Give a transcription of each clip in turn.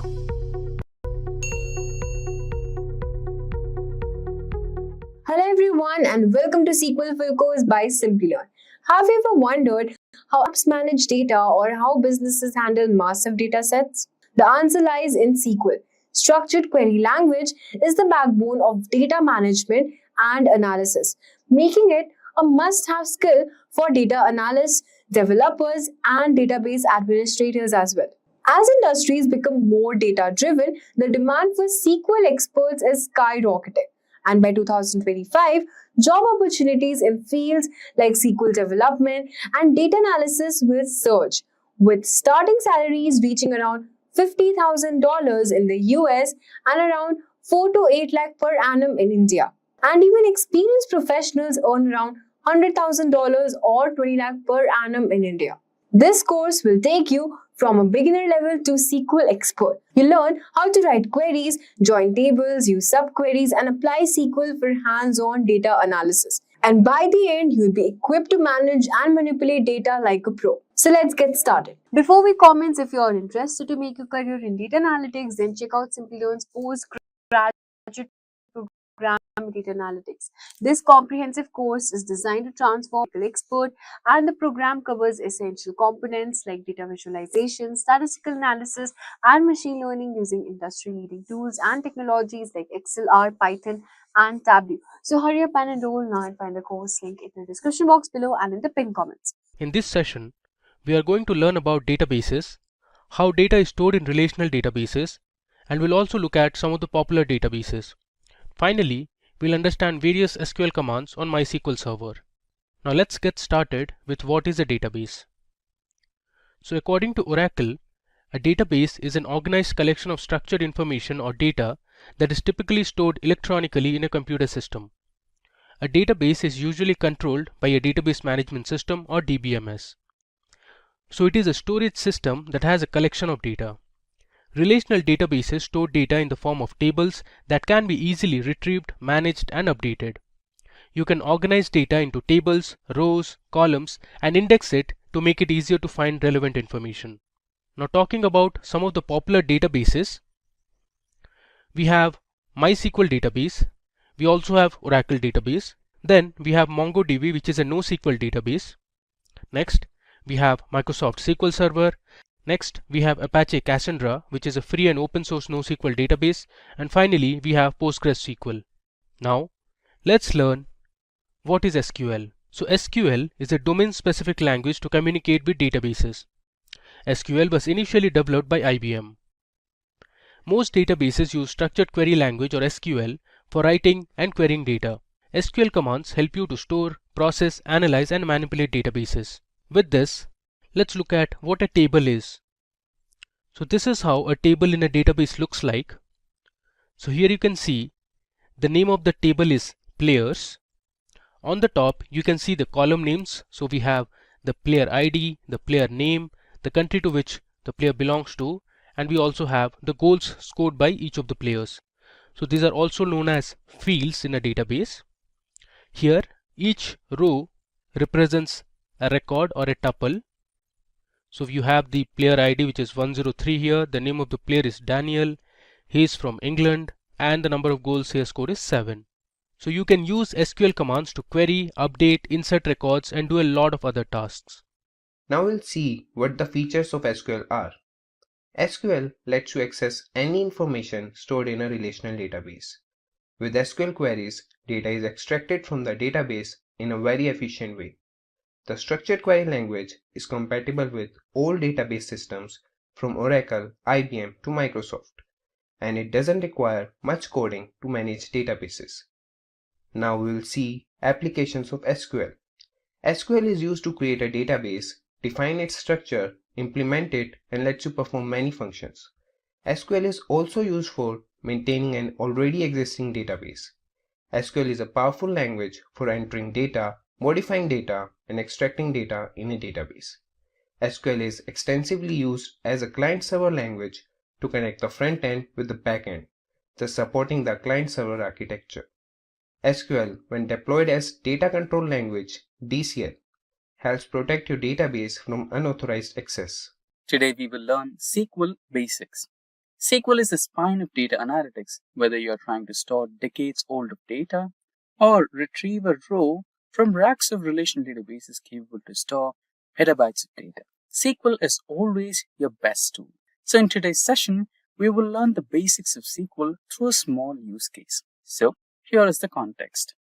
Hello everyone and welcome to SQL Full Course by Simplilearn. Have you ever wondered how apps manage data or how businesses handle massive data sets? The answer lies in SQL. Structured query language is the backbone of data management and analysis, making it a must-have skill for data analysts, developers, and database administrators as well. As industries become more data-driven, the demand for SQL experts is skyrocketing. And by 2025, job opportunities in fields like SQL development and data analysis will surge, with starting salaries reaching around $50,000 in the US and around 4 to 8 lakh per annum in India. And even experienced professionals earn around $100,000 or 20 lakh per annum in India. This course will take you from a beginner level to SQL expert. You learn how to write queries, join tables, use subqueries, and apply SQL for hands-on data analysis. And by the end, you'll be equipped to manage and manipulate data like a pro. So let's get started. Before we comment, if you're interested to make a career in data analytics, then check out Simplilearn's postgraduate program Data Analytics. This comprehensive course is designed to transform an expert, and the program covers essential components like data visualization, statistical analysis, and machine learning using industry-leading tools and technologies like Excel, R, Python, and Tableau. So hurry up and enroll now and find the course link in the description box below and in the pinned comments. In this session, we are going to learn about databases, how data is stored in relational databases, and we'll also look at some of the popular databases. Finally, we'll understand various SQL commands on MySQL Server. Now let's get started with what is a database. So according to Oracle, a database is an organized collection of structured information or data that is typically stored electronically in a computer system. A database is usually controlled by a database management system or DBMS. So it is a storage system that has a collection of data. Relational databases store data in the form of tables that can be easily retrieved, managed, and updated. You can organize data into tables, rows, columns, and index it to make it easier to find relevant information. Now talking about some of the popular databases, we have MySQL database, we also have Oracle database, then we have MongoDB, which is a NoSQL database. Next, we have Microsoft SQL Server. Next, we have Apache Cassandra, which is a free and open source NoSQL database. And finally, we have PostgreSQL. Now, let's learn what is SQL. So SQL is a domain-specific language to communicate with databases. SQL was initially developed by IBM. Most databases use structured query language or SQL for writing and querying data. SQL commands help you to store, process, analyze, and manipulate databases. With this, let's look at what a table is. So this is how a table in a database looks like. So here you can see the name of the table is players. On the top you can see the column names. So we have the player ID, the player name, the country to which the player belongs to, and we also have the goals scored by each of the players. So these are also known as fields in a database. Here each row represents a record or a tuple. So you have the player ID, which is 103 here, the name of the player is Daniel, he is from England, and the number of goals he has scored is 7. So you can use SQL commands to query, update, insert records, and do a lot of other tasks. Now we'll see what the features of SQL are. SQL lets you access any information stored in a relational database. With SQL queries, data is extracted from the database in a very efficient way. The structured query language is compatible with all database systems from Oracle, IBM to Microsoft, and it doesn't require much coding to manage databases. Now we will see applications of SQL. SQL is used to create a database, define its structure, implement it, and lets you perform many functions. SQL is also used for maintaining an already existing database. SQL is a powerful language for entering data, modifying data, and extracting data in a database. SQL is extensively used as a client-server language to connect the front end with the back end, thus supporting the client-server architecture. SQL, when deployed as Data Control Language (DCL), helps protect your database from unauthorized access. Today we will learn SQL Basics. SQL is the spine of data analytics, whether you are trying to store decades old of data or retrieve a row from racks of relational databases capable to store petabytes of data. SQL is always your best tool. So in today's session, we will learn the basics of SQL through a small use case. So here is the context.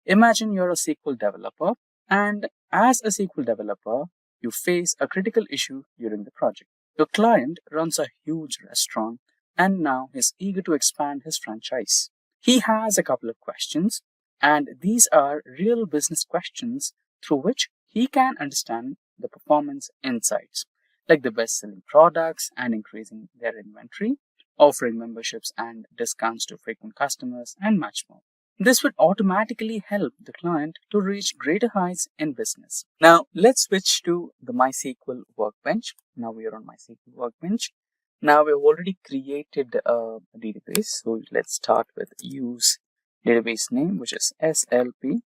Imagine you're a SQL developer, and as a SQL developer, you face a critical issue during the project. Your client runs a huge restaurant and now is eager to expand his franchise. He has a couple of questions, and these are real business questions through which he can understand the performance insights, like the best-selling products and increasing their inventory, offering memberships and discounts to frequent customers, and much more. This would automatically help the client to reach greater heights in business. Now, let's switch to the MySQL workbench. Now we are on MySQL workbench. Now we've already created a database. So let's start with use database name, which is SLP.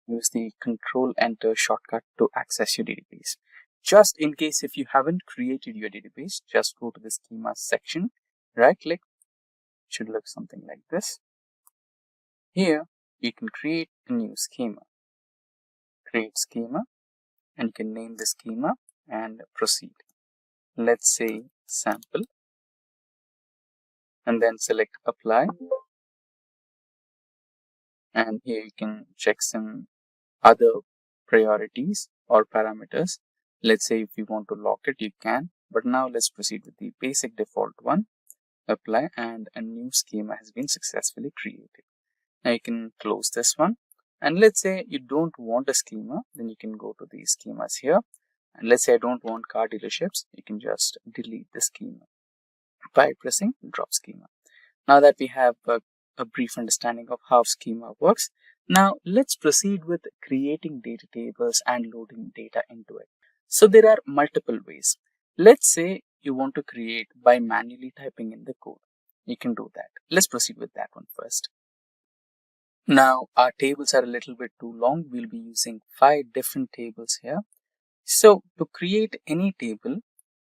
Use the Control Enter shortcut to access your database. Just in case if you haven't created your database, just go to the schema section, right click. It should look something like this. Here you can create a new schema. Create schema, and you can name the schema and proceed. Let's say sample, and then select apply. And here you can check some other priorities or parameters. Let's say if you want to lock it, you can. But now let's proceed with the basic default one. Apply, and a new schema has been successfully created. Now you can close this one. And let's say you don't want a schema, then you can go to the schemas here. And let's say I don't want car dealerships, you can just delete the schema by pressing drop schema. Now that we have a brief understanding of how schema works, now let's proceed with creating data tables and loading data into it. So there are multiple ways. Let's say you want to create by manually typing in the code. You can do that. Let's proceed with that one first. Now our tables are a little bit too long. We'll be using 5 different tables here. So to create any table,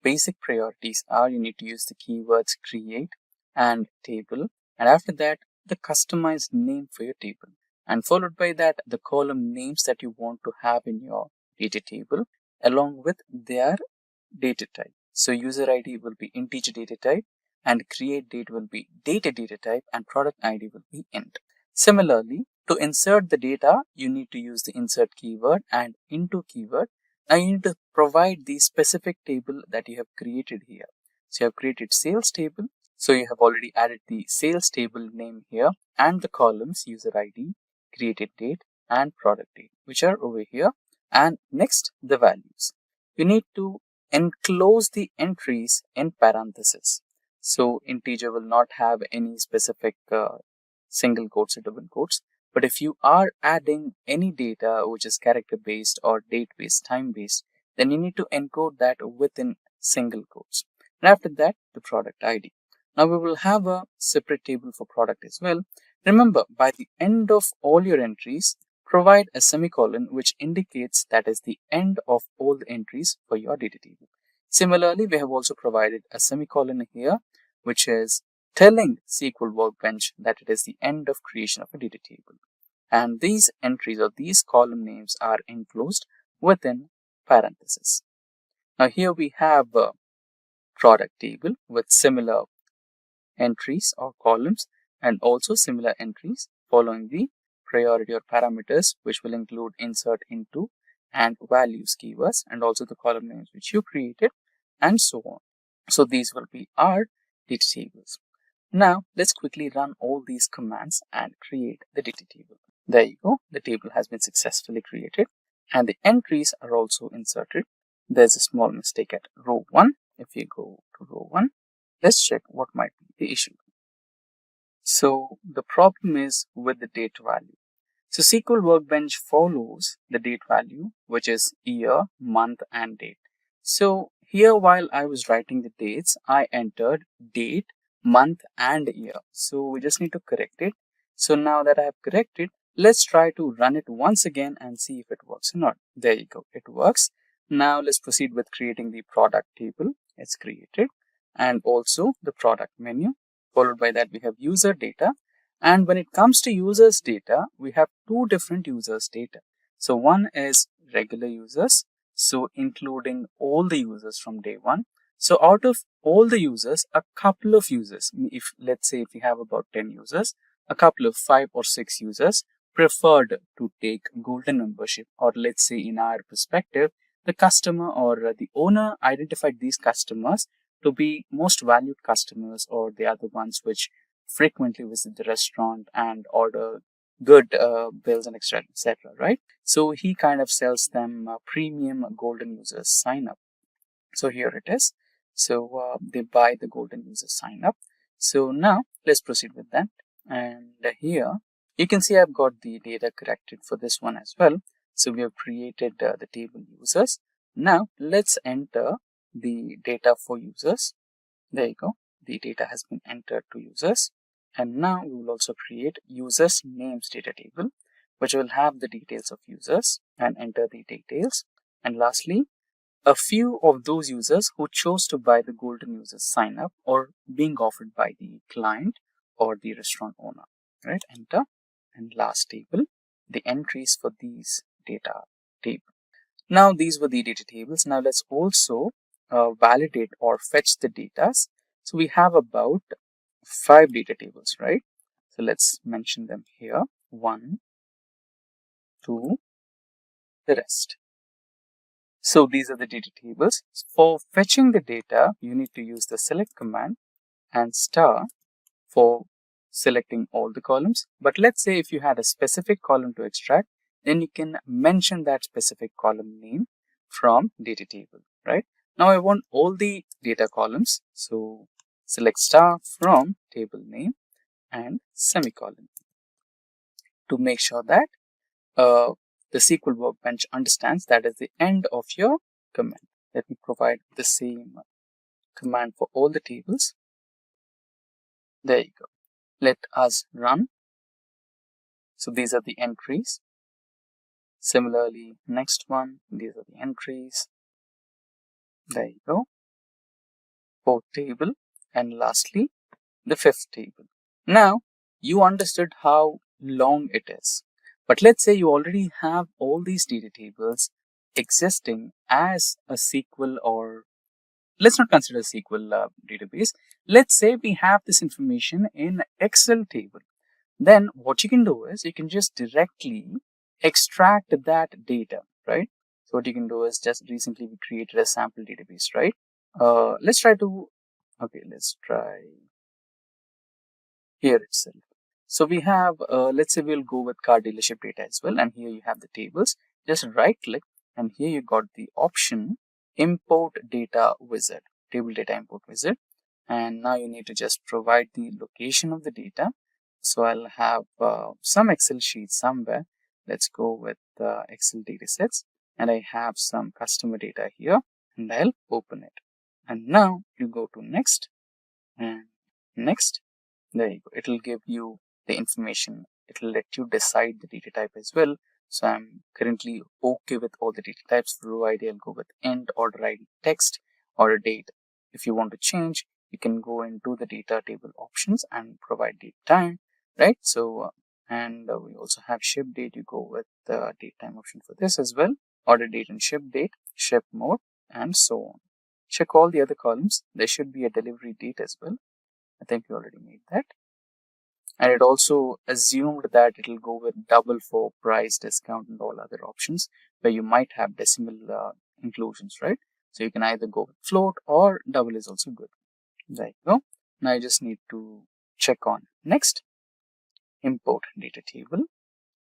basic priorities are you need to use the keywords create and table, and after that the customized name for your table, and followed by that the column names that you want to have in your data table along with their data type. So user ID will be integer data type, and create date will be data type, and product ID will be int. Similarly, to insert the data, you need to use the insert keyword and into keyword. Now you need to provide the specific table that you have created here. So you have created sales table. So you have already added the sales table name here and the columns user ID, created date, and product date, which are over here. And next, the values. You need to enclose the entries in parentheses. So integer will not have any specific single quotes or double quotes. But if you are adding any data which is character based or date based, time based, then you need to encode that within single quotes. And after that, the product ID. Now we will have a separate table for product as well. Remember, by the end of all your entries, provide a semicolon which indicates that is the end of all the entries for your data table. Similarly, we have also provided a semicolon here, which is telling SQL Workbench that it is the end of creation of a data table. And these entries or these column names are enclosed within parentheses. Now here we have a product table with similar entries or columns and also similar entries following the priority or parameters, which will include insert into and values keywords, and also the column names which you created, and so on. So these will be our data tables. Now let's quickly run all these commands and create the data table. There you go. The table has been successfully created and the entries are also inserted. There's a small mistake at row 1. If you go to row 1, let's check what might be the issue. So the problem is with the date value. So SQL Workbench follows the date value, which is year, month, and date. So here, while I was writing the dates, I entered date, month, and year. So we just need to correct it. So now that I have corrected, let's try to run it once again and see if it works or not. There you go, it works. Now let's proceed with creating the product table. It's created. and also the product menu. Followed by that, we have user data. And when it comes to users data, we have two different users data. So one is regular users, so including all the users from day one. So out of all the users, a couple of users, if let's say if we have about 10 users, a couple of 5 or 6 users preferred to take golden membership, or let's say in our perspective, the customer or the owner identified these customers to be most valued customers, or they are the ones which frequently visit the restaurant and order good bills and etc., right? So he kind of sells them premium golden users sign up. So here it is. So they buy the golden user sign up. So now let's proceed with that. And here you can see I've got the data corrected for this one as well. So we have created the table users. Now let's enter the data for users. There you go. The data has been entered to users. And now we will also create users names data table, which will have the details of users and enter the details. And lastly, a few of those users who chose to buy the golden users sign up or being offered by the client or the restaurant owner, right? Enter. And last table, the entries for these data table. Now these were the data tables. Now let's also validate or fetch the data. So we have about 5 data tables, right? So let's mention them here. 1, 2, the rest. So these are the data tables. For fetching the data, you need to use the select command and star for selecting all the columns. But let's say if you had a specific column to extract, then you can mention that specific column name from data table, right? Now I want all the data columns. So select star from table name and semicolon to make sure that the SQL Workbench understands that is the end of your command. Let me provide the same command for all the tables. There you go. Let us run. So these are the entries. Similarly, next one, these are the entries. There you go. 4th table. And lastly, the 5th table. Now, you understood how long it is. But let's say you already have all these data tables existing as a SQL, or let's not consider SQL database. Let's say we have this information in Excel table. Then what you can do is you can just directly extract that data, right? So what you can do is just recently we created a sample database, right? Let's try here itself. So we have, let's say we'll go with car dealership data as well. And here you have the tables. Just right click and here you got the option import data wizard, table data import wizard. And now you need to just provide the location of the data. So I'll have some Excel sheets somewhere. Let's go with Excel datasets. And I have some customer data here and I'll open it. And now you go to next and next. There you go. It will give you the information. It will let you decide the data type as well. So I'm currently okay with all the data types. For row ID, I'll go with int, order ID, text, order date. If you want to change, you can go into the data table options and provide date time, right? So, and we also have ship date. You go with the date time option for this as well. Order date and ship date, ship mode, and so on. Check all the other columns. There should be a delivery date as well. I think we already made that. And it also assumed that it will go with double for price, discount, and all other options where you might have decimal inclusions, right? So you can either go with float or double is also good. There you go. Now you just need to check on next, import data table.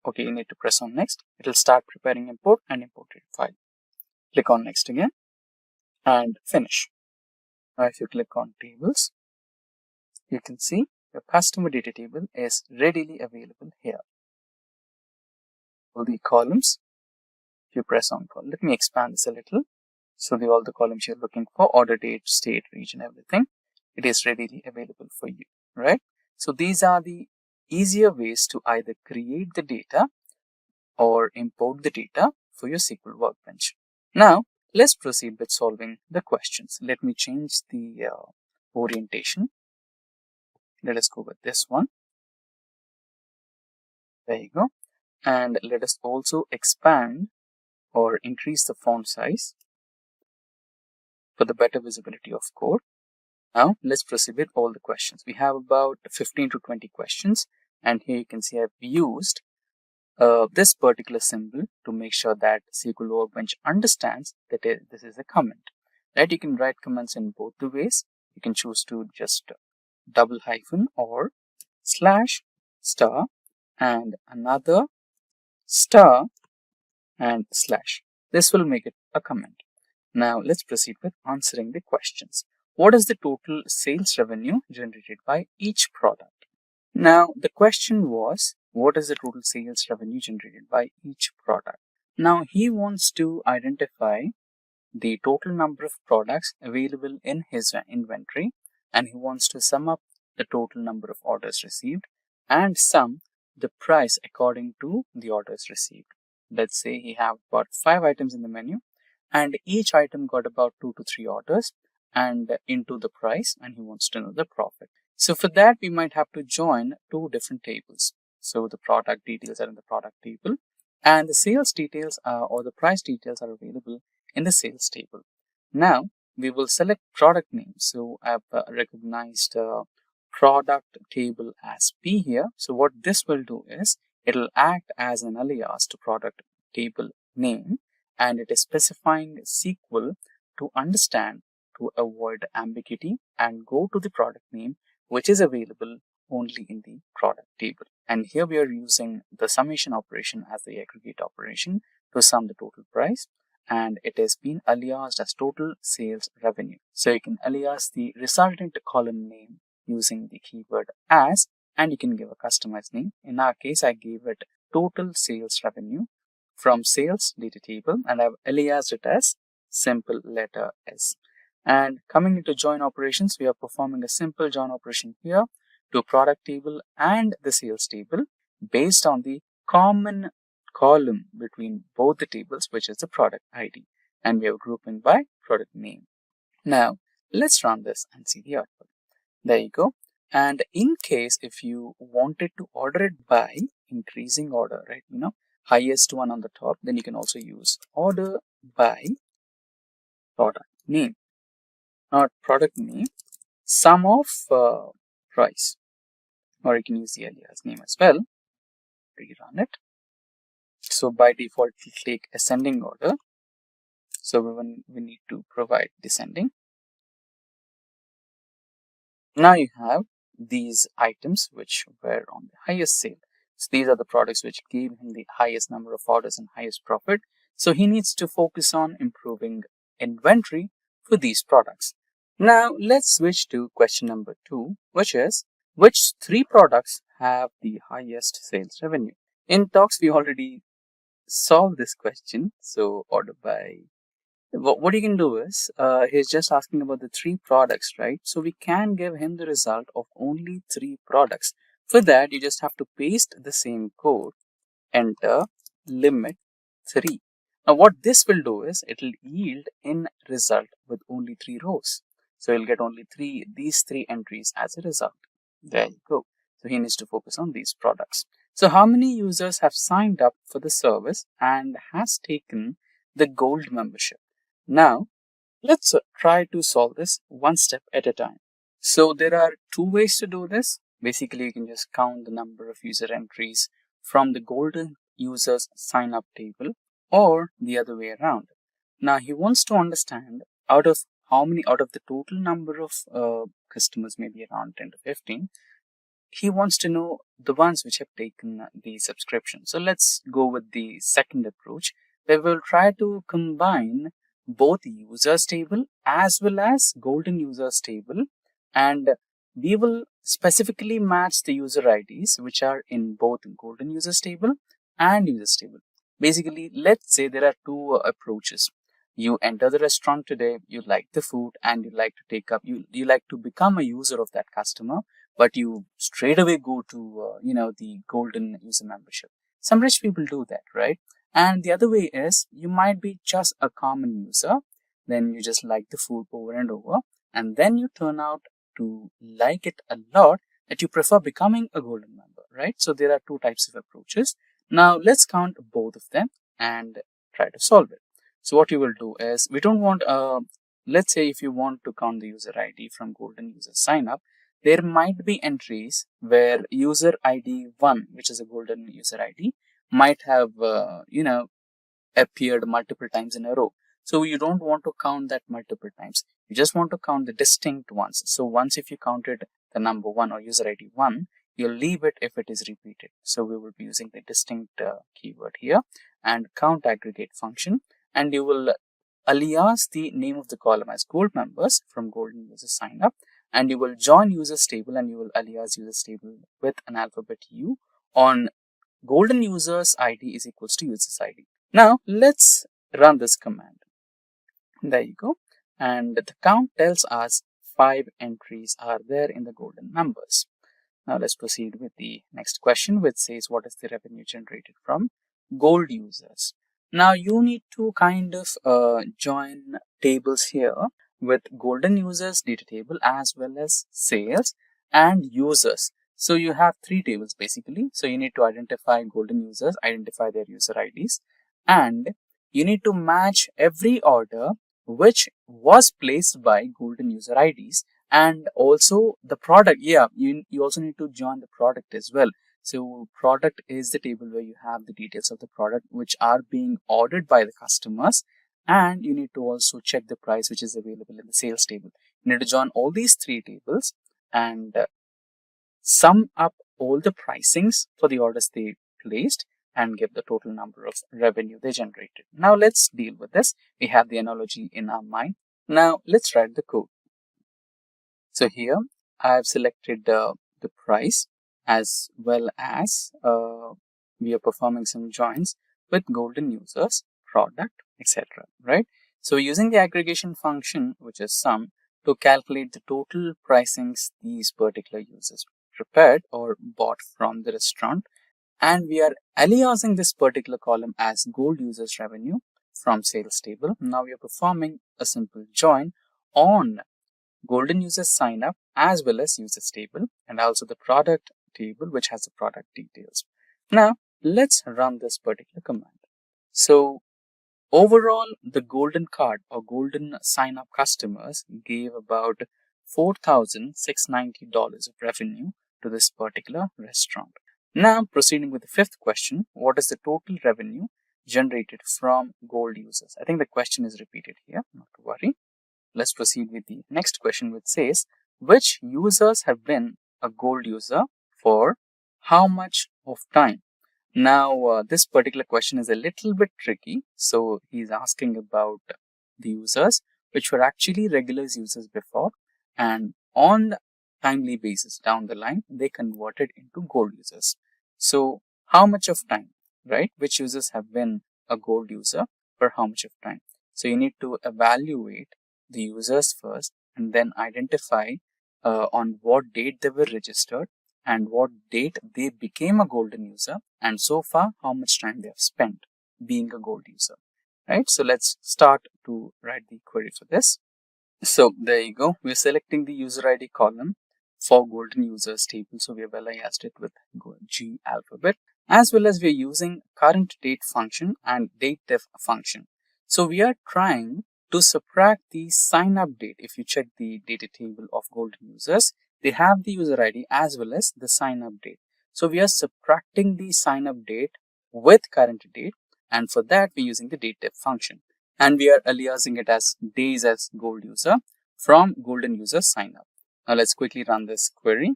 Okay, you need to press on next. It will start preparing import and imported file. Click on next again and finish. Now if you click on tables, you can see your customer data table is readily available here. All the columns, if you press on column, let me expand this a little. So all the columns you're looking for, order date, state, region, everything, it is readily available for you, right? So these are the easier ways to either create the data or import the data for your SQL Workbench. Now, let's proceed with solving the questions. Let me change the orientation. Let us go with this one. There you go. And let us also expand or increase the font size for the better visibility of code. Now let's proceed with all the questions. We have about 15 to 20 questions, and here you can see I've used this particular symbol to make sure that SQL Workbench understands that this is a comment. Right? You can write comments in both the ways. You can choose to just double hyphen or slash star and another star and slash. This will make it a comment. Now let's proceed with answering the questions. What is the total sales revenue generated by each product? Now the question was, what is the total sales revenue generated by each product? Now he wants to identify the total number of products available in his inventory, and he wants to sum up the total number of orders received and sum the price according to the orders received. Let's say he have about 5 items in the menu, and each item got about 2 to 3 orders and into the price, and he wants to know the profit. So for that, we might have to join 2 different tables. So the product details are in the product table, and the sales details or the price details are available in the sales table. Now we will select product name. So I've recognized product table as P here. So what this will do is it will act as an alias to product table name, and it is specifying SQL to understand, to avoid ambiguity, and go to the product name which is available only in the product table. And here we are using the summation operation as the aggregate operation to sum the total price, and it has been aliased as total sales revenue. So you can alias the resultant column name using the keyword as, and you can give a customized name. In our case, I gave it total sales revenue from sales data table, and I've aliased it as simple letter S. And coming into join operations, we are performing a simple join operation here to product table and the sales table based on the common column between both the tables, which is the product ID, and we are grouping by product name. Now let's run this and see the output. There you go. And in case if you wanted to order it by increasing order, right, highest one on the top, then you can also use order by product name, not product name, sum of price, or you can use the alias name as well. Rerun it. So by default, it will take ascending order. So we need to provide descending. Now you have these items which were on the highest sale. So these are the products which gave him the highest number of orders and highest profit. So he needs to focus on improving inventory for these products. Now let's switch to question number 2, which is, which 3 products have the highest sales revenue? In talks, we already solved this question. So order by, what you can do is, he's just asking about the 3 products, right? So we can give him the result of only 3 products. For that, you just have to paste the same code, enter limit 3. Now what this will do is, it will yield in result with only 3 rows. So he'll get only these 3 entries as a result. There you go. So he needs to focus on these products. So how many users have signed up for the service and has taken the gold membership? Now let's try to solve this one step at a time. So there are 2 ways to do this. Basically, you can just count the number of user entries from the golden users sign up table, or the other way around. Now he wants to understand out of the total number of customers, maybe around 10 to 15, he wants to know the ones which have taken the subscription. So let's go with the second approach, where we'll try to combine both users table as well as golden users table, and we will specifically match the user IDs which are in both golden users table and users table. Basically, let's say there are 2 approaches. You enter the restaurant today, you like the food, and you like to take up, you like to become a user of that customer, but you straight away go to the golden user membership. Some rich people do that, right? And the other way is, you might be just a common user, then you just like the food over and over, and then you turn out to like it a lot that you prefer becoming a golden member, right? So there are two types of approaches. Now let's count both of them and try to solve it. So what you will do is, we don't want, let's say if you want to count the user ID from golden user sign up, there might be entries where user ID 1, which is a golden user ID, might have, appeared multiple times in a row. So you don't want to count that multiple times. You just want to count the distinct ones. So once if you counted the number 1 or user ID 1, you'll leave it if it is repeated. So we will be using the distinct keyword here and count aggregate function, and you will alias the name of the column as gold members from golden user sign up, and you will join users table and you will alias users table with an alphabet U on golden users ID is equals to users ID. Now let's run this command. There you go. And the count tells us 5 entries are there in the golden numbers. Now let's proceed with the next question, which says what is the revenue generated from gold users. Now you need to kind of join tables here with golden users data table as well as sales and users. So you have 3 tables basically. So you need to identify golden users, identify their user IDs, and you need to match every order which was placed by golden user IDs, and also the product. Yeah, you also need to join the product as well. So product is the table where you have the details of the product which are being ordered by the customers, and you need to also check the price which is available in the sales table. You need to join all these 3 tables and sum up all the pricings for the orders they placed and give the total number of revenue they generated. Now let's deal with this. We have the analogy in our mind. Now let's write the code. So here I have selected the price as well as we are performing some joins with golden users, product, etc. Right? So using the aggregation function, which is sum, to calculate the total pricings these particular users prepared or bought from the restaurant, and we are aliasing this particular column as gold users revenue from sales table. Now we are performing a simple join on golden users sign up as well as users table, and also the product table which has the product details. Now let's run this particular command. So overall, the golden card or golden sign up customers gave about $4,690 of revenue to this particular restaurant. Now proceeding with the 5th question, what is the total revenue generated from gold users? I think the question is repeated here, not to worry. Let's proceed with the next question, which says which users have been a gold user for how much of time? Now this particular question is a little bit tricky. So he's asking about the users which were actually regular users before, and on timely basis down the line they converted into gold users. So how much of time, right? Which users have been a gold user for how much of time? So you need to evaluate the users first and then identify on what date they were registered and what date they became a golden user, and so far how much time they have spent being a gold user, right? So let's start to write the query for this. So there you go. We're selecting the user ID column for golden users table. So we have aliased it with G alphabet, as well as we're using current date function and date def function. So we are trying to subtract the sign up date. If you check the data table of golden users, they have the user ID as well as the sign up date. So we are subtracting the sign up date with current date, and for that we're using the date def function, and we are aliasing it as days as gold user from golden user sign up. Now let's quickly run this query.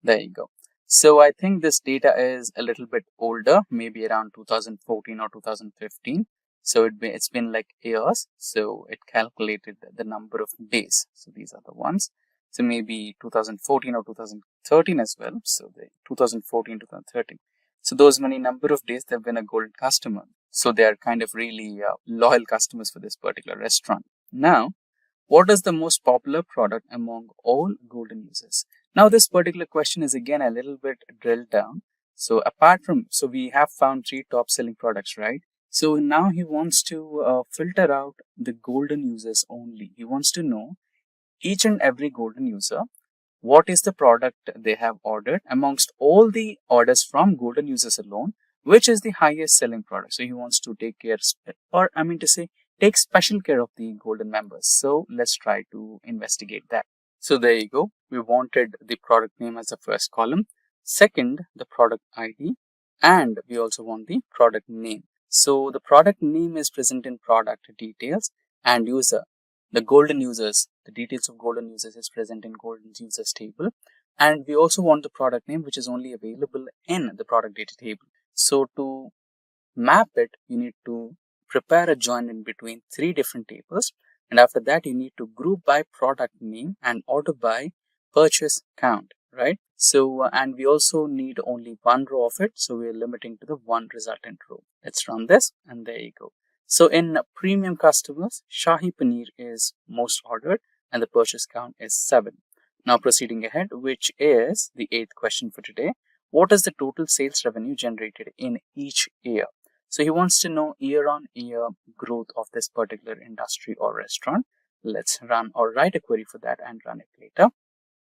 There you go. So I think this data is a little bit older, maybe around 2014 or 2015. So it's been like years. So it calculated the number of days. So these are the ones. So maybe 2014 or 2013 as well. So the 2014, 2013. So those many number of days they've been a gold customer. So they are kind of really loyal customers for this particular restaurant. Now, what is the most popular product among all golden users? Now this particular question is again a little bit drilled down. So so we have found 3 top selling products, right? So now he wants to filter out the golden users only. He wants to know each and every golden user what is the product they have ordered amongst all the orders from golden users alone, which is the highest selling product. So he wants to take care, or I mean to say, take special care of the golden members. So let's try to investigate that. So there you go. We wanted the product name as the first column. Second, the product ID, and we also want the product name. So the product name is present in product details, and user, the golden users, the details of golden users is present in golden users table. And we also want the product name, which is only available in the product data table. So to map it, you need to prepare a join in between three different tables. And after that, you need to group by product name and order by purchase count, right? So, and we also need only one row of it. So we're limiting to the one resultant row. Let's run this, and there you go. So in premium customers, Shahi Paneer is most ordered and the purchase count is 7. Now proceeding ahead, which is the 8th question for today. What is the total sales revenue generated in each year? So he wants to know year-on-year growth of this particular industry or restaurant. Let's run or write a query for that and run it later.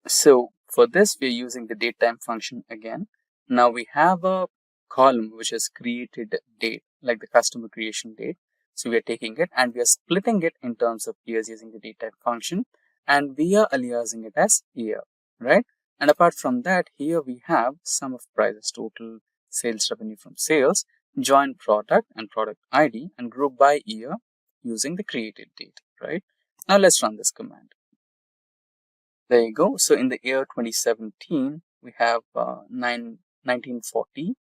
So for this, we're using the datetime function again. Now we have a column which is created date, like the customer creation date. So we are taking it and we are splitting it in terms of years using the datetime function, and we are aliasing it as year, right? And apart from that, here we have sum of prices, total sales revenue from sales, join product and product ID, and group by year using the created date, right? Now let's run this command. There you go. So in the year 2017, we have 1940,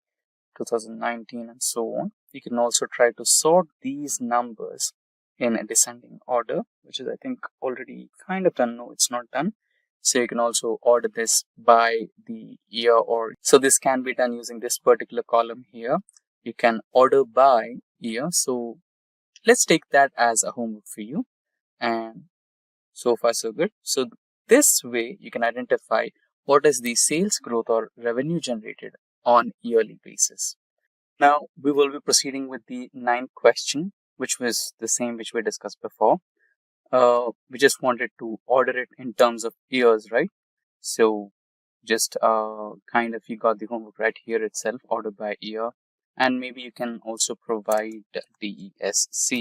2019, and so on. You can also try to sort these numbers in a descending order, which is, I think, already kind of done. No, it's not done. So you can also order this by the year, or so this can be done using this particular column here. You can order by year. So let's take that as a homework for you. And so far so good. So this way you can identify what is the sales growth or revenue generated on yearly basis. Now we will be proceeding with the 9th question, which was the same which we discussed before. We just wanted to order it in terms of years, right? So just kind of you got the homework right here itself, order by year, and maybe you can also provide the SC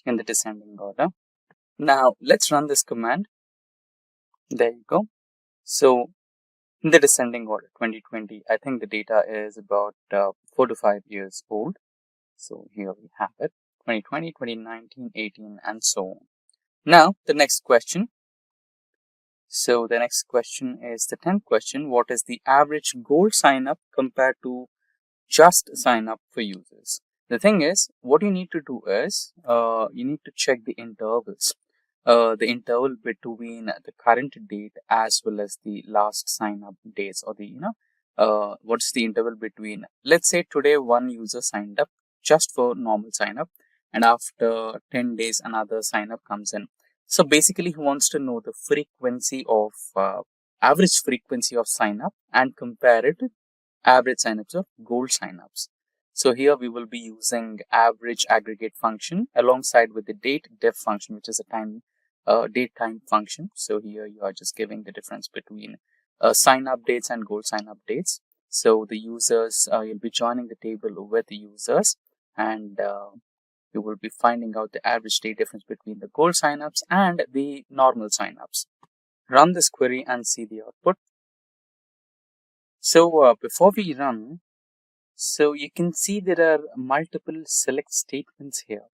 in the descending order. Now let's run this command. There you go. So in the descending order, 2020, I think the data is about 4 to 5 years old. So here we have it, 2020, 2019, 18, and so on. Now the next question. So the next question is the 10th question. What is the average gold sign up compared to just sign up for users? The thing is, what you need to do is you need to check the intervals. The interval between the current date as well as the last sign up dates, or the what's the interval between, let's say today one user signed up just for normal sign up, and after 10 days another sign up comes in. So basically he wants to know the frequency of average frequency of sign up and compare it to average signups of gold signups. So here we will be using average aggregate function alongside with the date def function, which is a date time function. So here you are just giving the difference between sign up dates and gold sign up dates. So the users, you'll be joining the table with the users, and you will be finding out the average date difference between the gold signups and the normal signups. Run this query and see the output. So before we run, so you can see there are multiple select statements here.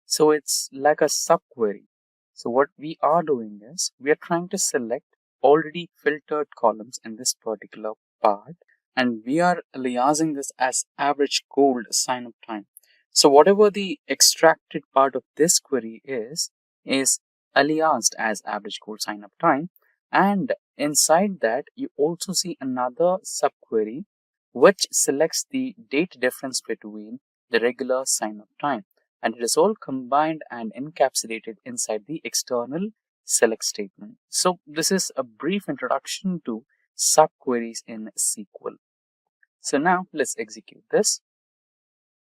So it's like a subquery. So what we are doing is we are trying to select already filtered columns in this particular part, and we are aliasing this as average gold sign up time. So whatever the extracted part of this query is aliased as average gold sign up time, and inside that you also see another subquery which selects the date difference between the regular sign up time, and it is all combined and encapsulated inside the external select statement. So this is a brief introduction to subqueries in SQL. So now let's execute this.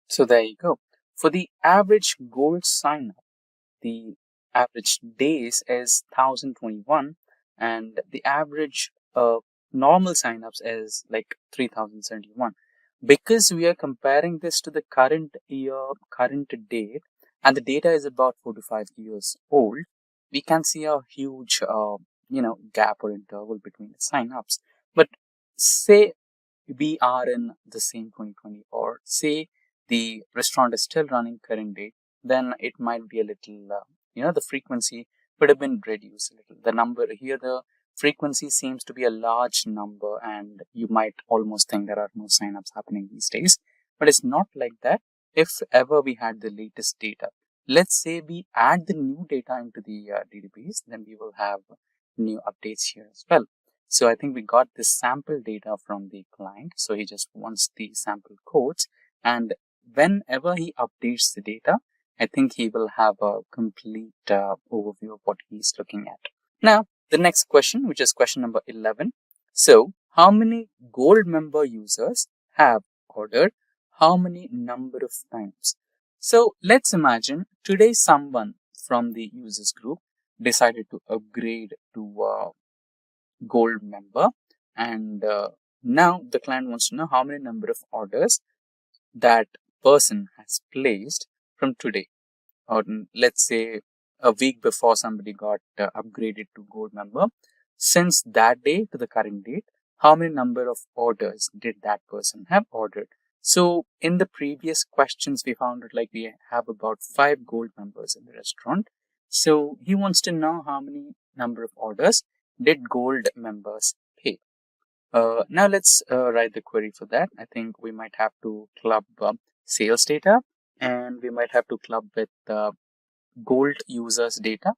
So there you go. For the average gold sign up, the average days is 1021, and the average normal signups is like 3071. Because we are comparing this to the current year, current date, and the data is about 4 to 5 years old, we can see a huge gap or interval between the signups. But say we are in the same 2020, or say the restaurant is still running current date, then it might be a little the frequency would have been reduced a little. The number here, the frequency seems to be a large number, and you might almost think there are no signups happening these days, but it's not like that. If ever we had the latest data, let's say we add the new data into the database, then we will have new updates here as well. So I think we got this sample data from the client. So he just wants the sample codes, and whenever he updates the data, I think he will have a complete overview of what he's looking at. Now, the next question, which is question number 11. So, how many gold member users have ordered how many number of times? So, let's imagine today someone from the users group decided to upgrade to gold member, and now the client wants to know how many number of orders that person has placed from today, or let's say a week before somebody got upgraded to gold member. Since that day to the current date, how many number of orders did that person have ordered? So in the previous questions, we found it like we have about 5 gold members in the restaurant. So he wants to know how many number of orders did gold members pay. Now let's write the query for that. I think we might have to club sales data, and we might have to club with gold users data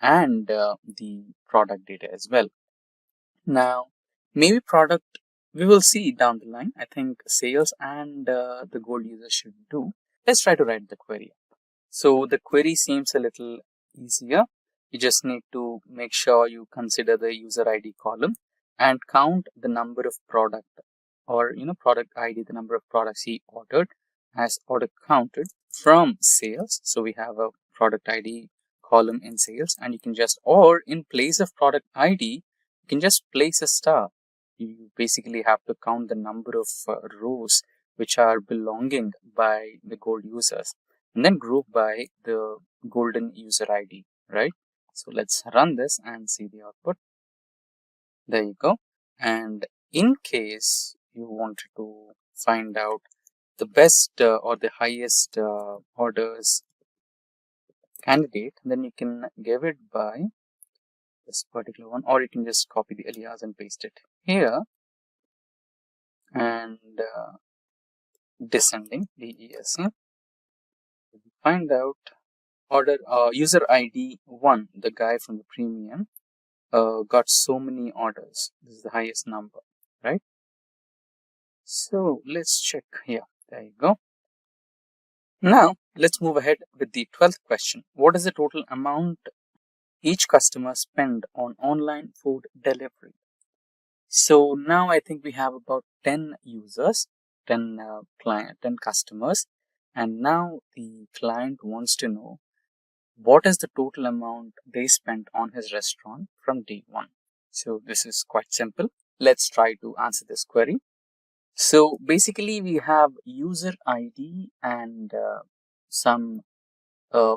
and the product data as well. Now, maybe product we will see down the line. I think sales and the gold users should do. Let's try to write the query. So the query seems a little easier. You just need to make sure you consider the user ID column and count the number of product, or product ID, the number of products he ordered as order counted from sales. So we have a product ID column in sales, and you can just, or in place of product ID, you can just place a star. You basically have to count the number of rows which are belonging by the gold users, and then group by the golden user ID, right? So let's run this and see the output. There you go. And in case you wanted to find out the best or the highest orders candidate, then you can give it by this particular one, or you can just copy the alias and paste it here, and descending DESC, find out order user ID 1, the guy from the premium got so many orders. This is the highest number, right? So let's check here. There you go. Now let's move ahead with the 12th question. What is the total amount each customer spend on online food delivery? So now I think we have about 10 users, 10 customers, and now the client wants to know what is the total amount they spent on his restaurant from day one. So this is quite simple. Let's try to answer this query. So basically we have user ID and some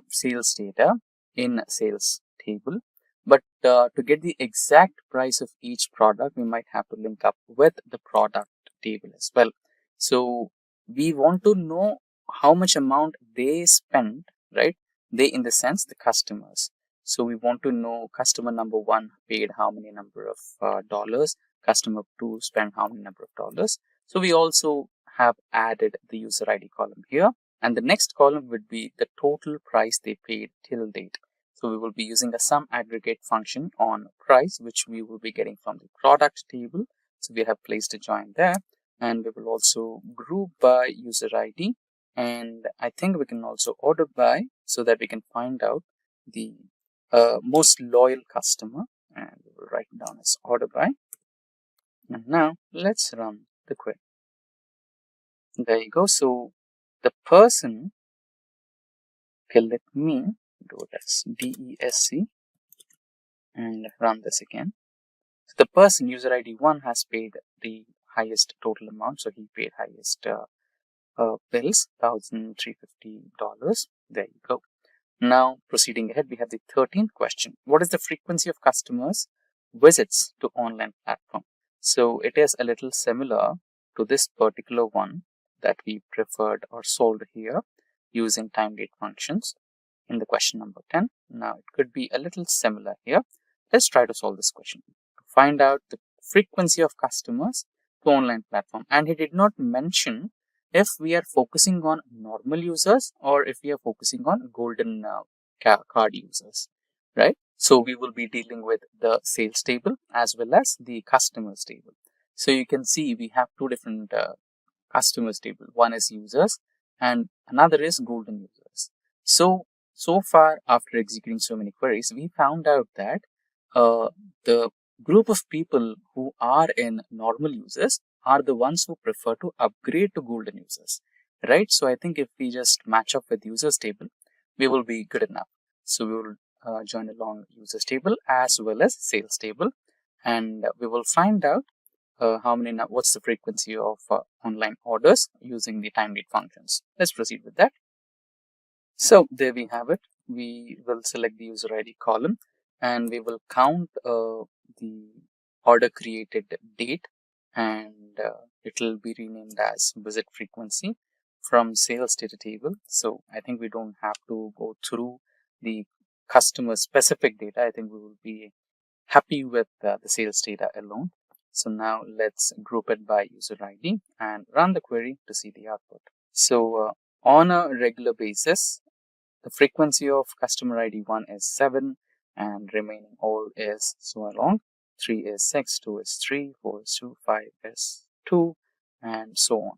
sales data in sales table. But to get the exact price of each product, we might have to link up with the product table as well. So we want to know how much amount they spent, right? They, in the sense, the customers. So we want to know customer number 1 paid how many number of dollars, customer 2 spent how many number of dollars. So we also have added the user ID column here, and the next column would be the total price they paid till date. So we will be using a sum aggregate function on price, which we will be getting from the product table. So we have placed a join there, and we will also group by user ID, and I think we can also order by, so that we can find out the most loyal customer, and we will write it down as order by. And now let's run the query. There you go. So the person, okay, let me do it as DESC and run this again. So the person user ID 1 has paid the highest total amount, so he paid highest bills, $1,350. There you go. Now proceeding ahead, we have the 13th question. What is the frequency of customers visits to online platform? So it is a little similar to this particular one that we preferred or solved here using time date functions in the question number 10. Now it could be a little similar here. Let's try to solve this question. Find out the frequency of customers to online platform. And he did not mention if we are focusing on normal users or if we are focusing on golden card users, right? So we will be dealing with the sales table as well as the customers table. So you can see we have two different customers table. One is users and another is golden users. So far after executing so many queries, we found out that the group of people who are in normal users are the ones who prefer to upgrade to golden users, right? So I think if we just match up with users table, we will be good enough. So we will join along users table as well as sales table, and we will find out what's the frequency of online orders using the time date functions. Let's proceed with that. So there we have it. We will select the user ID column and we will count the order created date, and it will be renamed as visit frequency from sales data table. So I think we don't have to go through the customer specific data. I think we will be happy with the sales data alone. So now let's group it by user ID and run the query to see the output. So on a regular basis, the frequency of customer ID 1 is 7 and remaining all is so along. 3 is 6, 2 is 3, 4 is 2, 5 is 2, and so on.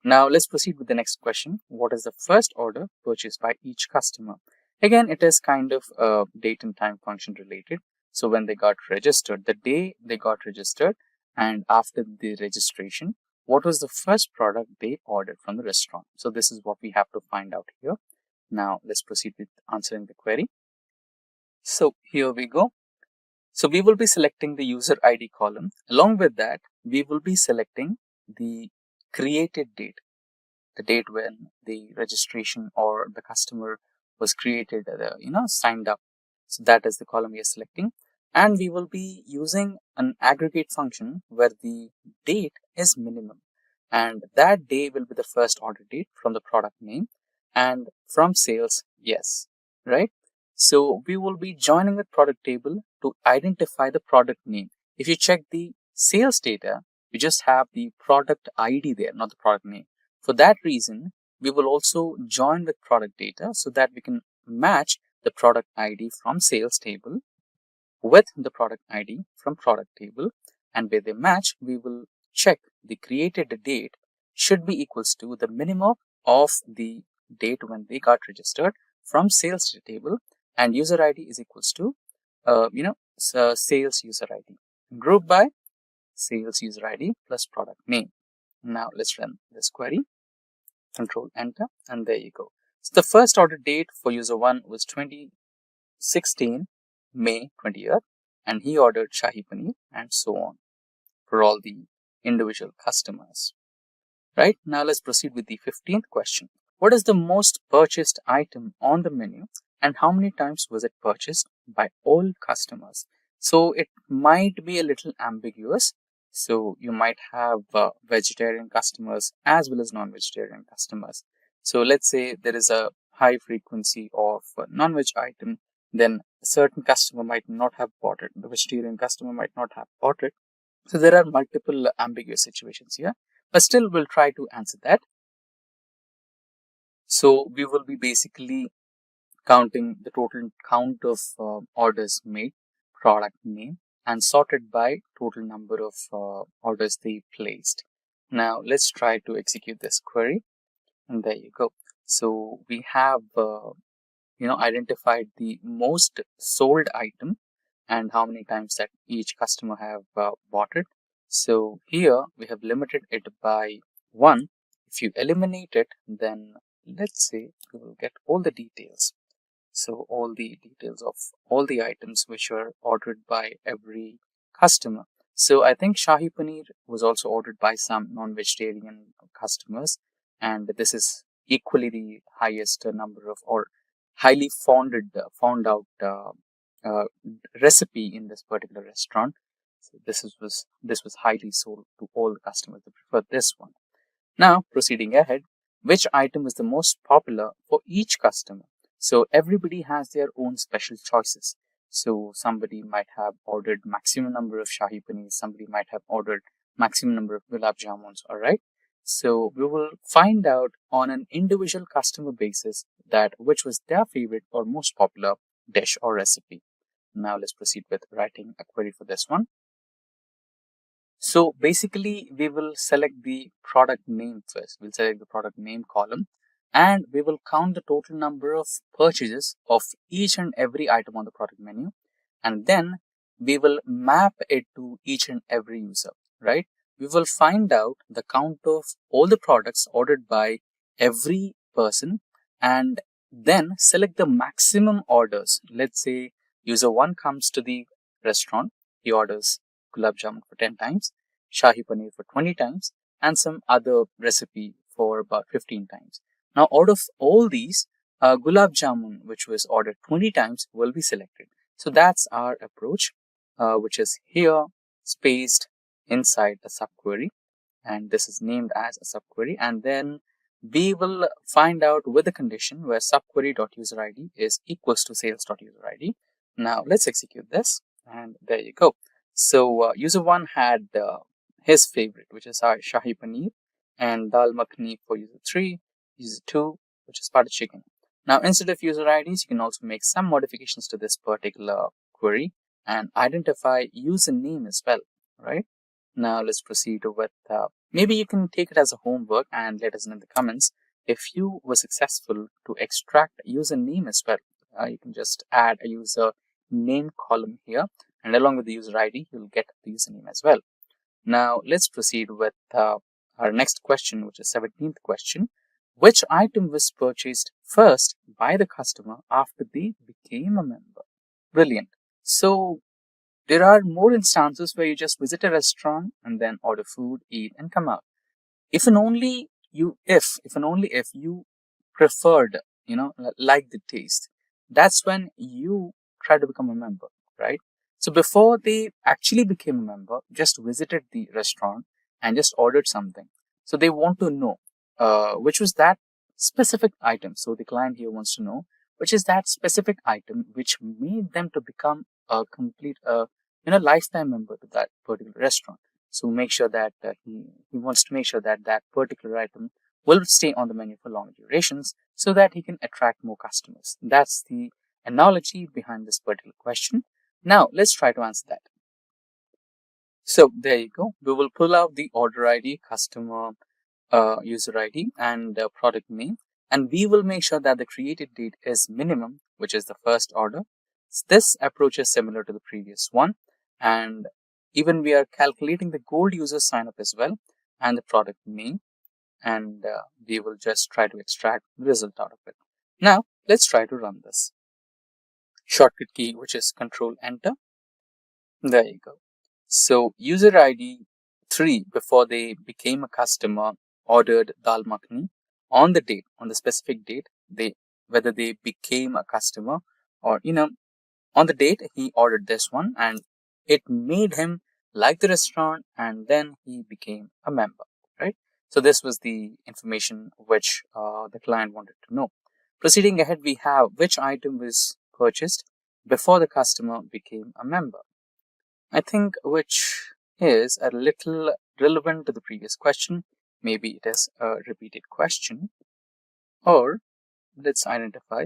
Now let's proceed with the next question. What is the first order purchased by each customer? Again, it is kind of date and time function related. So when they got registered, the day they got registered and after the registration, what was the first product they ordered from the restaurant? So this is what we have to find out here. Now let's proceed with answering the query. So here we go. So we will be selecting the user ID column. Along with that, we will be selecting the created date, the date when the registration or the customer was created, signed up. So that is the column we are selecting. And we will be using an aggregate function where the date is minimum. And that day will be the first order date from the product name and from sales, yes, right? So we will be joining with product table to identify the product name. If you check the sales data, we just have the product ID there, not the product name. For that reason, we will also join with product data so that we can match the product ID from sales table with the product ID from product table. And where they match, we will check the created date should be equals to the minimum of the date when they got registered from sales data table, and user ID is equals to sales user ID grouped by sales user ID plus product name. Now let's run this query. Control enter, and there you go. So the first order date for user 1 was 2016 May 20th, and he ordered Shahi Paneer and so on for all the individual customers. Right, now let's proceed with the 15th question. What is the most purchased item on the menu and how many times was it purchased by all customers? So it might be a little ambiguous. So you might have vegetarian customers as well as non-vegetarian customers. So let's say there is a high frequency of non-veg item, then a certain customer might not have bought it. The vegetarian customer might not have bought it. So there are multiple ambiguous situations here, but still we'll try to answer that. So we will be basically counting the total count of orders made, product name, and sorted by total number of orders they placed. Now let's try to execute this query, and there you go. So we have identified the most sold item and how many times that each customer have bought it. So here we have limited it by 1. If you eliminate it, then let's say we will get all the details. So all the details of all the items which were ordered by every customer. So I think Shahi Paneer was also ordered by some non-vegetarian customers, and this is equally the highest number of or highly found out uh, recipe in this particular restaurant. So this was highly sold to all the customers. They preferred this one. Now, proceeding ahead, which item is the most popular for each customer? So everybody has their own special choices. So somebody might have ordered maximum number of Shahi Paneer, somebody might have ordered maximum number of gulab jamuns, all right? So we will find out on an individual customer basis that which was their favorite or most popular dish or recipe. Now let's proceed with writing a query for this one. So basically, we will select the product name first. We'll select the product name column, and we will count the total number of purchases of each and every item on the product menu. And then we will map it to each and every user, right? We will find out the count of all the products ordered by every person and then select the maximum orders. Let's say user 1 comes to the restaurant, he orders gulab jamun for 10 times, Shahi Paneer for 20 times, and some other recipe for about 15 times. Now, out of all these, gulab jamun, which was ordered 20 times, will be selected. So that's our approach, which is here spaced inside a subquery, and this is named as a subquery. And then we will find out with the condition where subquery.userid is equals to sales.userid. Now let's execute this, and there you go. So user 1 had his favorite, which is our Shahi Paneer, and Dal Makhani for user 3, user 2, which is butter chicken. Now, instead of user IDs, you can also make some modifications to this particular query and identify user name as well, right? Now, let's proceed with, maybe you can take it as a homework and let us know in the comments if you were successful to extract user name as well. You can just add a user name column here, and along with the user ID, you'll get the username as well. Now, let's proceed with our next question, which is 17th question. Which item was purchased first by the customer after they became a member? Brilliant. So, there are more instances where you just visit a restaurant and then order food, eat, and come out. If and only if you preferred, like the taste, that's when you try to become a member, right? So before they actually became a member, just visited the restaurant and just ordered something. So they want to know which was that specific item. So the client here wants to know which is that specific item which made them to become a complete, lifetime member to that particular restaurant. So make sure that he wants to make sure that that particular item will stay on the menu for long durations so that he can attract more customers. That's the analogy behind this particular question. Now, let's try to answer that. So, there you go. We will pull out the order ID, customer user ID, and product name. And we will make sure that the created date is minimum, which is the first order. This approach is similar to the previous one. And even we are calculating the gold user sign up as well and the product name. And we will just try to extract the result out of it. Now, let's try to run this. Shortcut key, which is Control Enter. There you go. So user ID 3, before they became a customer, ordered Dal Makhani on the date, on the specific date, whether they became a customer or, on the date he ordered this one and it made him like the restaurant and then he became a member, right? So this was the information which the client wanted to know. Proceeding ahead, we have which item was purchased before the customer became a member. I think which is a little relevant to the previous question. Maybe it is a repeated question. Or let's identify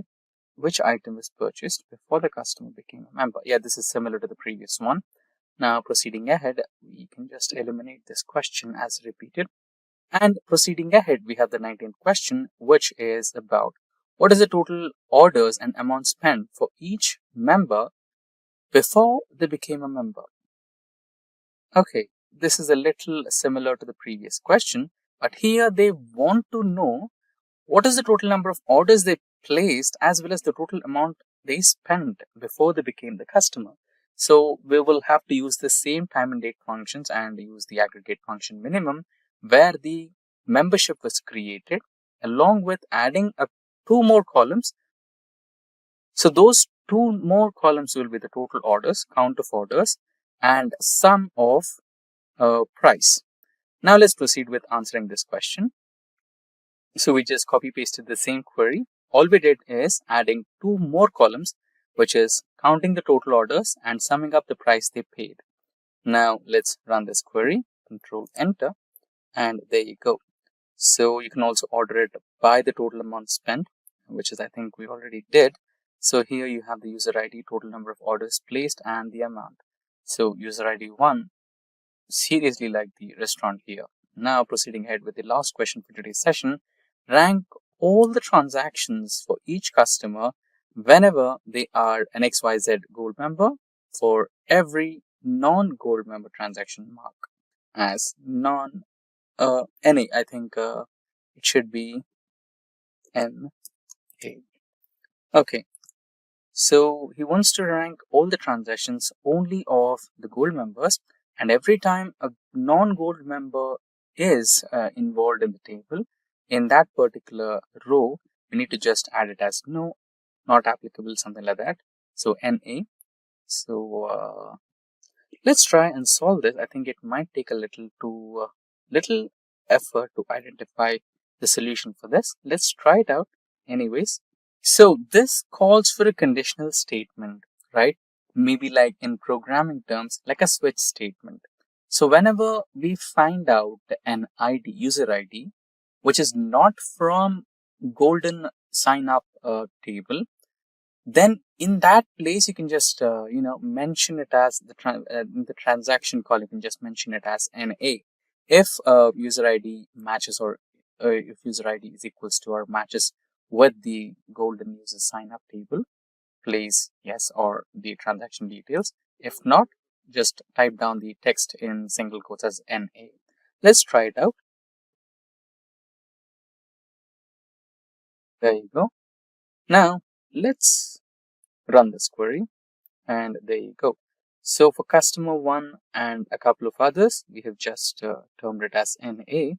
which item was purchased before the customer became a member. Yeah, this is similar to the previous one. Now, proceeding ahead, we can just eliminate this question as repeated. And proceeding ahead, we have the 19th question, which is about what is the total orders and amount spent for each member before they became a member. Okay, this is a little similar to the previous question, but here they want to know what is the total number of orders they placed as well as the total amount they spent before they became the customer. So we will have to use the same time and date functions and use the aggregate function minimum where the membership was created along with adding up 2 more columns. So those 2 more columns will be the total orders, count of orders, and sum of price. Now let's proceed with answering this question. So we just copy pasted the same query. All we did is adding 2 more columns, which is counting the total orders and summing up the price they paid. Now let's run this query, Control Enter, and there you go. So you can also order it by the total amount spent, which is I think we already did. So here you have the user ID, total number of orders placed, and the amount. So user ID 1, seriously like the restaurant here. Now proceeding ahead with the last question for today's session, rank all the transactions for each customer whenever they are an XYZ gold member for every non-gold member transaction mark as NA. I think it should be NA. Okay. So he wants to rank all the transactions only of the gold members, and every time a non-gold member is involved in the table, in that particular row, we need to just add it as no, not applicable, something like that. So NA. So let's try and solve this. I think it might take a little effort to identify the solution for this. Let's try it out anyways. So this calls for a conditional statement, right? Maybe like in programming terms, like a switch statement. So whenever we find out an ID, user ID, which is not from golden sign up table, then in that place you can just mention it as in the transaction call, you can just mention it as NA. If user ID matches or if user ID is equals to or matches with the golden user sign up table, place yes or the transaction details. If not, just type down the text in single quotes as NA. Let's try it out. There you go. Now let's run this query, and there you go. So for customer 1 and a couple of others, we have just termed it as NA.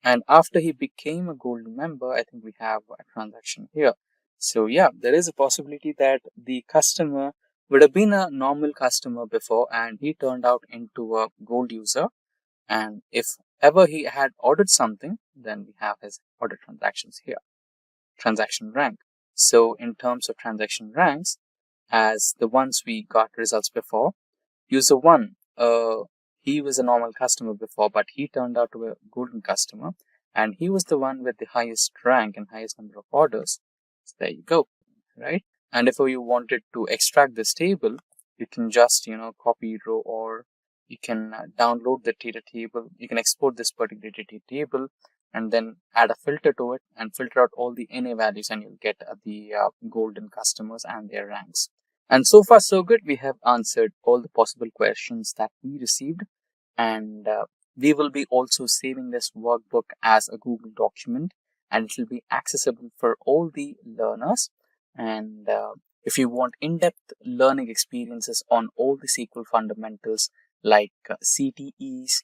And after he became a gold member, I think we have a transaction here. So yeah, there is a possibility that the customer would have been a normal customer before and he turned out into a gold user. And if ever he had ordered something, then we have his order transactions here. Transaction rank. So in terms of transaction ranks, as the ones we got results before, user 1, he was a normal customer before, but he turned out to be a golden customer, and he was the one with the highest rank and highest number of orders. So there you go, right? And if you wanted to extract this table, you can just copy row, or you can download the data table. You can export this particular data table and then add a filter to it and filter out all the NA values, and you'll get the golden customers and their ranks. And so far so good. We have answered all the possible questions that we received, and we will be also saving this workbook as a Google document, and it will be accessible for all the learners. And if you want in-depth learning experiences on all the SQL fundamentals like CTEs,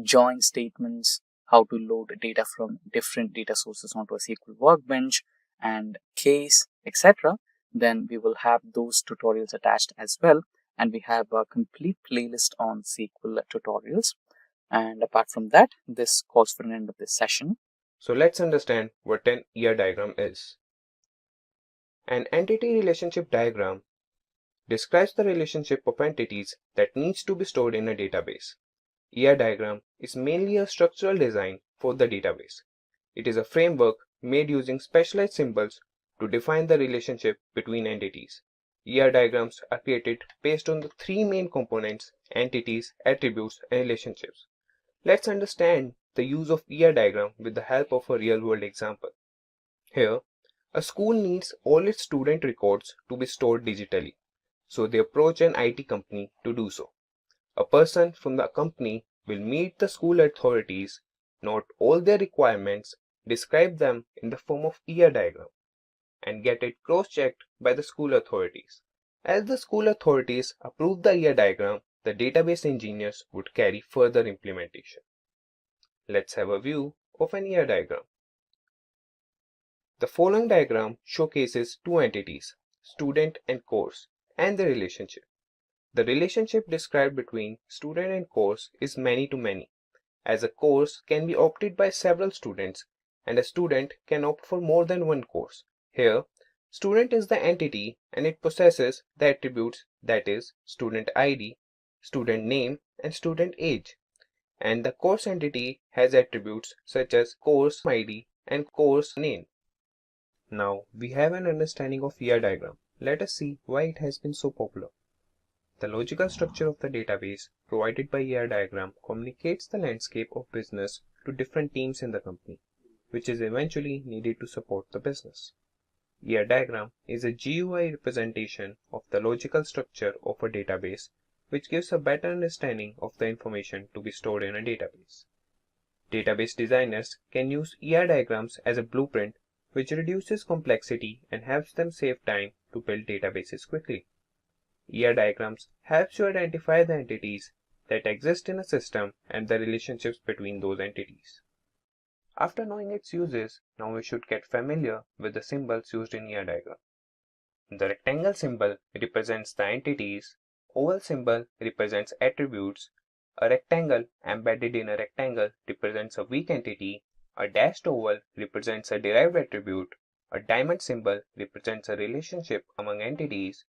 join statements, how to load data from different data sources onto a SQL workbench, and case, etc., then we will have those tutorials attached as well. And we have a complete playlist on SQL tutorials. And apart from that, this calls for an end of this session. So let's understand what an ER diagram is. An entity relationship diagram describes the relationship of entities that needs to be stored in a database. ER diagram is mainly a structural design for the database. It is a framework made using specialized symbols to define the relationship between entities. ER diagrams are created based on the 3 main components: entities, attributes, and relationships. Let's understand the use of ER diagram with the help of a real-world example. Here, a school needs all its student records to be stored digitally, so they approach an IT company to do so. A person from the company will meet the school authorities, note all their requirements, describe them in the form of ER diagram, and get it cross-checked by the school authorities. As the school authorities approve the ER diagram, the database engineers would carry further implementation. Let's have a view of an ER diagram. The following diagram showcases two entities, student and course, and the relationship. The relationship described between student and course is many-to-many, as a course can be opted by several students and a student can opt for more than one course. Here, student is the entity and it possesses the attributes, that is, student ID, student name, and student age. And the course entity has attributes such as course ID and course name. Now we have an understanding of ER diagram. Let us see why it has been so popular. The logical structure of the database provided by ER diagram communicates the landscape of business to different teams in the company, which is eventually needed to support the business. ER diagram is a GUI representation of the logical structure of a database, which gives a better understanding of the information to be stored in a database. Database designers can use ER diagrams as a blueprint, which reduces complexity and helps them save time to build databases quickly. ER diagrams helps you identify the entities that exist in a system and the relationships between those entities. After knowing its uses, now we should get familiar with the symbols used in ER diagram. The rectangle symbol represents the entities, oval symbol represents attributes, a rectangle embedded in a rectangle represents a weak entity, a dashed oval represents a derived attribute, a diamond symbol represents a relationship among entities,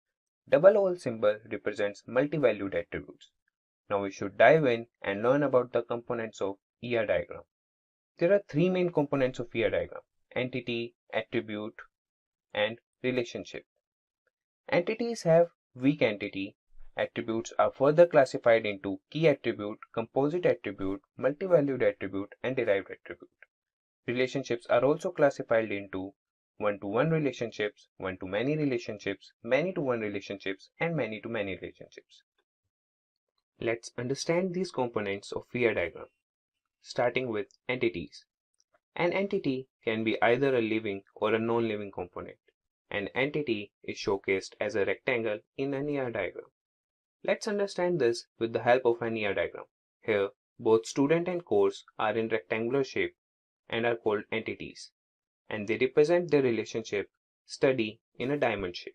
double oval symbol represents multi-valued attributes. Now we should dive in and learn about the components of ER diagram. There are three main components of ER diagram: entity, attribute, and relationship. Entities have weak entity. Attributes are further classified into key attribute, composite attribute, multi-valued attribute, and derived attribute. Relationships are also classified into one-to-one relationships, one-to-many relationships, many-to-one relationships, and many-to-many relationships. Let's understand these components of ER diagram. Starting with entities. An entity can be either a living or a non-living component. An entity is showcased as a rectangle in an ER diagram. Let's understand this with the help of an ER diagram. Here, both student and course are in rectangular shape and are called entities, and they represent their relationship study in a diamond shape.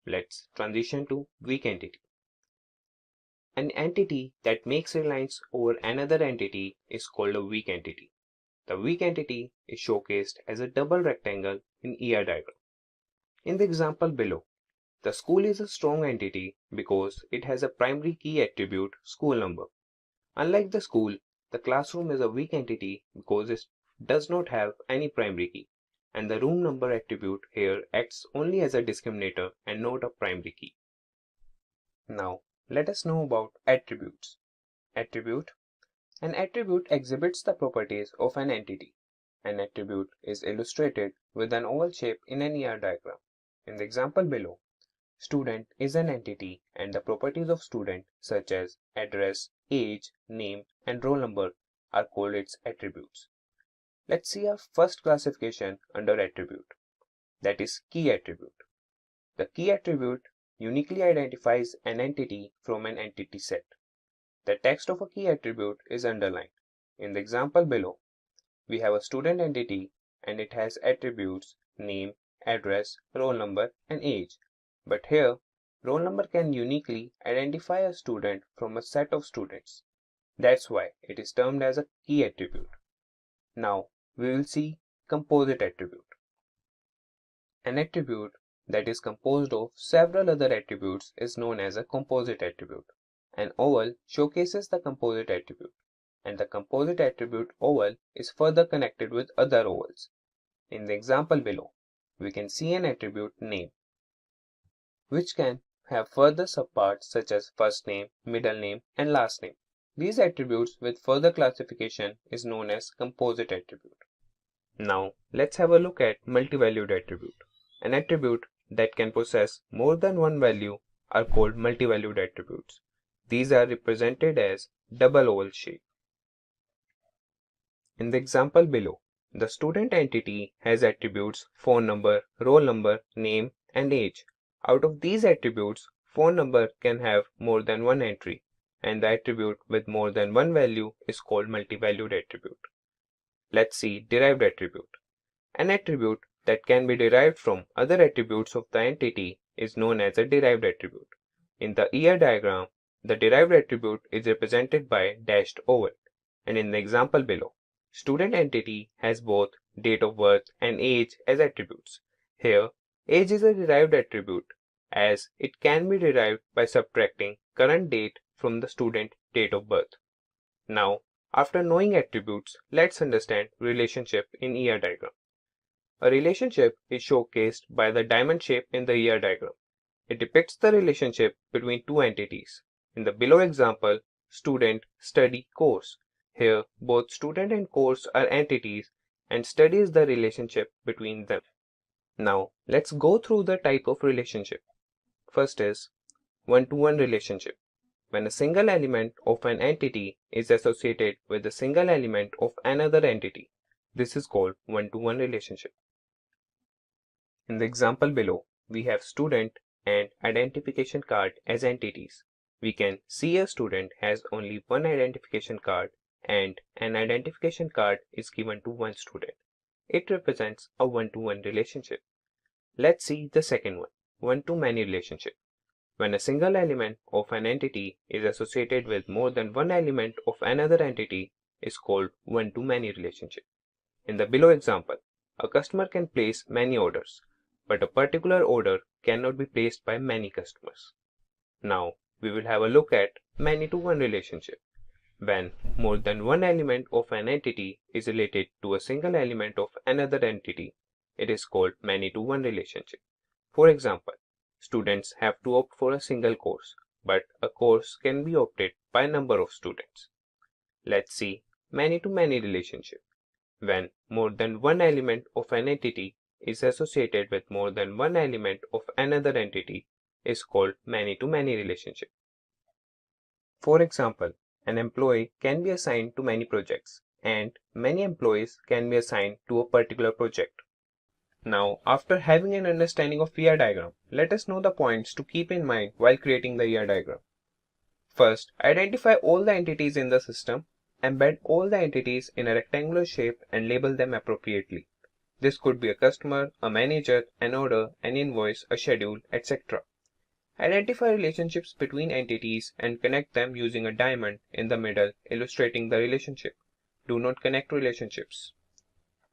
Let's transition to weak entity. An entity that makes reliance over another entity is called a weak entity. The weak entity is showcased as a double rectangle in ER diagram. In the example below, the school is a strong entity because it has a primary key attribute, school number. Unlike the school, the classroom is a weak entity because it does not have any primary key, and the room number attribute here acts only as a discriminator and not a primary key. Now, let us know about attributes. Attribute. An attribute exhibits the properties of an entity. An attribute is illustrated with an oval shape in an ER diagram. In the example below, student is an entity and the properties of student such as address, age, name, and roll number are called its attributes. Let's see our first classification under attribute, that is key attribute. The key attribute uniquely identifies an entity from an entity set. The text of a key attribute is underlined. In the example below, we have a student entity and it has attributes name, address, roll number, and age. But here, roll number can uniquely identify a student from a set of students. That's why it is termed as a key attribute. Now, we will see composite attribute. An attribute that is composed of several other attributes is known as a composite attribute. An oval showcases the composite attribute, and the composite attribute oval is further connected with other ovals. In the example below, we can see an attribute name, which can have further subparts such as first name, middle name, and last name. These attributes with further classification is known as composite attribute. Now, let's have a look at multi-valued attribute. An attribute that can possess more than one value are called multi-valued attributes. These are represented as double oval shape. In the example below, The student entity has attributes phone number, roll number, name, and age. Out of these attributes, phone number can have more than one entry, and the attribute with more than one value is called multi-valued attribute. Let's see derived attribute. An attribute that can be derived from other attributes of the entity is known as a derived attribute. In the ER diagram, the derived attribute is represented by dashed oval, and in the example below, student entity has both date of birth and age as attributes. Here, age is a derived attribute as it can be derived by subtracting current date from the student date of birth. Now, after knowing attributes, let's understand relationship in ER diagram. A relationship is showcased by the diamond shape in the ER diagram. It depicts the relationship between two entities. In the below example, student, study, course. Here, both student and course are entities and study is the relationship between them. Now, let's go through the type of relationship. First is one-to-one relationship. When a single element of an entity is associated with a single element of another entity, this is called one-to-one relationship. In the example below, we have student and identification card as entities. We can see a student has only one identification card and an identification card is given to one student. It represents a one-to-one relationship. Let's see the second one, one-to-many relationship. When a single element of an entity is associated with more than one element of another entity is called one-to-many relationship. In the below example, a customer can place many orders, but a particular order cannot be placed by many customers. Now, we will have a look at many-to-one relationship. When more than one element of an entity is related to a single element of another entity, it is called many-to-one relationship. For example, students have to opt for a single course, but a course can be opted by a number of students. Let's see many-to-many relationship. When more than one element of an entity is associated with more than one element of another entity is called many-to-many relationship. For example, an employee can be assigned to many projects, and many employees can be assigned to a particular project. Now, after having an understanding of ER diagram, let us know the points to keep in mind while creating the ER diagram. First, identify all the entities in the system, embed all the entities in a rectangular shape and label them appropriately. This could be a customer, a manager, an order, an invoice, a schedule, etc. Identify relationships between entities and connect them using a diamond in the middle illustrating the relationship. Do not connect relationships.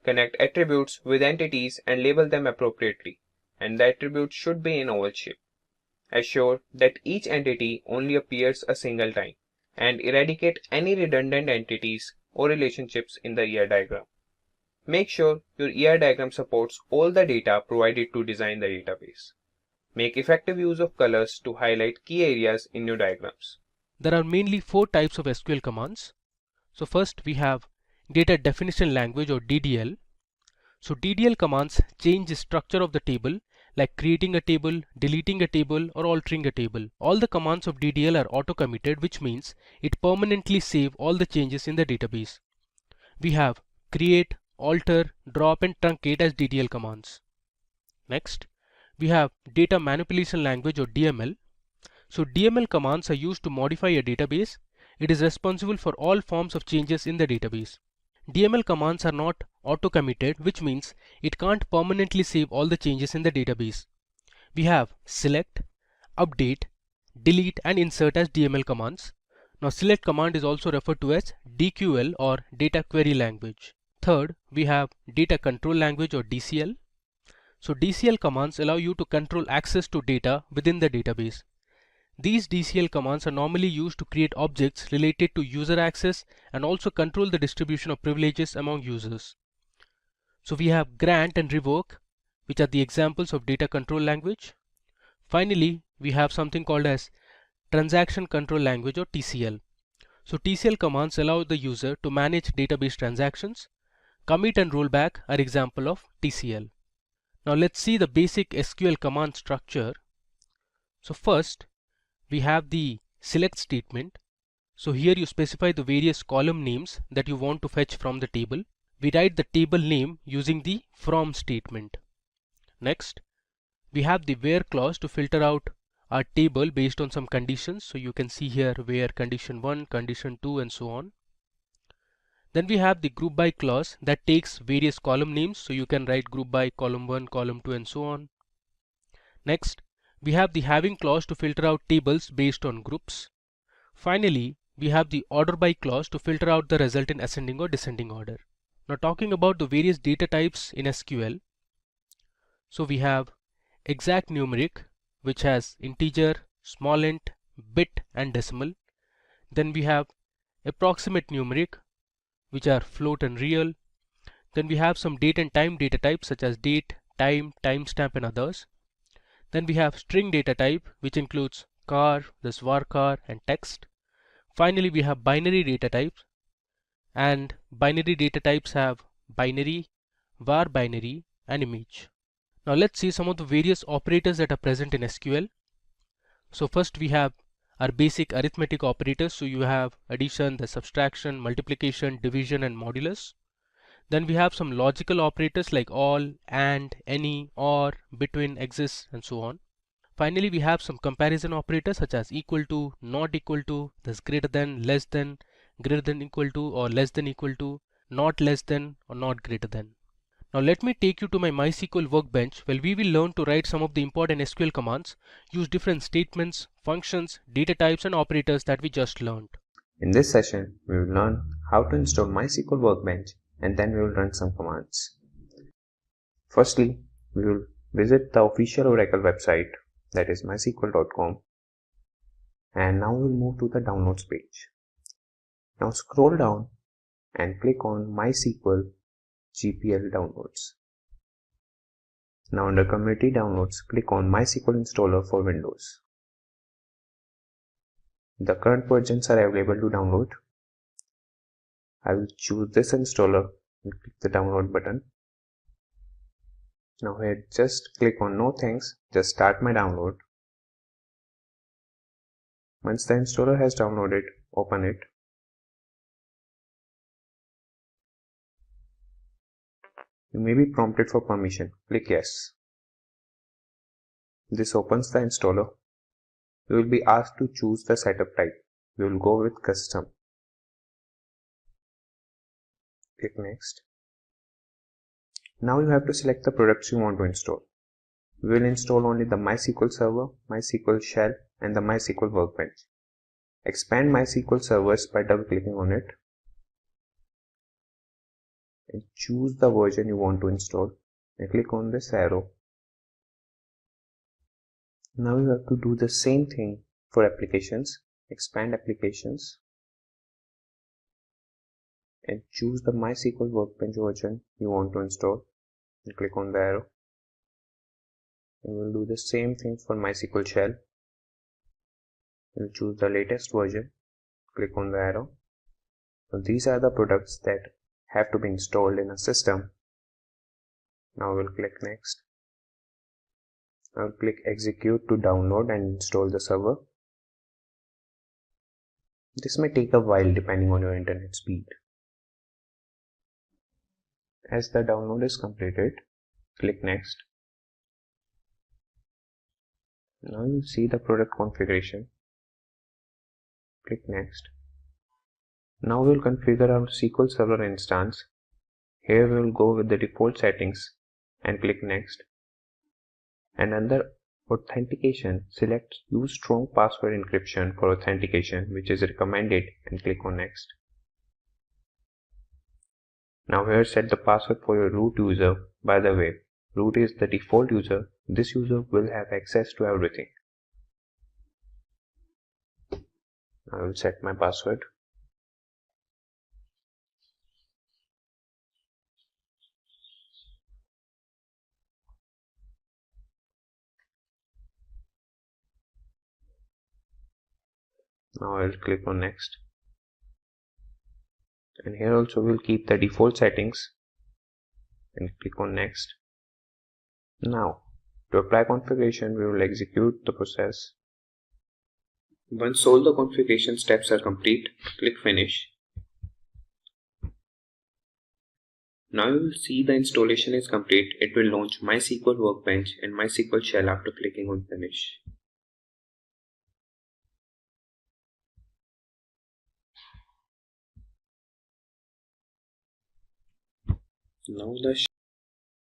Connect attributes with entities and label them appropriately, and the attributes should be in oval shape. Assure that each entity only appears a single time, and eradicate any redundant entities or relationships in the ER diagram. Make sure your ER diagram supports all the data provided to design the database. Make effective use of colors to highlight key areas in your diagrams. There are mainly four types of SQL commands. So first we have data definition language or DDL. So DDL commands change the structure of the table, like creating a table, deleting a table, or altering a table. All the commands of DDL are auto-committed, which means it permanently saves all the changes in the database. We have create, alter, drop, and truncate as DDL commands. Next, we have data manipulation language or DML. So DML commands are used to modify a database. It is responsible for all forms of changes in the database. DML commands are not auto-committed, which means it can't permanently save all the changes in the database. We have select, update, delete, and insert as DML commands. Now select command is also referred to as DQL or data query language. Third, we have data control language or DCL. So DCL commands allow you to control access to data within the database. These DCL commands are normally used to create objects related to user access and also control the distribution of privileges among users. So we have grant and revoke, which are the examples of data control language. Finally, we have something called as transaction control language or TCL. So TCL commands allow the user to manage database transactions. Commit and rollback are example of TCL. Now let's see the basic SQL command structure. So first, we have the select statement. So here you specify the various column names that you want to fetch from the table. we write the table name using the from statement. Next, we have the where clause to filter out our table based on some conditions. So you can see here where condition 1, condition 2 and so on. Then we have the group by clause that takes various column names. So you can write group by column 1, column 2 and so on. Next, we have the having clause to filter out tables based on groups. Finally, we have the order by clause to filter out the result in ascending or descending order. Now talking about the various data types in SQL. So we have exact numeric, which has integer, small int, bit and decimal. Then we have approximate numeric, which are float and real. Then we have some date and time data types such as date, time, timestamp and others. Then we have string data type, which includes char, this varchar and text. Finally, we have binary data types, and binary data types have binary, var binary and image. Now let's see some of the various operators that are present in SQL. So first we have our basic arithmetic operators. So you have addition, the subtraction, multiplication, division and modulus. Then we have some logical operators like all, and, any, or, between, exists and so on. Finally, we have some comparison operators such as equal to, not equal to, this greater than, less than, greater than equal to or less than equal to, not less than or not greater than. Now let me take you to my MySQL workbench where we will learn to write some of the important SQL commands, use different statements, functions, data types and operators that we just learned. In this session, we will learn how to install MySQL Workbench and then we will run some commands. Firstly, we will visit the official Oracle website, that is mysql.com, and now we will move to the downloads page. Now scroll down and click on MySQL GPL downloads. Now under community downloads, click on MySQL installer for Windows. The current versions are available to download. I will choose this installer and click the download button. Now here just click on no thanks, just start my download. Once the installer has downloaded, open it. You may be prompted for permission. Click yes. This opens the installer. You will be asked to choose the setup type. We will go with custom. Click next. Now you have to select the products you want to install. We will install only the MySQL Server, MySQL Shell and the MySQL Workbench. Expand MySQL Servers by double clicking on it and choose the version you want to install and click on this arrow. Now you have to do the same thing for applications. Expand applications and choose the MySQL Workbench version you want to install and click on the arrow. And we'll do the same thing for MySQL Shell. We'll choose the latest version, click on the arrow. So these are the products that have to be installed in a system. Now we'll click next. I'll click execute to download and install the server. This may take a while depending on your internet speed. As the download is completed, click next. Now you'll see the product configuration. Click next. Now we'll configure our SQL Server instance. Here we'll go with the default settings and click next. And under authentication, select use strong password encryption for authentication, which is recommended, and click on next. Now here set the password for your root user. By the way, root is the default user. This user will have access to everything. I will set my password. Now I will click on next. And here also we'll keep the default settings and click on next. Now to apply configuration, we will execute the process. Once all the configuration steps are complete, click finish. Now you will see the installation is complete. It will launch MySQL Workbench and MySQL Shell after clicking on Finish. Now the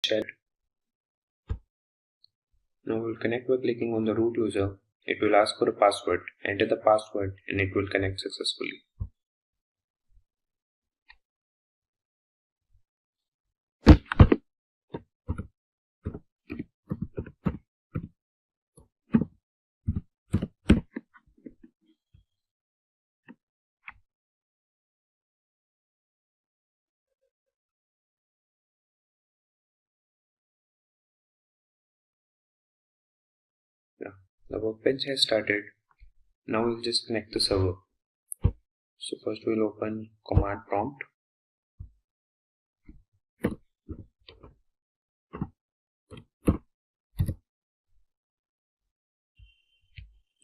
shell. Now we will connect by clicking on the root user. It will ask for a password. Enter the password and it will connect successfully. The workbench has started. Now we'll just connect the server. So first we'll open command prompt.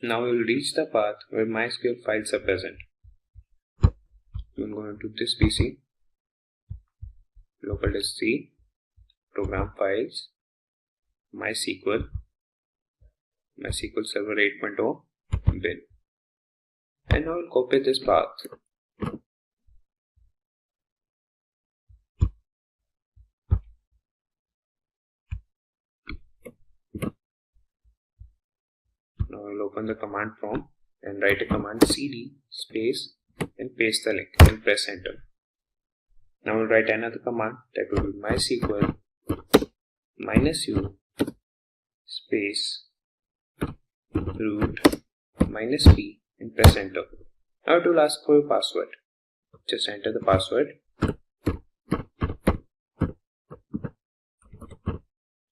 Now we'll reach the path where MySQL files are present. We'll go into this PC, local disk C, program files, MySQL, MySQL Server 8.0, bin. And now we'll copy this path. Now we'll open the command prompt and write a command cd space and paste the link and press enter. Now we'll write another command that will be MySQL -u space root -p and press enter. Now it will ask for your password. Just enter the password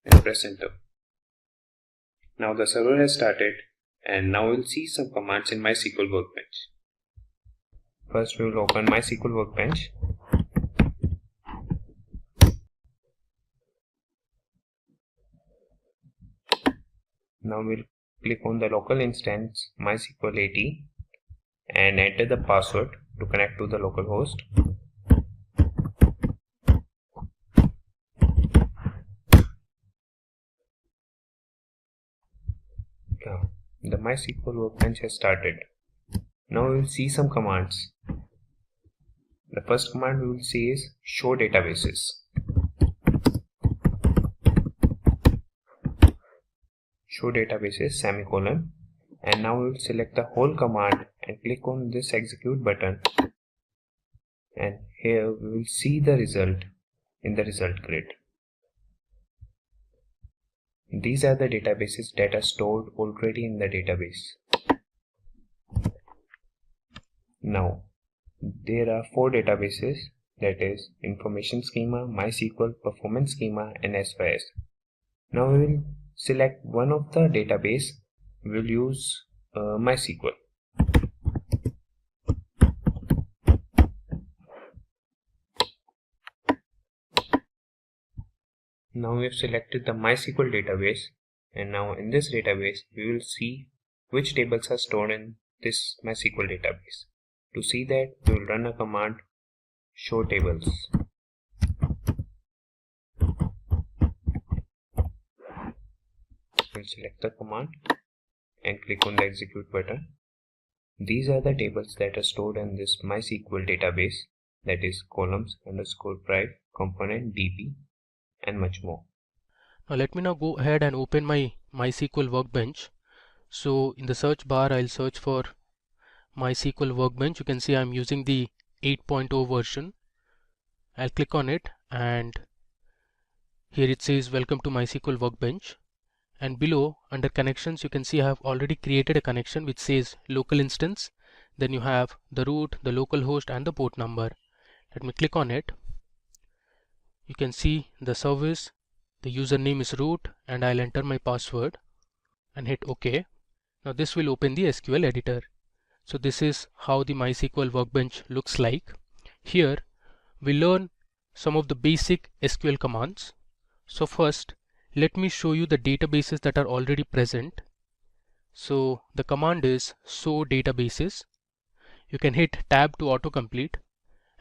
and press enter. Now the server has started and now we'll see some commands in MySQL Workbench. First we will open MySQL Workbench. Now we'll click on the local instance MySQL AT and enter the password to connect to the local host. Now, the MySQL Workbench has started. Now we will see some commands. The first command we will see is show databases. Show databases semicolon, and now we will select the whole command and click on this execute button, and here we will see the result in the result grid. These are the databases that are stored already in the database. Now there are 4 databases, that is Information Schema, MySQL, Performance Schema and SYS. Now we will select one of the database. We will use MySQL. Now we have selected the MySQL database, and now in this database we will see which tables are stored in this MySQL database. To see that, we will run a command show tables. We'll select the command and click on the execute button. These are the tables that are stored in this MySQL database, that is columns underscore prive, component, DB and much more. Now let me go ahead and open my MySQL Workbench. So in the search bar I'll search for MySQL Workbench. You can see I'm using the 8.0 version. I'll click on it and here it says welcome to MySQL Workbench, and below under connections you can see I have already created a connection which says local instance. Then you have the root, the local host and the port number. Let me click on it. You can see the service, the username is root, and I'll enter my password and hit OK. Now this will open the SQL editor. So this is how the MySQL Workbench looks like. Here we learn some of the basic SQL commands. So first let me show you the databases that are already present. So the command is show databases. You can hit tab to autocomplete.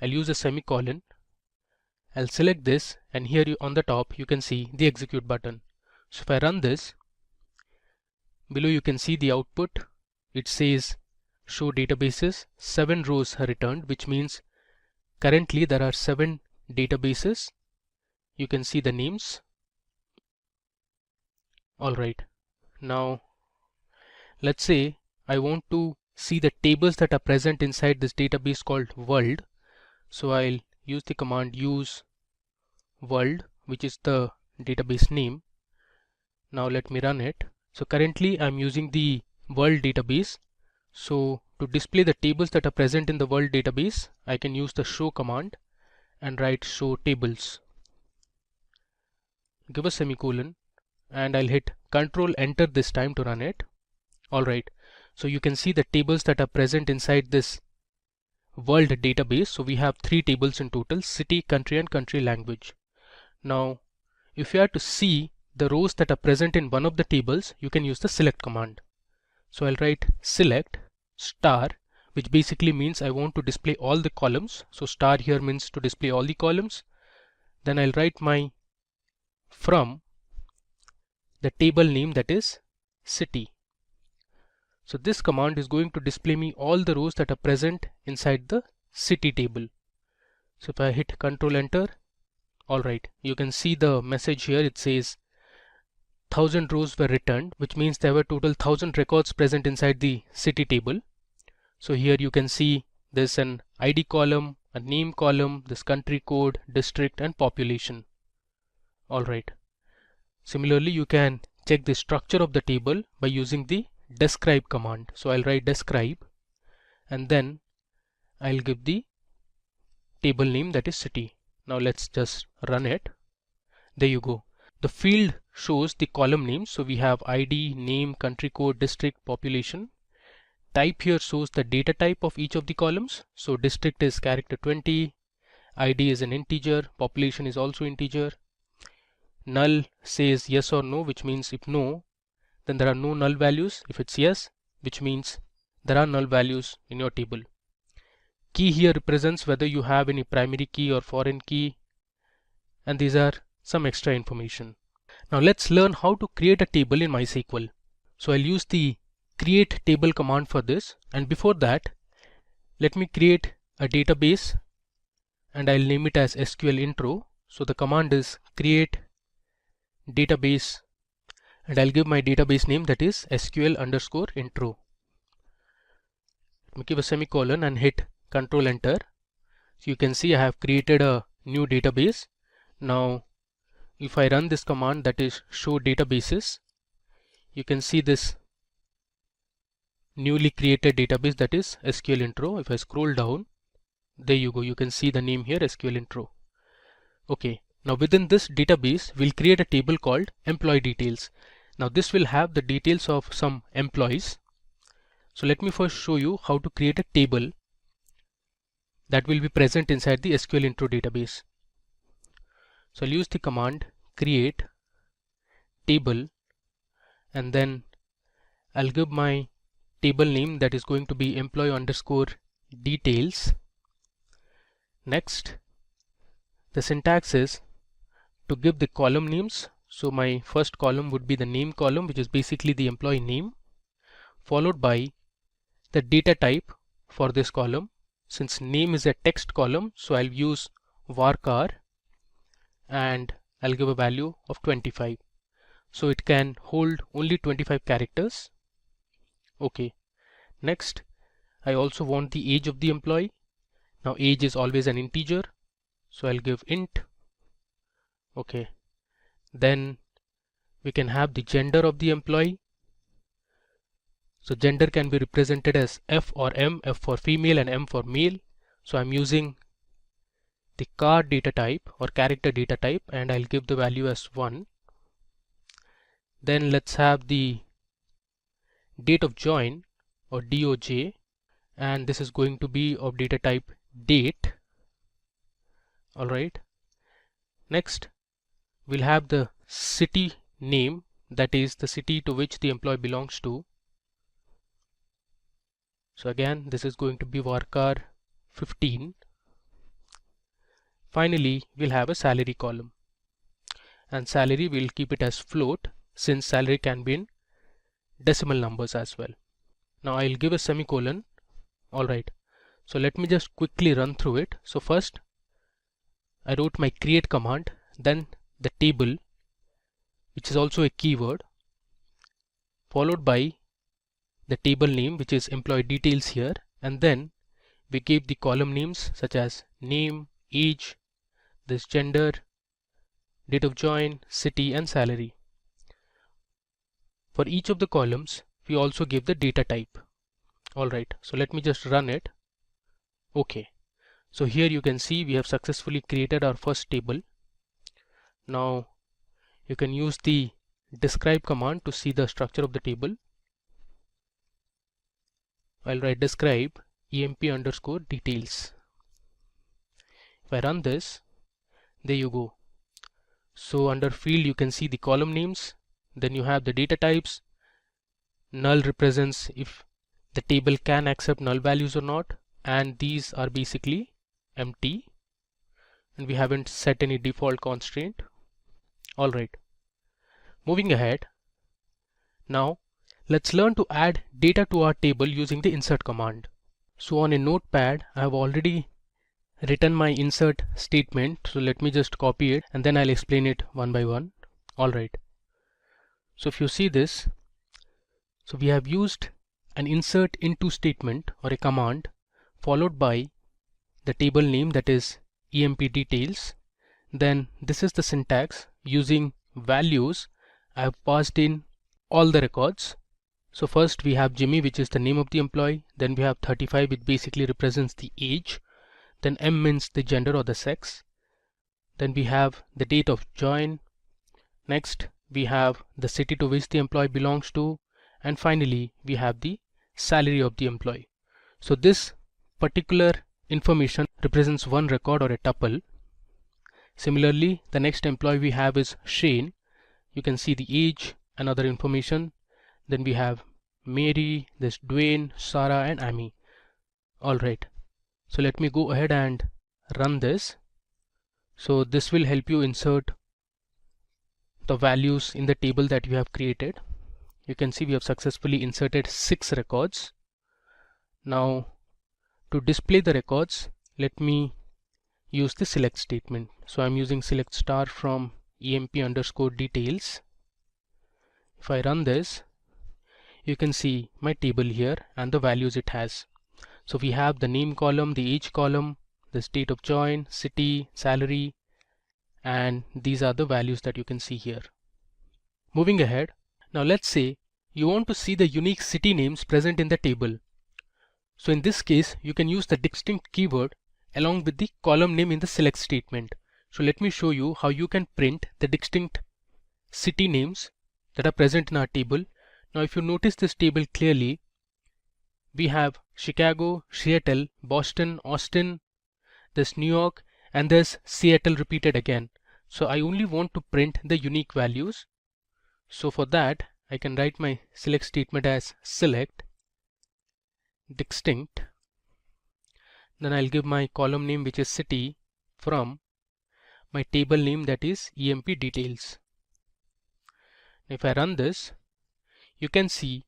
I'll use a semicolon I'll select this, and here on the top you can see the execute button. So if I run this, below you can see the output. It says show databases, 7 rows are returned, which means currently there are 7 databases. You can see the names. Alright, now let's say I want to see the tables that are present inside this database called world. So I'll use the command use world, which is the database name. Now let me run it. So currently I'm using the world database. So to display the tables that are present in the world database, I can use the show command and write show tables. Give a semicolon, and I'll hit Control Enter this time to run it. Alright, so you can see the tables that are present inside this world database. So we have 3 tables in total: city, country, and country language. Now if you are to see the rows that are present in one of the tables, you can use the select command. So I'll write select star, which basically means I want to display all the columns. So star here means to display all the columns. Then I'll write my from the table name, that is city. So this command is going to display me all the rows that are present inside the city table. So if I hit Control Enter, alright, you can see the message here. It says 1000 rows were returned, which means there were total 1000 records present inside the city table. So here you can see there's an ID column, a name column, this country code, district, and population. Alright. Similarly, you can check the structure of the table by using the describe command. So I'll write describe, and then I'll give the table name, that is city. Now let's just run it. There you go. The field shows the column names. So we have ID, name, country code, district, population. Type here shows the data type of each of the columns. So district is character 20, ID is an integer, population is also integer. Null says yes or no, which means if no, then there are no null values. If it's yes, which means there are null values in your table. Key here represents whether you have any primary key or foreign key, and these are some extra information. Now let's learn how to create a table in MySQL. So I'll use the create table command for this, and before that let me create a database and I'll name it as SQL Intro. So the command is create database, and I'll give my database name, that is SQL_intro. Let me give a semicolon and hit Control Enter. So you can see I have created a new database. Now if I run this command, that is show databases, you can see this newly created database, that is SQL Intro. If I scroll down, there you go, you can see the name here, SQL Intro. Okay, now within this database we'll create a table called employee details. Now this will have the details of some employees. So let me first show you how to create a table that will be present inside the SQL Intro database. So I'll use the command create table, and then I'll give my table name, that is going to be employee_details. Next, the syntax is to give the column names. So my first column would be the name column, which is basically the employee name, followed by the data type for this column. Since name is a text column, so I'll use varchar, and I'll give a value of 25. So it can hold only 25 characters. Okay. Next, I also want the age of the employee. Now age is always an integer, so I'll give int. Okay. Then we can have the gender of the employee. So gender can be represented as F or M, F for female and M for male. So I'm using the char data type or character data type, and I'll give the value as 1. Then let's have the date of join or DOJ, and this is going to be of data type date. Alright. Next, we'll have the city name, that is the city to which the employee belongs to. So again, this is going to be varchar 15. Finally, we'll have a salary column, and salary we'll keep it as float since salary can be in decimal numbers as well. Now I'll give a semicolon. Alright, so let me just quickly run through it. So first I wrote my create command, then the table, which is also a keyword, followed by the table name, which is employee details here, and then we gave the column names such as name, age, this gender, date of join, city and salary. For each of the columns we also give the data type. Alright, so let me just run it. Okay, so here you can see we have successfully created our first table. Now you can use the describe command to see the structure of the table. I'll write describe emp underscore details. If I run this, there you go. So under field you can see the column names, then you have the data types. Null represents if the table can accept null values or not, and these are basically empty, and we haven't set any default constraint. Alright, moving ahead, now let's learn to add data to our table using the insert command. So on a notepad I have already written my insert statement, so let me just copy it and then I'll explain it one by one. Alright, so if you see this, so we have used an insert into statement or a command followed by the table name, that is emp details. Then this is the syntax. Using values I have passed in all the records. So first we have Jimmy, which is the name of the employee, then we have 35, which basically represents the age, then M means the gender or the sex, then we have the date of join, next we have the city to which the employee belongs to, and finally we have the salary of the employee. So this particular information represents one record or a tuple. Similarly, the next employee we have is Shane. You can see the age and other information. Then we have Mary, this Dwayne, Sarah and Amy. Alright, so let me go ahead and run this. So this will help you insert the values in the table that you have created. You can see we have successfully inserted 6 records. Now to display the records, let me use the select statement. So I'm using select star from emp underscore details. If I run this, you can see my table here and the values it has. So we have the name column, the age column, the state of join, city, salary, and these are the values that you can see here. Moving ahead, now let's say you want to see the unique city names present in the table. So in this case you can use the distinct keyword along with the column name in the select statement. So let me show you how you can print the distinct city names that are present in our table. Now if you notice this table clearly, we have Chicago, Seattle, Boston, Austin, there's New York, and there's Seattle repeated again. So I only want to print the unique values. So for that I can write my select statement as select distinct, then I'll give my column name, which is city, from my table name, that is emp details. If I run this, you can see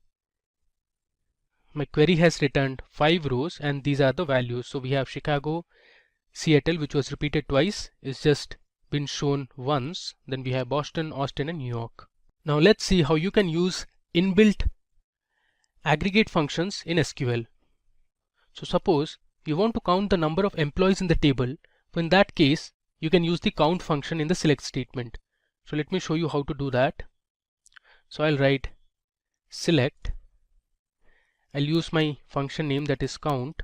my query has returned 5 rows and these are the values. So we have Chicago, Seattle, which was repeated twice, is just been shown once. Then we have Boston, Austin and New York. Now let's see how you can use inbuilt aggregate functions in SQL. So suppose you want to count the number of employees in the table. In that case you can use the count function in the select statement. So let me show you how to do that. So I'll write select, I'll use my function name, that is count.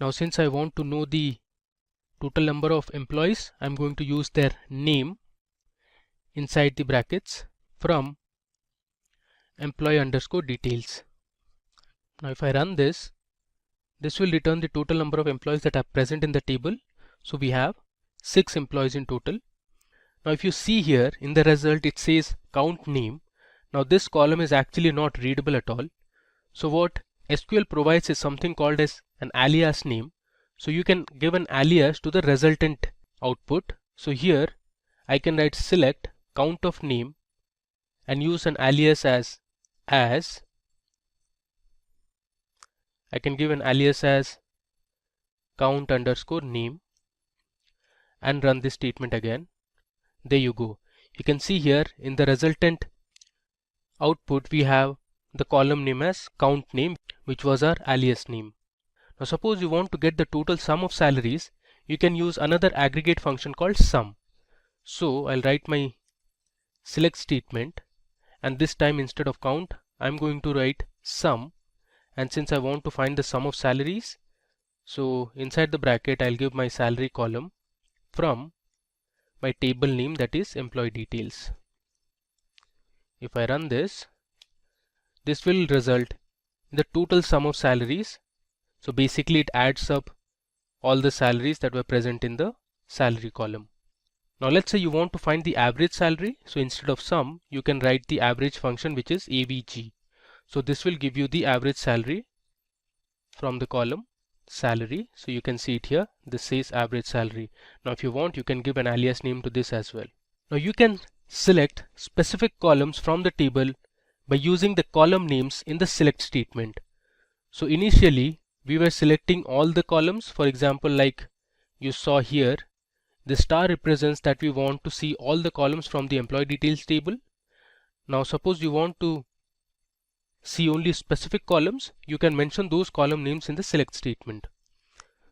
Now since I want to know the total number of employees, I'm going to use their name inside the brackets from employee underscore details. Now if I run this, this will return the total number of employees that are present in the table. So we have 6 employees in total. Now if you see here in the result, it says count name. Now this column is actually not readable at all. So what SQL provides is something called as an alias name. So you can give an alias to the resultant output. So here I can write select count of name and use an alias as I can give an alias as count underscore name and run this statement again. There you go. You can see here in the resultant output we have the column name as count name, which was our alias name. Now suppose you want to get the total sum of salaries, you can use another aggregate function called sum. So I'll write my select statement, and this time instead of count I'm going to write sum, and since I want to find the sum of salaries, so inside the bracket I'll give my salary column from my table name, that is employee details. If I run this will result in the total sum of salaries. So basically it adds up all the salaries that were present in the salary column. Now let's say you want to find the average salary. So instead of sum, you can write the average function, which is avg. So this will give you the average salary from the column salary. So you can see it here. This says average salary. Now if you want, you can give an alias name to this as well. Now you can select specific columns from the table by using the column names in the select statement. So initially we were selecting all the columns. For example, like you saw here, the star represents that we want to see all the columns from the employee details table. Now suppose you want to see only specific columns, you can mention those column names in the select statement.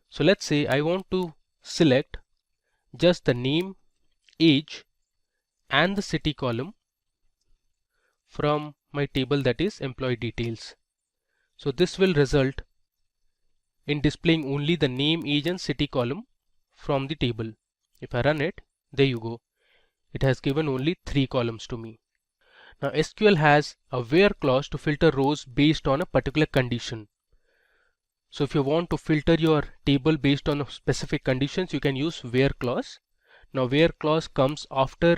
So let's say I want to select just the name, age and the city column from my table, that is employee details. So this will result in displaying only the name, age and city column from the table. If I run it, there you go. It has given only 3 columns to me. Now SQL has a where clause to filter rows based on a particular condition. So if you want to filter your table based on specific conditions, you can use where clause. Now where clause comes after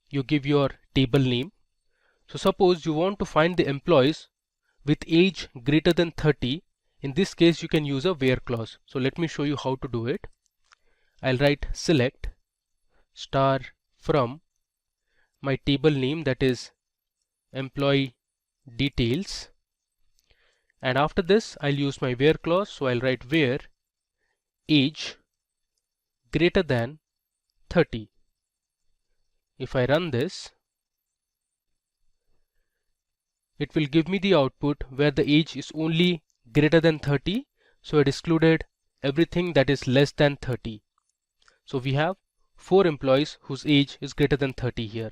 you give your table name. So suppose you want to find the employees with age greater than 30. In this case you can use a where clause. So let me show you how to do it. I'll write select star from my table name, that is employee details, and after this I'll use my where clause. So I'll write where age greater than 30. If I run this, it will give me the output where the age is only greater than 30. So it excluded everything that is less than 30. So we have 4 employees whose age is greater than 30 here.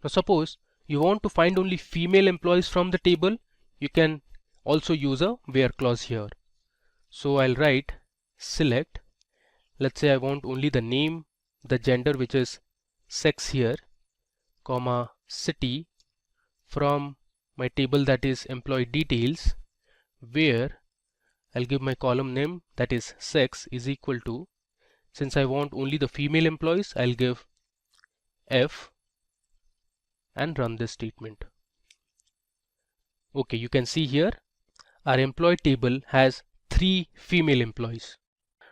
Now suppose you want to find only female employees from the table, you can also use a where clause here. So I'll write select, let's say I want only the name, the gender, which is sex here, comma city from my table, that is employee details, where I'll give my column name, that is sex, is equal to, since I want only the female employees, I'll give F and run this statement. Okay, you can see here our employee table has 3 female employees.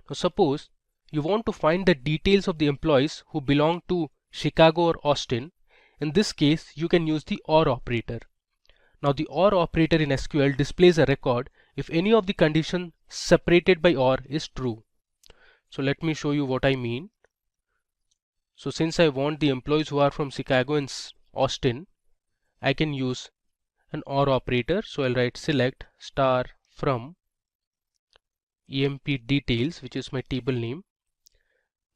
Now suppose you want to find the details of the employees who belong to Chicago or Austin. In this case you can use the OR operator. Now the OR operator in SQL displays a record if any of the conditions separated by OR is true. So let me show you what I mean. So since I want the employees who are from Chicago and Austin, I can use an OR operator. So I'll write select star from emp details, which is my table name.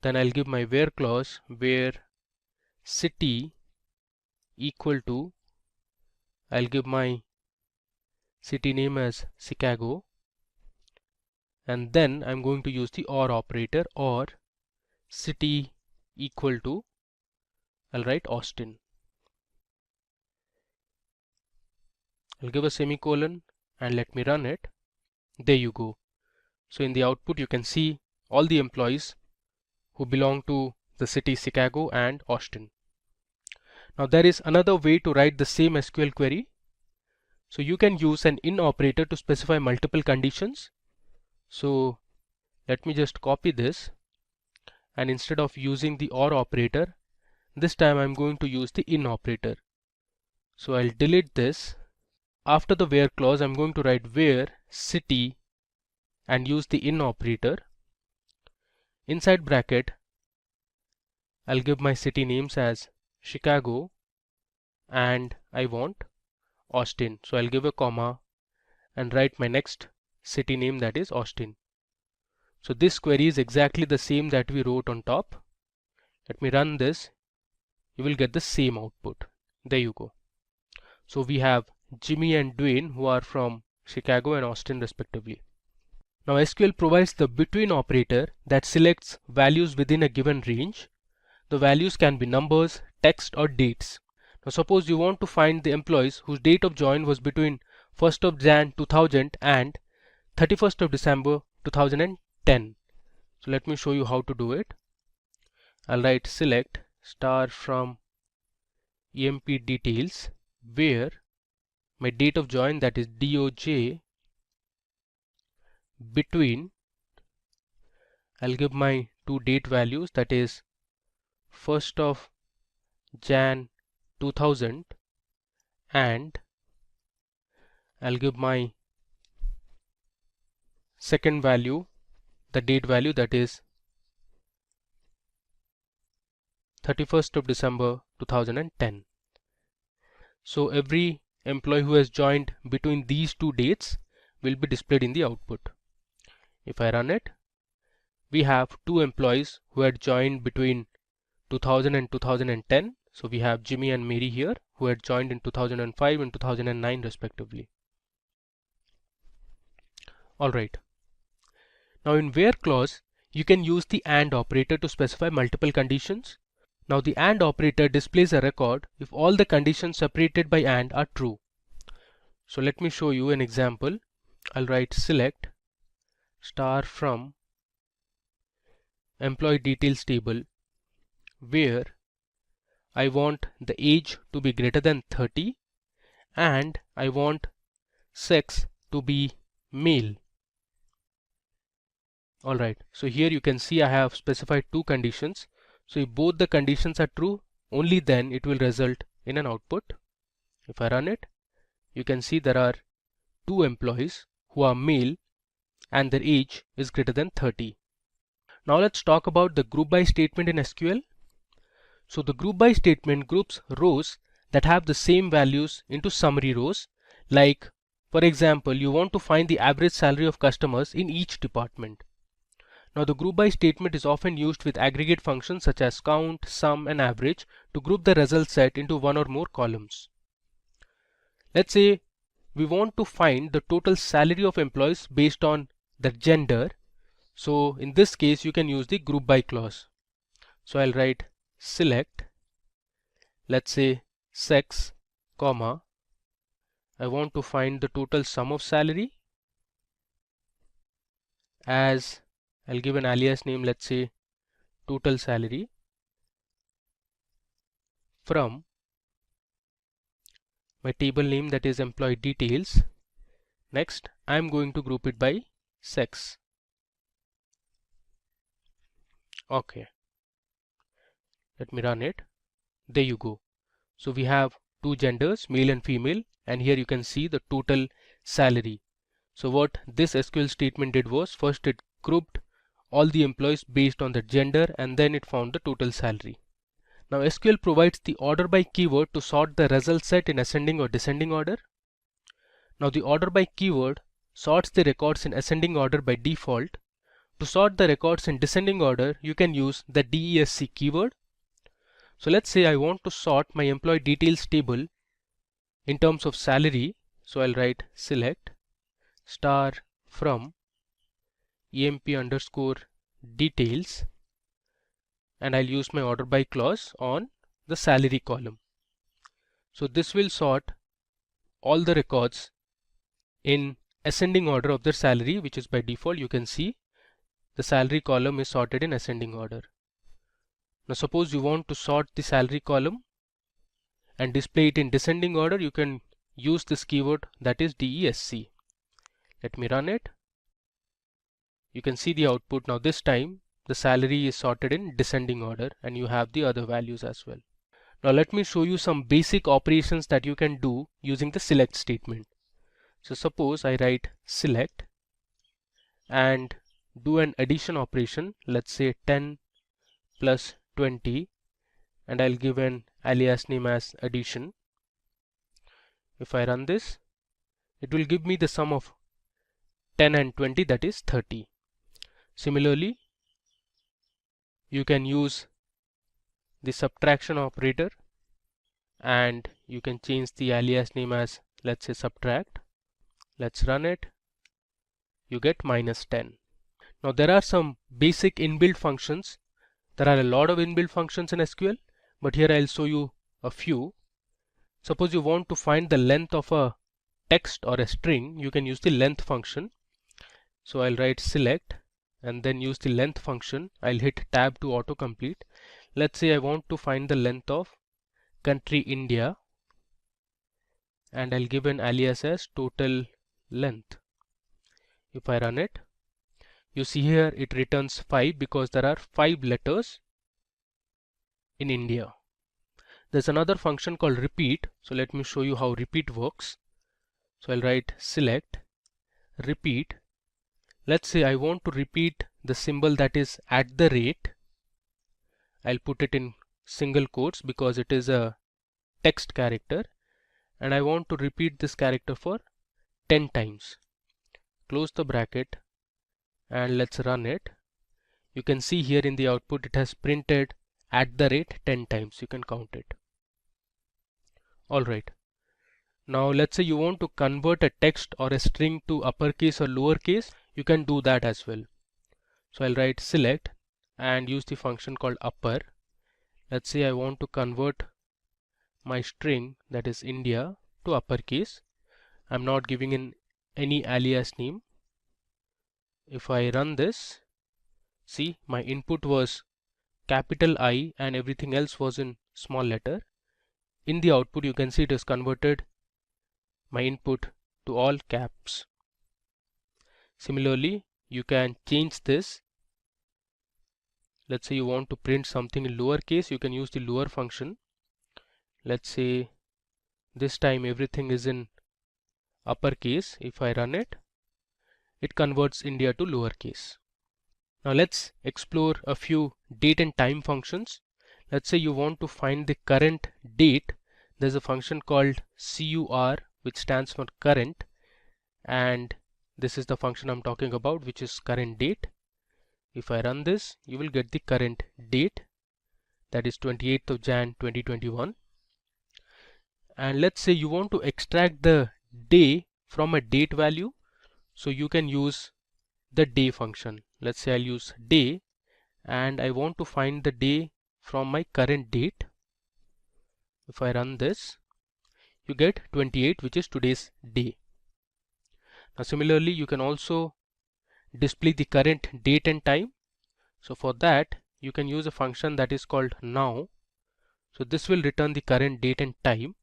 Then I'll give my where clause, where city equal to, I'll give my city name as Chicago, and then I'm going to use the OR operator, or city equal to, I'll write Austin. I'll give a semicolon and let me run it. There you go. So in the output you can see all the employees who belong to the city Chicago and Austin. Now there is another way to write the same SQL query. So you can use an in operator to specify multiple conditions. So Let me just copy this, and instead of using the OR operator, this time I'm going to use the IN operator. So I'll delete this. After the where clause, I'm going to write where city and use the IN operator. Inside bracket, I'll give my city names as Chicago and I want Austin. So I'll give a comma and write my next city name, that is Austin. So this query is exactly the same that we wrote on top. Let me run this. You will get the same output. There you go. So we have Jimmy and Dwayne, who are from Chicago and Austin respectively. Now SQL provides the between operator that selects values within a given range. The values can be numbers, text or dates. Now suppose you want to find the employees whose date of join was between 1st of Jan 2000 and 31st of December 2010. So let me show you how to do it. I'll write select star from EMP details where my date of join, that is DOJ, between, I'll give my two date values, that is 1st of Jan 2000 and I'll give my second value, the date value, that is 31st of December 2010. So every employee who has joined between these two dates will be displayed in the output. If I run it, we have two employees who had joined between 2000 and 2010. So we have Jimmy and Mary here, who had joined in 2005 and 2009 respectively. Alright. Now in where clause, you can use the AND operator to specify multiple conditions. Now the AND operator displays a record if all the conditions separated by AND are true. So let me show you an example. I'll write select star from employee details table where I want the age to be greater than 30 and I want sex to be male. Alright, so here you can see I have specified two conditions. So if both the conditions are true, only then it will result in an output. If I run it, you can see there are two employees who are male and their age is greater than 30. Now let's talk about the group by statement in SQL. So the group by statement groups rows that have the same values into summary rows. Like for example, you want to find the average salary of customers in each department. Now the group by statement is often used with aggregate functions such as count, sum and average to group the result set into one or more columns. Let's say we want to find the total salary of employees based on the gender. So in this case you can use the group by clause. So I'll write select, let's say sex, comma, I want to find the total sum of salary as I'll give an alias name, let's say total salary, from my table name, that is employee details. Next I'm going to group it by sex. Okay, let me run it. There you go. So we have two genders, male and female, and here you can see the total salary. So what this SQL statement did was, first it grouped all the employees based on the gender and then it found the total salary. Now SQL provides the order by keyword to sort the result set in ascending or descending order. Now the order by keyword sorts the records in ascending order by default. To sort the records in descending order, you can use the DESC keyword. So let's say I want to sort my employee details table in terms of salary. So I'll write select star from EMP underscore details and I'll use my order by clause on the salary column. So this will sort all the records in ascending order of their salary, which is by default. You can see the salary column is sorted in ascending order. Now suppose you want to sort the salary column and display it in descending order, you can use this keyword, that is DESC. Let me run it. You can see the output. Now this time the salary is sorted in descending order and you have the other values as well. Now let me show you some basic operations that you can do using the select statement. So suppose I write select and do an addition operation, let's say 10 plus 20, and I'll give an alias name as addition. If I run this, it will give me the sum of 10 and 20, that is 30. Similarly, you can use the subtraction operator and you can change the alias name as, let's say, subtract. Let's run it. You get minus 10. Now there are some basic inbuilt functions. There are a lot of inbuilt functions in SQL, but here I'll show you a few. Suppose you want to find the length of a text or a string, you can use the length function. So I'll write select and then use the length function. I'll hit tab to autocomplete. Let's say I want to find the length of country India and I'll give an alias as total length. If I run it, you see here it returns 5 because there are 5 letters in India. There's another function called repeat. So let me show you how repeat works. So I'll write select repeat. Let's say I want to repeat the symbol that is at the rate. I'll put it in single quotes because it is a text character, and I want to repeat this character for 10 times. Close the bracket and let's run it. You can see here in the output it has printed at the rate 10 times. You can count it. Alright. Now let's say you want to convert a text or a string to uppercase or lowercase. You can do that as well. So I'll write select and use the function called upper. Let's say I want to convert my string, that is India, to uppercase. I'm not giving in any alias name. If I run this, see, my input was capital I and everything else was in small letter. In the output you can see it is converted my input to all caps. Similarly, you can change this. Let's say you want to print something in lowercase, you can use the lower function. Let's say this time everything is in uppercase. If I run it, it converts India to lowercase. Now let's explore a few date and time functions. Let's say you want to find the current date. There's a function called CUR, which stands for current, and this is the function I'm talking about, which is current date. If I run this, you will get the current date, that is 28th of Jan 2021. And let's say you want to extract the day from a date value, so you can use the day function. Let's say I'll use day and I want to find the day from my current date. If I run this, you get 28, which is today's day. Now similarly, you can also display the current date and time. So for that you can use a function that is called now. So this will return the current date and time.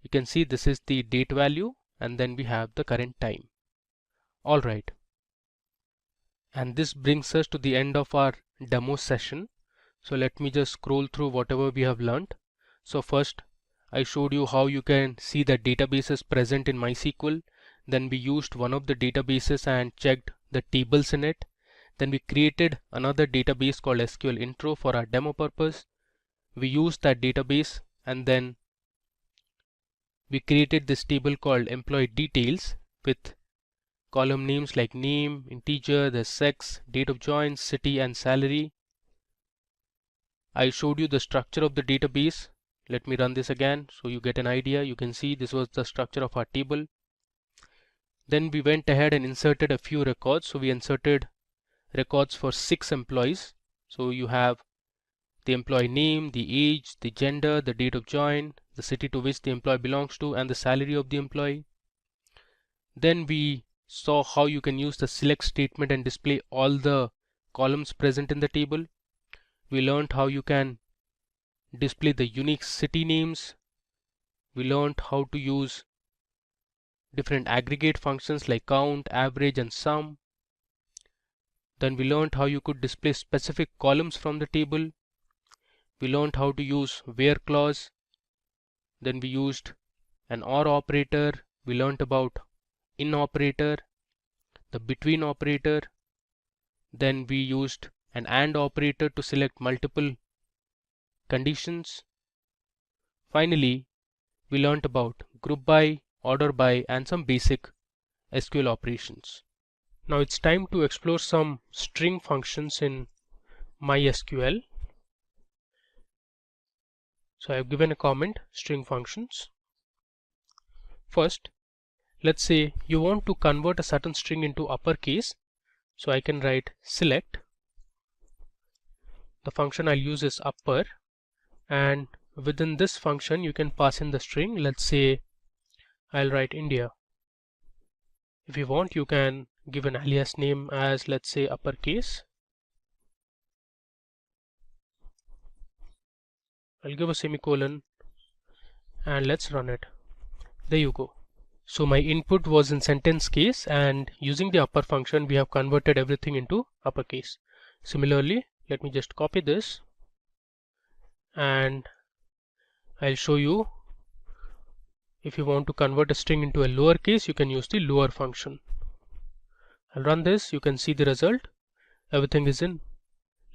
You can see this is the date value and then we have the current time. Alright, and this brings us to the end of our demo session. So let me just scroll through whatever we have learned. So first I showed you how you can see the databases present in MySQL. Then we used one of the databases and checked the tables in it. Then we created another database called SQL Intro for our demo purpose. We used that database and then we created this table called employee details with column names like name, integer, the sex, date of join, city and salary. I showed you the structure of the database. Let me run this again so you get an idea. You can see this was the structure of our table. Then we went ahead and inserted a few records. So we inserted records for 6 employees. So you have the employee name, the age, the gender, the date of join, the city to which the employee belongs to, and the salary of the employee. Then we saw how you can use the select statement and display all the columns present in the table. We learned how you can display the unique city names. We learned how to use different aggregate functions like count, average and sum. Then we learned how you could display specific columns from the table. We learned how to use where clause. Then we used an or operator. We learned about in operator, the between operator. Then we used an and operator to select multiple conditions. Finally, we learned about group by, order by, and some basic SQL operations. Now it's time to explore some string functions in MySQL. So I've given a comment, string functions. First, let's say you want to convert a certain string into uppercase. So I can write select. The function I'll use is upper, and within this function you can pass in the string. Let's say I'll write India. If you want, you can give an alias name as, let's say, uppercase. I'll give a semicolon and let's run it. There you go. So my input was in sentence case, and using the upper function we have converted everything into uppercase. Similarly, let me just copy this and I'll show you. If you want to convert a string into a lowercase, you can use the lower function. I'll run this. You can see the result. Everything is in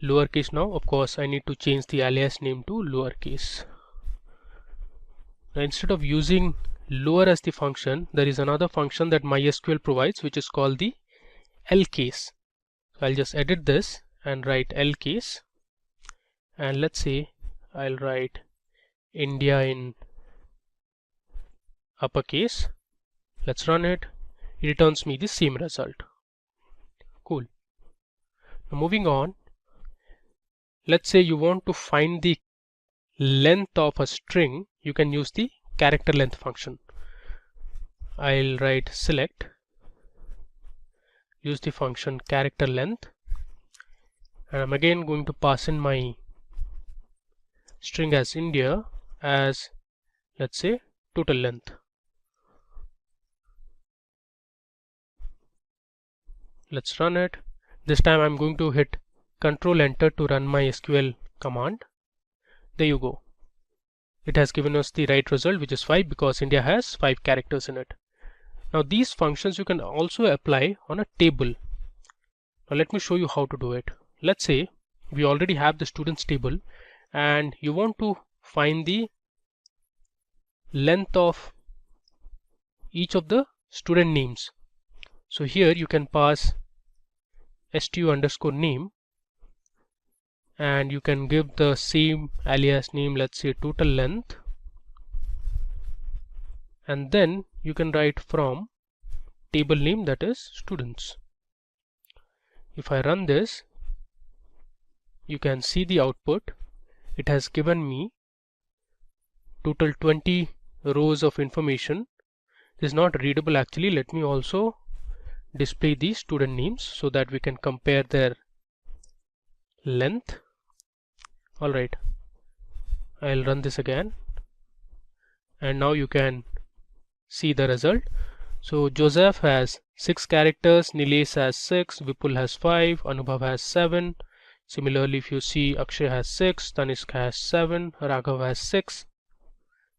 lowercase now. Of course, I need to change the alias name to lowercase. Now, instead of using lower as the function, there is another function that MySQL provides, which is called the L case. So I'll just edit this and write L case, and let's say I'll write India in uppercase. Let's run it. It returns me the same result. Cool. Now moving on, let's say you want to find the length of a string. You can use the character length function. I'll write select, use the function character length, and I'm again going to pass in my string as India as, let's say, total length. Let's run it. This time I'm going to hit Control Enter to run my SQL command. There you go. It has given us the right result, which is 5, because India has 5 characters in it. Now these functions you can also apply on a table. Now let me show you how to do it. Let's say we already have the students table and you want to find the length of each of the student names. So here you can pass stu_name and you can give the same alias name, let's say total length, and then you can write from table name, that is students. If I run this, you can see the output. It has given me total 20 rows of information. It is not readable actually. Let me also display the student names so that we can compare their length. Alright, I'll run this again and now you can see the result. So Joseph has 6 characters, Nilesh has 6, Vipul has 5, Anubhav has 7. Similarly, if you see, Akshay has 6, Tanishq has 7, Raghav has 6,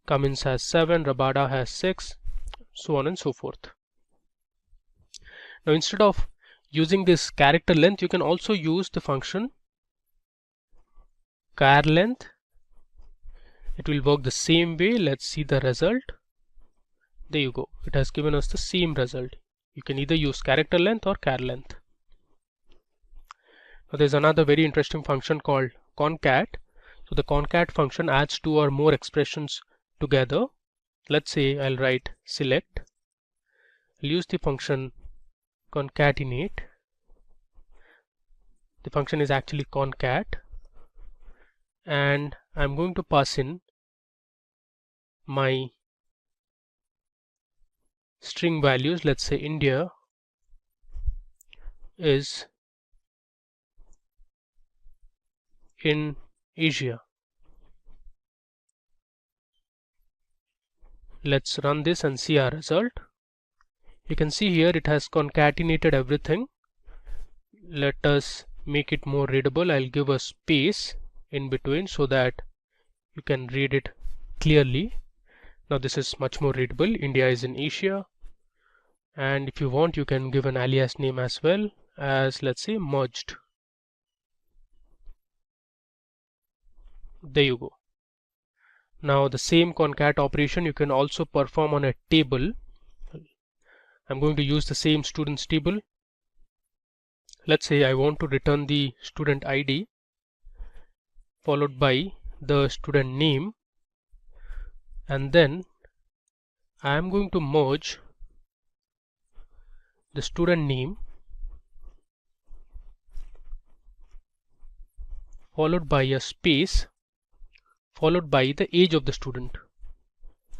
Cummins has 7, Rabada has 6, so on and so forth. Now instead of using this character length, you can also use the function char length. It will work the same way. Let's see the result. There you go. It has given us the same result. You can either use character length or char length. Now there's another very interesting function called concat. So the concat function adds 2 or more expressions together. Let's say I'll write select. I'll use the function concatenate. The function is actually concat, and I'm going to pass in my string values. Let's say India is in Asia. Let's run this and see our result. You can see here it has concatenated everything. let us make it more readable. I'll give a space in between so that you can read it clearly. Now this is much more readable. India is in Asia, and if you want you can give an alias name as well, as let's say merged. There you go. Now the same concat operation you can also perform on a table. I'm going to use the same students table. Let's say I want to return the student ID followed by the student name, and then I am going to merge the student name followed by a space followed by the age of the student,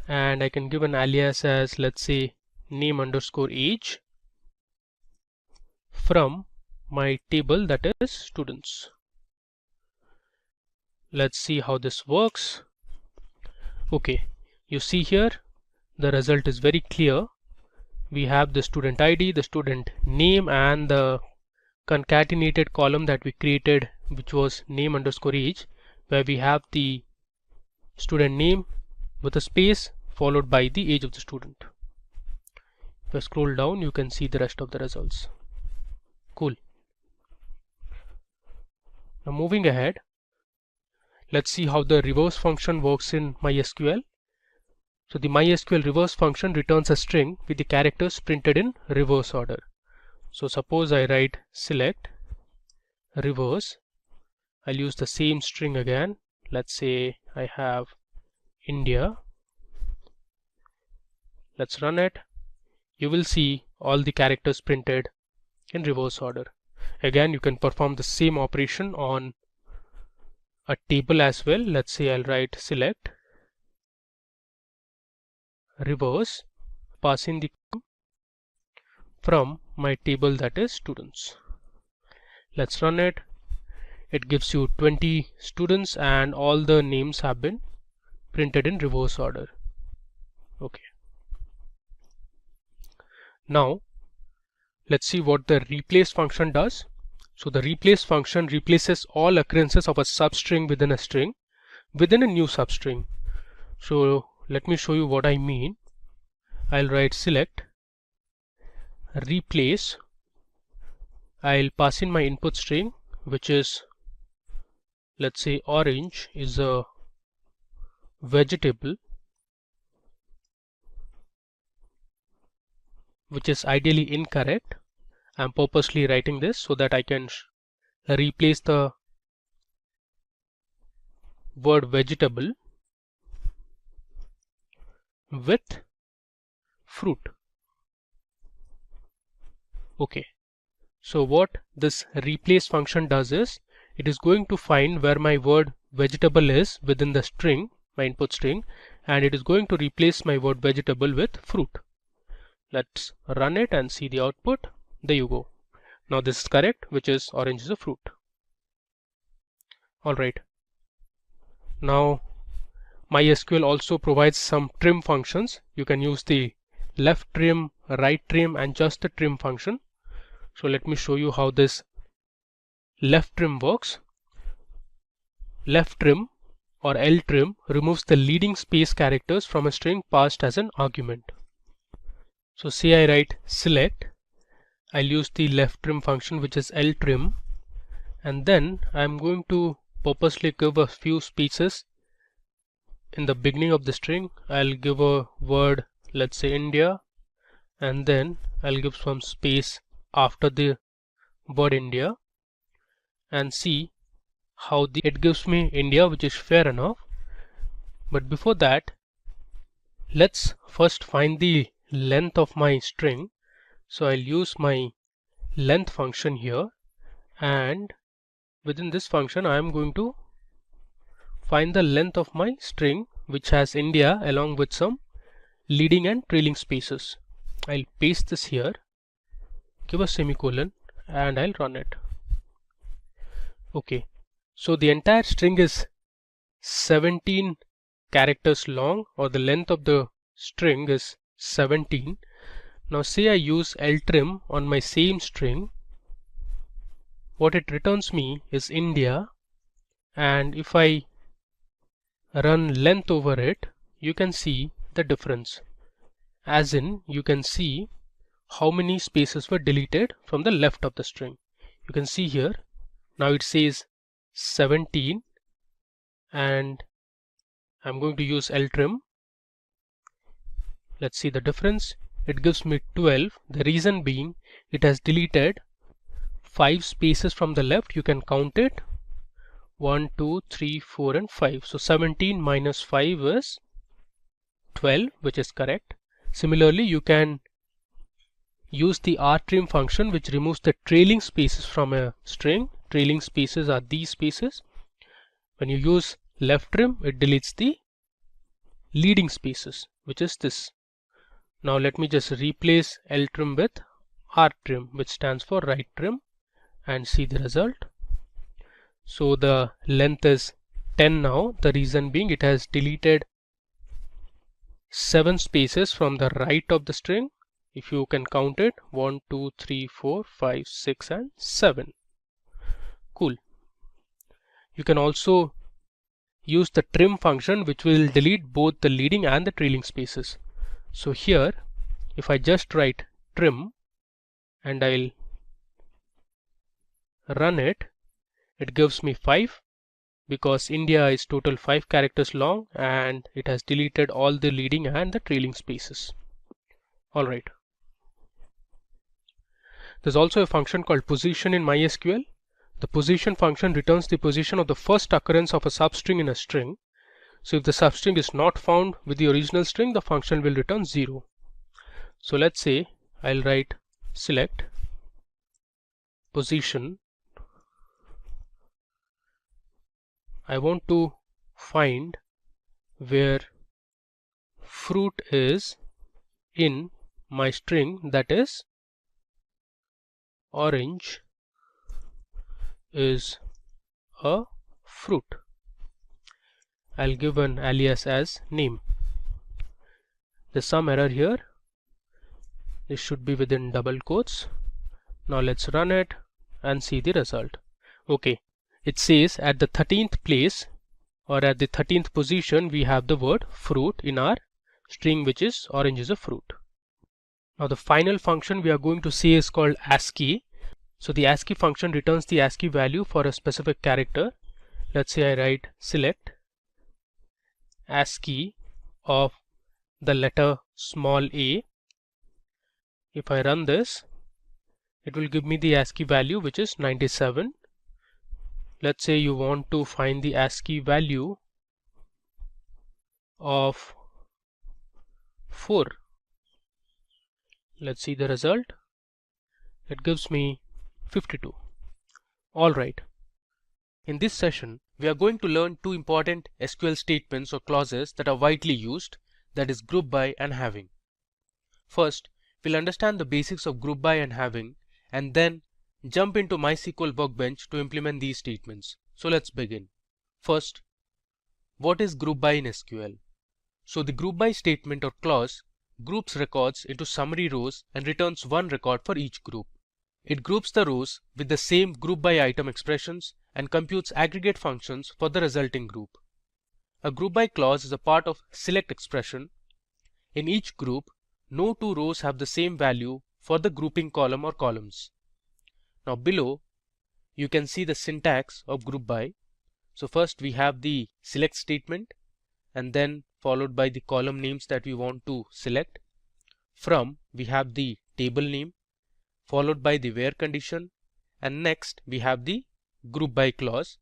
and I can give an alias as let's say name underscore age from my table that is students. Let's see how this works. Okay, you see here the result is very clear. We have the student ID, the student name, and the concatenated column that we created, which was name underscore age, where we have the student name with a space followed by the age of the student. If I scroll down, you can see the rest of the results. Cool. Now moving ahead, let's see how the reverse function works in MySQL. So the MySQL reverse function returns a string with the characters printed in reverse order. So suppose I write select reverse. I'll use the same string again. Let's say I have India. Let's run it. You will see all the characters printed in reverse order. Again, you can perform the same operation on a table as well. Let's say I'll write select reverse, pass in the from my table that is students. Let's run it. It gives you 20 students and all the names have been printed in reverse order. Okay. Now let's see what the replace function does. So the replace function replaces all occurrences of a substring within a string within a new substring. So let me show you what I mean. I'll write select replace. I'll pass in my input string, which is let's say orange is a vegetable, which is ideally incorrect. I'm purposely writing this so that I can replace the word vegetable with fruit. Okay, so what this replace function does is it is going to find where my word vegetable is within the string, my input string, and it is going to replace my word vegetable with fruit. Let's run it and see the output. There you go. Now this is correct, which is orange is a fruit. Alright. Now MySQL also provides some trim functions. You can use the left trim, right trim, and just the trim function. So let me show you how this left trim works. Left trim or L trim removes the leading space characters from a string passed as an argument. So say I write select, I'll use the left trim function, which is L trim, and then I'm going to purposely give a few spaces in the beginning of the string. I'll give a word, let's say India, and then I'll give some space after the word India, and see how it gives me India, which is fair enough. But before that, let's first find the length of my string. So I'll use my length function here, and within this function I am going to find the length of my string, which has India along with some leading and trailing spaces. I'll paste this here, give a semicolon, and I'll run it. Okay, so the entire string is 17 characters long, or the length of the string is 17. Now say I use ltrim on my same string, what it returns me is India, and if I run length over it, you can see the difference. As in, you can see how many spaces were deleted from the left of the string. You can see here, now it says 17, and I'm going to use ltrim. Let's see the difference. It gives me 12. The reason being, it has deleted 5 spaces from the left. You can count it, 1, 2, 3, 4 and 5. So 17 minus 5 is 12, which is correct. Similarly, you can use the rtrim function, which removes the trailing spaces from a string. Trailing spaces are these spaces. When you use left trim, it deletes the leading spaces, which is this. Now let me just replace ltrim with rtrim, which stands for right trim, and see the result. So the length is 10 now. The reason being, it has deleted 7 spaces from the right of the string. If you can count it, 1, 2, 3, 4, 5, 6 and 7. Cool. You can also use the trim function, which will delete both the leading and the trailing spaces. So here, if I just write trim and I'll run it, it gives me 5, because India is total 5 characters long and it has deleted all the leading and the trailing spaces. Alright. There's also a function called position in MySQL. The position function returns the position of the first occurrence of a substring in a string. So if the substring is not found with the original string, the function will return 0. So let's say I'll write select position. I want to find where fruit is in my string, that is orange is a fruit. I'll give an alias as name. There's some error here. This should be within double quotes. Now let's run it and see the result. Okay, it says at the 13th place or at the 13th position we have the word fruit in our string, which is orange is a fruit. Now the final function we are going to see is called ASCII. So the ASCII function returns the ASCII value for a specific character. Let's say I write select ASCII of the letter small a. If I run this, it will give me the ASCII value, which is 97. Let's say you want to find the ASCII value of 4. Let's see the result. It gives me 52. Alright. In this session, we are going to learn 2 important SQL statements or clauses that are widely used, that is group by and having. First, we'll understand the basics of group by and having, and then jump into MySQL Workbench to implement these statements. So let's begin. First, what is group by in SQL? So the group by statement or clause groups records into summary rows and returns one record for each group. It groups the rows with the same group by item expressions and computes aggregate functions for the resulting group. A group by clause is a part of select expression. In each group, no 2 rows have the same value for the grouping column or columns. Now below, you can see the syntax of group by. So first we have the select statement, and then followed by the column names that we want to select. From, we have the table name, followed by the where condition, and next we have the group by clause,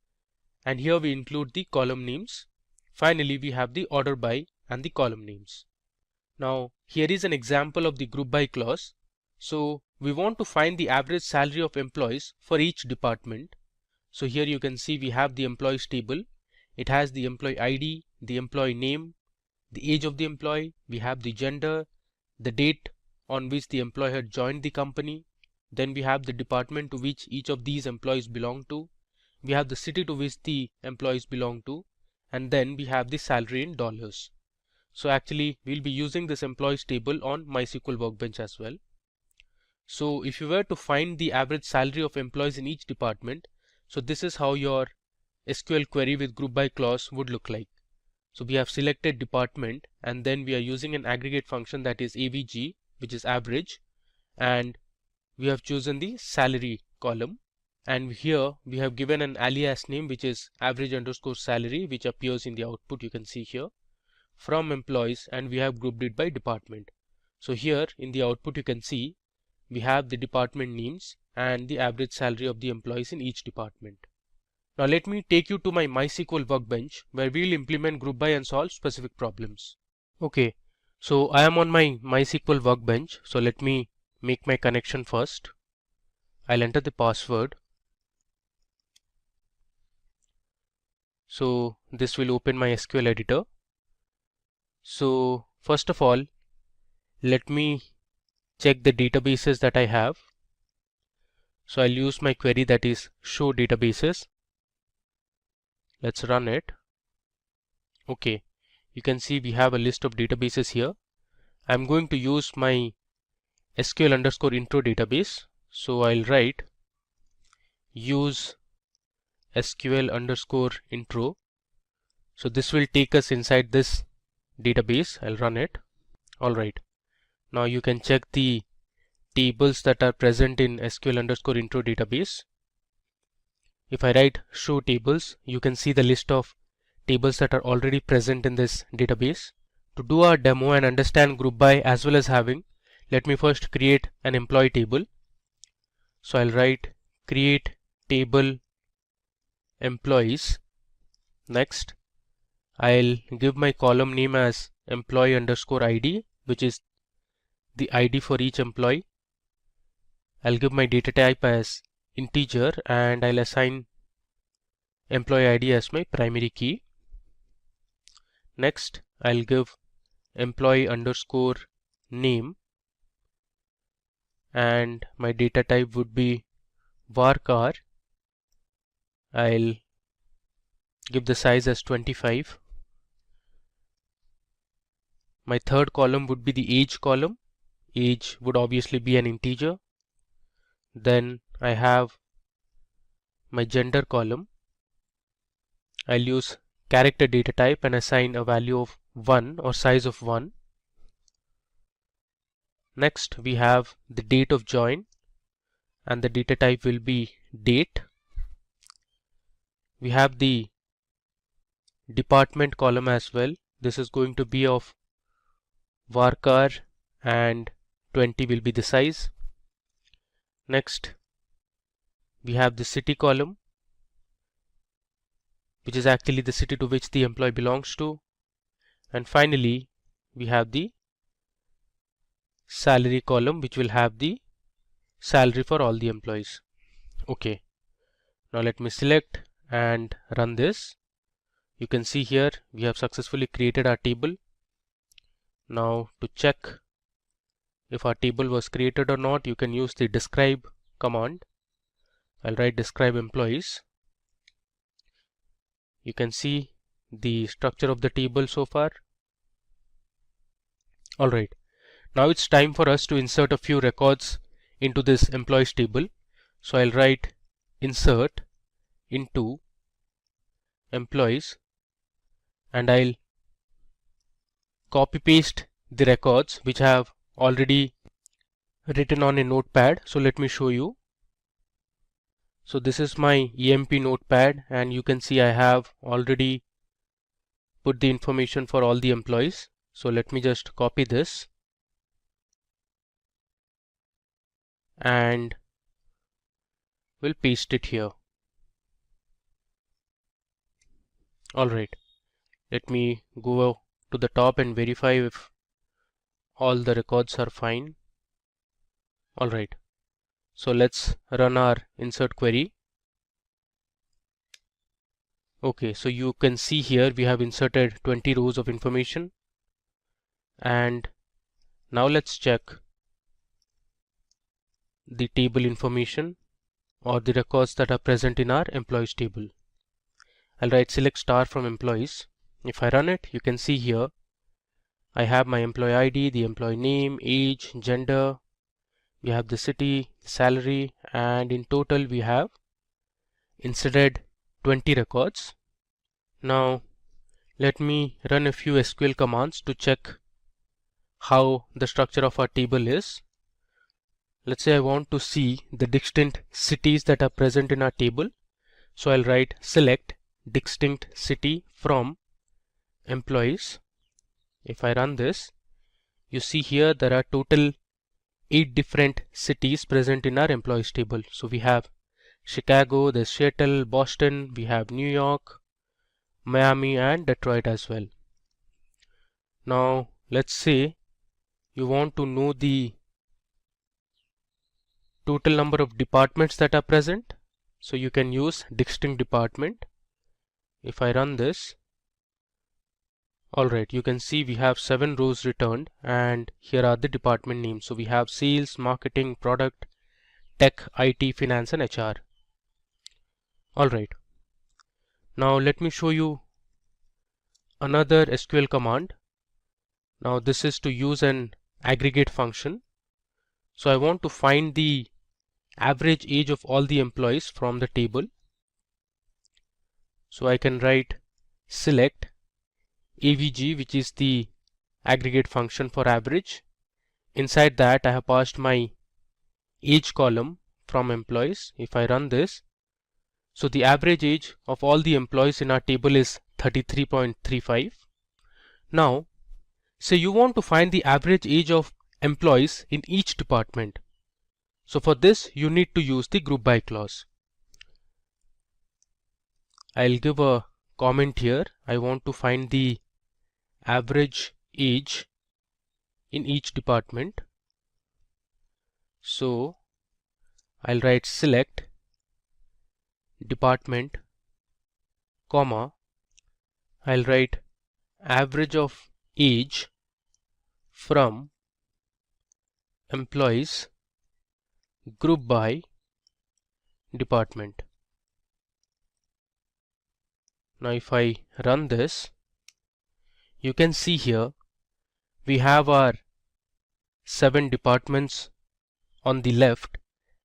and here we include the column names. Finally we have the order by and the column names. Now here is an example of the group by clause. So we want to find the average salary of employees for each department. So here you can see we have the employees table. It has the employee ID, the employee name, the age of the employee, we have the gender, the date on which the employee had joined the company. Then we have the department to which each of these employees belong to. We have the city to which the employees belong to, and then we have the salary in dollars. So actually we'll be using this employees table on MySQL Workbench as well. So if you were to find the average salary of employees in each department, so this is how your SQL query with group by clause would look like. So we have selected department, and then we are using an aggregate function, that is AVG, which is average, and we have chosen the salary column, and here we have given an alias name which is average underscore salary, which appears in the output, you can see here, from employees, and we have grouped it by department. So here in the output you can see we have the department names and the average salary of the employees in each department. Now let me take you to my MySQL workbench, where we will implement group by and solve specific problems. Okay, so I am on my MySQL workbench. So let me make my connection first. I'll enter the password. So this will open my SQL editor. So first of all, let me check the databases that I have. So I'll use my query, that is show databases. Let's run it. Okay, you can see we have a list of databases here. I'm going to use my SQL underscore intro database. So I'll write use SQL underscore intro. So this will take us inside this database. I'll run it. Alright, now you can check the tables that are present in SQL underscore intro database. If I write show tables, you can see the list of tables that are already present in this database. To do our demo and understand group by as well as having, let me first create an employee table. So I'll write create table employees. Next, I'll give my column name as employee underscore ID, which is the ID for each employee. I'll give my data type as integer, and I'll assign employee ID as my primary key. Next, I'll give employee underscore name, and my data type would be varchar. I'll give the size as 25. My third column would be the age column. Age would obviously be an integer. Then I have my gender column. I'll use character data type and assign a value of 1 or size of 1. Next, we have the date of join, and the data type will be date. We have the department column as well. This is going to be of varchar, and 20 will be the size. Next, we have the city column, which is actually the city to which the employee belongs to. And finally, we have the salary column, which will have the salary for all the employees. Okay, now let me select and run this. You can see here we have successfully created our table. Now to check if our table was created or not, you can use the describe command. I'll write describe employees. You can see the structure of the table so far. Alright, now it's time for us to insert a few records into this employees table. So I'll write insert into employees, and I'll copy paste the records which I have already written on a notepad. So let me show you. So this is my EMP notepad, and you can see I have already put the information for all the employees. So let me just copy this and we'll paste it here. Alright, let me go to the top and verify if all the records are fine. Alright, so let's run our insert query. Okay, so you can see here we have inserted 20 rows of information, and now let's check the table information or the records that are present in our employees table. I'll write select star from employees. If I run it, you can see here I have my employee ID, the employee name, age, gender. we have the city, salary, and in total we have inserted 20 records. Now let me run a few SQL commands to check how the structure of our table is. Let's say I want to see the distinct cities that are present in our table. So I'll write select distinct city from employees. If I run this, you see here there are total 8 different cities present in our employees table. So we have Chicago, there's Seattle, Boston, we have New York, Miami, and Detroit as well. Now let's say you want to know the total number of departments that are present. So you can use distinct department. If I run this, alright, you can see we have 7 rows returned, and here are the department names. So we have sales, marketing, product, tech, IT, finance, and HR. Alright, now let me show you another SQL command. Now this is to use an aggregate function. So I want to find the average age of all the employees from the table. So I can write select AVG, which is the aggregate function for average. Inside that I have passed my age column from employees. If I run this, so the average age of all the employees in our table is 33.35. Now say you want to find the average age of employees in each department. So for this you need to use the group by clause. I'll give a comment here. I want to find the average age in each department. So I'll write select department, comma, I'll write average of age from employees group by department. Now if I run this, you can see here we have our 7 departments on the left,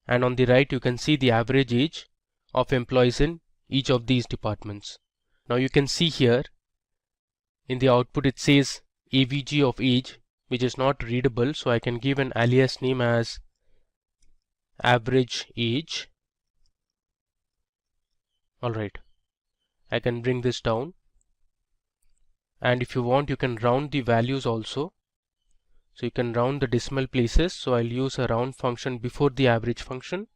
and on the right you can see the average age of employees in each of these departments. Now you can see here in the output it says AVG of age, which is not readable, so I can give an alias name as average age. Alright, I can bring this down, and if you want you can round the values also. So you can round the decimal places. So I'll use a round function before the average function,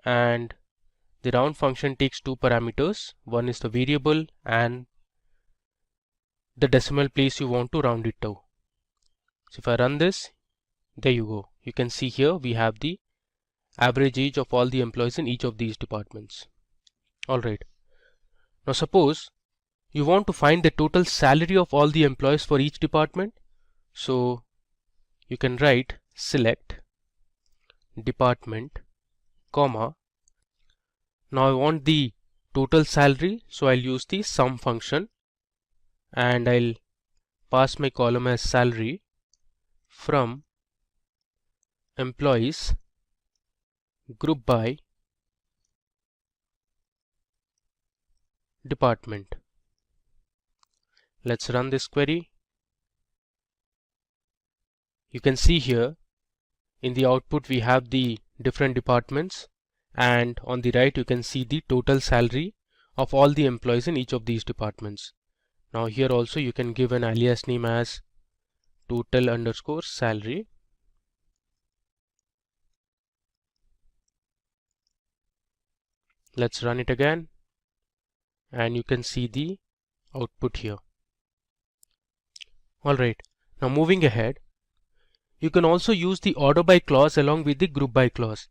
and the round function takes 2 parameters. One is the variable and the decimal place you want to round it to. So if I run this, there you go. You can see here we have the average age of all the employees in each of these departments. Alright, now suppose you want to find the total salary of all the employees for each department. So you can write select department, comma, now I want the total salary, so I'll use the sum function, and I'll pass my column as salary from employees group by department. Let's run this query. You can see here in the output we have the different departments, and on the right you can see the total salary of all the employees in each of these departments. Now here also you can give an alias name as total underscore salary. Let's run it again, and you can see the output here. Alright, now moving ahead, you can also use the order by clause along with the group by clause.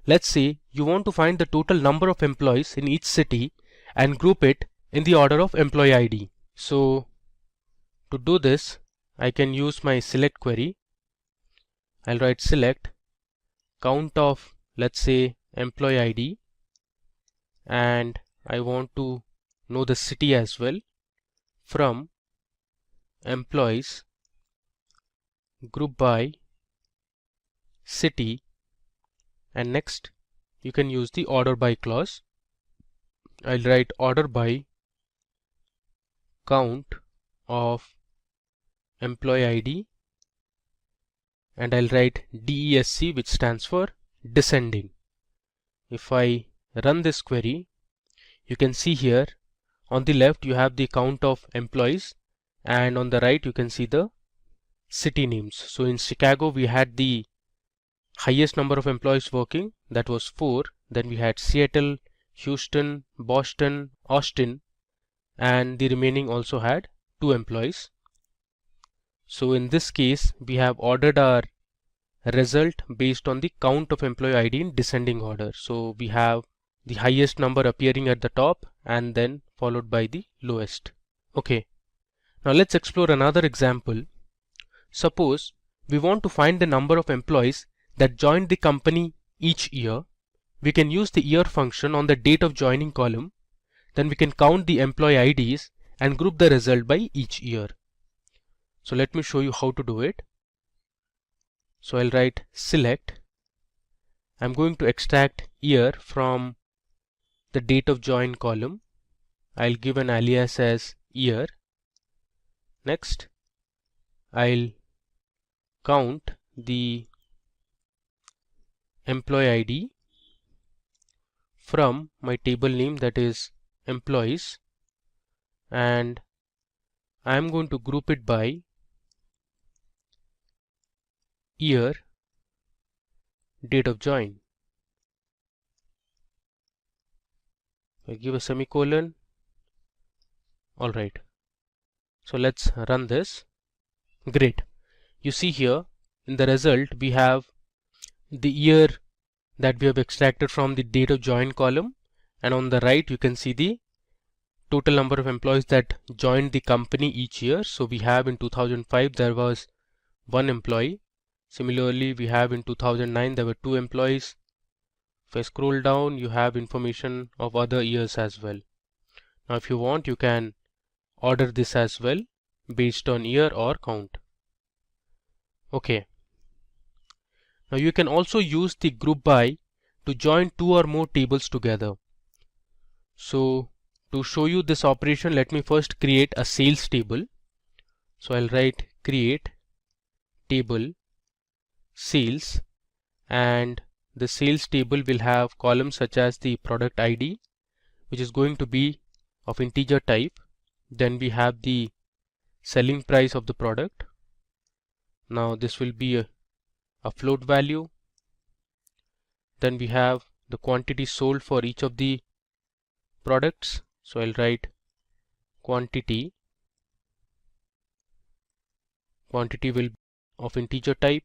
Let's say you want to find the total number of employees in each city and group it in the order of employee ID. So to do this, I can use my select query. I'll write select count of, let's say, employee ID, and I want to know the city as well, from employees group by city and next you can use the order by clause. I'll write order by count of employee ID, and I'll write DESC, which stands for descending. If I run this query, you can see here on the left you have the count of employees, and on the right you can see the city names. So in Chicago we had the highest number of employees working, that was 4. Then we had Seattle, Houston, Boston, Austin, and the remaining also had 2 employees. So in this case we have ordered our result based on the count of employee ID in descending order. So we have the highest number appearing at the top and then followed by the lowest. Okay, now let's explore another example. Suppose we want to find the number of employees that joined the company each year. We can use the year function on the date of joining column. Then we can count the employee IDs and group the result by each year. So let me show you how to do it. So I'll write select. I'm going to extract year from the date of join column. I'll give an alias as year. Next, I'll count the employee ID from my table name, that is employees, and I'm going to group it by year, date of join. I give a semicolon. Alright, so let's run this. Great. You see here in the result we have the year that we have extracted from the date of join column, and on the right you can see the total number of employees that joined the company each year. So we have in 2005 there was 1 employee. Similarly, we have in 2009 there were 2 employees. If I scroll down, you have information of other years as well. Now if you want, you can order this as well based on year or count. Okay. Now you can also use the group by to join 2 or more tables together. So to show you this operation, let me first create a sales table. So I'll write create table sales, and the sales table will have columns such as the product ID, which is going to be of integer type. Then we have the selling price of the product. Now this will be a float value. Then we have the quantity sold for each of the products. So I'll write quantity will be of integer type.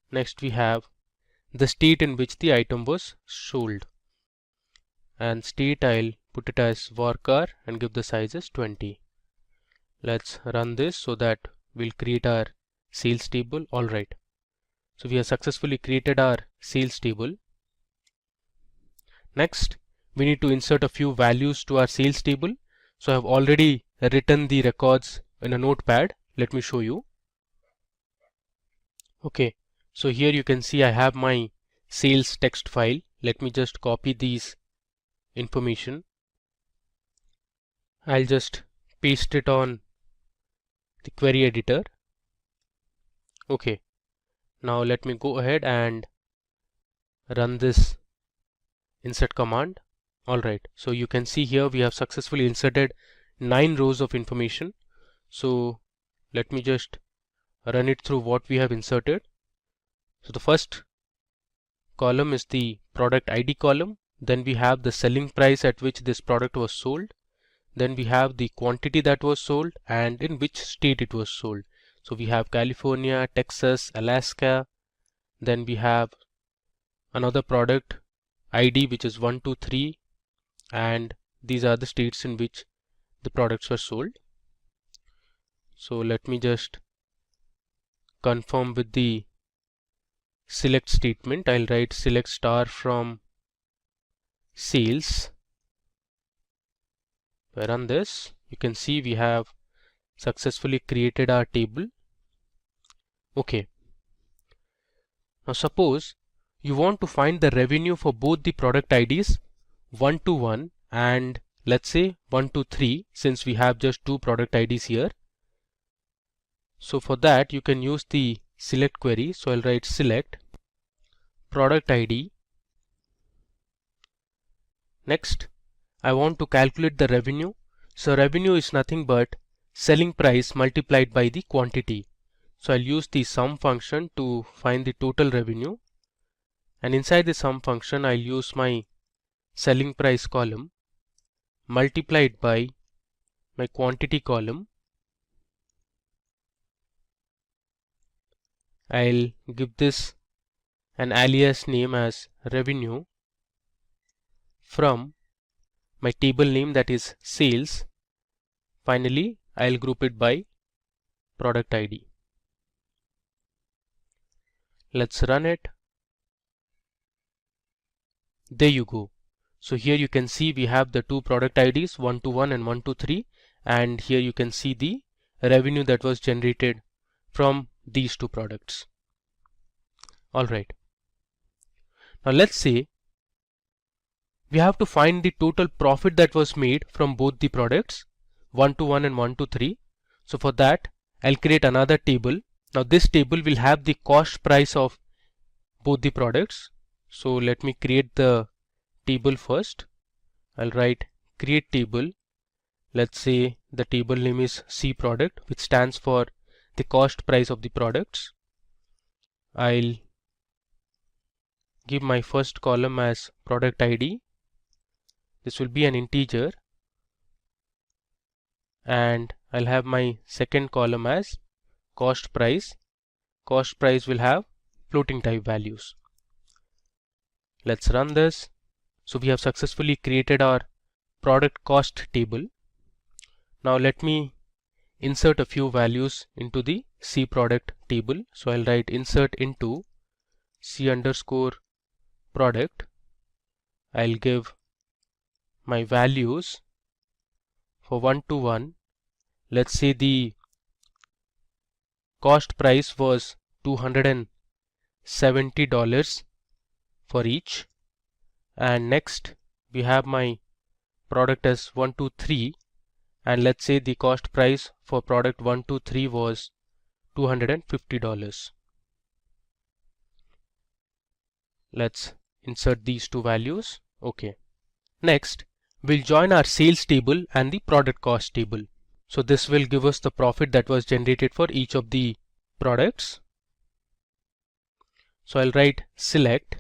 Next we have the state in which the item was sold, and state I'll put it as varchar and give the size as 20. Let's run this so that we'll create our sales table. Alright, so we have successfully created our sales table. Next, we need to insert a few values to our sales table. So I have already written the records in a notepad. Let me show you. Okay, so here you can see I have my sales text file. Let me just copy these information. I'll just paste it on the query editor. Okay, now let me go ahead and run this insert command. Alright, so you can see here we have successfully inserted 9 rows of information. So let me just run it through what we have inserted. So the first column is the product ID column. Then we have the selling price at which this product was sold. Then we have the quantity that was sold and in which state it was sold. So we have California, Texas, Alaska. Then we have another product ID which is 1, 2, 3, and these are the states in which the products were sold. So let me just confirm with the select statement. I'll write select star from sales. If I run this, you can see we have successfully created our table. Okay. Now suppose you want to find the revenue for both the product IDs 1 to 1 and let's say 1 to 3, since we have just two product IDs here. So for that you can use the select query. So I'll write select product ID. Next, I want to calculate the revenue. So revenue is nothing but selling price multiplied by the quantity. So I'll use the sum function to find the total revenue, and inside the sum function I'll use my selling price column multiplied by my quantity column. I'll give this an alias name as revenue from my table name, that is sales. Finally, I'll group it by product ID. Let's run it. There you go. So here you can see we have the two product IDs 1 to 1 and 1 to 3, and here you can see the revenue that was generated from these two products. Alright. Now let's say we have to find the total profit that was made from both the products 1 to 1 and 1 to 3. So for that I'll create another table. Now this table will have the cost price of both the products. So let me create the table first. I'll write create table. Let's say the table name is C product, which stands for the cost price of the products. I'll give my first column as product ID. This will be an integer, and I'll have my second column as cost price. Cost price will have floating type values. Let's run this. So we have successfully created our product cost table. Now let me insert a few values into the C product table. So I'll write insert into C underscore product. I'll give my values for 1 to 1. Let's say the cost price was $270 for each, and next we have my product as 1 to 3, and let's say the cost price for product 1 to 3 was $250. Let's insert these two values. Okay. Next, we'll join our sales table and the product cost table. So this will give us the profit that was generated for each of the products. So I'll write select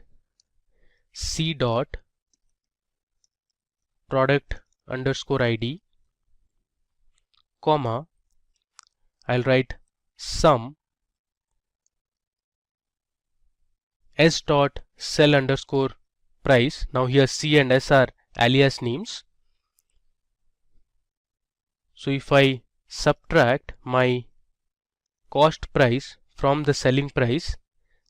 C dot product underscore ID, comma, I'll write sum S dot sell underscore price. Now here C and S are alias names. So if I subtract my cost price from the selling price,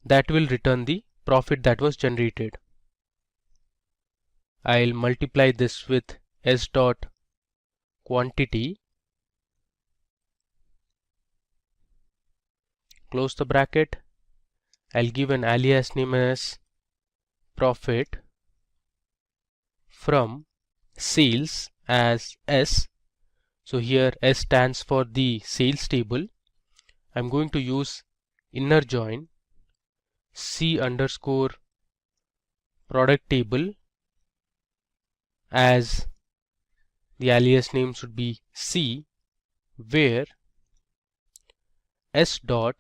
that will return the profit that was generated. I'll multiply this with S dot quantity, close the bracket. I'll give an alias name as profit from sales as S. So here S stands for the sales table. I'm going to use inner join C underscore product table, as the alias name should be C, where S dot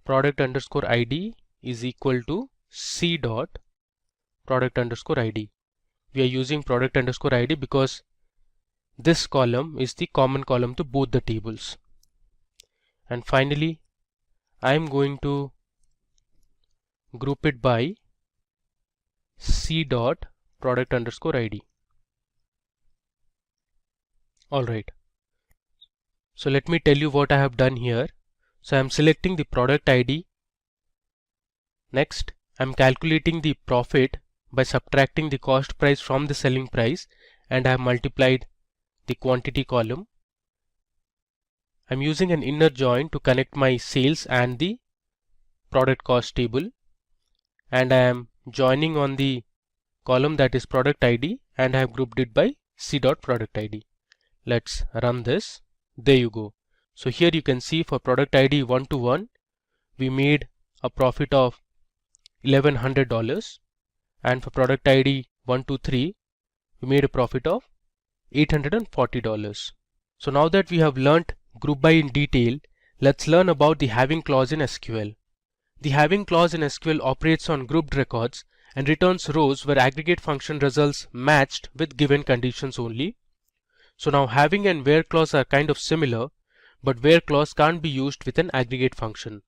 product underscore ID is equal to C dot product underscore ID. We are using product underscore ID because this column is the common column to both the tables. And finally, I am going to group it by C dot product underscore ID. Alright. So let me tell you what I have done here. So I am selecting the product ID. Next, I am calculating the profit by subtracting the cost price from the selling price, and I have multiplied the quantity column. I am using an inner join to connect my sales and the product cost table. and I am joining on the column that is product ID, and I have grouped it by c.product ID. Let's run this. There you go. So here you can see for product ID 121 we made a profit of $1,100, and for product ID 123 we made a profit of $840. So now that we have learnt group by in detail, let's learn about the having clause in SQL. The having clause in SQL operates on grouped records and returns rows where aggregate function results matched with given conditions only. So now having and where clause are kind of similar, but where clause can't be used with an aggregate function.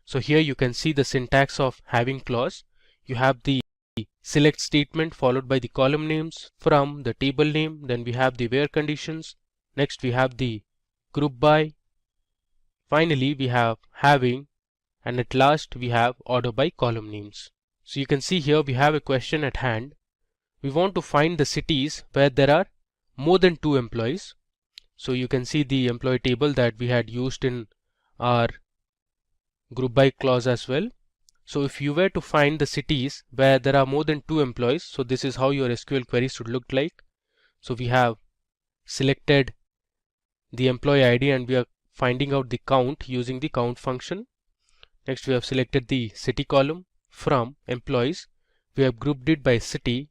So here you can see the syntax of having clause. You have the select statement followed by the column names from the table name, then we have the where conditions, next we have the group by, finally we have having, and at last we have order by column names. So you can see here we have a question at hand. We want to find the cities where there are more than 2 employees. So you can see the employee table that we had used in our group by clause as well. So if you were to find the cities where there are more than 2 employees, so this is how your SQL query should look like. So we have selected the employee ID and we are finding out the count using the count function. Next we have selected the city column. From employees we have grouped it by city,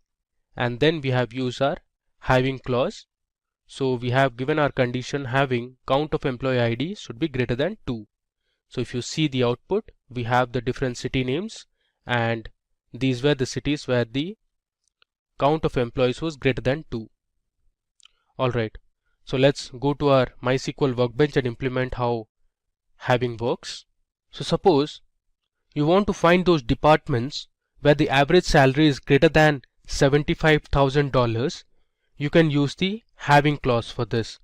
and then we have used our having clause. So we have given our condition having count of employee ID should be greater than 2. So if you see the output, we have the different city names, and these were the cities where the count of employees was greater than 2. Alright, so let's go to our MySQL workbench and implement how having works. So suppose you want to find those departments where the average salary is greater than $75,000. You can use the having clause for this.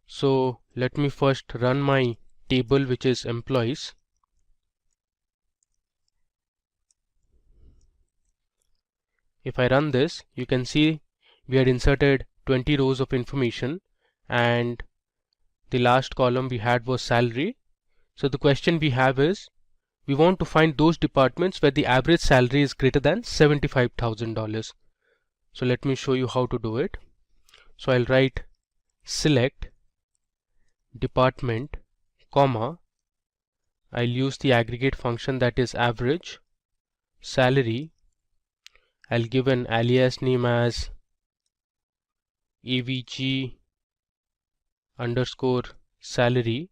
So let me first run my table, which is employees. If I run this, you can see we had inserted 20 rows of information, and the last column we had was salary. So the question we have is, we want to find those departments where the average salary is greater than $75,000. So let me show you how to do it. So I'll write select department, comma, I'll use the aggregate function that is average salary. I'll give an alias name as avg underscore salary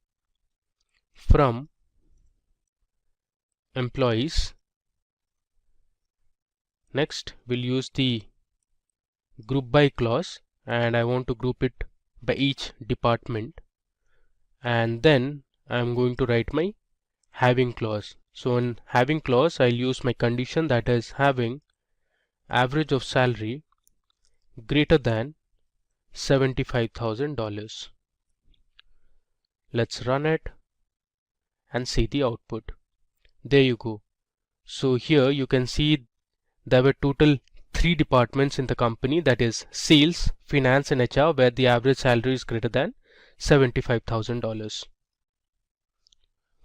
from employees. Next we'll use the group by clause, and I want to group it by each department, and then I'm going to write my having clause. So in having clause I'll use my condition that is having average of salary greater than $75,000. Let's run it and see the output. There you go. So here you can see there were total 3 departments in the company, that is sales, finance and HR, where the average salary is greater than $75,000.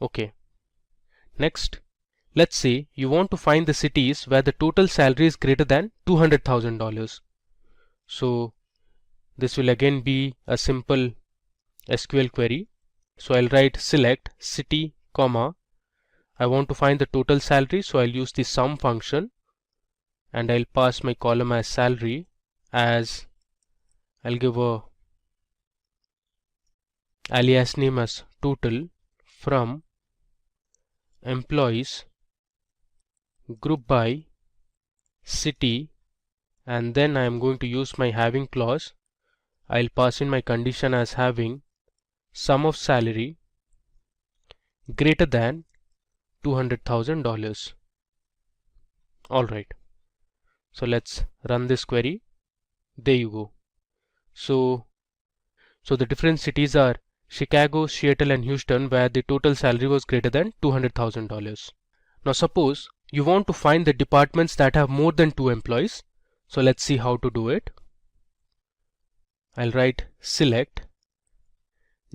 Okay. Next, let's say you want to find the cities where the total salary is greater than $200,000. So this will again be a simple SQL query. So I'll write select city, comma, I want to find the total salary, so I'll use the sum function, and I'll pass my column as salary, as I'll give a alias name as total from employees group by city, and then I am going to use my having clause. I'll pass in my condition as having sum of salary greater than $200,000. Alright, so let's run this query. There you go. So the different cities are Chicago, Seattle and Houston, where the total salary was greater than $200,000. Now suppose you want to find the departments that have more than 2 employees. So let's see how to do it. I'll write select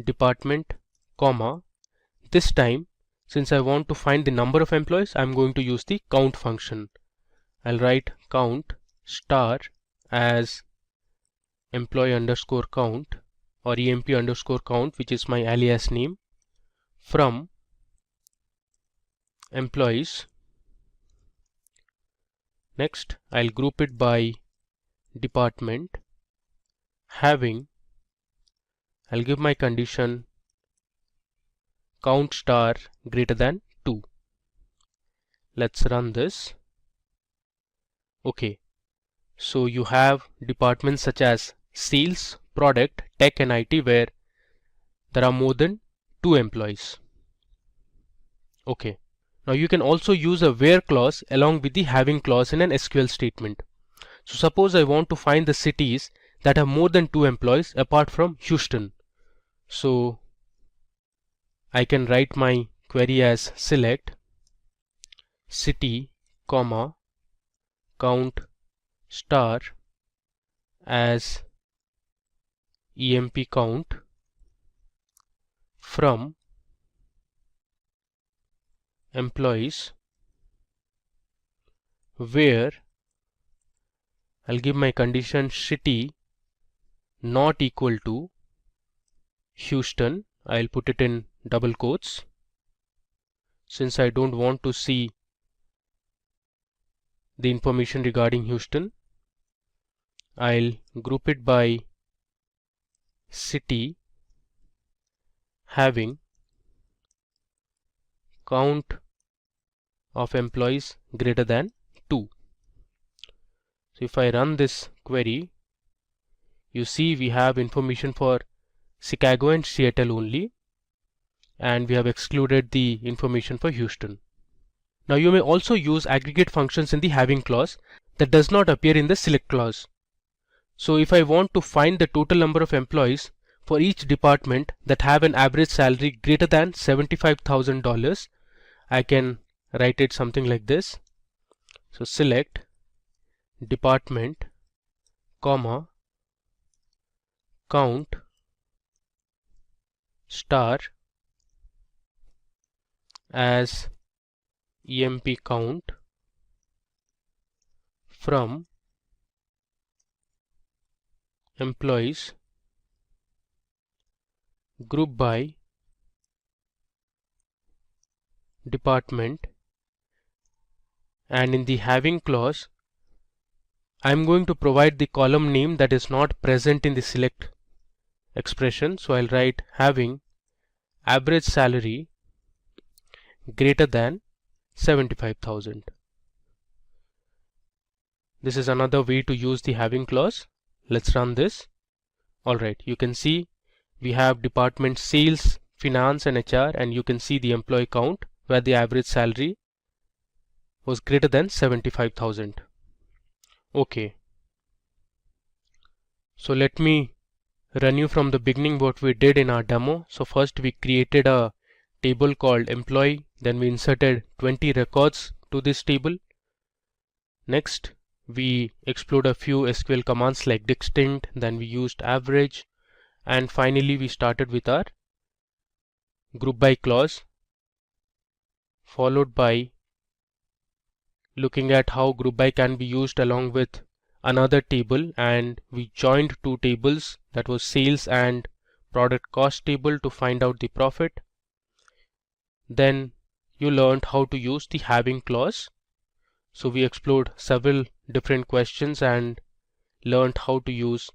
department, comma, this time Since I want to find the number of employees, I'm going to use the count function. I'll write count star as employee underscore count or emp underscore count, which is my alias name, from employees. Next, I'll group it by department, having, I'll give my condition count star greater than 2. Let's run this. Okay, so you have departments such as sales, product, tech and IT where there are more than 2 employees. Okay, now you can also use a where clause along with the having clause in an SQL statement. So suppose I want to find the cities that have more than 2 employees apart from Houston. So I can write my query as select city, comma, count star as emp count from employees, where I'll give my condition city not equal to Houston. I'll put it in double quotes since I don't want to see the information regarding Houston. I'll group it by city, having count of employees greater than 2. So if I run this query, you see we have information for Chicago and Seattle only, and we have excluded the information for Houston. Now you may also use aggregate functions in the having clause that does not appear in the select clause. So if I want to find the total number of employees for each department that have an average salary greater than $75,000, I can write it something like this. So select department, comma, count star as emp count from employees, group by department, and in the having clause I'm going to provide the column name that is not present in the select expression. So I'll write having average salary greater than 75,000. This is another way to use the having clause. Let's run this. Alright, you can see we have department sales, finance and HR, and you can see the employee count where the average salary was greater than 75,000. Okay, so let me run you from the beginning what we did in our demo. So first we created a table called employee, then we inserted 20 records to this table. Next we explored a few SQL commands like distinct, then we used average, and finally we started with our group by clause, followed by looking at how group by can be used along with another table, and we joined two tables, that was sales and product cost table, to find out the profit. Then you learned how to use the having clause. So we explored several different questions and learned how to use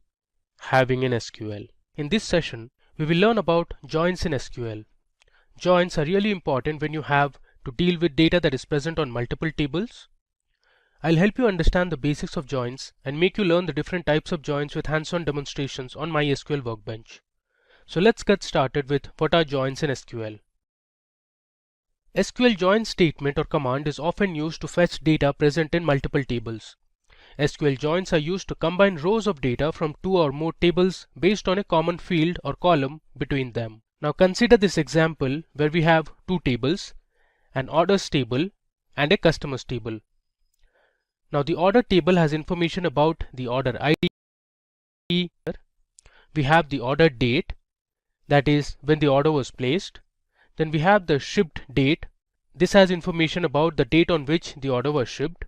having in SQL. In this session we will learn about joins in SQL. Joins are really important when you have to deal with data that is present on multiple tables. I'll help you understand the basics of joins and make you learn the different types of joins with hands-on demonstrations on my SQL workbench. So let's get started with what are joins in SQL. SQL join statement or command is often used to fetch data present in multiple tables. SQL joins are used to combine rows of data from two or more tables based on a common field or column between them. Now consider this example where we have two tables, an orders table and a customers table. Now the order table has information about the order ID. We have the order date, that is when the order was placed. Then we have the shipped date. This has information about the date on which the order was shipped.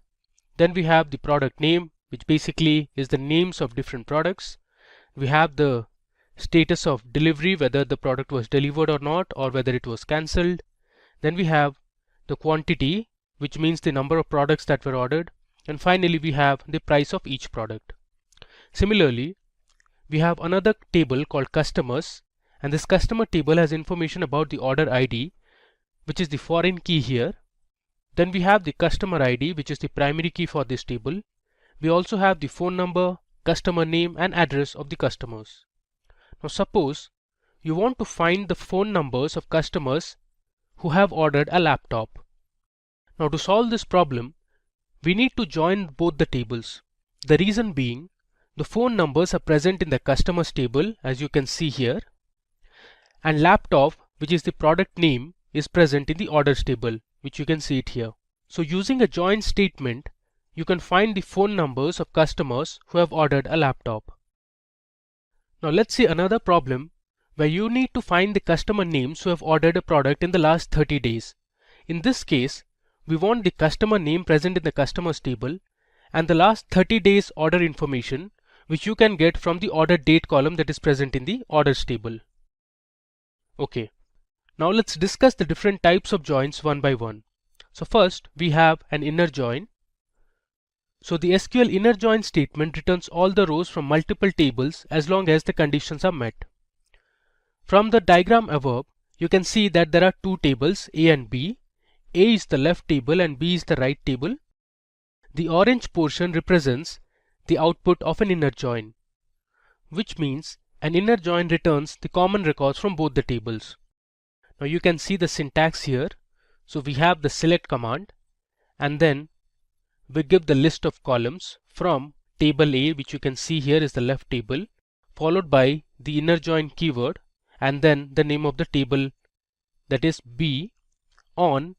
Then we have the product name, which basically is the names of different products. We have the status of delivery, whether the product was delivered or not, or whether it was cancelled. Then we have the quantity, which means the number of products that were ordered. And finally, we have the price of each product. Similarly, we have another table called customers, and this customer table has information about the order ID, which is the foreign key here. Then we have the customer ID, which is the primary key for this table. We also have the phone number, customer name and address of the customers. Now suppose you want to find the phone numbers of customers who have ordered a laptop. Now to solve this problem, we need to join both the tables. The reason being, the phone numbers are present in the customers table, as you can see here, and laptop, which is the product name, is present in the orders table, which you can see it here. So using a join statement, you can find the phone numbers of customers who have ordered a laptop. Now let's see another problem where you need to find the customer names who have ordered a product in the last 30 days. In this case, we want the customer name present in the customers table and the last 30 days order information, which you can get from the order date column that is present in the orders table. Okay, now let's discuss the different types of joins one by one. So first we have an inner join. So the SQL inner join statement returns all the rows from multiple tables as long as the conditions are met. From the diagram above, you can see that there are two tables, A and B. A is the left table and B is the right table. The orange portion represents the output of an inner join, which means an inner join returns the common records from both the tables. Now you can see the syntax here. So we have the select command and then we give the list of columns from table A, which you can see here is the left table, followed by the inner join keyword and then the name of the table, that is B, on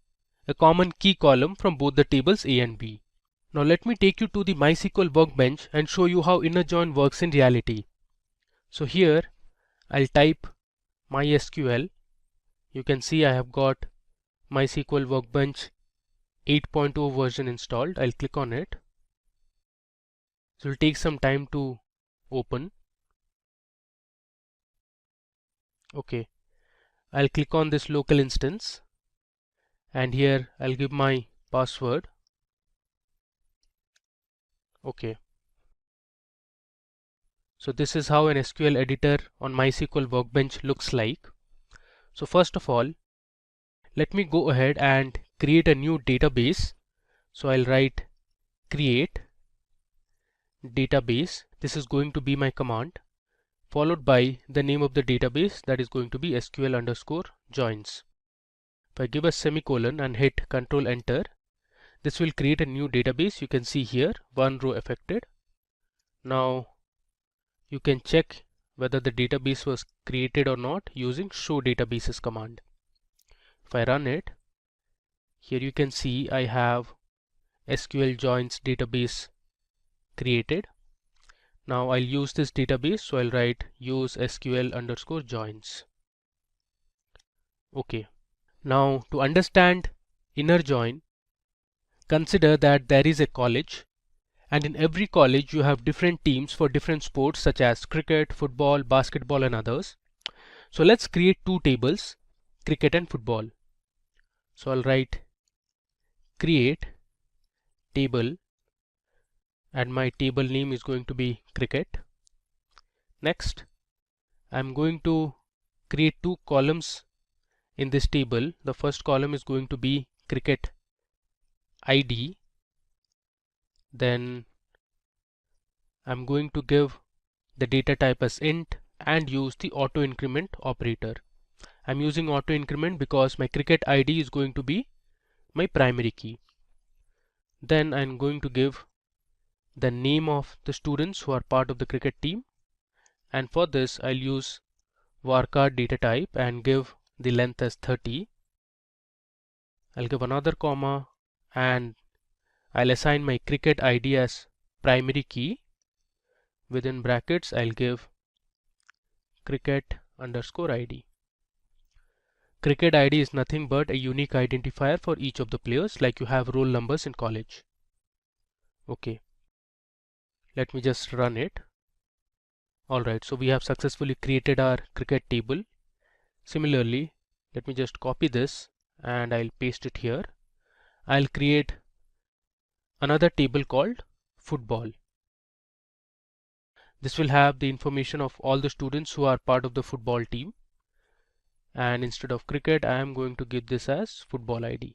a common key column from both the tables A and B. Now let me take you to the MySQL workbench and show you how inner join works in reality. So here I'll type MySQL. You can see I have got MySQL workbench 8.0 version installed. I'll click on it. So it will take some time to open. Okay, I'll click on this local instance and here I'll give my password. Okay, so this is how an SQL editor on MySQL workbench looks like. So first of all, let me go ahead and create a new database. So I'll write create database. This is going to be my command, followed by the name of the database, that is going to be SQL_joins. If I give a semicolon and hit Ctrl Enter, this will create a new database. You can see here one row affected. Now you can check whether the database was created or not using show databases command. If I run it, here you can see I have SQL joins database created. Now I'll use this database, so I'll write use SQL_joins. Okay, now to understand inner join, consider that there is a college and in every college you have different teams for different sports such as cricket, football, basketball and others. So let's create two tables, cricket and football. So I'll write create table and my table name is going to be cricket. Next, I'm going to create two columns in this table. The first column is going to be cricket ID. Then I'm going to give the data type as int and use the auto increment operator. I'm using auto increment because my cricket ID is going to be my primary key. Then I'm going to give the name of the students who are part of the cricket team, and for this I'll use varchar data type and give the length as 30. I'll give another comma and I'll assign my cricket ID as primary key. Within brackets I'll give cricket_ID. Cricket ID is nothing but a unique identifier for each of the players, like you have roll numbers in college. Okay, let me just run it. Alright, so we have successfully created our cricket table. Similarly, let me just copy this and I'll paste it here. I'll create another table called football. This will have the information of all the students who are part of the football team. And instead of cricket, I am going to give this as football ID.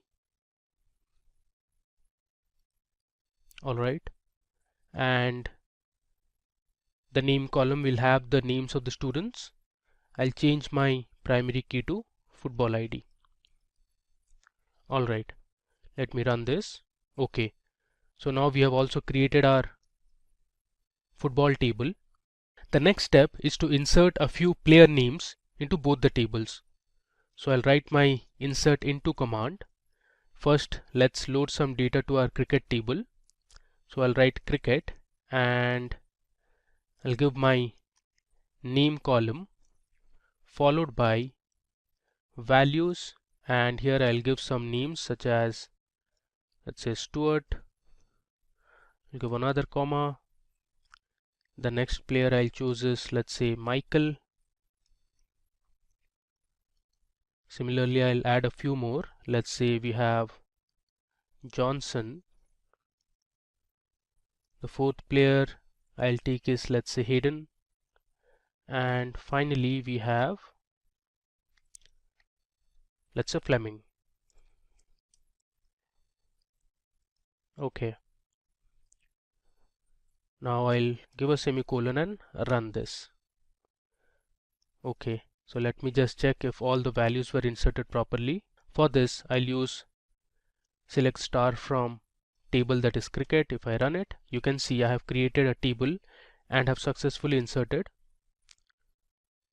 Alright, and the name column will have the names of the students. I'll change my primary key to football ID. Alright, let me run this. Okay, so now we have also created our football table. The next step is to insert a few player names into both the tables. So I'll write my insert into command. First, let's load some data to our cricket table. So I'll write cricket and I'll give my name column followed by values, and here I'll give some names such as, let's say, Stuart. I'll give another comma. The next player I'll choose is, let's say, Michael. Similarly, I'll add a few more. Let's say we have Johnson. The fourth player I'll take is, let's say, Hayden. And finally we have, let's say, Fleming. Okay. Now I'll give a semicolon and run this. Okay, so let me just check if all the values were inserted properly. For this, I'll use select star from table, that is cricket. If I run it, you can see I have created a table and have successfully inserted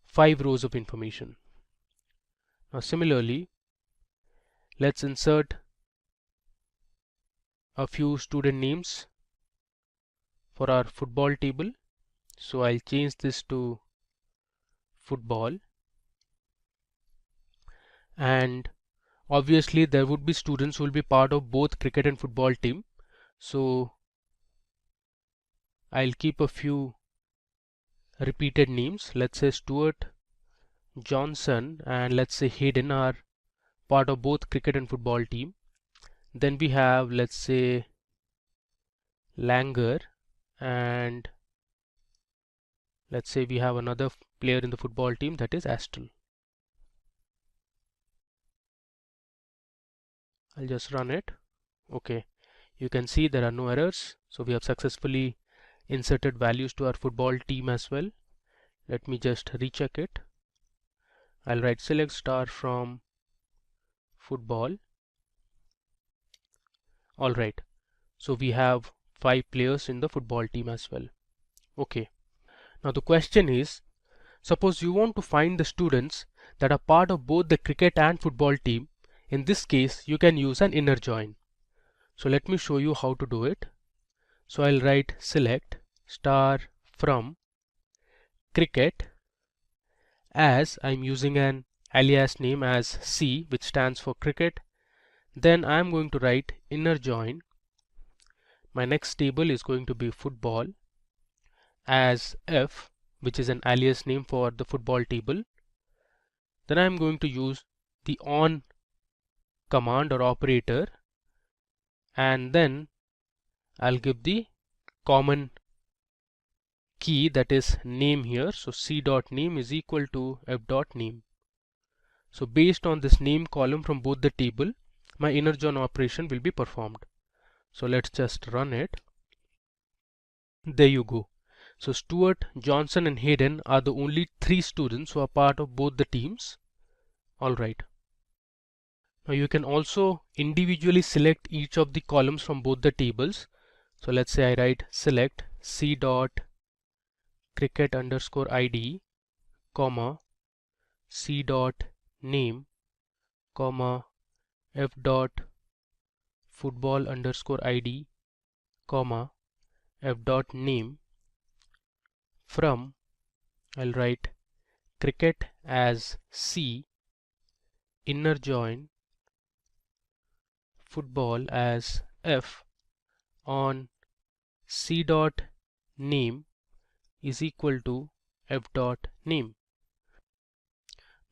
5 rows of information. Now similarly, let's insert a few student names for our football table. So I'll change this to football, and obviously there would be students who will be part of both cricket and football team. So I'll keep a few repeated names. Let's say Stuart, Johnson, and let's say Hayden are part of both cricket and football team. Then we have, let's say, Langer, and let's say we have another player in the football team, that is Aston. I'll just run it. Okay, you can see there are no errors. So we have successfully inserted values to our football team as well. Let me just recheck it. I'll write select star from football. Alright, so we have 5 players in the football team as well. Okay, now the question is, suppose you want to find the students that are part of both the cricket and football team. In this case, you can use an inner join. So let me show you how to do it. So I'll write select star from cricket, as I'm using an alias name as C, which stands for cricket. Then I'm going to write inner join. My next table is going to be football as F, which is an alias name for the football table. Then I'm going to use the on command or operator, and then I'll give the common key, that is name here. So C dot name is equal to F dot name. So based on this name column from both the table, my inner join operation will be performed. So let's just run it. There you go. So Stuart, Johnson and Hayden are the only 3 students who are part of both the teams. Alright. Now you can also individually select each of the columns from both the tables. So let's say I write select C dot cricket underscore ID, comma, C dot name, comma, F dot football underscore ID, comma, F dot name. From, I'll write cricket as C, inner join football as F on C dot name is equal to F dot name.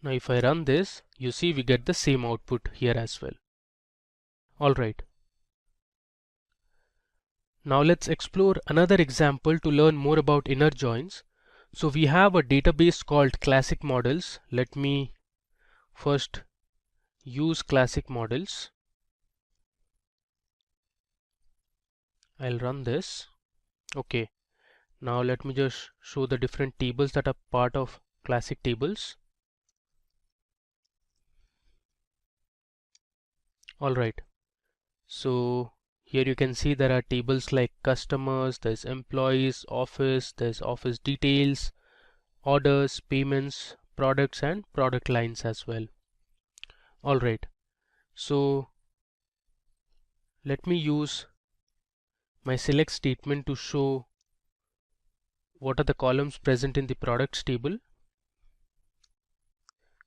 Now if I run this, you see we get the same output here as well. Alright. Now let's explore another example to learn more about inner joins. So we have a database called classic models. Let me first use classic models. I'll run this. Okay. Now let me just show the different tables that are part of classic tables. Alright. So here you can see there are tables like customers, there's employees, office, there's office details, orders, payments, products and product lines as well. Alright, so let me use my select statement to show what are the columns present in the products table.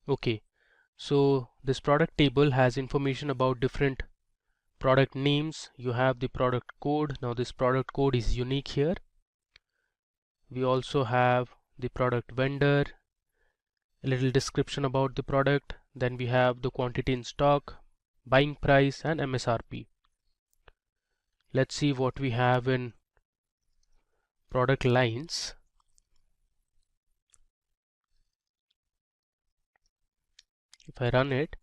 Okay, so this product table has information about different product names. You have the product code. Now this product code is unique here. We also have the product vendor, a little description about the product, then we have the quantity in stock, buying price and MSRP. Let's see what we have in product lines. If I run it,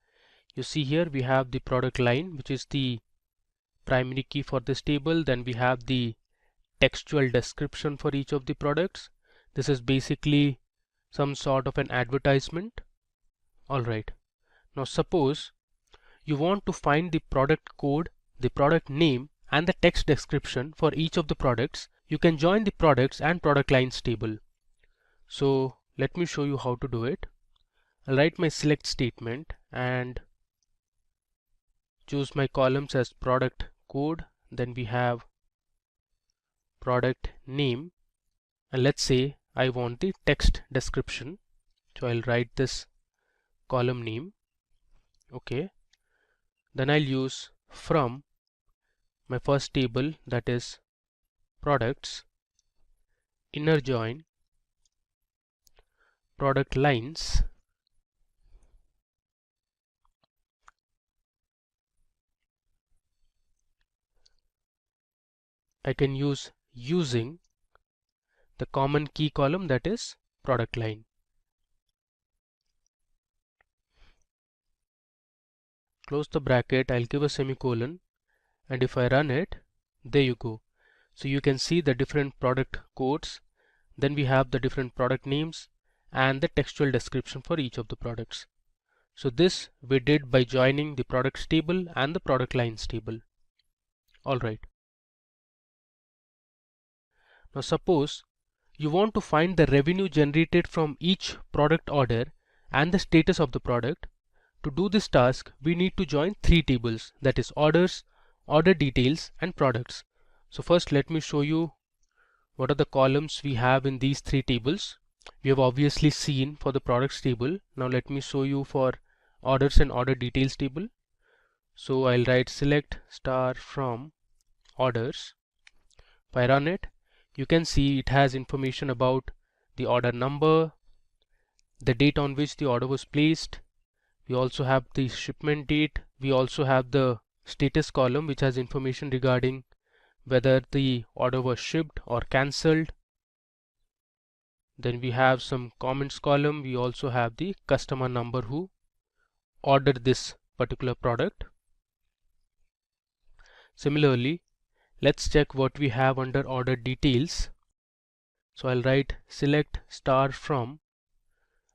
you see here we have the product line, which is the primary key for this table. Then we have the textual description for each of the products. This is basically some sort of an advertisement. Alright, now suppose you want to find the product code, the product name and the text description for each of the products. You can join the products and product lines table. So let me show you how to do it. I'll write my select statement and choose my columns as product code. Then we have product name, and let's say I want the text description. So I'll write this column name. Okay. Then I'll use from my first table, that is products, inner join product lines. I can use using the common key column, that is product line. Close the bracket, I'll give a semicolon, and if I run it, there you go. So you can see the different product codes, then we have the different product names and the textual description for each of the products. So this we did by joining the products table and the product lines table. Alright. Now suppose you want to find the revenue generated from each product order and the status of the product. To do this task, we need to join three tables, that is orders, order details and products. So first let me show you what are the columns we have in these three tables. We have obviously seen for the products table. Now let me show you for orders and order details table. So I'll write select star from orders. If I run it, you can see it has information about the order number, the date on which the order was placed. We also have the shipment date. We also have the status column, which has information regarding whether the order was shipped or cancelled. Then we have some comments column. We also have the customer number who ordered this particular product. Similarly, let's check what we have under order details. So I'll write select star from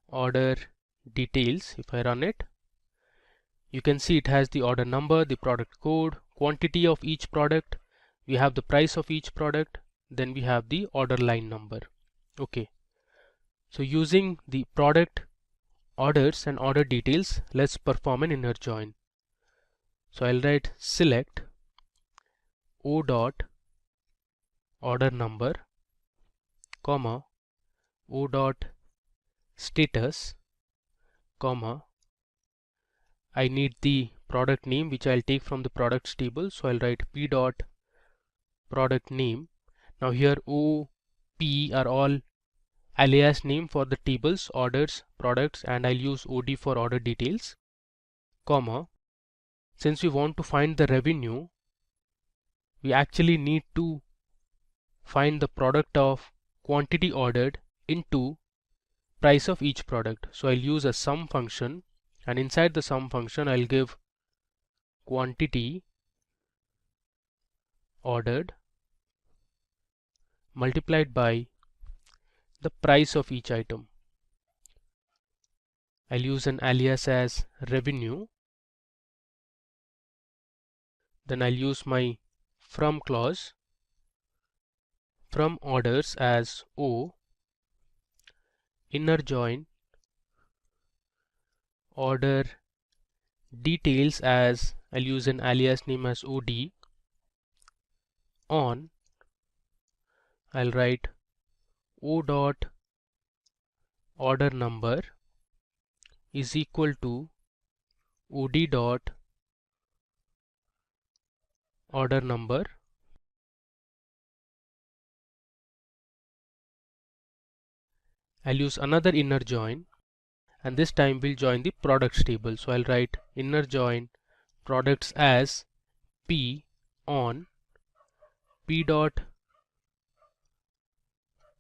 order details. If I run it, you can see it has the order number, the product code, quantity of each product, we have the price of each product, then we have the order line number. Okay, so using the product, orders and order details, let's perform an inner join. So I'll write select O dot order number comma O dot status comma I need the product name, which I'll take from the products table. So I'll write p dot product name. Now here O, P are all alias name for the tables, orders, products, and I'll use OD for order details, comma. Since we want to find the revenue, we actually need to find the product of quantity ordered into price of each product. So I'll use a sum function, and inside the sum function I'll give quantity ordered multiplied by the price of each item. I'll use an alias as revenue. Then I'll use my from clause, from orders as O, inner join order details as I'll use an alias name as OD, on I'll write O dot order number is equal to OD dot order number. I'll use another inner join, and this time we'll join the products table. So I'll write inner join products as P on P dot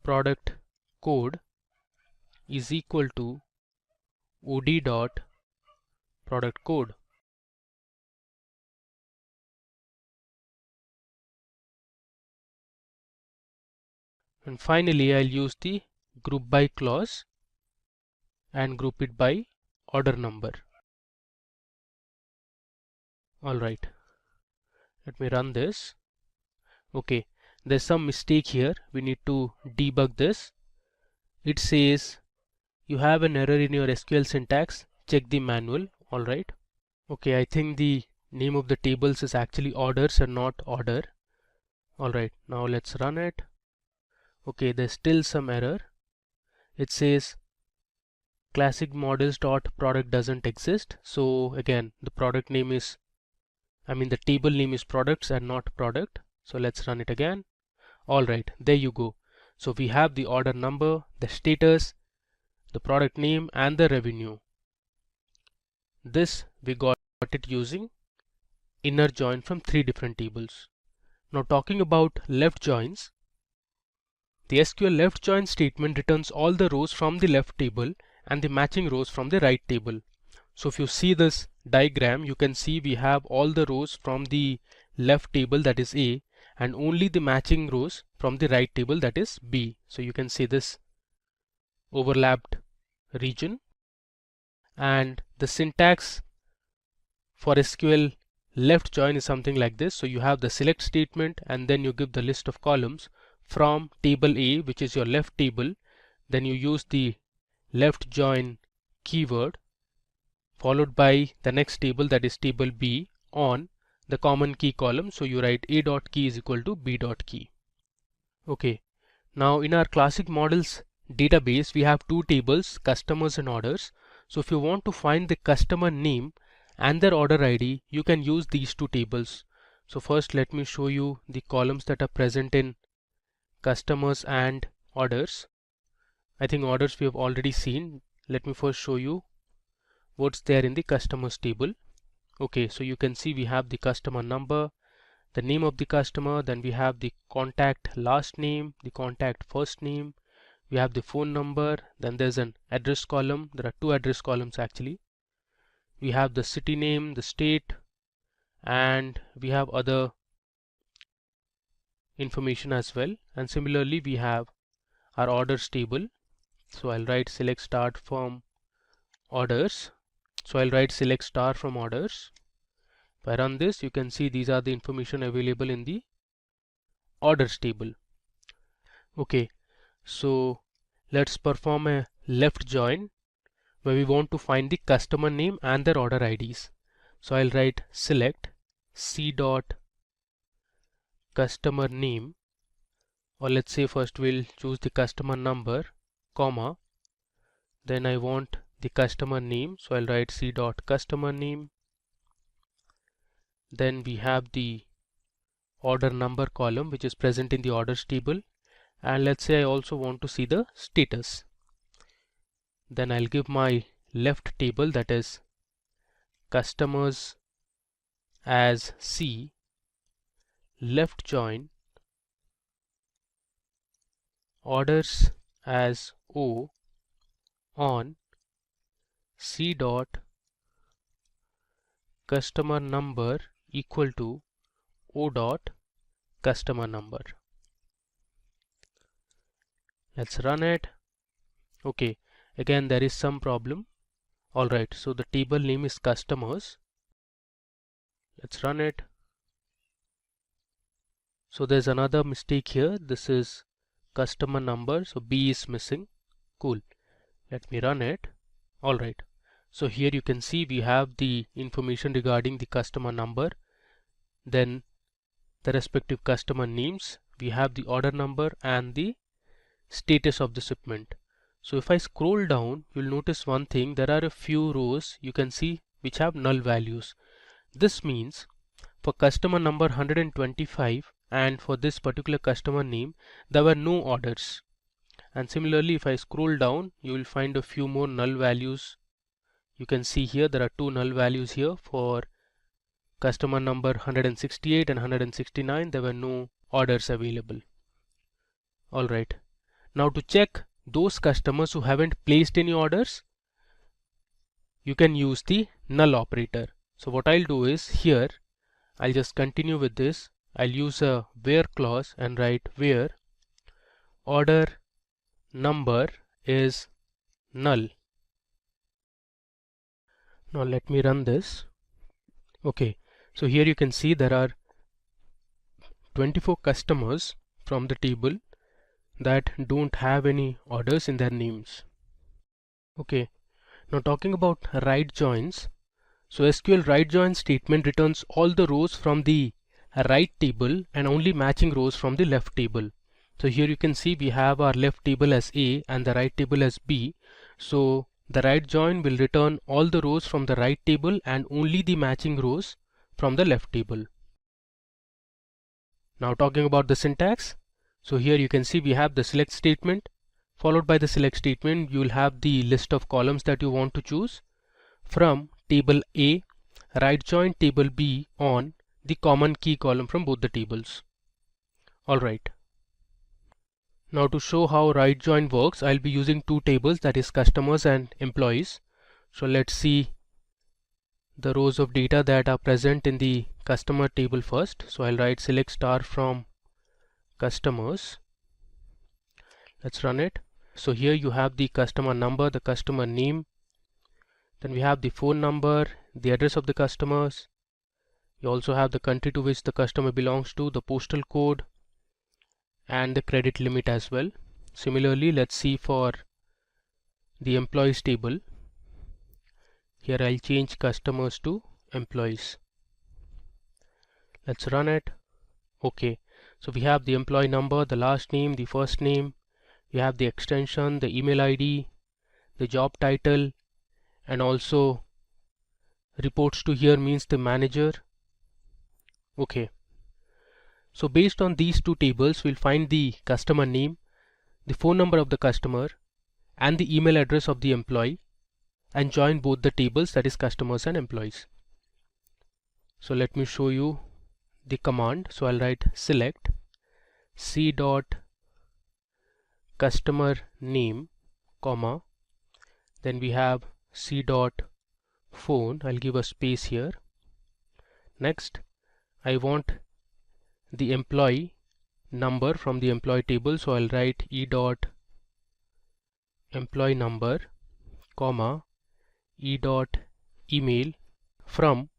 product code is equal to OD dot product code. And finally I'll use the group by clause and group it by order number. Alright, let me run this. Okay, there's some mistake here. We need to debug this. It says you have an error in your SQL syntax. Check the manual. Alright. Okay, I think the name of the tables is actually orders and not order. Alright, now let's run it. Okay, there's still some error. It says classic models dot product doesn't exist. So again, the product name is, the table name is products and not product. So let's run it again. Alright, there you go. So we have the order number, the status, the product name, and the revenue. This we got it using inner join from 3 different tables. Now talking about left joins, the SQL left join statement returns all the rows from the left table and the matching rows from the right table. So if you see this diagram, you can see we have all the rows from the left table, that is A, and only the matching rows from the right table, that is B. So you can see this overlapped region, and the syntax for SQL left join is something like this. So you have the select statement, and then you give the list of columns from table A, which is your left table. Then you use the left join keyword followed by the next table, that is table B, on the common key column. So you write A dot key is equal to B dot key. Okay, now in our classic models database we have 2 tables, customers and orders. So if you want to find the customer name and their order ID, you can use these 2 tables. So first let me show you the columns that are present in customers and orders. I think orders we have already seen. Let me first show you what's there in the customers table. Okay, so you can see we have the customer number, the name of the customer, then we have the contact last name, the contact first name, we have the phone number, then there's an address column. There are 2 address columns actually. We have the city name, the state, and we have other information as well. And similarly we have our orders table. So I'll write select start from orders. So I'll write select star from orders. If I run this, you can see these are the information available in the orders table. Okay, so let's perform a left join where we want to find the customer name and their order IDs. So I'll write select c dot customer name, or let's say first we'll choose the customer number, comma, then I want the customer name, so I'll write C dot customer name. Then we have the order number column which is present in the orders table, and let's say I also want to see the status. Then I'll give my left table, that is customers as C, left join, orders as O on C dot customer number equal to O dot customer number. Let's run it. Okay, again there is some problem. Alright, so the table name is customers. Let's run it. So there's another mistake here. This is customer number, so B is missing. Cool. Let me run it. Alright, so here you can see we have the information regarding the customer number, then the respective customer names, we have the order number and the status of the shipment. So if I scroll down, you'll notice one thing, there are a few rows you can see which have null values. This means for customer number 125 and for this particular customer name there were no orders. And similarly, if I scroll down, you will find a few more null values. You can see here there are two null values here. For customer number 168 and 169, there were no orders available. Alright, now to check those customers who haven't placed any orders, you can use the null operator. So what I'll do is, here I'll just continue with this. I'll use a where clause and write where order number is null. Now let me run this. Okay, so here you can see there are 24 customers from the table that don't have any orders in their names. Okay, now talking about right joins. So SQL right join statement returns all the rows from the right table and only matching rows from the left table. So here you can see we have our left table as A and the right table as B. So the right join will return all the rows from the right table and only the matching rows from the left table. Now talking about the syntax. So here you can see we have the select statement. Followed by the select statement, you will have the list of columns that you want to choose. From table A, right join table B on the common key column from both the tables. Alright. Now to show how right join works, I'll be using two tables, that is customers and employees. So let's see the rows of data that are present in the customer table first. So I'll write select star from customers. Let's run it. So here you have the customer number, the customer name, then we have the phone number, the address of the customers. You also have the country to which the customer belongs to, the postal code, and the credit limit as well. Similarly, let's see for the employees table. Here I'll change customers to employees. Let's run it. Okay, so we have the employee number, the last name, the first name, we have the extension, the email ID, the job title, and also reports to here means the manager. Okay, so based on these two tables, we'll find the customer name, the phone number of the customer, and the email address of the employee, and join both the tables, that is customers and employees. So let me show you the command. So I'll write select C dot customer name, comma, then we have C dot phone. I'll give a space here. Next, I want the employee number from the employee table, so I'll write E dot employee number, comma, E dot email from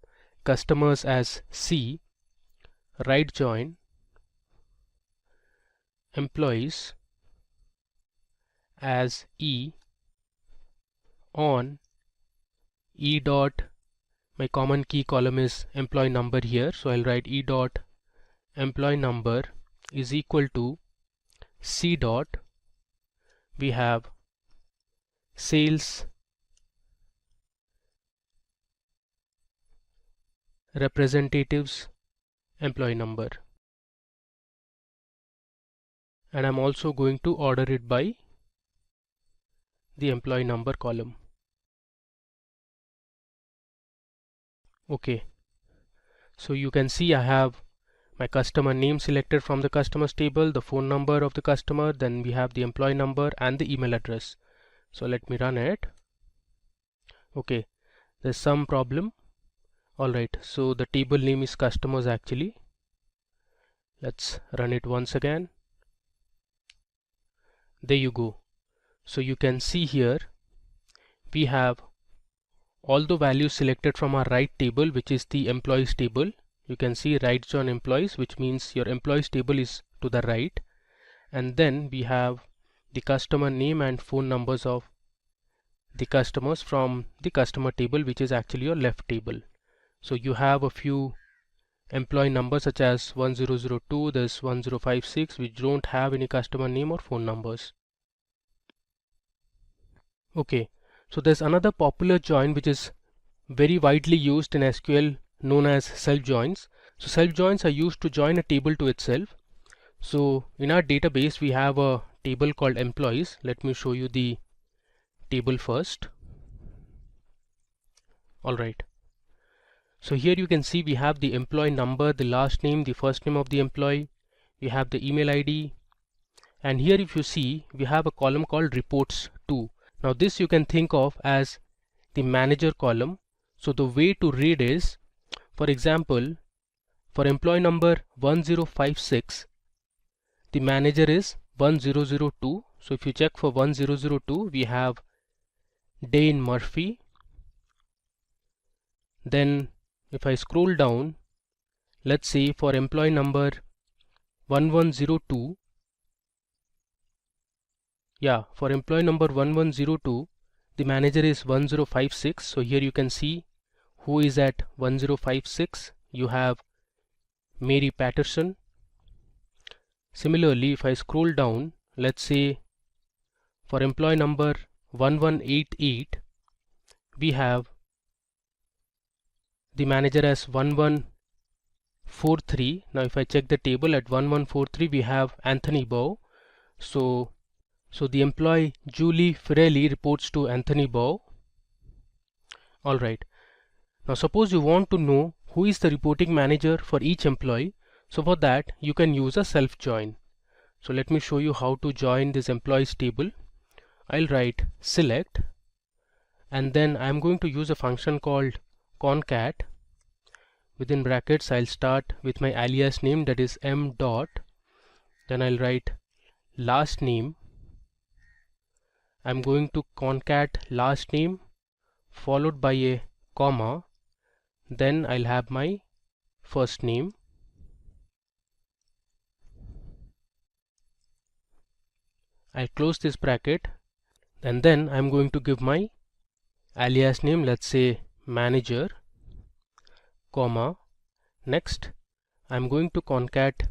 customers as C, right join employees as E on E dot, my common key column is employee number here, so I'll write E dot employee number is equal to C dot, we have sales representatives employee number, and I'm also going to order it by the employee number column. Okay, so you can see I have my customer name selected from the customers table, the phone number of the customer, then we have the employee number and the email address. So let me run it. Okay, there's some problem. Alright, so the table name is customers actually. Let's run it once again. There you go. So you can see here we have all the values selected from our right table, which is the employees table. You can see right join employees, which means your employees table is to the right, and then we have the customer name and phone numbers of the customers from the customer table, which is actually your left table. So you have a few employee numbers such as 1002, there's 1056, which don't have any customer name or phone numbers. Okay, so there's another popular join which is very widely used in SQL, known as self joins. So self joins are used to join a table to itself. So in our database we have a table called employees. Let me show you the table first. Alright, so here you can see we have the employee number, the last name, the first name of the employee, we have the email ID, and here if you see we have a column called reports to. Now this you can think of as the manager column. So the way to read is, for example, for employee number 1056, the manager is 1002. So if you check for 1002, we have Dane Murphy. Then if I scroll down, let's say for employee number 1102, for employee number 1102, the manager is 1056. So here you can see who is at 1056. You have Mary Patterson. Similarly, if I scroll down, let's say for employee number 1188, we have the manager as 1143. Now if I check the table at 1143, we have Anthony Bow. So the employee Julie Firelli reports to Anthony Bow. Alright, now suppose you want to know who is the reporting manager for each employee. So for that you can use a self join. So let me show you how to join this employees table. I'll write select, and then I'm going to use a function called concat. Within brackets I'll start with my alias name, that is m dot, then I'll write last name. I'm going to concat last name followed by a comma, then I'll have my first name. I'll close this bracket, and then I'm going to give my alias name, let's say manager, comma. Next I'm going to concat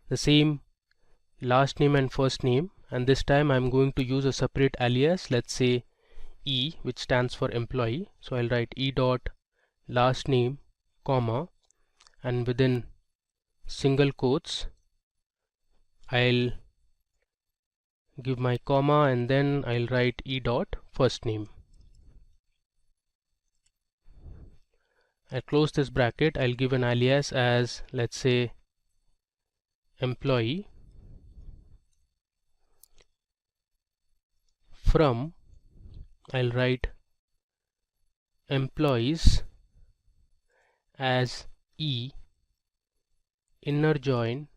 the same last name and first name, and this time I'm going to use a separate alias, let's say E, which stands for employee. So I'll write E dot last name, comma, and within single quotes I'll give my comma, and then I'll write E dot first name. I'll close this bracket. I'll give an alias as, let's say, employee. From, I'll write employees as E, inner join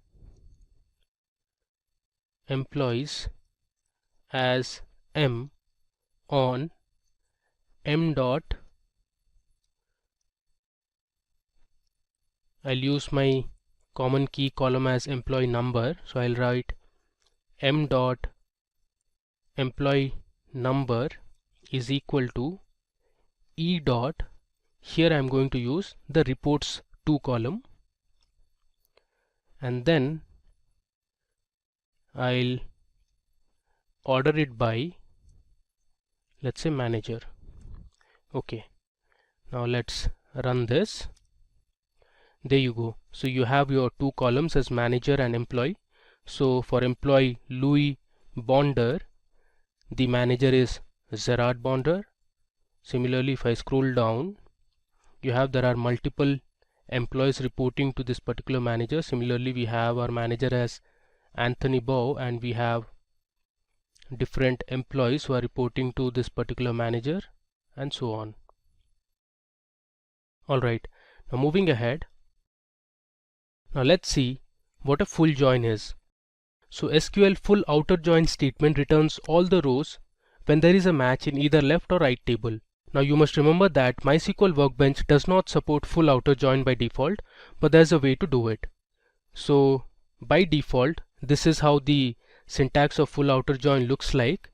employees as M on M dot. I'll use my common key column as employee number, so I'll write M dot employee number is equal to E dot, here I'm going to use the reports to column, and then I'll order it by, let's say, manager. Okay, now let's run this. There you go. So you have your two columns as manager and employee. So for employee Louis Bonder, the manager is Gerard Bonder. Similarly, if I scroll down, you have there are multiple employees reporting to this particular manager. Similarly, we have our manager as Anthony Bow, and we have different employees who are reporting to this particular manager, and so on. Alright, now moving ahead. Now let's see what a full join is. So SQL full outer join statement returns all the rows when there is a match in either left or right table. Now you must remember that MySQL Workbench does not support full outer join by default, but there's a way to do it. So by default, this is how the syntax of full outer join looks like.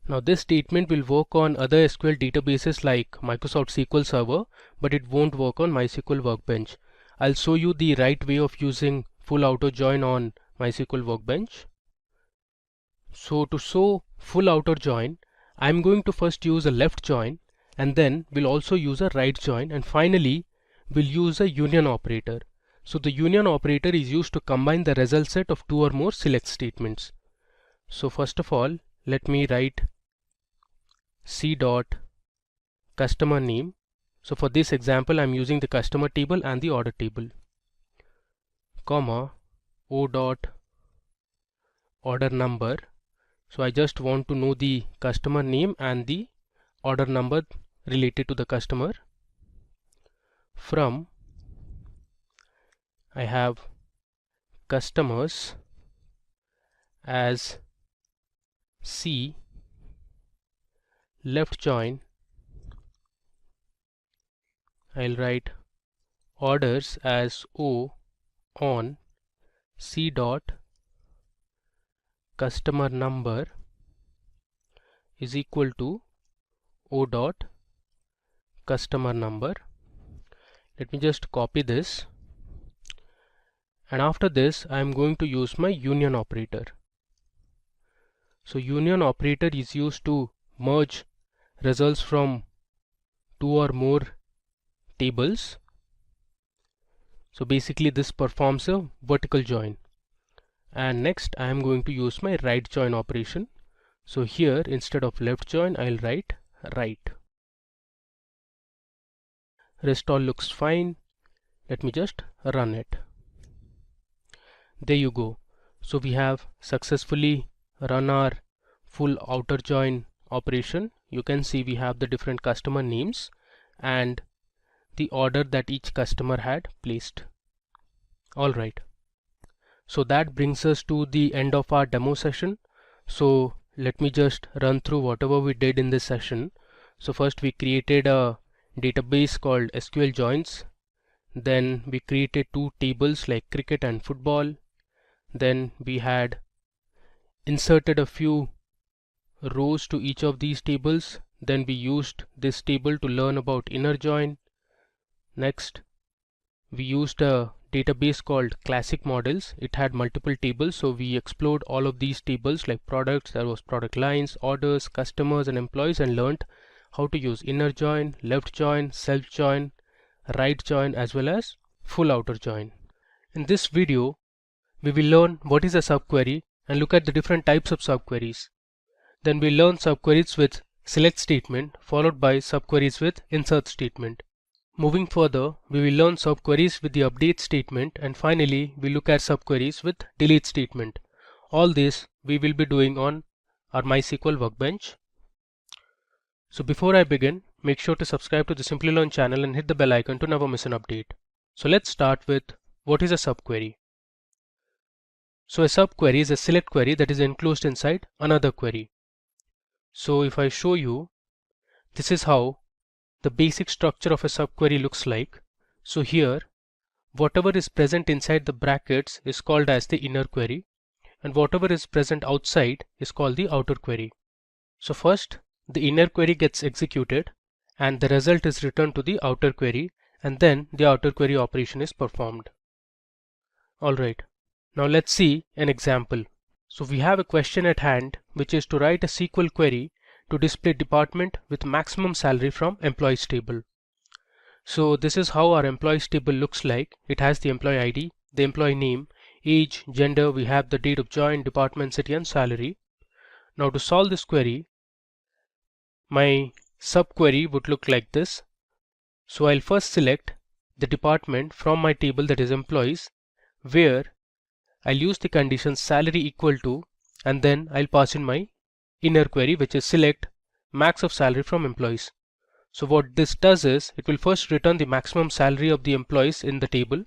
Now this statement will work on other SQL databases like Microsoft SQL Server, but it won't work on MySQL Workbench. I'll show you the right way of using full outer join on MySQL Workbench. So to show full outer join, I'm going to first use a left join, and then we'll also use a right join, and finally we'll use a union operator. So the union operator is used to combine the result set of two or more select statements. So first of all, let me write c dot customer name. So for this example, I'm using the customer table and the order table, comma o dot order number. So I just want to know the customer name and the order number related to the customer. From I have customers as C, left join, I'll write orders as O on C dot customer number is equal to O dot customer number. Let me just copy this, and after this I am going to use my union operator. So union operator is used to merge results from two or more tables. So basically this performs a vertical join. And next I am going to use my right join operation. So here instead of left join, I'll write right. Rest all looks fine. Let me just run it. There you go. So we have successfully run our full outer join operation. You can see we have the different customer names and the order that each customer had placed. Alright. So that brings us to the end of our demo session. So let me just run through whatever we did in this session. So first we created a database called SQL Joins. Then we created two tables like cricket and football. Then we had inserted a few rows to each of these tables. Then we used this table to learn about inner join. Next, we used a database called Classic Models. It had multiple tables, so we explored all of these tables like products, there was product lines, orders, customers and employees, and learned how to use inner join, left join, self join, right join, as well as full outer join. In this video, we will learn what is a subquery and look at the different types of subqueries. Then we'll learn subqueries with select statement followed by subqueries with insert statement. Moving further, we will learn subqueries with the update statement, and finally we look at subqueries with delete statement. All this we will be doing on our MySQL Workbench. So before I begin, make sure to subscribe to the Simplilearn channel and hit the bell icon to never miss an update. So let's start with what is a subquery. So a subquery is a select query that is enclosed inside another query. So if I show you, this is how the basic structure of a subquery looks like. So here, whatever is present inside the brackets is called as the inner query, and whatever is present outside is called the outer query. So first, the inner query gets executed and the result is returned to the outer query, and then the outer query operation is performed. Alright, now let's see an example. So we have a question at hand, which is to write a SQL query to display department with maximum salary from employees table. So this is how our employees table looks like. It has the employee ID, the employee name, age, gender, we have the date of join, department, city and salary. Now to solve this query, my subquery would look like this. So I'll first select the department from my table, that is employees, where I'll use the condition salary equal to, and then I'll pass in my inner query, which is select max of salary from employees. So what this does is it will first return the maximum salary of the employees in the table.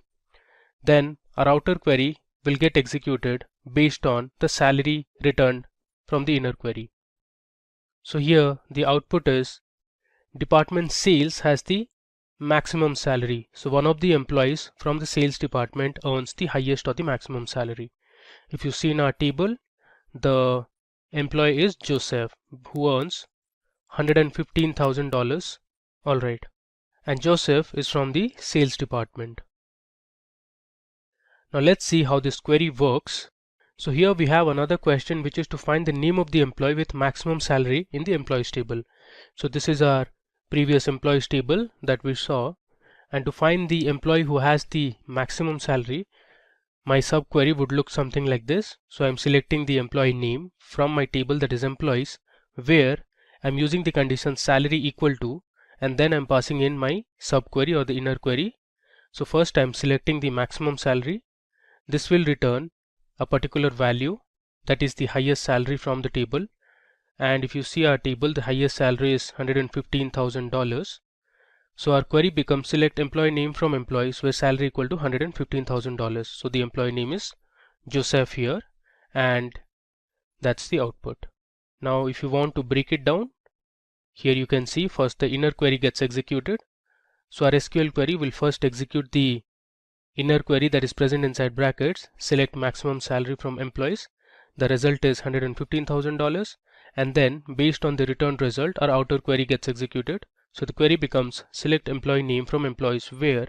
Then our outer query will get executed based on the salary returned from the inner query. So here the output is department sales has the maximum salary. So one of the employees from the sales department earns the highest or the maximum salary. If you see in our table, the employee is Joseph, who earns $115,000. Alright, and Joseph is from the sales department. Now let's see how this query works. So here we have another question, which is to find the name of the employee with maximum salary in the employees table. So this is our previous employees table that we saw, and to find the employee who has the maximum salary, my subquery would look something like this. So I'm selecting the employee name from my table, that is employees, where I'm using the condition salary equal to, and then I'm passing in my subquery or the inner query. So first I'm selecting the maximum salary. This will return a particular value, that is the highest salary from the table. And if you see our table, the highest salary is $115,000. So our query becomes select employee name from employees where salary equal to $115,000. So the employee name is Joseph here, and that's the output. Now if you want to break it down, here you can see first the inner query gets executed. So our SQL query will first execute the inner query that is present inside brackets, select maximum salary from employees. The result is $115,000, and then based on the returned result, our outer query gets executed. So the query becomes select employee name from employees where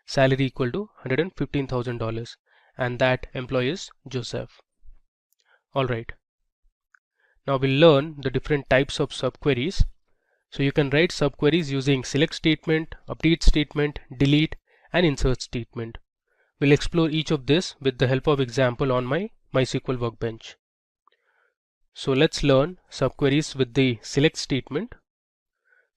salary equal to $115,000, and that employee is Joseph. Alright, now we'll learn the different types of subqueries. So you can write subqueries using select statement, update statement, delete and insert statement. We'll explore each of this with the help of example on my MySQL workbench. So let's learn subqueries with the select statement.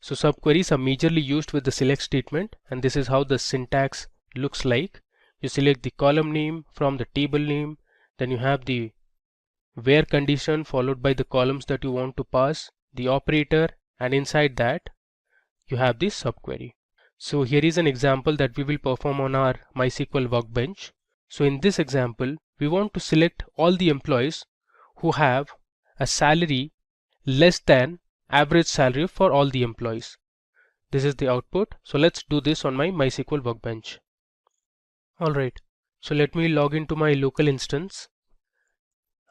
So subqueries are majorly used with the select statement, and this is how the syntax looks like. You select the column name from the table name, then you have the where condition followed by the columns that you want to pass, the operator, and inside that you have the subquery. So here is an example that we will perform on our MySQL workbench. So in this example, we want to select all the employees who have a salary less than average salary for all the employees. This is the output. So let's do this on my MySQL workbench. Alright, so let me log into my local instance.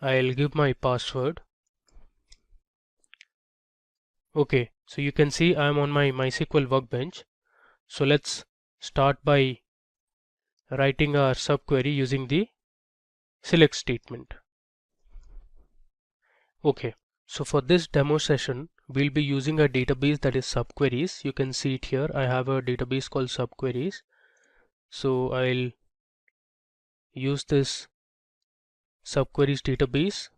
I'll give my password. Okay, so you can see I'm on my MySQL workbench. So let's start by writing our subquery using the select statement. Okay, so for this demo session, we'll be using a database that is subqueries. You can see it here. I have a database called subqueries. So I'll use this subqueries database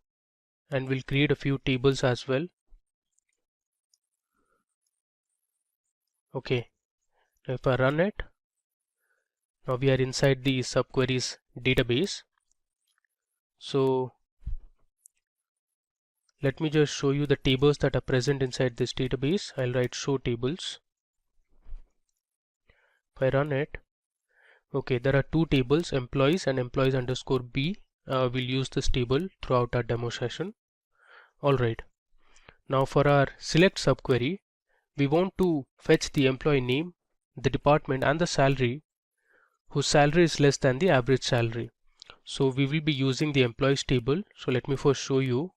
and we'll create a few tables as well. Okay, if I run it, now we are inside the subqueries database. So let me just show you the tables that are present inside this database. I'll write show tables. If I run it, okay, there are two tables, employees and employees underscore B. We'll use this table throughout our demo session. Alright, now for our select subquery, we want to fetch the employee name, the department and the salary whose salary is less than the average salary. So we will be using the employees table. So let me first show you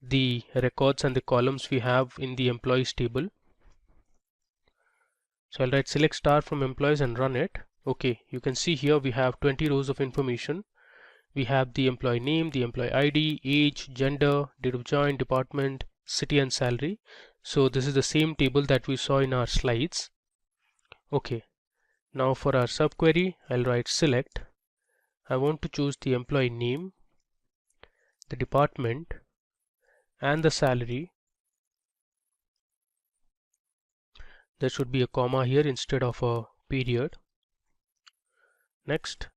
the records and the columns we have in the employees table. So I'll write select star from employees and run it. Okay, you can see here we have 20 rows of information. We have the employee name, the employee ID, age, gender, date of join, department, city and salary. So this is the same table that we saw in our slides. Okay, now for our subquery, I'll write select. I want to choose the employee name, the department, and the salary. There should be a comma here instead of a period. Next,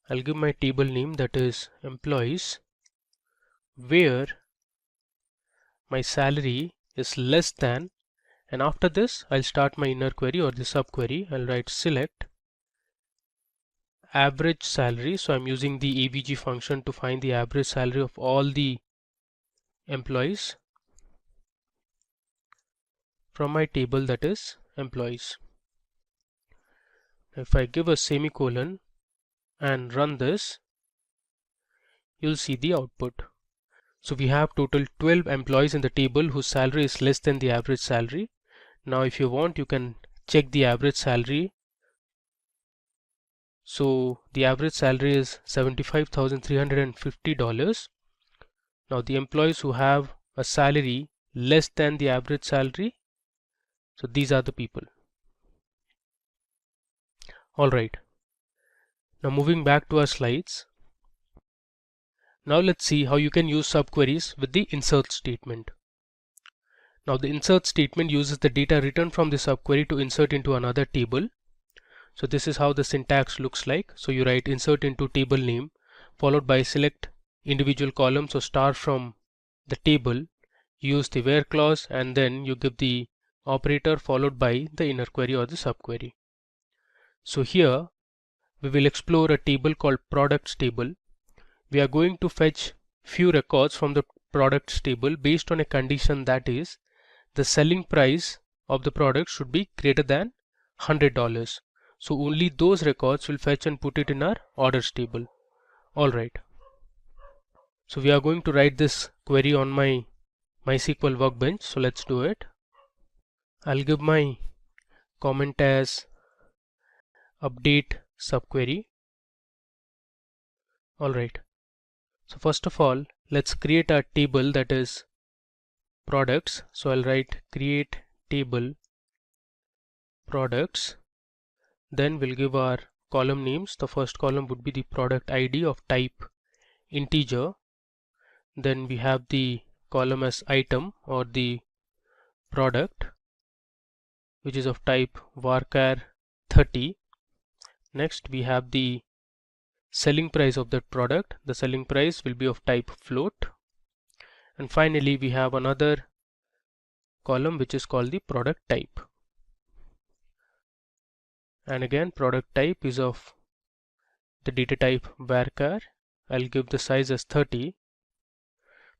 I'll give my table name, that is employees, where my salary is less than, and after this I'll start my inner query or the subquery. I'll write select average salary. So I'm using the AVG function to find the average salary of all the employees from my table, that is employees. If I give a semicolon and run this, you'll see the output. So we have total 12 employees in the table whose salary is less than the average salary. Now if you want, you can check the average salary. So the average salary is $75,350. Now the employees who have a salary less than the average salary, so these are the people. Alright, now moving back to our slides. Now let's see how you can use subqueries with the insert statement. Now the insert statement uses the data written from the subquery to insert into another table. So this is how the syntax looks like. So you write insert into table name followed by select individual columns or star from the table, use the where clause, and then you give the operator followed by the inner query or the subquery. So here we will explore a table called products table. We are going to fetch few records from the products table based on a condition, that is the selling price of the product should be greater than $100. So only those records will fetch and put it in our orders table. Alright, so we are going to write this query on my MySQL workbench. So let's do it. I'll give my comment as update subquery. Alright, so first of all, let's create a table, that is products. So I'll write create table products. Then we'll give our column names. The first column would be the product ID of type integer. Then we have the column as item or the product, which is of type varchar 30. Next we have the selling price of that product. The selling price will be of type float. And finally we have another column which is called the product type. And again, product type is of the data type varchar. I'll give the size as 30,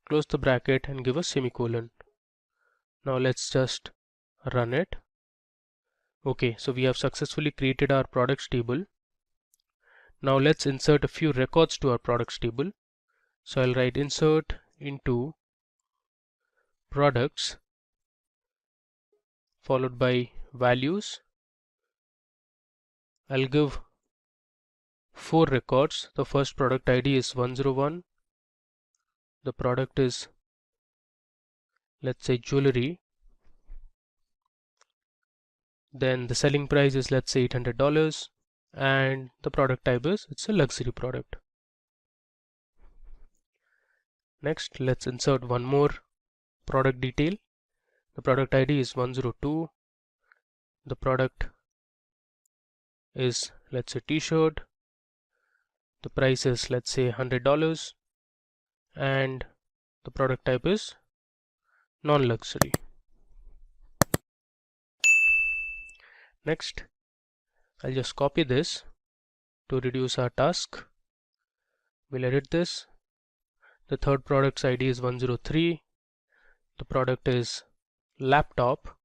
close the bracket and give a semicolon. Now let's just run it. Okay, so we have successfully created our products table. Now let's insert a few records to our products table. So I'll write insert into products followed by values. I'll give 4 records. The first product ID is 101. The product is, let's say, jewelry. Then the selling price is, let's say, $800, and the product type is, it's a luxury product. Next, let's insert one more product detail. The product ID is 102. The product is, let's say, t-shirt. The price is, let's say, $100, and the product type is non-luxury. Next, I'll just copy this to reduce our task. We'll edit this. The third product's ID is 103. The product is laptop,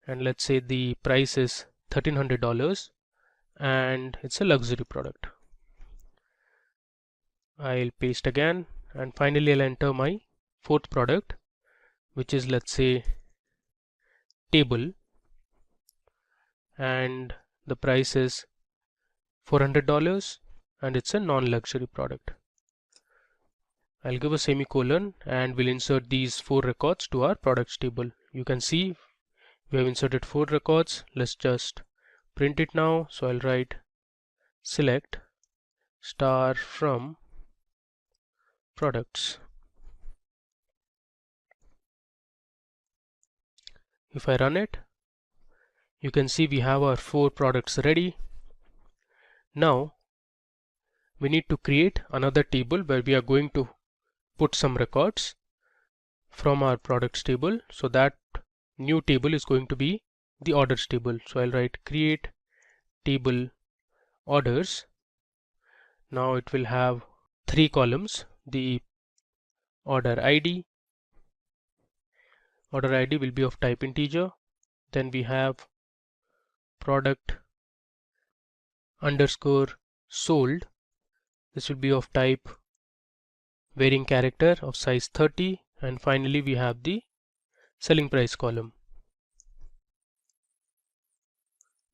and let's say the price is $1,300, and it's a luxury product. I'll paste again, and finally I'll enter my fourth product, which is, let's say, table, and the price is $400, and it's a non-luxury product. I'll give a semicolon and we'll insert these 4 records to our products table. You can see We have inserted 4 records. Let's just print it now. So I'll write select star from products. If I run it, you can see we have our 4 products ready. Now we need to create another table where we are going to put some records from our products table. So that new table is going to be the orders table. So I'll write create table orders. Now it will have 3 columns: the order ID will be of type integer, then we have product underscore sold, this will be of type varying character of size 30, and finally we have the selling price column.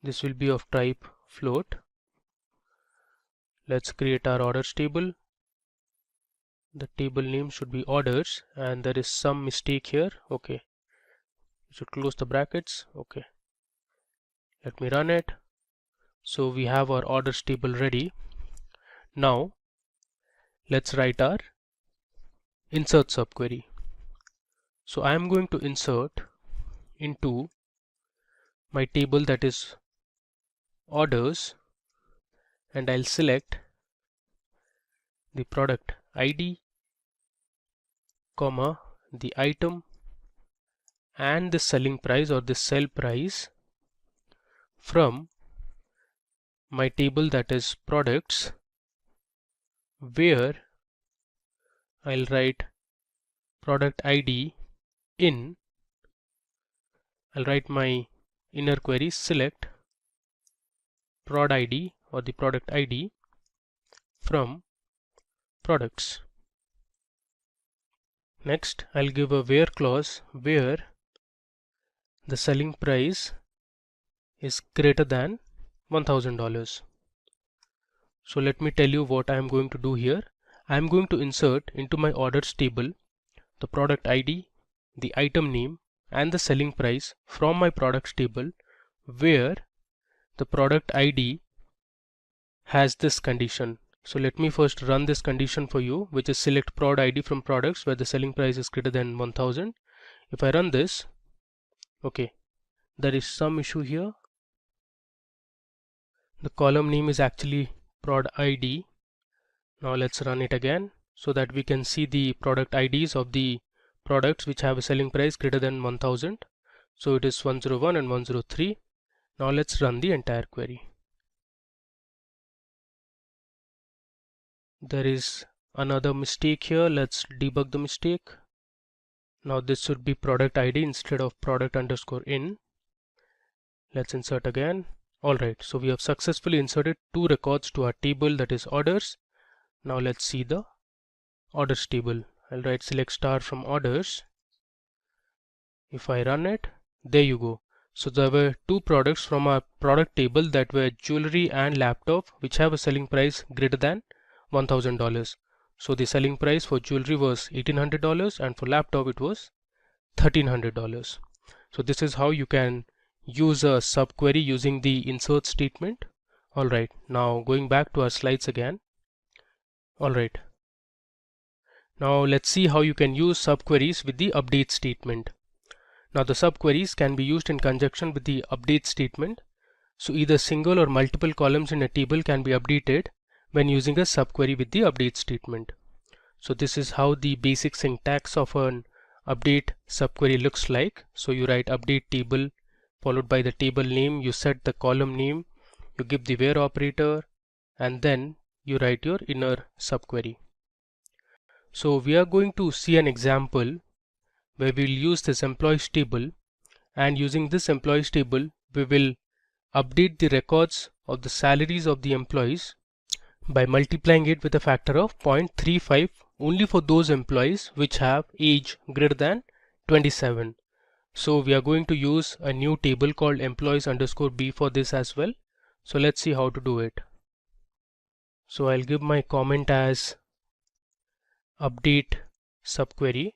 This will be of type float. Let's create our orders table. The table name should be orders, and there is some mistake here. Okay, you should close the brackets. Okay, let me run it. So we have our orders table ready. Now let's write our insert subquery. So I am going to insert into my table, that is orders, and I'll select the product ID, comma, the item and the selling price or the sell price from my table, that is products, where I'll write product ID in, I'll write my inner query select prod ID or the product ID from products. Next I'll give a where clause where the selling price is greater than $1,000. So let me tell you what I am going to do here. I am going to insert into my orders table the product ID, the item name and the selling price from my products table, where the product ID has this condition. So let me first run this condition for you, which is select prod ID from products where the selling price is greater than 1000. If I run this, okay, there is some issue here. The column name is actually prod ID. Now let's run it again so that we can see the product IDs of the products which have a selling price greater than 1000. So it is 101 and 103. Now let's run the entire query. There is another mistake here. Let's debug the mistake. Now this should be product ID instead of product underscore in. Let's insert again. Alright, so we have successfully inserted 2 records to our table, that is orders. Now let's see the orders table. I'll write select star from orders. If I run it, there you go. So there were 2 products from our product table that were jewelry and laptop, which have a selling price greater than $1,000. So the selling price for jewelry was $1,800 and for laptop it was $1,300. So this is how you can use a subquery using the insert statement. Alright, now going back to our slides again. Alright, now let's see how you can use subqueries with the update statement. Now the subqueries can be used in conjunction with the update statement. So either single or multiple columns in a table can be updated when using a subquery with the update statement. So this is how the basic syntax of an update subquery looks like. So you write update table followed by the table name, you set the column name, you give the where operator, and then you write your inner subquery. So we are going to see an example where we will use this employees table, and using this employees table we will update the records of the salaries of the employees by multiplying it with a factor of 0.35 only for those employees which have age greater than 27. So we are going to use a new table called employees underscore b for this as well. So let's see how to do it. So I'll give my comment as update subquery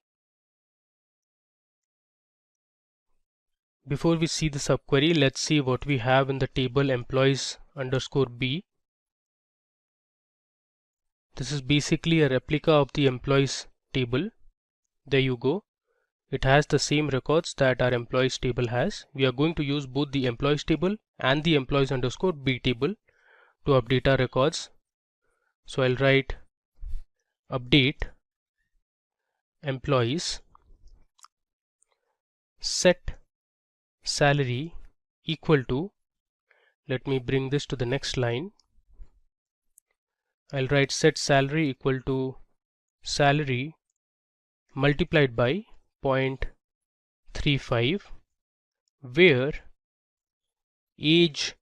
Before we see the subquery, let's see what we have in the table employees underscore B. This is basically a replica of the employees table. There you go. It has the same records that our employees table has. We are going to use both the employees table and the employees underscore B table to update our records. So I'll write update employees set salary equal to, let me bring this to the next line. I'll write set salary equal to salary multiplied by 0.35, where age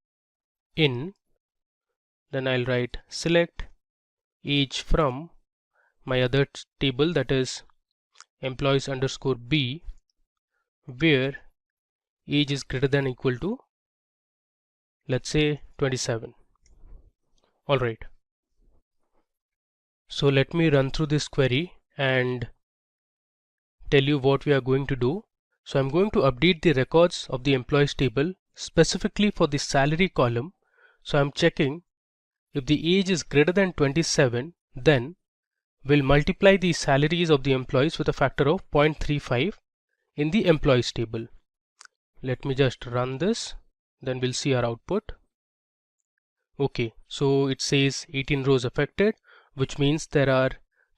in, then I'll write select age from my other table, that is employees underscore B, where age is greater than or equal to, let's say 27. Alright. So let me run through this query and tell you what we are going to do. So I'm going to update the records of the employees table specifically for the salary column. So I'm checking if the age is greater than 27, then we'll multiply the salaries of the employees with a factor of 0.35 in the employees table. Let me just run this, then we'll see our output. Okay, so it says 18 rows affected, which means there are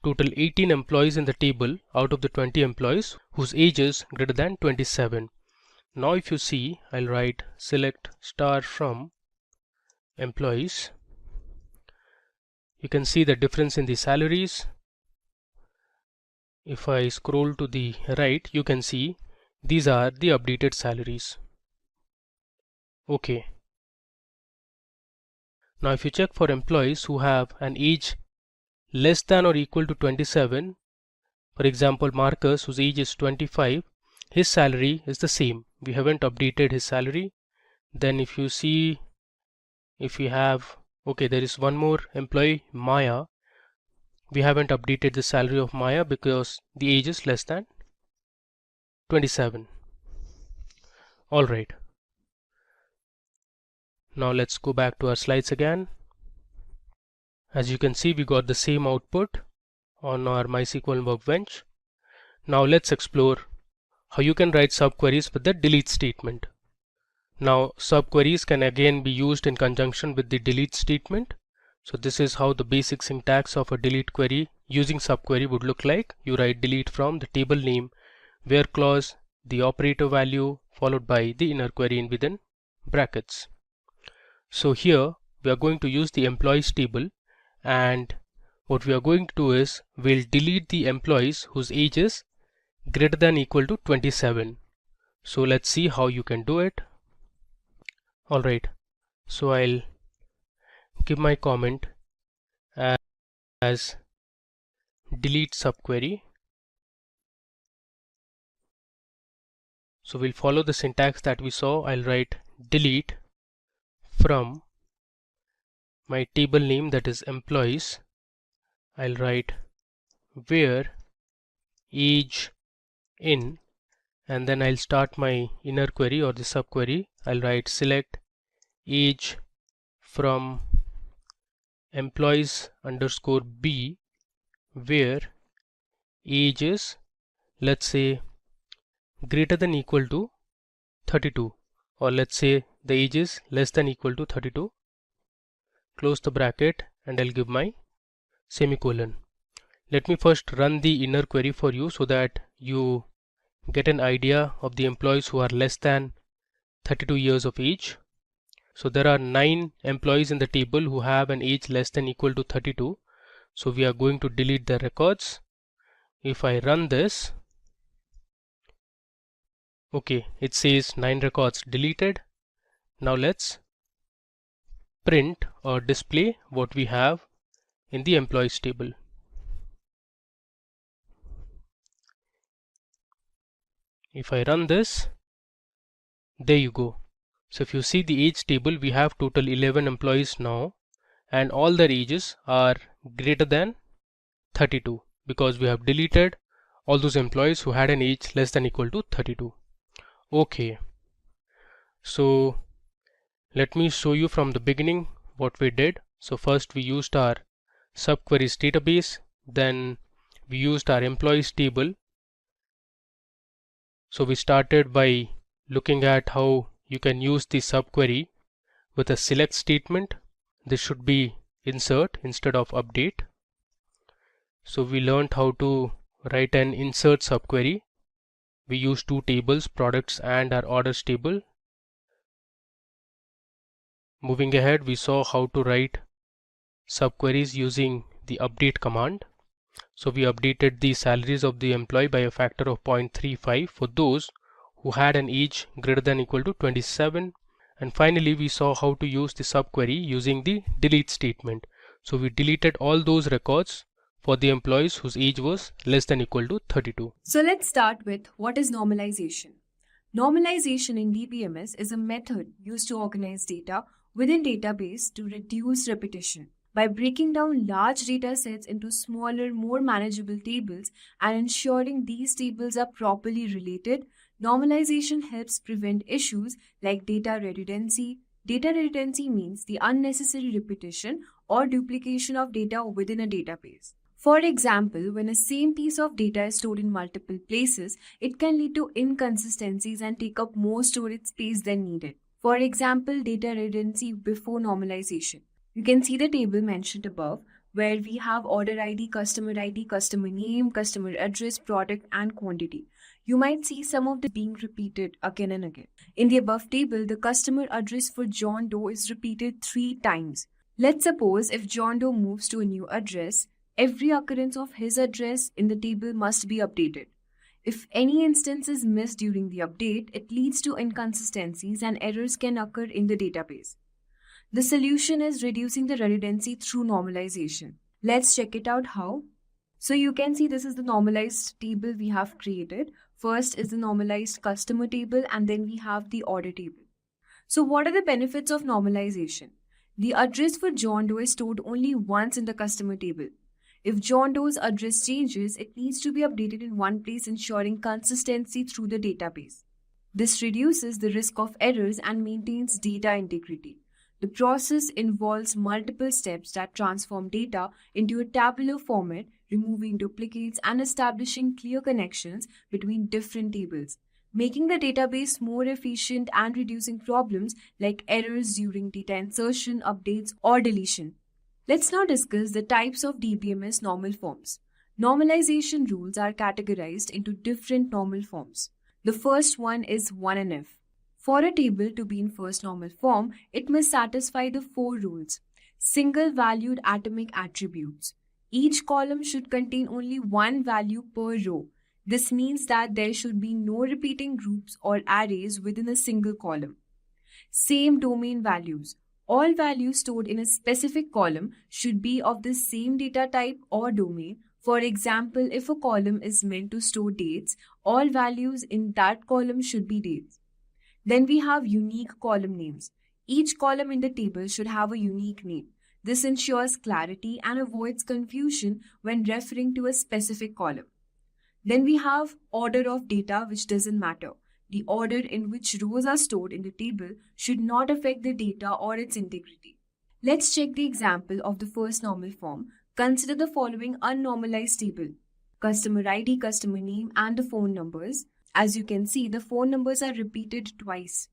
total 18 employees in the table out of the 20 employees whose age is greater than 27. Now if you see, I'll write select star from employees. You can see the difference in the salaries. If I scroll to the right, you can see these are the updated salaries. Okay. Now if you check for employees who have an age less than or equal to 27, for example Marcus, whose age is 25, his salary is the same. We haven't updated his salary. Then if you see, if we have, okay, there is one more employee, Maya. We haven't updated the salary of Maya because the age is less than 27. Alright. Now let's go back to our slides again. As you can see, we got the same output on our MySQL workbench. Now let's explore how you can write subqueries with the delete statement. Now subqueries can again be used in conjunction with the delete statement. So this is how the basic syntax of a delete query using subquery would look like. You write delete from the table name, where clause, the operator value, followed by the inner query in within brackets. So here we are going to use the employees table, and what we are going to do is we'll delete the employees whose age is greater than or equal to 27. So let's see how you can do it. Alright, so I'll give my comment as delete subquery. So we'll follow the syntax that we saw. I'll write delete from my table name, that is employees. I'll write where age in, and then I'll start my inner query or the subquery. I'll write select age from employees underscore B, where age is, let's say, greater than or equal to 32, or let's say the age is less than or equal to 32. Close the bracket and I'll give my semicolon. Let me first run the inner query for you so that you get an idea of the employees who are less than 32 years of age. So there are 9 employees in the table who have an age less than or equal to 32. So we are going to delete their records. If I run this, okay, it says 9 records deleted. Now let's print or display what we have in the employees table. If I run this, there you go. So if you see the age table, we have total 11 employees now, and all their ages are greater than 32 because we have deleted all those employees who had an age less than or equal to 32. Okay. So let me show you from the beginning what we did. So first we used our subqueries database, then we used our employees table. So we started by looking at how you can use the subquery with a select statement. This should be insert instead of update. So we learned how to write an insert subquery. We use two tables, products and our orders table. Moving ahead, we saw how to write subqueries using the update command. So we updated the salaries of the employee by a factor of 0.35 for those who had an age greater than or equal to 27. And finally, we saw how to use the subquery using the delete statement. So we deleted all those records for the employees whose age was less than or equal to 32. So let's start with what is normalization. Normalization in DBMS is a method used to organize data within database to reduce repetition. By breaking down large data sets into smaller, more manageable tables and ensuring these tables are properly related, normalization helps prevent issues like data redundancy. Data redundancy means the unnecessary repetition or duplication of data within a database. For example, when a same piece of data is stored in multiple places, it can lead to inconsistencies and take up more storage space than needed. For example, data redundancy before normalization. You can see the table mentioned above where we have order ID, customer name, customer address, product and quantity. You might see some of them being repeated again and again. In the above table, the customer address for John Doe is repeated 3 times. Let's suppose if John Doe moves to a new address, every occurrence of his address in the table must be updated. If any instance is missed during the update, it leads to inconsistencies and errors can occur in the database. The solution is reducing the redundancy through normalization. Let's check it out how. So you can see this is the normalized table we have created. First is the normalized customer table and then we have the order table. So what are the benefits of normalization? The address for John Doe is stored only once in the customer table. If John Doe's address changes, it needs to be updated in one place, ensuring consistency through the database. This reduces the risk of errors and maintains data integrity. The process involves multiple steps that transform data into a tabular format, removing duplicates and establishing clear connections between different tables, making the database more efficient and reducing problems like errors during data insertion, updates, or deletion. Let's now discuss the types of DBMS normal forms. Normalization rules are categorized into different normal forms. The first one is 1NF. For a table to be in first normal form, it must satisfy the 4 rules. Single valued atomic attributes. Each column should contain only one value per row. This means that there should be no repeating groups or arrays within a single column. Same domain values. All values stored in a specific column should be of the same data type or domain. For example, if a column is meant to store dates, all values in that column should be dates. Then we have unique column names. Each column in the table should have a unique name. This ensures clarity and avoids confusion when referring to a specific column. Then we have order of data, which doesn't matter. The order in which rows are stored in the table should not affect the data or its integrity. Let's check the example of the first normal form. Consider the following unnormalized table: customer ID, customer name, and the phone numbers. As you can see, the phone numbers are repeated twice.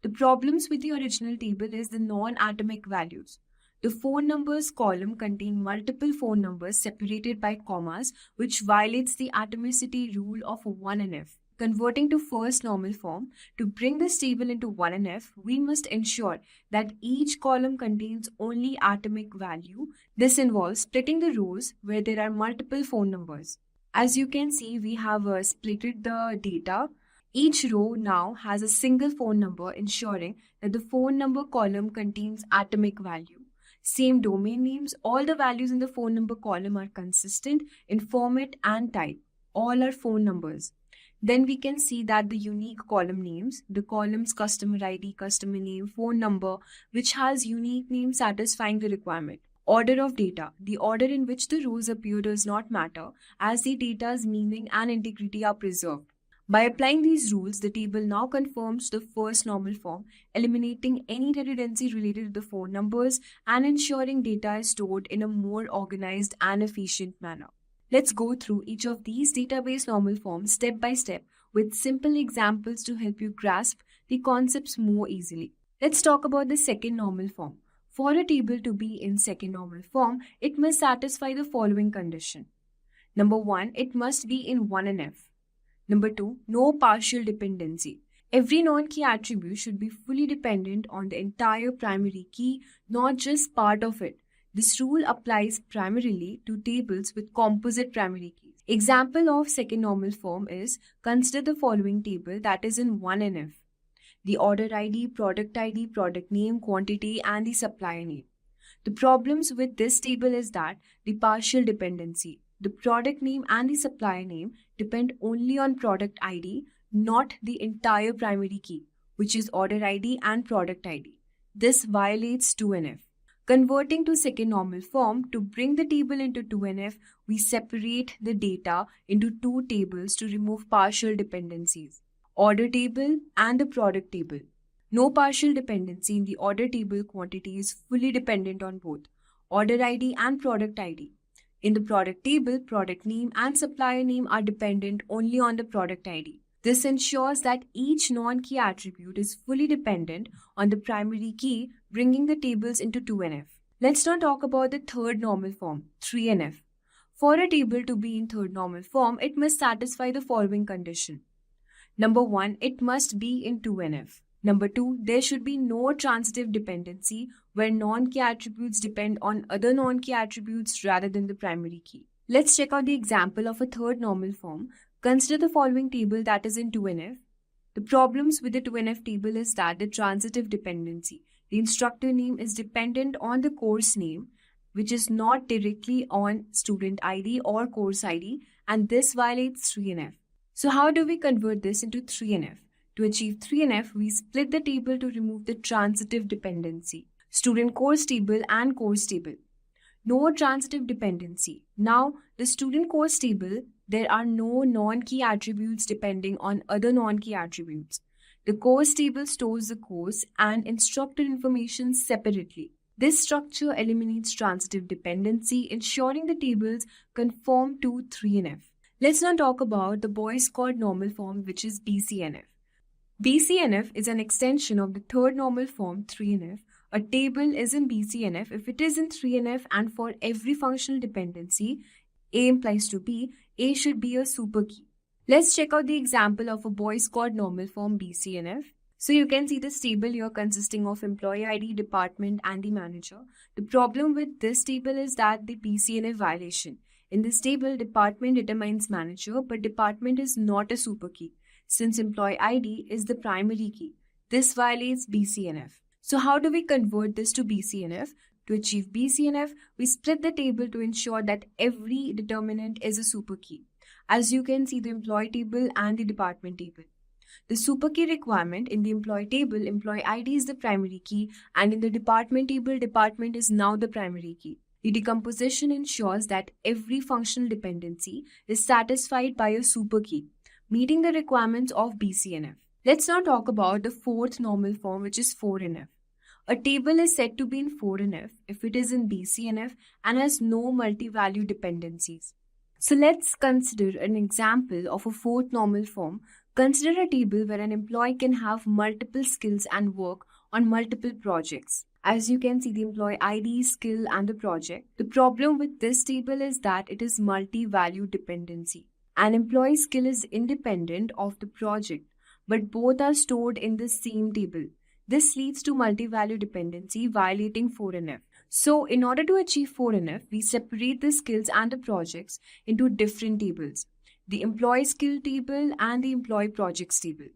The problems with the original table is the non-atomic values. The phone numbers column contains multiple phone numbers separated by commas, which violates the atomicity rule of 1NF. Converting to first normal form, to bring this table into 1NF, we must ensure that each column contains only atomic value. This involves splitting the rows where there are multiple phone numbers. As you can see, we have splitted the data. Each row now has a single phone number, ensuring that the phone number column contains atomic value. Same domain names, all the values in the phone number column are consistent in format and type. All are phone numbers. Then we can see that the unique column names, the columns customer ID, customer name, phone number, which has unique name satisfying the requirement. Order of data. The order in which the rows appear does not matter, as the data's meaning and integrity are preserved. By applying these rules, the table now conforms to the first normal form, eliminating any redundancy related to the phone numbers and ensuring data is stored in a more organized and efficient manner. Let's go through each of these database normal forms step by step with simple examples to help you grasp the concepts more easily. Let's talk about the second normal form. For a table to be in second normal form, it must satisfy the following condition. Number 1, it must be in 1NF. Number 2, no partial dependency. Every non-key attribute should be fully dependent on the entire primary key, not just part of it. This rule applies primarily to tables with composite primary keys. Example of second normal form is, consider the following table that is in 1NF. The order ID, product name, quantity, and the supplier name. The problems with this table is that the partial dependency. The product name and the supplier name depend only on product ID, not the entire primary key, which is order ID and product ID. This violates 2NF. Converting to second normal form, to bring the table into 2NF, we separate the data into two tables to remove partial dependencies. Order table and the product table. No partial dependency in the order table. Quantity is fully dependent on both order ID and product ID. In the product table, product name and supplier name are dependent only on the product ID. This ensures that each non-key attribute is fully dependent on the primary key, bringing the tables into 2NF. Let's now talk about the third normal form, 3NF. For a table to be in third normal form, it must satisfy the following condition. Number 1, it must be in 2NF. Number 2, there should be no transitive dependency where non-key attributes depend on other non-key attributes rather than the primary key. Let's check out the example of a third normal form. Consider the following table that is in 2NF. The problems with the 2NF table is that the transitive dependency. The instructor name is dependent on the course name, which is not directly on student ID or course ID, and this violates 3NF. So how do we convert this into 3NF? To achieve 3NF, we split the table to remove the transitive dependency. Student course table and course table. No transitive dependency. Now, the student course table, there are no non-key attributes depending on other non-key attributes. The course table stores the course and instructor information separately. This structure eliminates transitive dependency, ensuring the tables conform to 3NF. Let's now talk about the Boyce Codd normal form, which is BCNF. BCNF is an extension of the third normal form, 3NF. A table is in BCNF if it is in 3NF, and for every functional dependency, A implies to B, A should be a super key. Let's check out the example of a Boyce Codd normal form BCNF. So you can see this table here consisting of employee ID, department, and the manager. The problem with this table is that the BCNF violation. In this table, department determines manager, but department is not a super key, since employee ID is the primary key. This violates BCNF. So how do we convert this to BCNF? To achieve BCNF, we split the table to ensure that every determinant is a super key. As you can see, the employee table and the department table. The super key requirement in the employee table, employee ID is the primary key, and in the department table, department is now the primary key. The decomposition ensures that every functional dependency is satisfied by a super key, meeting the requirements of BCNF. Let's now talk about the fourth normal form, which is 4NF. A table is said to be in 4NF if it is in BCNF and has no multi-value dependencies. So let's consider an example of a fourth normal form. Consider a table where an employee can have multiple skills and work on multiple projects. As you can see, the employee ID, skill, and the project. The problem with this table is that it is multi-value dependency. An employee skill is independent of the project, but both are stored in the same table. This leads to multi-value dependency, violating 4NF. So, in order to achieve 4NF, we separate the skills and the projects into different tables. The employee skill table and the employee projects table.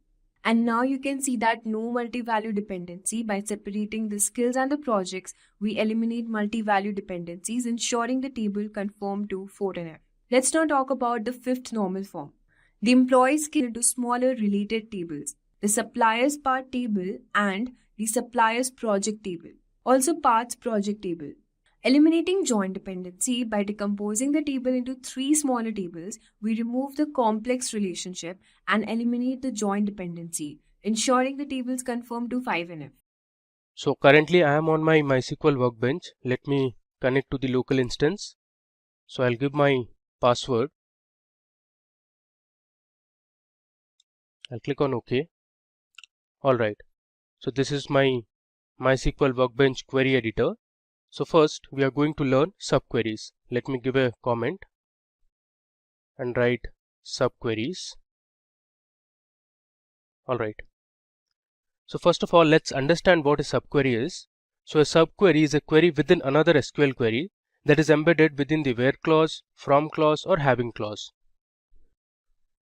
And now you can see that no multi-value dependency. By separating the skills and the projects, we eliminate multi-value dependencies, ensuring the table conform to 4NF. Let's now talk about the fifth normal form. The employee skill into smaller related tables. The suppliers part table and the suppliers project table. Also parts project table. Eliminating join dependency by decomposing the table into 3 smaller tables, we remove the complex relationship and eliminate the join dependency, ensuring the tables conform to 5NF. So currently I am on my MySQL workbench. Let me connect to the local instance. So I'll give my password. I'll click on OK. Alright. So this is my MySQL workbench query editor. So first we are going to learn subqueries. Let me give a comment and write subqueries. Alright. So first of all, let's understand what a subquery is. So a subquery is a query within another SQL query that is embedded within the where clause, from clause or having clause.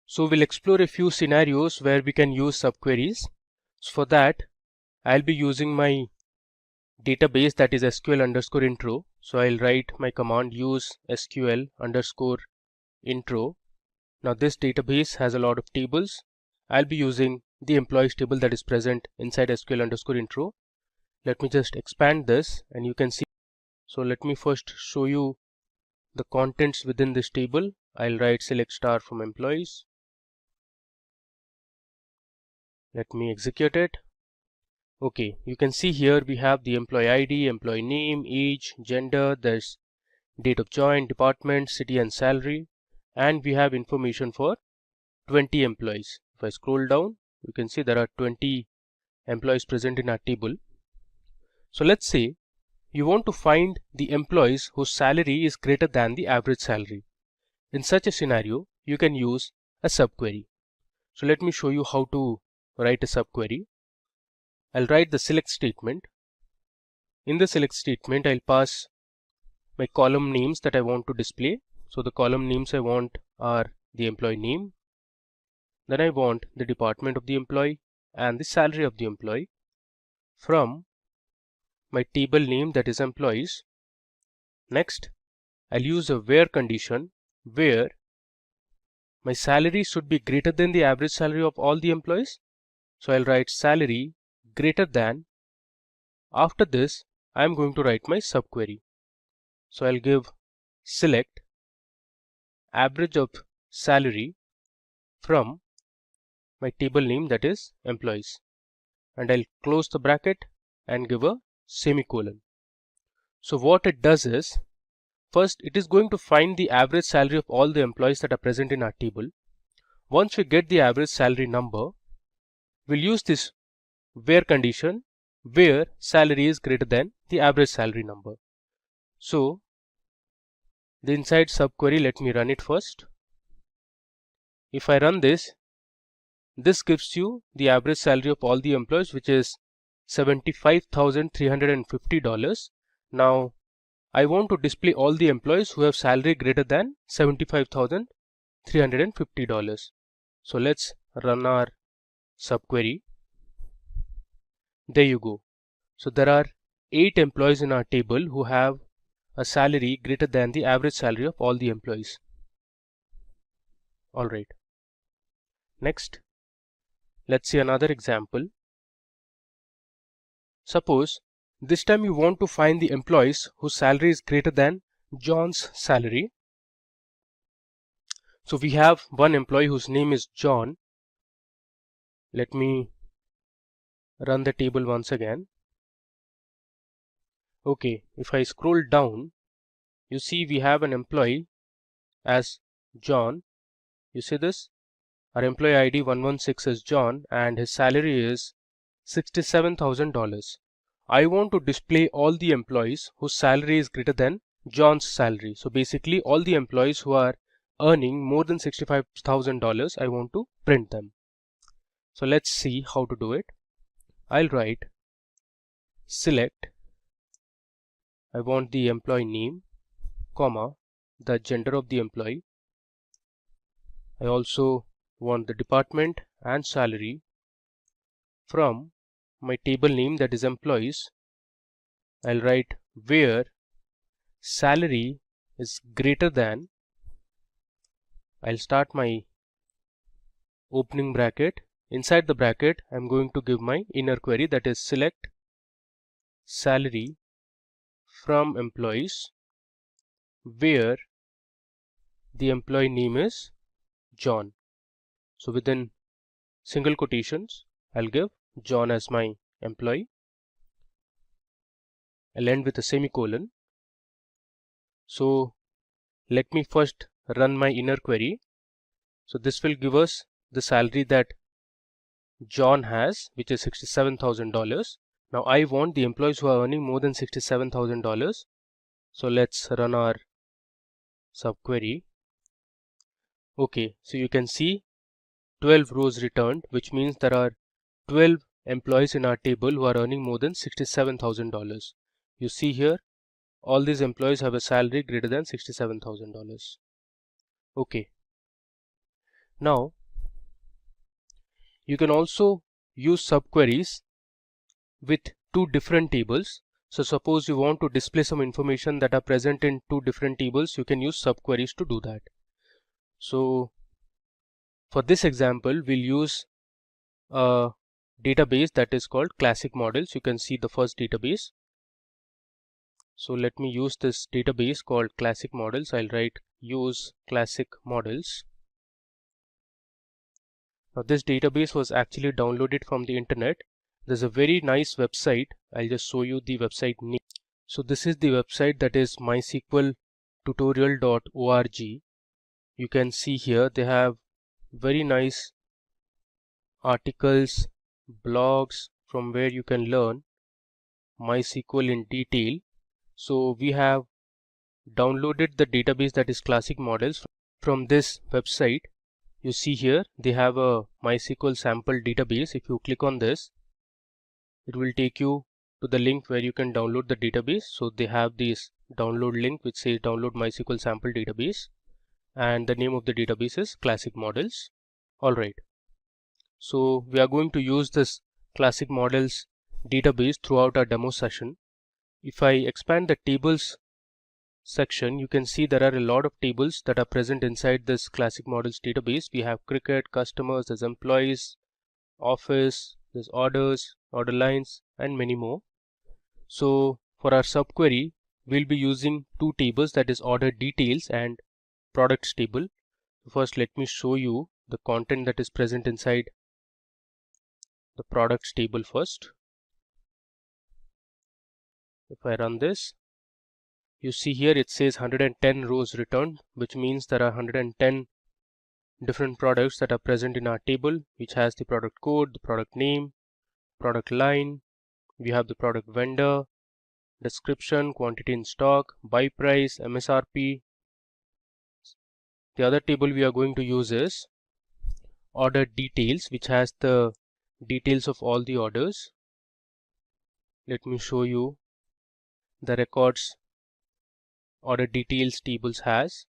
So we'll explore a few scenarios where we can use subqueries. So for that, I'll be using my database, that is SQL_intro. So I'll write my command use SQL_intro. Now this database has a lot of tables. I'll be using the employees table that is present inside SQL_intro. Let me just expand this and you can see. So let me first show you the contents within this table. I'll write select star from employees. Let me execute it. Okay, you can see here we have the employee ID, employee name, age, gender, there's date of join, department, city and salary, and we have information for 20 employees. If I scroll down, you can see there are 20 employees present in our table. So let's say you want to find the employees whose salary is greater than the average salary. In such a scenario, you can use a subquery. So let me show you how to write a subquery. I'll write the select statement. In the select statement, I'll pass my column names that I want to display. So the column names I want are the employee name. Then I want the department of the employee and the salary of the employee from my table name, that is employees. Next, I'll use a where condition where my salary should be greater than the average salary of all the employees. So I'll write salary greater than. After this, I'm going to write my subquery. So I'll give select average of salary from my table name, that is employees, and I'll close the bracket and give a semicolon. So what it does is, first it is going to find the average salary of all the employees that are present in our table. Once we get the average salary number, we'll use this where condition where salary is greater than the average salary number. So the inside subquery, let me run it first. If I run this, this gives you the average salary of all the employees, which is $75,350. Now I want to display all the employees who have salary greater than $75,350. So let's run our subquery. There you go. So there are 8 employees in our table who have a salary greater than the average salary of all the employees. Alright. Next, let's see another example. Suppose this time you want to find the employees whose salary is greater than John's salary. So we have one employee whose name is John. Let me run the table once again. Okay, if I scroll down, you see we have an employee as John. You see this? Our employee ID 116 is John and his salary is $67,000. I want to display all the employees whose salary is greater than John's salary. So basically all the employees who are earning more than $65,000, I want to print them. So let's see how to do it. I'll write select. I want the employee name, comma, the gender of the employee. I also want the department and salary from my table name, that is employees. I'll write where salary is greater than. I'll start my opening bracket. Inside the bracket, I'm going to give my inner query, that is select salary from employees where the employee name is John. So within single quotations, I'll give John as my employee. I'll end with a semicolon. So let me first run my inner query. So this will give us the salary that John has, which is $67,000. Now I want the employees who are earning more than $67,000. So let's run our subquery. Okay, so you can see 12 rows returned, which means there are 12 employees in our table who are earning more than $67,000. You see here, all these employees have a salary greater than $67,000. Okay. Now, you can also use subqueries with two different tables. So suppose you want to display some information that are present in two different tables, you can use subqueries to do that. So for this example, we'll use a database that is called classic models. You can see the first database. So let me use this database called classic models. I'll write use classic models. Now this database was actually downloaded from the internet. There's a very nice website. I'll just show you the website name. So this is the website, that is mysqltutorial.org. You can see here they have very nice articles, blogs from where you can learn MySQL in detail. So we have downloaded the database, that is classic models, from this website. You see here they have a MySQL sample database. If you click on this, it will take you to the link where you can download the database. So they have this download link which says download MySQL sample database, and the name of the database is classic models. Alright, so we are going to use this classic models database throughout our demo session. If I expand the tables section, you can see there are a lot of tables that are present inside this classic models database. We have cricket, customers, there's employees, office, there's orders, order lines, and many more. So for our subquery, we'll be using two tables, that is order details and products table. First, let me show you the content that is present inside the products table first. If I run this, you see here it says 110 rows returned, which means there are 110 different products that are present in our table, which has the product code, the product name, product line. We have the product vendor, description, quantity in stock, buy price, MSRP. The other table we are going to use is order details, which has the details of all the orders. Let me show you the records order details tables has.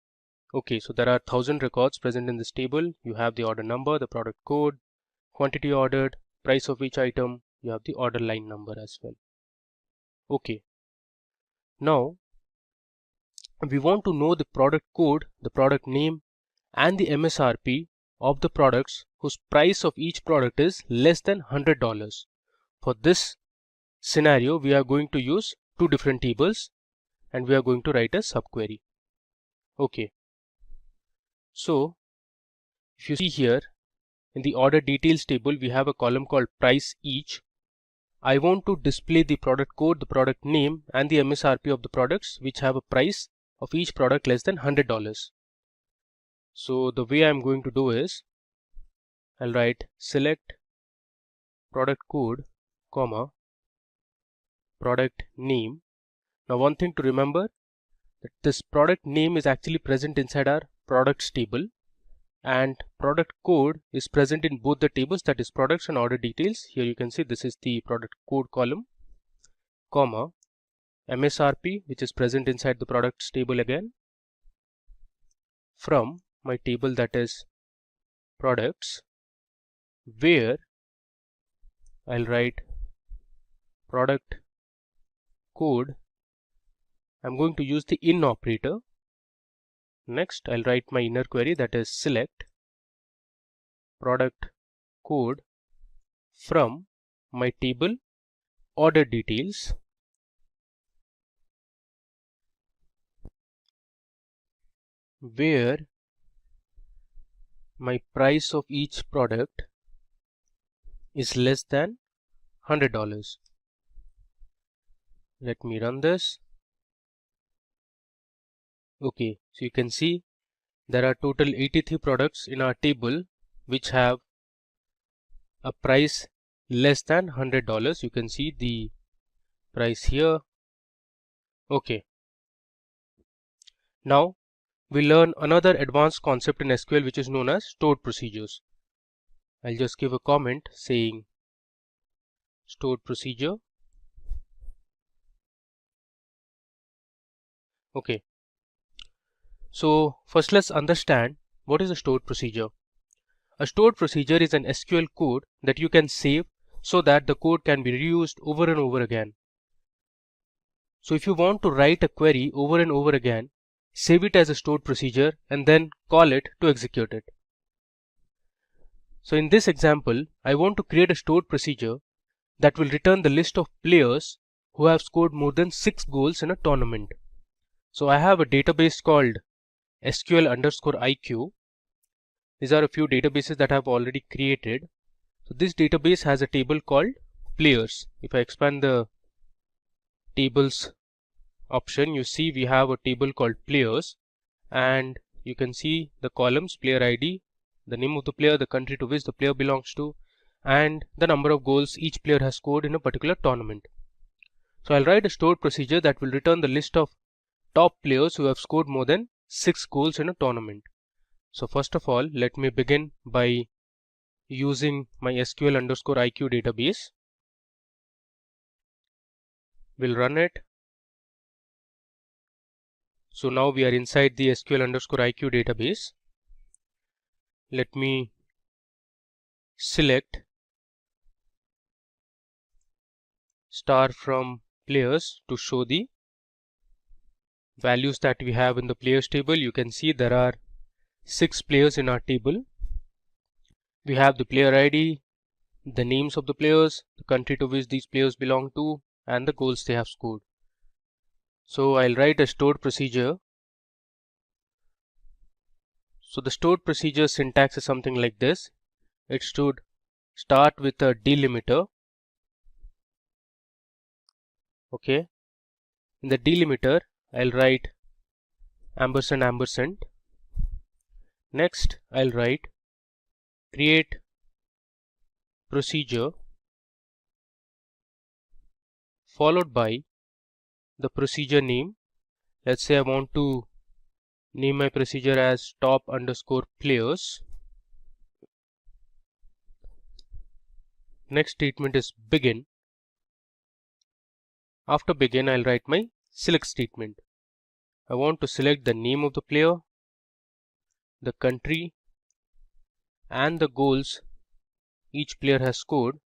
Okay, so there are 1000 records present in this table. You have the order number, the product code, quantity ordered, price of each item. You have the order line number as well. Okay, now we want to know the product code, the product name, and the MSRP of the products whose price of each product is less than $100. For this scenario, we are going to use two different tables and we are going to write a subquery. Okay, so if you see here in the order details table, we have a column called price each. I want to display the product code, the product name, and the MSRP of the products which have a price of each product less than $100. So the way I'm going to do is, I'll write select product code, comma, product name. Now one thing to remember, that this product name is actually present inside our products table, and product code is present in both the tables, that is products and order details. Here you can see this is the product code column, comma, MSRP, which is present inside the products table again, from my table, that is products, where I'll write product code. I'm going to use the in operator. Next, I'll write my inner query, that is select product code from my table order details, where my price of each product is less than $100. Let me run this. Okay, so you can see there are total 83 products in our table which have a price less than $100. You can see the price here. Okay. Now we learn another advanced concept in SQL which is known as stored procedures. I'll just give a comment saying stored procedure. Okay. So first let's understand what is a stored procedure. A stored procedure is an SQL code that you can save so that the code can be reused over and over again. So if you want to write a query over and over again, save it as a stored procedure and then call it to execute it. So in this example, I want to create a stored procedure that will return the list of players who have scored more than 6 goals in a tournament. So I have a database called SQL_IQ. These are a few databases that I have already created. So this database has a table called players. If I expand the tables option, you see we have a table called players, and you can see the columns player ID, the name of the player, the country to which the player belongs to, and the number of goals each player has scored in a particular tournament. So I'll write a stored procedure that will return the list of top players who have scored more than 6 goals in a tournament. So first of all, let me begin by using my SQL_IQ database. We'll run it. So now we are inside the SQL_IQ database. Let me select star from players to show the values that we have in the players table. You can see there are 6 players in our table. We have the player ID, the names of the players, the country to which these players belong to, and the goals they have scored. So I'll write a stored procedure. So the stored procedure syntax is something like this. It should start with a delimiter. Okay. In the delimiter, I'll write &&. Next, I'll write create procedure followed by the procedure name. Let's say I want to name my procedure as top_players. Next statement is begin. After begin, I'll write my select statement. I want to select the name of the player, the country, and the goals each player has scored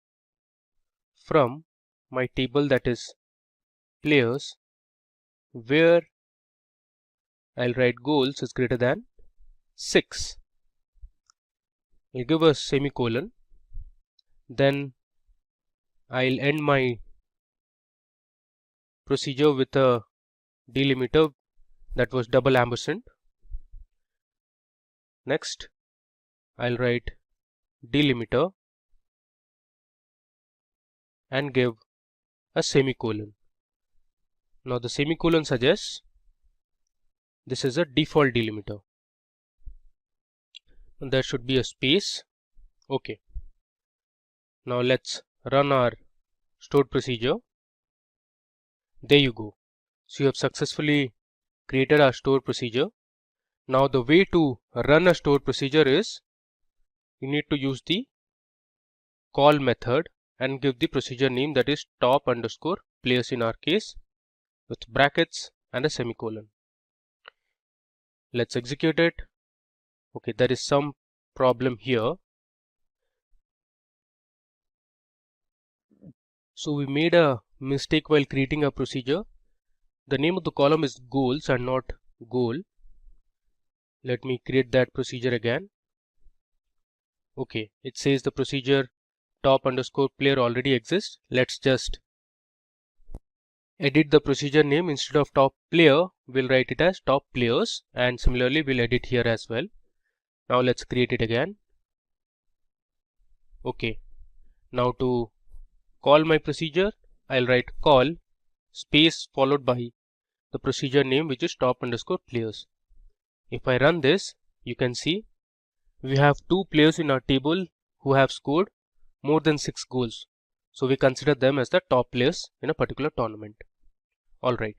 from my table, that is players, where I'll write goals is greater than 6. I'll give a semicolon. Then I'll end my procedure with a delimiter that was $. Next, I'll write delimiter and give a semicolon. Now the semicolon suggests this is a default delimiter. And there should be a space. Okay. Now let's run our stored procedure. There you go. So you have successfully created our stored procedure. Now the way to run a stored procedure is you need to use the call method and give the procedure name, that is top_players in our case, with brackets and a semicolon. Let's execute it. Okay, there is some problem here. So we made a mistake while creating a procedure. The name of the column is goals and not goal. Let me create that procedure again. Okay, it says the procedure top_player already exists. Let's just edit the procedure name. Instead of top player, we'll write it as top players, and similarly we'll edit here as well. Now let's create it again. Okay, now to call my procedure, I'll write call space followed by the procedure name, which is top underscore players. If I run this, you can see we have 2 players in our table who have scored more than 6 goals. So we consider them as the top players in a particular tournament. Alright.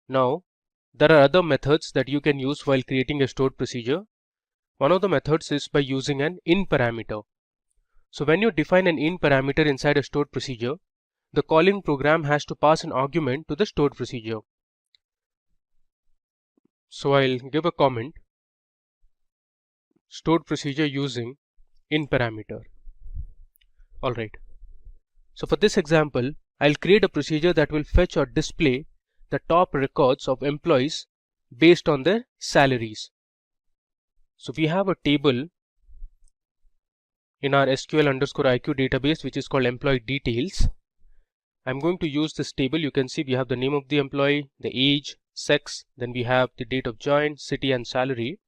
Now, there are other methods that you can use while creating a stored procedure. One of the methods is by using an in parameter. So when you define an in parameter inside a stored procedure, the calling program has to pass an argument to the stored procedure. So I'll give a comment, stored procedure using in parameter. Alright. So for this example, I'll create a procedure that will fetch or display the top records of employees based on their salaries. So we have a table in our SQL_IQ database which is called employee details. I'm going to use this table. You can see we have the name of the employee, the age, sex, then we have the date of join, city and salary.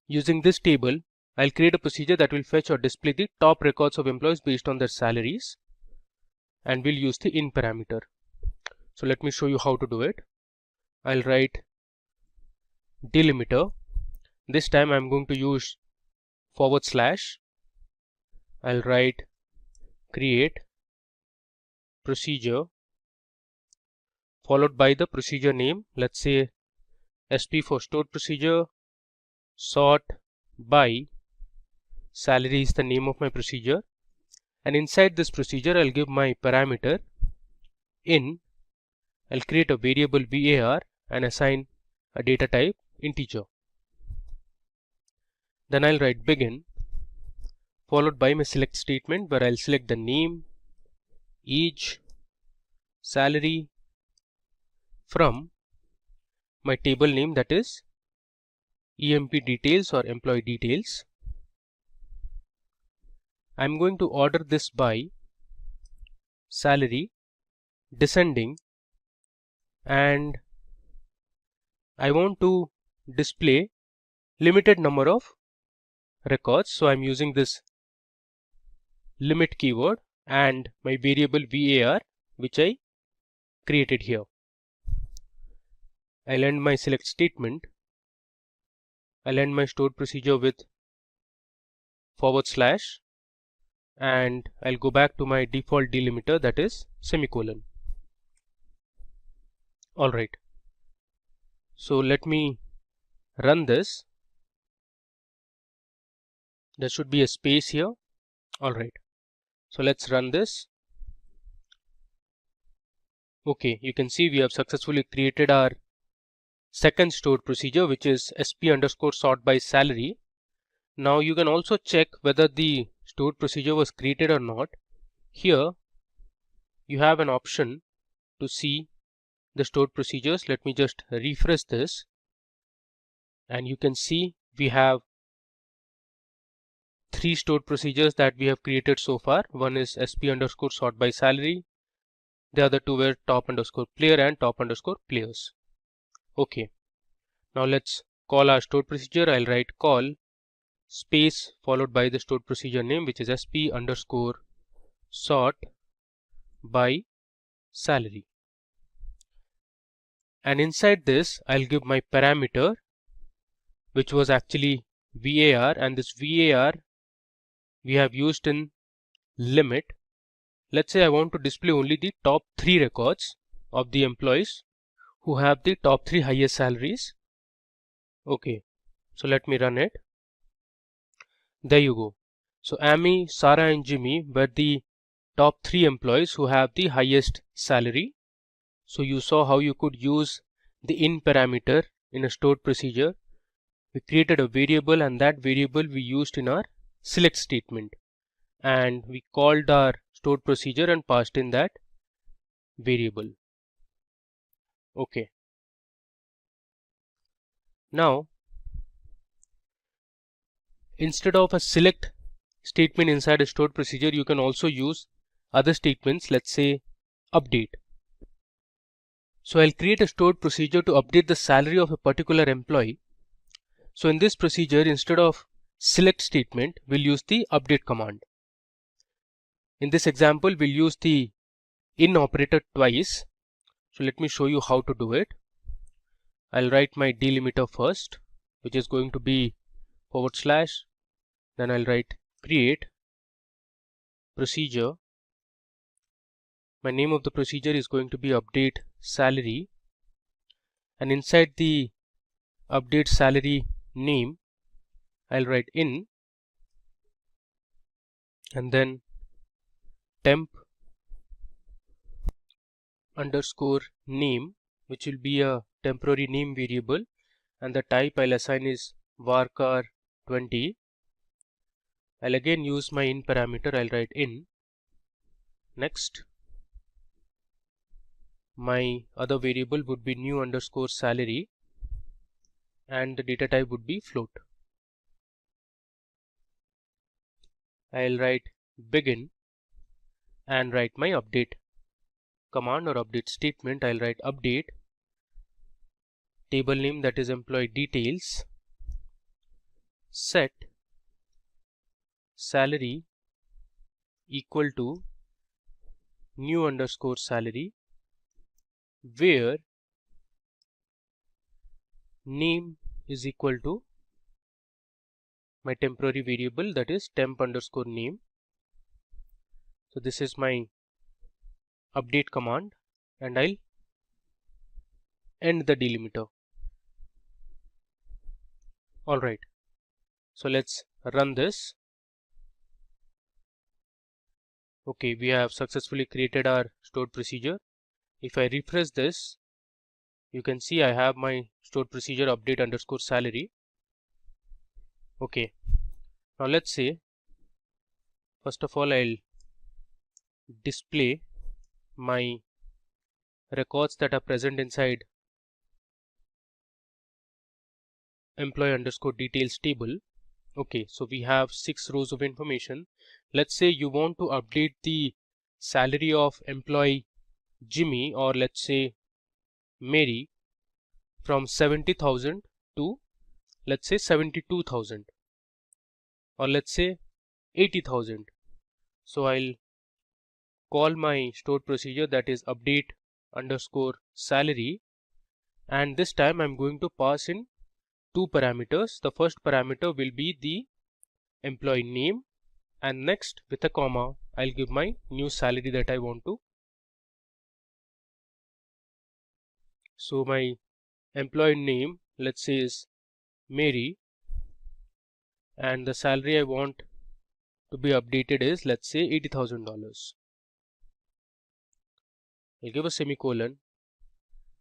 Using this table, I'll create a procedure that will fetch or display the top records of employees based on their salaries, and we'll use the in parameter. So let me show you how to do it. I'll write delimiter. This time I'm going to use /. I'll write create procedure followed by the procedure name. Let's say SP for stored procedure, sort by salary is the name of my procedure, and inside this procedure I'll give my parameter in. I'll create a variable var and assign a data type integer. Then I'll write begin followed by my select statement where I'll select the name, age, salary from my table name, that is EMP details or employee details. I'm going to order this by salary descending, and I want to display limited number of records, so I'm using this limit keyword and my variable var which I created here. I'll end my select statement. I'll end my stored procedure with /, and I'll go back to my default delimiter, that is semicolon. Alright, so let me run this. There should be a space here. Alright, so let's run this. Okay, you can see we have successfully created our second stored procedure, which is SP_sort by salary. Now you can also check whether the stored procedure was created or not. Here you have an option to see the stored procedures. Let me just refresh this, and you can see we have 3 stored procedures that we have created so far. One is SP_sort by salary, the other 2 were top_player and top_players. Okay, now let's call our stored procedure. I'll write call space followed by the stored procedure name, which is SP_sort by salary, and inside this I'll give my parameter, which was actually var, and this var we have used in limit. Let's say I want to display only the top 3 records of the employees who have the top 3 highest salaries. Okay, so let me run it. There you go. So Amy, Sarah and Jimmy were the top 3 employees who have the highest salary. So you saw how you could use the in parameter in a stored procedure. We created a variable, and that variable we used in our select statement, and we called our stored procedure and passed in that variable. Okay. Now, instead of a select statement inside a stored procedure, you can also use other statements, let's say update. So I'll create a stored procedure to update the salary of a particular employee. So in this procedure, instead of select statement, we'll use the update command. In this example, we'll use the in operator twice. So let me show you how to do it. I'll write my delimiter first, which is going to be /, then I'll write create procedure. My name of the procedure is going to be update salary, and inside the update salary name I'll write in, and then temp underscore name, which will be a temporary name variable, and the type I'll assign is varchar 20. I'll again use my in parameter. I'll write in. Next, my other variable would be new underscore salary, and the data type would be float. I'll write begin and write my update command or update statement. I'll write update table name, that is employee details, set salary equal to new underscore salary, where name is equal to my temporary variable, that is temp underscore name. So this is my update command, and I'll end the delimiter. Alright, so let's run this. Okay, we have successfully created our stored procedure. If I refresh this, you can see I have my stored procedure update underscore salary. Okay, now let's say, first of all, I'll display my records that are present inside employee underscore details table. Okay, so we have 6 rows of information. Let's say you want to update the salary of employee Jimmy, or let's say Mary, from 70,000 to let's say 72,000, or let's say 80,000. So I'll call my stored procedure, that is update underscore salary, and this time I'm going to pass in 2 parameters. The first parameter will be the employee name, and next with a comma I'll give my new salary that I want to. So my employee name, let's say, is Mary, and the salary I want to be updated is, let's say, $80,000. I'll give a semicolon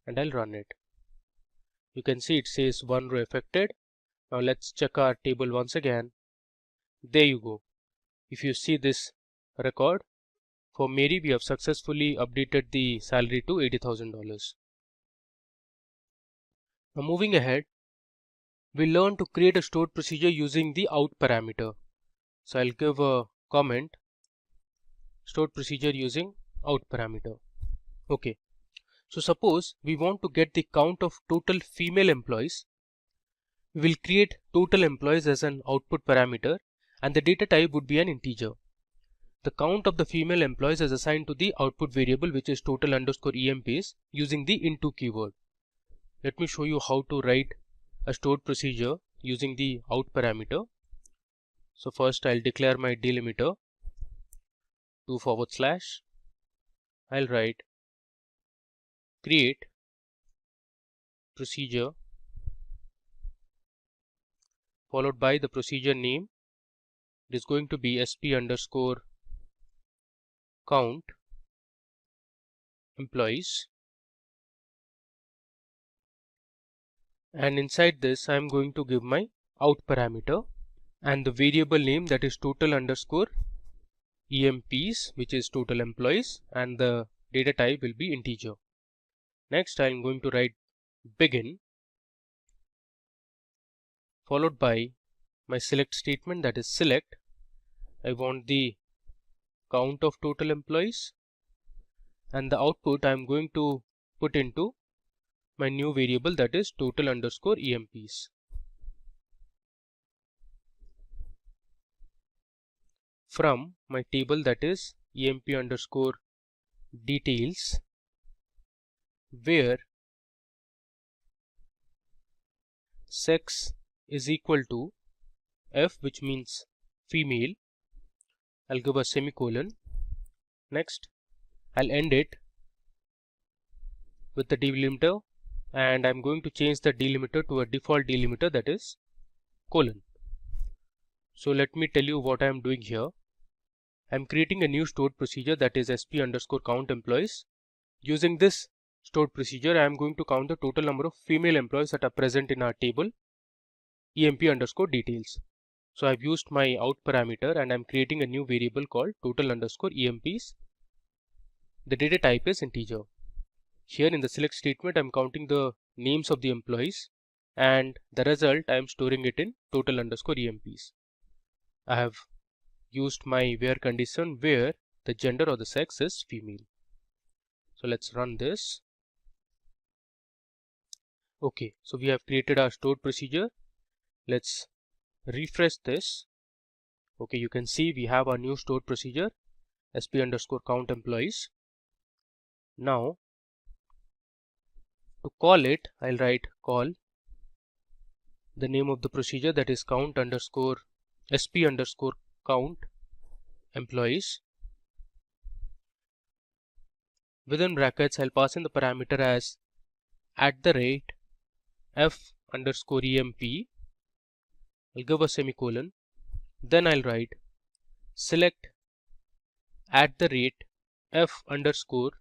and I'll run it. You can see it says 1 row affected. Now let's check our table once again. There you go. If you see this record, for Mary we have successfully updated the salary to $80,000. Now moving ahead, we learn to create a stored procedure using the out parameter. So I'll give a comment, stored procedure using out parameter. Okay, so suppose we want to get the count of total female employees. We will create total employees as an output parameter, and the data type would be an integer. The count of the female employees is assigned to the output variable, which is total underscore emps, using the into keyword. Let me show you how to write a stored procedure using the out parameter. So first I'll declare my delimiter to / I'll write create procedure followed by the procedure name. It is going to be sp underscore count employees, and inside this I am going to give my out parameter and the variable name, that is total underscore emps, which is total employees, and the data type will be integer. Next I am going to write begin followed by my select statement, that is select. I want the count of total employees, and the output I am going to put into my new variable, that is total underscore EMPs. From my table, that is EMP underscore details, where sex is equal to F, which means female, I'll give a semicolon. Next, I'll end it with the delimiter, and I'm going to change the delimiter to a default delimiter, that is colon. So let me tell you what I'm doing here. I'm creating a new stored procedure, that is sp underscore count employees. Using this stored procedure, I'm going to count the total number of female employees that are present in our table emp underscore details. So I've used my out parameter and I'm creating a new variable called total underscore EMPs. The data type is integer. Here in the select statement, I'm counting the names of the employees, and the result I'm storing it in total underscore EMPs. I have used my where condition where the gender or the sex is female. So let's run this. Okay, so we have created our stored procedure. Let's refresh this. Okay, you can see we have our new stored procedure sp underscore count employees. Now to call it, I'll write call the name of the procedure, that is count underscore sp underscore count employees. Within brackets, I'll pass in the parameter as @ f underscore emp. I'll give a semicolon. Then I'll write select @ f underscore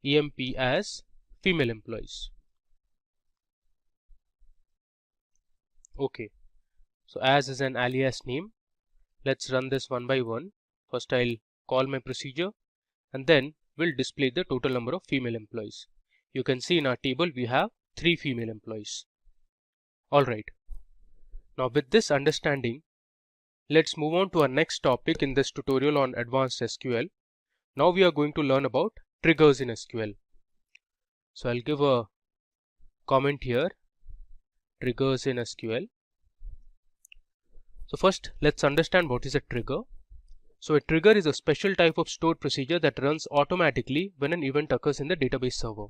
emp as female employees. Okay, so as is an alias name. Let's run this one by one. First I'll call my procedure, and then we'll display the total number of female employees. You can see in our table we have 3 female employees. Alright, now with this understanding, let's move on to our next topic in this tutorial on advanced SQL. Now we are going to learn about triggers in SQL. So I'll give a comment here, triggers in SQL. So first let's understand what is a trigger. So a trigger is a special type of stored procedure that runs automatically when an event occurs in the database server.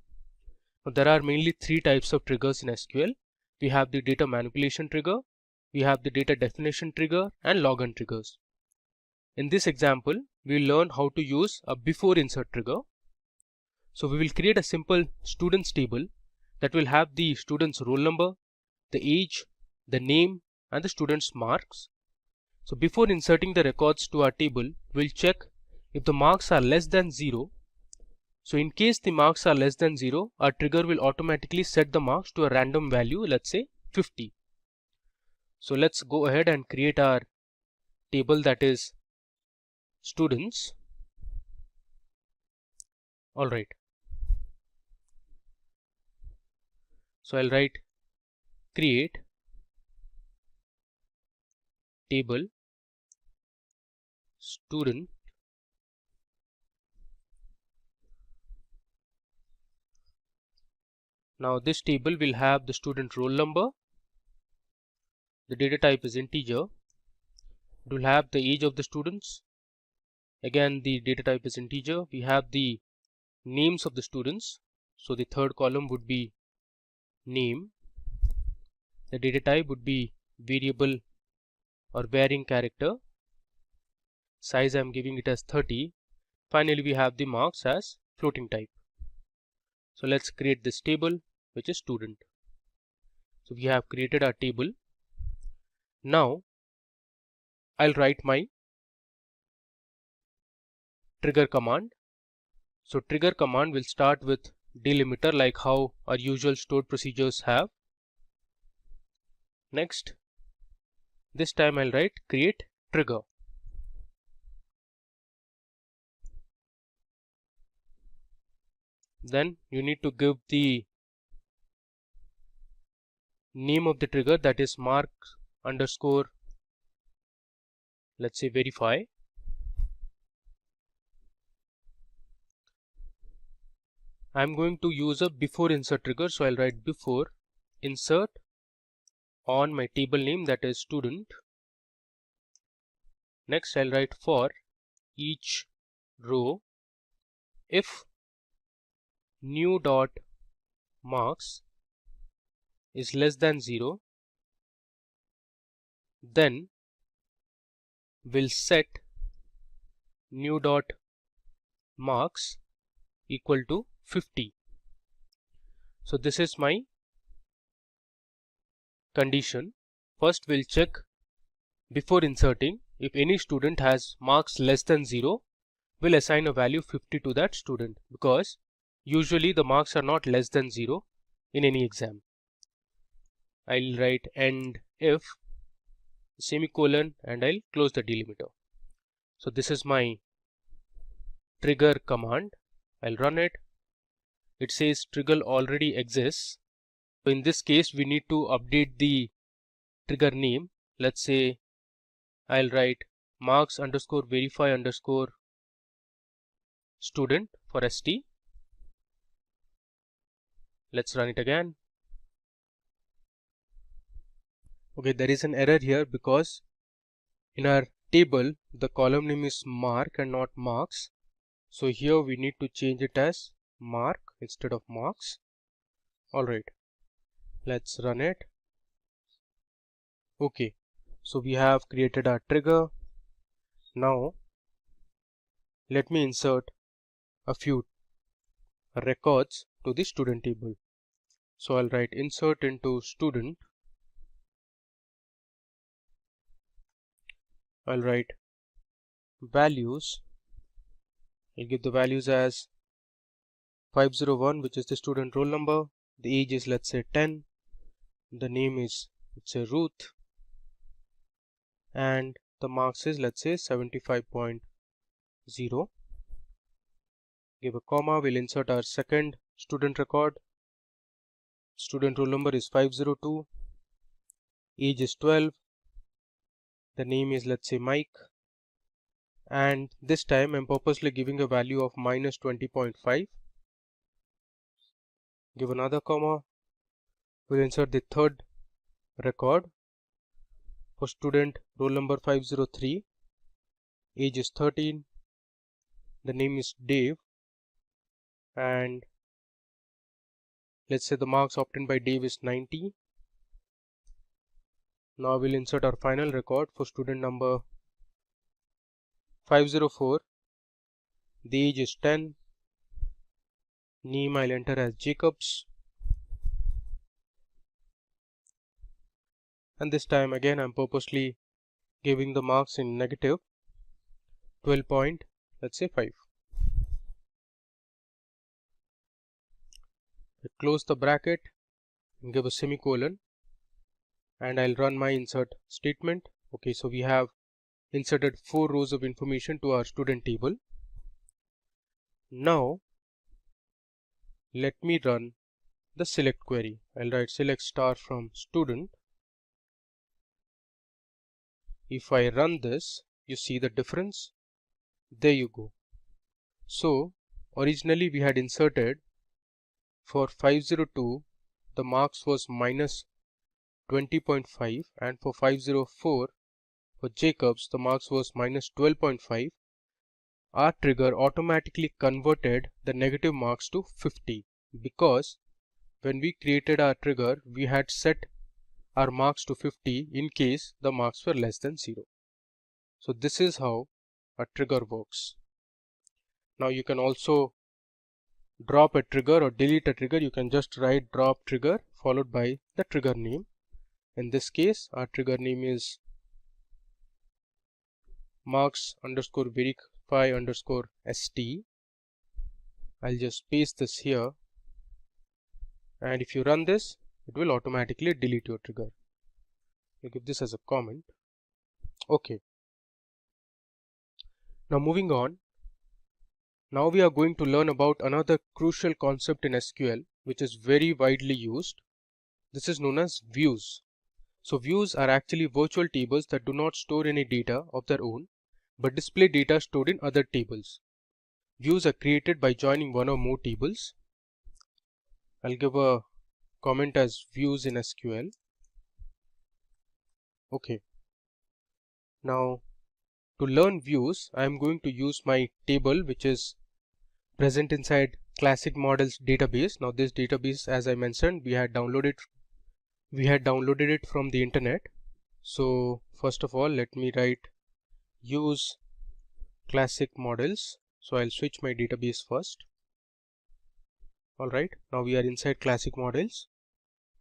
Now there are mainly 3 types of triggers in SQL. We have the data manipulation trigger, we have the data definition trigger, and login triggers. In this example, we will learn how to use a before insert trigger. So we will create a simple students table that will have the student's roll number, the age, the name, and the student's marks. So before inserting the records to our table, we'll check if the marks are less than 0. So in case the marks are less than 0, our trigger will automatically set the marks to a random value, let's say 50. So let's go ahead and create our table, that is students. Alright. So I'll write create table student . Now this table will have the student roll number, the data type is integer, it will have the age of the students, again the data type is integer, we have the names of the students, so the third column would be name, the data type would be variable or varying character, size I am giving it as 30, finally we have the marks as floating type. So let's create this table, which is student. So we have created our table. Now I'll write my trigger command. So trigger command will start with delimiter, like how our usual stored procedures have. Next, this time I'll write create trigger. Then you need to give the name of the trigger, that is mark underscore, let's say verify. I'm going to use a before insert trigger. So I'll write before insert on my table name, that is student. Next I'll write for each row if new dot marks is less than 0, then we'll set new dot marks equal to 50. So this is my condition. First we'll check before inserting. If any student has marks less than 0, we'll assign a value 50 to that student, because usually the marks are not less than 0 in any exam. I'll write end if semicolon and I'll close the delimiter. So this is my trigger command. I'll run it. It says trigger already exists. So in this case we need to update the trigger name. Let's say I'll write marks underscore verify underscore student for ST. Let's run it again. Okay, there is an error here because in our table the column name is mark and not marks. So here we need to change it as mark instead of marks. Alright, let's run it. Okay, so we have created our trigger. Now let me insert a few records to the student table. So I'll write insert into student. I'll write values. I'll give the values as 501, which is the student roll number. The age is, let's say, 10. The name is, let's say, Ruth. And the marks is, let's say, 75.0. Give a comma. We'll insert our second student record. Student roll number is 502. Age is 12. The name is, let's say, Mike. And this time I'm purposely giving a value of minus 20.5. Give another comma. We'll insert the third record for student roll number 503. Age is 13. The name is Dave. And let's say the marks obtained by Dave is 90. Now we'll insert our final record for student number 504. The age is 10. Name I'll enter as Jacobs. And this time again I'm purposely giving the marks in negative 12 point, let's say 5. I close the bracket and give a semicolon, and I'll run my insert statement. Okay, so we have inserted 4 rows of information to our student table. Now let me run the select query. I'll write select star from student. If I run this, you see the difference. There you go. So originally we had inserted for 502 the marks was minus 20.5, and for 504 for Jacobs the marks was minus 12.5. Our trigger automatically converted the negative marks to 50, because when we created our trigger we had set our marks to 50 in case the marks were less than 0. So this is how a trigger works. Now you can also drop a trigger or delete a trigger. You can just write drop trigger followed by the trigger name. In this case our trigger name is marks underscore verify underscore st. I'll just paste this here, and if you run this it will automatically delete your trigger. You give this as a comment. Okay, now moving on. Now we are going to learn about another crucial concept in SQL which is very widely used. This is known as views. So views are actually virtual tables that do not store any data of their own but display data stored in other tables. Views are created by joining one or more tables. I'll give a comment as views in SQL. Okay. Now to learn views, I am going to use my table which is present inside Classic Models database. Now this database, as I mentioned, we had downloaded it from the internet. So first of all, let me write use Classic Models. So I'll switch my database first. Alright, now we are inside Classic Models.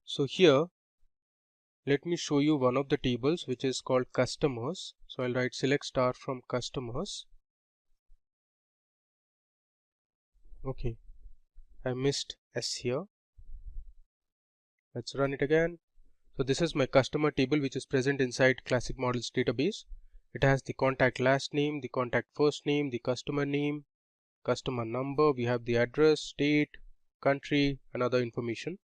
So here let me show you one of the tables which is called customers. So I'll write select star from customers. Okay, I missed S here. Let's run it again. So this is my customer table which is present inside Classic Models database. It has the contact last name, the contact first name, the customer name, customer number, we have the address, state, country and other information.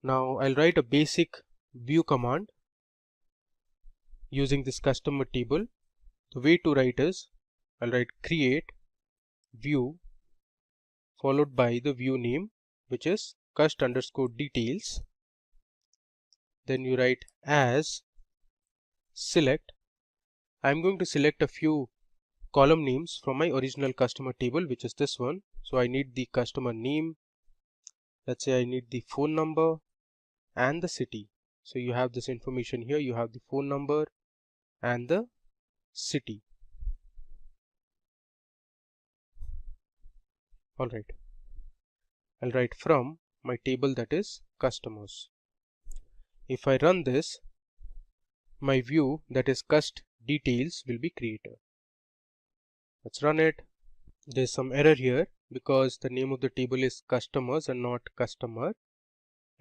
Now I'll write a basic view command using this customer table. The way to write is I'll write create view followed by the view name which is cust_details. Then you write as select. I'm going to select a few column names from my original customer table, which is this one. So I need the customer name. Let's say I need the phone number and the city. So you have this information here. You have the phone number and the city. Alright. I'll write from my table that is customers. If I run this, my view that is cust details will be created. Let's run it. There's some error here because the name of the table is customers and not customer.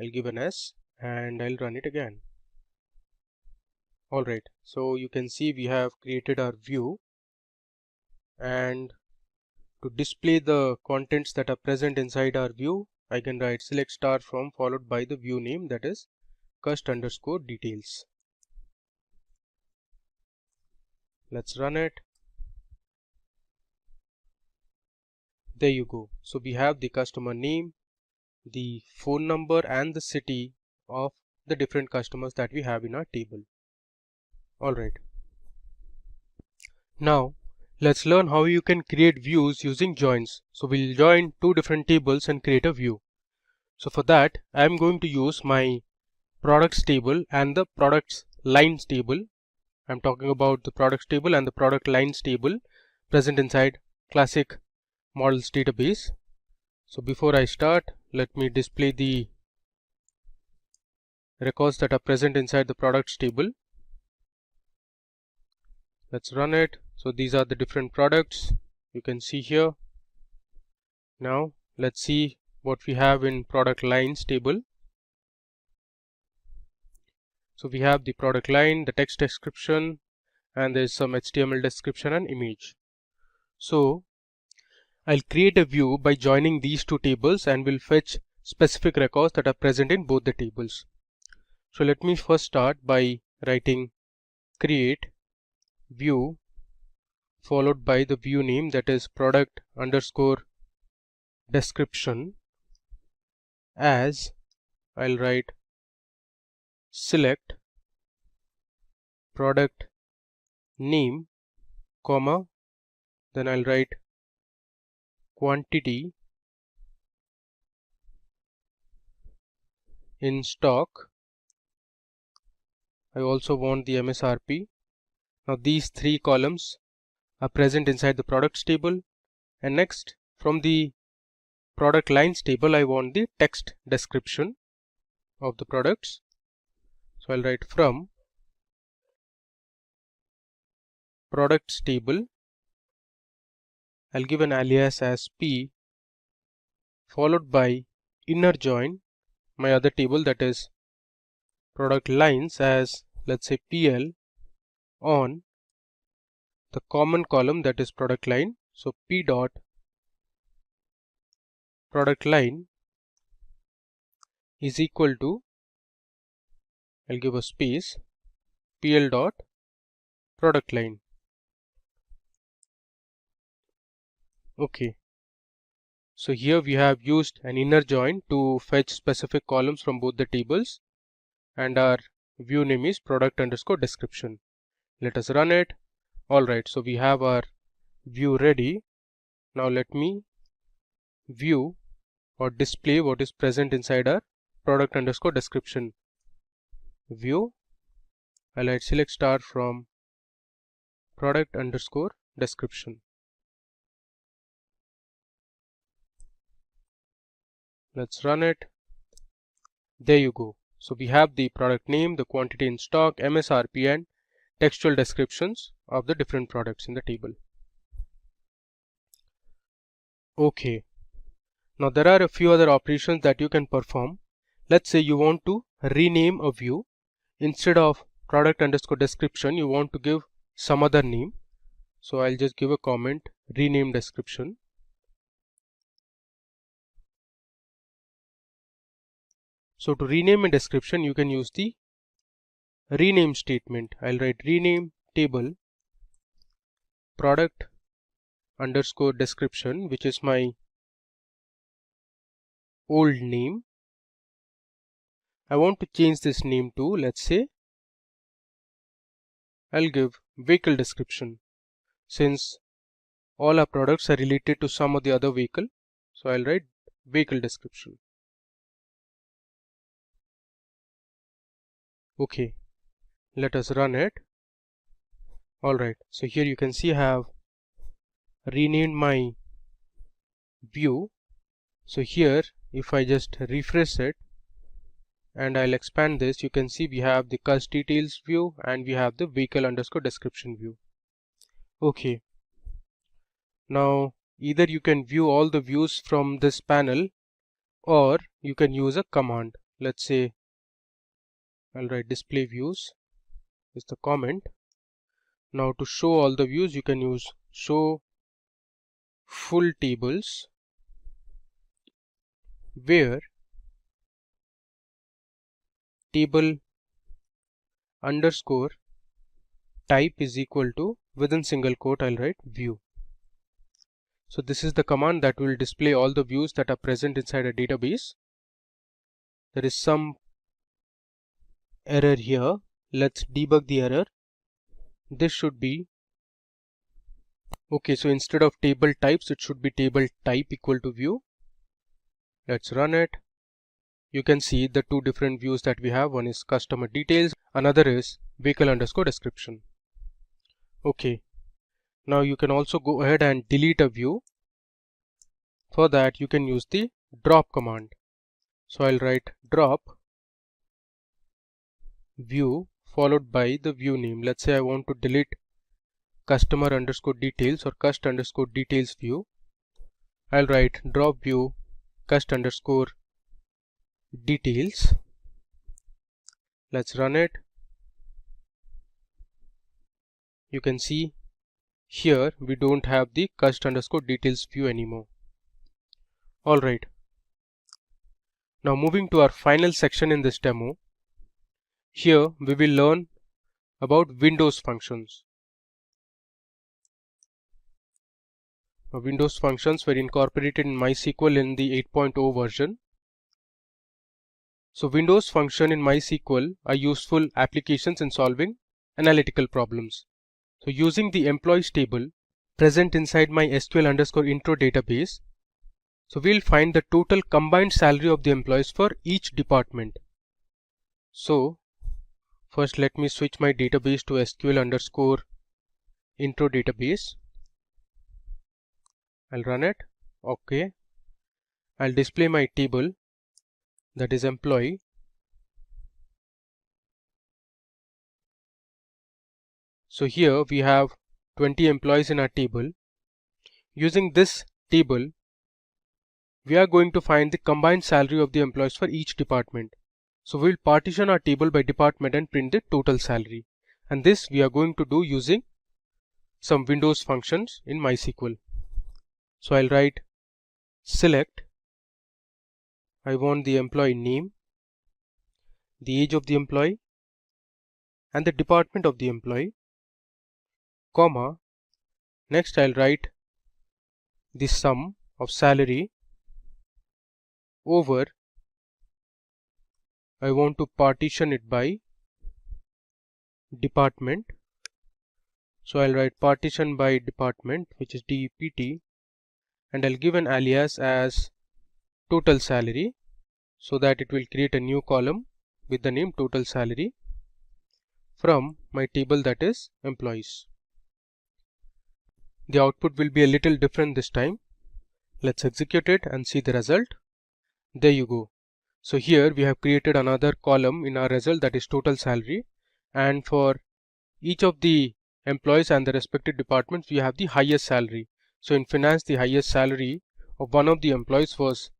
I'll give an S and I'll run it again. Alright, so you can see we have created our view, and to display the contents that are present inside our view, I can write select star from followed by the view name that is cust_details. Let's run it. There you go. So we have the customer name, the phone number and the city of the different customers that we have in our table. Alright. Now let's learn how you can create views using joins. So we'll join two different tables and create a view. So for that I am going to use my products table and the products lines table. I'm talking about the products table and the product lines table present inside Classic Models database. So before I start, let me display the records that are present inside the products table. Let's run it. So these are the different products you can see here. Now let's see what we have in product lines table. So we have the product line, the text description, and there's some HTML description and image. So I'll create a view by joining these two tables and will fetch specific records that are present in both the tables. So let me first start by writing create view followed by the view name that is product_description as I'll write select product name, comma, then I'll write quantity in stock. I also want the MSRP. Now these three columns are present inside the products table, and next from the product lines table I want the text description of the products. So I'll write from products table. I'll give an alias as P followed by inner join my other table that is product lines as let's say PL on the common column that is product line. So P dot product line is equal to, I'll give a space, PL dot product line. Okay, So here we have used an inner join to fetch specific columns from both the tables, and our view name is product underscore description. Let us run it. Alright, so we have our view ready. Now let me view or display what is present inside our product underscore description view. I'll write select star from product underscore description. Let's run it. There you go. So we have the product name, the quantity in stock, MSRP, and textual descriptions of the different products in the table. Okay. Now there are a few other operations that you can perform. Let's say you want to rename a view. Instead of product underscore description, you want to give some other name. So I'll just give a comment, rename description. So to rename a description, you can use the rename statement. I'll write rename table product underscore description, which is my old name. I want to change this name to, let's say, I'll give vehicle description, since all our products are related to some of the other vehicle. So I'll write vehicle description. Okay, let us run it. Alright, so here you can see I have renamed my view. So here if I just refresh it and I'll expand this, you can see we have the cost details view and we have the vehicle underscore description view. Okay, now either you can view all the views from this panel or you can use a command. Let's say I'll write display views is the comment. Now to show all the views, you can use show full tables, where table underscore type is equal to, within single quote I'll write view. So this is the command that will display all the views that are present inside a database. There is some error here. Let's debug the error. This should be okay. So instead of table types, it should be table type equal to view. Let's run it. You can see the two different views that we have. One is customer details, another is vehicle underscore description. Okay, now you can also go ahead and delete a view. For that you can use the drop command. So I'll write drop view followed by the view name. Let's say I want to delete customer underscore details or cust underscore details view. I'll write drop view cust underscore details. Let's run it. You can see here we don't have the cust underscore details view anymore. Alright, now moving to our final section in this demo. Here we will learn about Windows functions. Now, Windows functions were incorporated in MySQL in the 8.0 version. So Windows function in MySQL are useful applications in solving analytical problems. So using the employees table present inside my SQL underscore intro database, so we'll find the total combined salary of the employees for each department. So first let me switch my database to SQL underscore intro database. I'll run it. Okay, I'll display my table, that is employee. So here we have 20 employees in our table. Using this table, we are going to find the combined salary of the employees for each department. So we'll partition our table by department and print the total salary. And this we are going to do using some Windows functions in MySQL. So I'll write select. I want the employee name, the age of the employee, and the department of the employee, comma. Next I'll write the sum of salary over, I want to partition it by department. So I'll write partition by department, which is DEPT, and I'll give an alias as total salary, so that it will create a new column with the name total salary from my table, that is employees. The output will be a little different this time. Let's execute it and see the result. There you go. So here we have created another column in our result, that is total salary, and for each of the employees and the respective departments we have the highest salary. So in finance, the highest salary of one of the employees was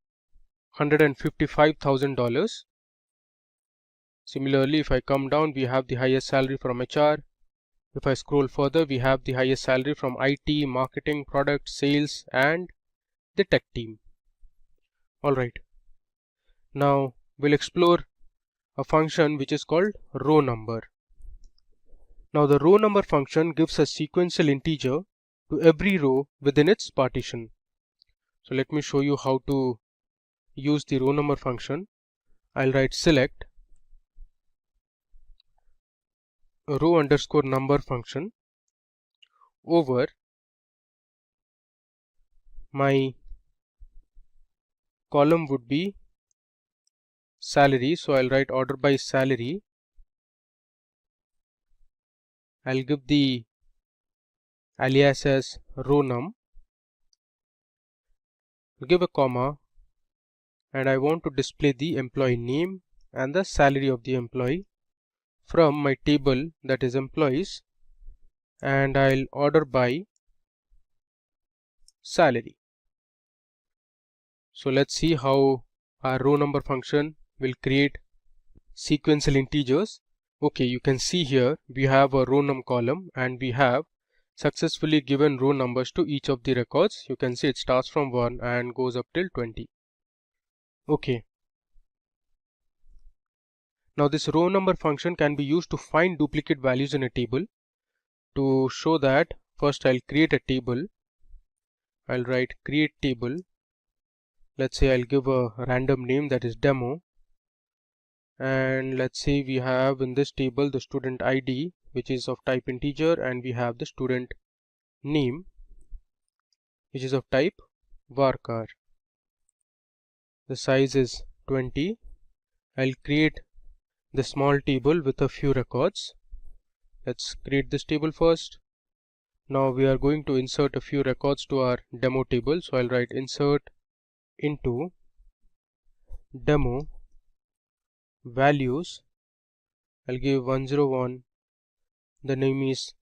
$155,000. Similarly, if I come down, we have the highest salary from HR. If I scroll further, we have the highest salary from IT, marketing, product, sales, and the tech team. Alright, now we'll explore a function which is called row number. Now the row number function gives a sequential integer to every row within its partition. So let me show you how to use the row number function. I'll write select row underscore number function over my column would be salary. So I'll write order by salary. I'll give the alias as row num, give a comma, and I want to display the employee name and the salary of the employee from my table, that is employees, and I'll order by salary. So let's see how our row number function will create sequential integers. Okay, you can see here we have a row num column and we have successfully given row numbers to each of the records. You can see it starts from 1 and goes up till 20. Okay. Now this row number function can be used to find duplicate values in a table. To show that, first I'll create a table. I'll write create table. Let's say I'll give a random name, that is demo. And let's say we have in this table the student ID, which is of type integer, and we have the student name, which is of type varchar. The size is 20. I'll create the small table with a few records. Let's create this table first. Now we are going to insert a few records to our demo table. So I'll write insert into demo values. I'll give 101. The name is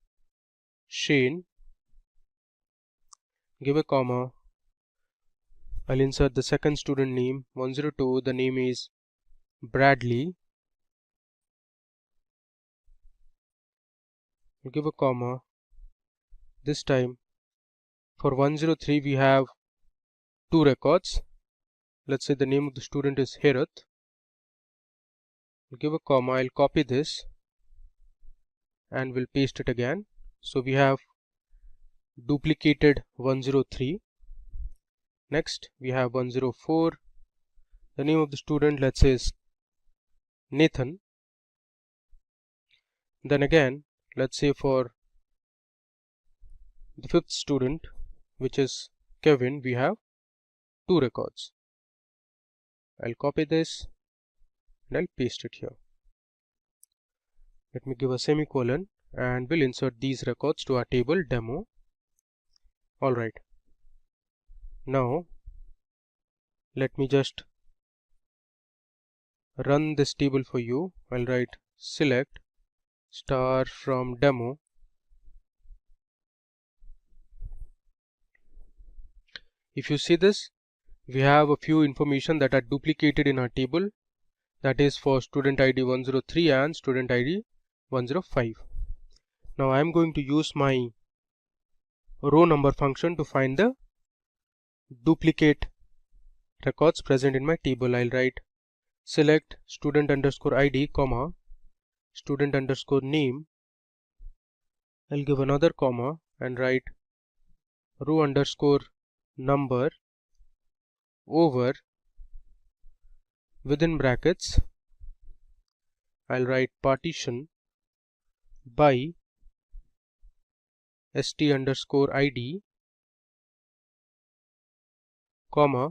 Shane. Give a comma. I'll insert the second student name 102. The name is Bradley. I'll give a comma. This time for 103 we have two records. Let's say the name of the student is Herath. I'll give a comma. I'll copy this and we'll paste it again. So we have duplicated 103. Next we have 104. The name of the student, let's say, is Nathan. Then again, let's say for the fifth student, which is Kevin, we have two records. I'll copy this and I'll paste it here. Let me give a semicolon and we'll insert these records to our table demo. Alright. Now let me just run this table for you. I'll write select star from demo. If you see this, we have a few information that are duplicated in our table, that is for student ID 103 and student ID 105. Now I am going to use my row number function to find the duplicate records present in my table. I'll write select student underscore ID comma student underscore name. I'll give another comma and write row underscore number over within brackets I'll write partition by st underscore id comma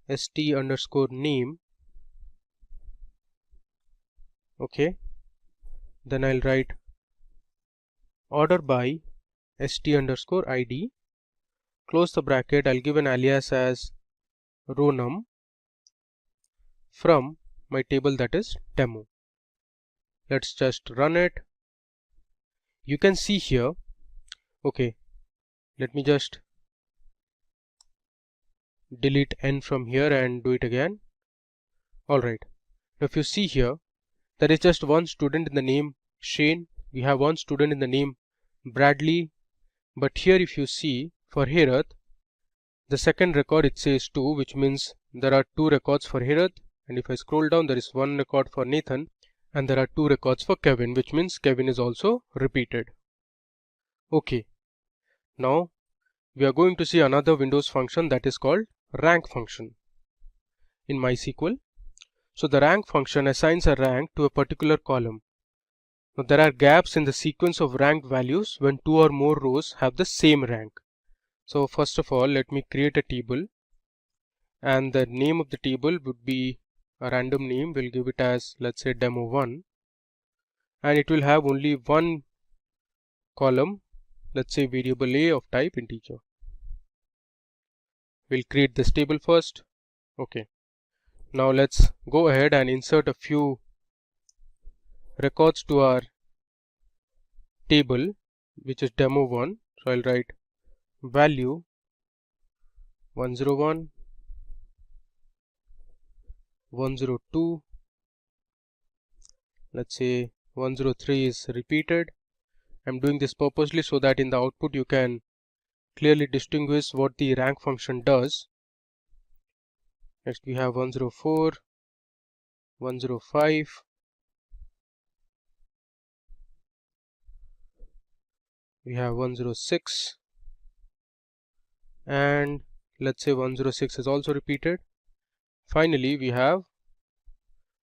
st underscore name. Okay, then I'll write order by st underscore id, close the bracket. I'll give an alias as row num from my table, that is demo. Let's just run it. You can see here, okay, let me just delete n from here and do it again. Alright, now if you see here, there is just one student in the name Shane. We have one student in the name Bradley. But here if you see, for Herath, the second record it says 2, which means there are 2 records for Herath. And if I scroll down, there is 1 record for Nathan and there are 2 records for Kevin, which means Kevin is also repeated. Okay, now we are going to see another Windows function that is called rank function in MySQL. So the rank function assigns a rank to a particular column. Now there are gaps in the sequence of ranked values when 2 or more rows have the same rank. So first of all, let me create a table, and the name of the table would be a random name. We'll give it as, let's say, demo1, and it will have only one column, let's say variable a of type integer. We'll create this table first. Okay, now let's go ahead and insert a few records to our table, which is demo1. So I'll write value 101, 102, let's say 103 is repeated. I'm doing this purposely so that in the output you can clearly distinguish what the rank function does. Next we have 104, 105, we have 106, and let's say 106 is also repeated. Finally we have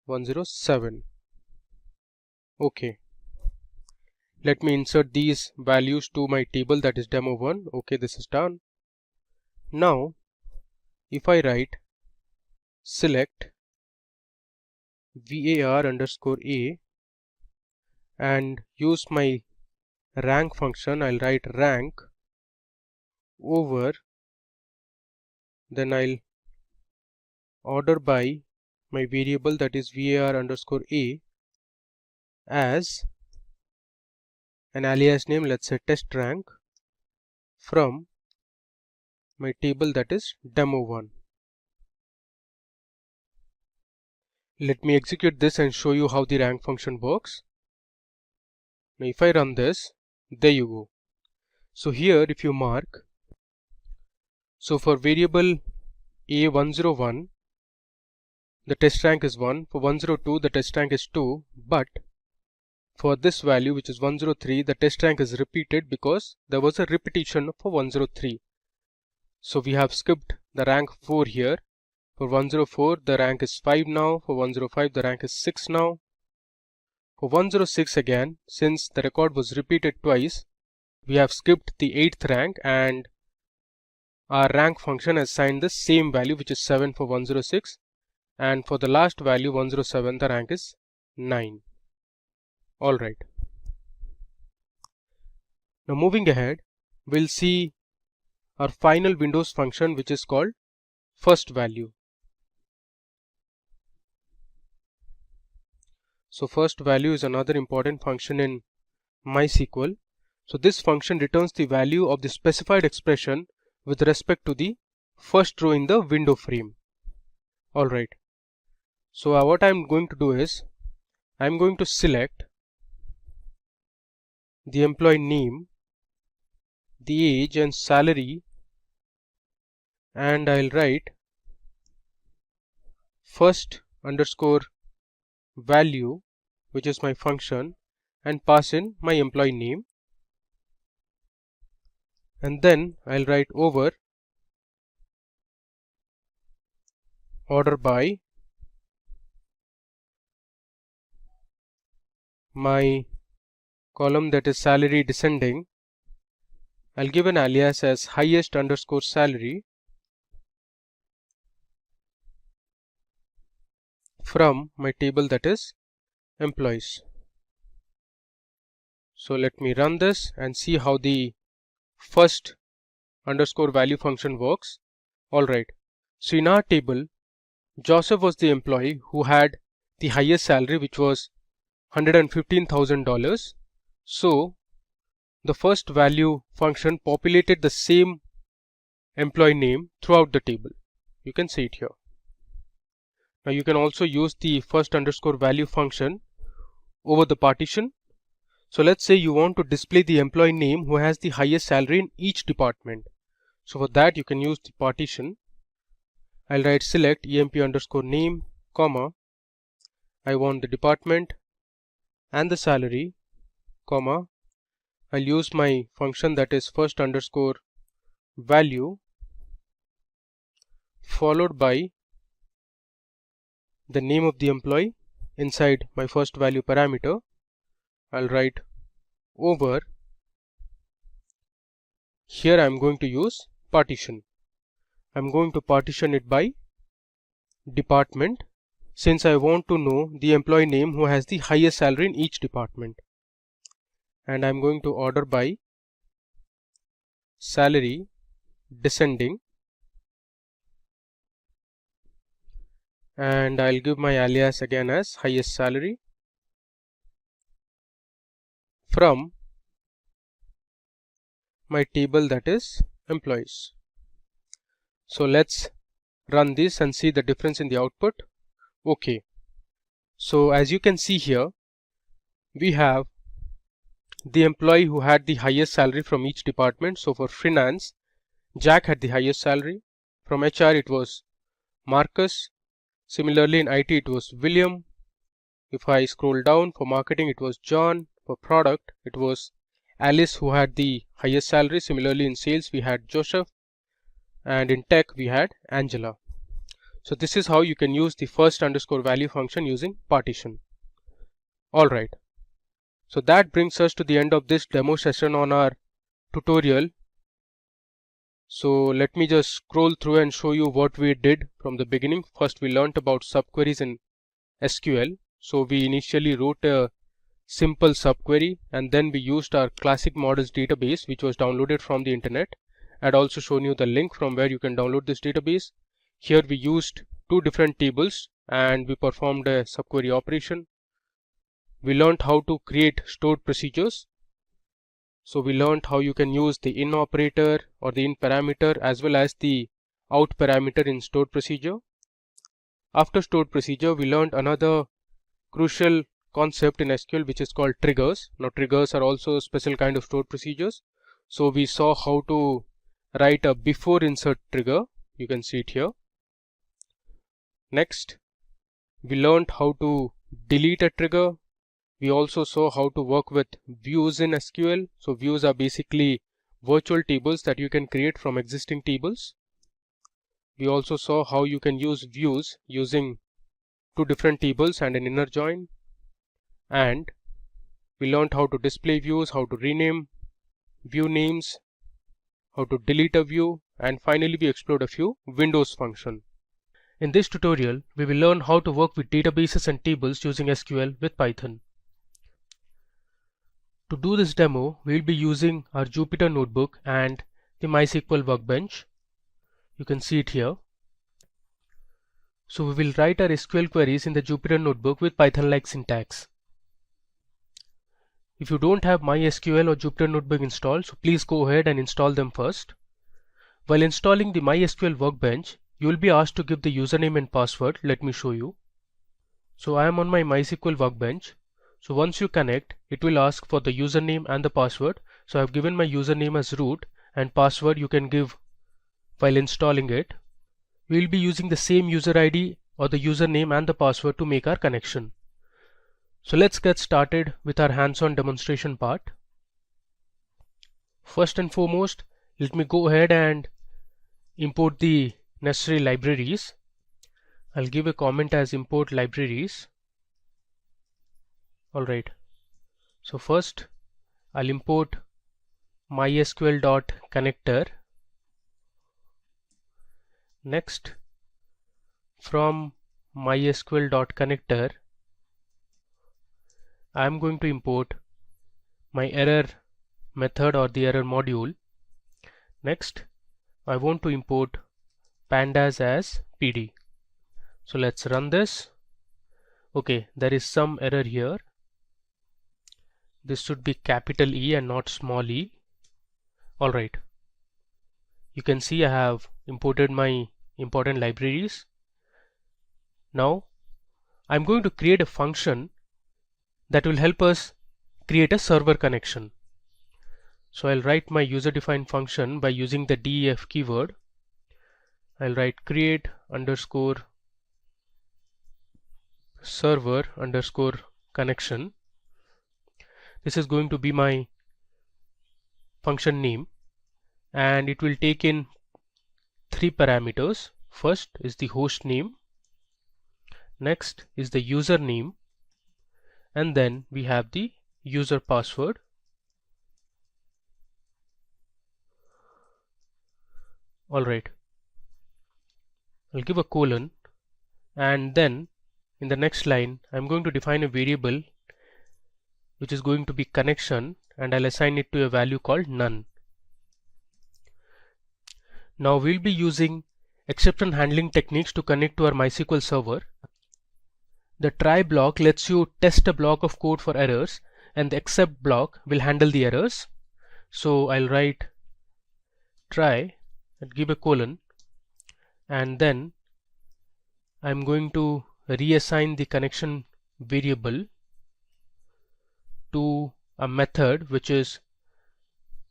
107. Okay, let me insert these values to my table, that is demo1. Okay, this is done. Now if I write select var underscore a and use my rank function, I'll write rank over, then I'll order by my variable, that is var underscore a, as an alias name, let's say test rank, from my table, that is demo1. Let me execute this and show you how the rank function works. Now if I run this, there you go. So here if you mark, so for variable a101 the test rank is 1, for 102 the test rank is 2, but for this value which is 103 the test rank is repeated because there was a repetition for 103. So we have skipped the rank 4 here. For 104 the rank is 5 now, for 105 the rank is 6 now. For 106 again, since the record was repeated twice, we have skipped the 8th rank and our rank function has assigned the same value, which is 7 for 106, and for the last value 107 the rank is 9. Alright. Now moving ahead, we'll see our final Windows function, which is called first value. So first value is another important function in MySQL. So this function returns the value of the specified expression with respect to the first row in the window frame. Alright. So what I'm going to do is, I'm going to select the employee name, the age and salary, and I'll write first underscore value, which is my function, and pass in my employee name, and then I'll write over order by my column that is salary descending, I'll give an alias as highest underscore salary from my table that is employees. So let me run this and see how the first underscore value function works. Alright, so in our table, Joseph was the employee who had the highest salary, which was $115,000. So the first value function populated the same employee name throughout the table. You can see it here. Now you can also use the first underscore value function over the partition. So let's say you want to display the employee name who has the highest salary in each department. So for that you can use the partition. I'll write select emp underscore name, comma, I want the department and the salary, comma, I'll use my function that is first underscore value followed by the name of the employee inside my first value parameter. I'll write over. Here I'm going to use partition. I'm going to partition it by department, since I want to know the employee name who has the highest salary in each department. And I'm going to order by salary descending, and I'll give my alias again as highest salary from my table that is employees. So let's run this and see the difference in the output. Okay, so as you can see here, we have the employee who had the highest salary from each department. So for finance, Jack had the highest salary. From HR it was Marcus. Similarly in IT it was William. If I scroll down, for marketing it was John. For product it was Alice who had the highest salary. Similarly in sales we had Joseph, and in tech we had Angela. So this is how you can use the first underscore value function using partition. Alright, so that brings us to the end of this demo session on our tutorial. So let me just scroll through and show you what we did from the beginning. First we learnt about subqueries in SQL. So we initially wrote a simple subquery, and then we used our classic models database which was downloaded from the internet. I'd also shown you the link from where you can download this database. Here we used two different tables and we performed a subquery operation. We learned how to create stored procedures. So we learned how you can use the in operator or the in parameter as well as the out parameter in stored procedure. After stored procedure, we learned another crucial concept in SQL which is called triggers. Now triggers are also a special kind of stored procedures. So we saw how to write a before insert trigger. You can see it here. Next, we learned how to delete a trigger. We also saw how to work with views in SQL. So views are basically virtual tables that you can create from existing tables. We also saw how you can use views using two different tables and an inner join. And we learned how to display views, how to rename view names, how to delete a view, and finally we explored a few Windows functions. In this tutorial, we will learn how to work with databases and tables using SQL with Python. To do this demo, we will be using our Jupyter Notebook and the MySQL Workbench. You can see it here. So we will write our SQL queries in the Jupyter Notebook with Python-like syntax. If you don't have MySQL or Jupyter Notebook installed, so please go ahead and install them first. While installing the MySQL Workbench, you will be asked to give the username and password. Let me show you. So I am on my MySQL Workbench. So once you connect, it will ask for the username and the password. So I have given my username as root, and password you can give while installing it. We will be using the same user ID or the username and the password to make our connection. So let's get started with our hands-on demonstration part. First and foremost, let me go ahead and import the necessary libraries. I'll give a comment as import libraries. Alright, So first I'll import mysql.connector. Next, from mysql.connector I'm going to import my error method or the error module. Next, I want to import pandas as PD. So let's run this. Okay, there is some error here. This should be capital E and not small e. Alright, you can see I have imported my important libraries. Now I'm going to create a function that will help us create a server connection. So I'll write my user defined function by using the def keyword. I'll write create underscore server underscore connection. This is going to be my function name, and it will take in 3 parameters. First is the host name, next is the username, and then we have the user password. Alright, I'll give a colon, and then in the next line I'm going to define a variable which is going to be connection, and I'll assign it to a value called none. Now we'll be using exception handling techniques to connect to our MySQL server. The try block lets you test a block of code for errors, and the except block will handle the errors. So I'll write try and give a colon, and then I'm going to reassign the connection variable to a method which is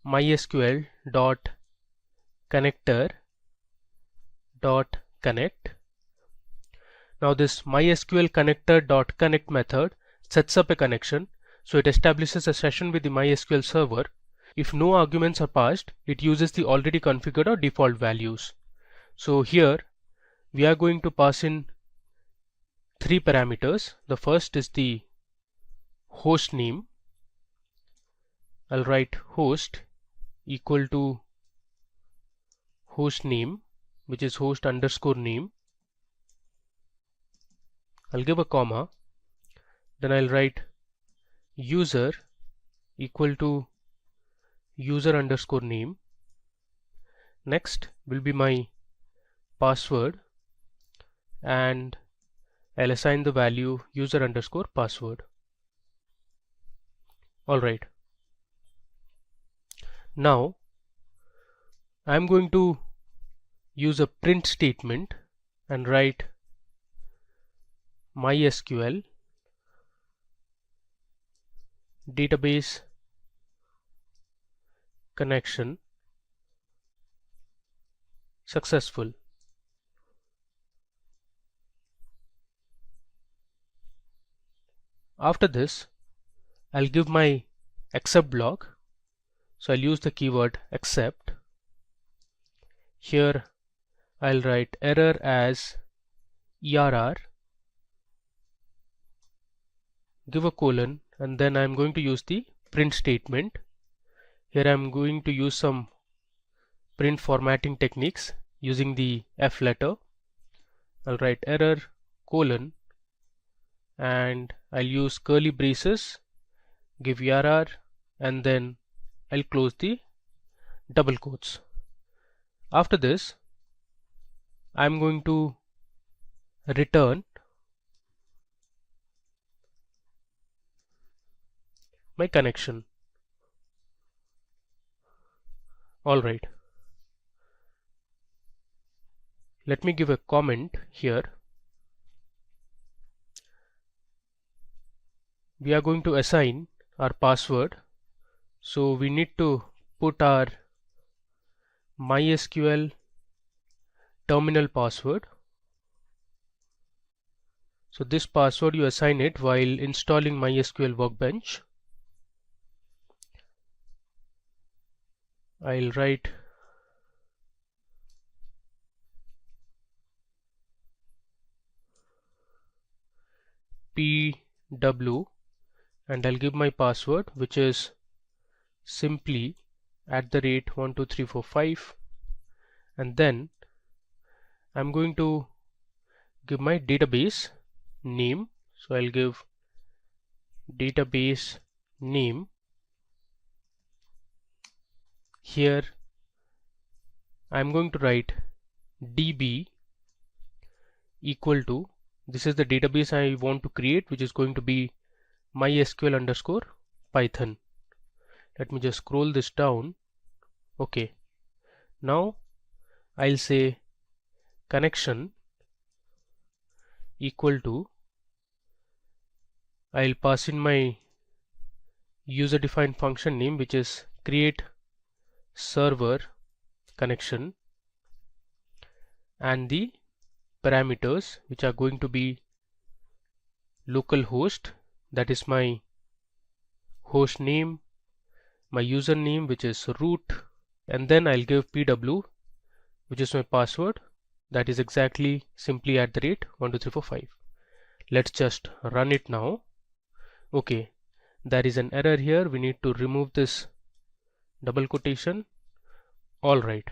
mysql.connector.connect. Now this mysql.connector.connect method sets up a connection, so it establishes a session with the MySQL server. If no arguments are passed, it uses the already configured or default values. So here we are going to pass in 3 parameters. The first is the host name. I'll write host equal to host name, which is host underscore name. I'll give a comma, then I'll write user equal to user underscore name. Next will be my password, and I'll assign the value user underscore password. Alright, now I'm going to use a print statement and write MySQL database connection successful. After this, I'll give my except block. So I'll use the keyword except. Here I'll write error as ERR, give a colon, and then I'm going to use the print statement. Here I'm going to use some print formatting techniques using the F letter. I'll write error colon, and I'll use curly braces, give ERR, and then I'll close the double quotes. After this, I'm going to return my connection. Alright, let me give a comment here. We are going to assign our password, so we need to put our MySQL terminal password. So this password you assign it while installing MySQL Workbench. I'll write PW and I'll give my password, which is simply@12345, and then I'm going to give my database name. So I'll give database name. Here I'm going to write db equal to, this is the database I want to create, which is going to be mysql_python. Let me just scroll this down. Okay, now I'll say connection equal to, I'll pass in my user defined function name, which is create server connection, and the parameters, which are going to be localhost, that is my host name, my username, which is root, and then I'll give pw, which is my password, that is exactly simply@12345. Let's just run it now. Okay, there is an error here. We need to remove this double quotation. Alright,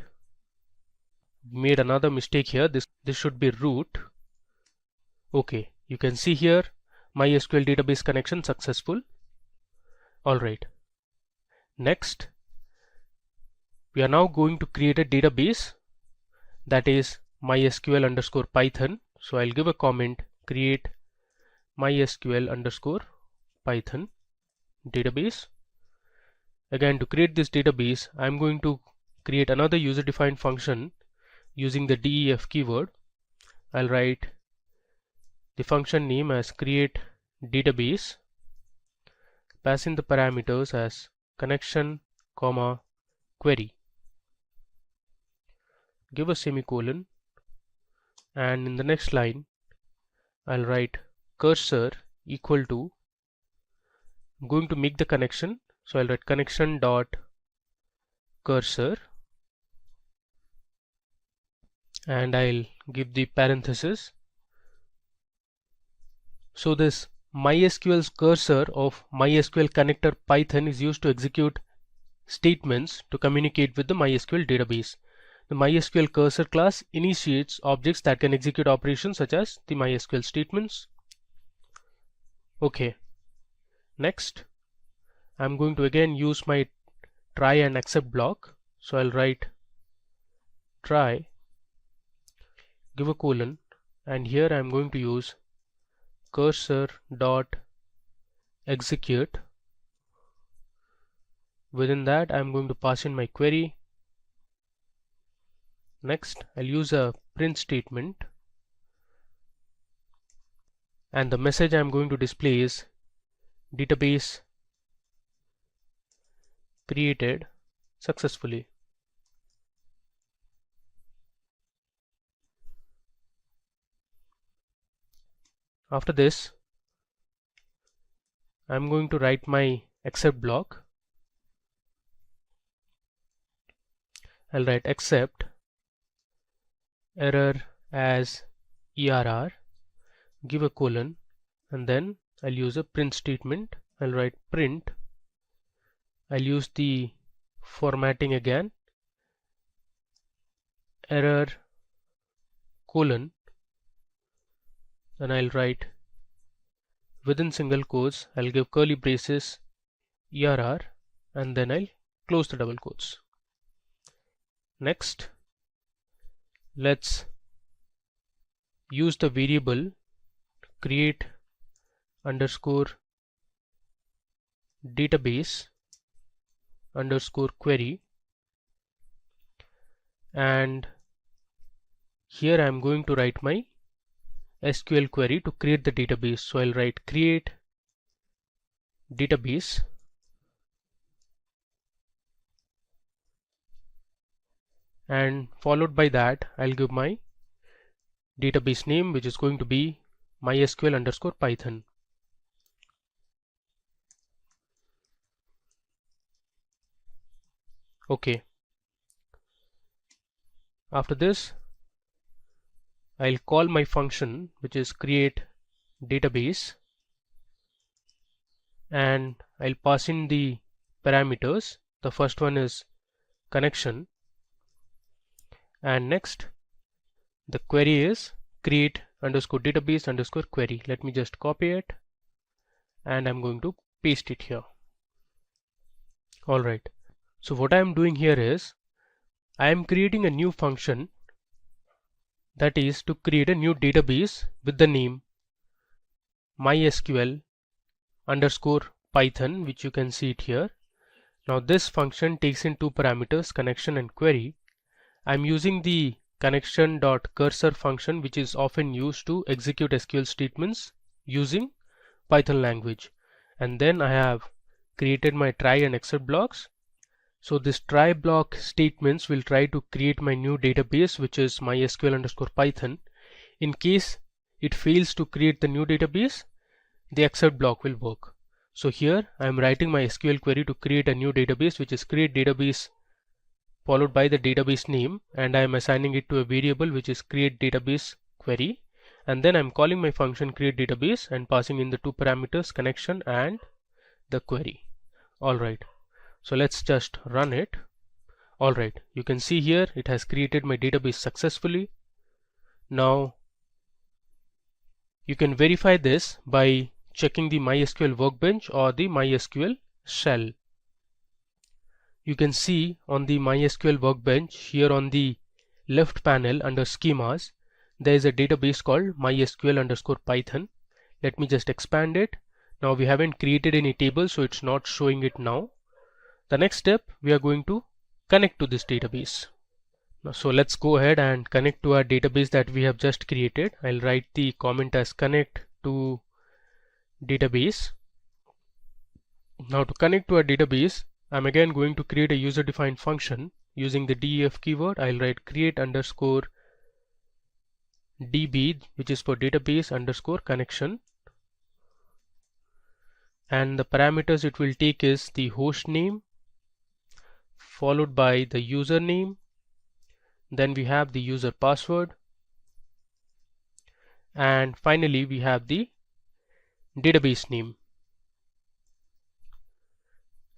made another mistake here. This should be root. Okay, you can see here MySQL database connection successful. Alright, next we are now going to create a database, that is MySQL_Python. So I'll give a comment, create MySQL_Python database. Again, to create this database, I'm going to create another user defined function using the def keyword. I'll write the function name as create database, pass in the parameters as connection, query, give a semicolon, and in the next line I'll write cursor equal to, I'm going to make the connection, so I'll write connection dot cursor, and I'll give the parenthesis. So this MySQL's cursor of MySQL connector Python is used to execute statements to communicate with the MySQL database. The MySQL cursor class initiates objects that can execute operations such as the MySQL statements. Okay, next I'm going to again use my try and except block. So I'll write try, give a colon, and here I'm going to use cursor dot execute. Within that I'm going to pass in my query. Next I'll use a print statement, and the message I'm going to display is database created successfully. After this I'm going to write my except block. I'll write except error as ERR, give a colon, and then I'll use a print statement. I'll write print, I'll use the formatting again, error colon, then I'll write within single quotes, I'll give curly braces ERR, and then I'll close the double quotes. Next let's use the variable create underscore database underscore query, and here I'm going to write my SQL query to create the database. So I'll write create database, and followed by that I'll give my database name, which is going to be MySQL_Python. Okay, after this I'll call my function, which is create database, and I'll pass in the parameters. The first one is connection, and next the query is create underscore database underscore query. Let me just copy it and I'm going to paste it here. Alright, so what I am doing here is I am creating a new function, that is to create a new database with the name MySQL underscore Python, which you can see it here. Now this function takes in two parameters, connection and query. I'm using the connection.cursor function, which is often used to execute SQL statements using Python language. And then I have created my try and exit blocks. So this try block statements will try to create my new database, which is MySQL underscore Python. In case it fails to create the new database, the exit block will work. So here I am writing my SQL query to create a new database, which is create database followed by the database name, and I am assigning it to a variable which is create database query, and then I'm calling my function create database and passing in the two parameters, connection and the query. Alright, so let's just run it. Alright, you can see here it has created my database successfully. Now you can verify this by checking the MySQL workbench or the MySQL shell. You can see on the MySQL workbench here on the left panel under schemas, there is a database called MySQL underscore Python. Let me just expand it. Now we haven't created any table, so it's not showing it now. The next step, we are going to connect to this database. So let's go ahead and connect to our database that we have just created. I'll write the comment as connect to database. Now to connect to our database, I'm again going to create a user defined function using the def keyword. I'll write create underscore db, which is for database underscore connection, and the parameters it will take is the host name followed by the username, then we have the user password, and finally we have the database name.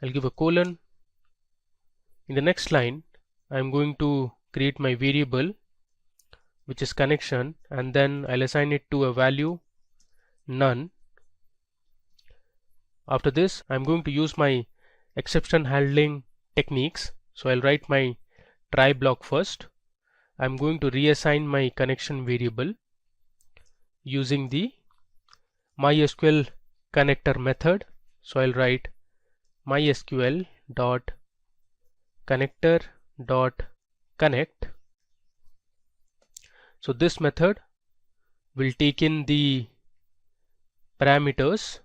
I'll give a colon. In the next line I'm going to create my variable which is connection, and then I'll assign it to a value none. After this I'm going to use my exception handling techniques. So I'll write my try block first. I'm going to reassign my connection variable using the MySQL connector method. So I'll write MySQL dot connector dot connect. So this method will take in the parameters.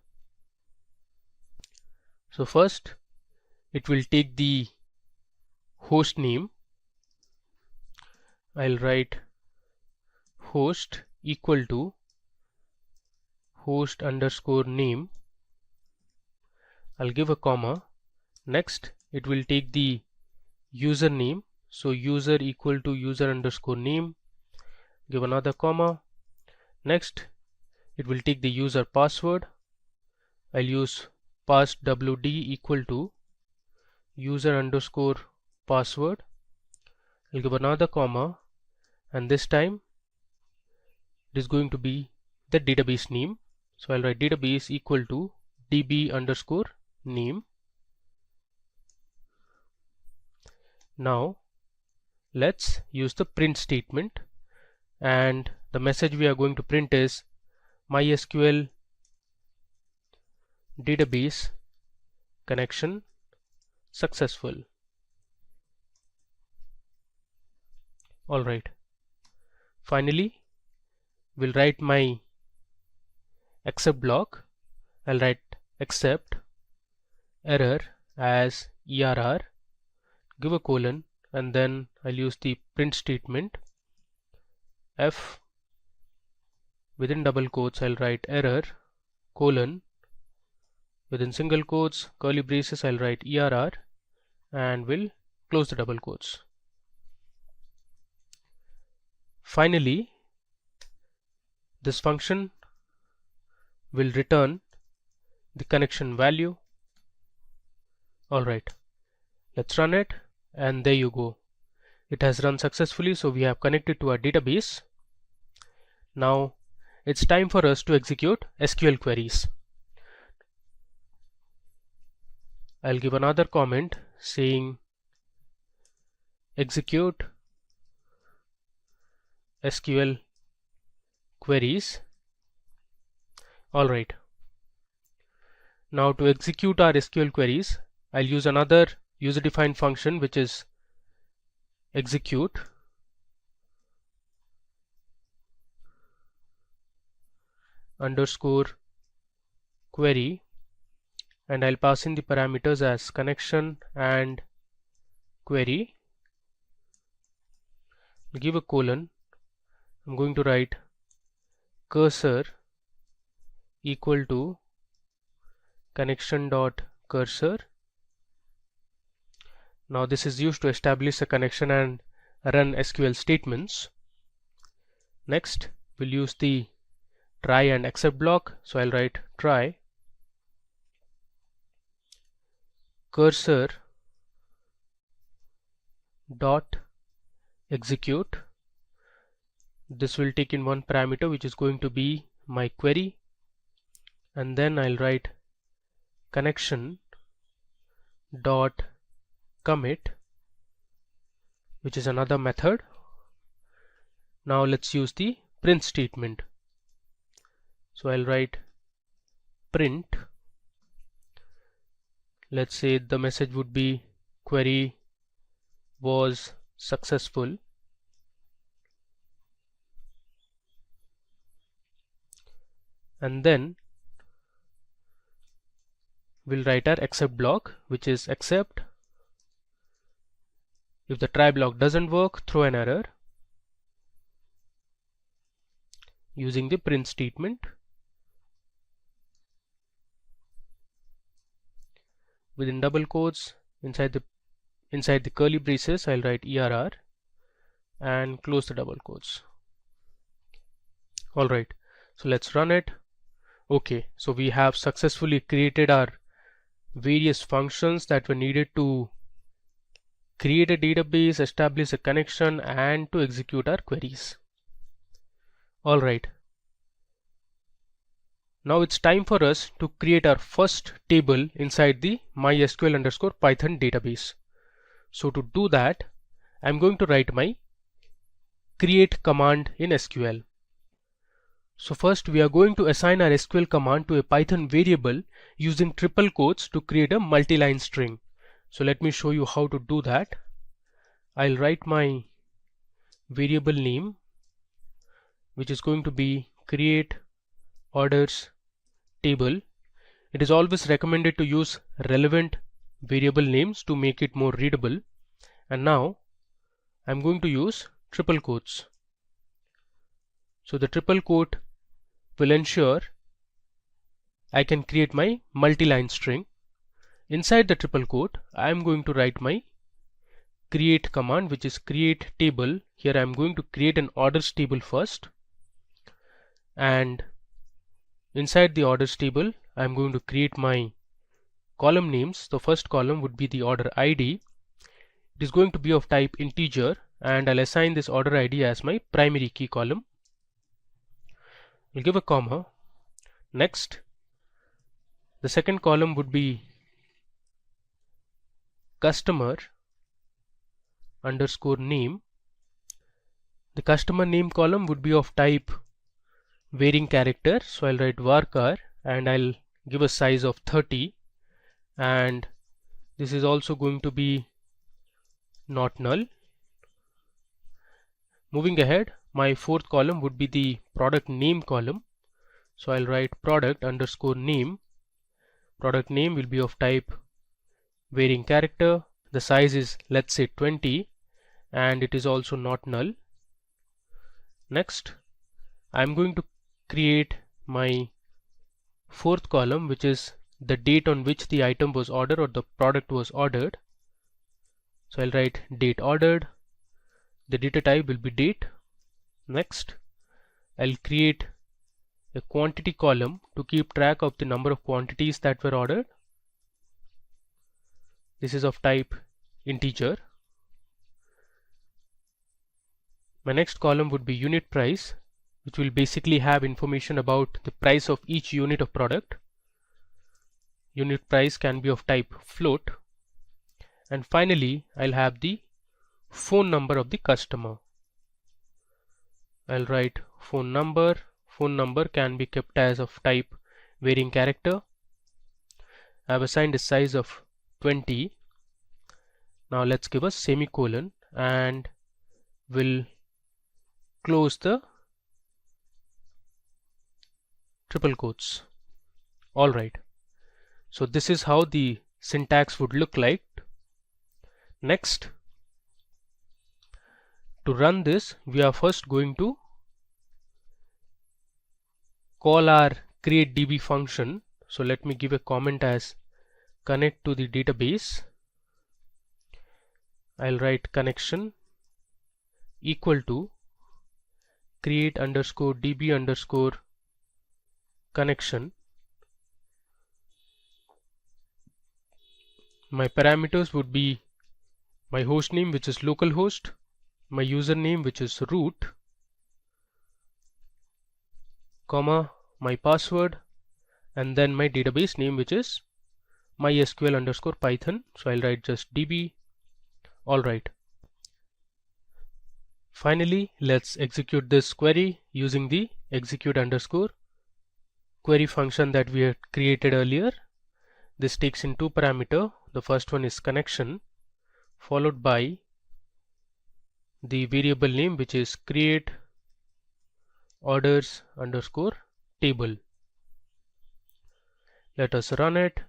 So first it will take the host name. I'll write host equal to host underscore name. I'll give a comma. Next it will take the username, so user equal to user underscore name, give another comma. Next it will take the user password. I'll use passwd equal to user underscore password. I'll give another comma, and this time it is going to be the database name. So I'll write database equal to db underscore name. Now let's use the print statement, and the message we are going to print is MySQL database connection successful. Alright, finally we'll write my except block. I'll write except error as ERR, give a colon, and then I'll use the print statement. F within double quotes I'll write error colon, within single quotes curly braces I'll write ERR, and will close the double quotes. Finally this function will return the connection value. Alright, let's run it, and there you go. It has run successfully, so we have connected to our database. Now it's time for us to execute SQL queries. I'll give another comment saying execute SQL queries. Alright. Now to execute our SQL queries, I'll use another user-defined function, which is execute underscore query, and I'll pass in the parameters as connection and query. I'll give a colon. I'm going to write cursor equal to connection dot cursor. Now this is used to establish a connection and run SQL statements. Next, we'll use the try and except block. So I'll write try cursor dot execute. This will take in one parameter, which is going to be my query, and then I'll write connection dot commit, which is another method. Now let's use the print statement. So I'll write print. Let's say the message would be query was successful. And then we'll write our except block, which is except. If the try block doesn't work, throw an error using the print statement. Within double quotes, inside the curly braces, I'll write ERR and close the double quotes. Alright, so let's run it. Okay, so we have successfully created our various functions that were needed to create a database, establish a connection, and to execute our queries. Alright, now it's time for us to create our first table inside the mysql_python database. So to do that, I'm going to write my create command in SQL. So first we are going to assign our SQL command to a Python variable using triple quotes to create a multi-line string. So let me show you how to do that. I'll write my variable name, which is going to be create orders table. It is always recommended to use relevant variable names to make it more readable. And now I'm going to use triple quotes. So the triple quote will ensure I can create my multi-line string. Inside the triple quote, I am going to write my create command, which is create table. Here I am going to create an orders table first, and inside the orders table I am going to create my column names. The first column would be the order ID. It is going to be of type integer, and I'll assign this order ID as my primary key column. We'll give a comma. Next, the second column would be customer underscore name. The customer name column would be of type varying character, so I'll write varchar and I'll give a size of 30, and this is also going to be not null. Moving ahead, my fourth column would be the product name column, so I'll write product underscore name. Product name will be of type varying character. The size is, let's say, 20, and it is also not null. Next, I'm going to create my fourth column, which is the date on which the item was ordered or the product was ordered. So I'll write date ordered. The data type will be date. Next, I'll create a quantity column to keep track of the number of quantities that were ordered. This is of type integer. My next column would be unit price, which will basically have information about the price of each unit of product. Unit price can be of type float. And finally, I'll have the phone number of the customer. I'll write phone number. Phone number can be kept as of type varying character. I've assigned a size of 20. Now let's give a semicolon and we'll close the triple quotes. Alright, so this is how the syntax would look like. Next, to run this, we are first going to call our createDB function. So let me give a comment as connect to the database. I'll write connection equal to create underscore db underscore connection. My parameters would be my host name, which is localhost, my username, which is root, comma, my password, and then my database name, which is mysql underscore python. So I'll write just db. Alright. Finally, let's execute this query using the execute underscore query function that we had created earlier. This takes in two parameters. The first one is connection, followed by the variable name, which is create orders underscore table. Let us run it.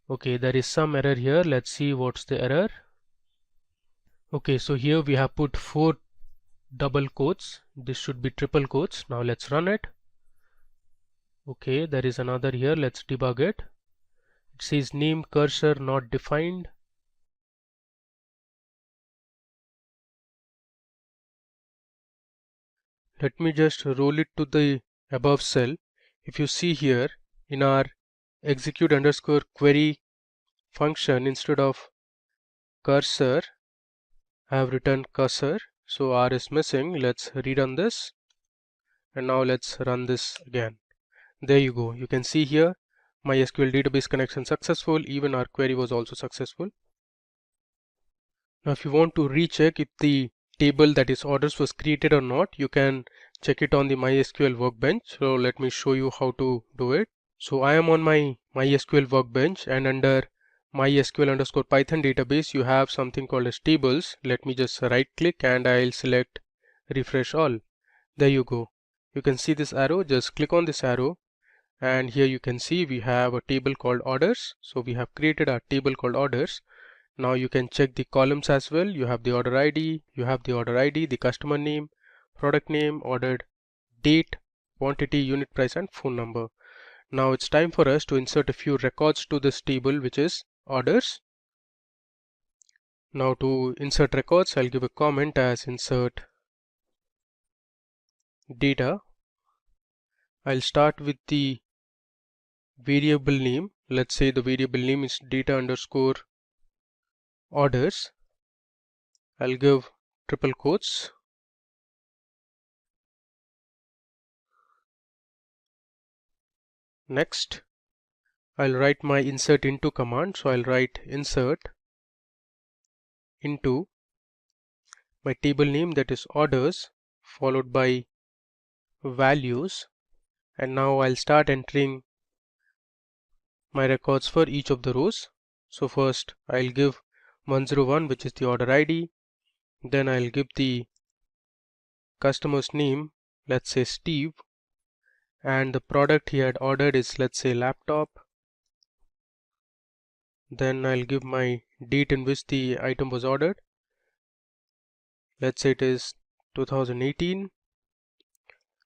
Okay, there is some error here. Let's see what's the error. Okay, so here we have put 4 double quotes. This should be triple quotes. Now let's run it. Okay, there is another here. Let's debug it. It says name cursor not defined. Let me just roll it to the above cell. If you see here in our execute underscore query function, instead of cursor, I have written cursor. So R is missing. Let's rerun this. And now let's run this again. There you go. You can see here my SQL database connection successful. Even our query was also successful. Now if you want to recheck if the table, that is orders, was created or not, you can check it on the MySQL workbench. So let me show you how to do it. So I am on my MySQL workbench, and under MySQL underscore Python database you have something called as tables. Let me just right click and I'll select refresh all. There you go. You can see this arrow. Just click on this arrow and here you can see we have a table called orders. So we have created a table called orders. Now you can check the columns as well. You have the order ID, the customer name, product name, ordered date, quantity, unit price, and phone number. Now it's time for us to insert a few records to this table, which is orders. Now to insert records, I'll give a comment as insert data. I'll start with the variable name. Let's say the variable name is data underscore orders. I'll give triple quotes. Next, I'll write my insert into command. So I'll write insert into my table name, that is orders, followed by values, and now I'll start entering my records for each of the rows. So first I'll give 101, which is the order ID. Then I'll give the customer's name, let's say Steve, and the product he had ordered is, let's say, laptop. Then I'll give my date in which the item was ordered. Let's say it is 2018.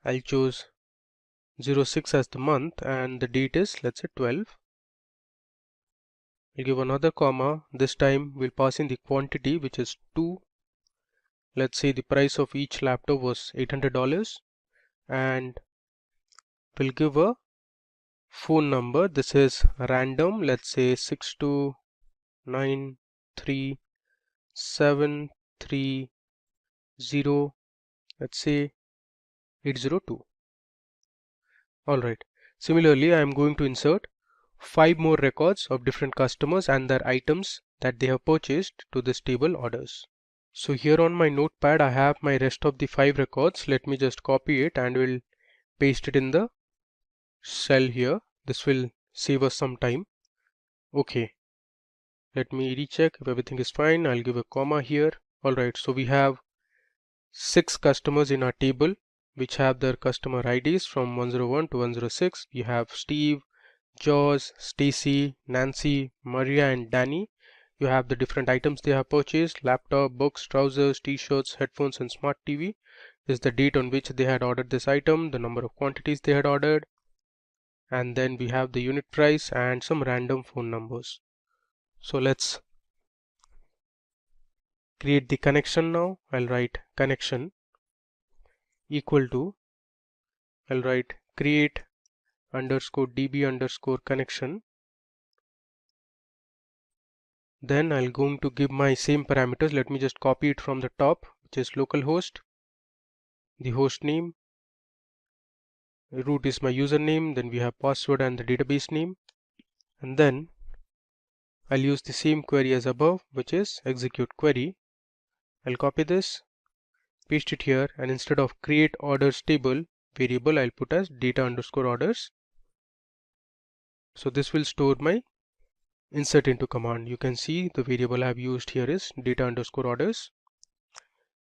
I'll choose 06 as the month and the date is, let's say, 12. I'll give another comma. This time we'll pass in the quantity, which is 2. Let's say the price of each laptop was $800, and will give a phone number. This is random, let's say 6293730, let's say 802. Alright, similarly I am going to insert 5 more records of different customers and their items that they have purchased to this table orders. So here on my notepad I have my rest of the 5 records. Let me just copy it and will paste it in the cell here. This will save us some time. Okay, let me recheck if everything is fine. I'll give a comma here. Alright, so we have 6 customers in our table which have their customer IDs from 101 to 106. We have Steve, Jaws, Stacy, Nancy, Maria and Danny. You have the different items they have purchased: laptop, books, trousers, t-shirts, headphones and smart TV. This is the date on which they had ordered this item, the number of quantities they had ordered, and then we have the unit price and some random phone numbers. So let's create the connection now. I'll write connection equal to, I'll write create underscore db underscore connection. Then I'll going to give my same parameters. Let me just copy it from the top, which is localhost, the host name, root is my username, then we have password and the database name, and then I'll use the same query as above, which is execute query. I'll copy this, paste it here, and instead of create orders table variable, I'll put as data underscore orders. So this will store my insert into command. You can see the variable I've used here is data underscore orders.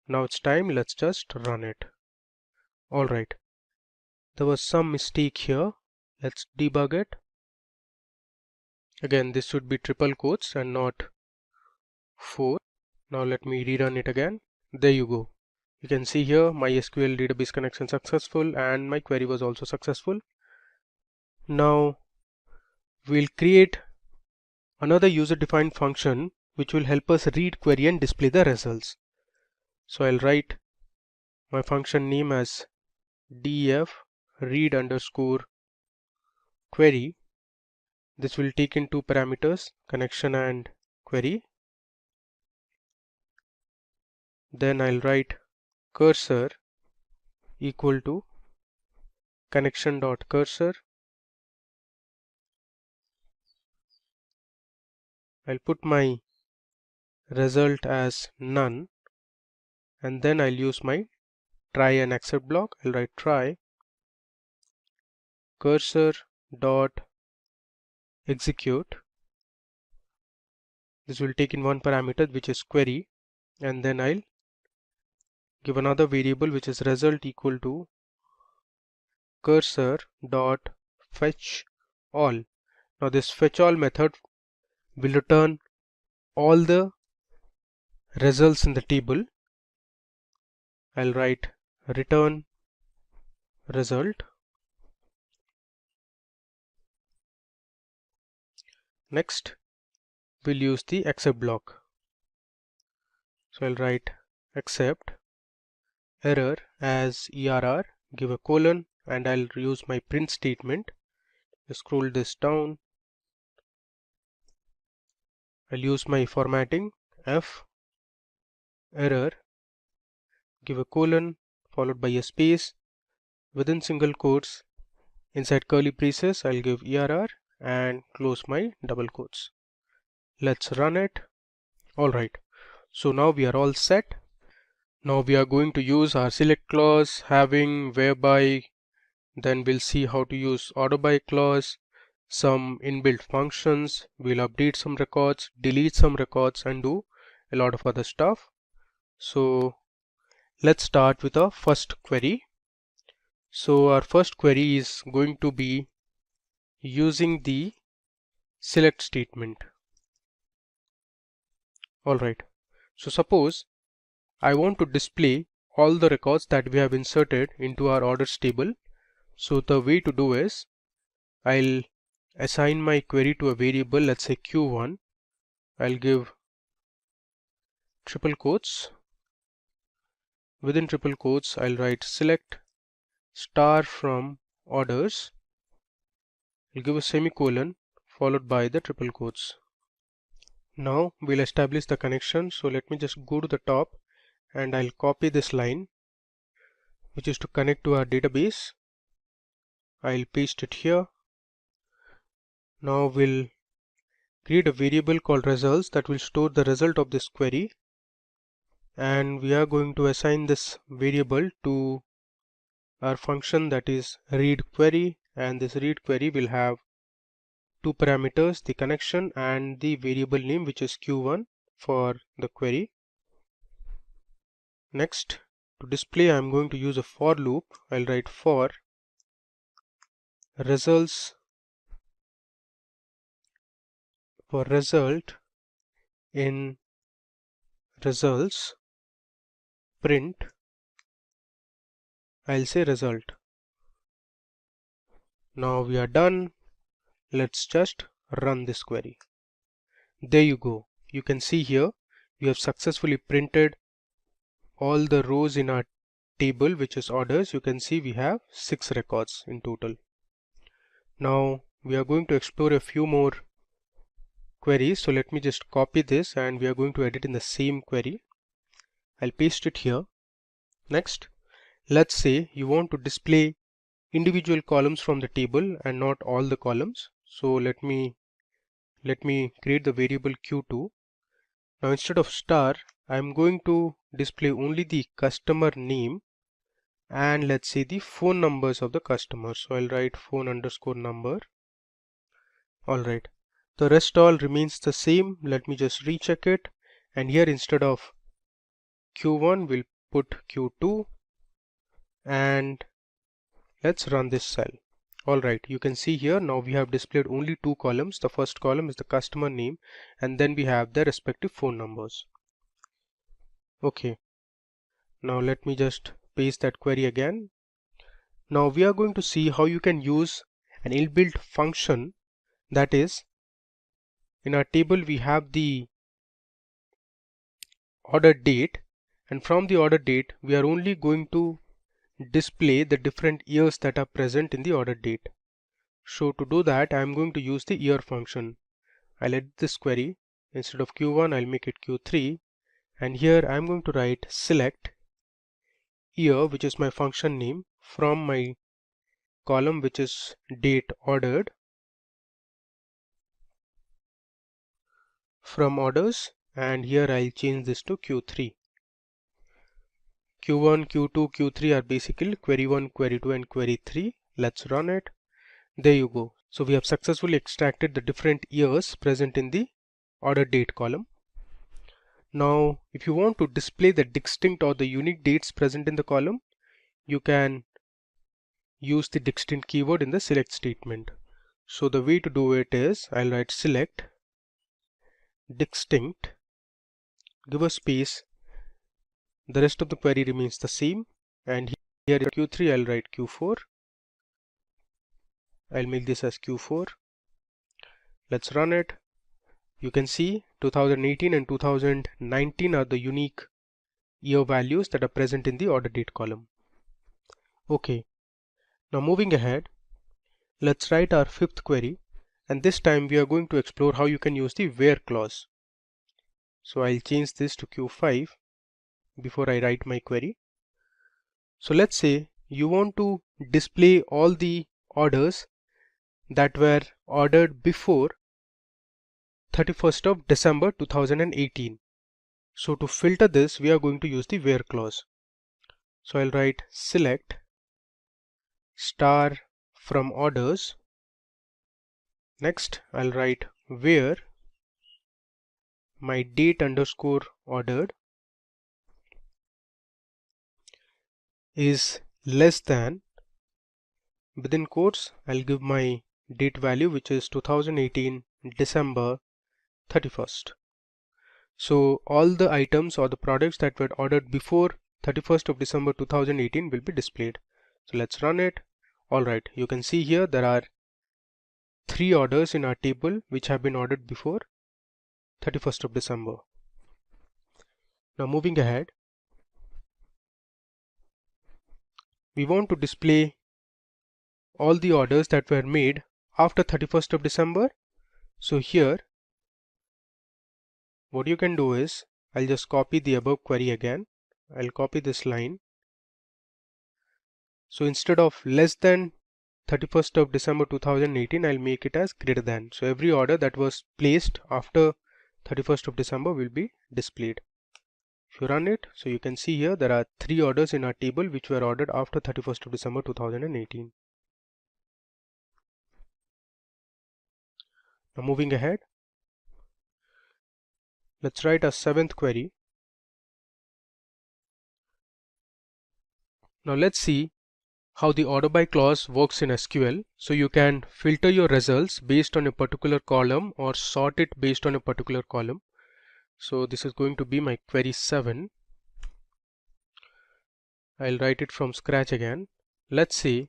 Now it's time, let's just run it. Alright, there was some mistake here. Let's debug it. Again, this should be triple quotes and not 4. Now let me rerun it again. There you go. You can see here my SQL database connection successful and my query was also successful. Now we'll create another user-defined function which will help us read query and display the results. So I'll write my function name as def read underscore query. This will take in 2 parameters, connection and query. Then I'll write cursor equal to connection dot cursor. I'll put my result as none, and then I'll use my try and accept block. I'll write try cursor dot execute. This will take in 1 parameter, which is query, and then I'll give another variable which is result equal to cursor dot fetch all. Now this fetch all method will return all the results in the table. I'll write return result. Next we'll use the accept block. So I'll write accept error as ERR, give a colon, and I'll use my print statement. Scroll this down. I'll use my formatting F error, give a colon followed by a space, within single quotes inside curly braces I'll give ERR and close my double quotes. Let's run it. Alright, so now we are all set. Now we are going to use our select clause, having, whereby, then we'll see how to use order by clause, some inbuilt functions, we'll update some records, delete some records, and do a lot of other stuff. So let's start with our first query. So our first query is going to be using the select statement. Alright, so suppose I want to display all the records that we have inserted into our orders table. So the way to do is I'll assign my query to a variable, let's say q1. I'll give triple quotes. Within triple quotes I'll write select star from orders, I'll give a semicolon followed by the triple quotes. Now we'll establish the connection. So let me just go to the top and I'll copy this line which is to connect to our database. I'll paste it here. Now we'll create a variable called results that will store the result of this query, and we are going to assign this variable to our function, that is read query, and this read query will have two parameters, the connection and the variable name, which is q1 for the query. Next, to display I'm going to use a for loop. I'll write for results for result in results print, I'll say result. Now we are done. Let's just run this query. There you go. You can see here we have successfully printed all the rows in our table, which is orders. You can see we have 6 records in total. Now we are going to explore a few more queries. So let me just copy this and we are going to edit in the same query. I'll paste it here. Next, let's say you want to display individual columns from the table and not all the columns. So let me create the variable q2. Now instead of star, I'm going to display only the customer name and let's say the phone numbers of the customer. So I'll write phone underscore number. Alright, the rest all remains the same. Let me just recheck it, and here instead of q1 we'll put q2, and let's run this cell. Alright, you can see here now we have displayed only two columns. The first column is the customer name and then we have their respective phone numbers. Okay, now let me just paste that query again. Now we are going to see how you can use an inbuilt function, that is, in our table we have the order date, and from the order date we are only going to display the different years that are present in the order date. So to do that I am going to use the year function. I'll edit this query. Instead of q1 I'll make it q3, and here I am going to write select year, which is my function name, from my column which is date ordered, from orders, and here I'll change this to q3. q1, q2, q3 are basically query 1, query 2 and query 3. Let's run it. There you go. So we have successfully extracted the different years present in the order date column. Now if you want to display the distinct or the unique dates present in the column, you can use the distinct keyword in the select statement. So the way to do it is I'll write select distinct, give a space, the rest of the query remains the same, and here in q3 I'll write q4. I'll make this as q4. Let's run it. You can see 2018 and 2019 are the unique year values that are present in the order date column. Okay, now moving ahead, let's write our fifth query, and this time we are going to explore how you can use the where clause. So I'll change this to q5 before I write my query. So let's say you want to display all the orders that were ordered before 31st of December 2018. So to filter this we are going to use the where clause. So I'll write select star from orders. Next I'll write where my date underscore ordered is less than, within quotes I'll give my date value, which is 2018 December 31st. So all the items or the products that were ordered before 31st of December 2018 will be displayed. So let's run it. Alright, you can see here there are 3 orders in our table which have been ordered before 31st of December. Now moving ahead, we want to display all the orders that were made after 31st of December. So here what you can do is, I'll just copy the above query again. I'll copy this line. So instead of less than 31st of December 2018, I'll make it as greater than. So every order that was placed after 31st of December will be displayed. If you run it, so you can see here there are 3 orders in our table which were ordered after 31st of December 2018. Now moving ahead, let's write a 7th query. Now let's see how the order by clause works in SQL. So you can filter your results based on a particular column or sort it based on a particular column. So this is going to be my query 7. I'll write it from scratch again. Let's say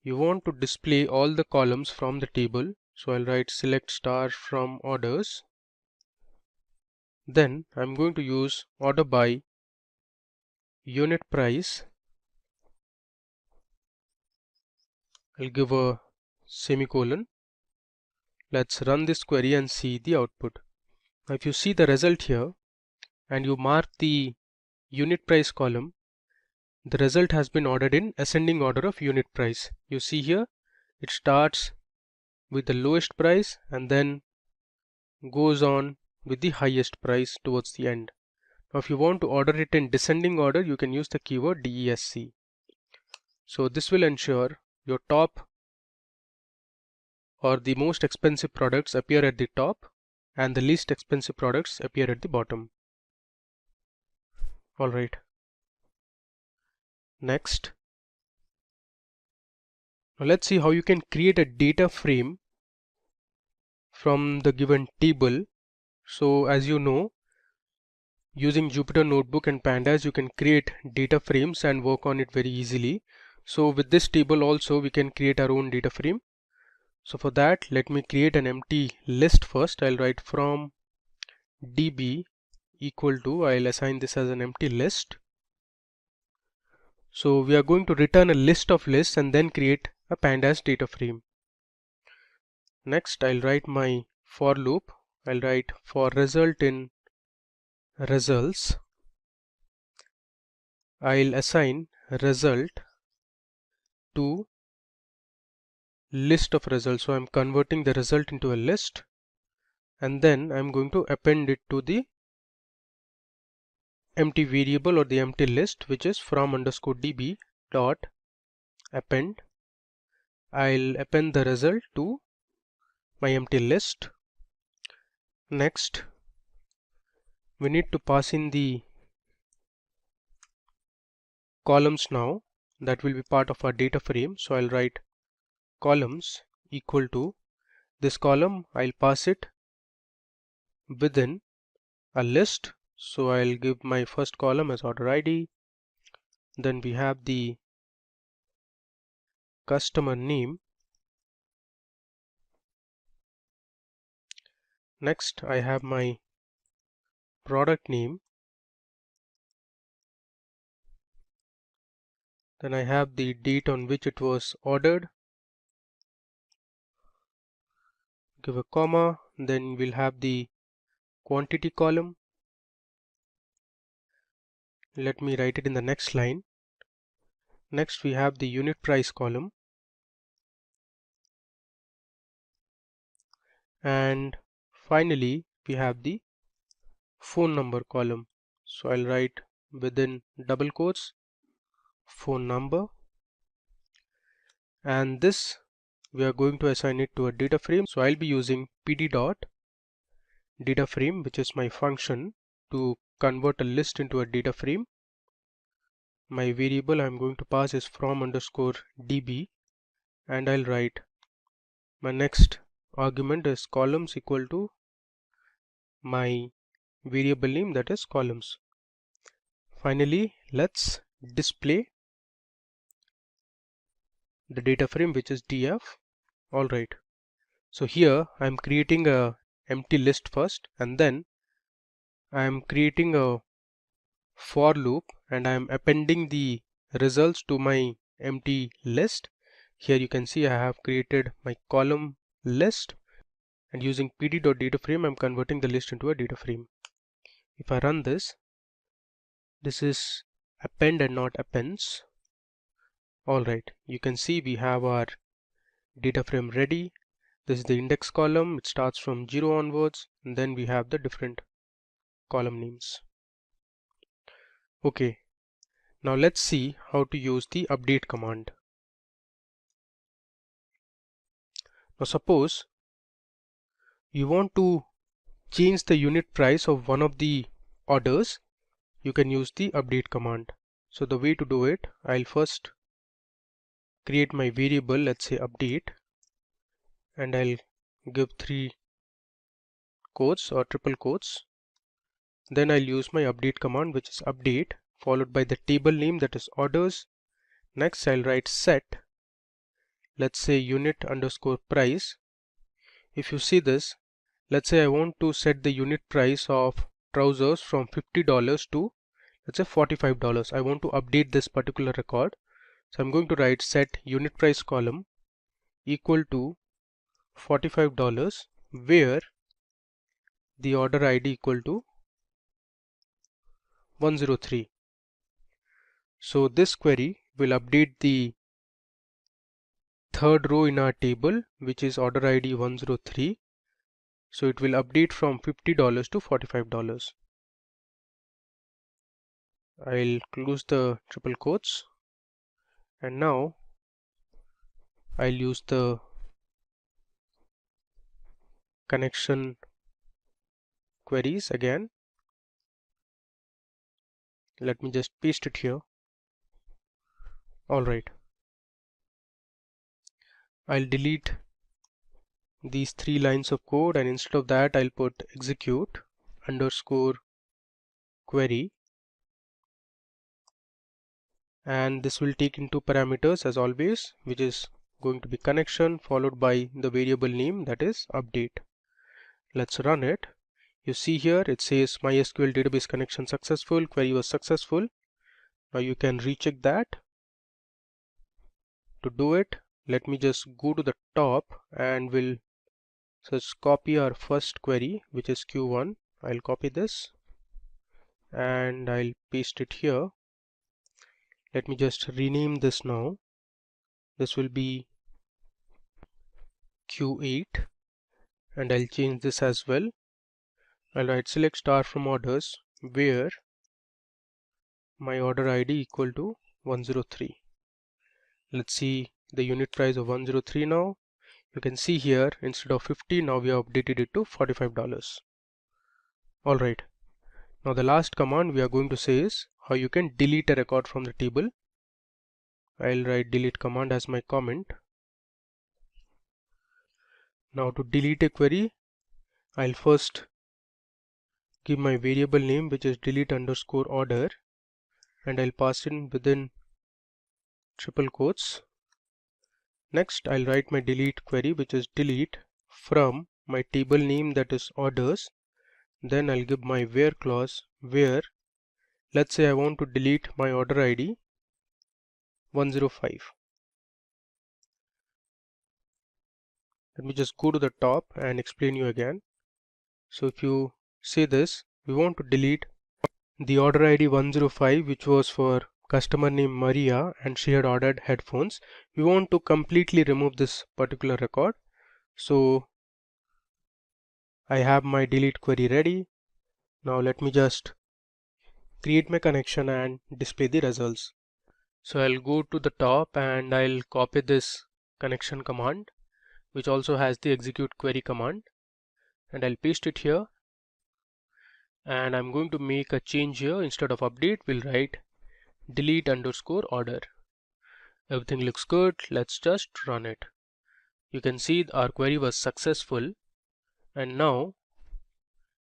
you want to display all the columns from the table. So I'll write select star from orders. Then I'm going to use order by unit price. I'll give a semicolon. Let's run this query and see the output. Now if you see the result here and you mark the unit price column, the result has been ordered in ascending order of unit price. You see here it starts with the lowest price and then goes on with the highest price towards the end. Now if you want to order it in descending order, you can use the keyword DESC. So this will ensure your top or the most expensive products appear at the top and the least expensive products appear at the bottom. Alright. Next. Now let's see how you can create a data frame from the given table. So as you know, using Jupyter Notebook and Pandas, you can create data frames and work on it very easily. So with this table also we can create our own data frame. So for that, let me create an empty list first. I'll write from db equal to, I'll assign this as an empty list. So we are going to return a list of lists and then create a Pandas data frame. Next, I'll write my for loop. I'll write for result in results. I'll assign result to list of results. So I'm converting the result into a list and then I'm going to append it to the empty variable or the empty list, which is from underscore db dot append. I'll append the result to my empty list. Next, we need to pass in the columns now that will be part of our data frame. So I'll write columns equal to this column. I'll pass it within a list. So I'll give my first column as order ID. Then we have the customer name. Next, I have my product name. Then I have the date on which it was ordered. Give a comma. Then we'll have the quantity column. Let me write it in the next line. Next, we have the unit price column. And finally, we have the phone number column. So I'll write within double quotes phone number, and this we are going to assign it to a data frame. So I'll be using pd dot data frame, which is my function to convert a list into a data frame. My variable I'm going to pass is from underscore db, and I'll write my next argument is columns equal to my variable name, that is columns. Finally, let's display the data frame, which is df. Alright, so here I'm creating a empty list first, and then I'm creating a for loop and I'm appending the results to my empty list. Here you can see I have created my column list, and using pd.dataframe I'm converting the list into a data frame. If I run this is append and not appends. Alright, you can see we have our data frame ready. This is the index column. It starts from 0 onwards, and then we have the different column names. Okay, now let's see how to use the update command. Now suppose you want to change the unit price of one of the orders, you can use the update command. So the way to do it, I'll first create my variable, let's say update, and I'll give 3 quotes or triple quotes. Then I'll use my update command, which is update followed by the table name, that is orders. Next I'll write set, let's say unit underscore price. If you see this, let's say I want to set the unit price of trousers from $50 to, let's say, $45. I want to update this particular record. So I'm going to write set unit price column equal to $45, where the order ID equal to 103. So this query will update the third row in our table, which is order ID 103. So it will update from $50 to $45. I'll close the triple quotes, and now I'll use the connection queries again. Let me just paste it here. Alright, I'll delete these 3 lines of code, and instead of that I'll put execute underscore query, and this will take in 2 parameters as always, which is going to be connection followed by the variable name, that is update. Let's run it. You see here it says MySQL database connection successful, query was successful. Now you can recheck that. To do it, let me just go to the top and we'll just copy our first query, which is Q1. I'll copy this and I'll paste it here. Let me just rename this now. This will be Q8, and I'll change this as well. I'll write select star from orders, where my order ID equal to 103. Let's see the unit price of 103 now. You can see here instead of 50, now we have updated it to $45. Alright, now the last command we are going to say is how you can delete a record from the table. I'll write delete command as my comment. Now to delete a query, I'll first give my variable name, which is delete underscore order, and I'll pass in within triple quotes. Next I'll write my delete query, which is delete from my table name, that is orders. Then I'll give my where clause, where let's say I want to delete my order ID 105. Let me just go to the top and explain you again. So if you say this, we want to delete the order ID 105, which was for customer name Maria and she had ordered headphones. We want to completely remove this particular record. So I have my delete query ready. Now let me just create my connection and display the results. So I'll go to the top and I'll copy this connection command, which also has the execute query command, and I'll paste it here. And I'm going to make a change here. Instead of update, we'll write delete underscore order. Everything looks good. Let's just run it. You can see our query was successful. And now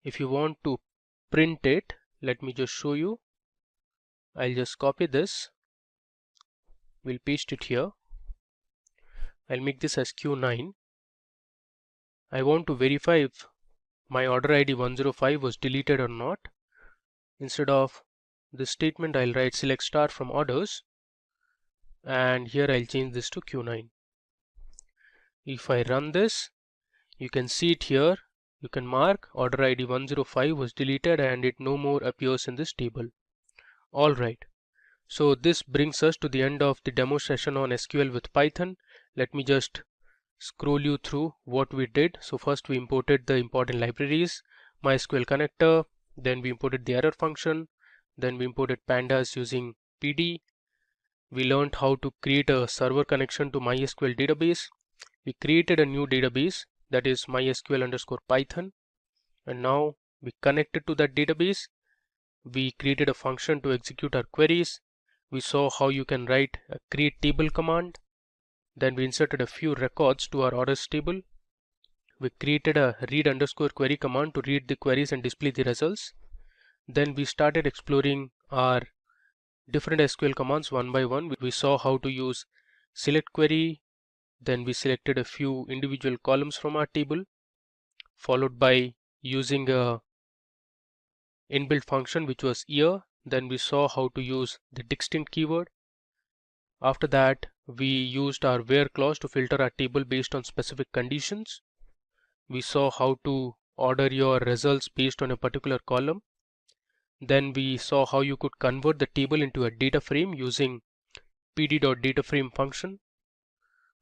if you want to print it, let me just show you. I'll just copy this. We'll paste it here. I'll make this as Q9. I want to verify if my order ID 105 was deleted or not. Instead of this statement, I'll write select star from orders, and here I'll change this to Q9. If I run this, you can see it here. You can mark order ID 105 was deleted and it no more appears in this table. Alright, so this brings us to the end of the demo session on SQL with Python. Let me just scroll you through what we did. So first we imported the important libraries, MySQL connector, then we imported the error function, then we imported pandas using PD. We learned how to create a server connection to MySQL database. We created a new database, that is MySQL_Python, and now we connected to that database. We created a function to execute our queries. We saw how you can write a create table command. Then we inserted a few records to our orders table. We created a read_query command to read the queries and display the results. Then we started exploring our different SQL commands one by one. We saw how to use select query. Then we selected a few individual columns from our table, followed by using a inbuilt function which was ER. Then we saw how to use the distinct keyword. After that, we used our where clause to filter our table based on specific conditions. We saw how to order your results based on a particular column. Then we saw how you could convert the table into a data frame using pd.dataframe function.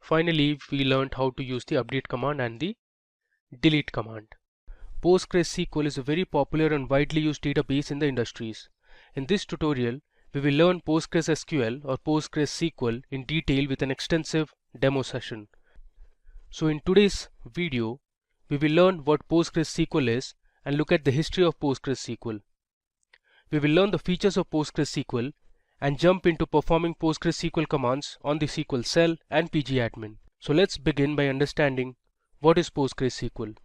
Finally, we learned how to use the update command and the delete command. PostgreSQL is a very popular and widely used database in the industries. In this tutorial, we will learn PostgreSQL or PostgreSQL in detail with an extensive demo session. So in today's video, we will learn what PostgreSQL is and look at the history of PostgreSQL. We will learn the features of PostgreSQL and jump into performing PostgreSQL commands on the SQL cell and pgadmin. So let's begin by understanding what is PostgreSQL.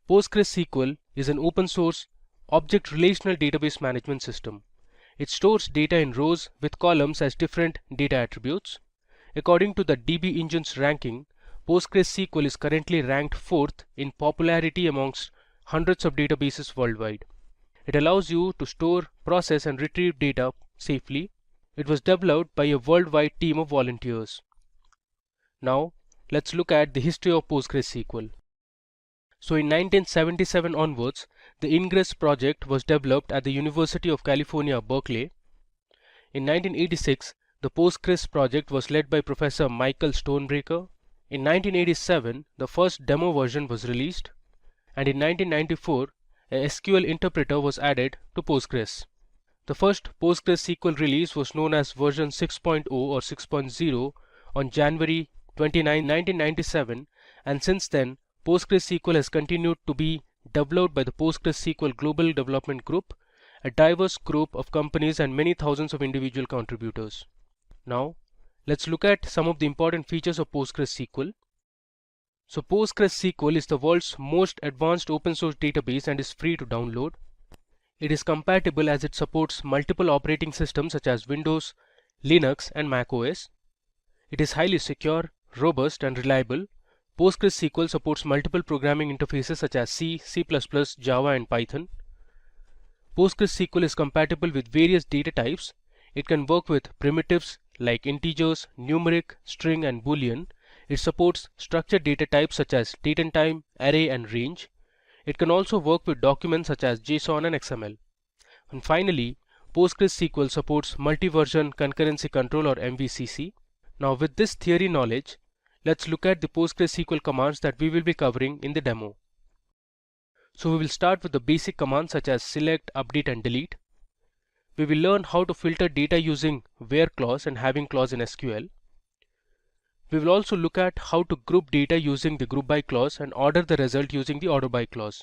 PostgreSQL is an open source object relational database management system. It stores data in rows with columns as different data attributes. According to the DB Engine's ranking, PostgreSQL is currently ranked 4th in popularity amongst hundreds of databases worldwide. It allows you to store, process and retrieve data safely. It was developed by a worldwide team of volunteers. Now, let's look at the history of PostgreSQL. So in 1977 onwards, the Ingress project was developed at the University of California, Berkeley. In 1986, the Postgres project was led by Professor Michael Stonebraker. In 1987, the first demo version was released, and in 1994, a SQL interpreter was added to Postgres. The first PostgreSQL release was known as version 6.0 or 6.0 on January 29, 1997, and since then, PostgreSQL has continued to be developed by the PostgreSQL Global Development Group, a diverse group of companies and many thousands of individual contributors. Now, let's look at some of the important features of PostgreSQL. So PostgreSQL is the world's most advanced open source database and is free to download. It is compatible as it supports multiple operating systems such as Windows, Linux and Mac OS. It is highly secure, robust and reliable. PostgreSQL supports multiple programming interfaces such as C, C++, Java and Python. PostgreSQL is compatible with various data types. It can work with primitives like integers, numeric, string and boolean. It supports structured data types such as date and time, array and range. It can also work with documents such as JSON and XML. And finally, PostgreSQL supports multi-version concurrency control or MVCC. Now with this theory knowledge, let's look at the PostgreSQL commands that we will be covering in the demo. So we will start with the basic commands such as select, update and delete. We will learn how to filter data using where clause and having clause in SQL. We will also look at how to group data using the group by clause and order the result using the order by clause.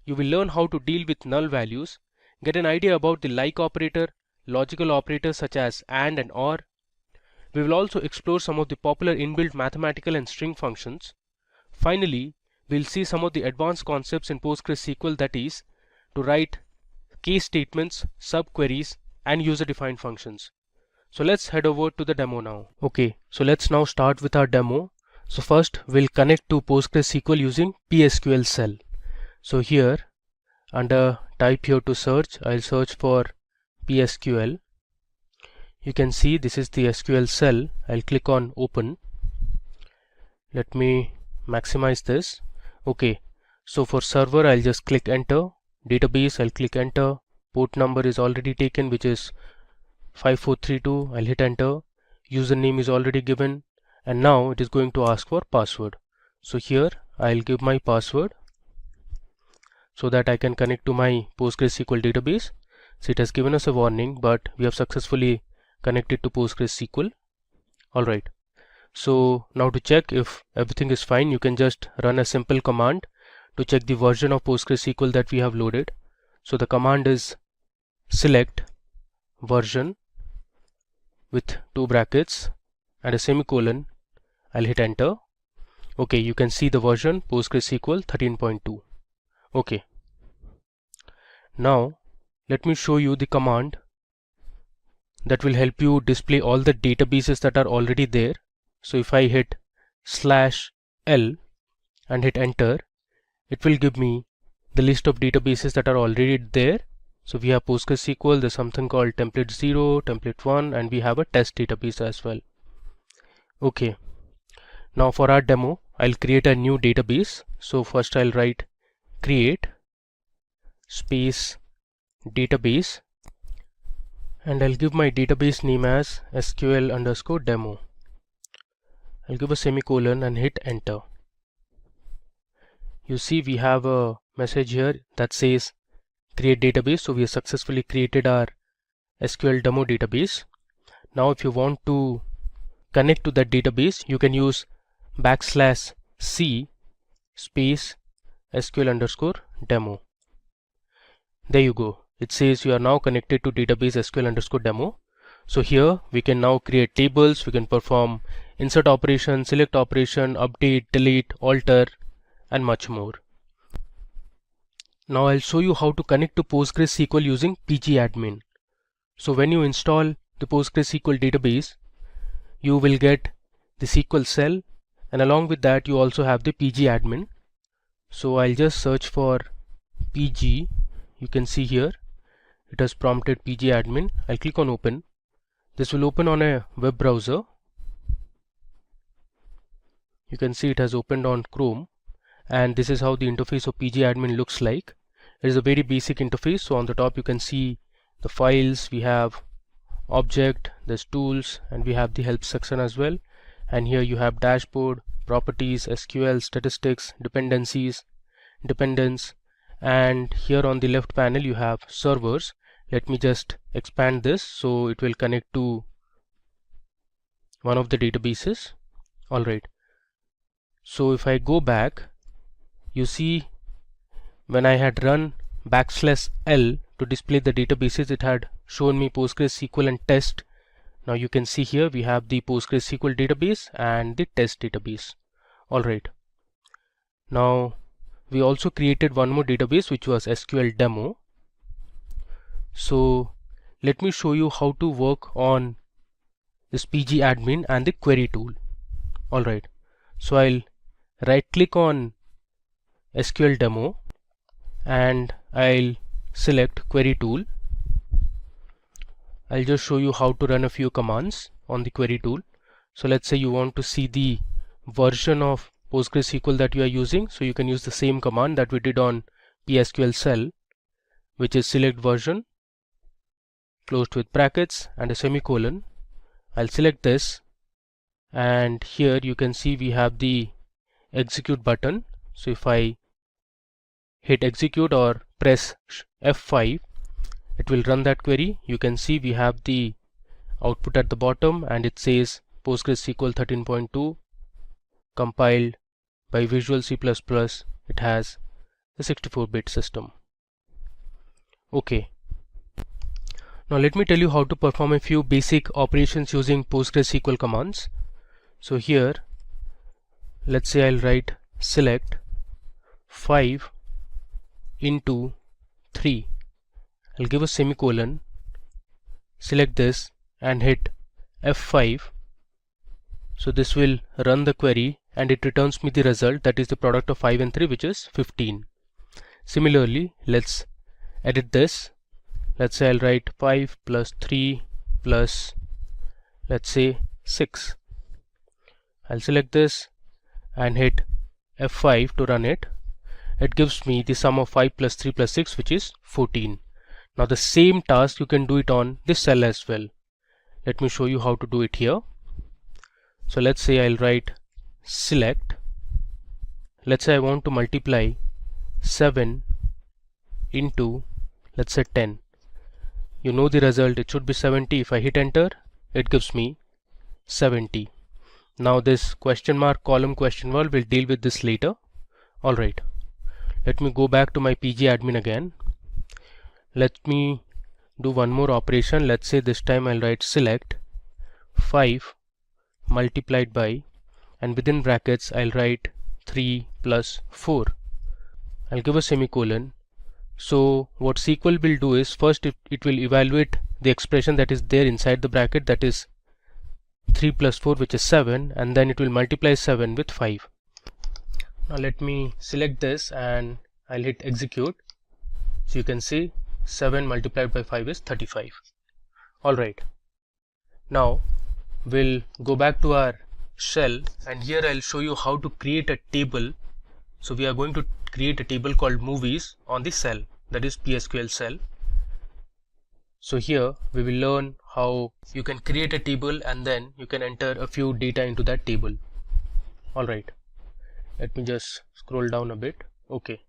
You will learn how to deal with null values, get an idea about the like operator, logical operators such as AND and OR. We will also explore some of the popular inbuilt mathematical and string functions. Finally, we will see some of the advanced concepts in PostgreSQL, that is, to write case statements, subqueries and user-defined functions. So let's head over to the demo now. Okay, so let's now start with our demo. So first we'll connect to PostgreSQL using PSQL cell. So here under type here to search, I'll search for PSQL. You can see this is the SQL cell. I'll click on open. Let me maximize this. Okay, so for server I'll just click enter, database I'll click enter, port number is already taken, which is 5432. I'll hit enter, username is already given, and now it is going to ask for password. So here I'll give my password so that I can connect to my PostgreSQL database. So it has given us a warning, but we have successfully connected to PostgreSQL. Alright, so now to check if everything is fine, you can just run a simple command to check the version of PostgreSQL that we have loaded. So the command is select version with 2 brackets and a semicolon. I'll hit enter. Okay, you can see the version PostgreSQL 13.2. Okay, now let me show you the command that will help you display all the databases that are already there. So if I hit /L and hit enter, it will give me the list of databases that are already there. So we have PostgreSQL, there's something called template 0, template 1, and we have a test database as well. Okay, now for our demo, I'll create a new database. So first I'll write create space database, and I'll give my database name as SQL_demo. I'll give a semicolon and hit enter. You see we have a message here that says create database. So we have successfully created our SQL demo database. Now if you want to connect to that database, you can use \c space SQL_demo. There you go. It says you are now connected to database SQL_demo. So here we can now create tables, we can perform insert operation, select operation, update, delete, alter, and much more. Now I'll show you how to connect to PostgreSQL using pgadmin. So when you install the PostgreSQL database, you will get the SQL cell, and along with that you also have the pgadmin. So I'll just search for pg. You can see here it has prompted pgadmin. I'll click on open. This will open on a web browser. You can see it has opened on Chrome, and this is how the interface of pgadmin looks like. It is a very basic interface. So on the top you can see the files, we have object, there's tools, and we have the help section as well. And here you have dashboard, properties, SQL, statistics, dependencies, dependence, and here on the left panel you have servers. Let me just expand this so it will connect to one of the databases. Alright, so if I go back, you see when I had run \L to display the databases, it had shown me PostgreSQL and test. Now you can see here we have the PostgreSQL database and the test database. Alright, now we also created one more database, which was SQL demo. So let me show you how to work on this pgadmin and the query tool. Alright, so I'll right click on SQL demo and I'll select query tool. I'll just show you how to run a few commands on the query tool. So let's say you want to see the version of PostgreSQL that you are using. So you can use the same command that we did on PSQL cell, which is select version closed with brackets and a semicolon. I'll select this, and here you can see we have the execute button. So if I hit execute or press F5, it will run that query. You can see we have the output at the bottom, and it says PostgreSQL 13.2 compiled by Visual C++. It has the 64-bit system. Okay, now let me tell you how to perform a few basic operations using PostgreSQL commands. So here let's say I'll write select 5 into 3. I'll give a semicolon, select this and hit F5. So this will run the query and it returns me the result, that is the product of 5 and 3, which is 15. Similarly, let's edit this. Let's say I'll write 5 plus 3 plus, let's say, 6. I'll select this and hit F5 to run it, it gives me the sum of 5 plus 3 plus 6, which is 14. Now the same task you can do it on this cell as well. Let me show you how to do it here. So let's say I'll write select. Let's say I want to multiply 7 into, let's say, 10. You know the result, it should be 70. If I hit enter, it gives me 70. Now this question mark column question word will deal with this later. Alright, let me go back to my PG admin again. Let me do one more operation. Let's say this time I'll write select 5 multiplied by, and within brackets I'll write 3 plus 4. I'll give a semicolon. So what SQL will do is, first it will evaluate the expression that is there inside the bracket, that is 3 plus 4, which is 7, and then it will multiply 7 with 5. Now let me select this and I'll hit execute. So you can see 7 multiplied by 5 is 35. Alright, now we'll go back to our shell, and here I'll show you how to create a table. So we are going to create a table called movies on the cell, that is PSQL cell. So here we will learn how you can create a table and then you can enter a few data into that table. Alright, let me just scroll down a bit. Okay,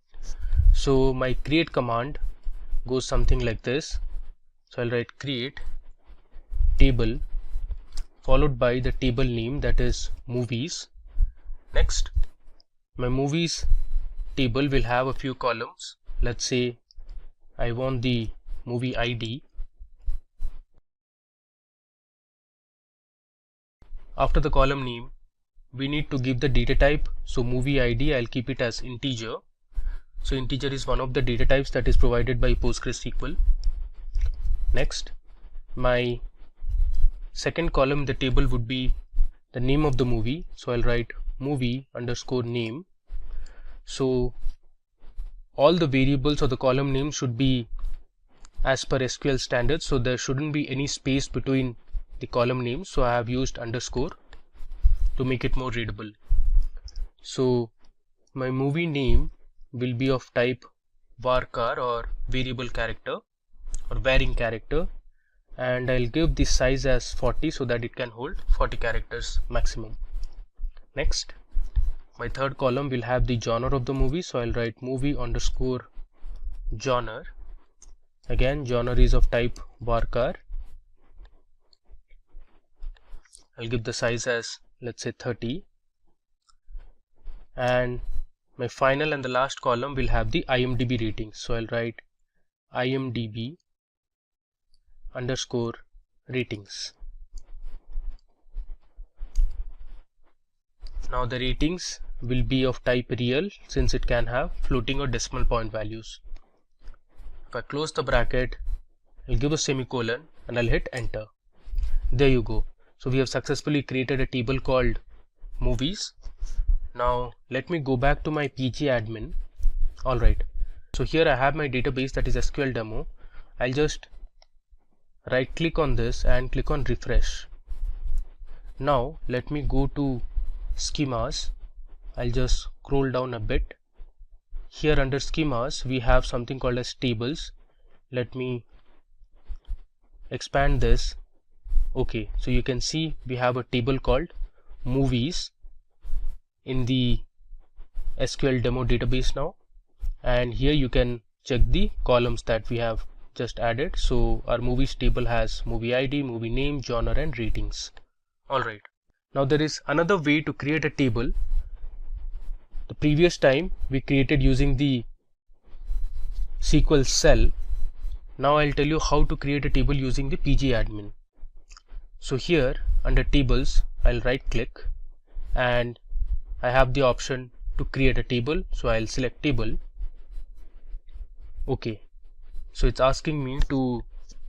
so my create command goes something like this. So I'll write create table followed by the table name, that is movies. Next, my movies table will have a few columns. Let's say I want the movie ID. After the column name, we need to give the data type. So movie ID, I'll keep it as integer. So integer is one of the data types that is provided by PostgreSQL. Next, my second column in the table would be the name of the movie. So I'll write movie underscore name. So all the variables or the column name should be as per SQL standards. So there shouldn't be any space between the column names. So I have used underscore to make it more readable. So my movie name will be of type varchar or variable character or varying character, and I'll give the size as 40 so that it can hold 40 characters maximum. Next, my third column will have the genre of the movie. So I'll write movie underscore genre. Again, genre is of type varchar. I'll give the size as, let's say, 30. And my final and the last column will have the IMDb rating. So I'll write IMDb underscore ratings. Now the ratings will be of type real, since it can have floating or decimal point values. If I close the bracket, I'll give a semicolon and I'll hit enter. There you go. So we have successfully created a table called movies. Now let me go back to my PG admin. Alright, so here I have my database, that is SQL demo. I'll just right click on this and click on refresh. Now let me go to schemas. I'll just scroll down a bit. Here under schemas we have something called as tables. Let me expand this. Okay, so you can see we have a table called movies in the SQL demo database now, and here you can check the columns that we have just added. So our movies table has movie ID, movie name, genre and ratings. Alright, now there is another way to create a table. The previous time we created using the SQL cell. Now I'll tell you how to create a table using the PG admin. So here under tables, I'll right click and I have the option to create a table. So I'll select table. Okay, so it's asking me to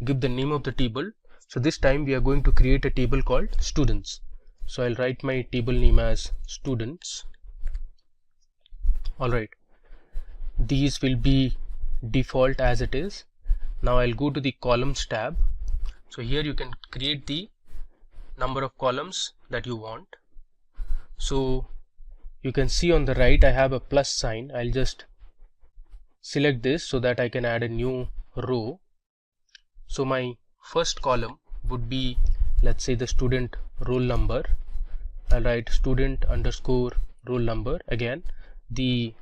give the name of the table. So this time we are going to create a table called students. So I'll write my table name as students. Alright, these will be default as it is. Now I'll go to the columns tab. So here you can create the number of columns that you want. So you can see on the right I have a plus sign. I'll just select this so that I can add a new row. So my first column would be, let's say, the student roll number. I'll write student underscore roll number. Again, the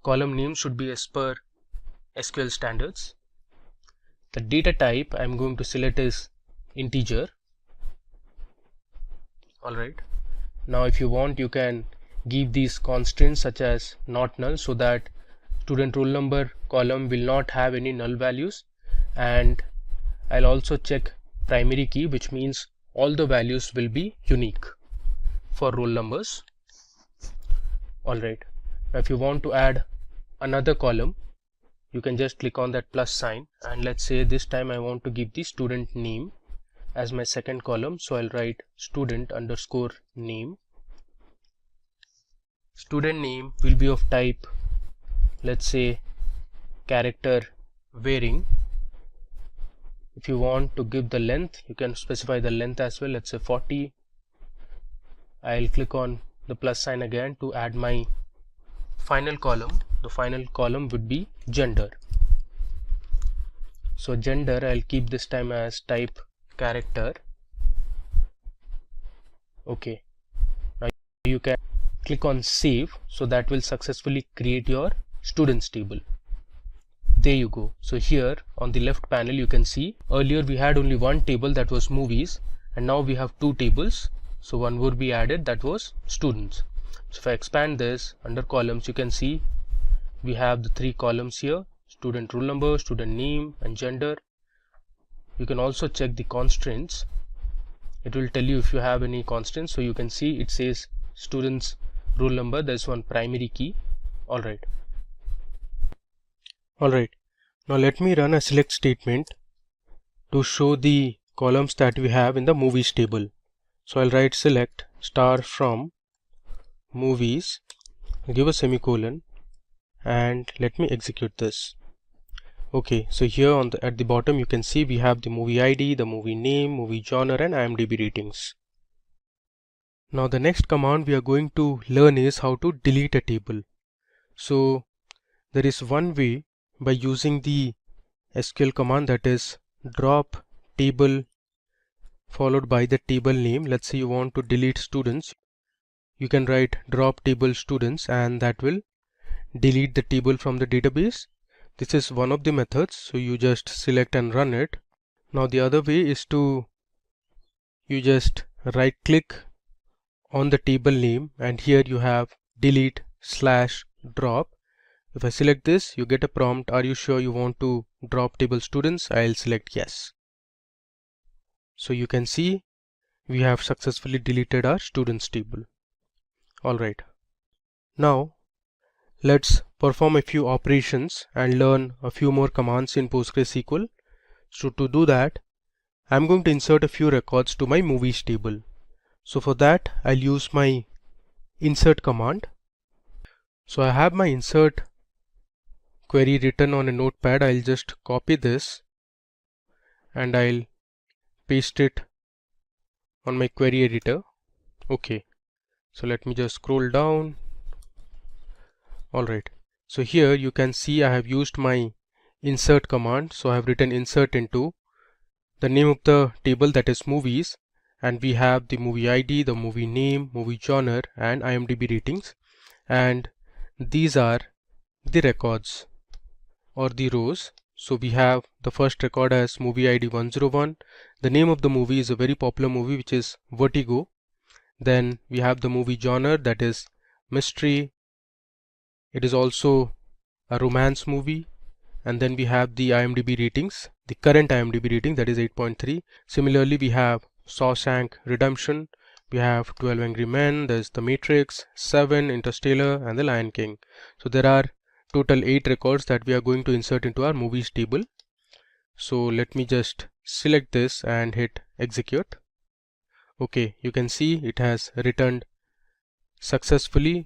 column name should be as per SQL standards. The data type I'm going to select is integer. Alright, now if you want, you can give these constraints such as not null, so that student roll number column will not have any null values. And I'll also check primary key, which means all the values will be unique for roll numbers. Alright, now if you want to add another column, you can just click on that plus sign, and let's say this time I want to give the student name as my second column. So I'll write student underscore name. Student name will be of type, let's say, character varying. If you want to give the length, you can specify the length as well, let's say 40. I'll click on the plus sign again to add my final column. The final column would be gender. So gender, I'll keep this time as type character. Okay, now you can click on save, so that will successfully create your students table. There you go. So here on the left panel you can see earlier we had only one table, that was movies, and now we have two tables. So one would be added, that was students. So if I expand this under columns, you can see we have the three columns here: student roll number, student name, and gender. You can also check the constraints. It will tell you if you have any constraints. So you can see it says students roll number, there's one primary key. Alright, now let me run a select statement to show the columns that we have in the movies table. So I'll write select star from movies, give a semicolon, and let me execute this. Okay, so here on at the bottom you can see we have the movie ID, the movie name, movie genre, and IMDb ratings. Now the next command we are going to learn is how to delete a table. So there is one way by using the SQL command, that is drop table followed by the table name. Let's say you want to delete students, you can write drop table students, and that will delete the table from the database. This is one of the methods, so you just select and run it. Now the other way is to, you just right click on the table name, and here you have delete / drop. If I select this, you get a prompt, are you sure you want to drop table students? I'll select yes. So you can see we have successfully deleted our students table. Alright, now let's perform a few operations and learn a few more commands in PostgreSQL. So to do that, I'm going to insert a few records to my movies table. So for that, I'll use my insert command. So I have my insert query written on a notepad. I'll just copy this and I'll paste it on my query editor. Okay, so let me just scroll down. Alright, so here you can see I have used my insert command. So I have written insert into the name of the table, that is movies, and we have the movie ID, the movie name, movie genre, and IMDb ratings, and these are the records or the rows. So we have the first record as movie ID 101. The name of the movie is a very popular movie, which is Vertigo. Then we have the movie genre, that is mystery. It is also a romance movie. And then we have the IMDb ratings, the current IMDb rating, that is 8.3. Similarly, we have Shawshank Redemption, we have 12 Angry Men, there's The Matrix, 7, Interstellar, and The Lion King. So there are total 8 records that we are going to insert into our movies table. So let me just select this and hit execute. Okay, you can see it has returned successfully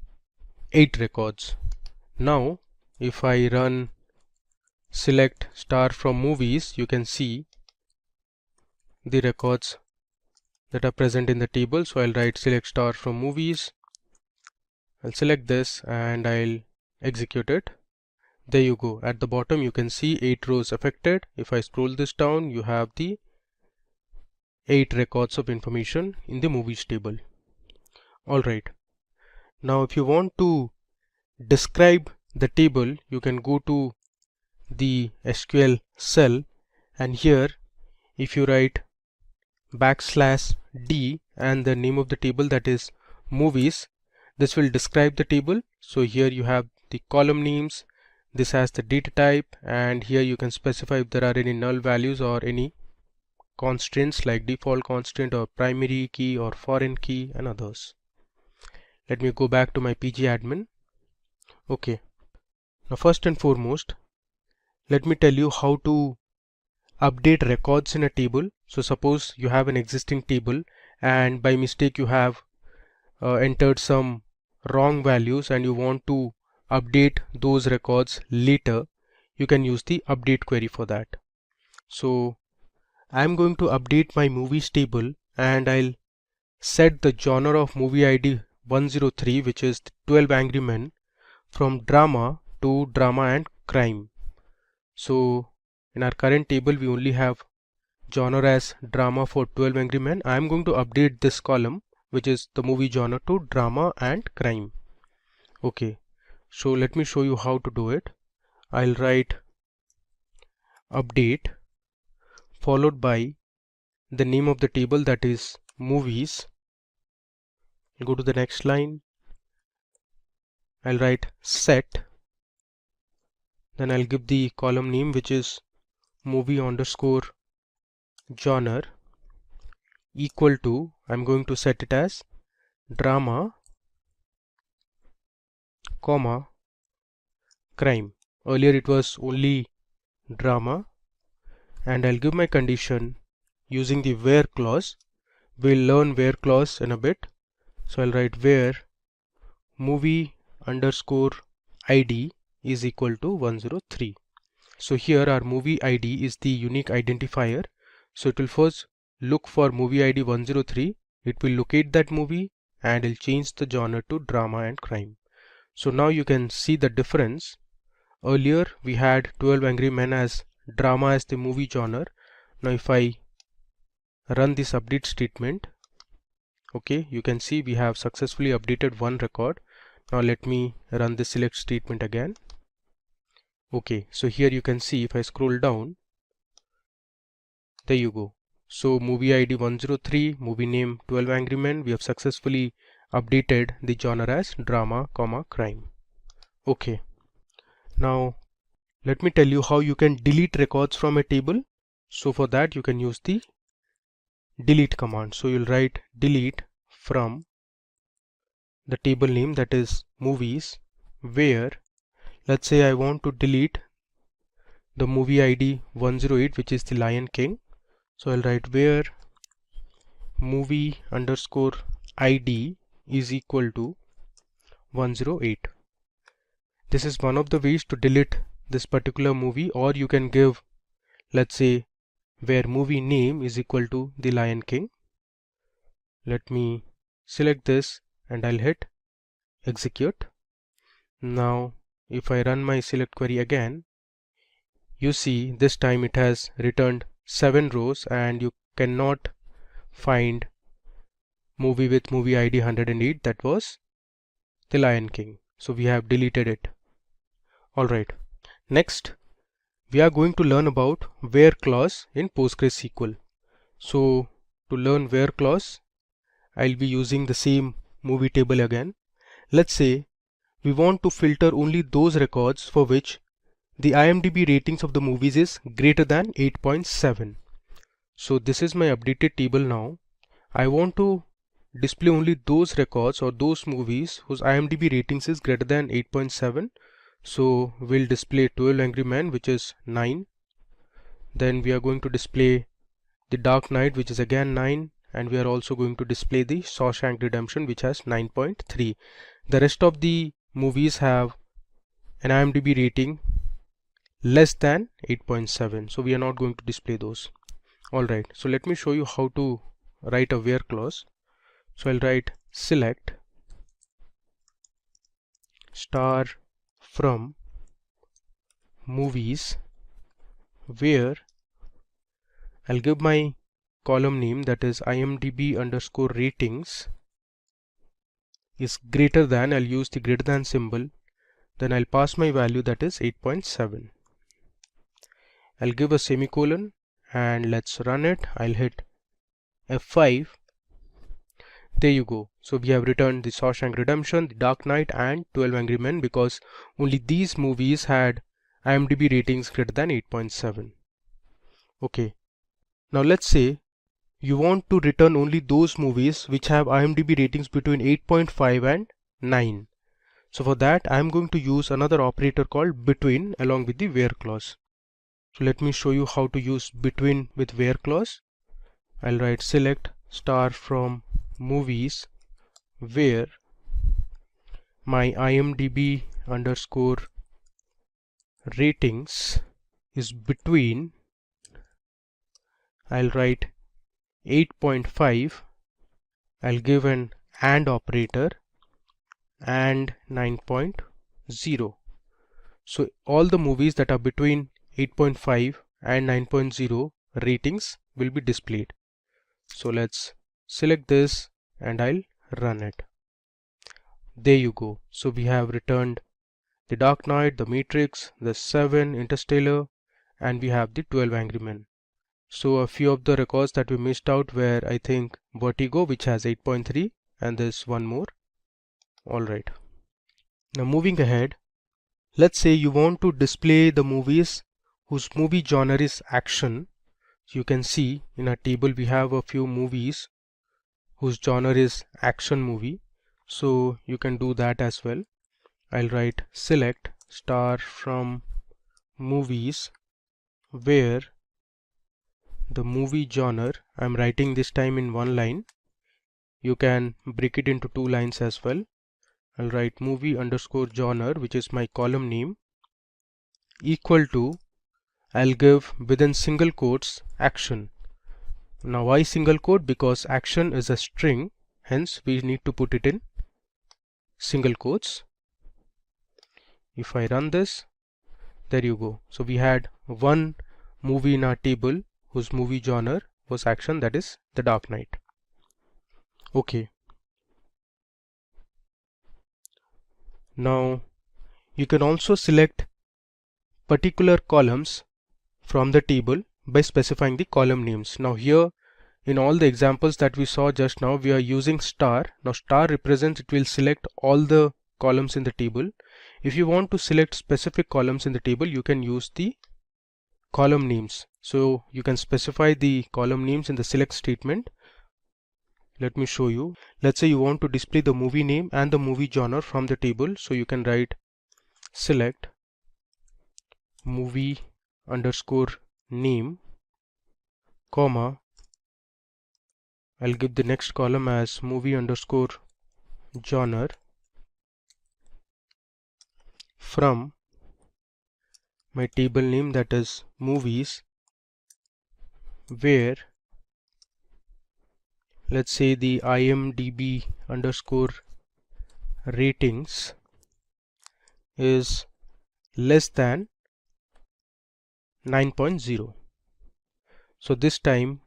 8 records. Now if I run select star from movies, you can see the records that are present in the table. So I'll write select star from movies, I'll select this and I'll execute it. There you go. At the bottom you can see 8 rows affected. If I scroll this down, you have the 8 records of information in the movies table. Alright, now if you want to describe the table, you can go to the SQL cell, and here if you write \D and the name of the table, that is movies, this will describe the table. So here you have the column names, this has the data type, and here you can specify if there are any null values or any constraints like default constraint or primary key or foreign key and others. Let me go back to my PG admin. Okay, now first and foremost, let me tell you how to update records in a table. So suppose you have an existing table and by mistake you have entered some wrong values and you want to update those records later. You can use the update query for that. So I'm going to update my movies table and I'll set the genre of movie ID 103, which is 12 Angry Men, from drama to drama and crime. So in our current table we only have genre as drama for 12 Angry Men. I am going to update this column, which is the movie genre, to drama and crime. Okay, so let me show you how to do it. I'll write update followed by the name of the table, that is movies. Go to the next line. I'll write set, then I'll give the column name, which is movie underscore genre, equal to, I'm going to set it as drama, comma, crime. Earlier it was only drama, and I'll give my condition using the where clause. We'll learn where clause in a bit. So I'll write where movie underscore ID is equal to 103. So here our movie ID is the unique identifier. So it will first look for movie ID 103. It will locate that movie and it'll change the genre to drama and crime. So now you can see the difference. Earlier we had 12 Angry Men as drama as the movie genre. Now if I run this update statement, okay, you can see we have successfully updated one record. Now let me run the select statement again. Okay, so here you can see if I scroll down, there you go. So movie ID 103, movie name 12 Angry Men, we have successfully updated the genre as drama, comma, crime. Okay, now let me tell you how you can delete records from a table. So for that you can use the delete command. So you'll write delete from the table name, that is movies, where, let's say I want to delete the movie ID 108, which is the Lion King. So I'll write where movie underscore ID is equal to 108. This is one of the ways to delete this particular movie, or you can give, let's say, where movie name is equal to the Lion King. Let me select this and I'll hit execute. Now if I run my select query again, you see this time it has returned 7 rows and you cannot find movie with movie ID 108, that was the Lion King. So we have deleted it. Alright, next we are going to learn about where clause in PostgreSQL. So to learn where clause, I'll be using the same movie table again. Let's say we want to filter only those records for which the IMDb ratings of the movies is greater than 8.7. So this is my updated table now. I want to display only those records or those movies whose IMDb ratings is greater than 8.7. So we'll display 12 Angry Men, which is 9. Then we are going to display The Dark Knight, which is again 9. And we are also going to display the Shawshank Redemption, which has 9.3. The rest of the movies have an IMDb rating less than 8.7. So we are not going to display those. Alright, so let me show you how to write a where clause. So I'll write select star from movies where I'll give my column name, that is IMDb underscore ratings is greater than, I'll use the greater than symbol, then I'll pass my value, that is 8.7. I'll give a semicolon and let's run it. I'll hit F5. There you go. So we have returned the Shawshank Redemption, The Dark Knight and 12 Angry Men because only these movies had IMDb ratings greater than 8.7. Okay. Now let's say you want to return only those movies which have IMDb ratings between 8.5 and 9. So for that I am going to use another operator called between along with the where clause. So let me show you how to use between with where clause. I'll write select star from movies where my IMDb underscore ratings is between, I'll write 8.5, I'll give an AND operator and 9.0. So all the movies that are between 8.5 and 9.0 ratings will be displayed. So let's select this and I'll run it. There you go. So we have returned The Dark Knight, The Matrix, The Seven, Interstellar, and we have the 12 Angry Men. So a few of the records that we missed out were, I think, Vertigo, which has 8.3, and there's one more. Alright. Now moving ahead, let's say you want to display the movies whose movie genre is action. So you can see in our table we have a few movies whose genre is action movie. So you can do that as well. I'll write select star from movies where the movie genre, I'm writing this time in one line. You can break it into two lines as well. I'll write movie underscore genre, which is my column name, equal to, I'll give within single quotes action. Now why single quote? Because action is a string, hence we need to put it in single quotes. If I run this, there you go. So we had one movie in our table whose movie genre was action, that is The Dark Knight. Okay. Now you can also select particular columns from the table by specifying the column names. Now here in all the examples that we saw just now, we are using star. Now star represents it will select all the columns in the table. If you want to select specific columns in the table, you can use the column names. So you can specify the column names in the select statement. Let me show you. Let's say you want to display the movie name and the movie genre from the table. So you can write select movie underscore name, comma, I'll give the next column as movie underscore genre from my table name, that is movies, where let's say the IMDb underscore ratings is less than 9.0. So this time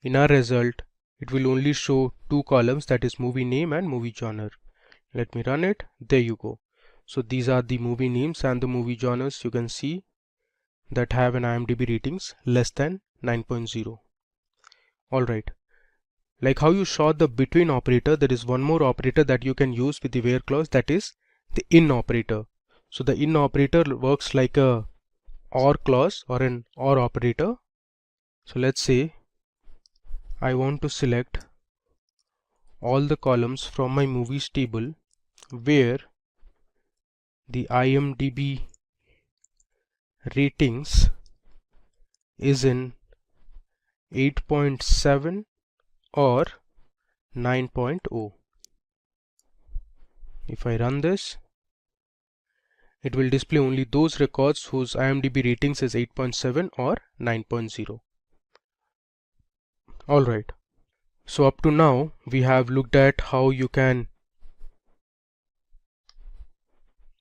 in our result it will only show two columns, that is movie name and movie genre. Let me run it. There you go. So these are the movie names and the movie genres you can see that have an IMDb ratings less than 9.0. Alright. Like how you saw the between operator, there is one more operator that you can use with the where clause, that is the in operator. So the in operator works like a OR clause or an OR operator. So let's say I want to select all the columns from my movies table where the IMDb ratings is in 8.7 or 9.0. If I run this, it will display only those records whose IMDb ratings is 8.7 or 9.0. Alright, so up to now we have looked at how you can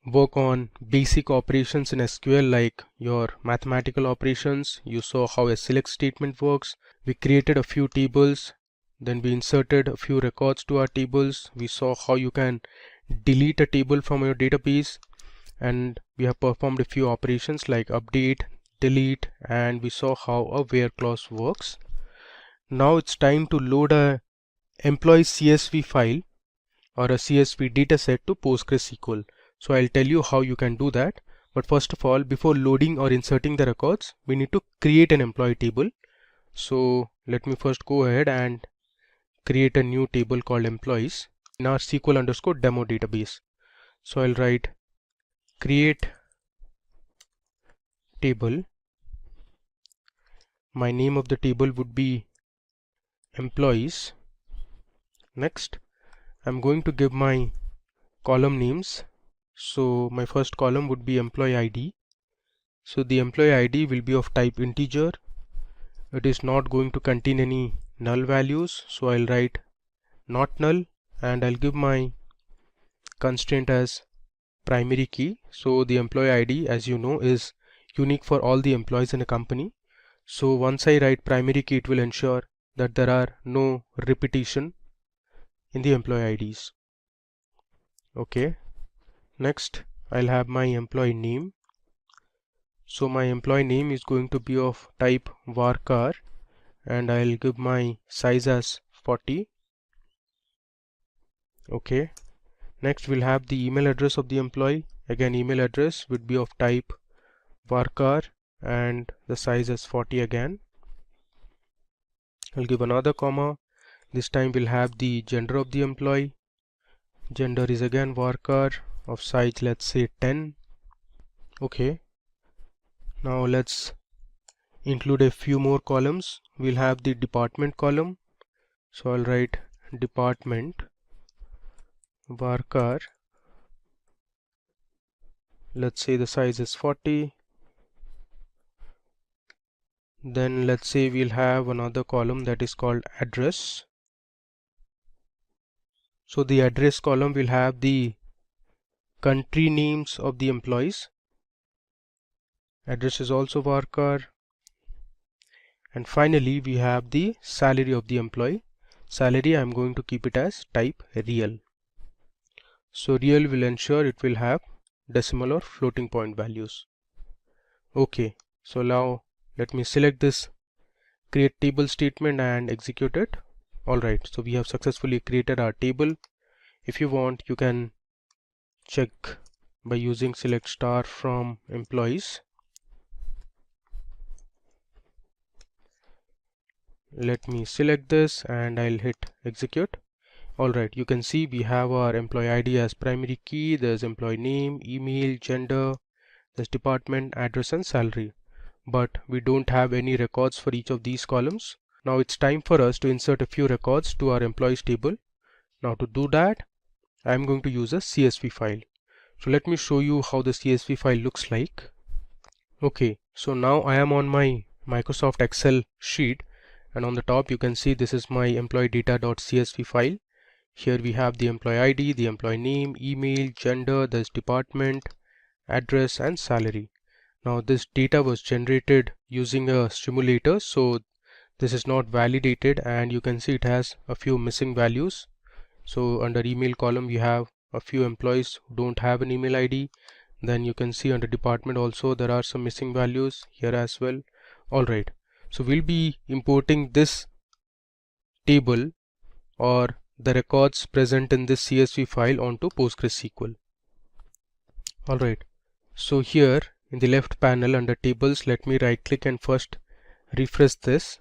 work on basic operations in SQL like your mathematical operations. You saw how a select statement works. We created a few tables, then we inserted a few records to our tables. We saw how you can delete a table from your database, and we have performed a few operations like update, delete, and we saw how a where clause works. Now it's time to load a employee CSV file or a CSV dataset to PostgreSQL. So I'll tell you how you can do that. But first of all, before loading or inserting the records, we need to create an employee table. So let me first go ahead and create a new table called employees in our SQL_demo database. So I'll write create table. My name of the table would be employees. Next, I'm going to give my column names. So my first column would be employee ID. So the employee ID will be of type integer. It is not going to contain any null values, so I'll write not null, and I'll give my constraint as primary key. So the employee ID, as you know, is unique for all the employees in a company. So once I write primary key, it will ensure that there are no repetition in the employee IDs. Okay. Next, I'll have my employee name. So my employee name is going to be of type varchar, and I'll give my size as 40. Okay. Next, we'll have the email address of the employee. Again, email address would be of type varchar and the size is 40 again. I'll give another comma. This time we'll have the gender of the employee. Gender is again varchar of size, let's say 10. Okay. Now let's include a few more columns. We'll have the department column. So I'll write department varchar. Let's say the size is 40. Then let's say we'll have another column that is called address. So the address column will have the country names of the employees. Address is also varchar. And finally we have the salary of the employee. Salary, I'm going to keep it as type real. So real will ensure it will have decimal or floating point values. Okay, so now let me select this create table statement and execute it. Alright, so we have successfully created our table. If you want, you can check by using select star from employees. Let me select this and I'll hit execute. Alright, you can see we have our employee ID as primary key. There's employee name, email, gender, there's department, address and salary. But we don't have any records for each of these columns. Now it's time for us to insert a few records to our employees table. Now to do that, I'm going to use a CSV file. So let me show you how the CSV file looks like. Okay, so now I am on my Microsoft Excel sheet, and on the top you can see this is my employee data.csv file. Here we have the employee ID, the employee name, email, gender, there's department, address and salary. Now this data was generated using a simulator, so this is not validated, and you can see it has a few missing values. So under email column we have a few employees who don't have an email ID. Then you can see under department also there are some missing values here as well. Alright, so we'll be importing this table or the records present in this CSV file onto PostgreSQL. Alright, so here in the left panel under tables, let me right click and first refresh this.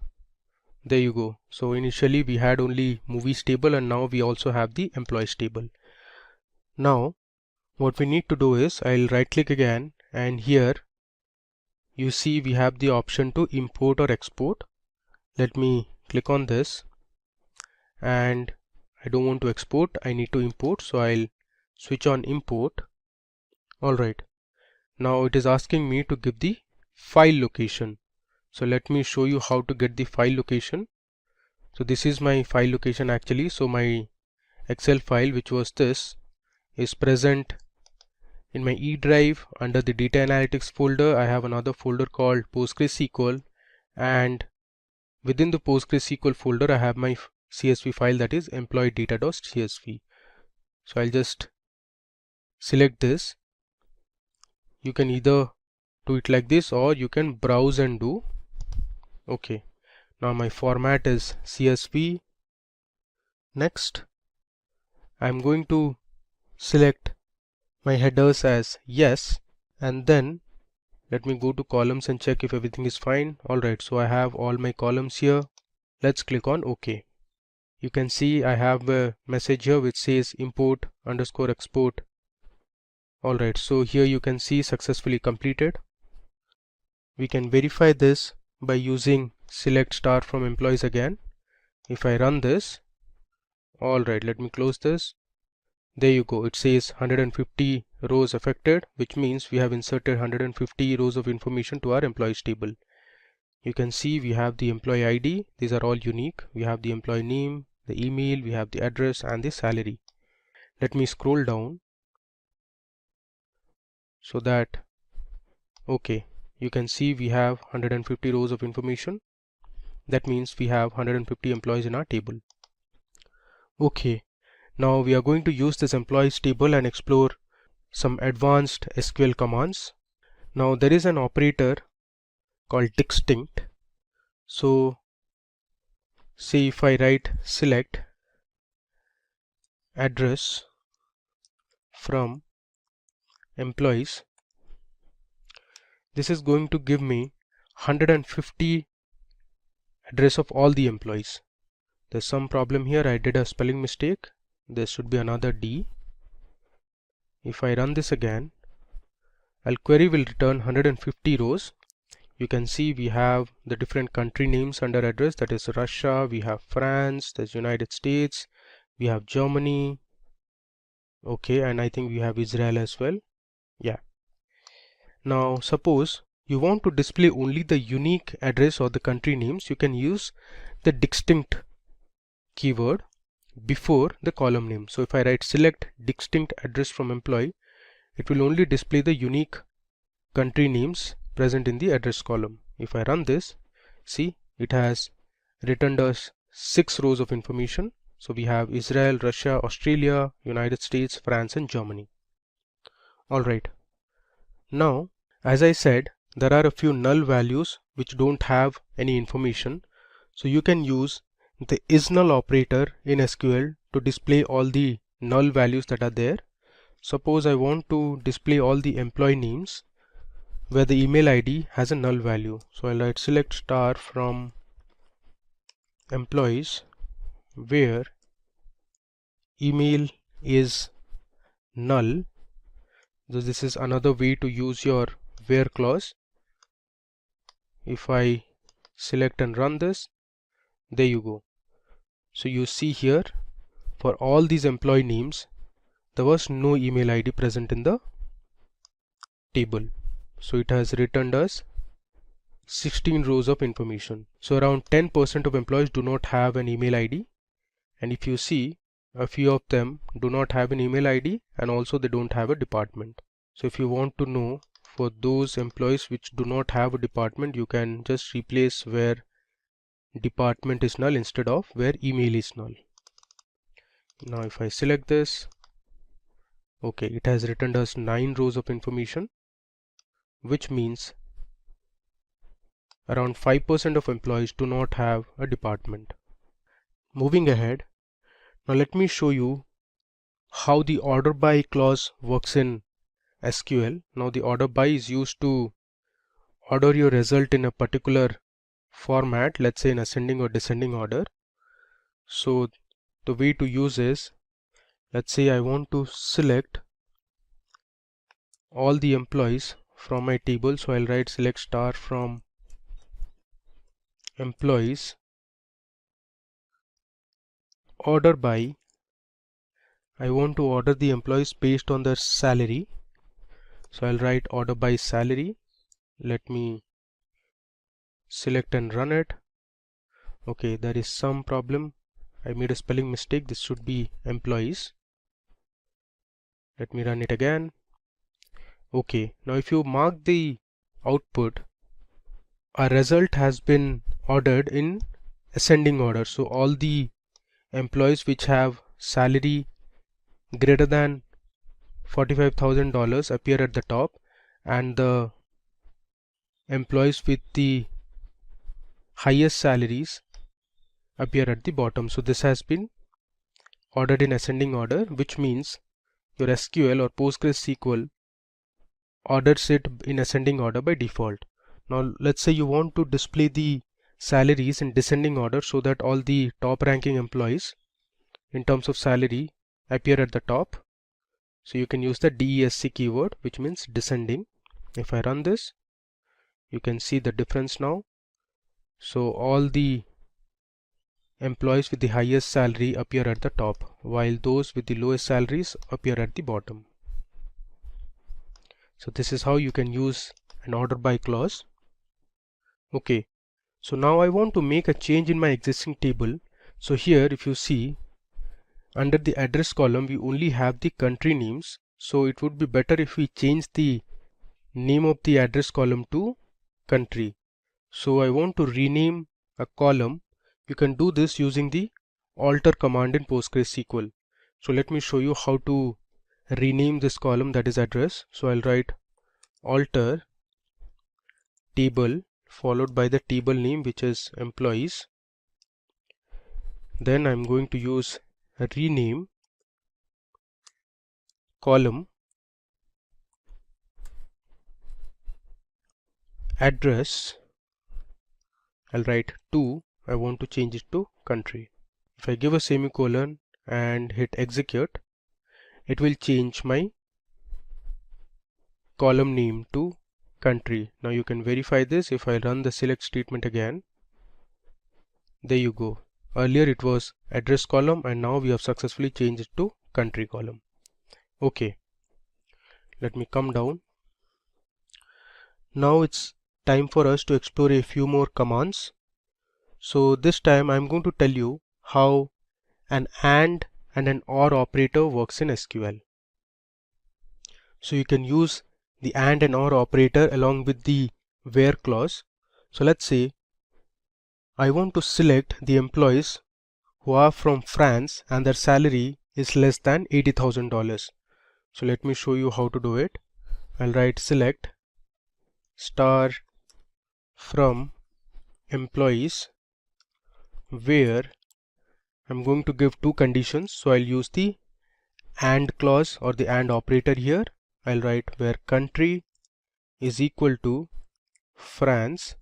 There you go. So initially we had only movies table and now we also have the employees table. Now what we need to do is I'll right click again, and here you see we have the option to import or export. Let me click on this, and I don't want to export, I need to import, so I'll switch on import. Alright, now it is asking me to give the file location. So let me show you how to get the file location. So this is my file location actually. So my Excel file, which was this, is present In my E drive, under the data analytics folder, I have another folder called PostgreSQL, and within the PostgreSQL folder I have my CSV file, that is employee data.csv. So I'll just select this. You can either do it like this or you can browse and do. Okay, now my format is CSV. Next, I'm going to select my headers as yes, and then let me go to columns and check if everything is fine. Alright, so I have all my columns here. Let's click on OK. You can see I have a message here which says import underscore export. Alright, so here you can see successfully completed. We can verify this by using select star from employees again. If I run this, alright, let me close this. There you go, it says 150 rows affected, which means we have inserted 150 rows of information to our employees table. You can see we have the employee ID, these are all unique. We have the employee name, the email, we have the address and the salary. Let me scroll down so that, okay, you can see we have 150 rows of information. That means we have 150 employees in our table. Okay, now we are going to use this employees table and explore some advanced SQL commands. Now there is an operator called distinct. So say if I write select address from employees, this is going to give me 150 address of all the employees. There's some problem here, I did a spelling mistake. There should be another D. If I run this again, our query will return 150 rows. You can see we have the different country names under address, that is Russia, we have France, there's United States, we have Germany, okay, and I think we have Israel as well. Yeah. Now suppose you want to display only the unique address or the country names, you can use the distinct keyword before the column name. So if I write select distinct address from employee, it will only display the unique country names present in the address column. If I run this, see, it has returned us 6 rows of information. So we have Israel, Russia, Australia, United States, France and Germany. Alright, now as I said, there are a few null values which don't have any information. So you can use the isNull operator in SQL to display all the null values that are there. Suppose I want to display all the employee names where the email ID has a null value. So I'll write select star from employees where email is null. So this is another way to use your where clause. If I select and run this, there you go. So you see here for all these employee names there was no email ID present in the table. So it has returned us 16 rows of information. So around 10% of employees do not have an email ID, and if you see, a few of them do not have an email ID and also they don't have a department. So if you want to know for those employees which do not have a department, you can just replace where department is null instead of where email is null. Now if I select this, okay, it has returned us 9 rows of information, which means around 5% of employees do not have a department. Moving ahead, now let me show you how the order by clause works in SQL. Now the order by is used to order your result in a particular format, let's say in ascending or descending order. So the way to use is, let's say I want to select all the employees from my table, so I'll write select star from employees order by. I want to order the employees based on their salary, so I'll write order by salary. Let me select and run it. Okay, there is some problem, I made a spelling mistake, this should be employees. Let me run it again. Okay, now if you mark the output, our result has been ordered in ascending order. So all the employees which have salary greater than $45,000 appear at the top, and the employees with the highest salaries appear at the bottom. So this has been ordered in ascending order, which means your SQL or PostgreSQL orders it in ascending order by default. Now let's say you want to display the salaries in descending order so that all the top ranking employees in terms of salary appear at the top. So you can use the DESC keyword, which means descending. If I run this, you can see the difference now. So all the employees with the highest salary appear at the top, while those with the lowest salaries appear at the bottom. So this is how you can use an order by clause. Okay, so now I want to make a change in my existing table. So here, if you see, under the address column we only have the country names, so it would be better if we change the name of the address column to country. So I want to rename a column. You can do this using the alter command in PostgreSQL. So let me show you how to rename this column, that is address. So I'll write alter table followed by the table name, which is employees. Then I'm going to use rename column address. I'll write to, I want to change it to country. If I give a semicolon and hit execute, it will change my column name to country. Now you can verify this. If I run the select statement again, there you go. Earlier it was address column and now we have successfully changed it to country column. Okay, let me come down. Now it's time for us to explore a few more commands. So this time I'm going to tell you how an AND and an OR operator works in SQL. So you can use the AND and OR operator along with the where clause. So let's say I want to select the employees who are from France and their salary is less than $80,000. So let me show you how to do it. I'll write select star from employees where I'm going to give two conditions. So I'll use the AND clause or the AND operator here. I'll write where country is equal to France.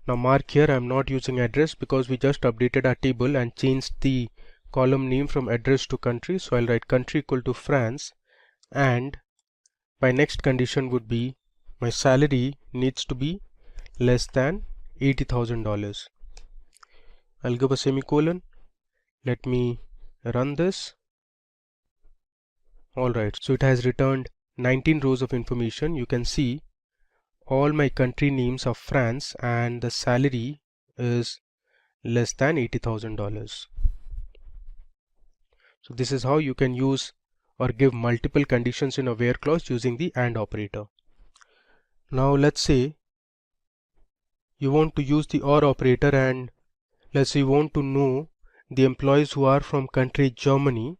Now mark here, I'm not using address because we just updated our table and changed the column name from address to country. So I'll write country equal to France, and my next condition would be my salary needs to be less than $80,000. I'll give a semicolon. Let me run this. Alright, so it has returned 19 rows of information. You can see all my country names are France and the salary is less than $80,000. So this is how you can use or give multiple conditions in a where clause using the AND operator. Now let's say you want to use the OR operator and let's say you want to know the employees who are from country Germany,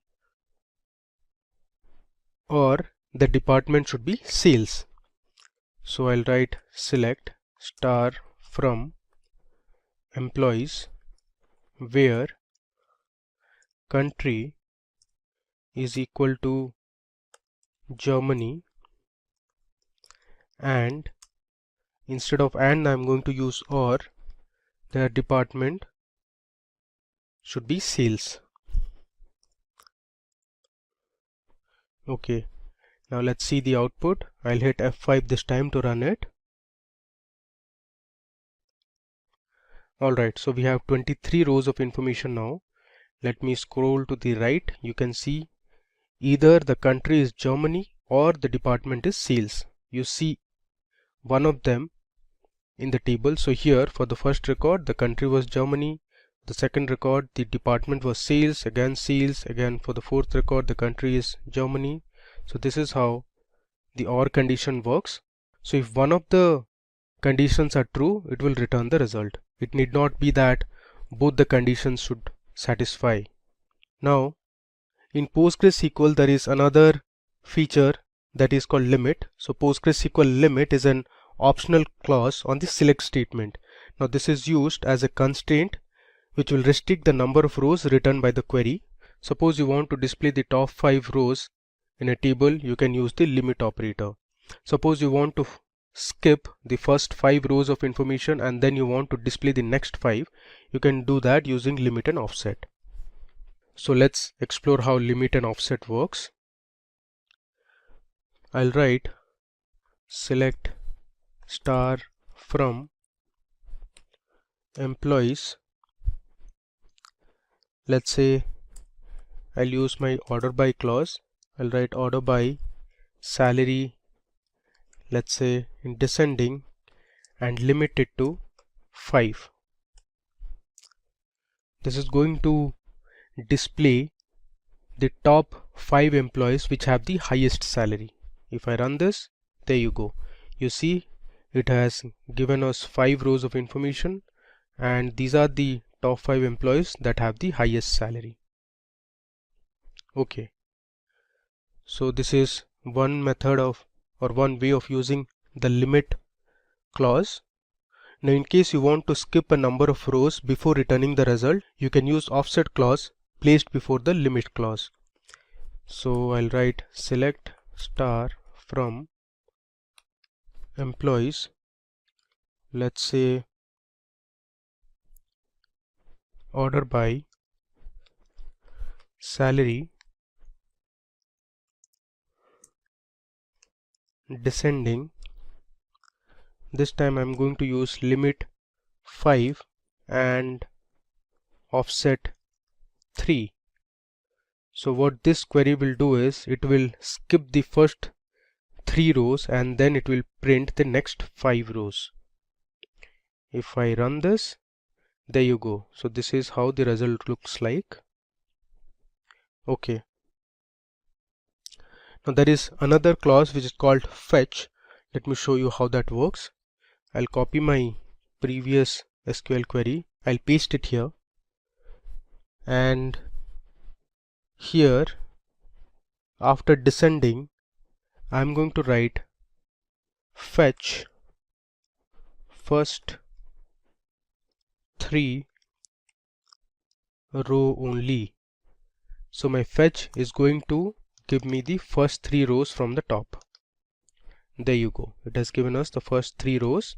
or the department should be sales. So I'll write select star from employees where country is equal to Germany, and instead of and I'm going to use or, their department should be sales. Okay, now let's see the output. I'll hit F5 this time to run it. Alright, so we have 23 rows of information now. Let me scroll to the right. You can see either the country is Germany or the department is sales. You see one of them in the table. So here for the first record the country was Germany, the second record the department was sales, again for the fourth record the country is Germany. So this is how the OR condition works. So if one of the conditions are true, it will return the result. It need not be that both the conditions should satisfy. Now in PostgreSQL there is another feature that is called limit. So PostgreSQL limit is an optional clause on the select statement. Now this is used as a constraint which will restrict the number of rows returned by the query. Suppose you want to display the top 5 rows in a table, you can use the limit operator. Suppose you want to skip the first 5 rows of information and then you want to display the next 5, you can do that using limit and offset. So let's explore how limit and offset works. I'll write select star from employees. Let's say I'll use my order by clause. I'll write order by salary, let's say in descending, and limit it to 5. This is going to display the top 5 employees which have the highest salary. If I run this, there you go. You see it has given us 5 rows of information and these are the top 5 employees that have the highest salary. Okay, so this is one method of, or one way of using the limit clause. Now in case you want to skip a number of rows before returning the result, you can use offset clause placed before the limit clause. So I'll write select star from employees, let's say order by salary, descending. This time I'm going to use limit 5 and offset 3. So what this query will do is it will skip the first 3 rows and then it will print the next 5 rows. If I run this, there you go. So this is how the result looks like. Okay. Now there is another clause which is called fetch. Let me show you how that works. I'll copy my previous SQL query. I'll paste it here. And here, after descending, I'm going to write fetch first 3 row only. So my fetch is going to give me the first 3 rows from the top. There you go. It has given us the first 3 rows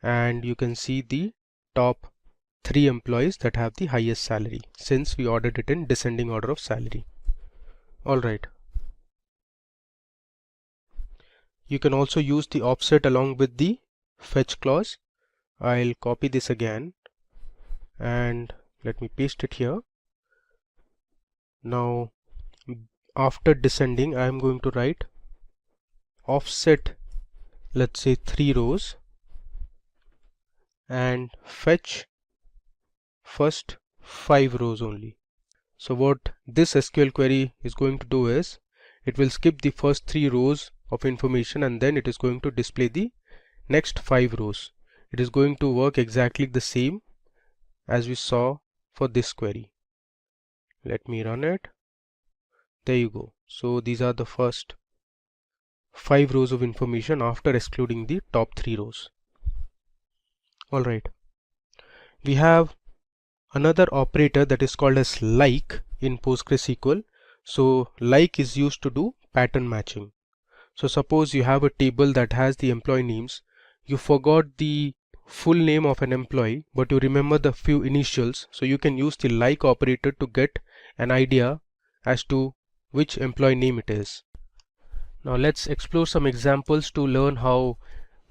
and you can see the top 3 employees that have the highest salary since we ordered it in descending order of salary. Alright. You can also use the offset along with the fetch clause. I'll copy this again and let me paste it here. Now after descending I am going to write offset, let's say 3 rows, and fetch first 5 rows only. So what this SQL query is going to do is it will skip the first 3 rows of information and then it is going to display the next 5 rows. It is going to work exactly the same as we saw for this query. Let me run it. There you go. So these are the first 5 rows of information after excluding the top 3 rows. Alright. We have another operator that is called as like in PostgreSQL. So like is used to do pattern matching. So suppose you have a table that has the employee names. You forgot the full name of an employee but you remember the few initials, so you can use the like operator to get an idea as to which employee name it is. Now let's explore some examples to learn how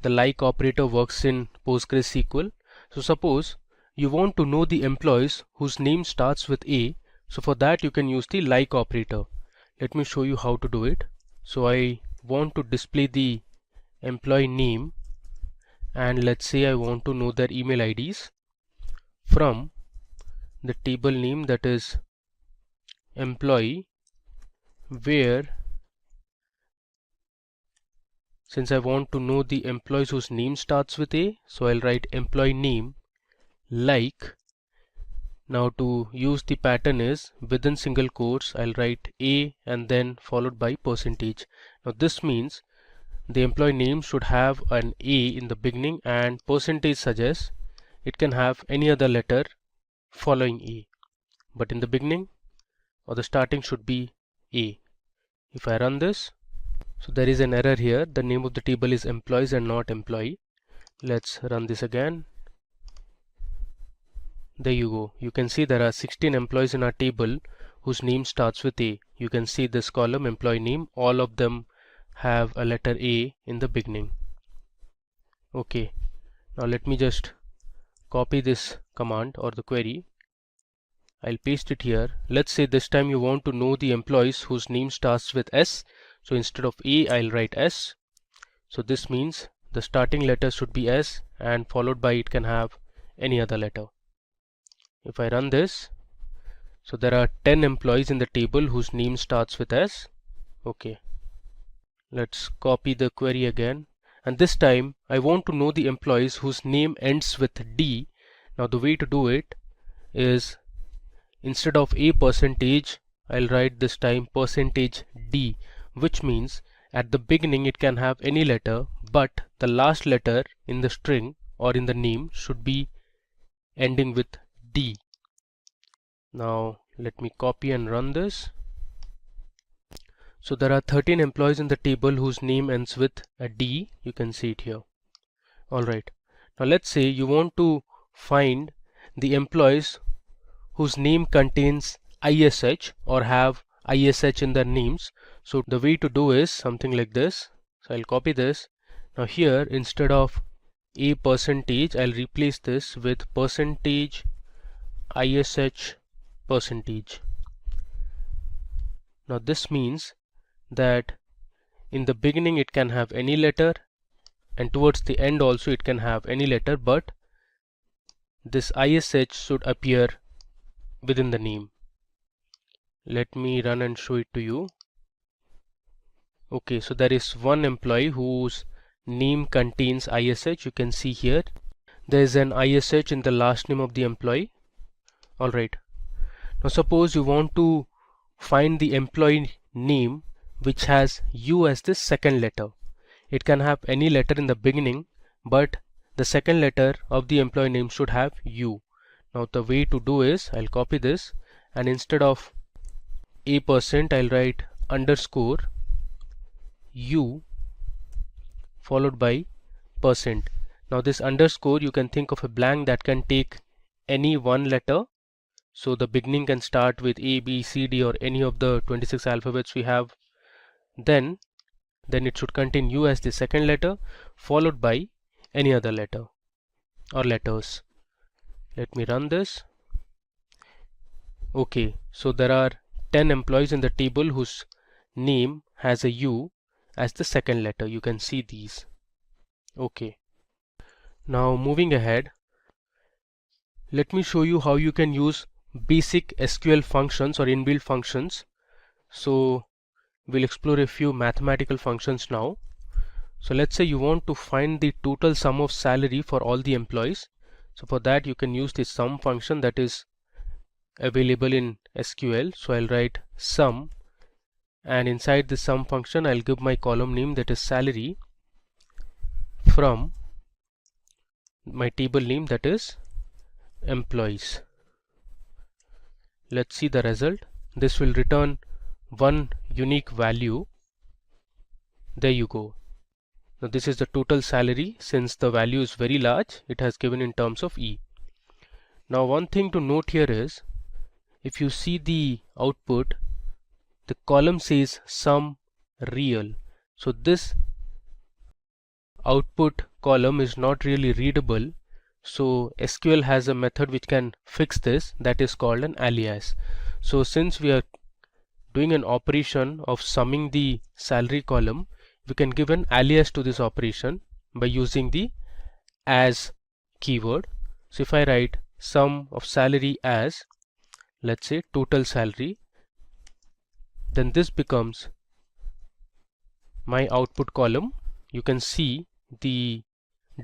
the like operator works in PostgreSQL. So suppose you want to know the employees whose name starts with A, so for that you can use the like operator. Let me show you how to do it. So I want to display the employee name and let's say I want to know their email IDs from the table name that is employee, where since I want to know the employees whose name starts with A, so I'll write employee name like. Now to use the pattern is within single quotes I'll write A and then followed by percentage. Now this means the employee name should have an A in the beginning, and percentage suggests it can have any other letter following A, but in the beginning or the starting should be A. If I run this, so there is an error here. The name of the table is employees and not employee. Let's run this again. There you go. You can see there are 16 employees in our table whose name starts with A. You can see this column employee name, all of them have a letter A in the beginning. Okay, now let me just copy this command or the query. I'll paste it here. Let's say this time you want to know the employees whose name starts with S. So instead of A, I'll write S. So this means the starting letter should be S and followed by it can have any other letter. If I run this, so there are 10 employees in the table whose name starts with S. Okay, let's copy the query again, and this time I want to know the employees whose name ends with D. Now the way to do it is instead of a percentage, I'll write this time percentage D, which means at the beginning it can have any letter, but the last letter in the string or in the name should be ending with D. Now let me copy and run this. So there are 13 employees in the table whose name ends with a D. You can see it here. Alright, now let's say you want to find the employees whose name contains ISH or have ISH in their names. So the way to do is something like this. So I'll copy this. Now here instead of a percentage, I'll replace this with percentage ISH percentage. Now this means that in the beginning it can have any letter and towards the end also it can have any letter, but this ISH should appear within the name. Let me run and show it to you. Okay, so there is one employee whose name contains ISH. You can see here there is an ISH in the last name of the employee. Alright, now suppose you want to find the employee name which has U as the second letter. It can have any letter in the beginning, but the second letter of the employee name should have U. Now the way to do is I'll copy this, and instead of a%, I'll write underscore U followed by %. Now this underscore, you can think of a blank that can take any one letter. So the beginning can start with A, B, C, D or any of the 26 alphabets we have. Then it should contain U as the second letter followed by any other letter or letters. Let me run this. Okay, so there are 10 employees in the table whose name has a U as the second letter. You can see these. Okay, now moving ahead, let me show you how you can use basic SQL functions or inbuilt functions. So we'll explore a few mathematical functions now. So let's say you want to find the total sum of salary for all the employees. So for that you can use the sum function that is available in SQL. So I'll write sum, and inside the sum function I'll give my column name that is salary from my table name that is employees. Let's see the result. This will return one unique value. There you go. Now this is the total salary. Since the value is very large, it has given in terms of E. Now one thing to note here is, if you see the output, the column says sum real. So this output column is not really readable. So SQL has a method which can fix this, that is called an alias. So since we are doing an operation of summing the salary column, we can give an alias to this operation by using the as keyword. So if I write sum of salary as, let's say total salary, then this becomes my output column. you can see the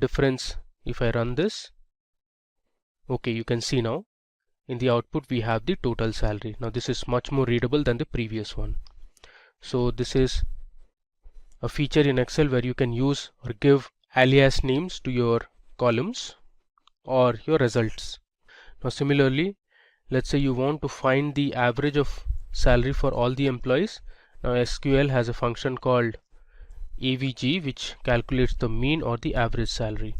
difference if I run this. Okay, you can see now in the output we have the total salary. Now this is much more readable than the previous one. So this is a feature in Excel where you can use or give alias names to your columns or your results. Now similarly, let's say you want to find the average of salary for all the employees. Now SQL has a function called AVG which calculates the mean or the average salary.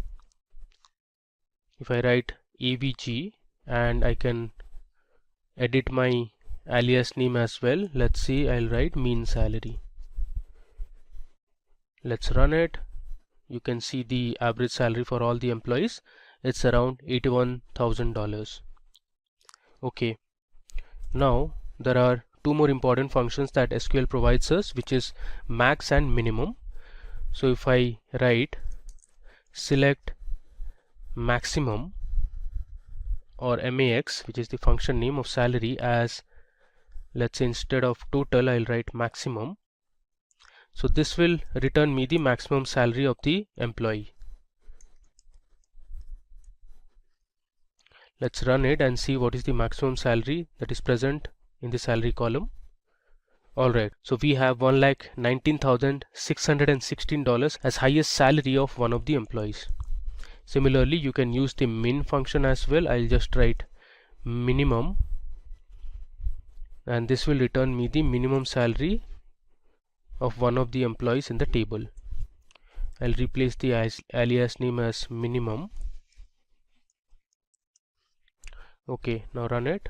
If I write AVG and I can edit my alias name as well, let's see, I'll write mean salary. Let's run it. You can see the average salary for all the employees. It's around $81,000. Okay, now there are two more important functions that SQL provides us, which is max and minimum. So if I write select maximum or max, which is the function name of salary, as let's say instead of total I'll write maximum. So this will return me the maximum salary of the employee. Let's run it and see what is the maximum salary that is present in the salary column. Alright, so we have $1,19,616 as highest salary of one of the employees. Similarly, you can use the min function as well. I'll just write minimum and this will return me the minimum salary of one of the employees in the table. I'll replace the alias name as minimum. Okay, now run it.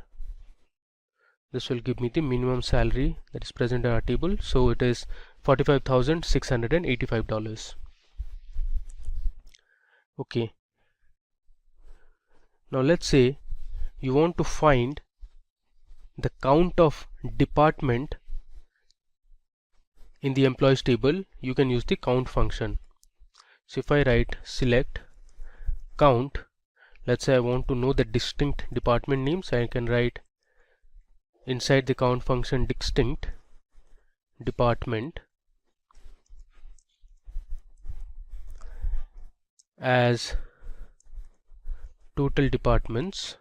This will give me the minimum salary that is present in our table. So it is $45,685. Okay, now let's say you want to find the count of department in the employees table. You can use the count function. So if I write select count, let's say I want to know the distinct department names, I can write inside the count function distinct department as total departments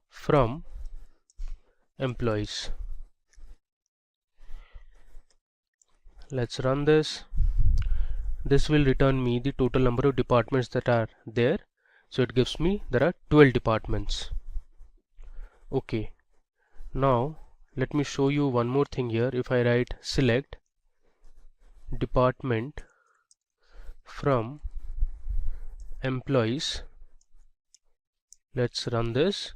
from employees. Let's run this. This will return me the total number of departments that are there. So it gives me there are 12 departments. Okay, now let me show you one more thing here. If I write select department from employees, let's run this.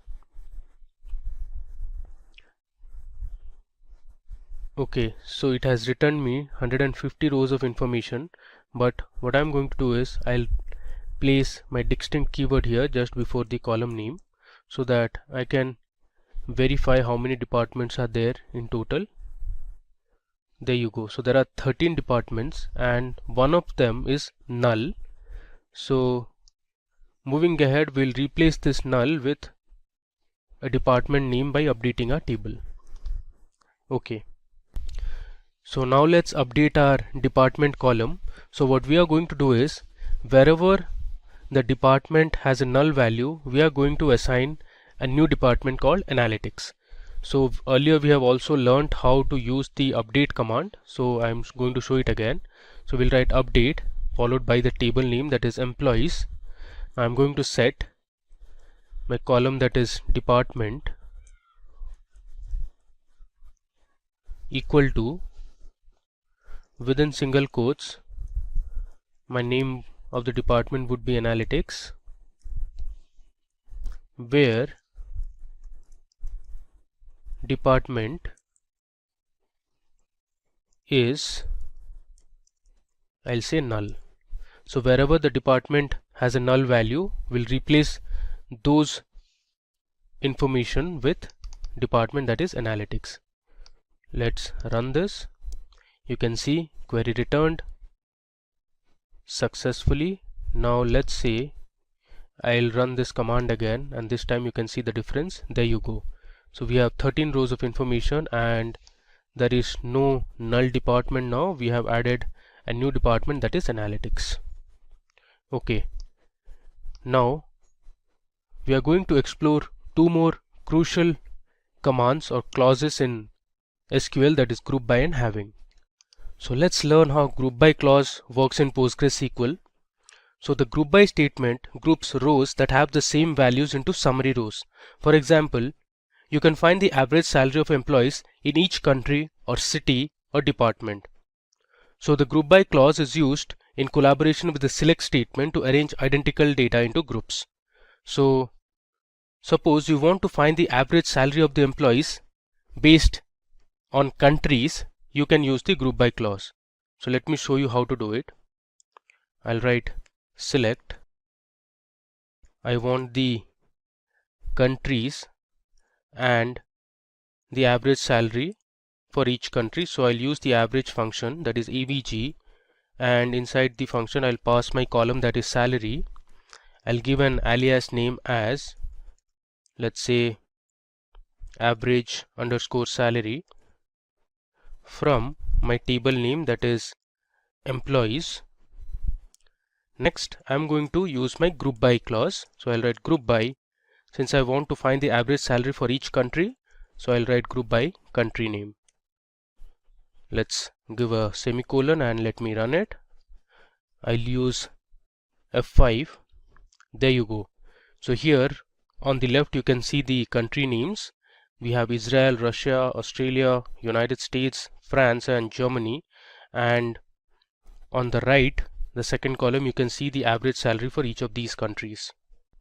Okay, so it has returned me 150 rows of information, but what I'm going to do is I'll place my distinct keyword here just before the column name so that I can verify how many departments are there in total. There you go. So there are 13 departments and one of them is null. So moving ahead, we'll replace this null with a department name by updating our table. Okay, so now let's update our department column. So what we are going to do is wherever the department has a null value, we are going to assign a new department called analytics. So earlier we have also learned how to use the update command. So I'm going to show it again. So we'll write update followed by the table name, that is employees. I'm going to set my column, that is department, equal to, within single quotes, my name of the department would be analytics, where department is, I'll say null. So wherever the department has a null value, we'll replace those information with department, that is analytics. Let's run this. You can see query returned successfully. Now let's say I'll run this command again, and this time you can see the difference. There you go. So we have 13 rows of information and there is no null department now. We have added and new department, that is analytics. Okay, now we are going to explore two more crucial commands or clauses in SQL, that is group by and having. So let's learn how group by clause works in PostgreSQL. So the group by statement groups rows that have the same values into summary rows. For example, you can find the average salary of employees in each country or city or department. So the group by clause is used in collaboration with the select statement to arrange identical data into groups. So suppose you want to find the average salary of the employees based on countries, you can use the group by clause. So let me show you how to do it. I'll write select. I want the countries and the average salary for each country. So I'll use the average function, that is avg, and inside the function I'll pass my column, that is salary. I'll give an alias name as, let's say, average underscore salary from my table name, that is employees. Next, I'm going to use my group by clause. So I'll write group by. Since I want to find the average salary for each country, so I'll write group by country name. Let's give a semicolon and let me run it. I'll use F5. There you go. So here on the left you can see the country names. We have Israel, Russia, Australia, United States, France and Germany, and on the right, the second column, you can see the average salary for each of these countries.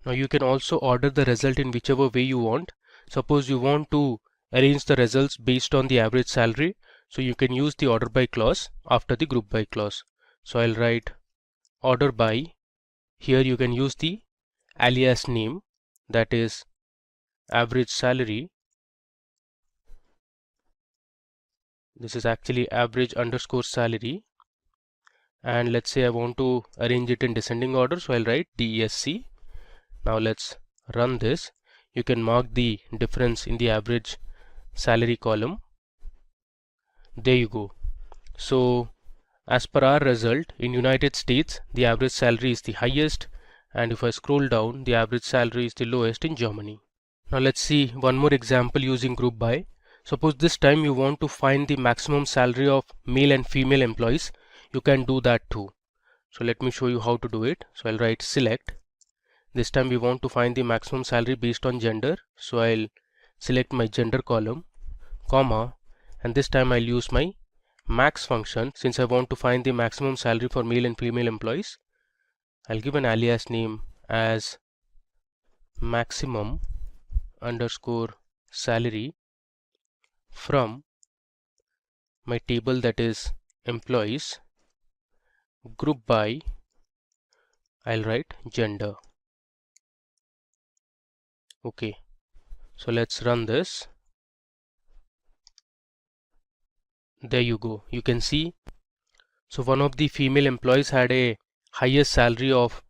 Now you can also order the result in whichever way you want. Suppose you want to arrange the results based on the average salary, so you can use the order by clause after the group by clause. So I'll write order by. Here you can use the alias name, that is average salary. This is actually average underscore salary, and let's say I want to arrange it in descending order, so I'll write DESC. Now let's run this. You can mark the difference in the average salary column. There you go. So as per our result, in United States the average salary is the highest, and if I scroll down, the average salary is the lowest in Germany. Now let's see one more example using group by. Suppose this time you want to find the maximum salary of male and female employees. You can do that too. So let me show you how to do it. So I'll write select. This time we want to find the maximum salary based on gender. So I'll select my gender column, comma, and this time I'll use my max function. Since I want to find the maximum salary for male and female employees, I'll give an alias name as maximum underscore salary from my table, that is employees, group by, I'll write gender. Okay, so let's run this. There you go. You can see, so one of the female employees had a highest salary of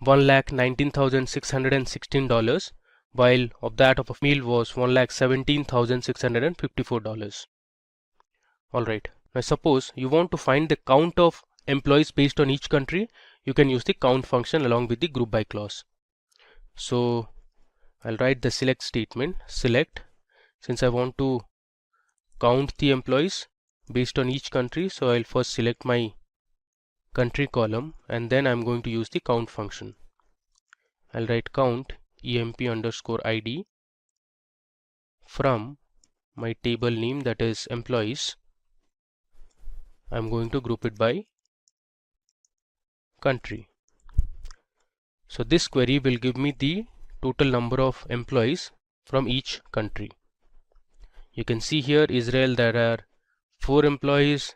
$1,19,616, while of that of a male was $1,17,654. Alright, now suppose you want to find the count of employees based on each country. You can use the count function along with the group by clause. So I'll write the select statement, select. Since I want to count the employees based on each country, so I'll first select my country column and then I'm going to use the count function. I'll write count emp underscore id from my table name, that is employees. I'm going to group it by country. So this query will give me the total number of employees from each country. You can see here Israel there are 4 employees,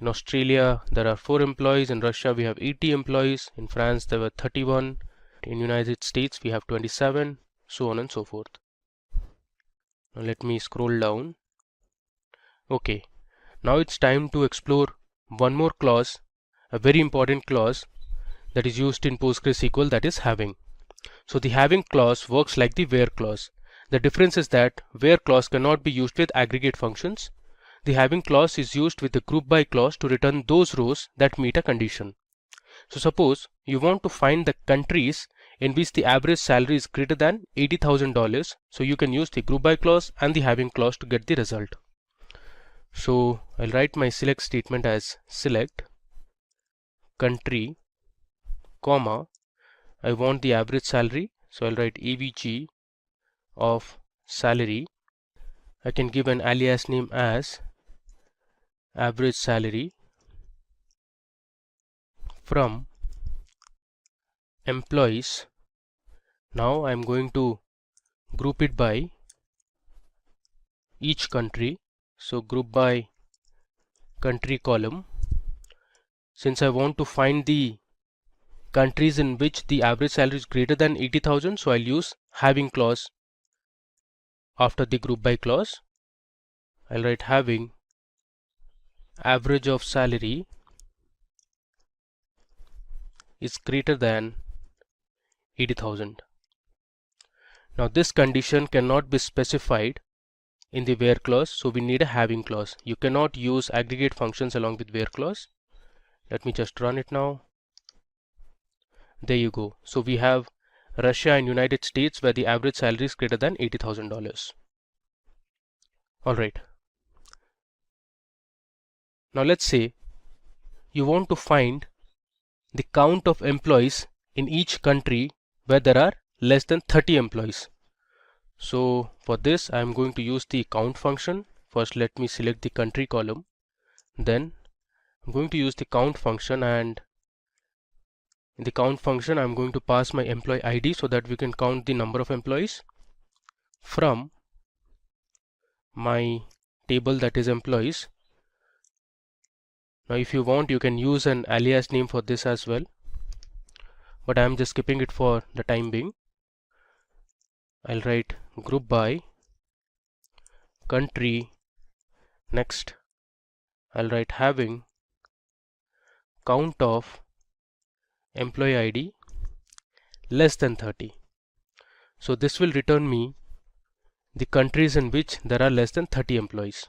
in Australia there are 4 employees, in Russia we have 80 employees, in France there were 31, in United States we have 27, so on and so forth. Now let me scroll down. Okay, now it's time to explore one more clause, a very important clause that is used in PostgreSQL, that is having. So the having clause works like the where clause. The difference is that where clause cannot be used with aggregate functions. The having clause is used with the group by clause to return those rows that meet a condition. So suppose you want to find the countries in which the average salary is greater than $80,000. So you can use the group by clause and the having clause to get the result. So I'll write my select statement as select country, comma, I want the average salary. So I'll write AVG of salary. I can give an alias name as average salary from employees. Now I'm going to group it by each country. So group by country column. Since I want to find the countries in which the average salary is greater than 80,000, so I'll use having clause after the group by clause. I'll write having average of salary is greater than 80,000. Now this condition cannot be specified in the where clause, so we need a having clause. You cannot use aggregate functions along with where clause. Let me just run it now. There you go. So we have Russia and United States where the average salary is greater than $80,000. Alright. Now let's say you want to find the count of employees in each country where there are less than 30 employees. So for this I am going to use the count function. First let me select the country column. Then I'm going to use the count function, and in the count function I'm going to pass my employee ID so that we can count the number of employees from my table, that is employees. Now if you want you can use an alias name for this as well, but I am just skipping it for the time being. I'll write group by country. Next I'll write having count of employee ID less than 30. So this will return me the countries in which there are less than 30 employees.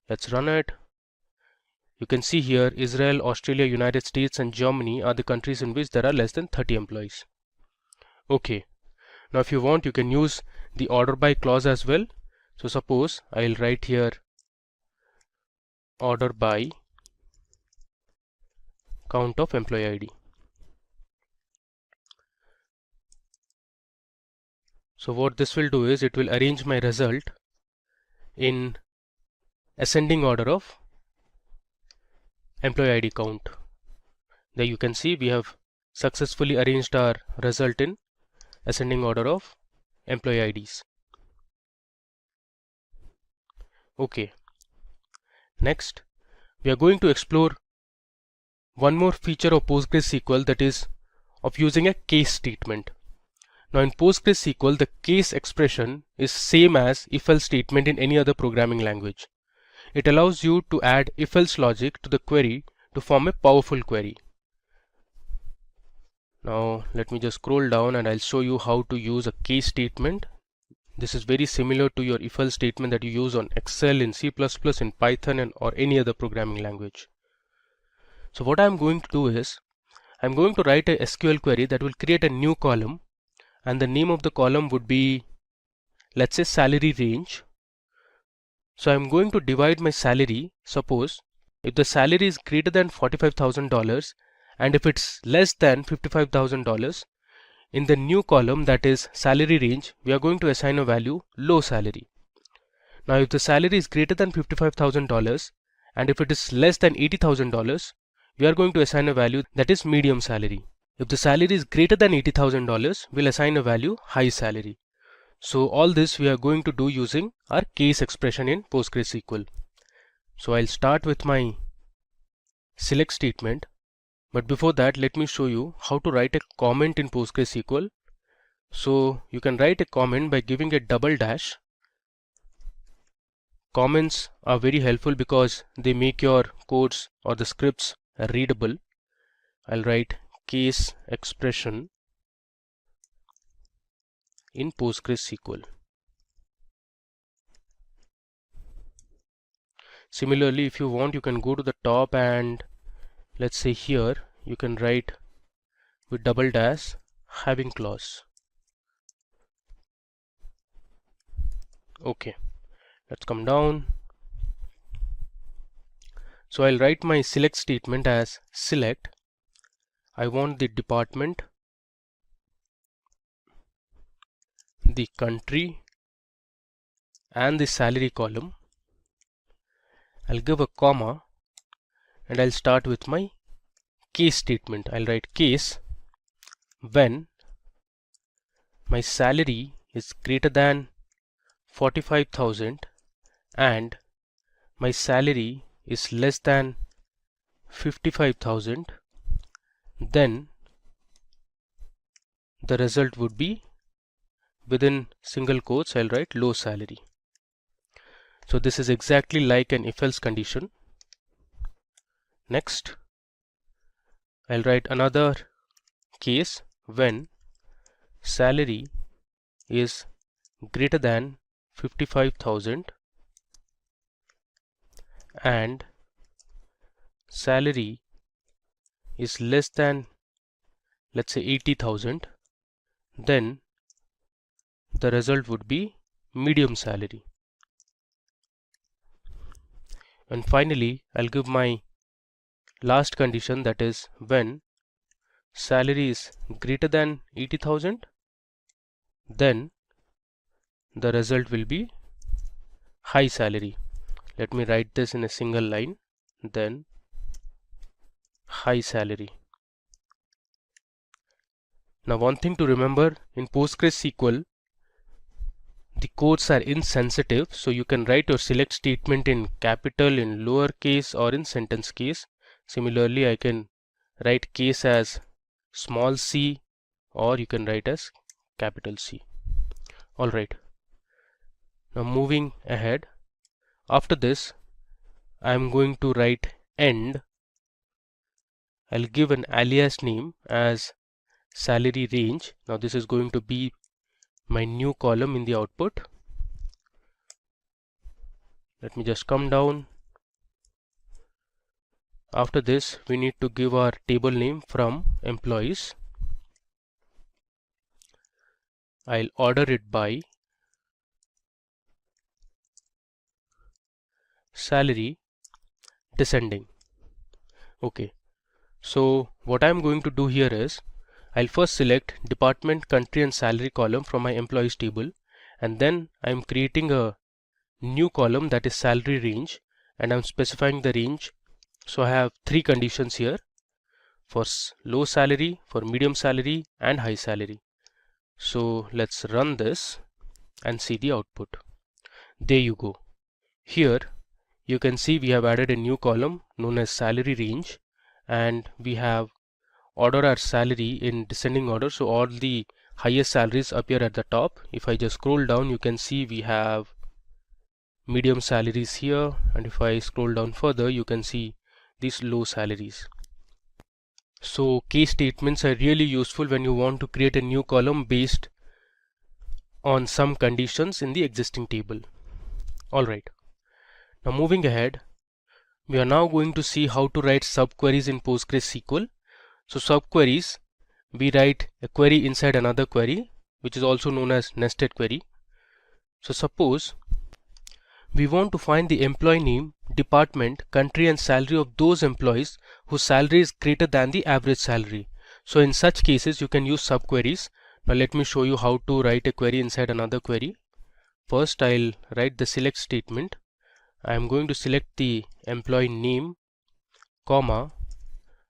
Let's run it. You can see here Israel, Australia, United States and Germany are the countries in which there are less than 30 employees. Okay. Now if you want you can use the order by clause as well. So suppose I'll write here order by count of employee ID. So what this will do is it will arrange my result in ascending order of employee ID count. There you can see we have successfully arranged our result in ascending order of employee IDs. Okay. Next, we are going to explore one more feature of PostgreSQL, that is of using a case statement. Now in PostgreSQL, the case expression is same as if-else statement in any other programming language. It allows you to add if-else logic to the query to form a powerful query. Now let me just scroll down and I'll show you how to use a case statement. This is very similar to your if-else statement that you use on Excel, in C++, in Python or any other programming language. So what I'm going to do is I'm going to write a SQL query that will create a new column, and the name of the column would be, let's say, salary range. So I'm going to divide my salary. Suppose if the salary is greater than $45,000 and if it's less than $55,000, in the new column, that is salary range, we are going to assign a value low salary. Now if the salary is greater than $55,000 and if it is less than $80,000, we are going to assign a value that is medium salary. If the salary is greater than $80,000, we'll assign a value high salary. So all this we are going to do using our case expression in PostgreSQL. So I'll start with my select statement. But before that, let me show you how to write a comment in PostgreSQL. So you can write a comment by giving a double dash. Comments are very helpful because they make your codes or the scripts readable. I'll write case expression in PostgreSQL. Similarly, if you want, you can go to the top and let's say here you can write with double dash having clause. Okay, let's come down. So I'll write my select statement as select. I want the department, the country and the salary column. I'll give a comma and I'll start with my case statement. I'll write case when my salary is greater than 45,000 and my salary is less than 55,000, then the result would be, within single quotes I'll write low salary. So this is exactly like an if-else condition. Next, I'll write another case when salary is greater than 55,000 and salary is less than, let's say, 80,000, then the result would be medium salary. And finally, I'll give my last condition, that is when salary is greater than 80,000, then the result will be high salary. Let me write this in a single line, then high salary. Now one thing to remember, in PostgreSQL the quotes are insensitive, so you can write your select statement in capital, in lowercase or in sentence case. Similarly, I can write case as small c or you can write as capital C. Alright, now moving ahead, after this I am going to write end. I'll give an alias name as salary range. Now this is going to be my new column in the output. Let me just come down. After this we need to give our table name from employees. I'll order it by salary descending. Okay, so what I'm going to do here is I'll first select department, country and salary column from my employees table, and then I'm creating a new column that is salary range, and I'm specifying the range. So I have three conditions here, for low salary, for medium salary and high salary. So let's run this and see the output. There you go. Here you can see we have added a new column known as salary range, and we have order our salary in descending order, so all the highest salaries appear at the top. If I just scroll down, you can see we have medium salaries here, and if I scroll down further you can see these low salaries. So case statements are really useful when you want to create a new column based on some conditions in the existing table. Alright, now moving ahead, we are now going to see how to write subqueries in PostgreSQL. So subqueries, we write a query inside another query, which is also known as nested query. So suppose we want to find the employee name, department, country and salary of those employees whose salary is greater than the average salary. So in such cases you can use subqueries. Now let me show you how to write a query inside another query. First I'll write the select statement. I am going to select the employee name, comma,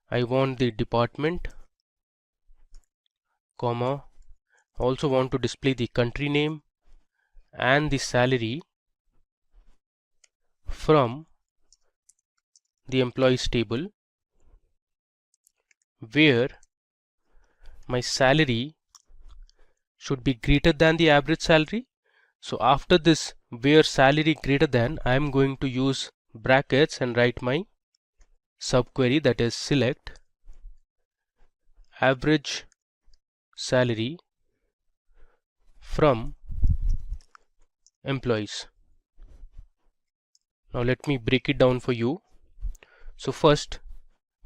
I want the department, comma, I also want to display the country name and the salary from the employees table, where my salary should be greater than the average salary. So after this where salary greater than, I am going to use brackets and write my subquery, that is select average salary from employees. Now let me break it down for you. So first,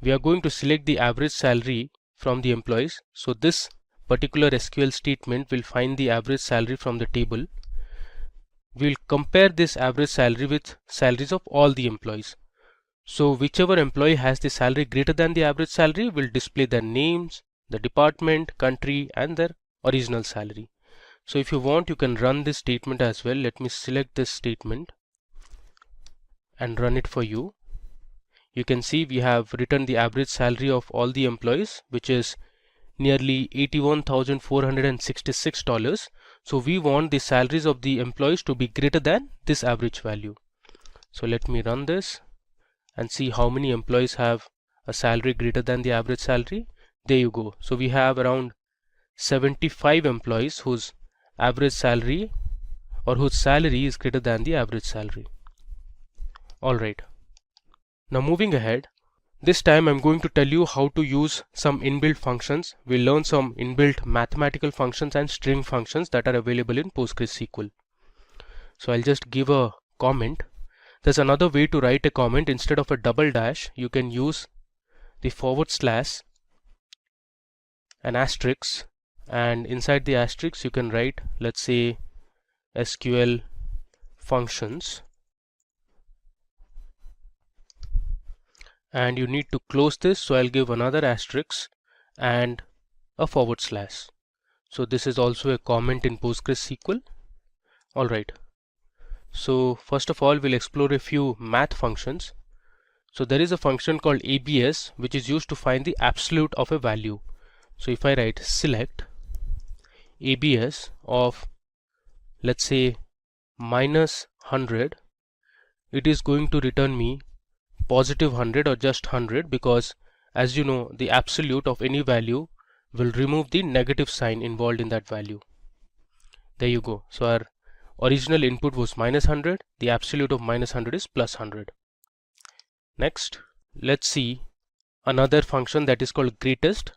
we are going to select the average salary from the employees. So this particular SQL statement will find the average salary from the table. We'll compare this average salary with salaries of all the employees. So whichever employee has the salary greater than the average salary will display their names, the department, country, and their original salary. So if you want, you can run this statement as well. Let me select this statement and run it for you. You can see we have written the average salary of all the employees, which is nearly $81,466. So we want the salaries of the employees to be greater than this average value. So let me run this and see how many employees have a salary greater than the average salary. There you go. So we have around 75 employees whose average salary or whose salary is greater than the average salary. Alright. Now moving ahead, this time I'm going to tell you how to use some inbuilt functions. We'll learn some inbuilt mathematical functions and string functions that are available in PostgreSQL. So I'll just give a comment. There's another way to write a comment. Instead of a double dash, you can use the forward slash, an asterisk, and inside the asterisk you can write, let's say, SQL functions, and you need to close this. So I'll give another asterisk and a forward slash. So this is also a comment in PostgreSQL. Alright. So first of all, we'll explore a few math functions. So there is a function called ABS which is used to find the absolute of a value. So if I write select ABS of, let's say, -100, it is going to return me positive 100 or just 100, because as you know, the absolute of any value will remove the negative sign involved in that value. There you go. So our original input was -100, the absolute of -100 is +100. Next, let's see another function that is called greatest.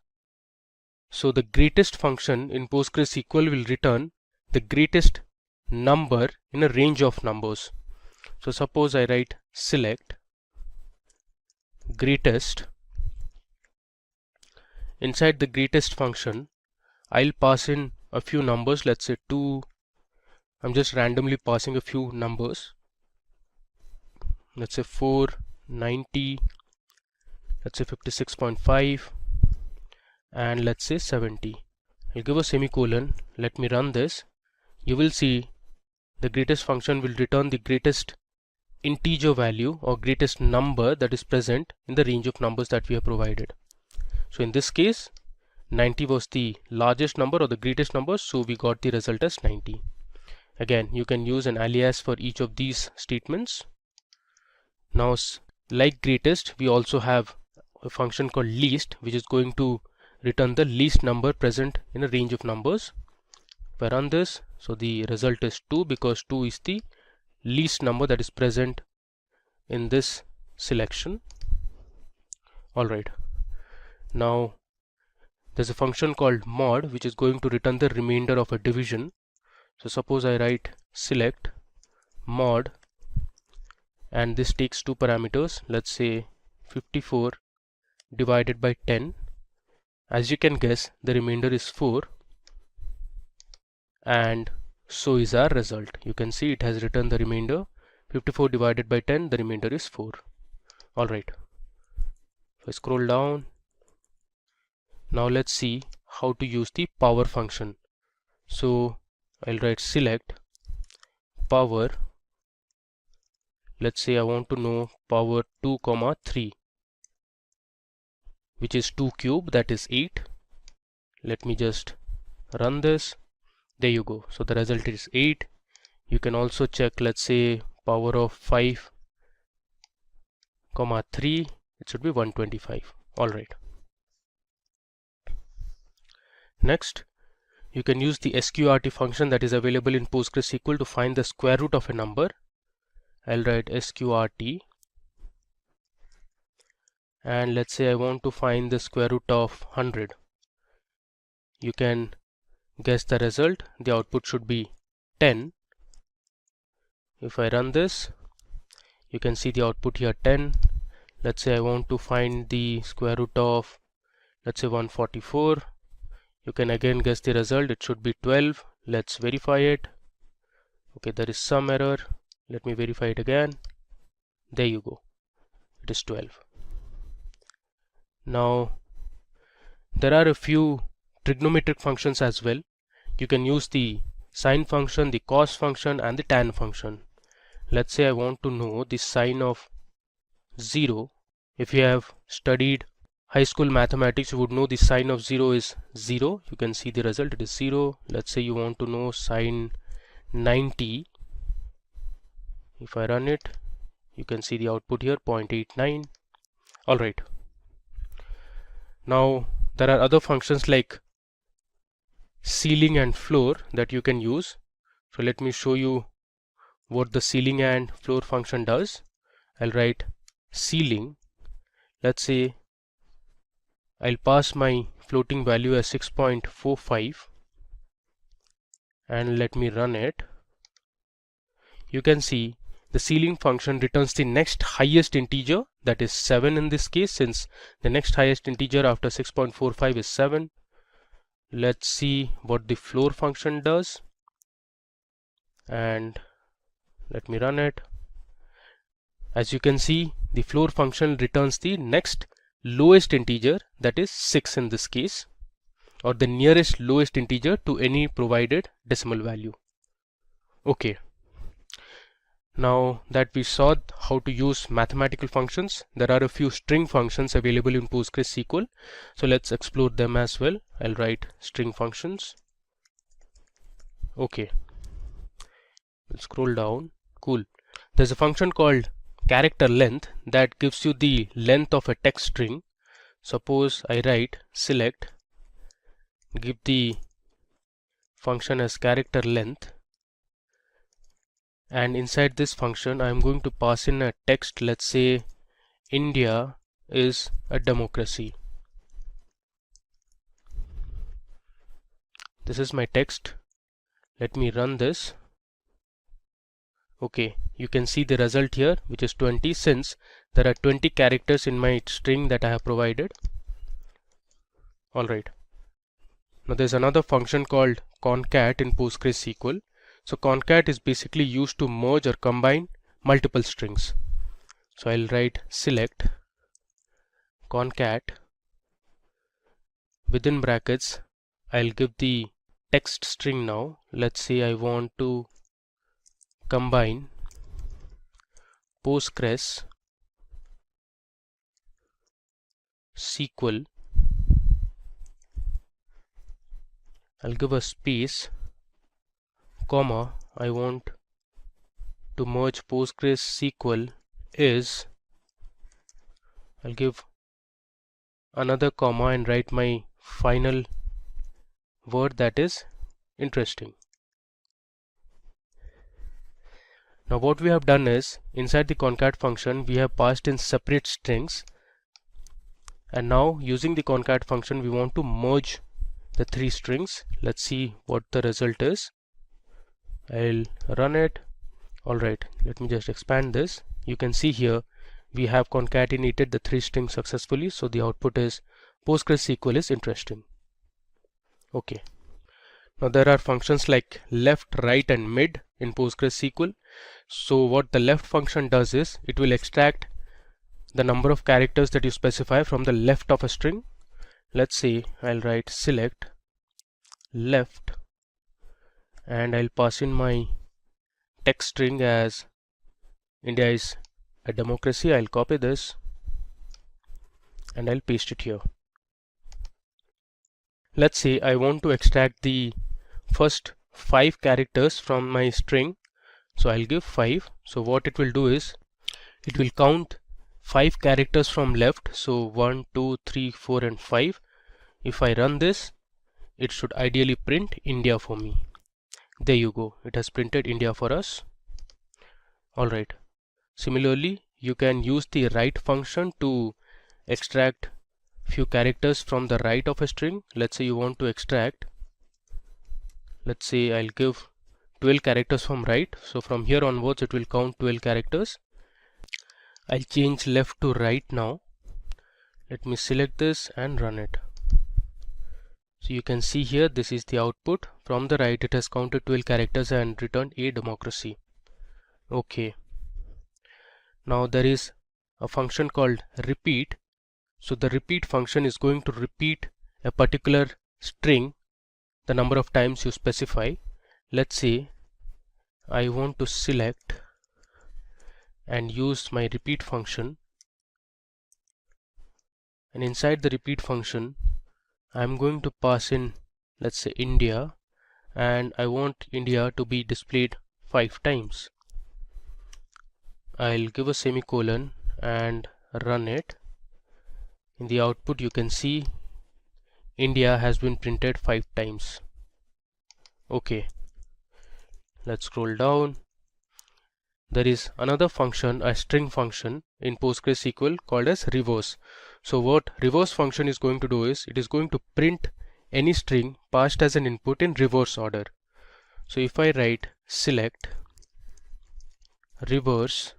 So the greatest function in PostgreSQL will return the greatest number in a range of numbers. So suppose I write select greatest. Inside the greatest function, I'll pass in a few numbers, let's say 2. I'm just randomly passing a few numbers, let's say 490, let's say 56.5, and let's say 70. I'll give a semicolon. Let me run this. You will see the greatest function will return the greatest integer value or greatest number that is present in the range of numbers that we have provided. So in this case, 90 was the largest number or the greatest number, so we got the result as 90. Again, you can use an alias for each of these statements. Now, like greatest, we also have a function called least, which is going to return the least number present in a range of numbers. If I run this, so the result is 2, because 2 is the least number that is present in this selection. Alright. Now there's a function called mod which is going to return the remainder of a division. So suppose I write select mod, and this takes two parameters, let's say 54 divided by 10. As you can guess, the remainder is 4, and so is our result. You can see it has returned the remainder 54 divided by 10, the remainder is 4. Alright, if I scroll down, now let's see how to use the power function. So I'll write select power, let's say I want to know power 2, 3, which is 2 cube, that is 8. Let me just run this. There you go. So the result is 8. You can also check, let's say, power of 5, 3, it should be 125. Alright. Next, you can use the sqrt function that is available in PostgreSQL to find the square root of a number. I'll write sqrt, and let's say I want to find the square root of 100. You can guess the result. The output should be 10. If I run this, You can see the output here 10. Let's say I want to find the square root of, let's say 144. You can again guess the result. It should be 12. Let's verify it. Okay, there is some error. Let me verify it again. There you go. It is 12. Now there are a few trigonometric functions as well. You can use the sine function, the cos function, and the tan function. Let's say I want to know the sine of 0. If you have studied high school mathematics, you would know the sine of 0 is 0. You can see the result, it is 0. Let's say you want to know sine 90. If I run it, you can see the output here, 0.89. Alright. Now there are other functions like ceiling and floor that you can use. So let me show you what the ceiling and floor function does. I'll write ceiling. Let's say I'll pass my floating value as 6.45 and let me run it. You can see the ceiling function returns the next highest integer, that is 7 in this case, since the next highest integer after 6.45 is 7. Let's see what the floor function does, and let me run it. As you can see, the floor function returns the next lowest integer, that is 6 in this case, or the nearest lowest integer to any provided decimal value. Okay. Now that we saw how to use mathematical functions, there are a few string functions available in PostgreSQL. So let's explore them as well. I'll write string functions. Okay. We'll scroll down. Cool. There's a function called character length that gives you the length of a text string. Suppose I write select, give the function as character length, and inside this function I am going to pass in a text. Let's say India is a democracy. This is my text. Let me run this. Okay, you can see the result here, which is 20, since there are 20 characters in my string that I have provided. Alright. Now there's another function called concat in PostgreSQL. So concat is basically used to merge or combine multiple strings. So I'll write select concat, within brackets I'll give the text string now. Let's say I want to combine PostgreSQL I'll give a space, comma, I want to merge PostgreSQL is, I'll give another comma and write my final word, that is interesting. Now what we have done is, inside the concat function we have passed in separate strings, and now using the concat function we want to merge the three strings. Let's see what the result is. I'll run it. Alright, let me just expand this. You can see here we have concatenated the three strings successfully, so the output is PostgreSQL is interesting. Okay. Now there are functions like left, right, and mid in PostgreSQL. So what the left function does is, it will extract the number of characters that you specify from the left of a string. Let's say I'll write select left, and I'll pass in my text string as India is a democracy. I'll copy this and I'll paste it here. Let's say I want to extract the first 5 characters from my string, so I'll give 5. So what it will do is, it will count 5 characters from left, so 1, 2, 3, 4 and 5. If I run this, it should ideally print India for me. There you go, it has printed India for us. Alright, similarly you can use the right function to extract few characters from the right of a string. Let's say you want to extract, let's say I'll give 12 characters from right, so from here onwards it will count 12 characters. I'll change left to right now. Let me select this and run it. So you can see here, this is the output. From the right, it has counted 12 characters and returned a democracy. Okay. Now there is a function called repeat. So the repeat function is going to repeat a particular string the number of times you specify. Let's say I want to select and use my repeat function, and inside the repeat function I'm going to pass in, let's say, India, and I want India to be displayed 5 times. I'll give a semicolon and run it. In the output you can see India has been printed 5 times. Okay, let's scroll down. There is another function, a string function in PostgreSQL called as reverse. So what reverse function is going to do is, it is going to print any string passed as an input in reverse order. So if I write select reverse,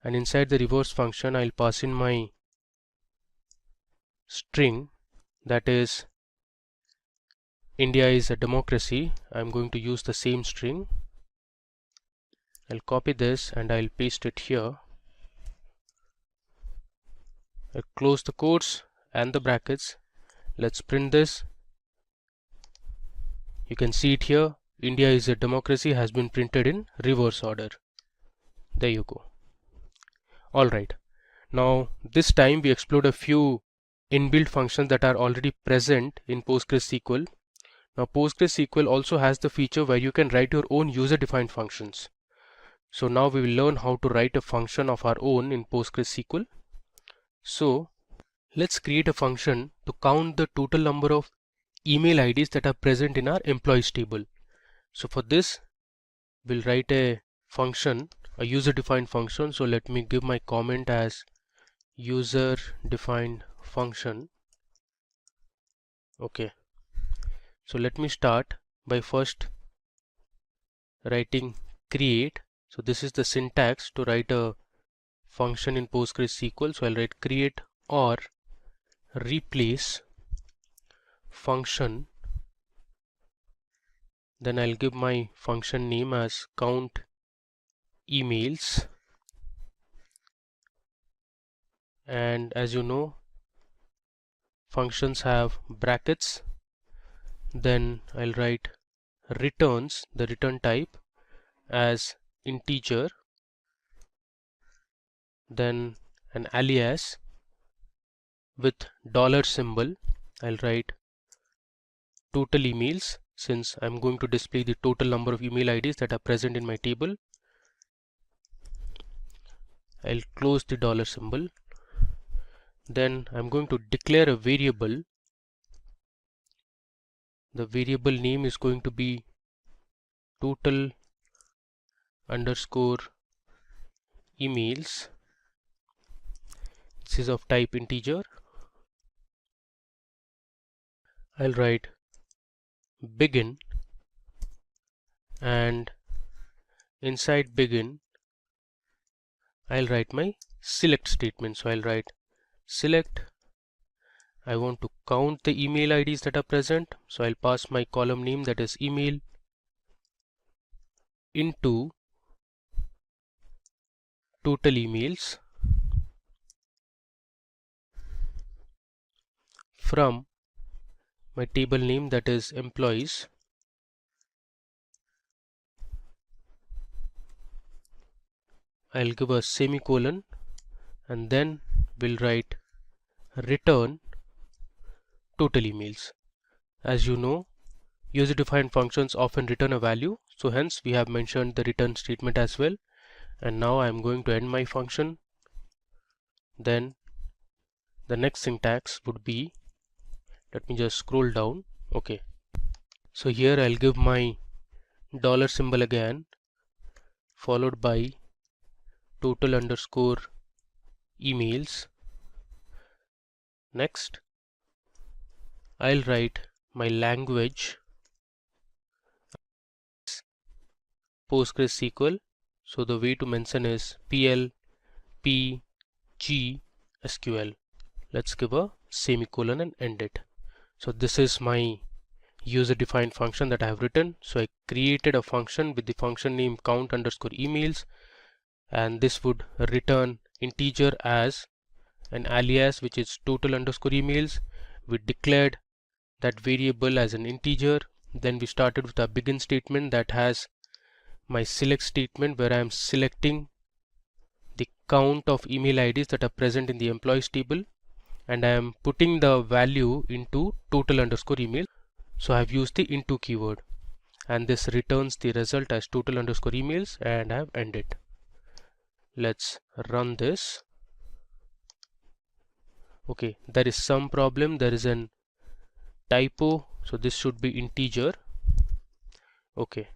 and inside the reverse function I'll pass in my string, that is India is a democracy. I'm going to use the same string. I'll copy this and I'll paste it here. I'll close the quotes and the brackets. Let's print this. You can see it here. India is a democracy has been printed in reverse order. There you go. Alright. Now this time we explored a few inbuilt functions that are already present in PostgreSQL. Now PostgreSQL also has the feature where you can write your own user-defined functions. So now we will learn how to write a function of our own in PostgreSQL. So let's create a function to count the total number of email IDs that are present in our employees table. So for this we'll write a function, a user-defined function. So let me give my comment as user-defined function. Okay. So let me start by first writing create. So this is the syntax to write a function in PostgreSQL. So I'll write create or replace function. Then I'll give my function name as count emails. And as you know, functions have brackets. Then I'll write returns, the return type, as integer, then an alias with dollar symbol. I'll write total emails, since I'm going to display the total number of email IDs that are present in my table. I'll close the dollar symbol. Then I'm going to declare a variable. The variable name is going to be total underscore emails. This is of type integer. I'll write begin, and inside begin I'll write my select statement. So I'll write select. I want to count the email IDs that are present, so I'll pass my column name, that is email, into total emails from my table name, that is employees. I'll give a semicolon and then we'll write return total emails. As you know, user-defined functions often return a value, so hence we have mentioned the return statement as well. And now I'm going to end my function. Then the next syntax would be, let me just scroll down. Okay, so here I'll give my dollar symbol again, followed by total underscore emails. Next I'll write my language PostgreSQL. So the way to mention is PL PGSQL. Let's give a semicolon and end it. So this is my user defined function that I have written. So I created a function with the function name count underscore emails, and this would return integer as an alias which is total underscore emails. We declared that variable as an integer. Then we started with a begin statement that has my select statement where I am selecting the count of email IDs that are present in the employees table, and I am putting the value into total underscore email. So I have used the into keyword, and this returns the result as total underscore emails, and I have ended. Let's run this. Okay, there is some problem. There is an typo, so this should be integer. Okay,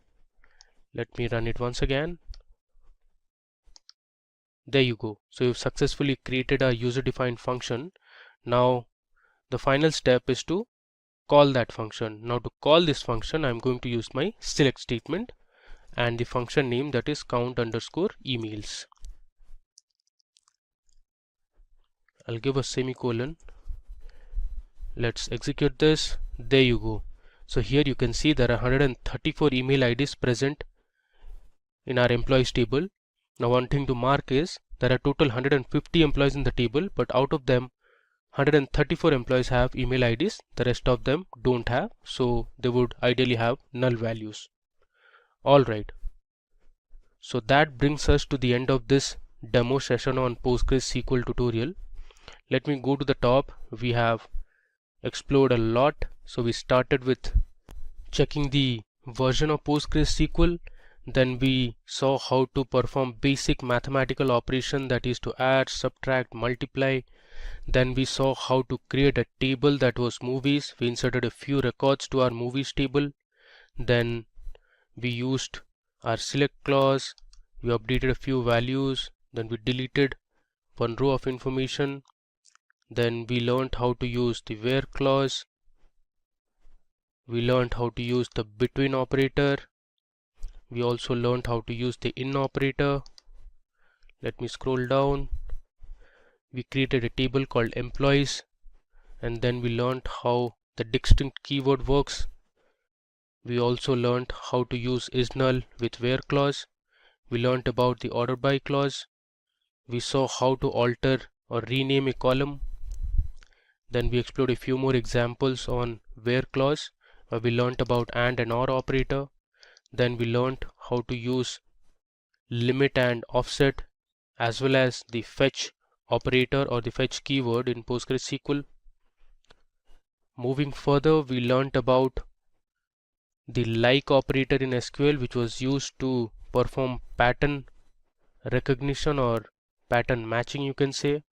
let me run it once again. There you go. So you've successfully created a user defined function. Now the final step is to call that function. Now to call this function, I'm going to use my select statement and the function name, that is count underscore emails. I'll give a semicolon. Let's execute this. There you go. So here you can see there are 134 email IDs present in our employees table. Now one thing to mark is there are total 150 employees in the table, but out of them 134 employees have email IDs, the rest of them don't have, so they would ideally have null values. Alright, so that brings us to the end of this demo session on PostgreSQL tutorial. Let me go to the top. We have explored a lot. So we started with checking the version of PostgreSQL. Then we saw how to perform basic mathematical operation, that is to add, subtract, multiply. Then we saw how to create a table that was movies. We inserted a few records to our movies table. Then we used our select clause. We updated a few values. Then we deleted one row of information. Then we learned how to use the where clause. We learned how to use the between operator. We also learned how to use the in operator. Let me scroll down. We created a table called employees, and then we learned how the distinct keyword works. We also learned how to use isNull with where clause. We learned about the order by clause. We saw how to alter or rename a column. Then we explored a few more examples on where clause, where we learned about and OR operator. Then we learned how to use limit and offset, as well as the fetch operator or the fetch keyword in PostgreSQL. Moving further, we learned about the like operator in SQL, which was used to perform pattern recognition or pattern matching, you can say.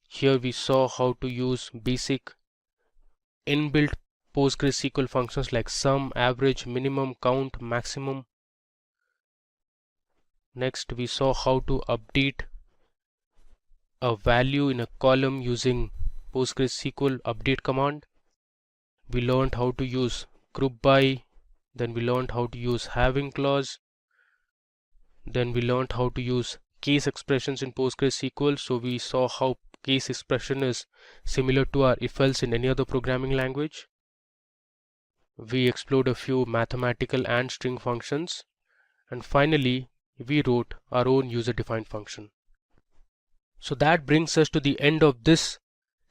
Here we saw how to use basic inbuilt PostgreSQL functions like sum, average, minimum, count, maximum. Next, we saw how to update a value in a column using PostgreSQL update command. We learned how to use group by. Then we learned how to use having clause. Then we learned how to use case expressions in PostgreSQL. So we saw how case expression is similar to our if-else in any other programming language. We explored a few mathematical and string functions, and finally we wrote our own user-defined function. So that brings us to the end of this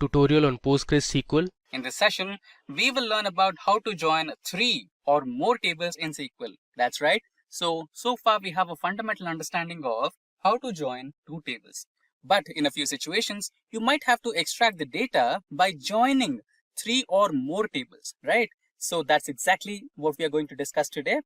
tutorial on PostgreSQL. In this session, we will learn about how to join 3 or more tables in SQL. That's right. So far we have a fundamental understanding of how to join 2 tables. But in a few situations, you might have to extract the data by joining 3 or more tables, right? So that's exactly what we are going to discuss today.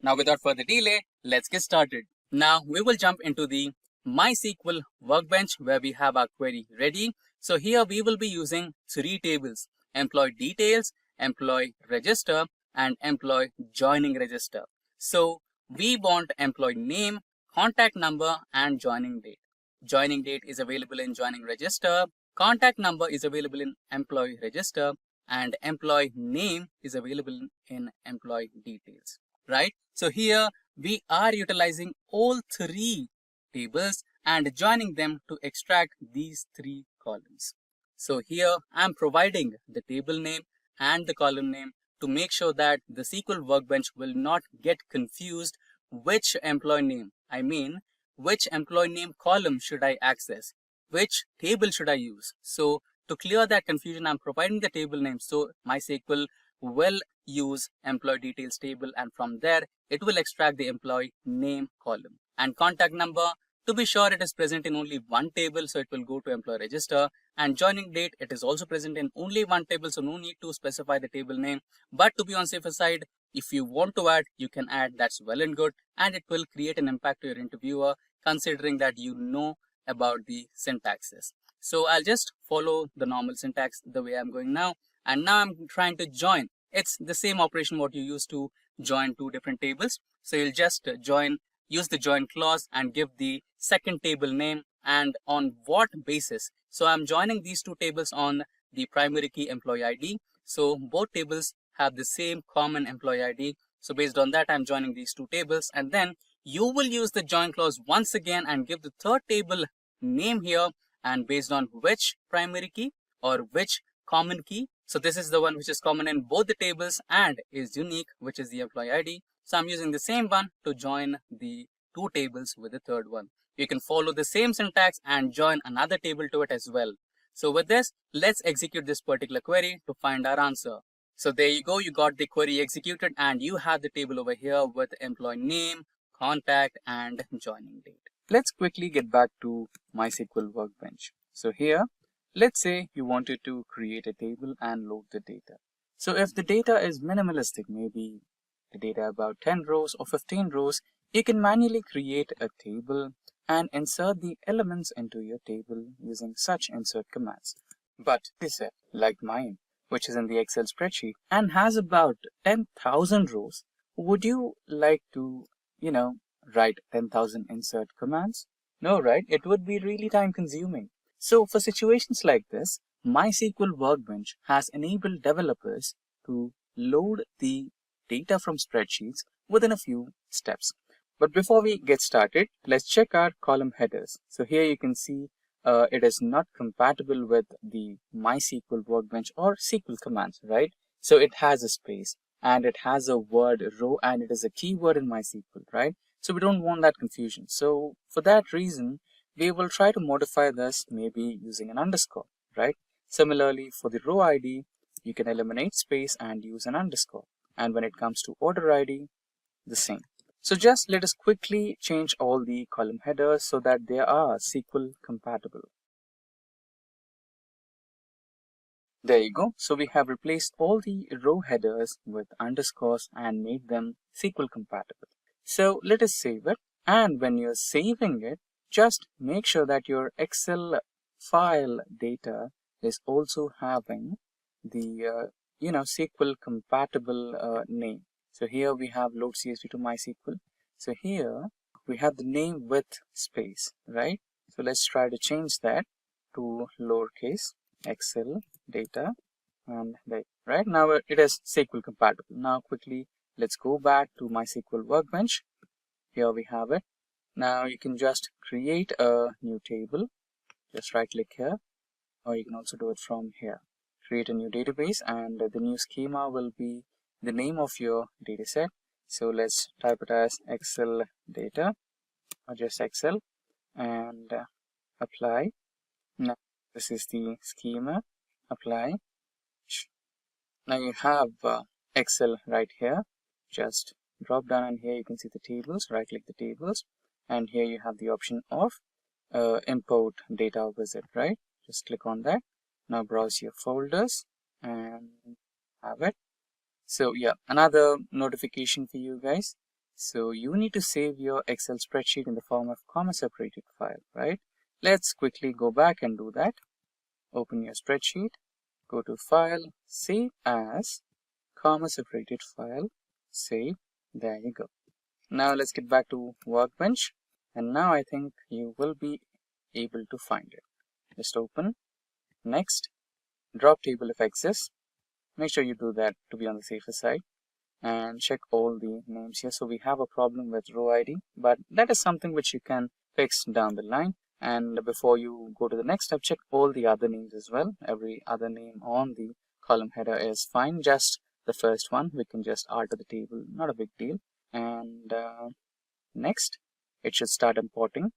Now, without further delay, let's get started. Now, we will jump into the MySQL workbench where we have our query ready. So here we will be using 3 tables: employee details, employee register, and employee joining register. So we want employee name, contact number, and joining date. Joining date is available in joining register. Contact number is available in employee register, and employee name is available in employee details, right? So here we are utilizing all 3 tables and joining them to extract these three columns. So here I'm providing the table name and the column name to make sure that the SQL workbench will not get confused which employee name, which employee name column should I access, which table should I use. So to clear that confusion, I'm providing the table name. So MySQL will use employee details table, and from there it will extract the employee name column. And contact number, to be sure it is present in only one table, so it will go to employee register. And joining date, it is also present in only one table, so no need to specify the table name. But to be on safer side, if you want to add, you can add, that's well and good, and it will create an impact to your interviewer considering that you know about the syntaxes. So I'll just follow the normal syntax the way I'm going now, and now I'm trying to join. It's the same operation what you use to join two different tables. So you'll just use the join clause and give the second table name and on what basis. So I'm joining these two tables on the primary key employee ID. So both tables have the same common employee ID. So based on that, I'm joining these two tables, and then you will use the join clause once again and give the third table name here, and based on which primary key or which common key. So this is the one which is common in both the tables and is unique, which is the employee ID. So I'm using the same one to join the two tables with the third one. You can follow the same syntax and join another table to it as well. So with this, let's execute this particular query to find our answer. So there you go, you got the query executed and you have the table over here with employee name, contact and joining date. Let's quickly get back to MySQL Workbench. So here, let's say you wanted to create a table and load the data. So if the data is minimalistic, maybe the data about 10 rows or 15 rows, you can manually create a table and insert the elements into your table using such insert commands. But this is like mine, which is in the Excel spreadsheet and has about 10,000 rows. Would you like to, write 10,000 insert commands? No, right? It would be really time consuming. So for situations like this, MySQL Workbench has enabled developers to load the data from spreadsheets within a few steps. But before we get started, let's check our column headers. So here you can see it is not compatible with the MySQL Workbench or SQL commands, right? So it has a space and it has a word row and it is a keyword in MySQL, right? So we don't want that confusion. So for that reason, we will try to modify this maybe using an underscore, right? Similarly, for the row ID, you can eliminate space and use an underscore. And when it comes to order ID, the same. So just let us quickly change all the column headers so that they are SQL compatible. There you go. So we have replaced all the row headers with underscores and made them SQL compatible. So let us save it. And when you're saving it, just make sure that your Excel file data is also having the SQL compatible name. So here we have load CSV to MySQL. So here we have the name with space, right? So let's try to change that to lowercase Excel data, and right now it is SQL compatible. Now quickly let's go back to MySQL Workbench. Here we have it. Now you can just create a new table. Just right click here, or you can also do it from here. Create a new database, and the new schema will be the name of your data set. So let's type it as Excel data or just Excel and apply. Now this is the schema. Apply. Now you have Excel right here. Just drop down and here you can see the tables. Right click the tables, and here you have the option of import data wizard, right? Just click on that. Now browse your folders and have it. So yeah, another notification for you guys. So you need to save your Excel spreadsheet in the form of comma separated file, right? Let's quickly go back and do that. Open your spreadsheet, go to file, save as comma separated file, save. There you go. Now let's get back to Workbench, and now I think you will be able to find it. Just open, next, drop table if exists. Make sure you do that to be on the safer side, and check all the names here. So we have a problem with row ID, but that is something which you can fix down the line. And before you go to the next step, check all the other names as well. Every other name on the column header is fine. Just the first one we can just alter the table, not a big deal. And next, it should start importing.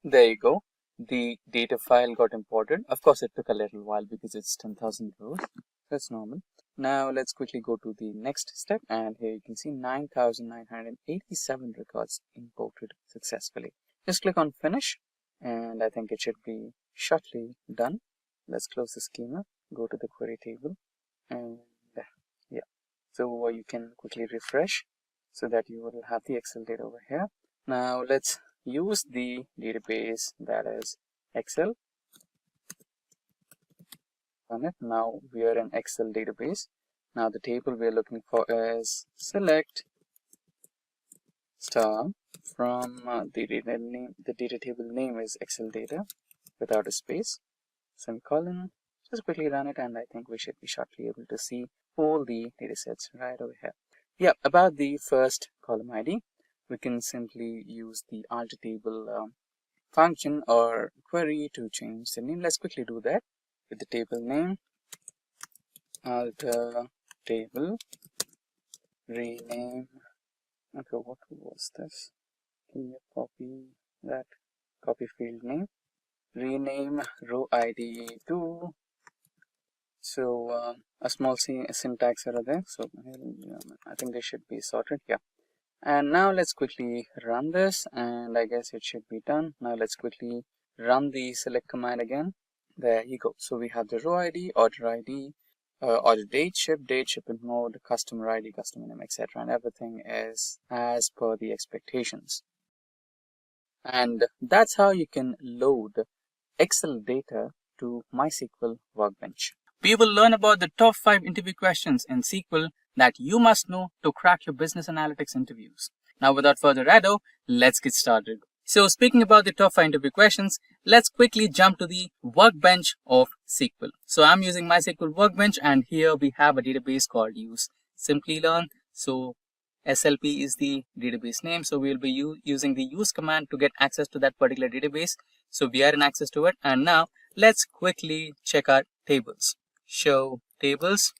There you go. The data file got imported. Of course, it took a little while because it's 10,000 rows. That's normal. Now let's quickly go to the next step, and here you can see 9,987 records imported successfully. Just click on finish, and I think it should be shortly done. Let's close the schema, go to the query table, and yeah, so you can quickly refresh so that you will have the Excel data over here. Now let's use the database, that is Excel. Now we are in Excel database. Now the table we are looking for is select star from the data name. The data table name is Excel data without a space, semicolon. Just quickly run it, and I think we should be shortly able to see all the data sets right over here. Yeah, about the first column ID, we can simply use the alter table function or query to change the name. Let's quickly do that with the table name, alter table, rename. Okay, what was this? Can you copy that? Copy field name, rename row ID to. So a small syntax error there. So I think they should be sorted. Yeah. And now let's quickly run this, and I guess it should be done. Now let's quickly run the select command again. There you go. So we have the row ID, order date, shipment mode, customer ID, customer name, etc. And everything is as per the expectations. And that's how you can load Excel data to MySQL Workbench. We will learn about the top 5 interview questions in SQL that you must know to crack your business analytics interviews. Now, without further ado, let's get started. So, speaking about the top 5 interview questions, let's quickly jump to the workbench of SQL. So, I'm using MySQL Workbench, and here we have a database called Use Simplilearn. So, SLP is the database name. So, we'll be using the use command to get access to that particular database. So, we are in access to it. And now, let's quickly check our tables. Show tables.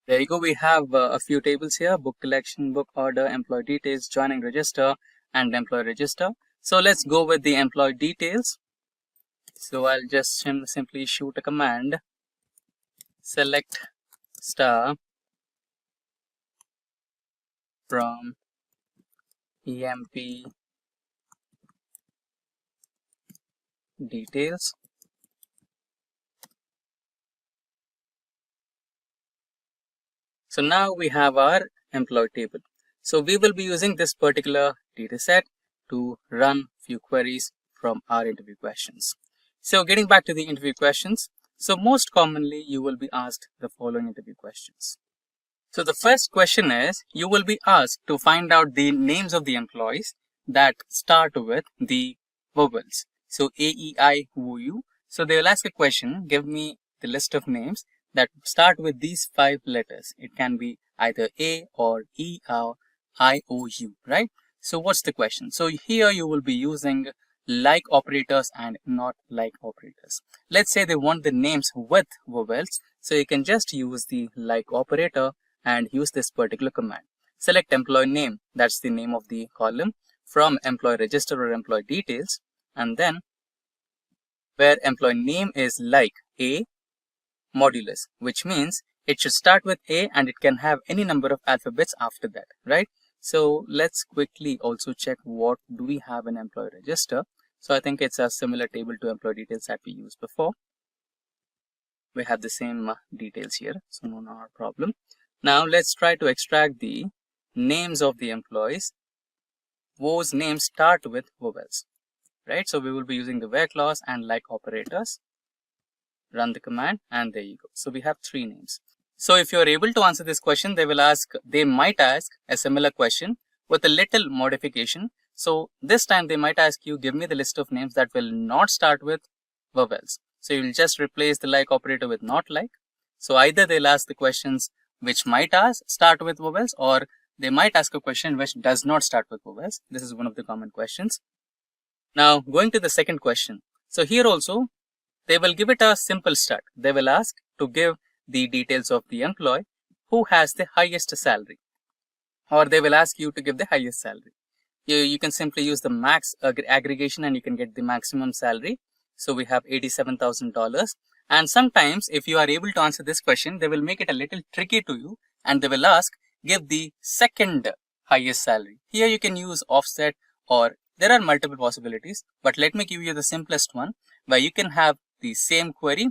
There you go. We have a few tables here: book collection, book order, employee details, joining register, and employee register. So let's go with the employee details. So I'll just simply shoot a command, select star from emp details. So now we have our employee table. So we will be using this particular data set to run few queries from our interview questions. So getting back to the interview questions. So most commonly you will be asked the following interview questions. So the first question is, you will be asked to find out the names of the employees that start with the vowels. So A, E, I, O, U. So they will ask a question, give me the list of names that start with these 5 letters. It can be either A or E or I, O, U, right? So what's the question? So here you will be using like operators and not like operators. Let's say they want the names with vowels. So you can just use the like operator and use this particular command. Select employee name, that's the name of the column, from employee register or employee details, and then where employee name is like A modulus, which means it should start with A and it can have any number of alphabets after that, right? So let's quickly also check what do we have in employee register. So I think it's a similar table to employee details that we used before. We have the same details here, so no problem. Now let's try to extract the names of the employees whose names start with vowels, right? So we will be using the where clause and like operators. Run the command, and there you go. So we have 3 names. So if you're able to answer this question, they might ask a similar question with a little modification. So this time they might ask you, give me the list of names that will not start with vowels. So you'll just replace the like operator with not like. So either they'll ask the questions which might start with vowels, or they might ask a question which does not start with vowels. This is one of the common questions. Now going to the second question. So here also they will give it a simple start. They will ask to give the details of the employee who has the highest salary, or they will ask you to give the highest salary. You can simply use the max aggregation and you can get the maximum salary. So we have $87,000. And sometimes if you are able to answer this question, they will make it a little tricky to you and they will ask, give the second highest salary. Here you can use offset, or there are multiple possibilities, but let me give you the simplest one where you can have the same query.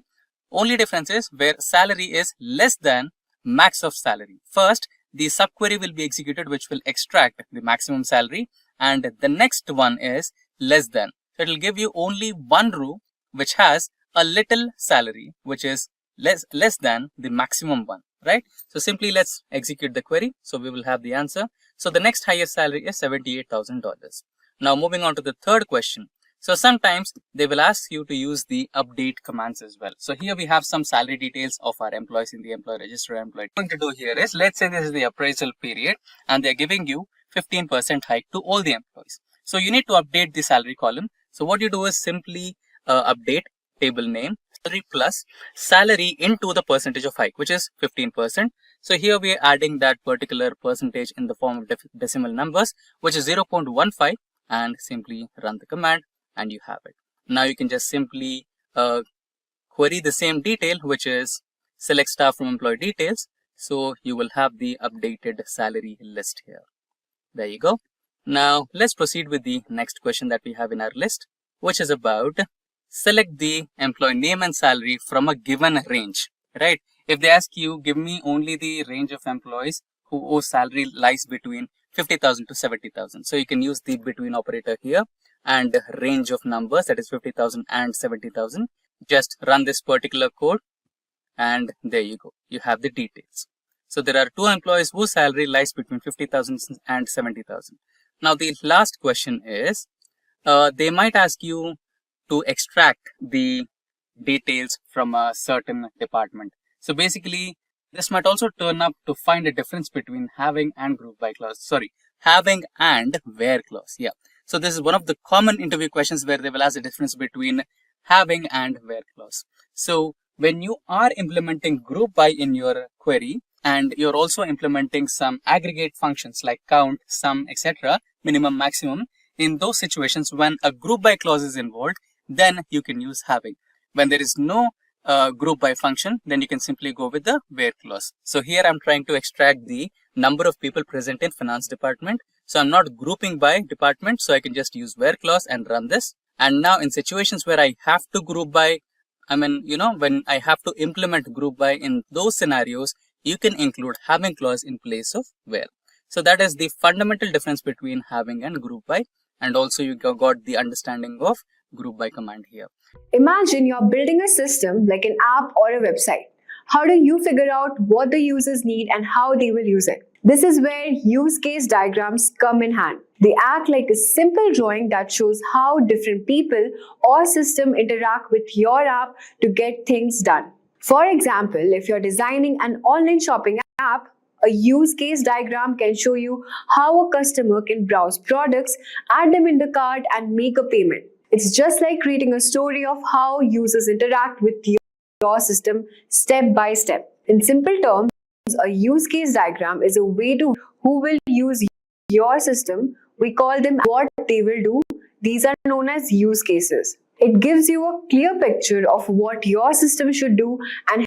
Only difference is where salary is less than max of salary. First, the subquery will be executed, which will extract the maximum salary, and the next one is less than. So it will give you only one row which has a little salary, which is less than the maximum one, right? So simply let's execute the query. So we will have the answer. So the next highest salary is $78,000. Now moving on to the third question. So sometimes they will ask you to use the update commands as well. So here we have some salary details of our employees in the employee register. What I'm going to do here is, let's say this is the appraisal period and they're giving you 15% hike to all the employees. So you need to update the salary column. So what you do is simply update table name salary plus salary into the percentage of hike, which is 15%. So here we are adding that particular percentage in the form of decimal numbers, which is 0.15, and simply run the command and you have it. Now you can just simply query the same detail, which is select star from employee details. So you will have the updated salary list here. There you go. Now let's proceed with the next question that we have in our list, which is about select the employee name and salary from a given range, right? If they ask you, give me only the range of employees whose salary lies between 50,000 to 70,000. So you can use the between operator here and range of numbers, that is 50,000 and 70,000. Just run this particular code and there you go. You have the details. So there are two employees whose salary lies between 50,000 and 70,000. Now the last question is, they might ask you to extract the details from a certain department. So basically, this might also turn up to find a difference between having and group by clause. Sorry, having and where clause. Yeah. So this is one of the common interview questions where they will ask the difference between having and where clause. So when you are implementing group by in your query and you're also implementing some aggregate functions like count, sum, etc., minimum, maximum, in those situations when a group by clause is involved, then you can use having. When there is no group by function, then you can simply go with the where clause. So here I'm trying to extract the number of people present in finance department. So I'm not grouping by department, so I can just use where clause and run this. And now in situations where I have to group by, when I have to implement group by, in those scenarios, you can include having clause in place of where. So that is the fundamental difference between having and group by. And also you got the understanding of group by command here. Imagine you're building a system like an app or a website. How do you figure out what the users need and how they will use it? This is where use case diagrams come in hand. They act like a simple drawing that shows how different people or system interact with your app to get things done. For example, if you're designing an online shopping app, a use case diagram can show you how a customer can browse products, add them in the cart, and make a payment. It's just like creating a story of how users interact with your system step by step. In simple terms, a use case diagram is a way to who will use your system. We call them what they will do. These are known as use cases. It gives you a clear picture of what your system should do and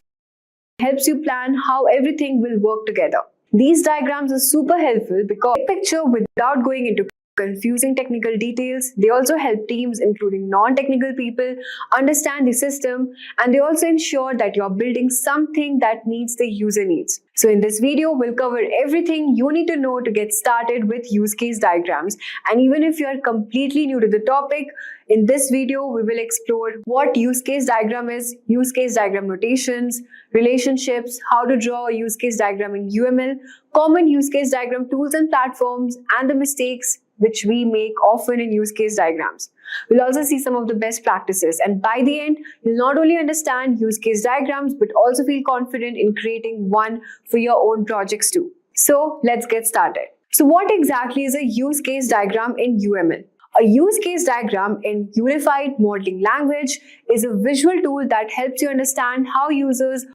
helps you plan how everything will work together. These diagrams are super helpful because they picture without going into confusing technical details. They also help teams, including non-technical people, understand the system, and they also ensure that you're building something that meets the user needs. So in this video, we'll cover everything you need to know to get started with use case diagrams. And even if you're completely new to the topic, in this video, we will explore what use case diagram is, use case diagram notations, relationships, how to draw a use case diagram in UML, common use case diagram tools and platforms, and the mistakes which we make often in use case diagrams. We'll also see some of the best practices, and by the end, you'll not only understand use case diagrams, but also feel confident in creating one for your own projects too. So let's get started. So what exactly is a use case diagram in UML? A use case diagram in unified modeling language is a visual tool that helps you understand how users,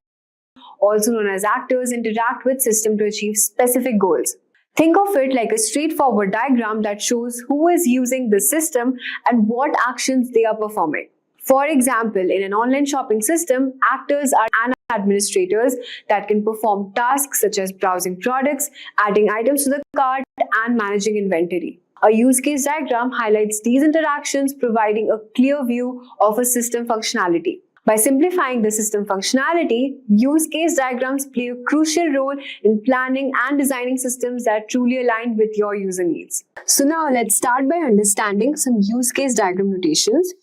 also known as actors, interact with system to achieve specific goals. Think of it like a straightforward diagram that shows who is using the system and what actions they are performing. For example, in an online shopping system, actors are administrators that can perform tasks such as browsing products, adding items to the cart, and managing inventory. A use case diagram highlights these interactions, providing a clear view of a system functionality. By simplifying the system functionality, use case diagrams play a crucial role in planning and designing systems that truly align with your user needs. So now let's start by understanding some use case diagram notations.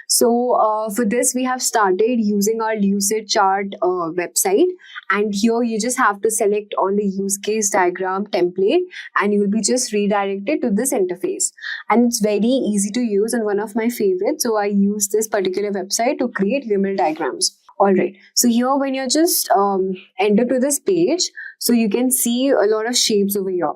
So for this, we have started using our Lucidchart website, and here you just have to select on the use case diagram template and you will be just redirected to this interface. And it's very easy to use and one of my favorites. So I use this particular website to create UML diagrams. Alright, so here when you're just enter to this page, so you can see a lot of shapes over here.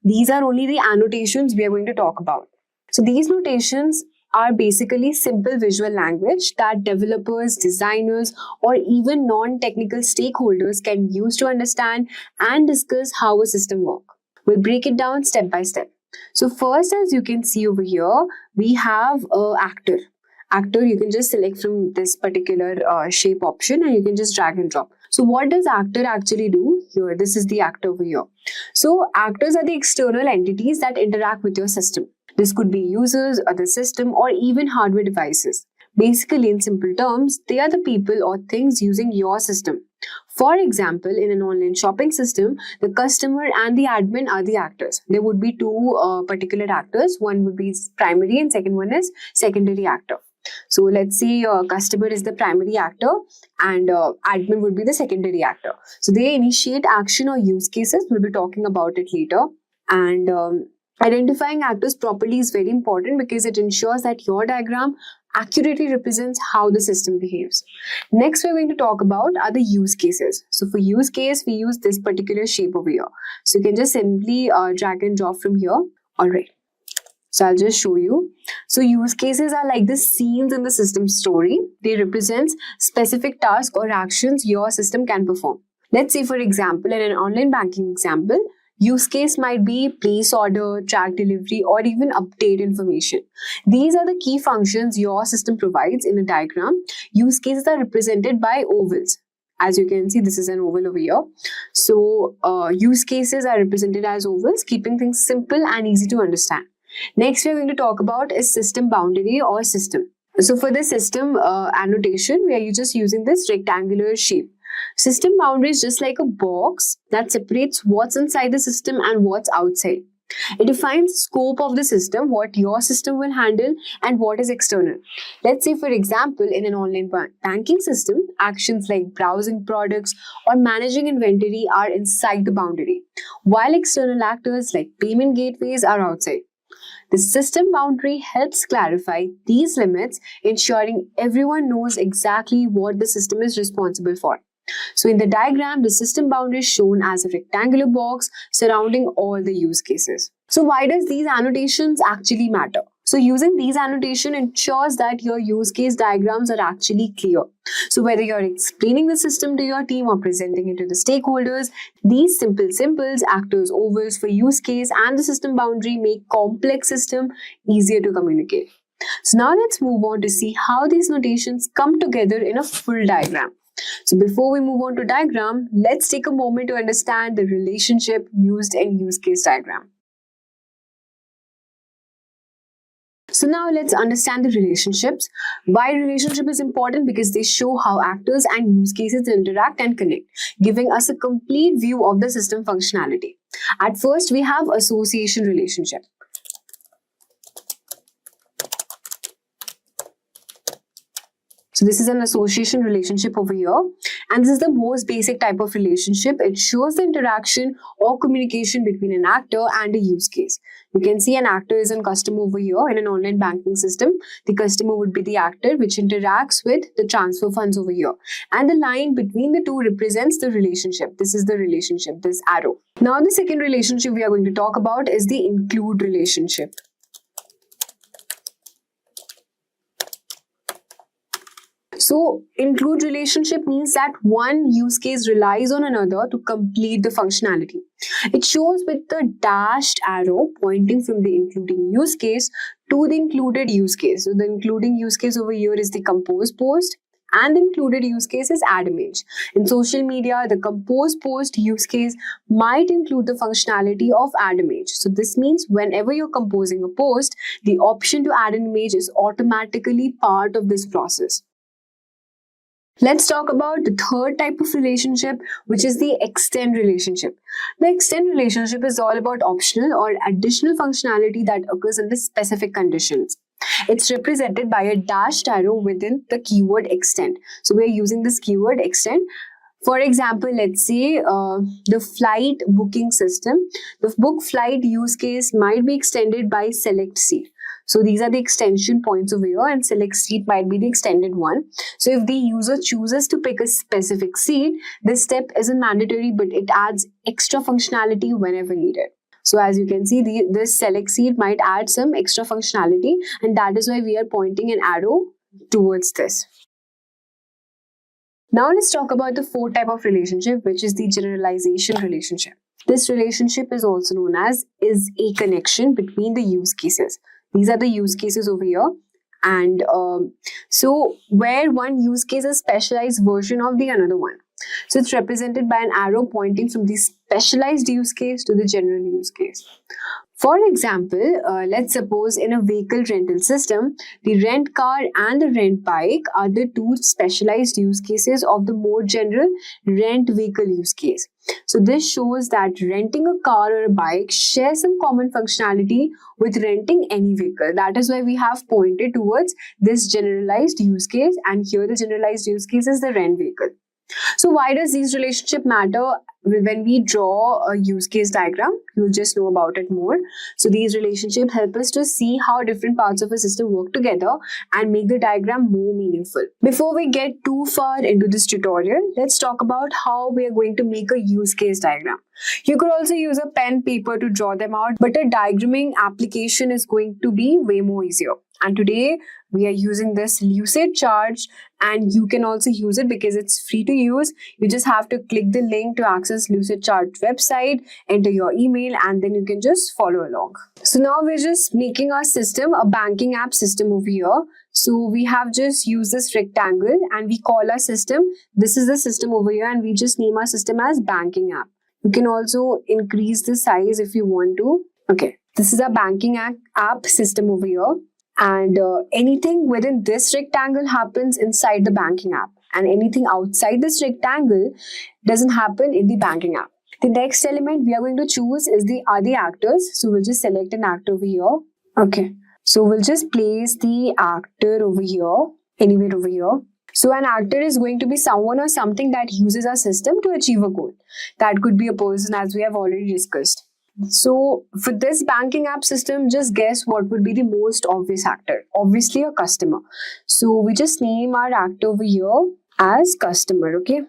These are only the annotations we are going to talk about. So these notations are basically simple visual language that developers, designers, or even non-technical stakeholders can use to understand and discuss how a system works. We'll break it down step by step. So first, as you can see over here, we have an actor. Actor, you can just select from this particular shape option and you can just drag and drop. So what does actor actually do? Here, this is the actor over here. So actors are the external entities that interact with your system. This could be users, other system, or even hardware devices. Basically, in simple terms, they are the people or things using your system. For example, in an online shopping system, the customer and the admin are the actors. There would be two particular actors. One would be primary and second one is secondary actor. So let's say your customer is the primary actor and admin would be the secondary actor. So they initiate action or use cases. We'll be talking about it later. And identifying actors properly is very important because it ensures that your diagram accurately represents how the system behaves. Next, we're going to talk about are the use cases. So for use case, we use this particular shape over here. So you can just simply drag and drop from here. All right. So I'll just show you. So use cases are like the scenes in the system story. They represent specific tasks or actions your system can perform. Let's say, for example, in an online banking example, use case might be place order, track delivery, or even update information. These are the key functions your system provides in a diagram. Use cases are represented by ovals. As you can see, this is an oval over here. So use cases are represented as ovals, keeping things simple and easy to understand. Next, we're going to talk about is system boundary or system. So for the system annotation, we are just using this rectangular shape. System boundary is just like a box that separates what's inside the system and what's outside. It defines the scope of the system, what your system will handle, and what is external. Let's say, for example, in an online banking system, actions like browsing products or managing inventory are inside the boundary, while external actors like payment gateways are outside. The system boundary helps clarify these limits, ensuring everyone knows exactly what the system is responsible for. So in the diagram, the system boundary is shown as a rectangular box surrounding all the use cases. So why does these annotations actually matter? So using these annotation ensures that your use case diagrams are actually clear. So whether you're explaining the system to your team or presenting it to the stakeholders, these simple symbols, actors, ovals for use case and the system boundary make complex system easier to communicate. So now let's move on to see how these notations come together in a full diagram. So before we move on to diagram, let's take a moment to understand the relationship used in use case diagram. So now let's understand the relationships. Why relationship is important? Because they show how actors and use cases interact and connect, giving us a complete view of the system functionality. At first, we have association relationship. So this is an association relationship over here, and this is the most basic type of relationship. It shows the interaction or communication between an actor and a use case. You can see an actor is a customer over here in an online banking system. The customer would be the actor which interacts with the transfer funds over here. And the line between the two represents the relationship. This is the relationship, this arrow. Now the second relationship we are going to talk about is the include relationship. So include relationship means that one use case relies on another to complete the functionality. It shows with the dashed arrow pointing from the including use case to the included use case. So the including use case over here is the compose post, and the included use case is add image. In social media, the compose post use case might include the functionality of add image. So this means whenever you're composing a post, the option to add an image is automatically part of this process. Let's talk about the third type of relationship, which is the extend relationship. The extend relationship is all about optional or additional functionality that occurs under specific conditions. It's represented by a dashed arrow within the keyword extend. So we're using this keyword extend. For example, let's say the flight booking system, the book flight use case might be extended by select seat. So these are the extension points over here, and select seat might be the extended one. So if the user chooses to pick a specific seat, this step isn't mandatory, but it adds extra functionality whenever needed. So as you can see, this select seat might add some extra functionality, and that is why we are pointing an arrow towards this. Now let's talk about the fourth type of relationship, which is the generalization relationship. This relationship is also known as is a connection between the use cases. These are the use cases over here. And so where one use case is a specialized version of the another one. So it's represented by an arrow pointing from the specialized use case to the general use case. For example, let's suppose in a vehicle rental system, the rent car and the rent bike are the two specialized use cases of the more general rent vehicle use case. So this shows that renting a car or a bike shares some common functionality with renting any vehicle. That is why we have pointed towards this generalized use case, and here the generalized use case is the rent vehicle. So why does these relationship matter? When we draw a use case diagram, you'll just know about it more. So these relationships help us to see how different parts of a system work together and make the diagram more meaningful. Before we get too far into this tutorial, let's talk about how we are going to make a use case diagram. You could also use a pen, paper to draw them out, but a diagramming application is going to be way more easier. And today we are using this Lucid chart, and you can also use it because it's free to use. You just have to click the link to access Lucid chart website, enter your email, and then you can just follow along. So now we're just making our system a banking app system over here. So we have just used this rectangle and we call our system. This is the system over here, and we just name our system as banking app. You can also increase the size if you want to. Okay, this is a banking app system over here. And anything within this rectangle happens inside the banking app, and anything outside this rectangle doesn't happen in the banking app. The next element we are going to choose is the actors. So we'll just select an actor over here. Okay, so we'll just place the actor over here, anywhere over here. So an actor is going to be someone or something that uses our system to achieve a goal. That could be a person, as we have already discussed. So for this banking app system, just guess what would be the most obvious actor. Obviously a customer. So we just name our actor over here as customer, okay?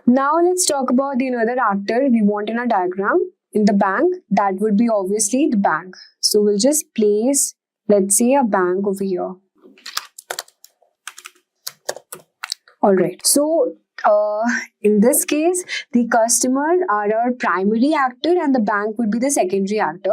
Now let's talk about the another actor we want in our diagram. In the bank, that would be obviously the bank. So we'll just place, let's say, a bank over here. Alright, so in this case, the customer are our primary actor and the bank would be the secondary actor.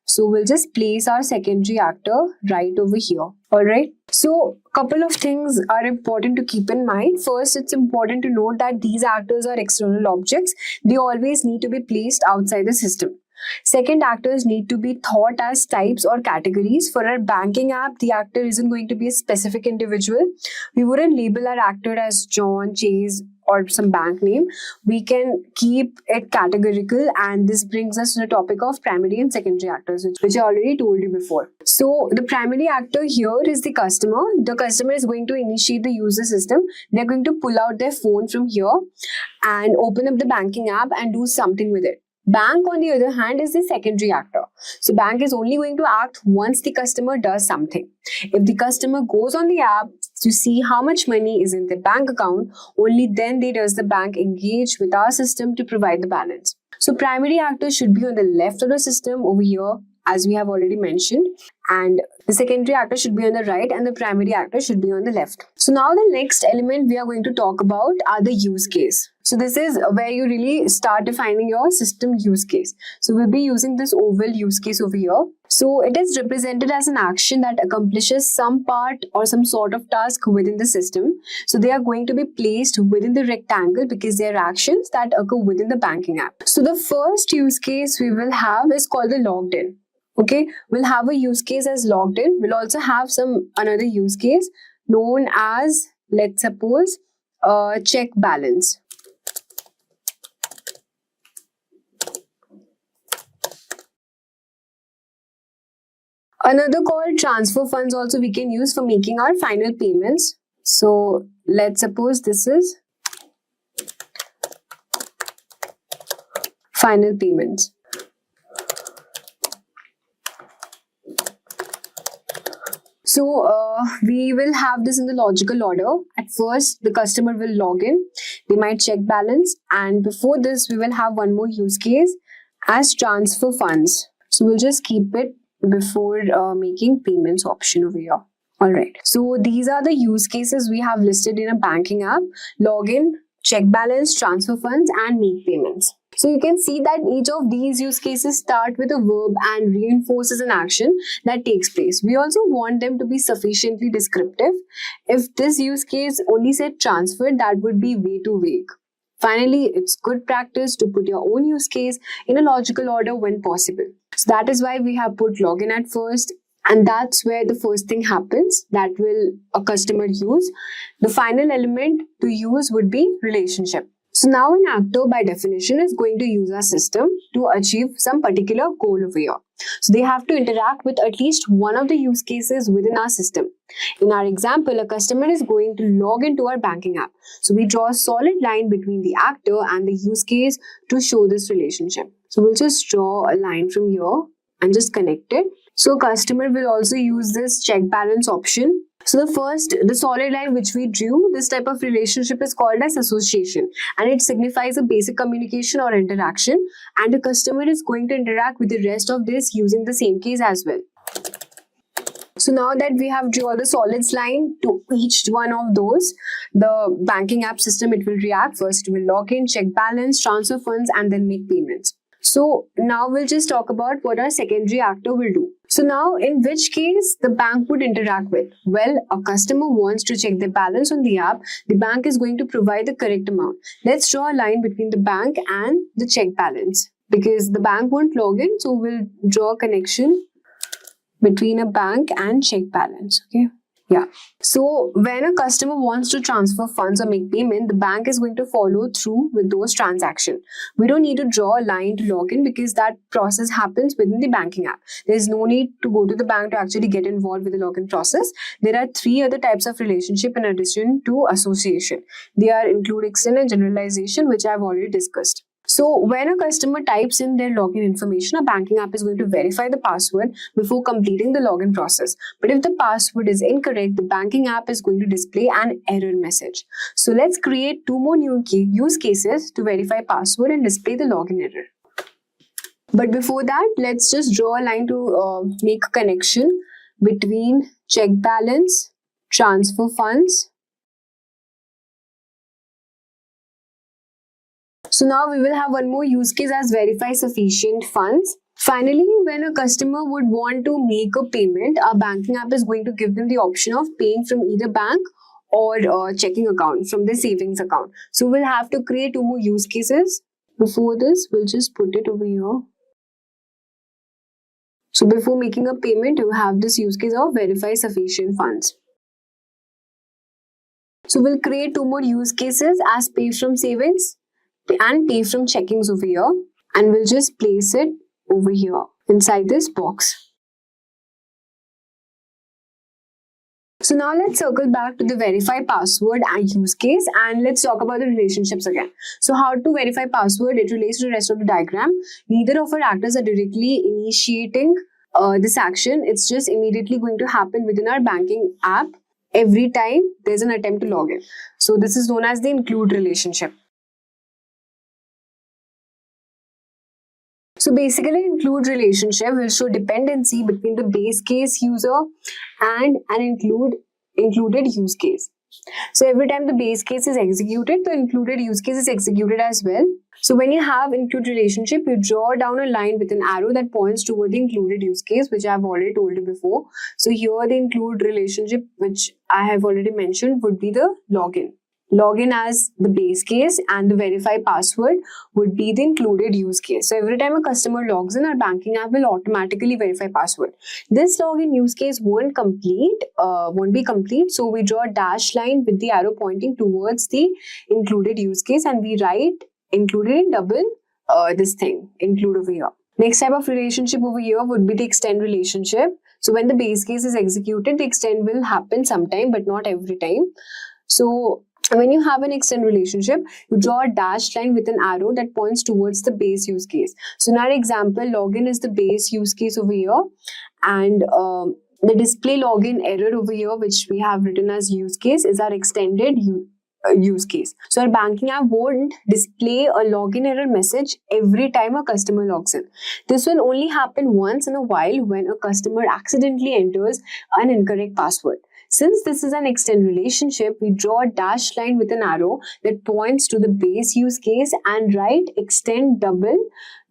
So we'll just place our secondary actor right over here. Alright, so couple of things are important to keep in mind. First, it's important to note that these actors are external objects. They always need to be placed outside the system. Second, actors need to be thought as types or categories. For our banking app, the actor isn't going to be a specific individual. We wouldn't label our actor as John, Chase, or some bank name. We can keep it categorical, and this brings us to the topic of primary and secondary actors, which I already told you before. So the primary actor here is the customer. The customer is going to initiate the user system. They're going to pull out their phone from here and open up the banking app and do something with it. Bank, on the other hand, is the secondary actor. So bank is only going to act once the customer does something. If the customer goes on the app to see how much money is in their bank account, only then does the bank engage with our system to provide the balance. So primary actor should be on the left of the system over here, as we have already mentioned, and the secondary actor should be on the right and the primary actor should be on the left. So now the next element we are going to talk about are the use case. So this is where you really start defining your system use case. So we'll be using this oval use case over here. So it is represented as an action that accomplishes some part or some sort of task within the system. So they are going to be placed within the rectangle because they are actions that occur within the banking app. So the first use case we will have is called the logged in. Okay, we'll have a use case as logged in. We'll also have another use case known as, let's suppose, check balance. Another called transfer funds also we can use for making our final payments. So let's suppose this is final payments. So we will have this in the logical order. At first, the customer will log in. They might check balance. And before this, we will have one more use case as transfer funds. So we'll just keep it before making payments option over here. Alright, so these are the use cases we have listed in a banking app: login, check balance, transfer funds, and make payments. So you can see that each of these use cases start with a verb and reinforces an action that takes place. We also want them to be sufficiently descriptive. If this use case only said transfer, that would be way too vague. Finally, it's good practice to put your own use case in a logical order when possible. So that is why we have put login at first, and that's where the first thing happens that will a customer use. The final element to use would be relationship. So now an actor by definition is going to use our system to achieve some particular goal over here. So they have to interact with at least one of the use cases within our system. In our example, a customer is going to log into our banking app. So we draw a solid line between the actor and the use case to show this relationship. So we'll just draw a line from here and just connect it. So customer will also use this check balance option. So the solid line which we drew, this type of relationship is called as association, and it signifies a basic communication or interaction, and the customer is going to interact with the rest of this using the same case as well. So now that we have drawn the solids line to each one of those, the banking app system, it will react. First, it will log in, check balance, transfer funds, and then make payments. So now we'll just talk about what our secondary actor will do. So now in which case the bank would interact with? Well, a customer wants to check the balance on the app. The bank is going to provide the correct amount. Let's draw a line between the bank and the check balance because the bank won't log in. So we'll draw a connection between a bank and check balance. Okay. Yeah. So when a customer wants to transfer funds or make payment, the bank is going to follow through with those transactions. We don't need to draw a line to log in because that process happens within the banking app. There's no need to go to the bank to actually get involved with the login process. There are three other types of relationship in addition to association. They are include, extend, and generalization, which I've already discussed. So when a customer types in their login information, a banking app is going to verify the password before completing the login process. But if the password is incorrect, the banking app is going to display an error message. So let's create two more new use cases to verify password and display the login error. But before that, let's just draw a line to make a connection between check balance, transfer funds. So now we will have one more use case as verify sufficient funds. Finally, when a customer would want to make a payment, our banking app is going to give them the option of paying from either bank or checking account, from the savings account. So we'll have to create two more use cases. Before this, we'll just put it over here. So before making a payment, you have this use case of verify sufficient funds. So we'll create two more use cases as pay from savings and pay from checkings over here, and we'll just place it over here inside this box. So now let's circle back to the verify password and use case, and let's talk about the relationships again. So how to verify password? It relates to the rest of the diagram. Neither of our actors are directly initiating this action. It's just immediately going to happen within our banking app every time there's an attempt to log in. So this is known as the include relationship. So basically, include relationship will show dependency between the base case user and an included use case. So every time the base case is executed, the included use case is executed as well. So when you have include relationship, you draw down a line with an arrow that points toward the included use case, which I have already told you before. So here the include relationship, which I have already mentioned, would be the login. Login as the base case and the verify password would be the included use case. So every time a customer logs in, our banking app will automatically verify password. This login use case won't be complete. So we draw a dash line with the arrow pointing towards the included use case, and we write included in double include over here. Next type of relationship over here would be the extend relationship. So when the base case is executed, the extend will happen sometime, but not every time. So when you have an extend relationship, you draw a dashed line with an arrow that points towards the base use case. So in our example, login is the base use case over here, and the display login error over here, which we have written as use case, is our extended use case. So our banking app won't display a login error message every time a customer logs in. This will only happen once in a while when a customer accidentally enters an incorrect password. Since this is an extend relationship, we draw a dashed line with an arrow that points to the base use case and write extend double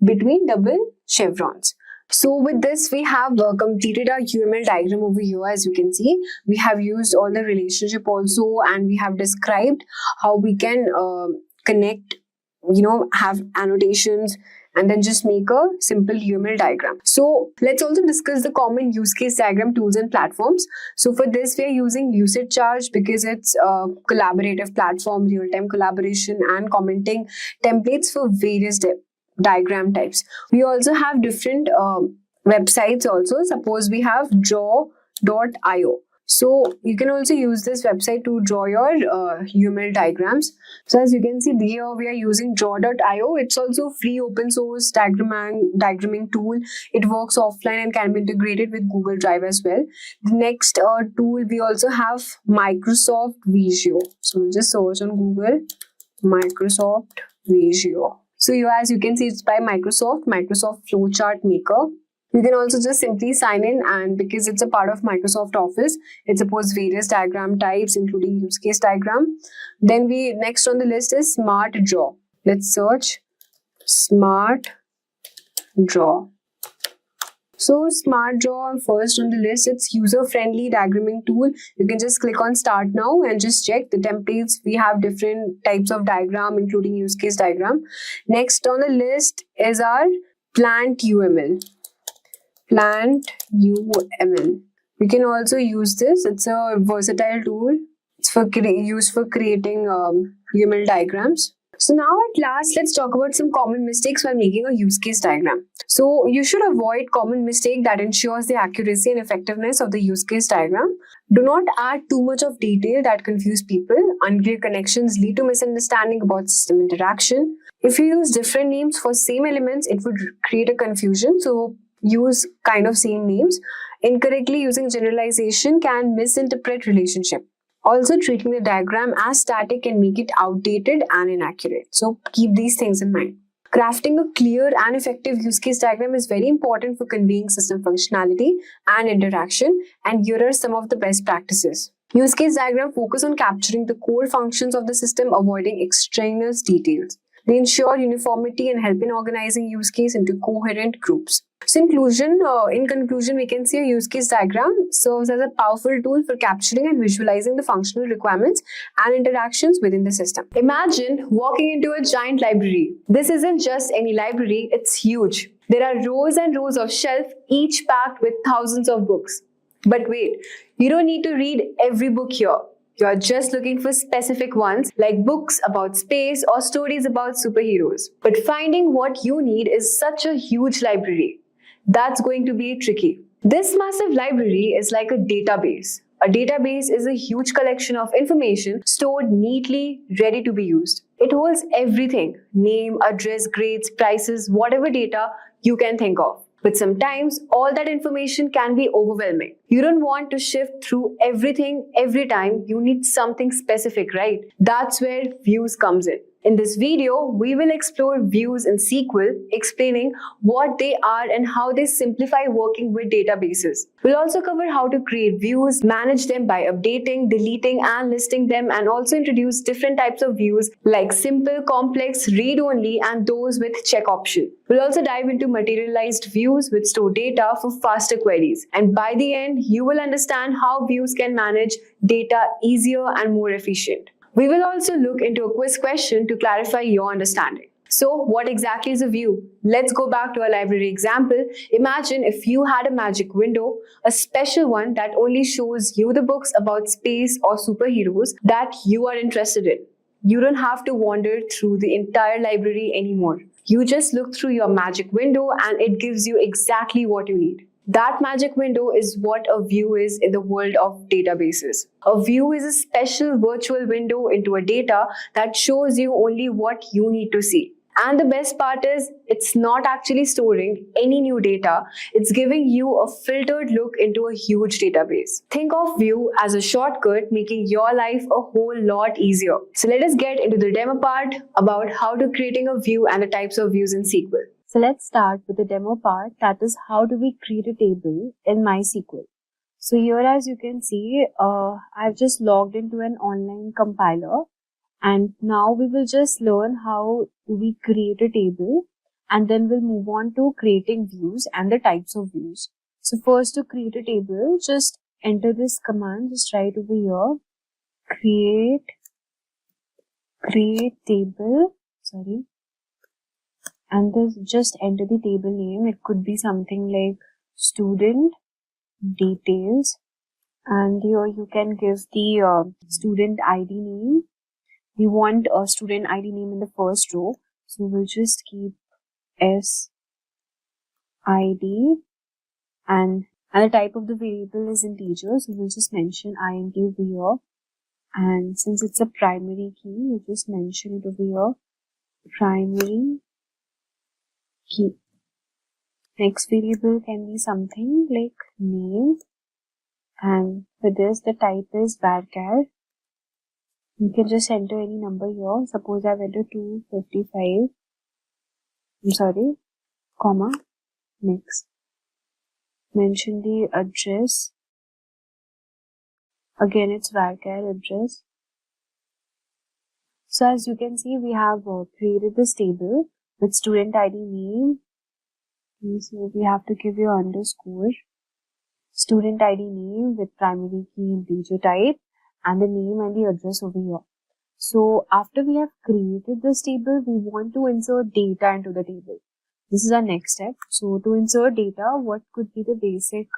between double chevrons. So with this, we have completed our UML diagram over here. As you can see, we have used all the relationship also, and we have described how we can connect, have annotations, and then just make a simple UML diagram. So let's also discuss the common use case diagram tools and platforms. So for this, we are using Lucidcharge because it's a collaborative platform, real-time collaboration and commenting templates for various diagram types. We also have different websites also. Suppose we have draw.io. So you can also use this website to draw your UML diagrams. So as you can see here, we are using draw.io. It's also free open source diagramming tool. It works offline and can be integrated with Google Drive as well. The next tool, we also have Microsoft Visio. So we'll just search on Google, Microsoft Visio. So as you can see, it's by Microsoft Flowchart Maker. You can also just simply sign in, and because it's a part of Microsoft Office, it supports various diagram types, including use case diagram. Then next on the list is Smart Draw. Let's search Smart Draw. So Smart Draw first on the list, it's user-friendly diagramming tool. You can just click on start now and just check the templates. We have different types of diagram, including use case diagram. Next on the list is our Plant UML. We can also use this. It's a versatile tool. It's used for creating UML diagrams. So now at last, let's talk about some common mistakes while making a use case diagram. So you should avoid common mistake that ensures the accuracy and effectiveness of the use case diagram. Do not add too much of detail that confuse people. Unclear connections lead to misunderstanding about system interaction. If you use different names for same elements, it would create a confusion. So use kind of same names. Incorrectly using generalization can misinterpret relationship. Also, treating the diagram as static can make it outdated and inaccurate. So keep these things in mind. Crafting a clear and effective use case diagram is very important for conveying system functionality and interaction, and here are some of the best practices. Use case diagram focus on capturing the core functions of the system, avoiding extraneous details. They ensure uniformity and help in organizing use case into coherent groups. So in conclusion, we can see a use case diagram serves as a powerful tool for capturing and visualizing the functional requirements and interactions within the system. Imagine walking into a giant library. This isn't just any library, it's huge. There are rows and rows of shelves, each packed with thousands of books. But wait, you don't need to read every book here. You are just looking for specific ones like books about space or stories about superheroes. But finding what you need is such a huge library. That's going to be tricky. This massive library is like a database. A database is a huge collection of information stored neatly, ready to be used. It holds everything: name, address, grades, prices, whatever data you can think of. But sometimes all that information can be overwhelming. You don't want to shift through everything every time. You need something specific, right? That's where Views comes in. In this video, we will explore views in SQL, explaining what they are and how they simplify working with databases. We'll also cover how to create views, manage them by updating, deleting, and listing them, and also introduce different types of views like simple, complex, read-only, and those with check option. We'll also dive into materialized views which store data for faster queries. And by the end, you will understand how views can manage data easier and more efficient. We will also look into a quiz question to clarify your understanding. So, what exactly is a view? Let's go back to our library example. Imagine if you had a magic window, a special one that only shows you the books about space or superheroes that you are interested in. You don't have to wander through the entire library anymore. You just look through your magic window and it gives you exactly what you need. That magic window is what a view is in the world of databases. A view is a special virtual window into a data that shows you only what you need to see. And the best part is, it's not actually storing any new data. It's giving you a filtered look into a huge database. Think of view as a shortcut, making your life a whole lot easier. So let us get into the demo part about how to creating a view and the types of views in SQL. So let's start with the demo part, that is how do we create a table in MySQL. So here, as you can see, I've just logged into an online compiler, and now we will just learn how we create a table, and then we'll move on to creating views and the types of views. So first, to create a table, just enter this command, just write over here, create table, and this, just enter the table name. It could be something like student details, and here you can give the student ID name. We want a student ID name in the first row, so we'll just keep SID, and the type of the variable is integer, so we'll just mention int over here. And since it's a primary key, we'll just mention it over here, primary key. Next variable can be something like name, and for this the type is varchar. You can just enter any number here. Suppose I've entered 255. Comma. Next, mention the address. Again, it's varchar address. So as you can see, we have created this table with student ID name. So we have to give your underscore. Student ID name with primary key integer type, and the name and the address over here. So after we have created this table, we want to insert data into the table. This is our next step. So to insert data, what could be the basic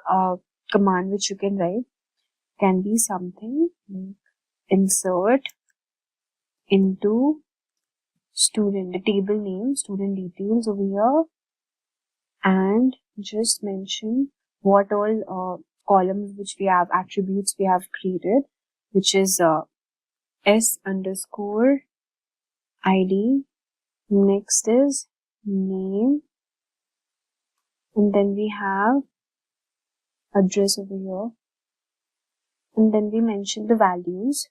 command which you can write? Can be something like insert into student, the table name, student details over here, and just mention what all columns which we have, attributes we have created, which is S underscore ID. Next is name, and then we have address over here, and then we mention the values.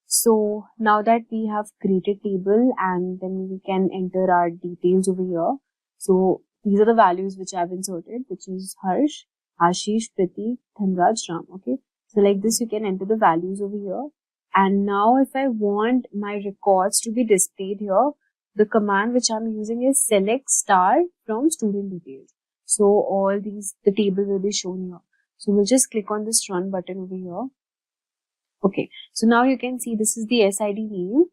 So now that we have created table, and then we can enter our details over here. So these are the values which I have inserted, which is Harsh, Ashish, Pratik, Dhanraj, Ram. Okay. So like this, you can enter the values over here. And now if I want my records to be displayed here, the command which I'm using is select star from student details. So all these, the table will be shown here. So we'll just click on this run button over here. Okay. So now you can see this is the SID name,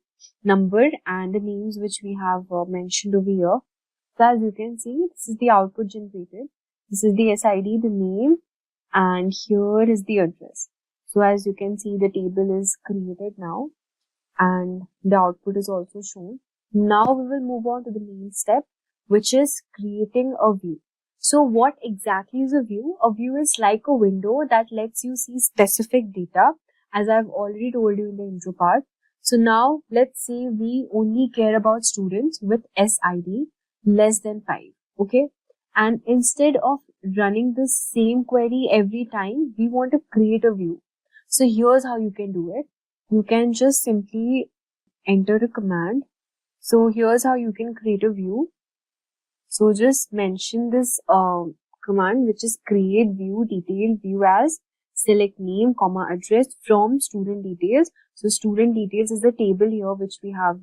number, and the names which we have mentioned over here. So as you can see, this is the output generated. This is the SID, the name, and here is the address. So as you can see, the table is created now, and the output is also shown. Now we will move on to the main step, which is creating a view. So what exactly is a view? A view is like a window that lets you see specific data, as I've already told you in the intro part. So now let's say we only care about students with SID less than 5. Okay. And instead of running the same query every time, we want to create a view. So here's how you can do it. You can just simply enter a command So here's how you can create a view. So just mention this command, which is create view detail view as select name, comma, address from student details. So student details is the table here which we have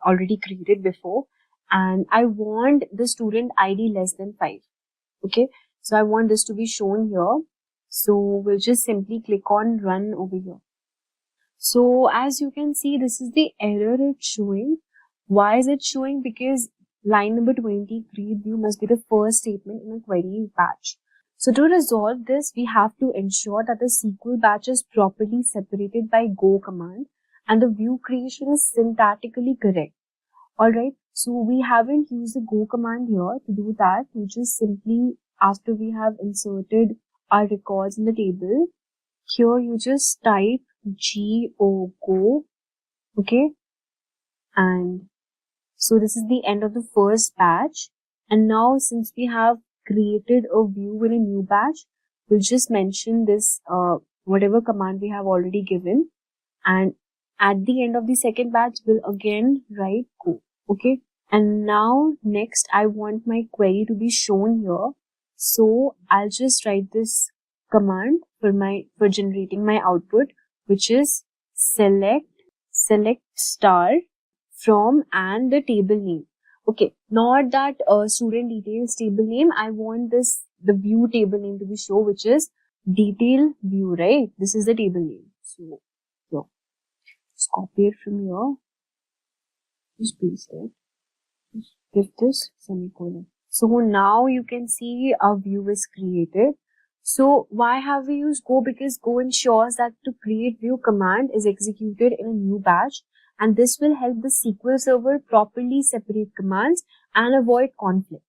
already created before, and I want the student ID less than 5. Okay, so I want this to be shown here. So we'll just simply click on run over here. So as you can see, this is the error it's showing. Why is it showing? Because line number 20, create view, must be the first statement in a query batch. So to resolve this, we have to ensure that the SQL batch is properly separated by go command and the view creation is syntactically correct. Alright, so we haven't used the go command here. To do that, we just simply, after we have inserted our records in the table, here you just type go, okay, and so this is the end of the first batch. And now since we have created a view in a new batch, we'll just mention this whatever command we have already given, and at the end of the second batch we'll again write go. Okay, and now next I want my query to be shown here, so I'll just write this command for generating my output, which is select star from and the table name. Okay, not that student details table name. I want the view table name to be shown, which is detail view, right? This is the table name. So here, just copy it from here. Just paste it. Just give this semicolon. So now you can see our view is created. So why have we used go? Because go ensures that the create view command is executed in a new batch, and this will help the SQL Server properly separate commands and avoid conflict.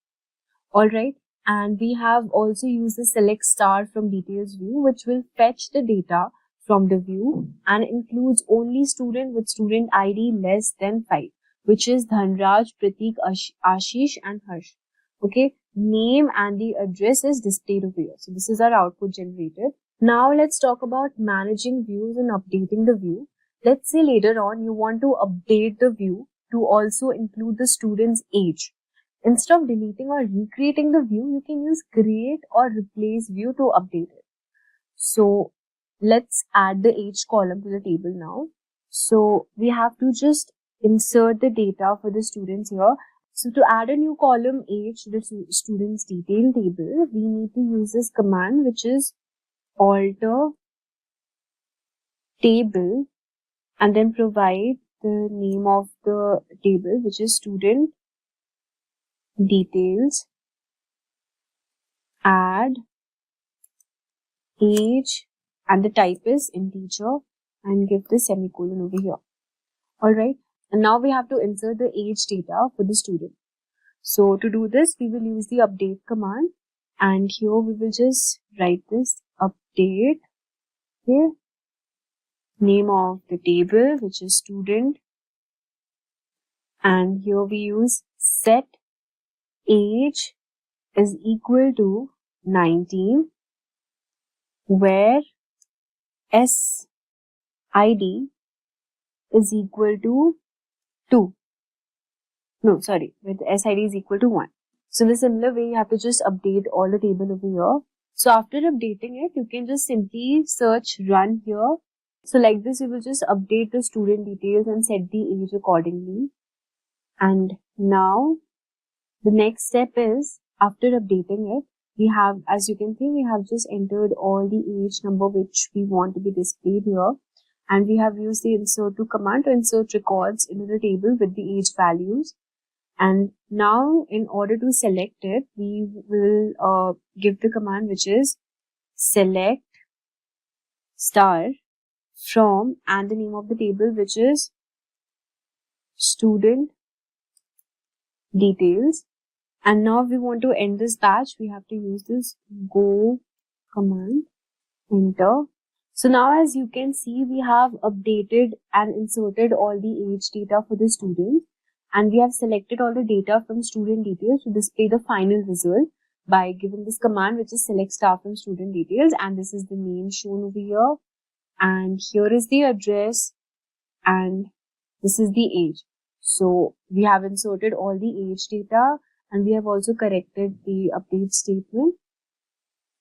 Alright, and we have also used the select star from details view, which will fetch the data from the view and includes only student with student ID less than 5, which is Dhanraj, Pratik, Ashish and Harsh. Okay, name and the address is displayed over here. So this is our output generated. Now let's talk about managing views and updating the view. Let's say later on you want to update the view to also include the student's age. Instead of deleting or recreating the view, you can use create or replace view to update it. So let's add the age column to the table now. So we have to just insert the data for the students here. So to add a new column age to the student's detail table, we need to use this command, which is alter table, and then provide the name of the table, which is student details, add age, and the type is integer, and give the semicolon over here. Alright, and now we have to insert the age data for the student. So to do this, we will use the update command, and here we will just write this update, okay, name of the table, which is student, and here we use set age is equal to 19, where SID is equal to 2. No, sorry, with SID is equal to 1. So in a similar way, you have to just update all the table over here. So after updating it, you can just simply search run here. So like this, you will just update the student details and set the age accordingly. And now the next step is, after updating it, we have, as you can see, we have just entered all the age number which we want to be displayed here. And we have used the insert to command to insert records into the table with the age values. And now in order to select it, we will give the command, which is select star from and the name of the table, which is student details. And now if we want to end this batch, we have to use this go command, enter. So now as you can see, we have updated and inserted all the age data for the student, and we have selected all the data from student details to display the final result by giving this command, which is select star from student details, and this is the name shown over here, and here is the address, and this is the age. So we have inserted all the age data, and we have also corrected the update statement.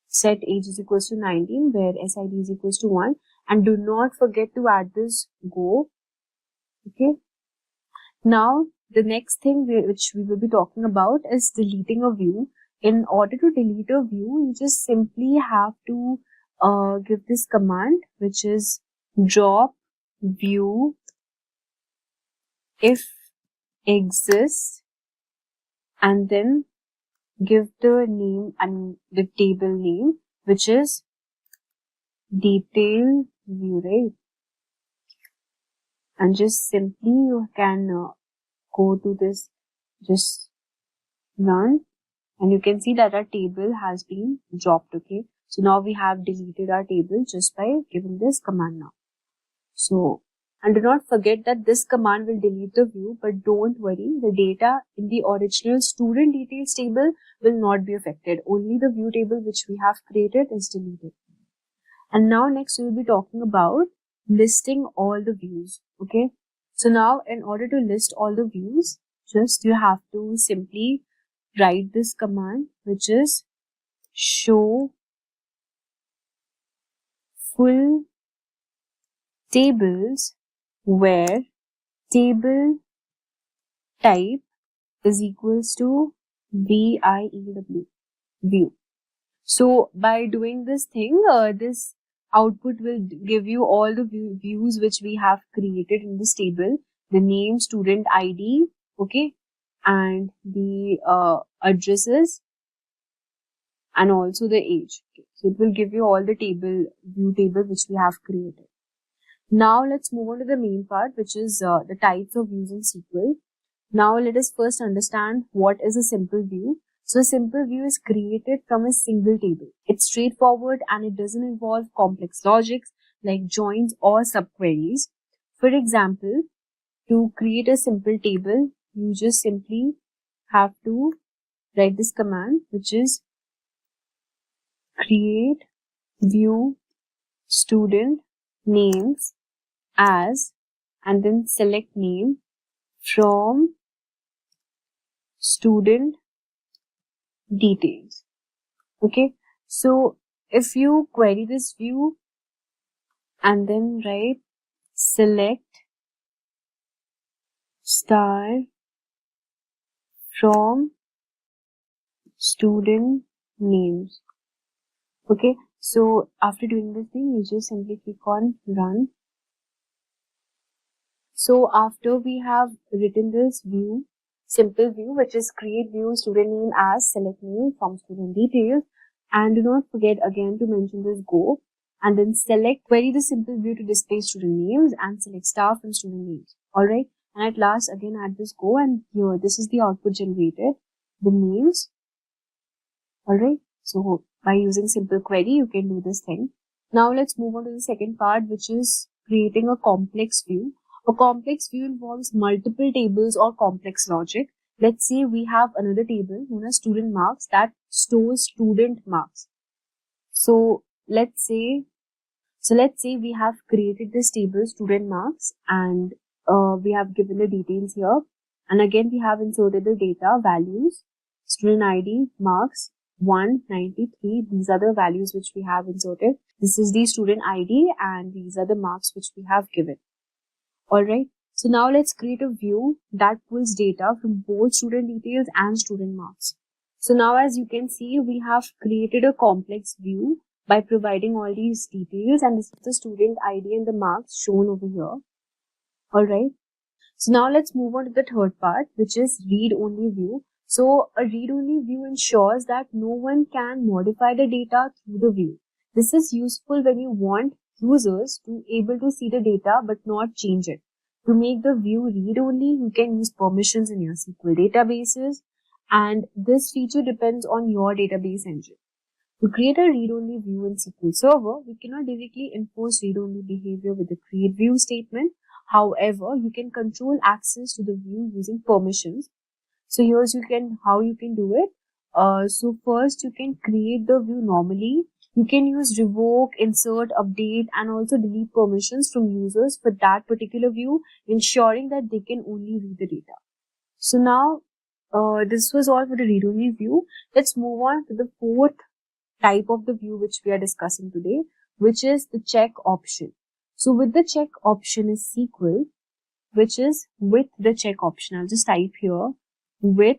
Set age is equals to 19, where SID is equals to 1. And do not forget to add this go. Okay. Now, the next thing which we will be talking about is deleting a view. In order to delete a view, you just simply have to give this command, which is drop view if exists, and then give the name and the table name, which is detail view, right? And just simply you can go to this, just run, and you can see that our table has been dropped. Okay, so now we have deleted our table just by giving this command now. So, and do not forget that this command will delete the view, but don't worry, the data in the original student details table will not be affected. Only the view table which we have created is deleted. And now next we will be talking about listing all the views. Okay, so now in order to list all the views, just you have to simply write this command, which is show full tables where table type is equals to VIEW, view. So by doing this thing, this output will give you all the views which we have created in this table, the name, student ID, okay, and the addresses, and also the age. Okay. So it will give you all the view table which we have created. Now let's move on to the main part, which is the types of views in SQL. Now let us first understand what is a simple view. So a simple view is created from a single table. It's straightforward and it doesn't involve complex logics like joins or subqueries. For example, to create a simple table, you just simply have to write this command, which is create view student names as, and then select name from student details. Okay, so if you query this view and then write select star from student names. Okay, so after doing this thing, you just simply click on run. So after we have written this view, simple view, which is create view student name as, select name from student details, and do not forget again to mention this go, and then select query the simple view to display student names and select star from student names. Alright, and at last again add this go, and here this is the output generated, the names. Alright, so by using simple query you can do this thing. Now let's move on to the second part, which is creating a complex view. A complex view involves multiple tables or complex logic. Let's say we have another table known as student marks that stores student marks. So let's say we have created this table student marks, and we have given the details here, and again we have inserted the data values, student ID, marks 193. These are the values which we have inserted. This is the student ID and these are the marks which we have given. Alright, so now let's create a view that pulls data from both student details and student marks. So now as you can see, we have created a complex view by providing all these details, and this is the student ID and the marks shown over here. Alright, so now let's move on to the third part, which is read-only view. So a read-only view ensures that no one can modify the data through the view. This is useful when you want users to able to see the data but not change it. To make the view read-only, you can use permissions in your SQL databases, and this feature depends on your database engine. To create a read-only view in SQL Server, we cannot directly enforce read-only behavior with the create view statement. However, you can control access to the view using permissions. So here's how you can do it. So first you can create the view normally You can use revoke, insert, update, and also delete permissions from users for that particular view, ensuring that they can only read the data. So now, this was all for the read-only view. Let's move on to the fourth type of the view which we are discussing today, which is the check option. So with the check option is SQL, which is with the check option. I'll just type here with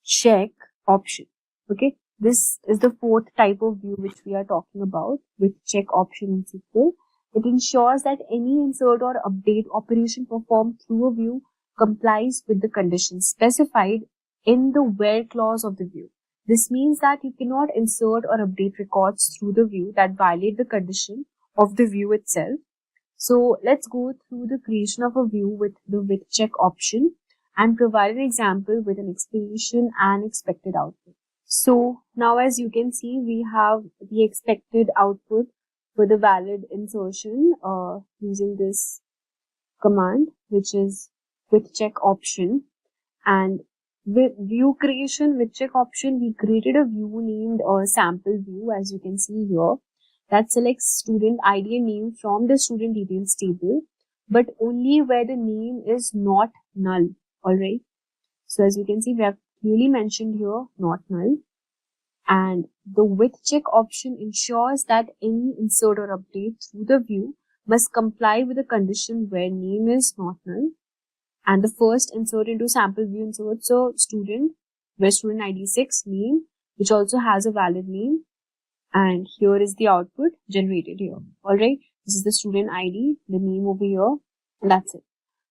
check option. Okay, this is the fourth type of view which we are talking about with check option in SQL. It ensures that any insert or update operation performed through a view complies with the conditions specified in the where clause of the view. This means that you cannot insert or update records through the view that violate the condition of the view itself. So let's go through the creation of a view with the with check option and provide an example with an explanation and expected output. So now as you can see, we have the expected output for the valid insertion using this command, which is with check option. And with view creation with check option, we created a view named sample view, as you can see here, that selects student ID and name from the student details table, but only where the name is not null. Alright. So as you can see, we have clearly mentioned here not null. And the with check option ensures that any insert or update through the view must comply with the condition where name is not null. And the first insert into sample view inserts a student where student ID 6 name, which also has a valid name. And here is the output generated here. Alright, this is the student ID, the name over here, and that's it.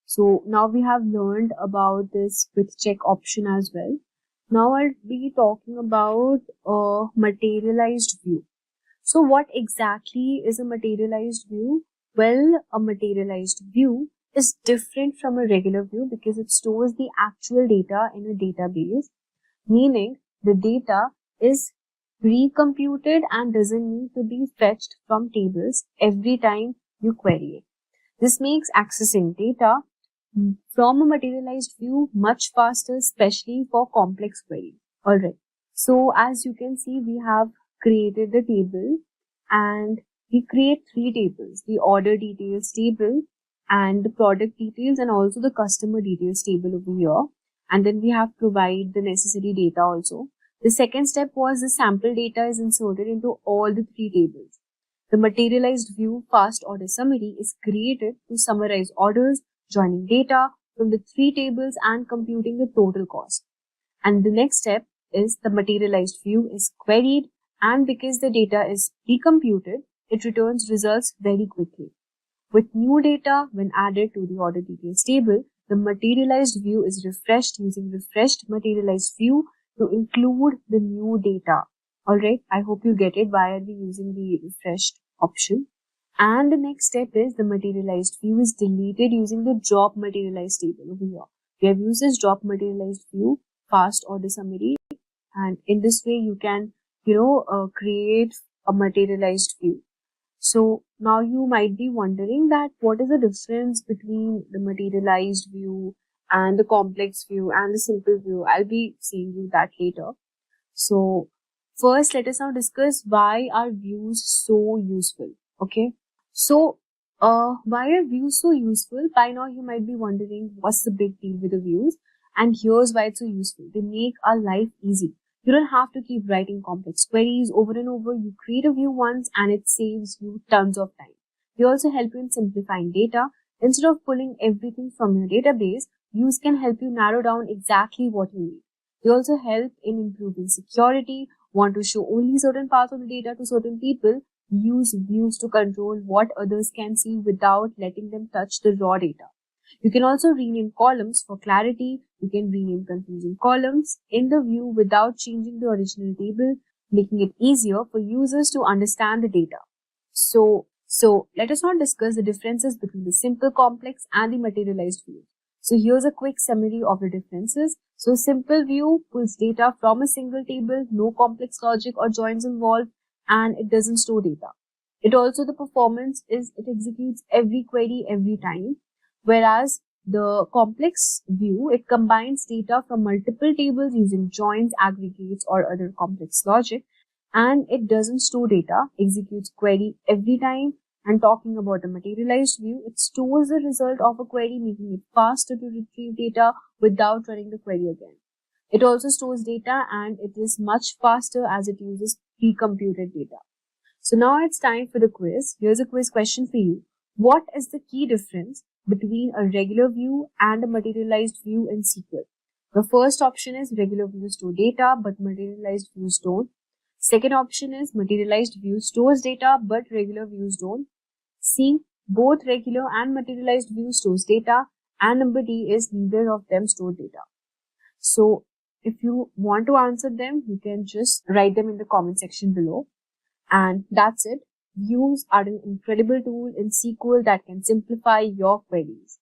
So now we have learned about this with check option as well. Now I'll be talking about a materialized view. So what exactly is a materialized view? Well, a materialized view is different from a regular view because it stores the actual data in a database, meaning the data is pre-computed and doesn't need to be fetched from tables every time you query it. This makes accessing data from a materialized view much faster, especially for complex queries. Alright, so as you can see, we have created the table and we create three tables: the order details table and the product details and also the customer details table over here. And then we have provided the necessary data also. The second step was the sample data is inserted into all the three tables. The materialized view fast order summary is created to summarize orders, joining data from the three tables and computing the total cost. And the next step is the materialized view is queried, and because the data is pre-computed, it returns results very quickly. With new data, when added to the order details table, the materialized view is refreshed using refreshed materialized view to include the new data. Alright, I hope you get it. Why are we using the refreshed option? And the next step is the materialized view is deleted using the drop materialized table over here. We have used this drop materialized view fast order summary, and in this way you can create a materialized view. So now you might be wondering that what is the difference between the materialized view and the complex view and the simple view. I'll be seeing you that later. So first, let us now discuss why are views so useful. Okay. So why are views so useful? By now you might be wondering what's the big deal with the views, and here's why it's so useful. They make our life easy. You don't have to keep writing complex queries over and over. You create a view once and it saves you tons of time. They also help you in simplifying data. Instead of pulling everything from your database, views can help you narrow down exactly what you need. They also help in improving security. Want to show only certain parts of the data to certain people? Use views to control what others can see without letting them touch the raw data. You can also rename columns for clarity. You can rename confusing columns in the view without changing the original table, making it easier for users to understand the data. So let us now discuss the differences between the simple, complex and the materialized view. So here's a quick summary of the differences. So simple view pulls data from a single table, no complex logic or joins involved, and it doesn't store data. It also, the performance is it executes every query every time. Whereas the complex view, it combines data from multiple tables using joins, aggregates, or other complex logic. and it doesn't store data, executes query every time. And talking about the materialized view, it stores the result of a query, making it faster to retrieve data without running the query again. It also stores data and it is much faster as it uses pre-computed data. So now it's time for the quiz. Here's a quiz question for you. What is the key difference between a regular view and a materialized view in SQL? The first option is regular views store data, but materialized views don't. Second option is materialized view stores data, but regular views don't. C, both regular and materialized view stores data. And number D is neither of them store data. So if you want to answer them, you can just write them in the comment section below. And that's it. Views are an incredible tool in SQL that can simplify your queries,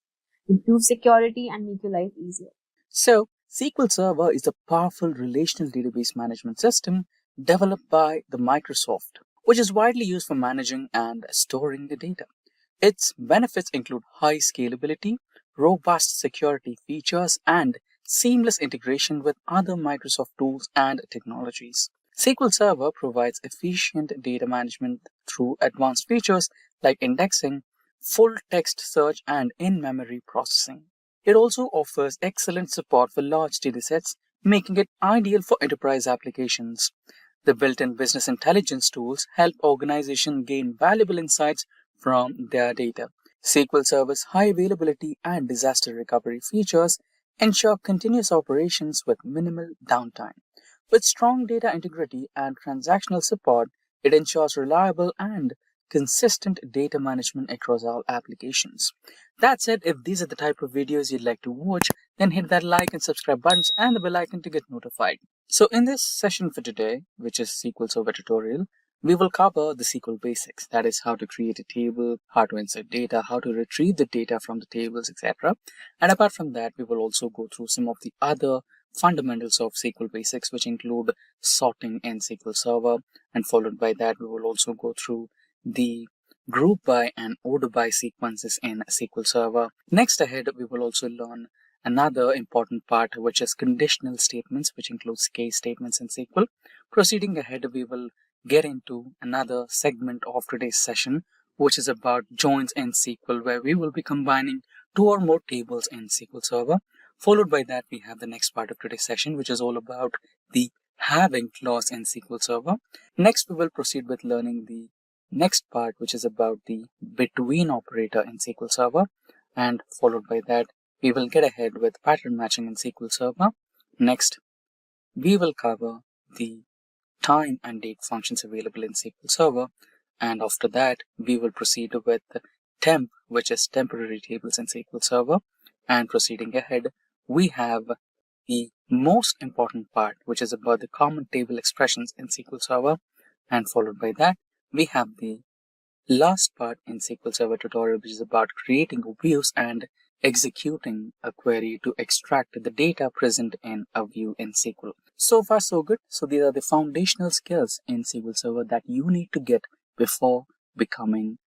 improve security, and make your life easier. So, SQL Server is a powerful relational database management system developed by the Microsoft, which is widely used for managing and storing the data. Its benefits include high scalability, robust security features, and seamless integration with other Microsoft tools and technologies. SQL Server provides efficient data management through advanced features like indexing, full text search, and in-memory processing. It also offers excellent support for large datasets, making it ideal for enterprise applications. The built-in business intelligence tools help organizations gain valuable insights from their data. SQL Server's high availability and disaster recovery features ensure continuous operations with minimal downtime. With strong data integrity and transactional support, it ensures reliable and consistent data management across all applications. That's it. If these are the type of videos you'd like to watch, then hit that like and subscribe buttons and the bell icon to get notified. So in this session for today, which is SQL Server tutorial, we will cover the SQL basics. That is how to create a table, how to insert data, how to retrieve the data from the tables, etc. And apart from that, we will also go through some of the other fundamentals of SQL basics, which include sorting in SQL Server. And followed by that, we will also go through the group by and order by sequences in SQL Server. Next ahead, we will also learn another important part, which is conditional statements, which includes case statements in SQL. Proceeding ahead, we will get into another segment of today's session, which is about joins in SQL, where we will be combining two or more tables in SQL Server. Followed by that, we have the next part of today's session, which is all about the having clause in SQL Server. Next, we will proceed with learning the next part, which is about the between operator in SQL Server. And followed by that, we will get ahead with pattern matching in SQL Server. Next, we will cover the time and date functions available in SQL Server. And after that, we will proceed with temp, which is temporary tables in SQL Server. And proceeding ahead, we have the most important part, which is about the common table expressions in SQL Server. And followed by that, we have the last part in SQL Server tutorial, which is about creating views and executing a query to extract the data present in a view in SQL. So far, so good. So these are the foundational skills in SQL Server that you need to get before becoming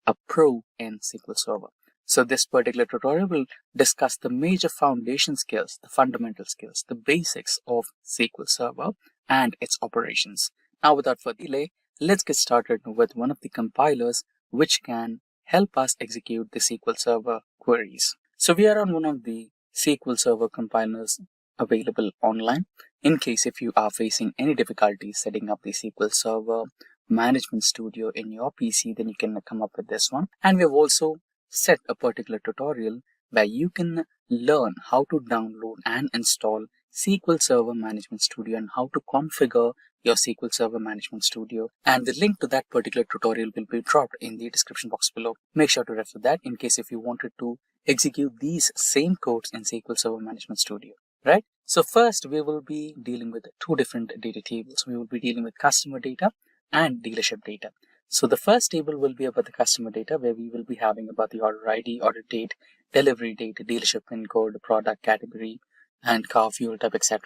a pro in SQL Server. So this particular tutorial will discuss the major foundation skills, the fundamental skills, the basics of SQL Server and its operations. Now, without further delay, let's get started with one of the compilers which can help us execute the SQL Server queries. So we are on one of the SQL Server compilers available online. In case if you are facing any difficulties setting up the SQL Server Management Studio in your PC, then you can come up with this one. And we've also set a particular tutorial where you can learn how to download and install SQL Server Management Studio and how to configure your SQL Server Management Studio. And the link to that particular tutorial will be dropped in the description box below. Make sure to refer that in case if you wanted to execute these same codes in SQL Server Management Studio, right? So first, we will be dealing with two different data tables. We will be dealing with customer data and dealership data. So the first table will be about the customer data, where we will be having about the order ID, order date, delivery date, dealership pin code, product category, and car fuel type, etc.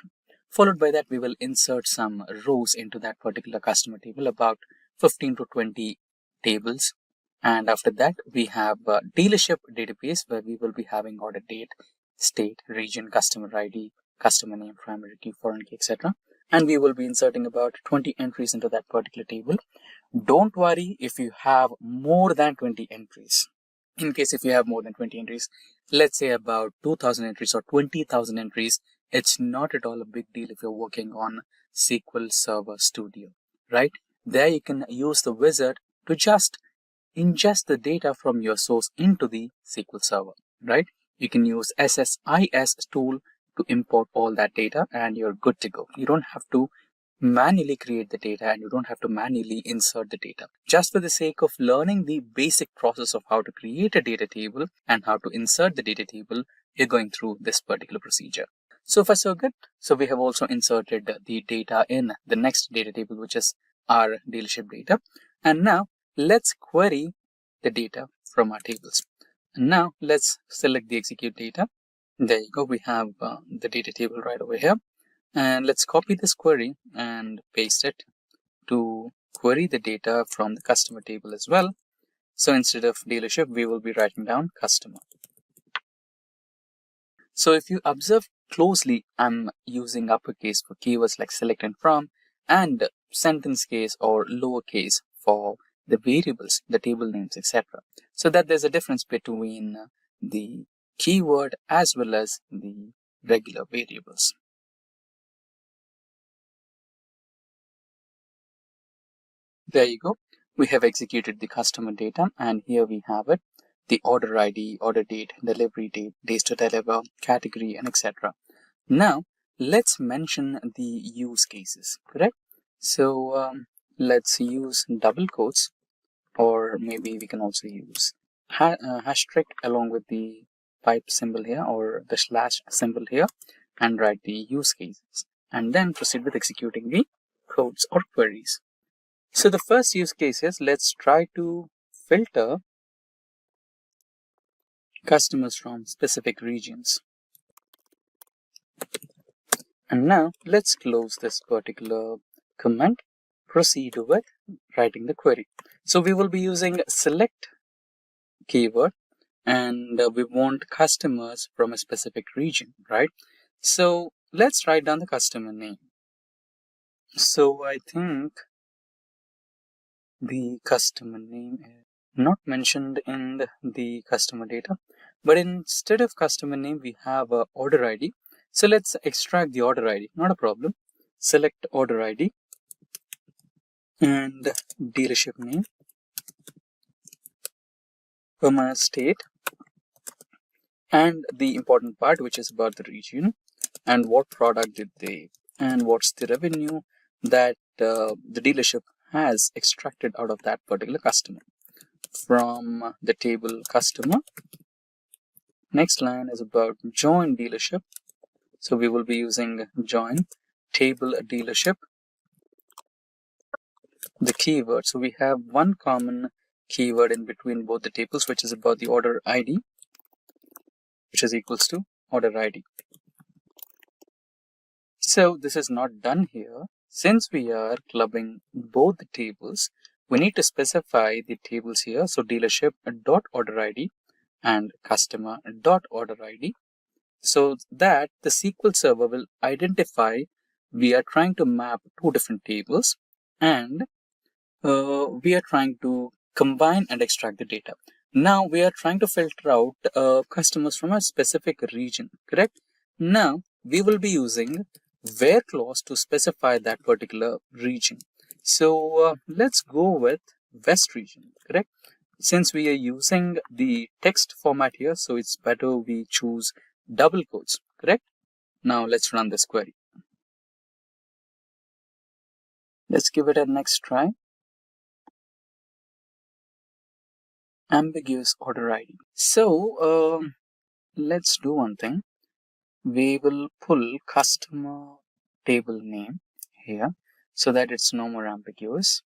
Followed by that, we will insert some rows into that particular customer table, about 15 to 20 tables. And after that, we have a dealership database, where we will be having order date, state, region, customer ID, customer name, primary key, foreign key, etc. and we will be inserting about 20 entries into that particular table. Don't worry if you have more than 20 entries. In case if you have more than 20 entries, let's say about 2000 entries or 20,000 entries, it's not at all a big deal if you're working on SQL Server Studio, right? There you can use the wizard to just ingest the data from your source into the SQL Server, right? You can use SSIS tool to import all that data and you're good to go. You don't have to manually create the data and you don't have to manually insert the data. Just for the sake of learning the basic process of how to create a data table and how to insert the data table, you're going through this particular procedure. So far so good. So we have also inserted the data in the next data table, which is our dealership data. And now let's query the data from our tables. And now let's select the execute data. There you go. We have the data table right over here. And let's copy this query and paste it to query the data from the customer table as well. So instead of dealership, we will be writing down customer. So if you observe closely, I'm using uppercase for keywords like select and from, and sentence case or lowercase for the variables, the table names, etc. So that there's a difference between the keyword as well as the regular variables. There you go. We have executed the customer data and here we have it. The order ID, order date, delivery date, days to deliver, category, and etc. Now, let's mention the use cases, correct? So let's use double quotes, or maybe we can also use hashtag along with the pipe symbol here or the slash symbol here and write the use cases and then proceed with executing the codes or queries. So the first use case is let's try to filter customers from specific regions. And now let's close this particular comment, proceed with writing the query. So we will be using select keyword and we want customers from a specific region, right? So let's write down the customer name. So I think the customer name is not mentioned in the customer data, but instead of customer name, we have a order ID. So let's extract the order ID, not a problem. Select order ID and dealership name, comma state, and the important part, which is about the region and what product did they, and what's the revenue that the dealership has extracted out of that particular customer from the table customer. Next line is about join dealership. So we will be using join table dealership, the keyword. So we have one common keyword in between both the tables, which is about the order ID, which is equals to order ID. So this is not done here. Since we are clubbing both the tables, we need to specify the tables here. So dealership dot order ID and customer dot order ID, so that the SQL Server will identify we are trying to map two different tables and we are trying to combine and extract the data. Now we are trying to filter out customers from a specific region, correct? Now we will be using where clause to specify that particular region. So let's go with West region, correct? Since we are using the text format here, so it's better we choose double quotes, correct? Now let's run this query. Let's give it a next try. Ambiguous order ID. So let's do one thing. We will pull customer table name here so that it's no more ambiguous.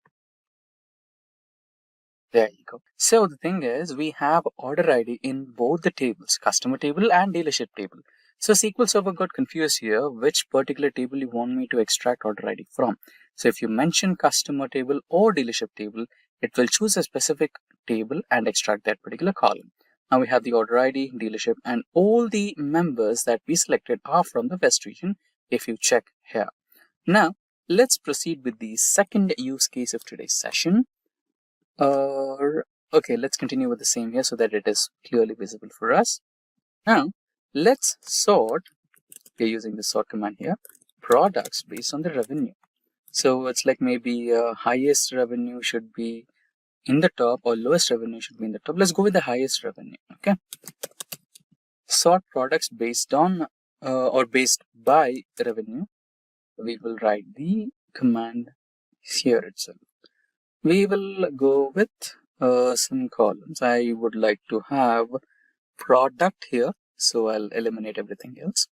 There you go. So the thing is, we have order ID in both the tables, customer table and dealership table. So SQL Server got confused here, which particular table you want me to extract order ID from. So if you mention customer table or dealership table, it will choose a specific table and extract that particular column. Now we have the order ID, dealership, and all the members that we selected are from the West region if you check here. Now, let's proceed with the second use case of today's session. Okay, let's continue with the same here so that it is clearly visible for us. Now, let's sort, we're using the sort command here, products based on the revenue. So it's like maybe highest revenue should be in the top or lowest revenue should be in the top. Let's go with the highest revenue, okay? Sort products based on or based by revenue. We will write the command here itself. We will go with some columns. I would like to have product here, so I'll eliminate everything else,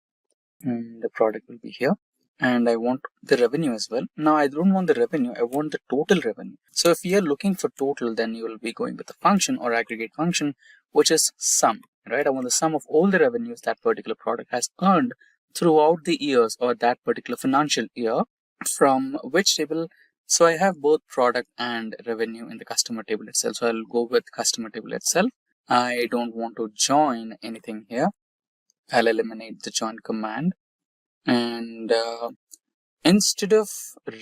and the product will be here. And I want the revenue as well. Now I don't want the revenue, I want the total revenue. So if you're looking for total, then you will be going with the function or aggregate function, which is sum, right? I want the sum of all the revenues that particular product has earned throughout the years or that particular financial year. From which table? So I have both product and revenue in the customer table itself. So I'll go with customer table itself. I don't want to join anything here. I'll eliminate the join command. And instead of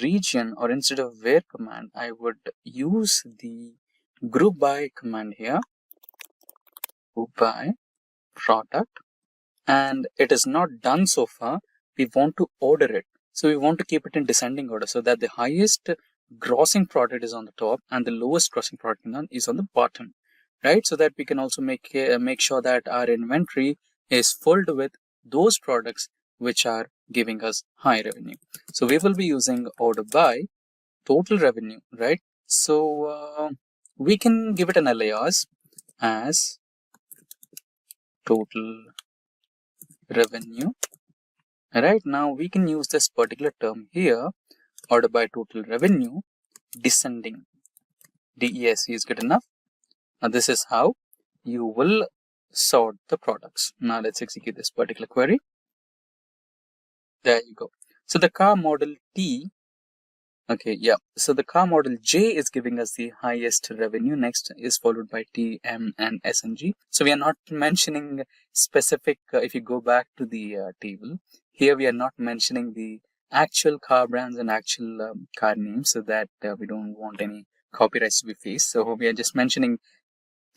region or instead of where command, I would use the group by command here. Group by product. And it is not done so far. We want to order it. So we want to keep it in descending order so that the highest grossing product is on the top and the lowest grossing product is on the bottom, right? So that we can also make sure that our inventory is filled with those products which are giving us high revenue. So we will be using order by total revenue, right? So we can give it an alias as total revenue. Right now we can use this particular term here, order by total revenue, descending. DESC is good enough. Now this is how you will sort the products. Now let's execute this particular query. There you go. So the car model T, okay, yeah. So the car model J is giving us the highest revenue. Next is followed by T, M, and S and G. So we are not mentioning specific, if you go back to the table, here we are not mentioning the actual car brands and actual car names so that we don't want any copyrights to be faced. So we are just mentioning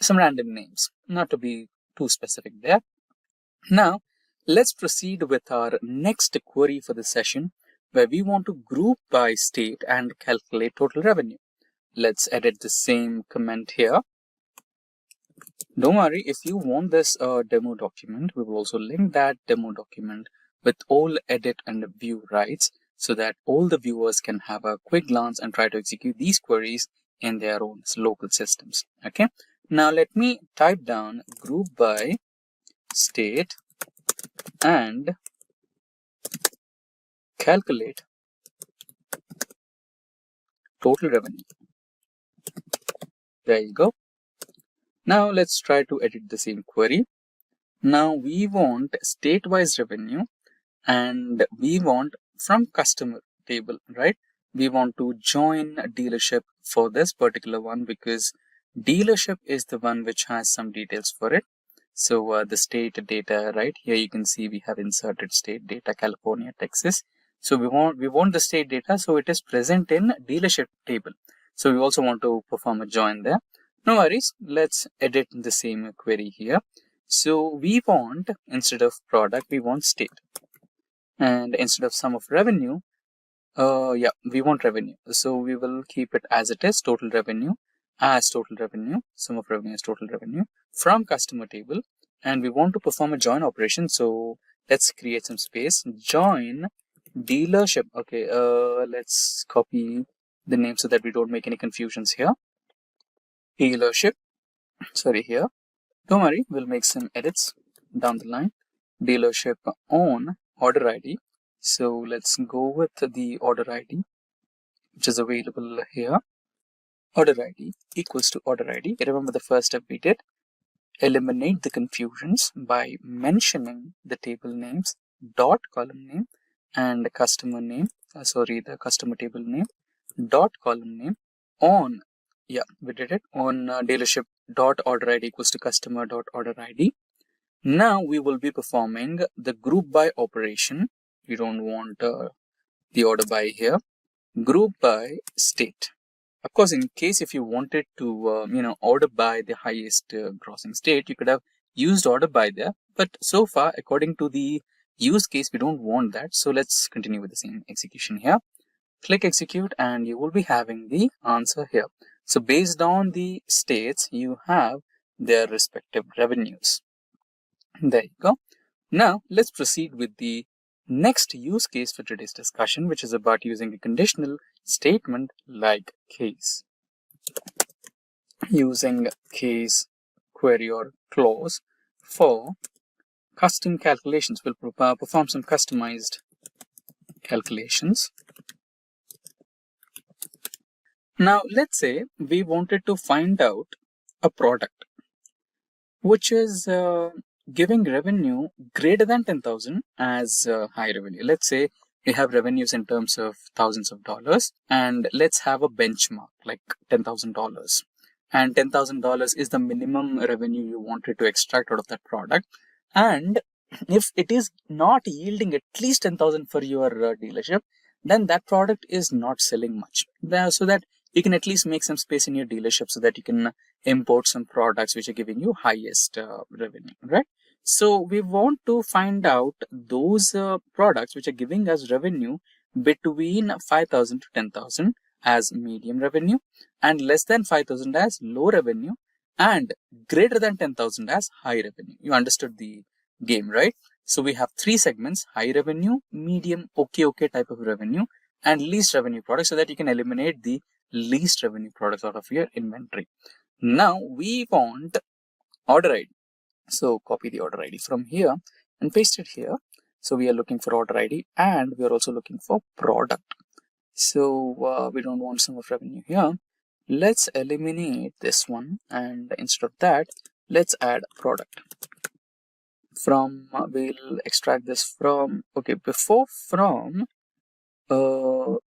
some random names, not to be too specific there. Now, let's proceed with our next query for the session, where we want to group by state and calculate total revenue. Let's edit the same comment here. Don't worry, if you want this demo document, we will also link that demo document with all edit and view rights so that all the viewers can have a quick glance and try to execute these queries in their own local systems. Okay. Now let me type down group by state and calculate total revenue. There you go. Now let's try to edit the same query. Now we want state-wise revenue and we want from customer table, right? We want to join a dealership for this particular one because dealership is the one which has some details for it. So the state data, right here you can see we have inserted state data California, Texas. So we want the state data, so it is present in dealership table. So we also want to perform a join there. No worries, let's edit the same query here. So we want, instead of product, we want state. And instead of sum of revenue, we want revenue. So we will keep it as it is, total revenue as total revenue, sum of revenue as total revenue from customer table. And we want to perform a join operation. So let's create some space, join dealership. Okay, let's copy the name so that we don't make any confusions here. Dealership, sorry here. Don't worry, we'll make some edits down the line. Dealership on order ID. So let's go with the order ID, which is available here. Order ID equals to order ID. Remember the first step we did. Eliminate the confusions by mentioning the table names, dot column name and customer name. The customer table name, dot column name on. Yeah, we did it on dealership dot order ID equals to customer dot order ID. Now we will be performing the group by operation. We don't want the order by here, group by state. Of course, in case if you wanted to, order by the highest grossing state, you could have used order by there. But so far, according to the use case, we don't want that. So let's continue with the same execution here. Click execute and you will be having the answer here. So based on the states, you have their respective revenues. There you go. Now let's proceed with the next use case for today's discussion, which is about using a conditional statement like case. Using case, query or clause for custom calculations. We'll perform some customized calculations. Now let's say we wanted to find out a product which is giving revenue greater than 10,000 as high revenue. Let's say we have revenues in terms of thousands of dollars, and let's have a benchmark like $10,000. And $10,000 is the minimum revenue you wanted to extract out of that product. And if it is not yielding at least 10,000 for your dealership, then that product is not selling much. So that you can at least make some space in your dealership so that you can import some products which are giving you highest revenue, right? So we want to find out those products which are giving us revenue between 5,000 to 10,000 as medium revenue, and less than 5,000 as low revenue, and greater than 10,000 as high revenue. You understood the game, right? So we have three segments: high revenue, medium, okay type of revenue, and least revenue products, so that you can eliminate the least revenue products out of your inventory. Now we want order ID. So copy the order ID from here and paste it here. So we are looking for order ID, and we are also looking for product. So we don't want sum of revenue here. Let's eliminate this one, and instead of that, let's add product. From we'll extract this from, okay, before from,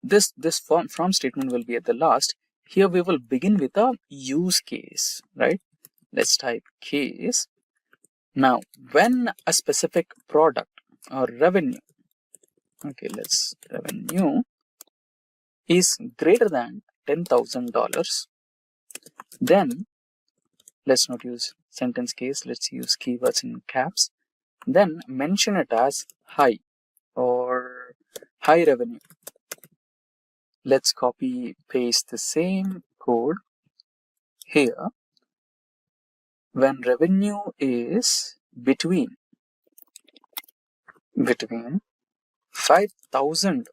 this from statement will be at the last. Here we will begin with a use case, right? Let's type case. Now, when a specific product or revenue, okay, let's revenue is greater than $10,000, then let's not use sentence case, let's use keywords in caps. Then mention it as high or high revenue. Let's copy paste the same code here. When revenue is between 5,000,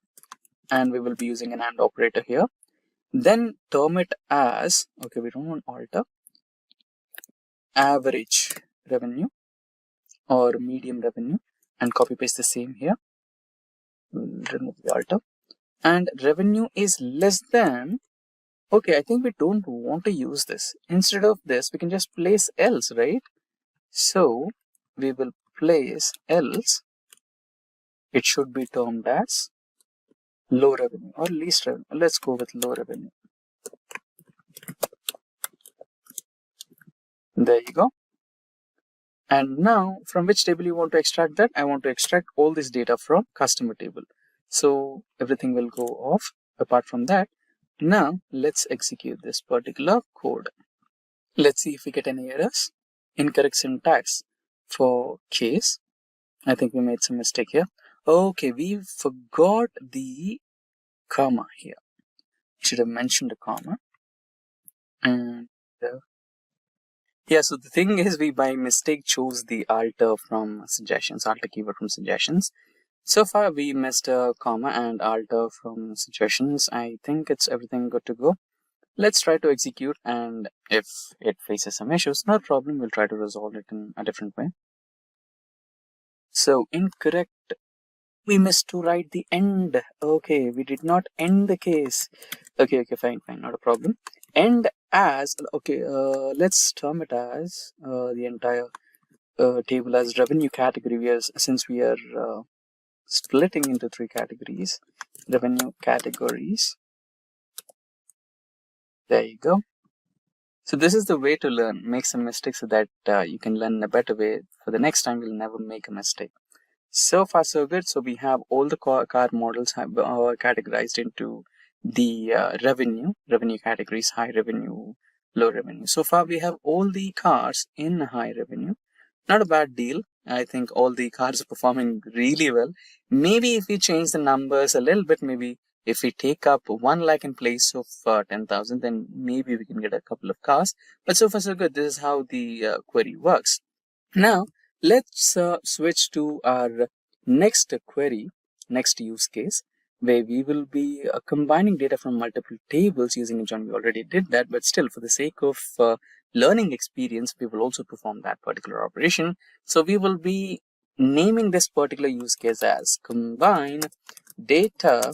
and we will be using an AND operator here, then term it as, okay, we don't want alter, average revenue or medium revenue, and copy paste the same here. We'll remove the alter. And revenue is less than, okay, I think we don't want to use this. Instead of this, we can just place else, right? So we will place else. It should be termed as low revenue or least revenue. Let's go with low revenue. There you go. And now from which table you want to extract that? I want to extract all this data from customer table. So everything will go off apart from that. Now let's execute this particular code. Let's see if we get any errors. Incorrect syntax for case. I think we made some mistake here. Okay, we forgot the comma here. Should have mentioned a comma. And yeah, so the thing is, we by mistake chose the alter from suggestions, alter keyword from suggestions. So far we missed a comma and alter from suggestions. I think it's everything good to go. Let's try to execute, and if it faces some issues, no problem, we'll try to resolve it in a different way. So incorrect, we missed to write the end. Okay, we did not end the case. Okay, fine, not a problem. End as, okay, let's term it as the entire table as revenue category, since we are splitting into three categories, revenue categories. There you go. So this is the way to learn. Make some mistakes so that you can learn in a better way. For the next time, you'll never make a mistake. So far so good. So we have all the car models have categorized into the revenue categories: high revenue, low revenue. So far we have all the cars in high revenue. Not a bad deal. I think all the cars are performing really well. Maybe if we change the numbers a little bit, maybe if we take up 1 lakh in place of 10,000, then maybe we can get a couple of cars. But so far so good. This is how the query works. Now, let's switch to our next query, next use case, where we will be combining data from multiple tables using a join. We already did that, but still, for the sake of learning experience, we will also perform that particular operation. So we will be naming this particular use case as combine data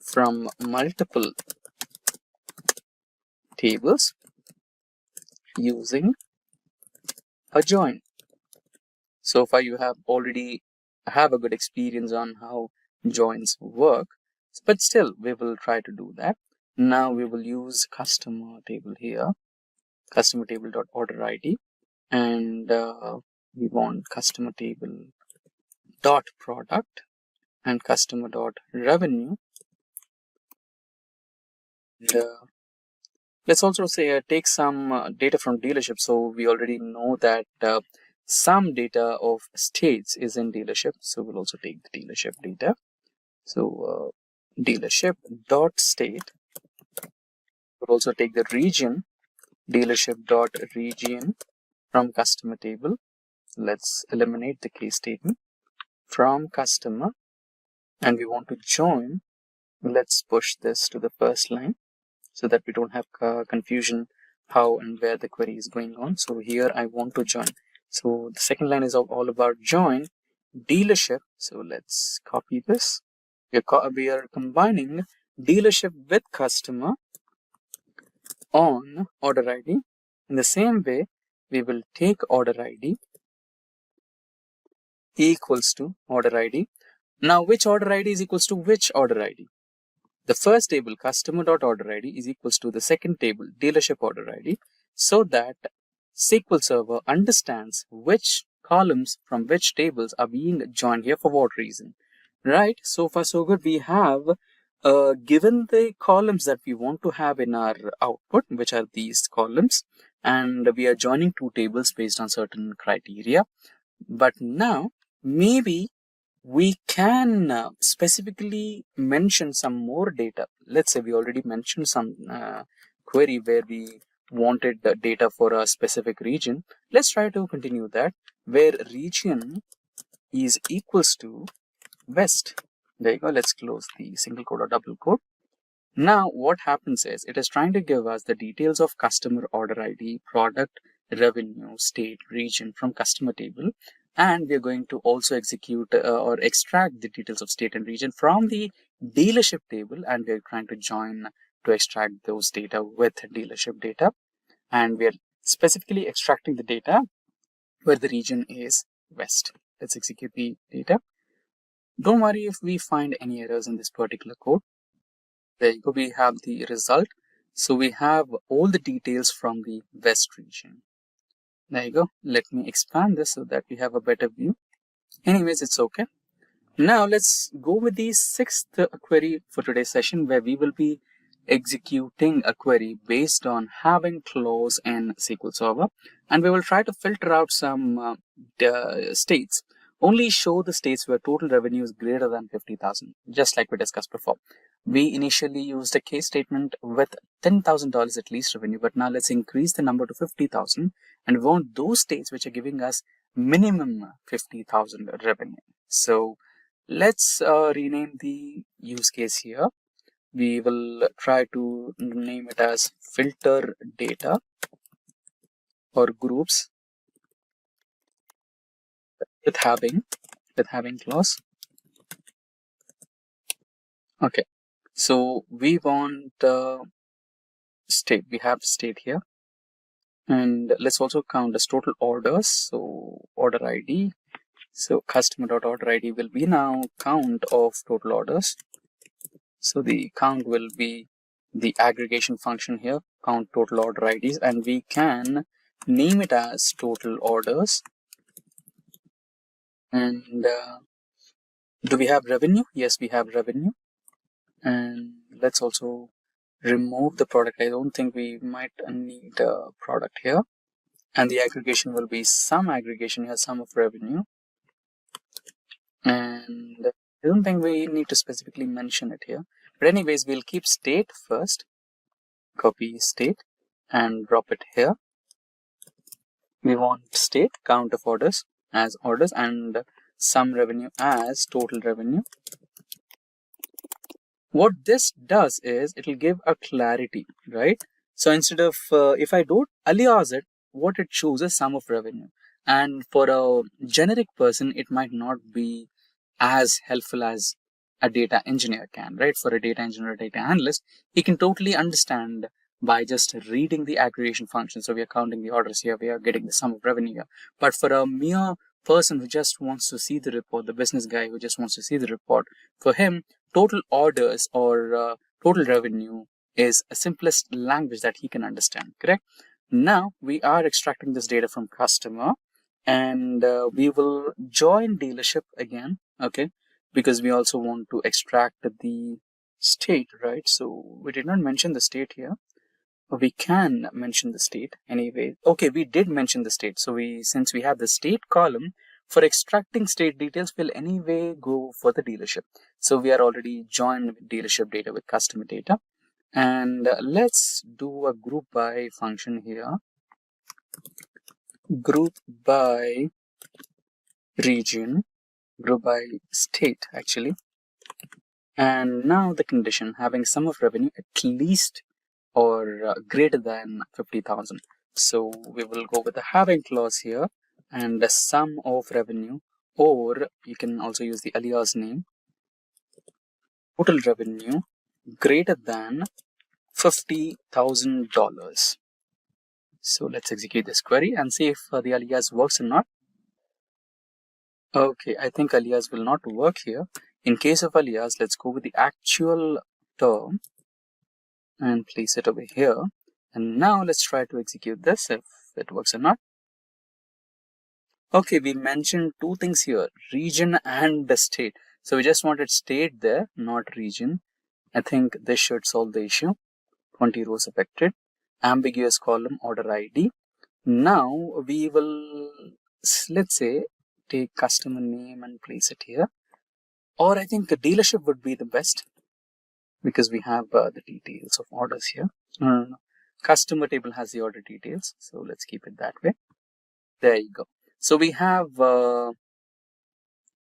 from multiple tables using a join. So far you have already have a good experience on how joins work, but still we will try to do that. Now we will use customer table here, customer table dot order ID, and we want customer table dot product and customer dot revenue. And, let's also say take some data from dealership. So we already know that some data of states is in dealership, so we'll also take the dealership data. So dealership dot state. We'll also take the region, dealership dot region from customer table. Let's eliminate the case statement from customer, and we want to join. Let's push this to the first line so that we don't have confusion how and where the query is going on. So here I want to join. So the second line is all about join dealership. So let's copy this. We are combining dealership with customer on order ID. In the same way, we will take order ID equals to order ID. Now, which order ID is equals to which order ID? The first table, customer.order ID, is equals to the second table, dealership order ID, so that SQL Server understands which columns from which tables are being joined here for what reason. Right? So far, so good. We have given the columns that we want to have in our output, which are these columns, and we are joining two tables based on certain criteria. But now, maybe we can specifically mention some more data. Let's say we already mentioned some query where we wanted the data for a specific region. Let's try to continue that, where region is equals to West. There you go. Let's close the single quote or double quote. Now what happens is it is trying to give us the details of customer order ID, product, revenue, state, region from customer table, and we are going to also execute or extract the details of state and region from the dealership table, and we are trying to join to extract those data with dealership data, and we are specifically extracting the data where the region is West. Let's execute the data. Don't worry if we find any errors in this particular code. There you go, we have the result. So we have all the details from the West region. There you go. Let me expand this so that we have a better view. Anyways, it's okay. Now let's go with the sixth query for today's session, where we will be executing a query based on having clause in SQL Server, and we will try to filter out some states. Only show the states where total revenue is greater than 50,000, just like we discussed before. We initially used a case statement with $10,000 at least revenue, but now let's increase the number to 50,000, and we want those states which are giving us minimum 50,000 revenue. So let's rename the use case here. We will try to name it as filter data or groups with having clause. Okay, so we want state. We have state here, and let's also count as total orders. So order ID. So customer.order ID will be now count of total orders. So the count will be the aggregation function here, count total order IDs, and we can name it as total orders. And Do we have revenue? Yes, we have revenue. And let's also remove the product. I don't think we might need a product here. And the aggregation will be sum aggregation here, sum of revenue. And I don't think we need to specifically mention it here. But anyways, we'll keep state first. Copy state and drop it here. We want state count of orders as orders and sum revenue as total revenue. What this does is it will give a clarity, right? So instead of if I don't alias it, what it shows is sum of revenue. And for a generic person, it might not be as helpful as a data engineer can, right? For a data engineer or data analyst, he can totally understand by just reading the aggregation function. So we are counting the orders here, we are getting the sum of revenue here. But for a mere person who just wants to see the report, the business guy who just wants to see the report, for him, total orders or total revenue is a simplest language that he can understand, correct? Now we are extracting this data from customer, and we will join dealership again, okay, because we also want to extract the state, right? So we did not mention the state here. We can mention the state anyway. Okay, we did mention the state. So since we have the state column, for extracting state details, we'll anyway go for the dealership. So we are already joined dealership data with customer data. And let's do a group by function here. Group by region, group by state actually. And now the condition, having sum of revenue at least or greater than 50,000. So we will go with the having clause here, and the sum of revenue, or you can also use the alias name, total revenue greater than $50,000. So let's execute this query and see if the alias works or not. Okay, I think alias will not work here. In case of alias, let's go with the actual term and place it over here. And now let's try to execute this if it works or not. Okay, we mentioned two things here, region and the state. So we just wanted state there, not region. I think this should solve the issue. 20 rows affected, ambiguous column, order ID. Now we will, let's say, take customer name and place it here. Or I think the dealership would be the best because we have the details of orders here. No. Customer table has the order details. So let's keep it that way. There you go. So we have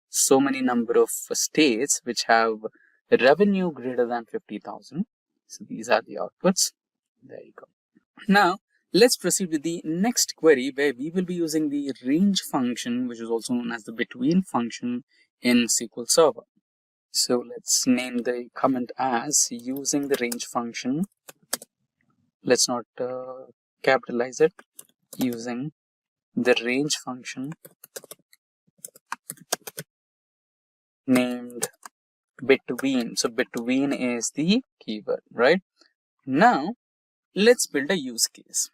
so many number of states which have revenue greater than 50,000. So these are the outputs. There you go. Now let's proceed with the next query where we will be using the range function, which is also known as the between function in SQL Server. So let's name the comment as using the range function. Let's not capitalize it. Using the range function named between. So between is the keyword, right? Now let's build a use case.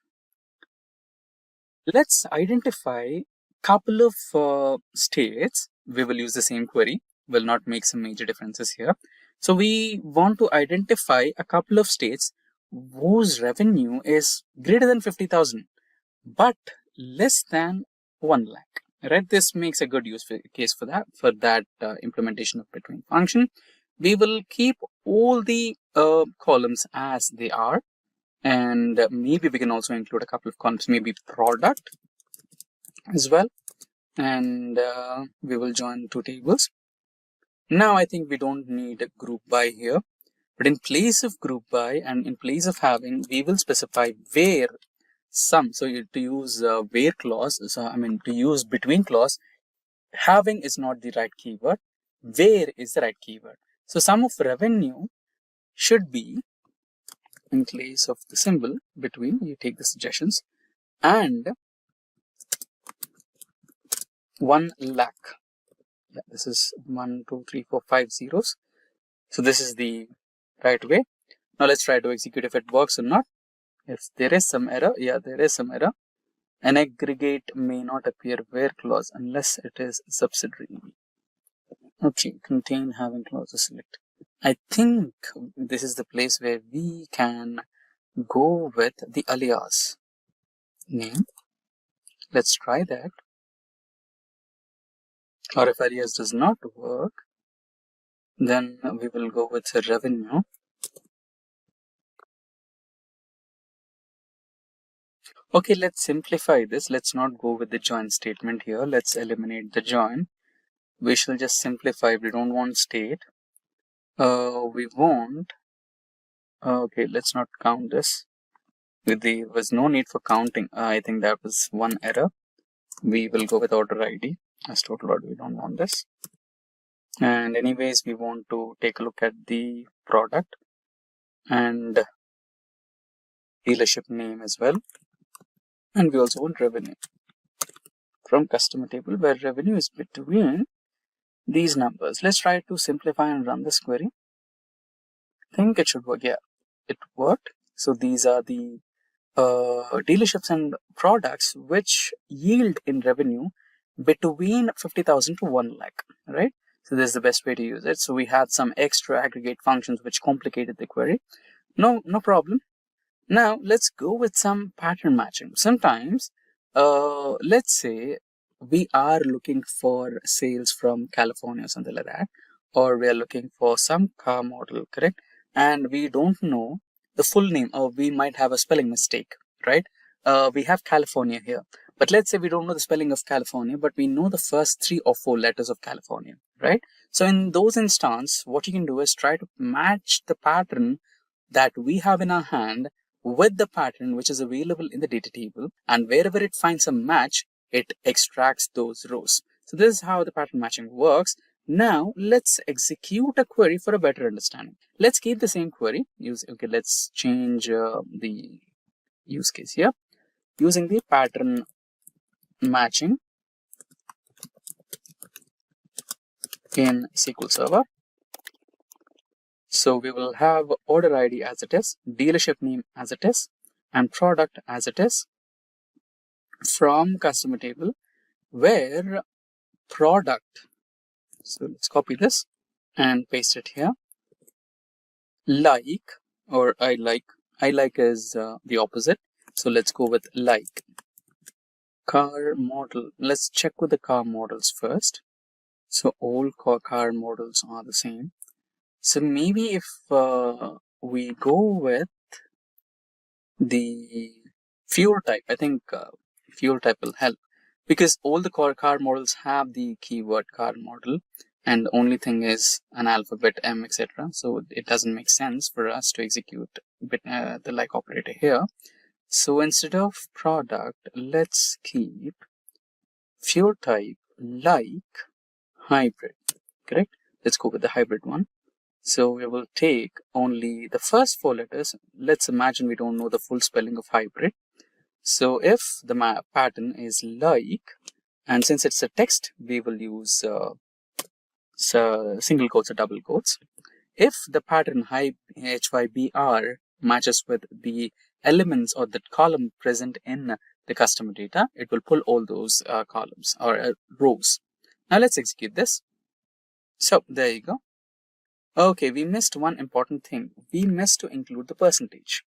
Let's identify couple of states. We will use the same query, will not make some major differences here. So we want to identify a couple of states whose revenue is greater than 50,000 but less than 1 lakh, right? This makes a good use case for that implementation of between function. We will keep all the columns as they are, and maybe we can also include a couple of columns, maybe product as well, and we will join two tables. Now I think we don't need a group by here, but in place of group by and in place of having, we will specify where sum. So to use where clause, to use between clause, having is not the right keyword, where is the right keyword. So sum of revenue should be, in place of the symbol between, you take the suggestions, and 1 lakh. Yeah, this is 1, 2, 3, 4, 5 zeros. So this is the right way. Now let's try to execute if it works or not. If there is some error, yeah, there is some error. An aggregate may not appear where clause unless it is subsidiary. Okay, contain having clauses select. I think this is the place where we can go with the alias name. Let's try that. Or if alias does not work, then we will go with revenue. Okay, let's simplify this. Let's not go with the join statement here. Let's eliminate the join. We shall just simplify. We don't want state. We want, okay, let's not count this. There was no need for counting. I think that was one error. We will go with order ID as total order. We don't want this. And anyways, we want to take a look at the product and dealership name as well. And we also want revenue from customer table, where revenue is between these numbers. Let's try to simplify and run this query. I think it should work. Yeah, it worked. So these are the dealerships and products which yield in revenue between 50,000 to 1 lakh, right? So this is the best way to use it. So we had some extra aggregate functions which complicated the query. No problem. Now let's go with some pattern matching. Sometimes, let's say we are looking for sales from California or something like that, or we are looking for some car model, correct? And we don't know the full name, or we might have a spelling mistake, right? We have California here, but let's say we don't know the spelling of California, but we know the first 3 or 4 letters of California, right? So in those instances, what you can do is try to match the pattern that we have in our hand with the pattern which is available in the data table, and wherever it finds a match, it extracts those rows. So this is how the pattern matching works. Now let's execute a query for a better understanding. Let's keep the same query. Let's change the use case here using the pattern matching in SQL Server. So we will have order ID as it is, dealership name as it is, and product as it is from customer table, where product, so let's copy this and paste it here, like, or I like is the opposite, so let's go with like. Car model, let's check with the car models first. So all car models are the same. So maybe if we go with the fuel type, I think fuel type will help, because all the car models have the keyword car model, and the only thing is an alphabet M, etc. So it doesn't make sense for us to execute the like operator here. So instead of product, let's keep fuel type like hybrid, correct? Let's go with the hybrid one. So we will take only the first 4 letters. Let's imagine we don't know the full spelling of hybrid. So if the pattern is like, and since it's a text, we will use single quotes or double quotes. If the pattern HYBR matches with the elements or the column present in the customer data, it will pull all those columns or rows. Now let's execute this. So there you go. Okay, we missed one important thing. We missed to include the percentage.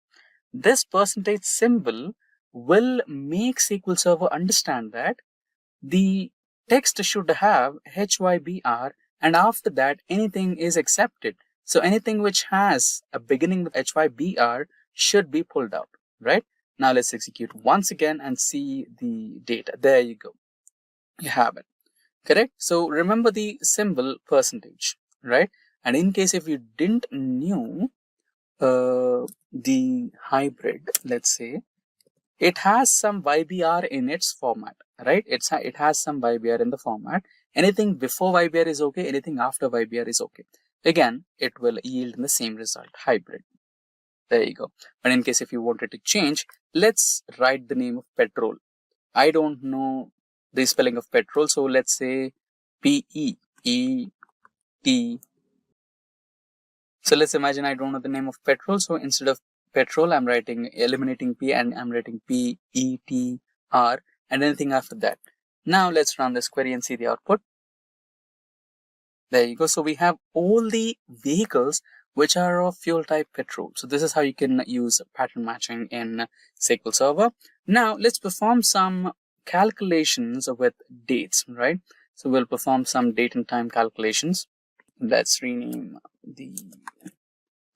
This percentage symbol will make SQL Server understand that the text should have HYBR, and after that anything is accepted. So anything which has a beginning with HYBR should be pulled out, right? Now let's execute once again and see the data. There you go. You have it, correct? So remember the symbol percentage, right? And in case if you didn't knew the hybrid, let's say, it has some YBR in its format, right? It has some YBR in the format. Anything before YBR is okay, anything after YBR is okay. Again, it will yield in the same result, hybrid. There you go. But in case if you wanted to change, let's write the name of petrol. I don't know the spelling of petrol, so let's say PEET. So let's imagine I don't know the name of petrol, so instead of petrol, I'm eliminating P and I'm writing PETR and anything after that. Now let's run this query and see the output. There you go. So we have all the vehicles which are of fuel type petrol. So this is how you can use pattern matching in SQL Server. Now let's perform some calculations with dates, right? So we'll perform some date and time calculations. Let's rename the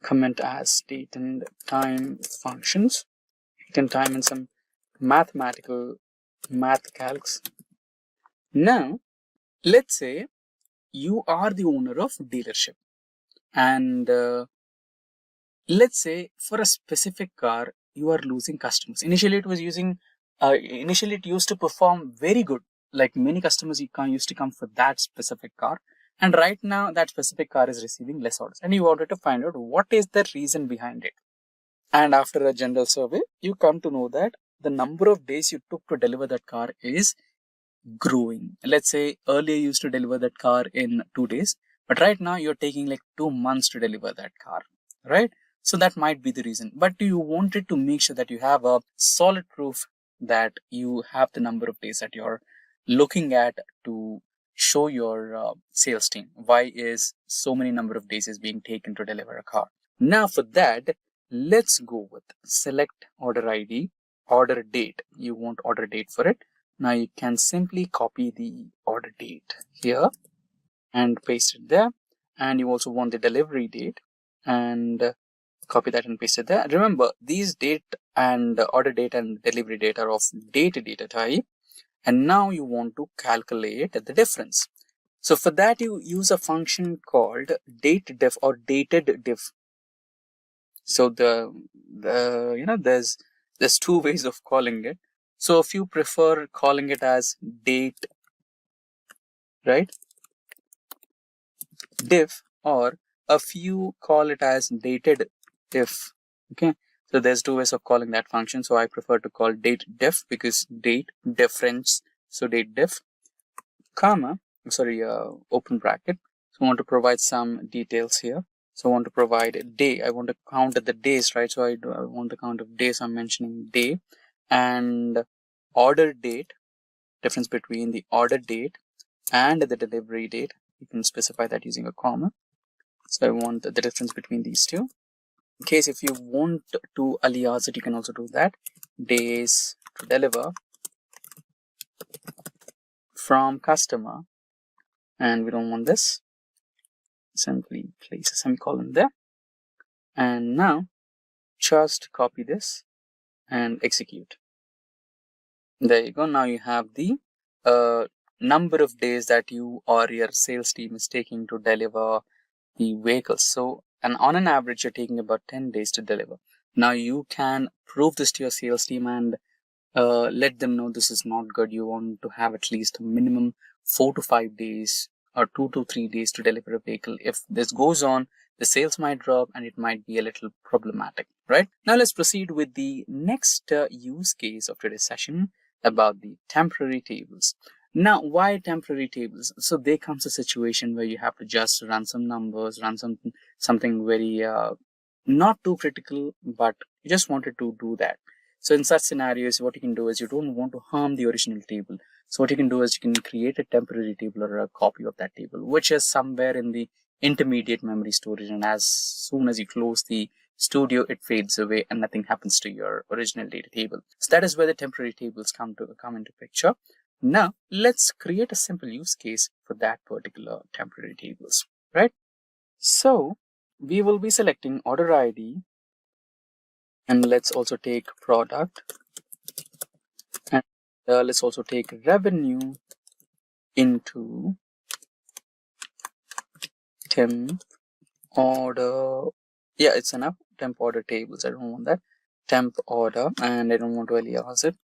comment as date and time functions. Date and time and some mathematical math calcs. Now let's say you are the owner of dealership, and let's say for a specific car you are losing customers. Initially it used to perform very good, like many customers used to come for that specific car, and right now that specific car is receiving less orders, and you wanted to find out what is the reason behind it. And after a general survey you come to know that the number of days you took to deliver that car is growing. Let's say earlier you used to deliver that car in 2 days, but right now you're taking like 2 months to deliver that car, right? So that might be the reason, but you wanted to make sure that you have a solid proof that you have the number of days that you're looking at to show your sales team why is so many number of days is being taken to deliver a car. Now for that, let's go with select order ID, order date. You want order date for it. Now you can simply copy the order date here and paste it there, and you also want the delivery date and copy that and paste it there. Remember, these date and order date and delivery date are of date data type, and now you want to calculate the difference. So for that you use a function called dateDiff or datedDiff. So there's 2 ways of calling it. So if you prefer calling it as date, right, diff, or a few call it as dated diff. Okay, so there's 2 ways of calling that function. So I prefer to call date diff because date difference. So date diff, comma, open bracket. So I want to provide some details here. So I want to provide a day. I want to count the days, right? So I want the count of days. I'm mentioning day and order date. Difference between the order date and the delivery date. You can specify that using a comma. So I want the difference between these two. In case if you want to alias it, you can also do that. Days to deliver from customer, and we don't want this. Simply place a semicolon there, and now just copy this and execute. There you go. Now you have the number of days that you or your sales team is taking to deliver the vehicles. So, and on an average, you're taking about 10 days to deliver. Now you can prove this to your sales team and let them know this is not good. You want to have at least a minimum 4 to 5 days or 2 to 3 days to deliver a vehicle. If this goes on, the sales might drop and it might be a little problematic, right? Now let's proceed with the next use case of today's session about the temporary tables. Now, why temporary tables? So there comes a situation where you have to just run some numbers, run something very not too critical, but you just wanted to do that. So in such scenarios, what you can do is you don't want to harm the original table. So what you can do is you can create a temporary table or a copy of that table, which is somewhere in the intermediate memory storage. And as soon as you close the studio, it fades away and nothing happens to your original data table. So that is where the temporary tables come into picture. Now let's create a simple use case for that particular temporary tables, right? So we will be selecting order ID, and let's also take product, and let's also take revenue into temp order. Yeah, it's enough. Temp order tables. I don't want that. Temp order, and I don't want to alias it.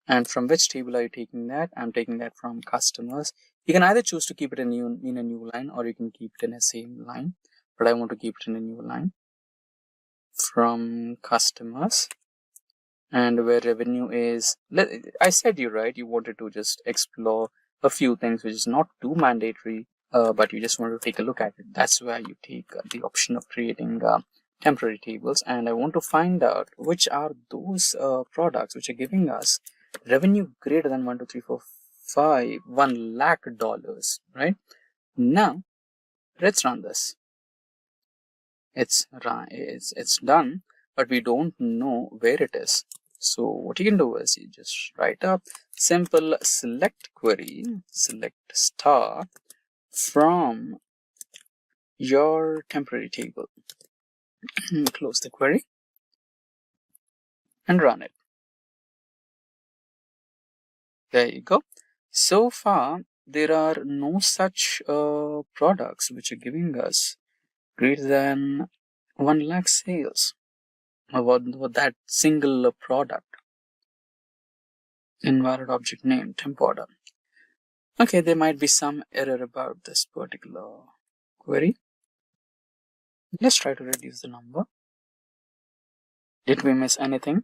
And from which table are you taking that? I'm taking that from customers. You can either choose to keep it in a new line, or you can keep it in a same line, but I want to keep it in a new line. From customers, and where revenue is, I said you right, you wanted to just explore a few things which is not too mandatory, but you just want to take a look at it. That's why you take the option of creating temporary tables. And I want to find out which are those products which are giving us revenue greater than $1 lakh, right? Now Let's run this. It's done, but we don't know where it is. So what you can do is you just write up simple select query, select star from your temporary table. Close the query and run it. There you go. So far, there are no such products which are giving us greater than 1 lakh sales about that single product. Invalid object name, temp order. Okay, there might be some error about this particular query. Let's try to reduce the number. Did we miss anything?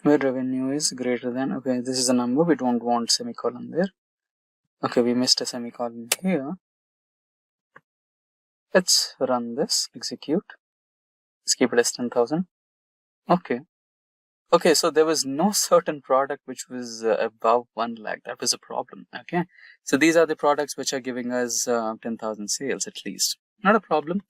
Where revenue is greater than, okay, this is a number, we don't want semicolon there. Okay, we missed a semicolon here. Let's run this, execute. Let's keep it as 10,000. Okay, so there was no certain product which was above 1 lakh. That was a problem. Okay, so these are the products which are giving us 10,000 sales at least. Not a problem.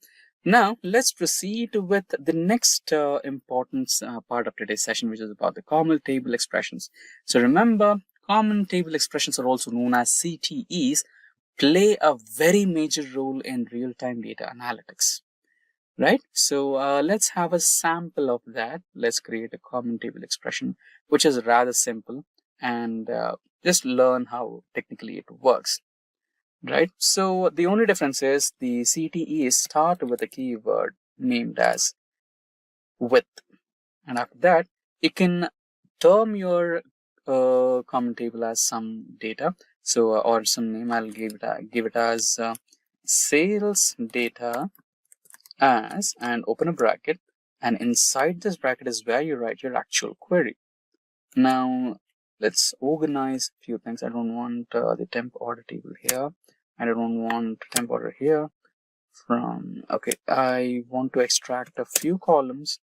Now let's proceed with the next important part of today's session, which is about the common table expressions. So remember, common table expressions are also known as CTEs, play a very major role in real-time data analytics. Right? So let's have a sample of that. Let's create a common table expression, which is rather simple, and just learn how technically it works. Right? So the only difference is the CTEs start with a keyword named as with, and after that you can term your common table as some data. So or some name. I'll give it as sales data as, and open a bracket, and inside this bracket is where you write your actual query. Now let's organize a few things. I don't want the temp order table here. I don't want temp order here. Okay, I want to extract a few columns.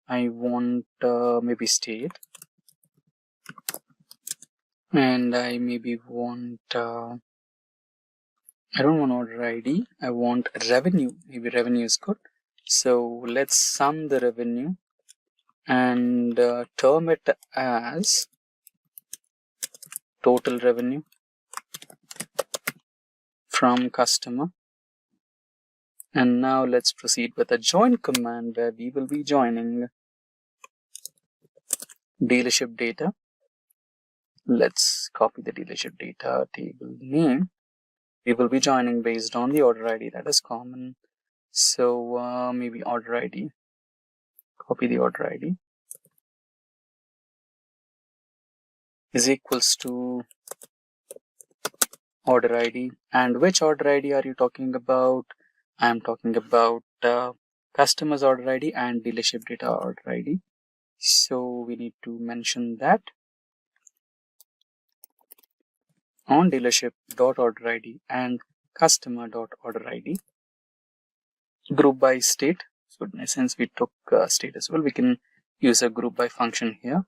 I want maybe state, and I maybe want I don't want order ID. I want revenue. Maybe revenue is good. So let's sum the revenue and term it as total revenue from customer. And now let's proceed with a join command where we will be joining dealership data. Let's copy the dealership data table name. We will be joining based on the order ID that is common. So maybe order ID. Copy the order ID is equals to order ID. And which order ID are you talking about? I'm talking about customer's order ID and dealership data order ID. So we need to mention that on dealership.order ID and customer.order ID. Group by state. So since we took state as well, we can use a group by function here.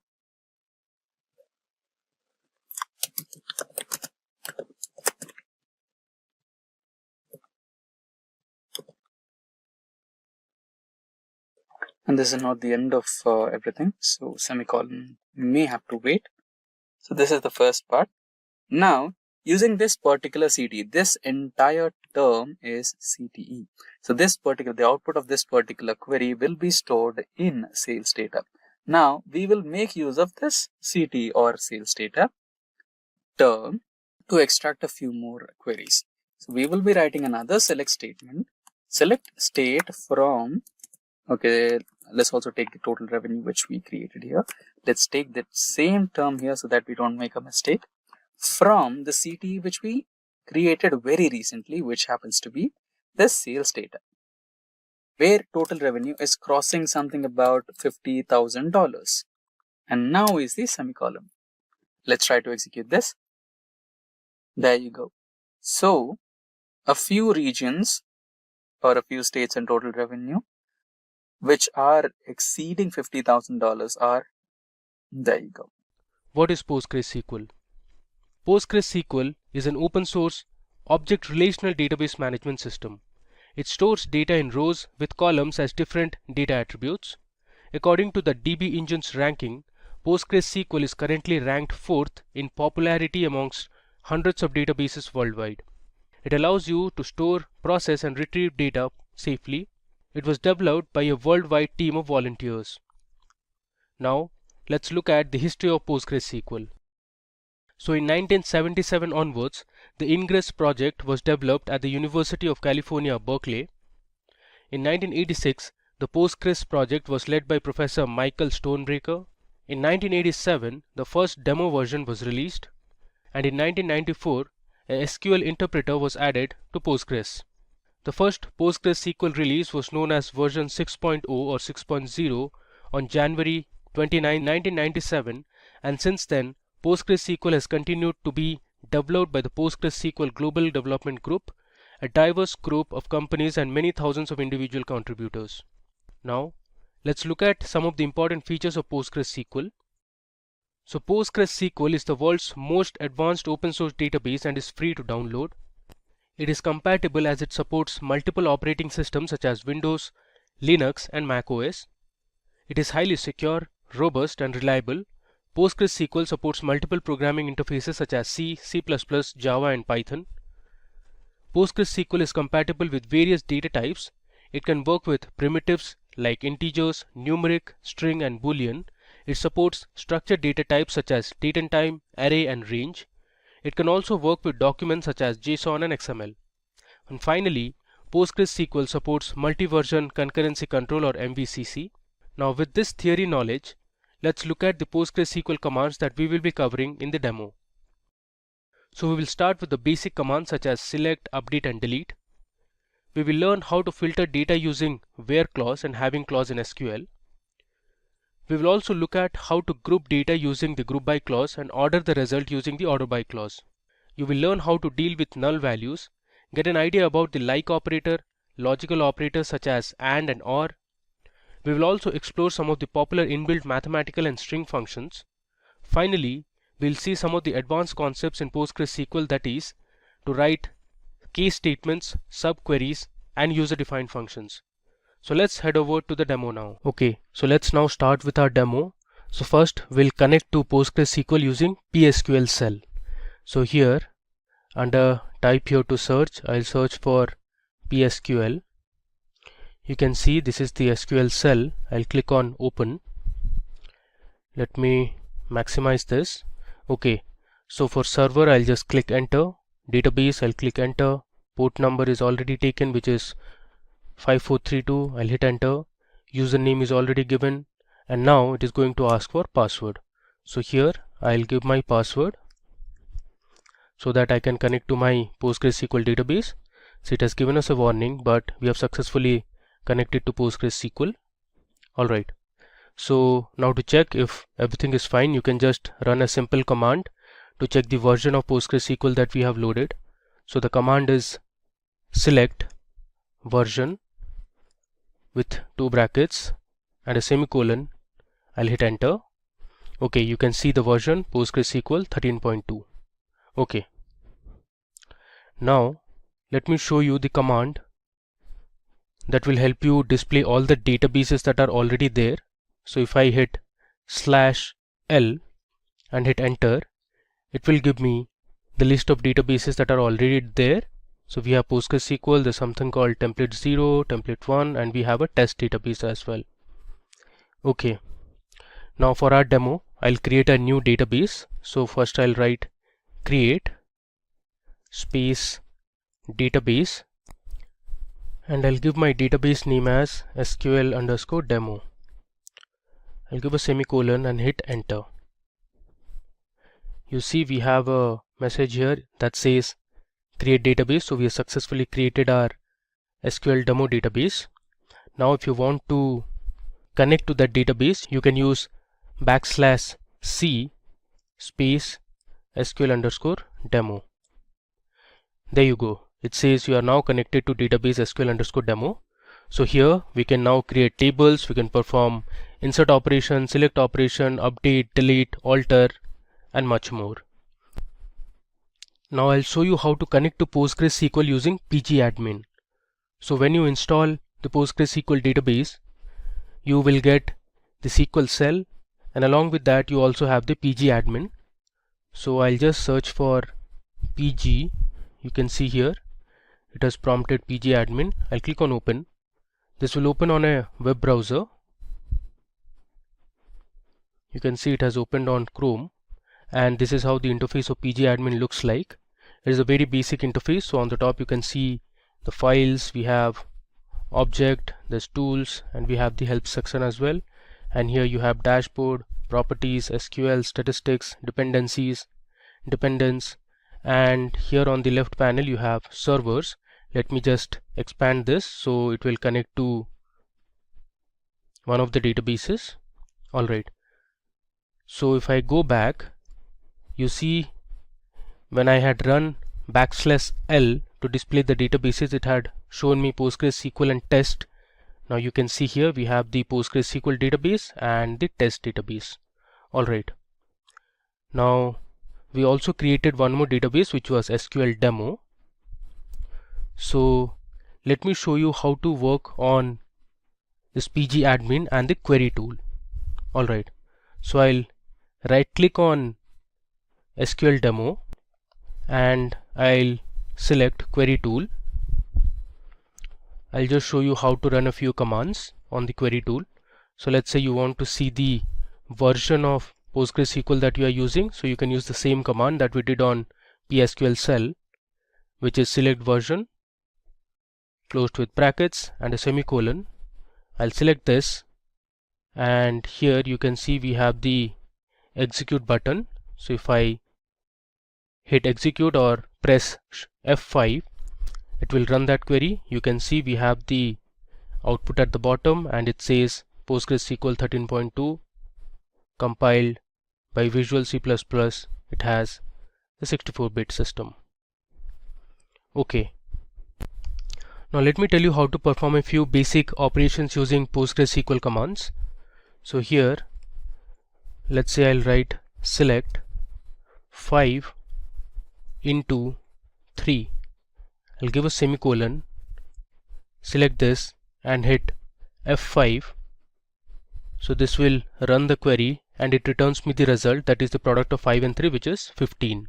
And this is not the end of everything. So semicolon may have to wait. So this is the first part. Now, using this particular CTE, this entire term is CTE. So the output of this particular query will be stored in sales data. Now, we will make use of this CTE or sales data term to extract a few more queries. So we will be writing another select statement. Select state from, okay, let's also take the total revenue which we created here. Let's take that same term here so that we don't make a mistake. From the CTE which we created very recently, which happens to be the sales data, where total revenue is crossing something about $50,000. And now is the semicolon. Let's try to execute this. There you go. So a few regions or a few states and total revenue which are exceeding $50,000 are, there you go. What is PostgreSQL? PostgreSQL is an open source object relational database management system. It stores data in rows with columns as different data attributes. According to the DB Engine's ranking, PostgreSQL is currently ranked 4th in popularity amongst hundreds of databases worldwide. It allows you to store, process and retrieve data safely. It was developed by a worldwide team of volunteers. Now, let's look at the history of PostgreSQL. So in 1977 onwards, the Ingress project was developed at the University of California, Berkeley. In 1986, the Postgres project was led by Professor Michael Stonebreaker. In 1987, the first demo version was released, and in 1994, a SQL interpreter was added to Postgres. The first PostgreSQL release was known as version 6.0 or 6.0 on January 29, 1997, and since then, PostgreSQL has continued to be developed by the PostgreSQL Global Development Group, a diverse group of companies and many thousands of individual contributors. Now, let's look at some of the important features of PostgreSQL. So PostgreSQL is the world's most advanced open source database and is free to download. It is compatible as it supports multiple operating systems such as Windows, Linux and Mac OS. It is highly secure, robust and reliable. PostgreSQL supports multiple programming interfaces such as C, C++, Java and Python. PostgreSQL is compatible with various data types. It can work with primitives like integers, numeric, string and boolean. It supports structured data types such as date and time, array and range. It can also work with documents such as JSON and XML. And finally, PostgreSQL supports multi-version concurrency control or MVCC. Now with this theory knowledge, let's look at the PostgreSQL commands that we will be covering in the demo. So we will start with the basic commands such as select, update and delete. We will learn how to filter data using where clause and having clause in SQL. We will also look at how to group data using the group by clause and order the result using the order by clause. You will learn how to deal with null values, get an idea about the like operator, logical operators such as AND and OR. We will also explore some of the popular inbuilt mathematical and string functions. Finally, we'll see some of the advanced concepts in PostgreSQL, that is, to write case statements, subqueries and user-defined functions. So let's head over to the demo now. Okay, so let's now start with our demo. So first we'll connect to PostgreSQL using PSQL cell. So here under type here to search, I'll search for PSQL. You can see this is the SQL cell. I'll click on open. Let me maximize this. Okay, so for server I'll just click enter. Database I'll click enter. Port number is already taken, which is 5432. I'll hit enter. Username is already given, and now it is going to ask for password. So here I'll give my password so that I can connect to my PostgreSQL database. So it has given us a warning, but we have successfully connected to PostgreSQL. Alright, so now to check if everything is fine, you can just run a simple command to check the version of PostgreSQL that we have loaded. So the command is select version with two brackets and a semicolon. I'll hit enter. Okay, you can see the version PostgreSQL 13.2. Okay, now let me show you the command that will help you display all the databases that are already there. So if I hit /L and hit enter, it will give me the list of databases that are already there. So we have PostgreSQL, there's something called template 0, template 1, and we have a test database as well. Okay, now for our demo, I'll create a new database. So first I'll write create space database, and I'll give my database name as SQL_demo. I'll give a semicolon and hit enter. You see we have a message here that says create database. So we have successfully created our SQL demo database. Now if you want to connect to that database, you can use \c space SQL_demo. There you go. It says you are now connected to database SQL_demo. So here we can now create tables, we can perform insert operation, select operation, update, delete, alter and much more. Now I'll show you how to connect to PostgreSQL using pgadmin. So when you install the PostgreSQL database, you will get the SQL cell, and along with that you also have the PG admin. So I'll just search for PG. You can see here it has prompted PG admin. I'll click on open. This will open on a web browser. You can see it has opened on Chrome, and this is how the interface of PG admin looks like. It is a very basic interface. So on the top you can see the files, we have object, there's tools, and we have the help section as well. And here you have dashboard, properties, SQL, statistics, dependencies, dependence, and here on the left panel you have servers. Let me just expand this so it will connect to one of the databases. Alright, so if I go back, you see when I had run \L to display the databases, it had shown me PostgreSQL and test. Now you can see here we have the PostgreSQL database and the test database. Alright, now we also created one more database which was SQL demo. So let me show you how to work on this PG admin and the query tool. Alright, so I'll right click on SQL demo and I'll select query tool. I'll just show you how to run a few commands on the query tool. So let's say you want to see the version of PostgreSQL that you are using, so you can use the same command that we did on PSQL cell, which is select version closed with brackets and a semicolon. I'll select this, and here you can see we have the execute button. So if I hit execute or press F5, it will run that query. You can see we have the output at the bottom and it says PostgreSQL 13.2 compiled by Visual C++. It has the 64-bit system. Okay, now let me tell you how to perform a few basic operations using PostgreSQL commands. So here let's say I'll write select 5 into 3. I'll give a semicolon, select this and hit F5. So this will run the query and it returns me the result, that is the product of 5 and 3, which is 15.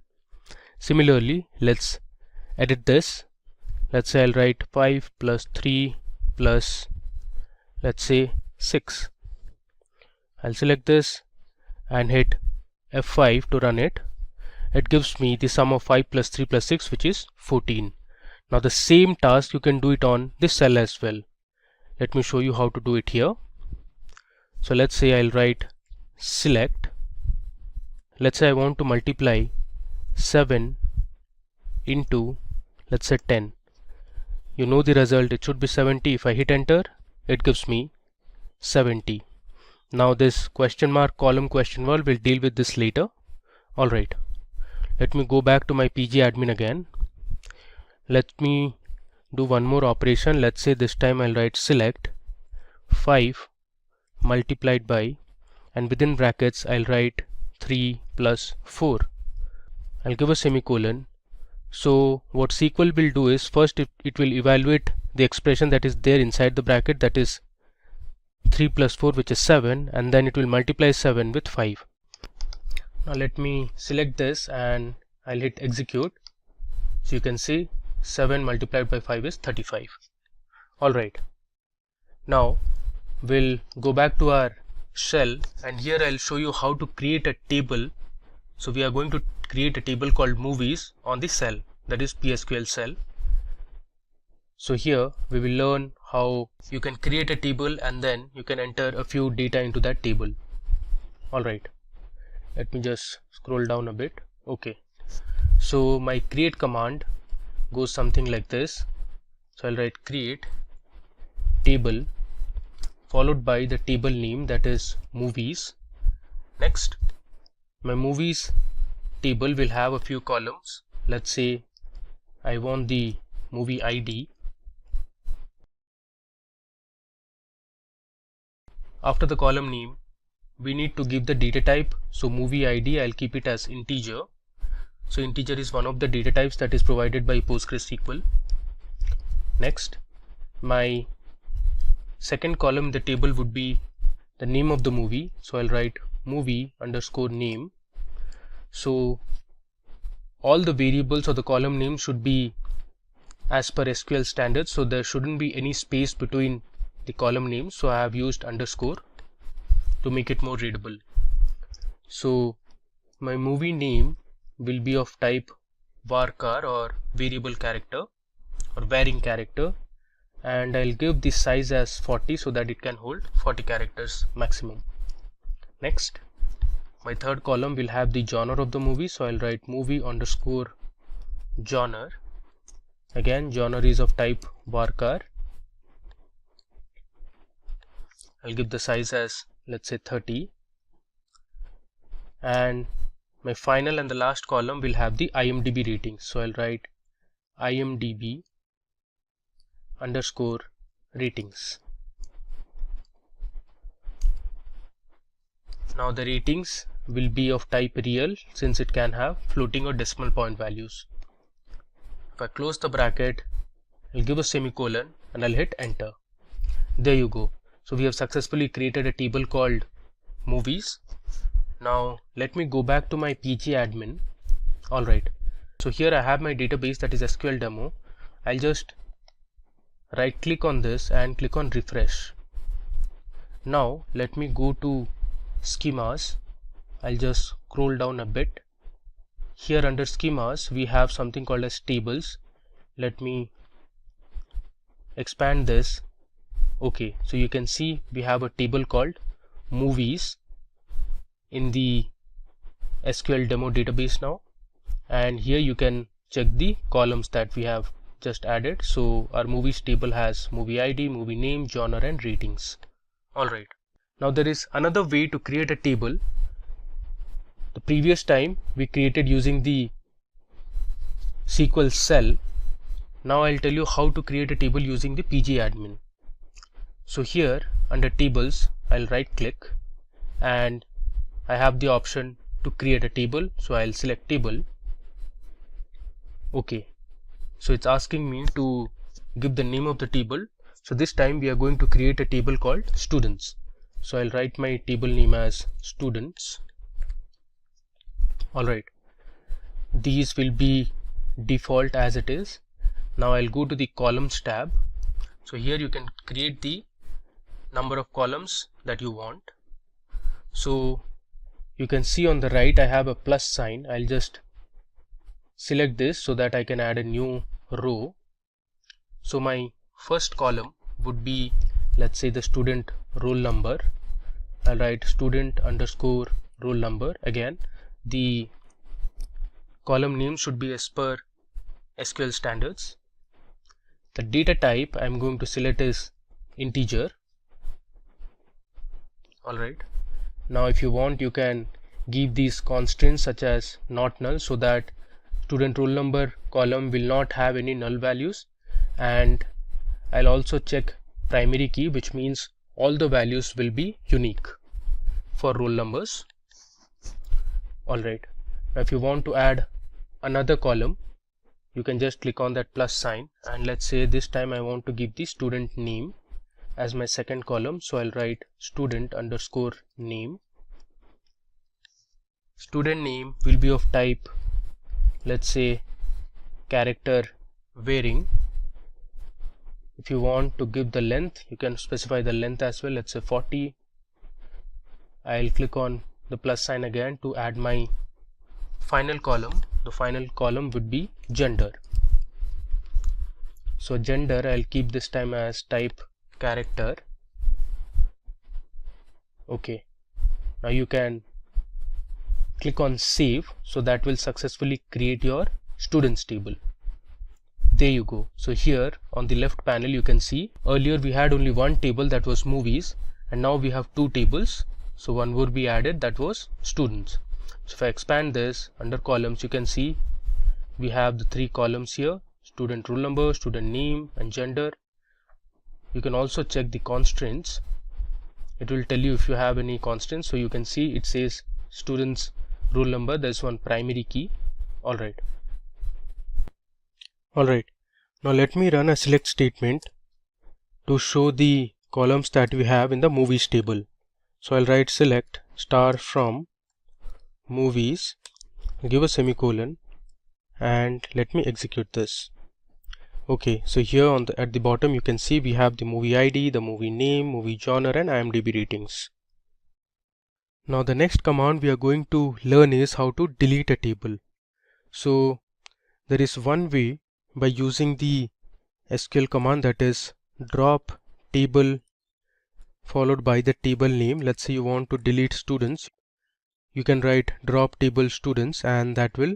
Similarly, let's edit this. Let's say I'll write 5 plus 3 plus, let's say, 6. I'll select this and hit F5 to run it. It gives me the sum of 5 plus 3 plus 6, which is 14. Now the same task you can do it on this cell as well. Let me show you how to do it here. So let's say I'll write select. Let's say I want to multiply 7 into, let's say, 10. You know the result, it should be 70. If I hit enter, it gives me 70. Now this question mark column question wall will deal with this later. Alright, let me go back to my PG admin again. Let me do one more operation. Let's say this time I'll write select 5 multiplied by, and within brackets I'll write 3 plus 4. I'll give a semicolon. So what SQL will do is, first it will evaluate the expression that is there inside the bracket, that is 3 plus 4, which is 7, and then it will multiply 7 with 5. Now let me select this and I'll hit execute. So you can see 7 multiplied by 5 is 35. Alright, now we'll go back to our shell, and here I'll show you how to create a table. So we are going to create a table called movies on the cell, that is PSQL cell. So here we will learn how you can create a table and then you can enter a few data into that table. Alright, let me just scroll down a bit. Okay, so my create command goes something like this. So I'll write create table followed by the table name, that is movies. Next, my movies table will have a few columns. Let's say I want the movie ID. After the column name, we need to give the data type. So movie ID, I'll keep it as integer. So integer is one of the data types that is provided by PostgreSQL. Next, my second column in the table would be the name of the movie, so I'll write movie underscore name. So all the variables or the column names should be as per SQL standards, so there shouldn't be any space between the column names, so I have used underscore to make it more readable. So my movie name will be of type varchar or variable character or varying character, and I'll give the size as 40 so that it can hold 40 characters maximum. Next, my third column will have the genre of the movie, so I'll write movie underscore genre. Again, genre is of type varchar. I'll give the size as, let's say, 30. And my final and the last column will have the IMDb rating, so I'll write IMDb underscore ratings. Now the ratings will be of type real, since it can have floating or decimal point values. If I close the bracket, I'll give a semicolon and I'll hit enter. There you go. So we have successfully created a table called movies. Now let me go back to my PG admin. Alright, so here I have my database, that is SQL demo. I'll just right click on this and click on refresh. Now let me go to schemas. I'll just scroll down a bit. Here under schemas we have something called as tables. Let me expand this. Okay, so you can see we have a table called movies in the SQL demo database now, and here you can check the columns that we have just added. So our movies table has movie ID, movie name, genre and ratings. Alright, now there is another way to create a table. The previous time we created using the SQL cell. Now I'll tell you how to create a table using the PG admin. So here under tables I'll right click and I have the option to create a table, so I'll select table. Okay, so it's asking me to give the name of the table. So this time we are going to create a table called students. So I'll write my table name as students. Alright, these will be default as it is. Now I'll go to the columns tab. So here you can create the number of columns that you want. So you can see on the right I have a plus sign. I'll just select this so that I can add a new row. So my first column would be, let's say, the student roll number. I'll write student underscore roll number. Again, the column name should be as per SQL standards. The data type I'm going to select is integer. Alright, now if you want you can give these constraints such as not null, so that student roll number column will not have any null values, and I'll also check primary key, which means all the values will be unique for roll numbers. Alright, now if you want to add another column, you can just click on that plus sign, and let's say this time I want to give the student name as my second column, so I'll write student underscore name. Student name will be of type, let's say, character varying. If you want to give the length, you can specify the length as well, let's say 40. I'll click on the plus sign again to add my final column. The final column would be gender. So gender I'll keep this time as type character. Okay, now you can click on save, so that will successfully create your students table. There you go. So here on the left panel you can see earlier we had only one table, that was movies, and now we have two tables. So one would be added, that was students. So if I expand this under columns, you can see we have the three columns here: student roll number, student name and gender. You can also check the constraints. It will tell you if you have any constraints. So you can see it says students roll number, there's one primary key. Alright, now let me run a select statement. to show the columns that we have in the movies table. So I'll write select star from movies, give a semicolon, and let me execute this. Okay, so here at the bottom you can see we have the movie ID, the movie name, movie genre, and IMDb ratings. Now the next command we are going to learn is how to delete a table. So there is one way by using the SQL command, that is drop table followed by the table name. Let's say you want to delete students. You can write drop table students and that will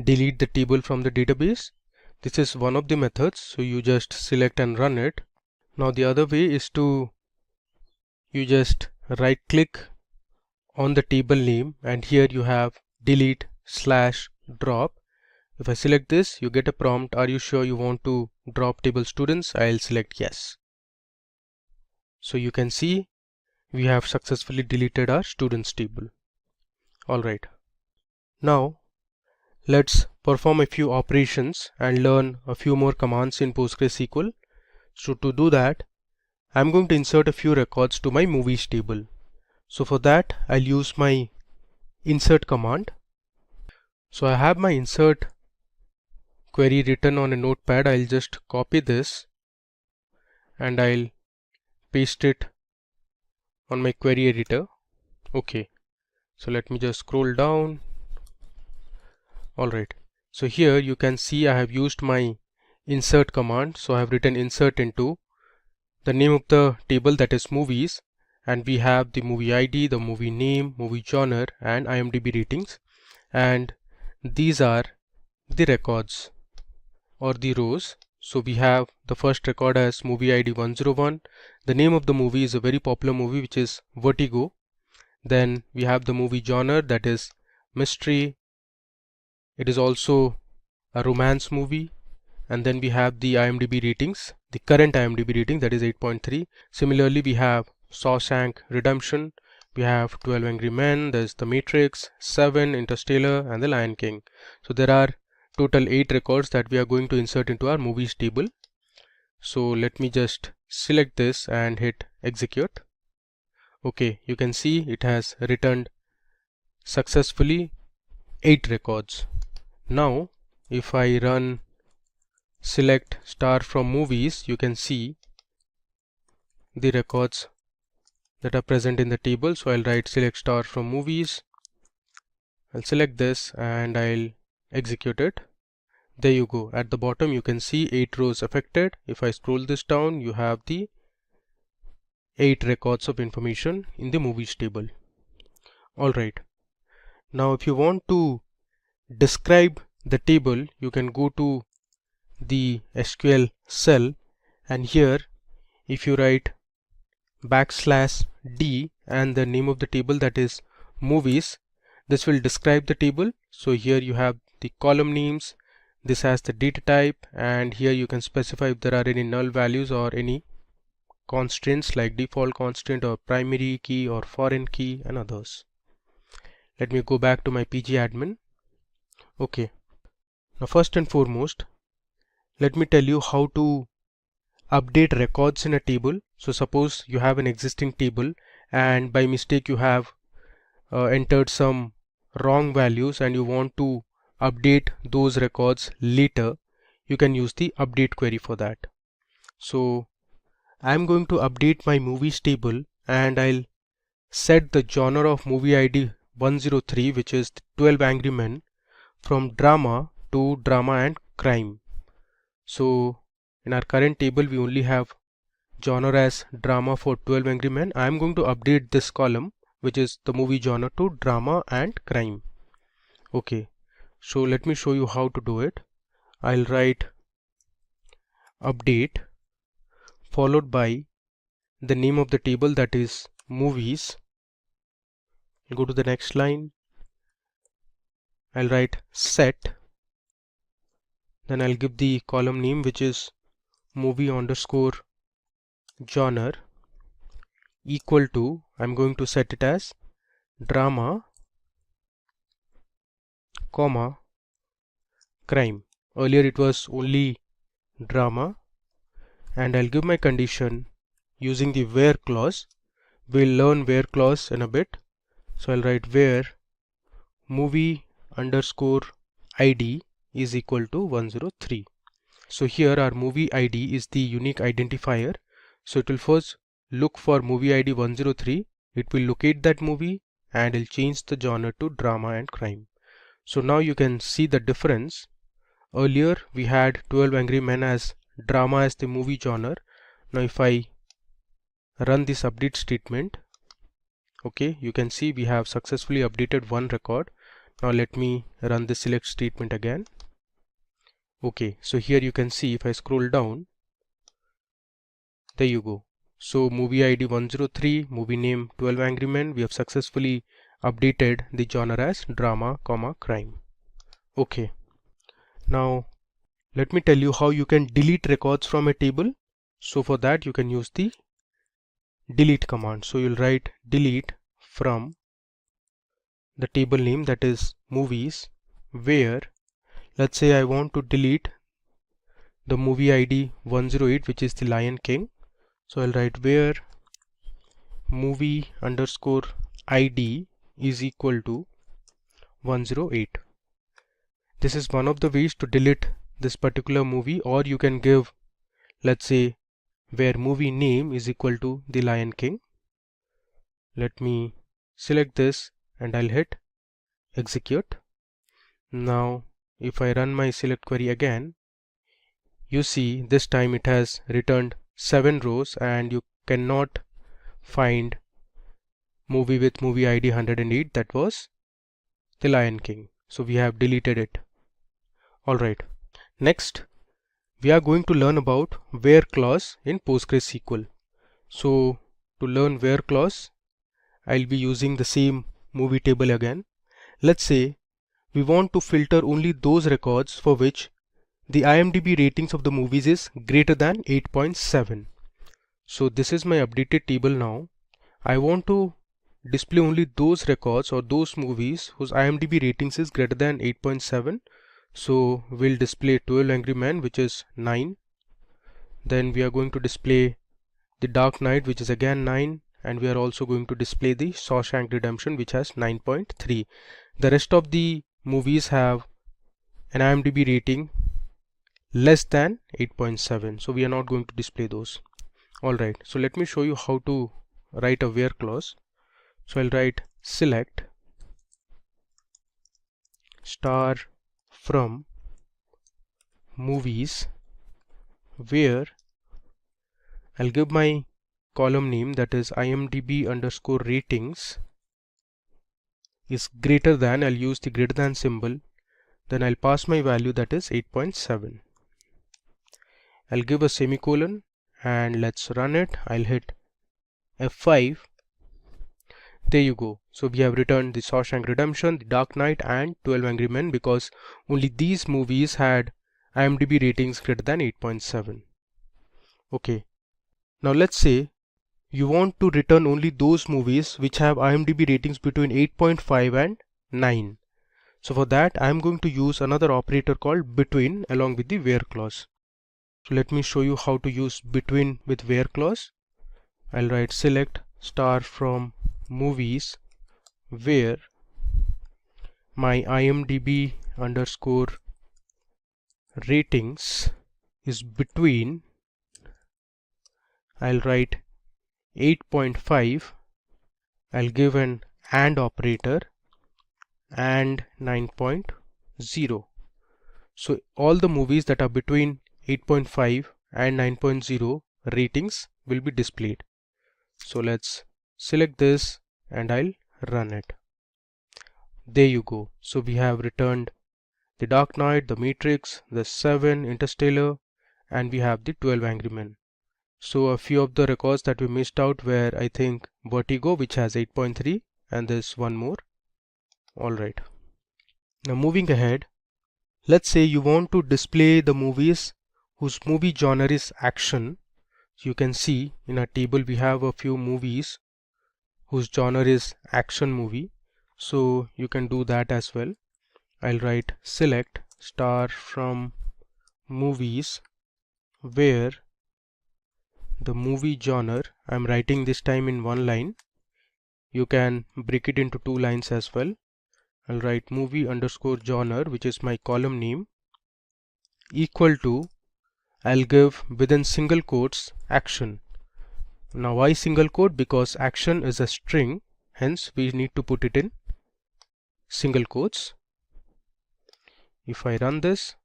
delete the table from the database. This is one of the methods, so you just select and run it. Now the other way is to you just right click on the table name and here you have delete / drop. If I select this, you get a prompt, are you sure you want to drop table students? I'll select yes. So you can see we have successfully deleted our students table. Alright, now let's perform a few operations and learn a few more commands in PostgreSQL. So to do that, I'm going to insert a few records to my movies table. So for that, I'll use my insert command. So I have my insert query written on a notepad. I'll just copy this and I'll paste it on my query editor. Okay, so let me just scroll down. Alright, so here you can see I have used my insert command. So I have written insert into the name of the table, that is movies, and we have the movie ID, the movie name, movie genre, and IMDb ratings, and these are the records or the rows. So we have the first record as movie ID 101. The name of the movie is a very popular movie which is Vertigo. Then we have the movie genre, that is mystery. It is also a romance movie. And then we have the IMDb ratings, the current IMDb rating, that is 8.3. Similarly, we have Shawshank Redemption, we have 12 Angry Men, there's The Matrix, 7, Interstellar, and The Lion King. So there are total 8 records that we are going to insert into our movies table. So let me just select this and hit execute. Okay, you can see it has returned successfully 8 records. Now if I run select star from movies, you can see the records that are present in the table. So I'll write select star from movies, I'll select this and I'll execute it. There you go. At the bottom you can see 8 rows affected. If I scroll this down, you have the 8 records of information in the movies table. Alright, now if you want to describe the table, you can go to the SQL cell and here if you write \d and the name of the table, that is movies, this will describe the table. So here you have the column names, this has the data type, and here you can specify if there are any null values or any constraints like default constraint or primary key or foreign key and others. Let me go back to my pgadmin. Okay, now first and foremost, let me tell you how to update records in a table. So suppose you have an existing table and by mistake you have entered some wrong values and you want to update those records later. You can use the update query for that. So I'm going to update my movies table and I'll set the genre of movie ID 103, which is 12 Angry Men, from drama to drama and crime. So in our current table we only have genre as drama for 12 Angry Men. I am going to update this column, which is the movie genre, to drama and crime. Okay, so let me show you how to do it. I'll write update followed by the name of the table, that is movies. I'll go to the next line. I'll write set, then I'll give the column name, which is movie underscore genre, equal to, I'm going to set it as drama, comma, crime. Earlier it was only drama. and I'll give my condition using the where clause. We'll learn where clause in a bit. So I'll write where movie underscore ID is equal to 103. So here our movie ID is the unique identifier. So it will first look for movie ID 103. It will locate that movie and it'll change the genre to drama and crime. So now you can see the difference. Earlier we had 12 Angry Men as drama as the movie genre. Now if I run this update statement, okay, you can see we have successfully updated one record. Now let me run the select statement again. Okay, so here you can see if I scroll down, there you go. So movie ID 103, movie name 12 Angry Men, we have successfully updated the genre as drama, crime. Okay, now let me tell you how you can delete records from a table. So for that you can use the delete command. So you'll write delete from the table name, that is movies, where let's say I want to delete the movie ID 108, which is the Lion King. So I'll write where movie underscore ID is equal to 108. This is one of the ways to delete this particular movie, or you can give, let's say, where movie name is equal to the Lion King. Let me select this and I'll hit execute. Now if I run my select query again, you see this time it has returned 7 rows and you cannot find movie with movie ID 108, that was the Lion King. So we have deleted it. Alright, next we are going to learn about where clause in PostgreSQL. So to learn where clause, I'll be using the same movie table again. Let's say we want to filter only those records for which the IMDb ratings of the movies is greater than 8.7. So this is my updated table now. I want to display only those records or those movies whose IMDb ratings is greater than 8.7. So we'll display 12 Angry Men, which is 9. Then we are going to display The Dark Knight, which is again 9. And we are also going to display the Shawshank Redemption, which has 9.3. The rest of the movies have an IMDb rating less than 8.7. So we are not going to display those. Alright, so let me show you how to write a where clause. So I'll write select star from movies where I'll give my column name, that is IMDb underscore ratings is greater than, I'll use the greater than symbol, then I'll pass my value, that is 8.7. I'll give a semicolon and let's run it. I'll hit F5. There you go. So we have returned the Shawshank Redemption, The Dark Knight and 12 Angry Men because only these movies had IMDb ratings greater than 8.7. Okay. Now let's say you want to return only those movies which have IMDb ratings between 8.5 and 9. So for that I am going to use another operator called between along with the where clause. So let me show you how to use between with where clause. I'll write select star from movies where my IMDb underscore ratings is between, I'll write 8.5, I'll give an AND operator and 9.0. So all the movies that are between 8.5 and 9.0 ratings will be displayed. So let's select this and I'll run it. There you go. So we have returned The Dark Knight, The Matrix, The Seven, Interstellar, and we have the 12 Angry Men. So a few of the records that we missed out were, I think, Vertigo, which has 8.3, and there's one more. Alright. Now moving ahead, let's say you want to display the movies whose movie genre is action. You can see in our table we have a few movies whose genre is action movie. So you can do that as well. I'll write select star from movies where the movie genre. I'm writing this time in one line. You can break it into 2 lines as well. I'll write movie underscore genre, which is my column name, equal to, I'll give within single quotes action. Now why single quote? Because action is a string, hence we need to put it in single quotes. If I run this,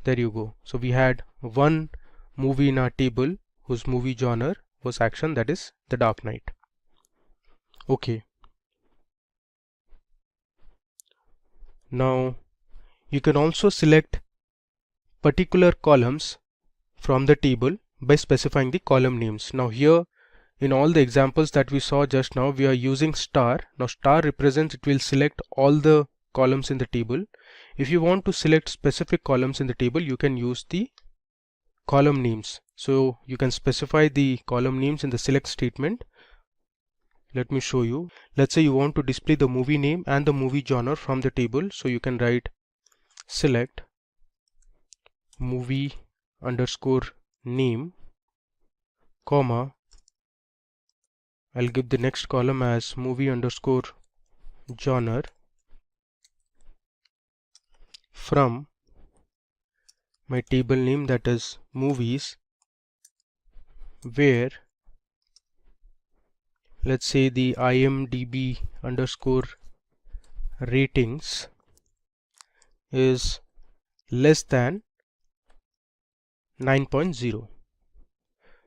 there you go. So we had one movie in our table whose movie genre was action, that is The Dark Knight. Okay. Now you can also select particular columns from the table by specifying the column names. Now here in all the examples that we saw just now, we are using star. Now star represents, it will select all the columns in the table. If you want to select specific columns in the table, you can use the column names. So you can specify the column names in the select statement. Let me show you. Let's say you want to display the movie name and the movie genre from the table. So you can write select movie underscore name, comma, I'll give the next column as movie underscore genre from my table name, that is movies, where let's say the IMDb underscore ratings is less than 9.0.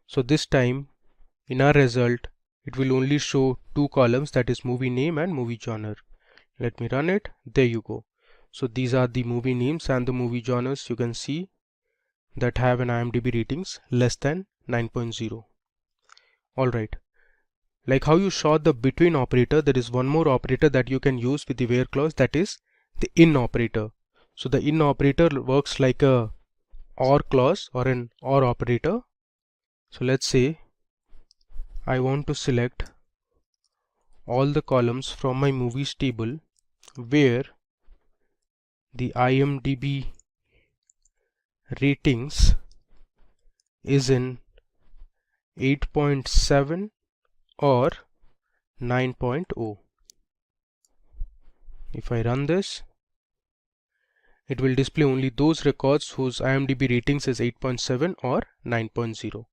So this time in our result it will only show 2 columns, that is movie name and movie genre. Let me run it. There you go. So these are the movie names and the movie genres you can see that have an IMDb ratings less than 9.0. Alright. Like how you saw the between operator, there is one more operator that you can use with the where clause, that is the in operator. So the in operator works like a or clause or an or operator. So let's say I want to select all the columns from my movies table where the IMDb ratings is in 8.7 or 9.0. If I run this, it will display only those records whose IMDb ratings is 8.7 or 9.0.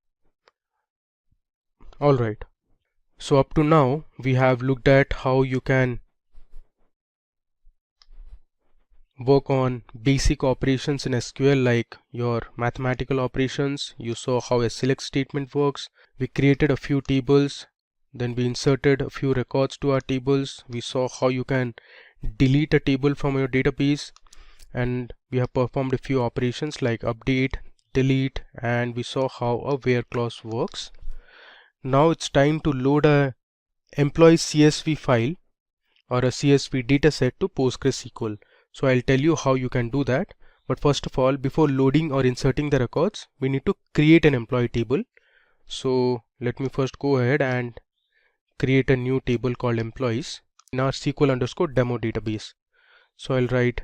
Alright, so up to now we have looked at how you can work on basic operations in SQL, like your mathematical operations. You saw how a select statement works. We created a few tables, then we inserted a few records to our tables. We saw how you can delete a table from your database, and we have performed a few operations like update, delete, and we saw how a where clause works. Now it's time to load a employee CSV file or a CSV dataset to PostgreSQL. So I'll tell you how you can do that. But first of all, before loading or inserting the records, we need to create an employee table. So let me first go ahead and create a new table called employees in our SQL underscore demo database. So I'll write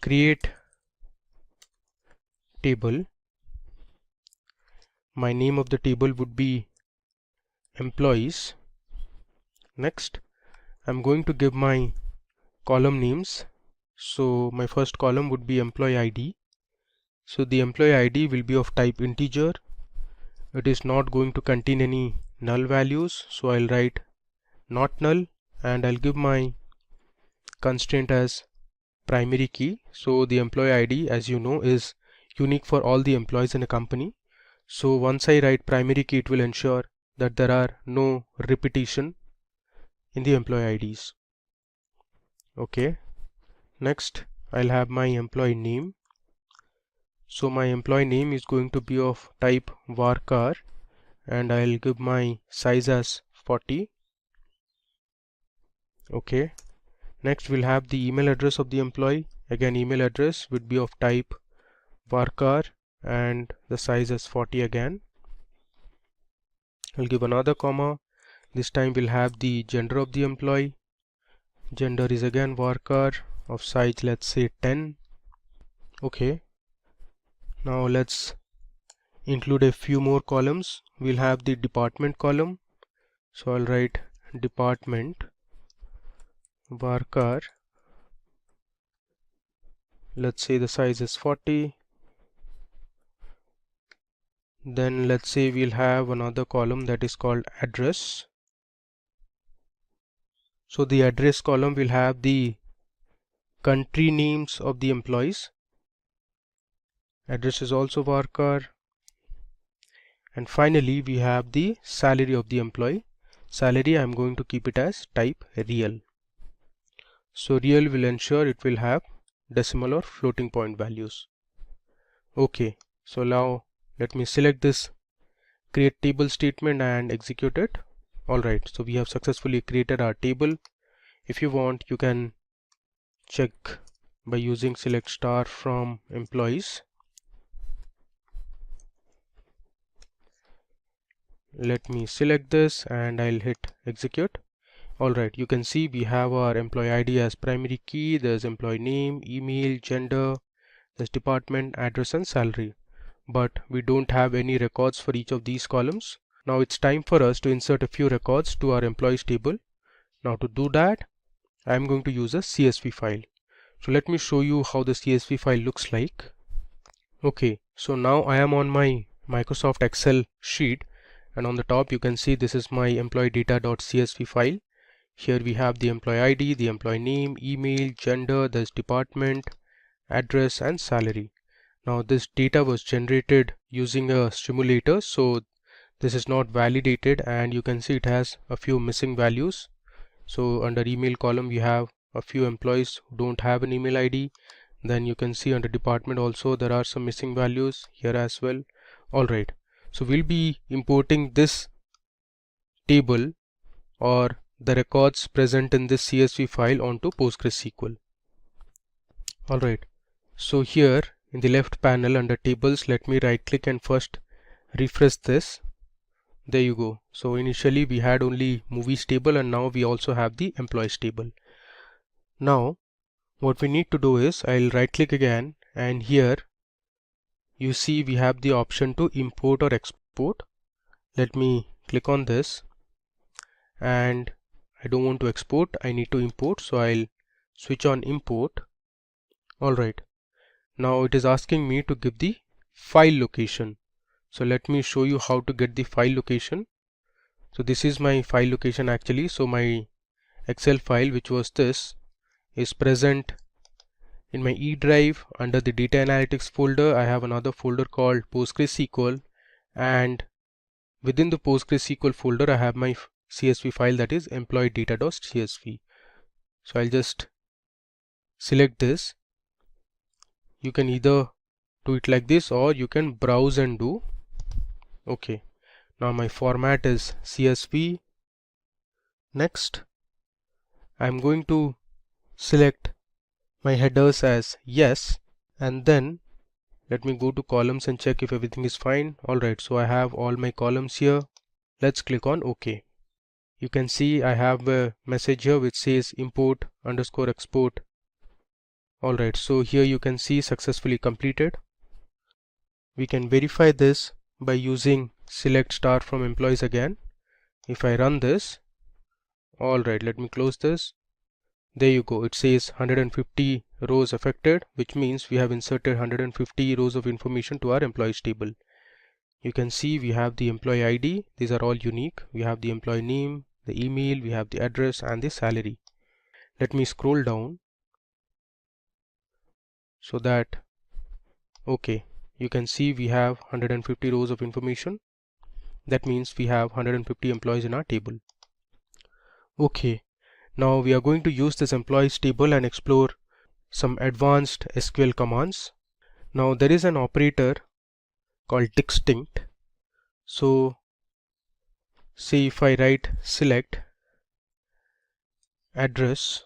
create table. My name of the table would be employees. Next, I'm going to give my column names. So my first column would be employee ID. So the employee ID will be of type integer. It is not going to contain any null values, so I'll write not null, and I'll give my constraint as primary key. So the employee ID, as you know, is unique for all the employees in a company. So once I write primary key, it will ensure that there are no repetition in the employee IDs. Okay. Next, I'll have my employee name. So my employee name is going to be of type varchar, and I'll give my size as 40. Okay. Next, we'll have the email address of the employee. Again, email address would be of type varchar and the size is 40 again. I'll give another comma. This time we'll have the gender of the employee. Gender is again varchar of size, let's say 10. Okay. Now let's include a few more columns. We'll have the department column. So I'll write department varchar. Let's say the size is 40. Then let's say we'll have another column that is called address. So the address column will have the country names of the employees. Address is also varchar. And finally we have the salary of the employee. Salary, I'm going to keep it as type real. So real will ensure it will have decimal or floating point values. Okay, so now let me select this create table statement and execute it. Alright, so we have successfully created our table. If you want, you can check by using select star from employees. Let me select this and I'll hit execute. Alright, you can see we have our employee ID as primary key. There's employee name, email, gender, there's department, address and salary. But we don't have any records for each of these columns. Now it's time for us to insert a few records to our employees table. Now to do that, I'm going to use a CSV file. So let me show you how the CSV file looks like. Okay, so now I am on my Microsoft Excel sheet, and on the top you can see this is my employee data.csv file. Here we have the employee ID, the employee name, email, gender, there's department, address and salary. Now this data was generated using a simulator, so this is not validated, and you can see it has a few missing values. So under email column we have a few employees who don't have an email ID. Then you can see under department also there are some missing values here as well. Alright, so we'll be importing this table or the records present in this CSV file onto PostgreSQL. Alright, so here in the left panel under tables, let me right click and first refresh this. There you go. So initially we had only movies table, and now we also have the employees table. Now what we need to do is I'll right click again, and here you see we have the option to import or export. Let me click on this, and I don't want to export, I need to import, so I'll switch on import. Alright, now it is asking me to give the file location. So let me show you how to get the file location. So this is my file location actually. So my Excel file, which was this, is present in my E drive under the data analytics folder. I have another folder called PostgreSQL, and within the PostgreSQL folder I have my CSV file, that is employee data.csv. So I'll just select this. You can either do it like this or you can browse and do. Okay, now my format is CSV. Next, I'm going to select my headers as yes, and then let me go to columns and check if everything is fine. Alright, so I have all my columns here. Let's click on OK. You can see I have a message here which says import _ export. Alright, so here you can see successfully completed. We can verify this by using select star from employees again. If I run this, alright, let me close this. There you go, it says 150 rows affected, which means we have inserted 150 rows of information to our employees table. You can see we have the employee ID, these are all unique. We have the employee name, the email, we have the address and the salary. Let me scroll down so that, okay, you can see we have 150 rows of information. That means we have 150 employees in our table. Okay, now we are going to use this employees table and explore some advanced SQL commands. Now there is an operator called distinct. So say if I write select address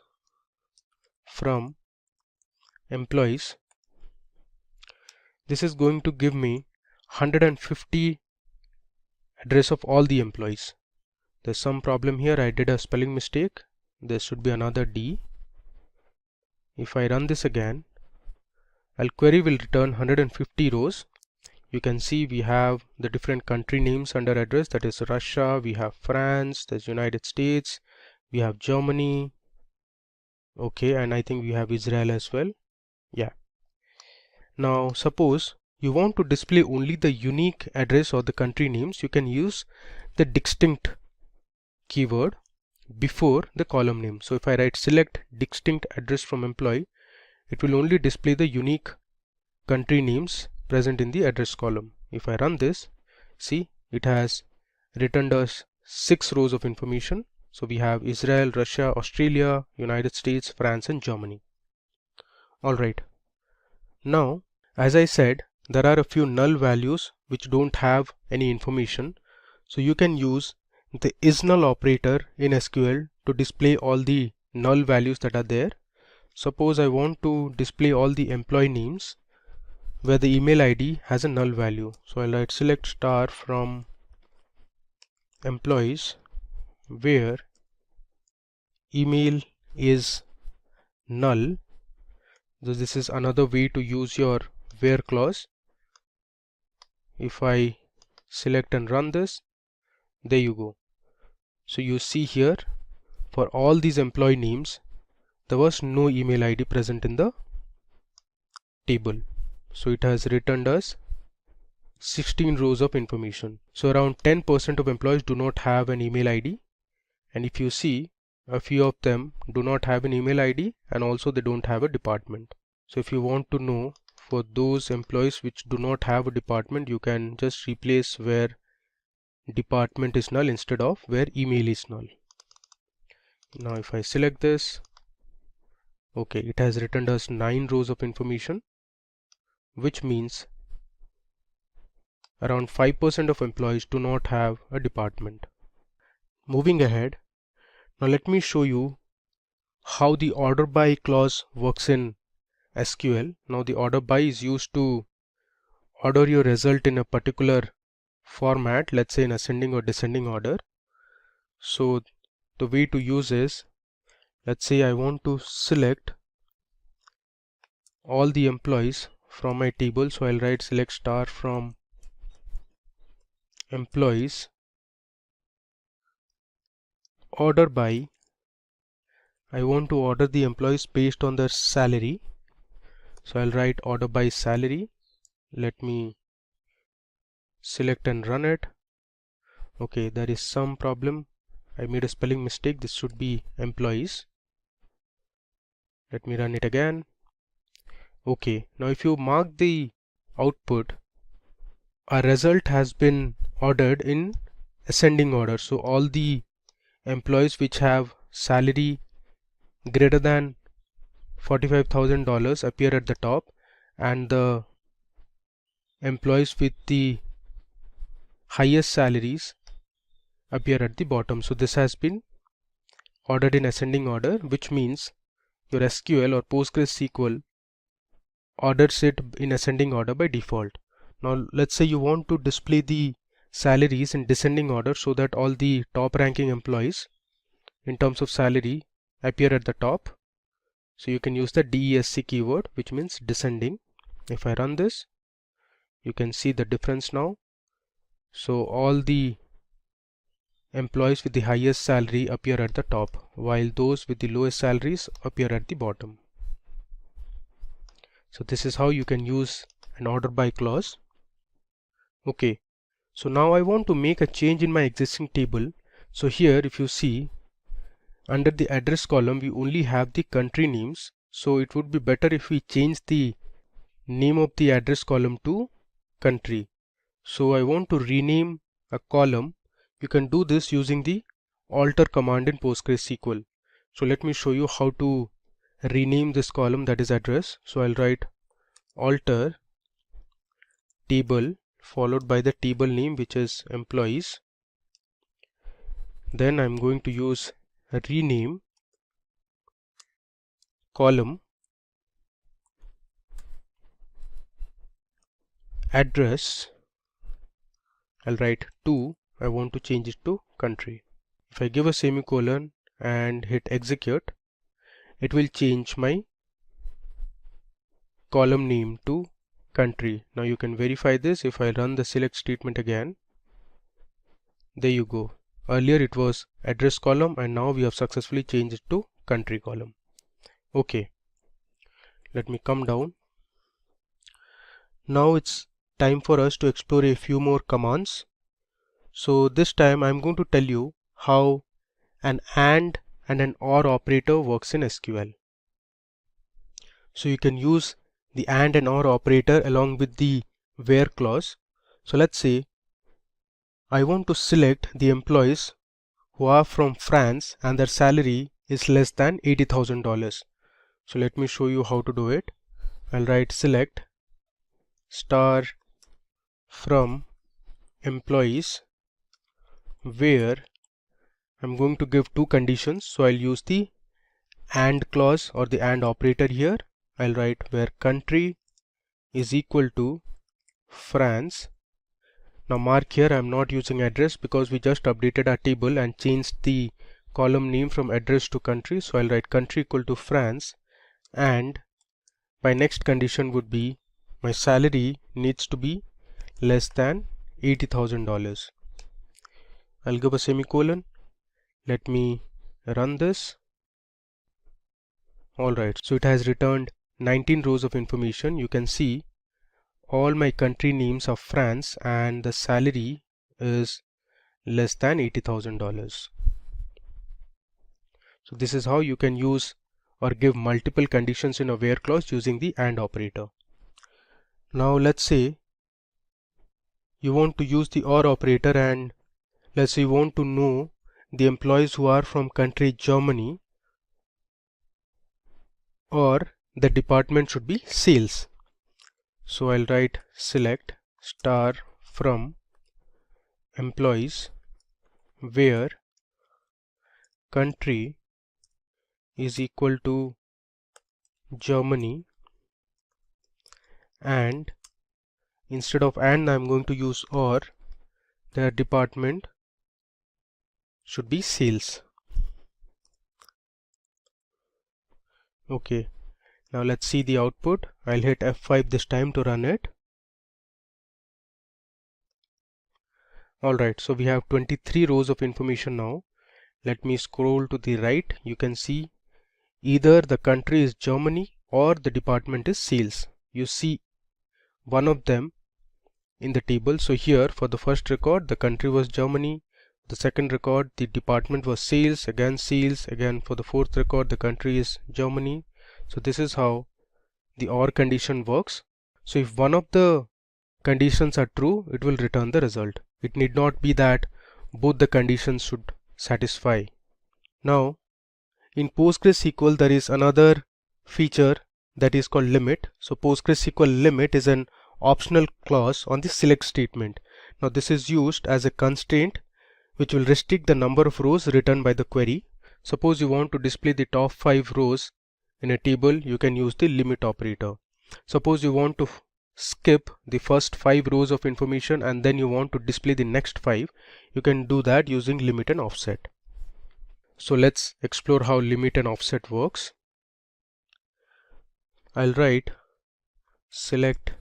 from employees, this is going to give me 150 address of all the employees. There's some problem here, I did a spelling mistake. There should be another D. If I run this again, query will return 150 rows, you can see we have the different country names under address, that is Russia, we have France, there's United States, we have Germany, okay, and I think we have Israel as well. Yeah. Now suppose you want to display only the unique address or the country names, you can use the distinct keyword before the column name. So if I write select distinct address from employee, it will only display the unique country names present in the address column. If I run this, see, it has returned us 6 rows of information. So we have Israel, Russia, Australia, United States, France and Germany. Alright. Now, as I said, there are a few null values which don't have any information. So you can use the isNull operator in SQL to display all the null values that are there. Suppose I want to display all the employee names where the email ID has a null value. So I'll write select star from employees where email is null. So this is another way to use your where clause. If I select and run this, there you go. So you see here, for all these employee names, there was no email ID present in the table. So it has returned us 16 rows of information. So around 10% of employees do not have an email ID, and if you see, a few of them do not have an email ID and also they don't have a department. So if you want to know for those employees which do not have a department, you can just replace where department is null instead of where email is null. Now if I select this, okay, it has returned us 9 rows of information, which means around 5% of employees do not have a department. Moving ahead, now let me show you how the order by clause works in SQL. Now the order by is used to order your result in a particular format, let's say in ascending or descending order. So the way to use is, let's say I want to select all the employees from my table, so I'll write select star from employees order by. I want to order the employees based on their salary, so I'll write order by salary. Let me select and run it. Okay, there is some problem. I made a spelling mistake. This should be employees. Let me run it again. Okay, now if you mark the output, our result has been ordered in ascending order. So all the employees which have salary greater than $45,000 appear at the top, and the employees with the highest salaries appear at the bottom. So this has been ordered in ascending order, which means your SQL or PostgreSQL orders it in ascending order by default. Now let's say you want to display the salaries in descending order so that all the top ranking employees in terms of salary appear at the top. So you can use the DESC keyword, which means descending. If I run this, you can see the difference now. So all the employees with the highest salary appear at the top, while those with the lowest salaries appear at the bottom. So this is how you can use an order by clause. Okay, so now I want to make a change in my existing table. So here if you see, under the address column we only have the country names, so it would be better if we change the name of the address column to country. So I want to rename a column. You can do this using the alter command in PostgreSQL. So let me show you how to rename this column, that is address. So I'll write alter table followed by the table name, which is employees. Then I'm going to use rename column address. I'll write to, I want to change it to country. If I give a semicolon and hit execute, it will change my column name to country. Now you can verify this. If I run the select statement again, there you go. Earlier it was address column and now we have successfully changed it to country column. Okay, let me come down. Now it's time for us to explore a few more commands. So this time I'm going to tell you how an AND and an OR operator works in SQL. So you can use the AND and OR operator along with the where clause. So let's say I want to select the employees who are from France and their salary is less than $80,000. So let me show you how to do it. I'll write select star from employees where I'm going to give two conditions. So I'll use the AND clause or the AND operator here. I'll write where country is equal to France. Now mark here I'm not using address because we just updated our table and changed the column name from address to country. So I'll write country equal to France, and my next condition would be my salary needs to be less than $80,000. I'll give a semicolon. Let me run this. Alright, so it has returned 19 rows of information. You can see all my country names are France and the salary is less than $80,000. So this is how you can use or give multiple conditions in a where clause using the AND operator. Now let's say you want to use the OR operator and let's say you want to know the employees who are from country Germany, or the department should be sales. So I'll write select star from employees where country is equal to Germany, and instead of and I'm going to use or, their department should be sales. Okay, now let's see the output. I'll hit F5 this time to run it. Alright, so we have 23 rows of information now. Let me scroll to the right. You can see either the country is Germany or the department is sales. You see one of them in the table. So here for the first record the country was Germany, the second record the department was sales, again for the fourth record the country is Germany. So this is how the OR condition works. So if one of the conditions are true, it will return the result. It need not be that both the conditions should satisfy. Now in PostgreSQL there is another feature that is called limit. So PostgreSQL limit is an optional clause on the select statement. Now this is used as a constraint which will restrict the number of rows written by the query. Suppose you want to display the top 5 rows in a table, you can use the limit operator. Suppose you want to skip the first 5 rows of information and then you want to display the next 5, you can do that using limit and offset. So let's explore how limit and offset works. I'll write select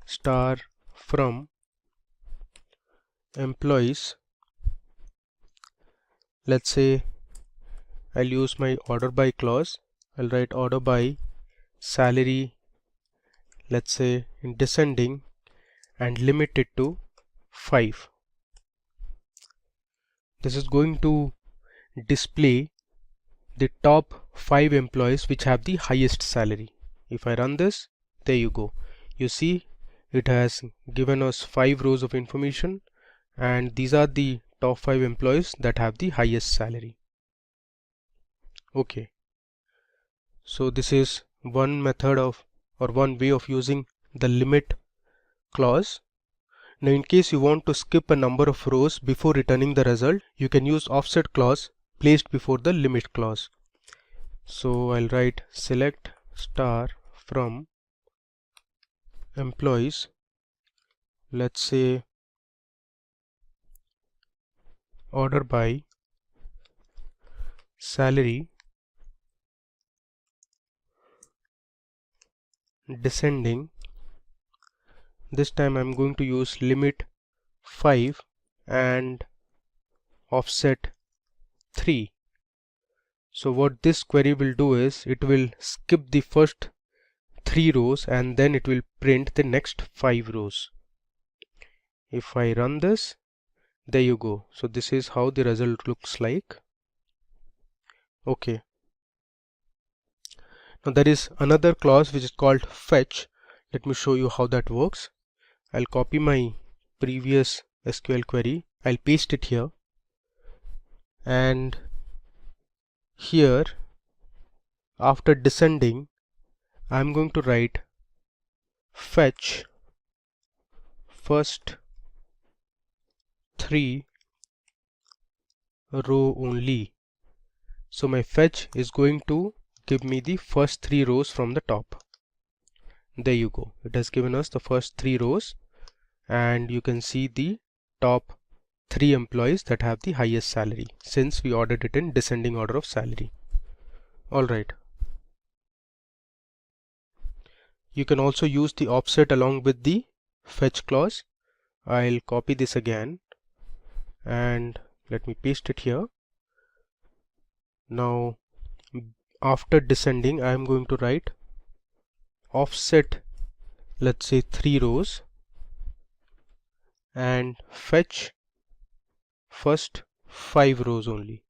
star from employees. Let's say I'll use my order by clause. I'll write order by salary, let's say in descending, and limit it to 5. This is going to display the top 5 employees which have the highest salary. If I run this, there you go. You see it has given us 5 rows of information and these are the top 5 employees that have the highest salary. Okay, so this is one method of or one way of using the limit clause. Now in case you want to skip a number of rows before returning the result, you can use offset clause placed before the limit clause. So I'll write select star from employees, let's say order by salary descending This time I'm going to use limit 5 and offset 3. So what this query will do is it will skip the first 3 rows and then it will print the next 5 rows. If I run this, there you go. So this is how the result looks like. Okay. Now there is another clause which is called fetch. Let me show you how that works. I'll copy my previous SQL query. I'll paste it here. And here, after descending, I'm going to write fetch first 3 row only. So my fetch is going to give me the first 3 rows from the top. There you go. It has given us the first 3 rows, and you can see the top 3 employees that have the highest salary, since we ordered it in descending order of salary. Alright. You can also use the offset along with the fetch clause. I'll copy this again and let me paste it here. Now after descending, I am going to write offset, let's say 3 rows, and fetch first 5 rows only.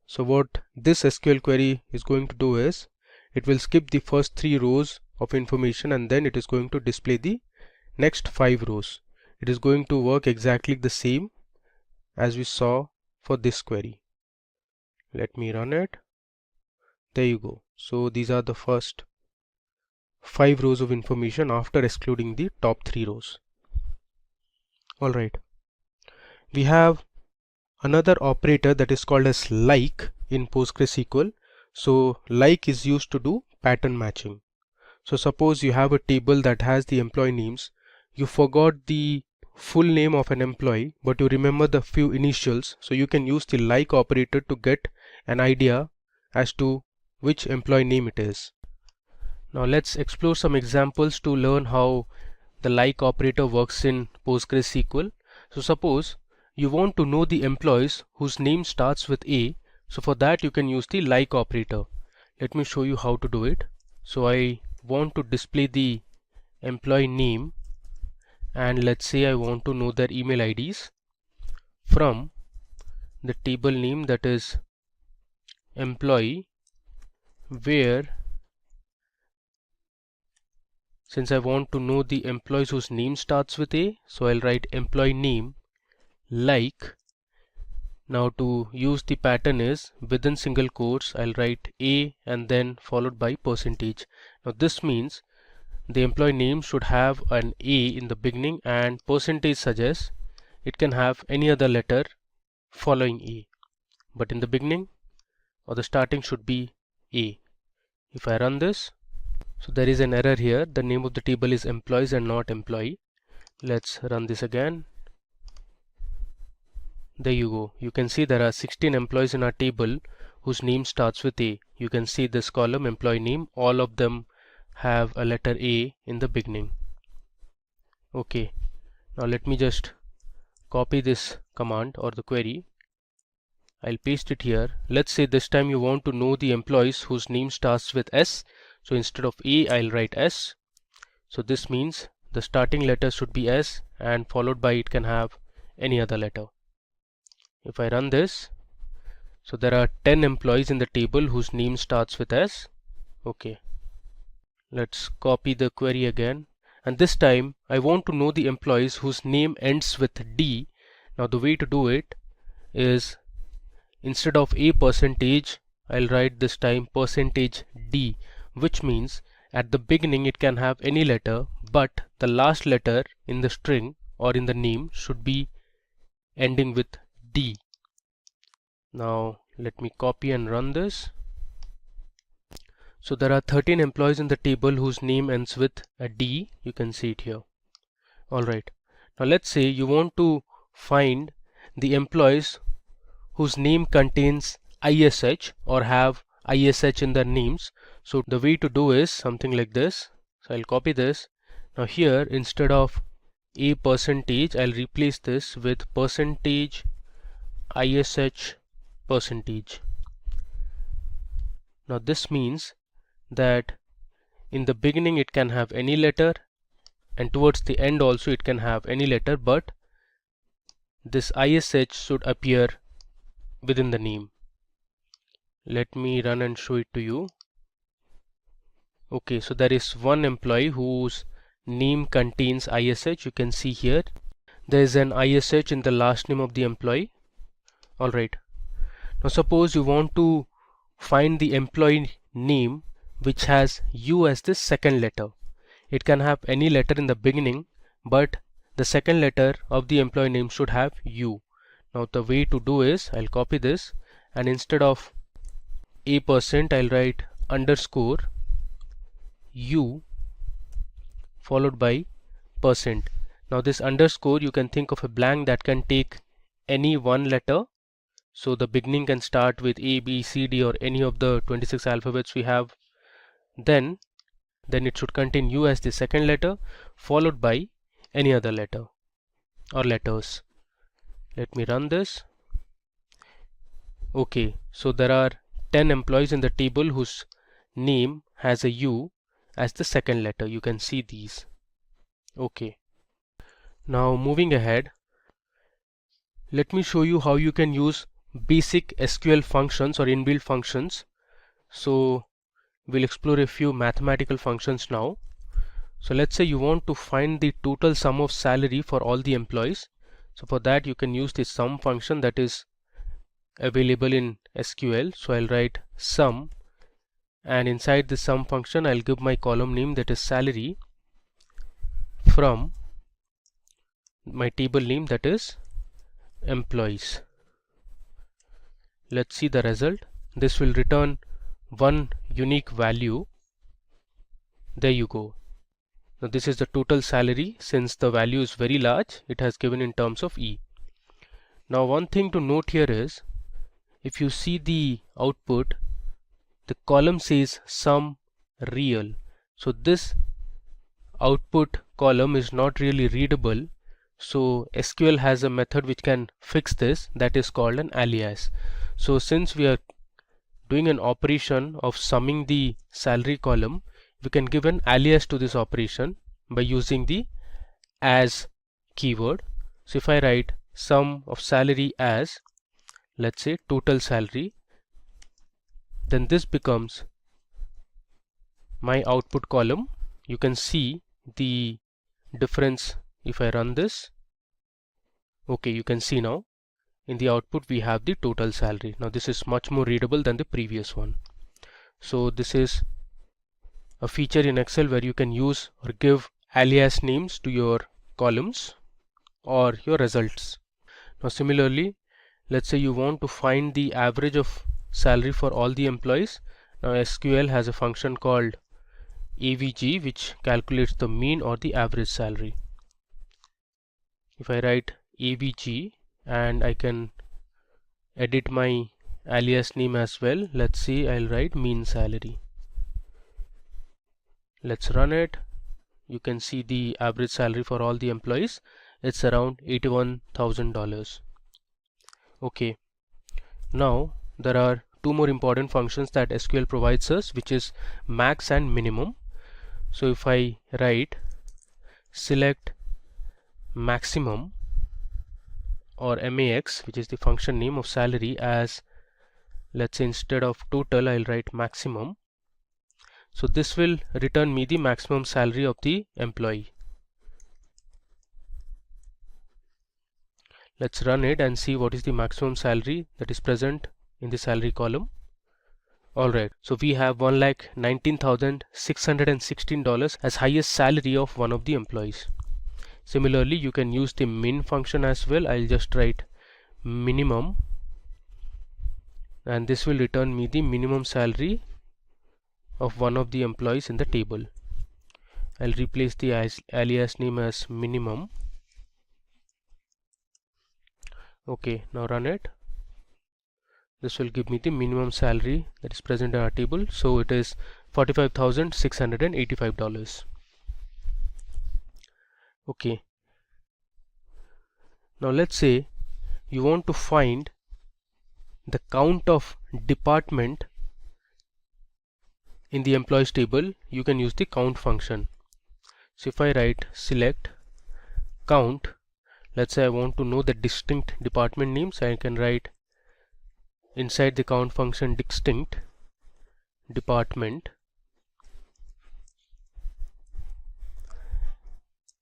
So what this SQL query is going to do is it will skip the first 3 rows of information and then it is going to display the next 5 rows. It is going to work exactly the same as we saw for this query. Let me run it. There you go. So these are the first 5 rows of information after excluding the top 3 rows. Alright. We have another operator that is called as like in PostgreSQL. So like is used to do pattern matching. So suppose you have a table that has the employee names. You forgot the full name of an employee, but you remember the few initials. So you can use the like operator to get an idea as to which employee name it is. Now let's explore some examples to learn how the like operator works in PostgreSQL. So suppose you want to know the employees whose name starts with A. So for that you can use the like operator. Let me show you how to do it. So I want to display the employee name, and let's say I want to know their email IDs from the table name that is employee, where since I want to know the employees whose name starts with A, so I'll write employee name like. Now to use the pattern is within single quotes I'll write A and then followed by percentage. Now this means the employee name should have an A in the beginning, and percentage suggests it can have any other letter following A, but in the beginning or the starting should be A. If I run this, so there is an error here. The name of the table is employees and not employee. Let's run this again. There you go. You can see there are 16 employees in our table whose name starts with A. You can see this column employee name, all of them have a letter A in the beginning. Okay, now let me just copy this command or the query. I'll paste it here. Let's say this time you want to know the employees whose name starts with S. So instead of A, I'll write S. So this means the starting letter should be S and followed by it can have any other letter. If I run this, so there are 10 employees in the table whose name starts with S. Okay, let's copy the query again, and this time I want to know the employees whose name ends with D. Now the way to do it is instead of a percentage, I'll write this time percentage D, which means at the beginning it can have any letter, but the last letter in the string or in the name should be ending with D. Now let me copy and run this. So there are 13 employees in the table whose name ends with a D. You can see it here. Alright, now let's say you want to find the employees whose name contains ISH or have ISH in their names. So the way to do is something like this. So I'll copy this. Now here instead of a percentage, I'll replace this with percentage ish percentage. Now this means that in the beginning it can have any letter, and towards the end also it can have any letter, but this ish should appear within the name. Let me run and show it to you. Okay, so there is one employee whose name contains ish. You can see here there is an ish in the last name of the employee. Alright, now suppose you want to find the employee name which has U as the second letter. It can have any letter in the beginning, but the second letter of the employee name should have U. Now the way to do is, I'll copy this, and instead of a%, I'll write underscore U followed by percent. Now this underscore, you can think of a blank that can take any one letter. So the beginning can start with A, B, C, D, or any of the 26 alphabets we have. Then it should contain U as the second letter, followed by any other letter or letters. Let me run this. Okay, so there are 10 employees in the table whose name has a U as the second letter. You can see these. Okay, now moving ahead, let me show you how you can use basic SQL functions or inbuilt functions. So we'll explore a few mathematical functions now. So let's say you want to find the total sum of salary for all the employees. So for that you can use the sum function that is available in SQL. So I'll write sum, and inside the sum function I'll give my column name, that is salary, from my table name, that is employees. Let's see the result. This will return one unique value. There you go. Now this is the total salary. Since the value is very large, it has given in terms of E. Now one thing to note here is, if you see the output, the column says sum real. So this output column is not really readable. So SQL has a method which can fix this, that is called an alias. So since we are doing an operation of summing the salary column, we can give an alias to this operation by using the as keyword. So if I write sum of salary as, let's say, total salary, then this becomes my output column. You can see the difference if I run this. Okay, you can see now in the output we have the total salary. Now this is much more readable than the previous one. So this is a feature in Excel where you can use or give alias names to your columns or your results. Now similarly, let's say you want to find the average of salary for all the employees. Now SQL has a function called AVG which calculates the mean or the average salary. If I write AVG, and I can edit my alias name as well. Let's see, I'll write mean salary. Let's run it. You can see the average salary for all the employees. It's around $81,000. Okay, now there are two more important functions that SQL provides us, which is max and minimum. So if I write select maximum or max, which is the function name of salary, as, let's say, instead of total I'll write maximum. So this will return me the maximum salary of the employee. Let's run it and see what is the maximum salary that is present in the salary column. Alright, so we have $1,19,616 as highest salary of one of the employees. Similarly, you can use the min function as well. I'll just write minimum, and this will return me the minimum salary of one of the employees in the table. I'll replace the alias name as minimum. Okay, now run it. This will give me the minimum salary that is present in our table. So it is $45,685. Okay, Now let's say you want to find the count of department in the employees table. You can use the count function. So if I write select count, let's say I want to know the distinct department names, I can write inside the count function distinct department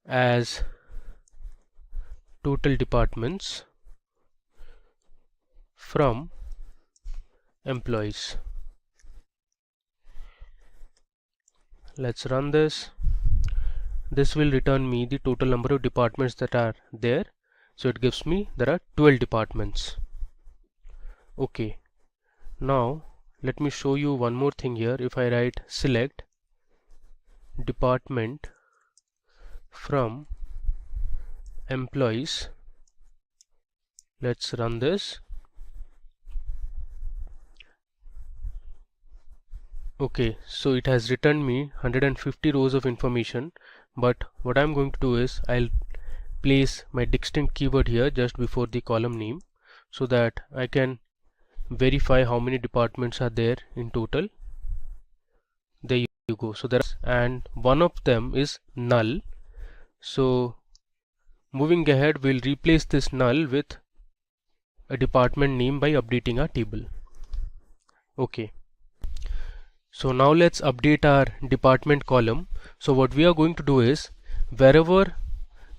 as total departments from employees. Let's run this. This will return me the total number of departments that are there. So it gives me there are 12 departments. Okay, now let me show you one more thing here. If I write select department from employees, let's run this. Okay, so it has returned me 150 rows of information, but what I'm going to do is I'll place my distinct keyword here just before the column name so that I can verify how many departments are there in total. There you go. So there's, and one of them is null. So moving ahead, we'll replace this null with a department name by updating our table. Okay. So now let's update our department column. So what we are going to do is, wherever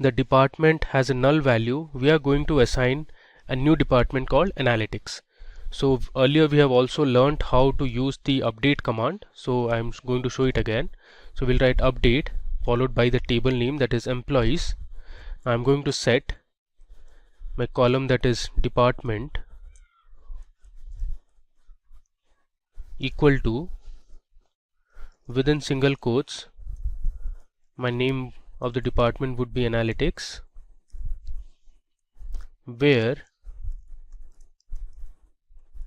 the department has a null value, we are going to assign a new department called analytics. So earlier we have also learned how to use the update command. So I'm going to show it again. So we'll write update followed by the table name, that is employees. I'm going to set my column, that is department, equal to, within single quotes, my name of the department would be analytics, where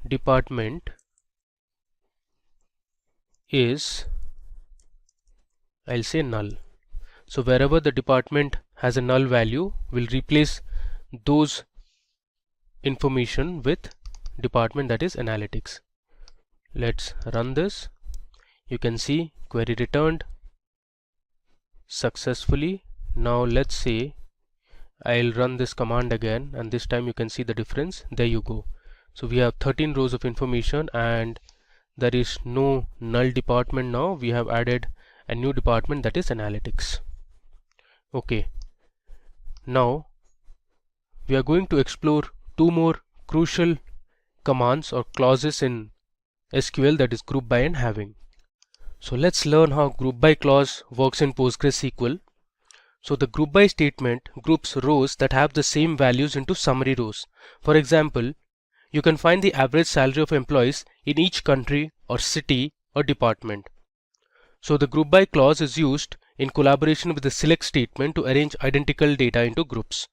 department is, I'll say null. So wherever the department has a null value, we'll replace those information with department, that is analytics. Let's run this. You can see query returned successfully. Now let's say I'll run this command again, and this time you can see the difference. There you go. So we have 13 rows of information and there is no null department now. We have added a new department, that is analytics. Okay, now we are going to explore two more crucial commands or clauses in SQL, that is group by and having. So let's learn how group by clause works in PostgreSQL. So the group by statement groups rows that have the same values into summary rows. For example, you can find the average salary of employees in each country or city or department. So the group by clause is used in collaboration with the select statement to arrange identical data into groups.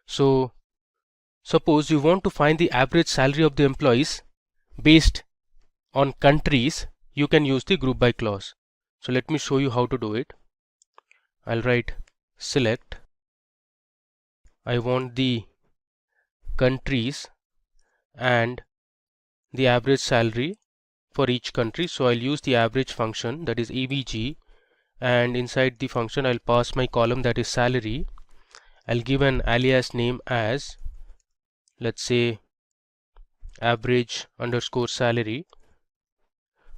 So suppose you want to find the average salary of the employees based on countries, you can use the group by clause. So let me show you how to do it. I'll write select. I want the countries and the average salary for each country. So I'll use the average function, that is avg, and inside the function I'll pass my column, that is salary. I'll give an alias name as, let's say, average underscore salary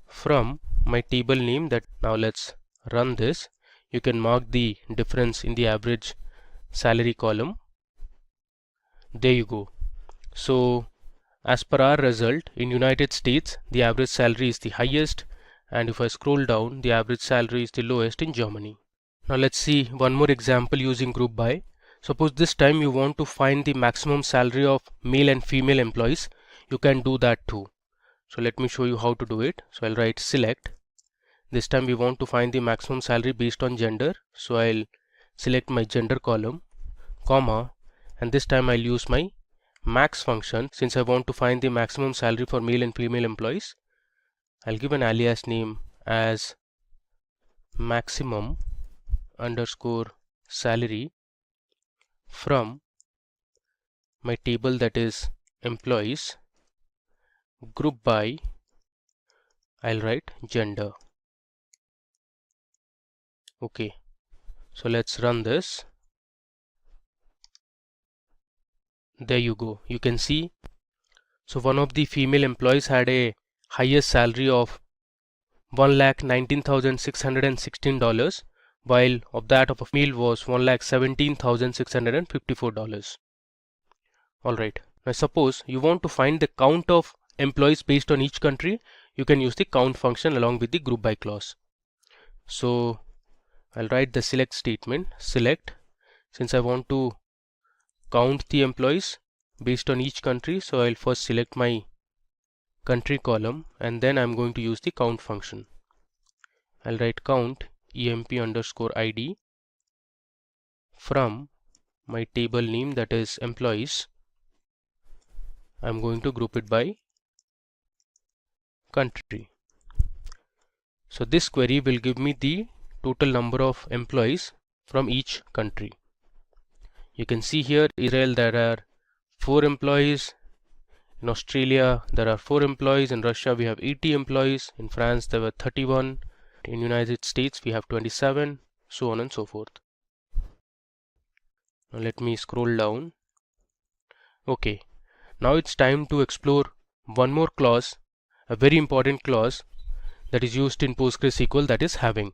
from my table name. That now let's run this. You can mark the difference in the average salary column. There you go. So as per our result, in United States the average salary is the highest, and if I scroll down, the average salary is the lowest in Germany. Now let's see one more example using group by. Suppose this time you want to find the maximum salary of male and female employees. You can do that too. So let me show you how to do it. So I'll write select. This time we want to find the maximum salary based on gender. So I'll select my gender column, comma, and this time I'll use my max function. Since I want to find the maximum salary for male and female employees, I'll give an alias name as maximum underscore salary from my table that is employees, group by, I'll write gender. Okay, so let's run this. There you go. You can see, so one of the female employees had a highest salary of $1,19,616, while of that of a male was $1,17,654. Alright, now suppose you want to find the count of employees based on each country. You can use the count function along with the group by clause. So I'll write the select statement, select, since I want to count the employees based on each country, so I'll first select my country column and then I'm going to use the count function. I'll write count emp_id from my table name that is employees. I'm going to group it by country. So this query will give me the total number of employees from each country. You can see here Israel there are 4 employees, in Australia there are 4 employees, in Russia we have 80 employees, in France there were 31, in United States we have 27, so on and so forth. Now let me scroll down. Okay, now it's time to explore one more clause, a very important clause that is used in PostgreSQL, that is having.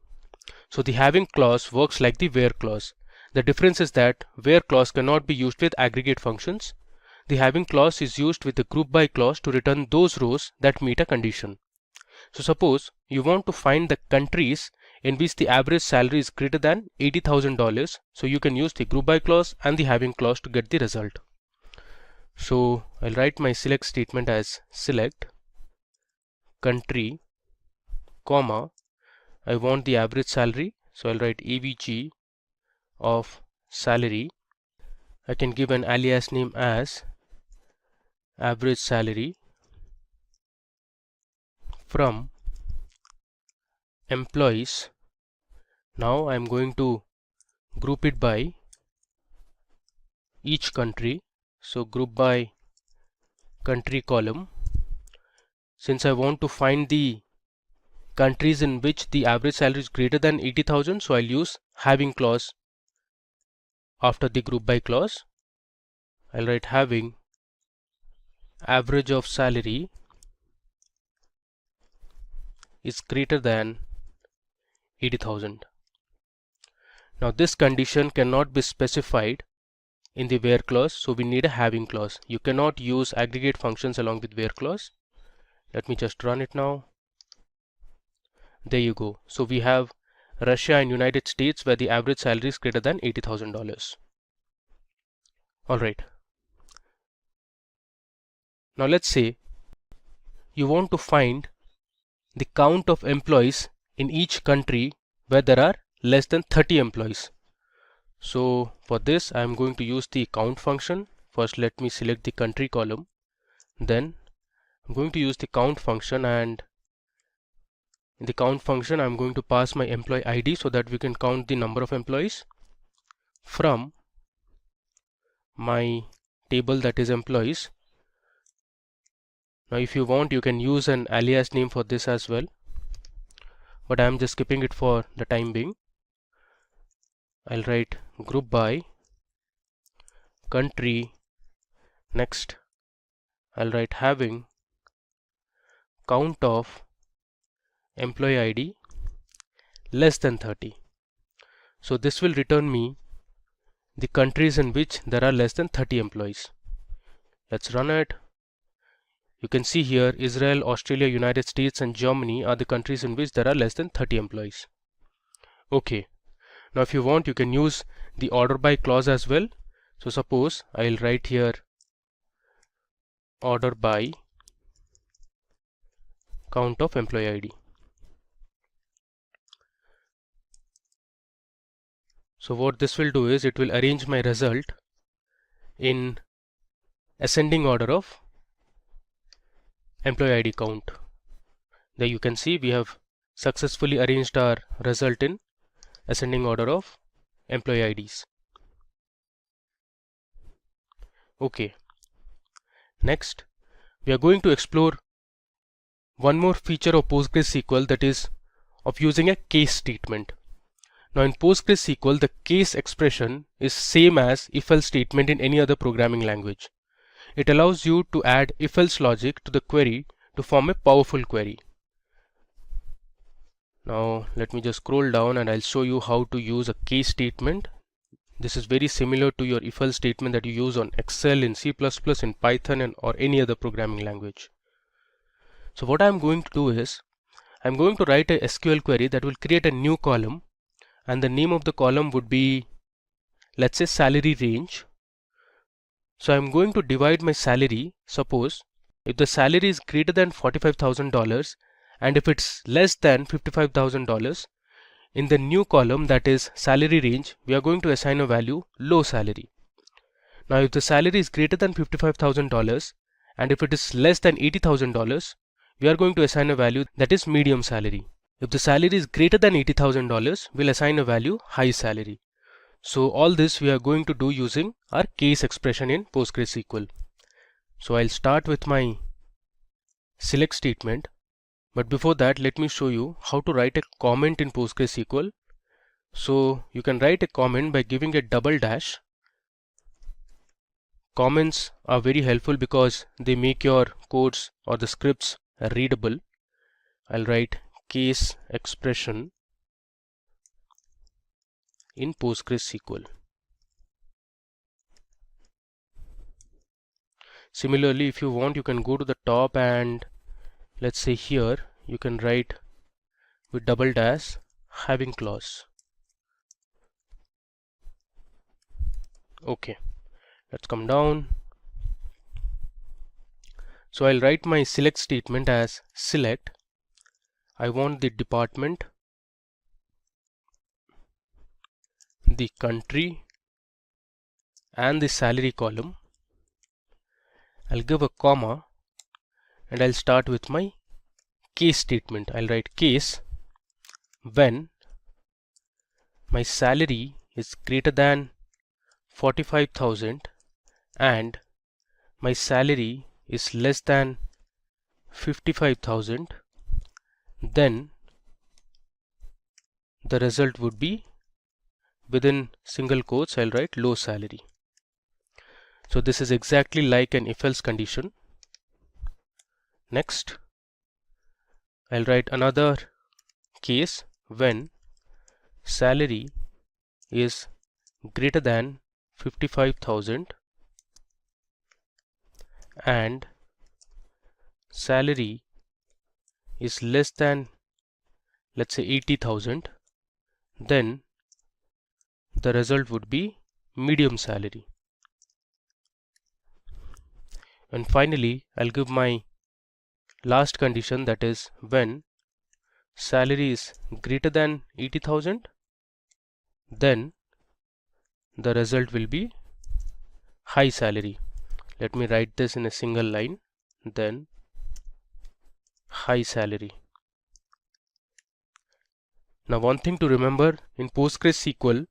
So the having clause works like the where clause. The difference is that where clause cannot be used with aggregate functions. The having clause is used with the group by clause to return those rows that meet a condition. So suppose you want to find the countries in which the average salary is greater than $80,000. So you can use the group by clause and the having clause to get the result. So I'll write my select statement as select country, comma, I want the average salary, so I'll write avg of salary. I can give an alias name as average salary from employees. Now I'm going to group it by each country, so group by country column. Since I want to find the countries in which the average salary is greater than 80,000, so I'll use having clause after the group by clause. I'll write having average of salary is greater than 80,000. Now this condition cannot be specified in the where clause, so we need a having clause. You cannot use aggregate functions along with where clause. Let me just run it now. There you go. So we have Russia and United States where the average salary is greater than $80,000. Alright. Now let's say you want to find the count of employees in each country where there are less than 30 employees. So for this I am going to use the count function. First let me select the country column. Then I'm going to use the count function, and in the count function I'm going to pass my employee ID so that we can count the number of employees from my table that is employees. Now if you want you can use an alias name for this as well, but I am just skipping it for the time being. I'll write group by country. Next I'll write having count of employee ID less than 30. So this will return me the countries in which there are less than 30 employees. Let's run it. You can see here Israel, Australia, United States and Germany are the countries in which there are less than 30 employees. Okay, now if you want you can use the order by clause as well. So suppose I'll write here order by count of employee ID. So what this will do is it will arrange my result in ascending order of employee ID count. There you can see we have successfully arranged our result in ascending order of employee IDs. Okay. Next, we are going to explore one more feature of PostgreSQL, that is of using a case statement. Now in PostgreSQL, the case expression is same as if-else statement in any other programming language. It allows you to add if-else logic to the query to form a powerful query. Now let me just scroll down and I'll show you how to use a case statement. This is very similar to your if-else statement that you use on Excel, in C++, in Python, or any other programming language. So what I'm going to do is, I'm going to write a SQL query that will create a new column, and the name of the column would be, let's say, salary range. So I'm going to divide my salary. Suppose if the salary is greater than $45,000 and if it's less than $55,000, in the new column, that is salary range, we are going to assign a value low salary. Now if the salary is greater than $55,000 and if it is less than $80,000, we are going to assign a value that is medium salary. If the salary is greater than $80,000, we'll assign a value high salary. So all this we are going to do using our case expression in PostgreSQL. So I'll start with my select statement. But before that, let me show you how to write a comment in PostgreSQL. So you can write a comment by giving a double dash. Comments are very helpful because they make your codes or the scripts readable. I'll write case expression in PostgreSQL. Similarly, if you want, you can go to the top and let's say here you can write with double dash having clause. Okay, let's come down. So I'll write my select statement as select. I want the department, the country, and the salary column. I'll give a comma and I'll start with my case statement. I'll write case when my salary is greater than 45,000 and my salary is less than 55,000, then the result would be, within single quotes, I'll write low salary. So this is exactly like an if-else condition. Next, I'll write another case when salary is greater than 55,000 and salary is less than, let's say, 80,000, then the result would be medium salary. And finally, I'll give my last condition, that is when salary is greater than 80,000, then the result will be high salary. Let me write this in a single line, then high salary. Now one thing to remember, in PostgreSQL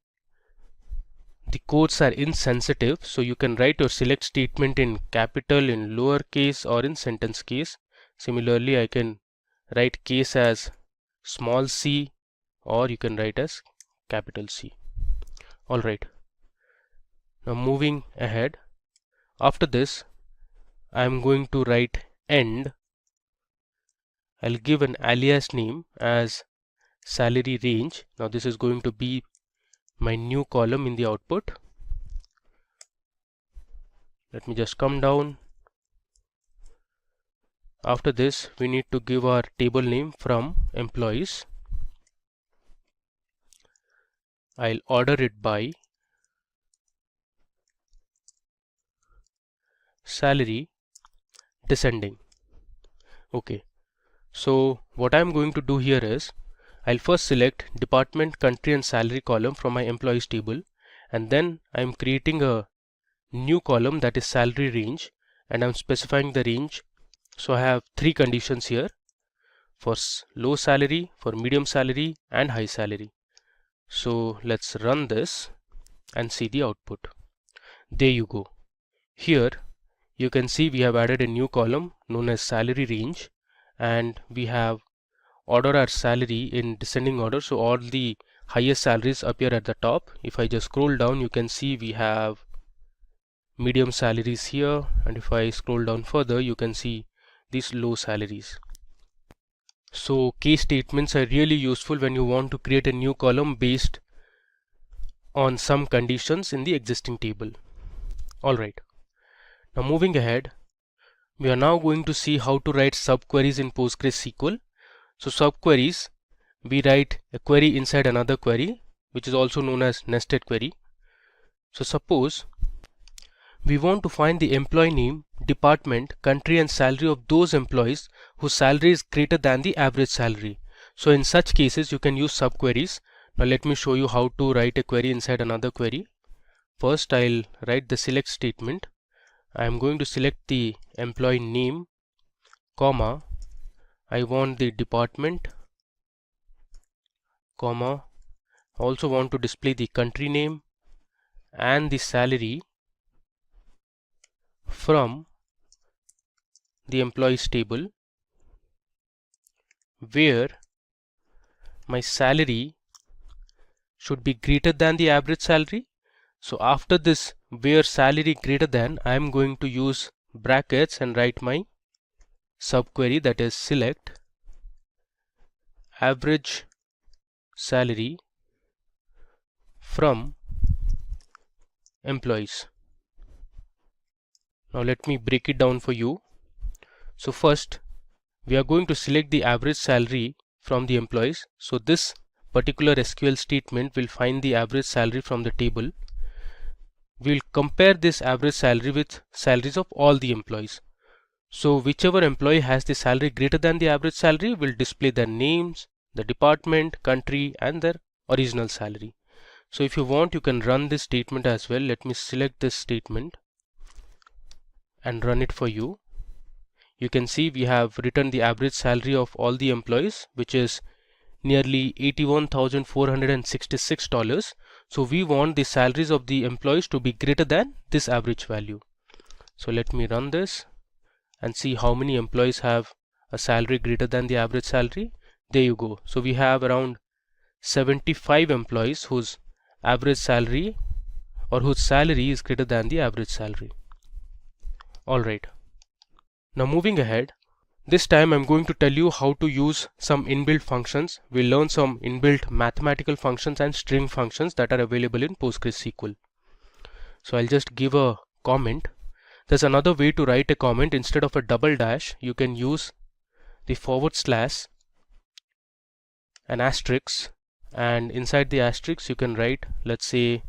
the quotes are insensitive, so you can write your select statement in capital, in lowercase, or in sentence case. Similarly, I can write case as small c, or you can write as capital C. Alright, now moving ahead, after this I am going to write end. I'll give an alias name as salary range. Now this is going to be my new column in the output. Let me just come down. After this, we need to give our table name from employees. I'll order it by salary descending. Okay, so what I'm going to do here is, I'll first select department, country, and salary column from my employees table, and then I'm creating a new column, that is salary range, and I'm specifying the range. So I have three conditions here, for low salary, for medium salary, and high salary. So let's run this and see the output. There you go. Here you can see we have added a new column known as salary range, and we have ordered our salary in descending order, so all the highest salaries appear at the top. If I just scroll down, you can see we have medium salaries here, and if I scroll down further, you can see these low salaries. So case statements are really useful when you want to create a new column based on some conditions in the existing table. Alright, now moving ahead, we are now going to see how to write subqueries in PostgreSQL. So subqueries, we write a query inside another query, which is also known as nested query. So suppose we want to find the employee name, department, country and salary of those employees whose salary is greater than the average salary. So in such cases you can use subqueries. Now let me show you how to write a query inside another query. First I'll write the select statement. I'm going to select the employee name, comma, I want the department, comma, I also want to display the country name and the salary from the employees table, where my salary should be greater than the average salary. So after this where salary greater than, I am going to use brackets and write my subquery, that is select average salary from employees. Now let me break it down for you. So first we are going to select the average salary from the employees. So this particular SQL statement will find the average salary from the table. We'll compare this average salary with salaries of all the employees. So whichever employee has the salary greater than the average salary will display their names, the department, country and their original salary. So if you want, you can run this statement as well. Let me select this statement and run it for you. You can see we have written the average salary of all the employees, which is nearly $81,466. So we want the salaries of the employees to be greater than this average value. So let me run this and see how many employees have a salary greater than the average salary. There you go. So we have around 75 employees whose average salary or whose salary is greater than the average salary. Alright, now moving ahead, this time I'm going to tell you how to use some inbuilt functions. We'll learn some inbuilt mathematical functions and string functions that are available in PostgreSQL. So I'll just give a comment. There's another way to write a comment. Instead of a double dash, you can use the / an asterisk, and inside the asterisk you can write, let's say,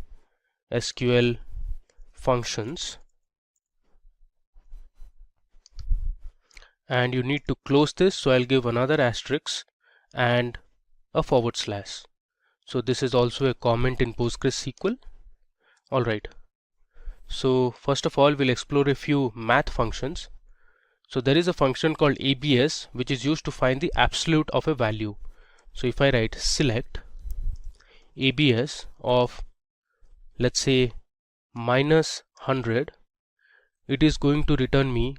SQL functions, and you need to close this. So I'll give another asterisk and a /. So this is also a comment in PostgreSQL. Alright, so first of all we'll explore a few math functions. So there is a function called ABS which is used to find the absolute of a value. So if I write select ABS of, let's say, -100, it is going to return me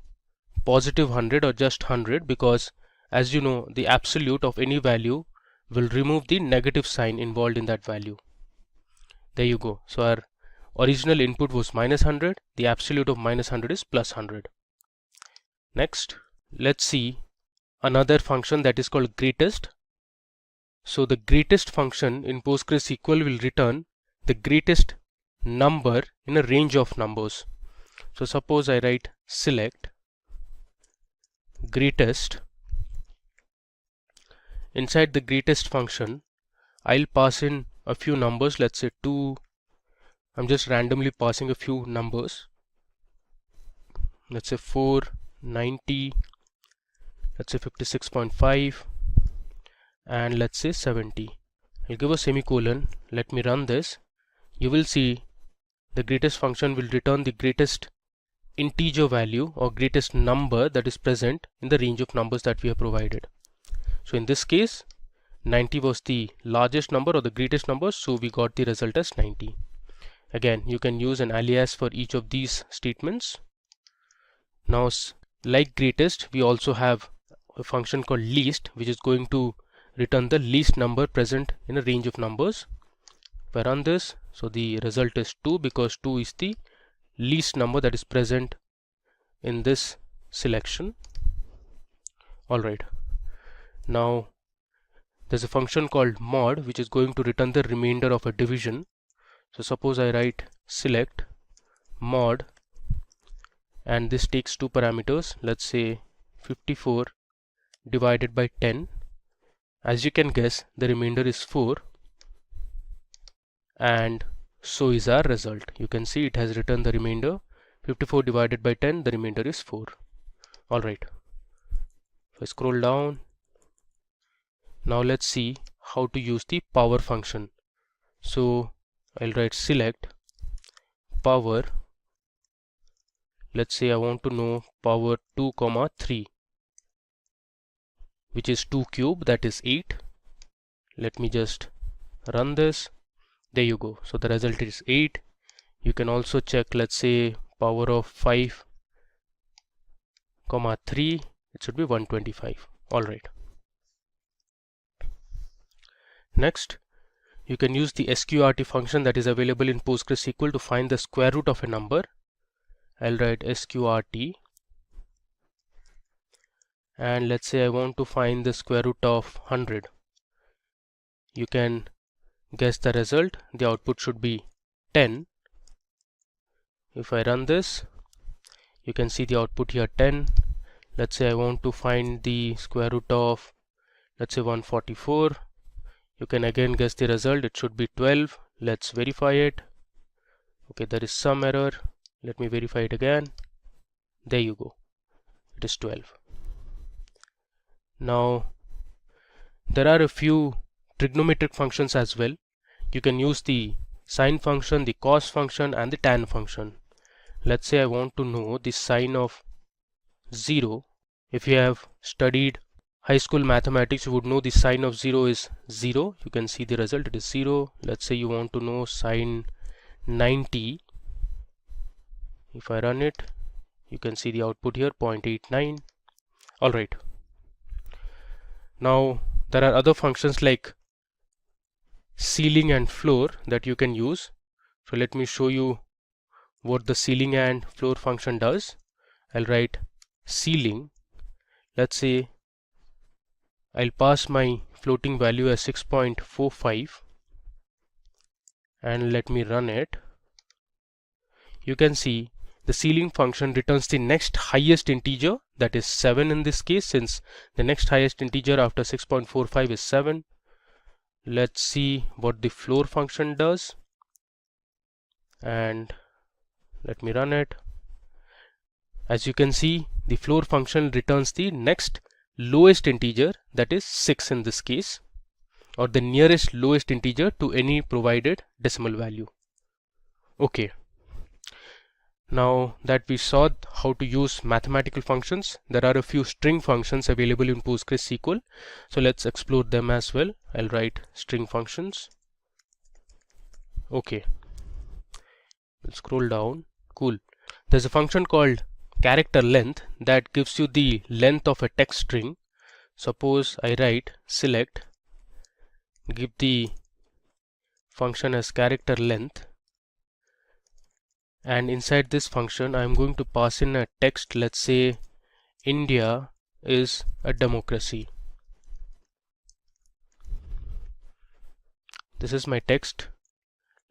+100 or just 100, because as you know, the absolute of any value will remove the negative sign involved in that value. There you go. So our original input was -100, the absolute of -100 is +100. Next, let's see another function that is called greatest. So the greatest function in PostgreSQL will return the greatest number in a range of numbers. So suppose I write select greatest. Inside the greatest function, I'll pass in a few numbers, let's say 2. I'm just randomly passing a few numbers, let's say 490, let's say 56.5, and let's say 70. I'll give a semicolon. Let me run this. You will see the greatest function will return the greatest integer value or greatest number that is present in the range of numbers that we have provided. So in this case 90 was the largest number or the greatest number, so we got the result as 90. Again, you can use an alias for each of these statements. Now, like greatest, we also have a function called least, which is going to return the least number present in a range of numbers. If I run this, so the result is 2 because 2 is the least number that is present in this selection. Alright, now there's a function called mod which is going to return the remainder of a division. So suppose I write select mod, and this takes two parameters, let's say 54 divided by 10. As you can guess, the remainder is 4, and so is our result. You can see it has returned the remainder. 54 divided by 10, the remainder is 4. Alright, if I scroll down, now let's see how to use the power function. So I'll write select power. Let's say I want to know power 2 comma 3, which is 2 cube, that is 8. Let me just run this. There you go. So the result is 8. You can also check, let's say power of 5 comma 3, it should be 125. Alright. Next, you can use the sqrt function that is available in PostgreSQL to find the square root of a number. I'll write sqrt, and let's say I want to find the square root of 100. You can guess the result. The output should be 10. If I run this, you can see the output here 10. Let's say I want to find the square root of, let's say 144. You can again guess the result. It should be 12. Let's verify it. Okay, there is some error. Let me verify it again. There you go. It is 12. Now, there are a few trigonometric functions as well. You can use the sine function, the cos function, and the tan function. Let's say I want to know the sine of 0. If you have studied high school mathematics, you would know the sine of 0 is 0. You can see the result, it is 0. Let's say you want to know sine 90. If I run it, you can see the output here 0.89. Alright. Now there are other functions like ceiling and floor that you can use. So let me show you what the ceiling and floor function does. I'll write ceiling. Let's say I'll pass my floating value as 6.45 and let me run it. You can see the ceiling function returns the next highest integer, that is 7 in this case, since the next highest integer after 6.45 is 7. Let's see what the floor function does, and let me run it. As you can see, the floor function returns the next lowest integer, that is 6 in this case, or the nearest lowest integer to any provided decimal value. Okay. Now that we saw how to use mathematical functions, there are a few string functions available in PostgreSQL. So let's explore them as well. I'll write string functions. Okay. We'll scroll down. Cool. There's a function called character length that gives you the length of a text string. Suppose I write select, give the function as character length, and inside this function I am going to pass in a text. Let's say India is a democracy. This is my text.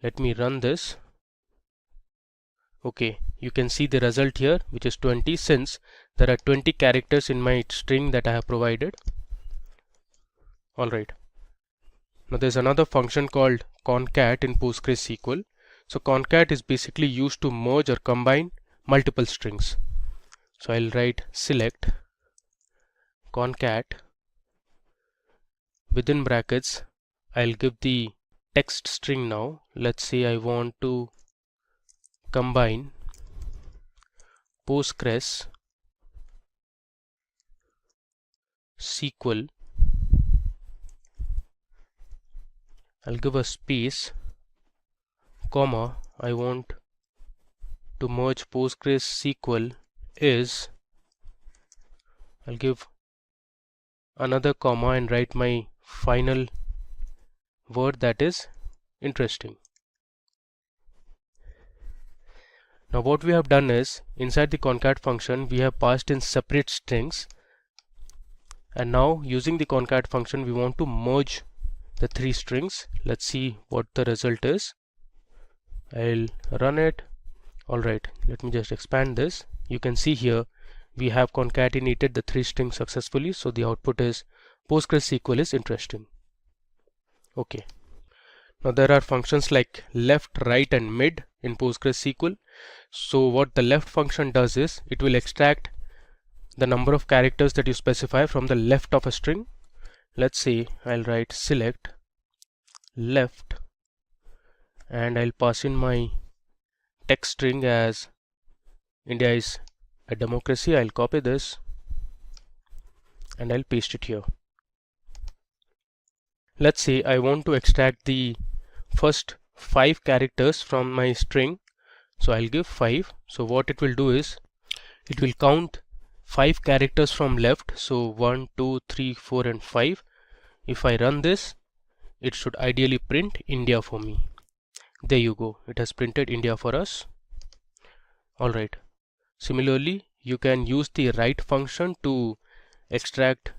Let me run this. Okay, you can see the result here, which is 20, since there are 20 characters in my string that I have provided. Alright. Now there's another function called concat in PostgreSQL. So concat is basically used to merge or combine multiple strings. So I'll write select concat, within brackets I'll give the text string. Now let's say I want to combine PostgreSQL I'll give a space, comma, I want to merge PostgreSQL is, I'll give another comma and write my final word, that is interesting. Now what we have done is, inside the concat function we have passed in separate strings, and now using the concat function we want to merge the three strings. Let's see what the result is. I'll run it. Alright, let me just expand this. You can see here we have concatenated the three strings successfully, so the output is PostgreSQL is interesting. Okay. Now there are functions like left, right and mid in PostgreSQL. So what the left function does is, it will extract the number of characters that you specify from the left of a string. Let's say I'll write select left and I'll pass in my text string as India is a democracy. I'll copy this and I'll paste it here. Let's say I want to extract the first 5 characters from my string, so I'll give 5. So what it will do is, it will count 5 characters from left, so 1 2 3 4 and 5. If I run this, it should ideally print India for me. There you go, it has printed India for us. Alright, similarly you can use the right function to extract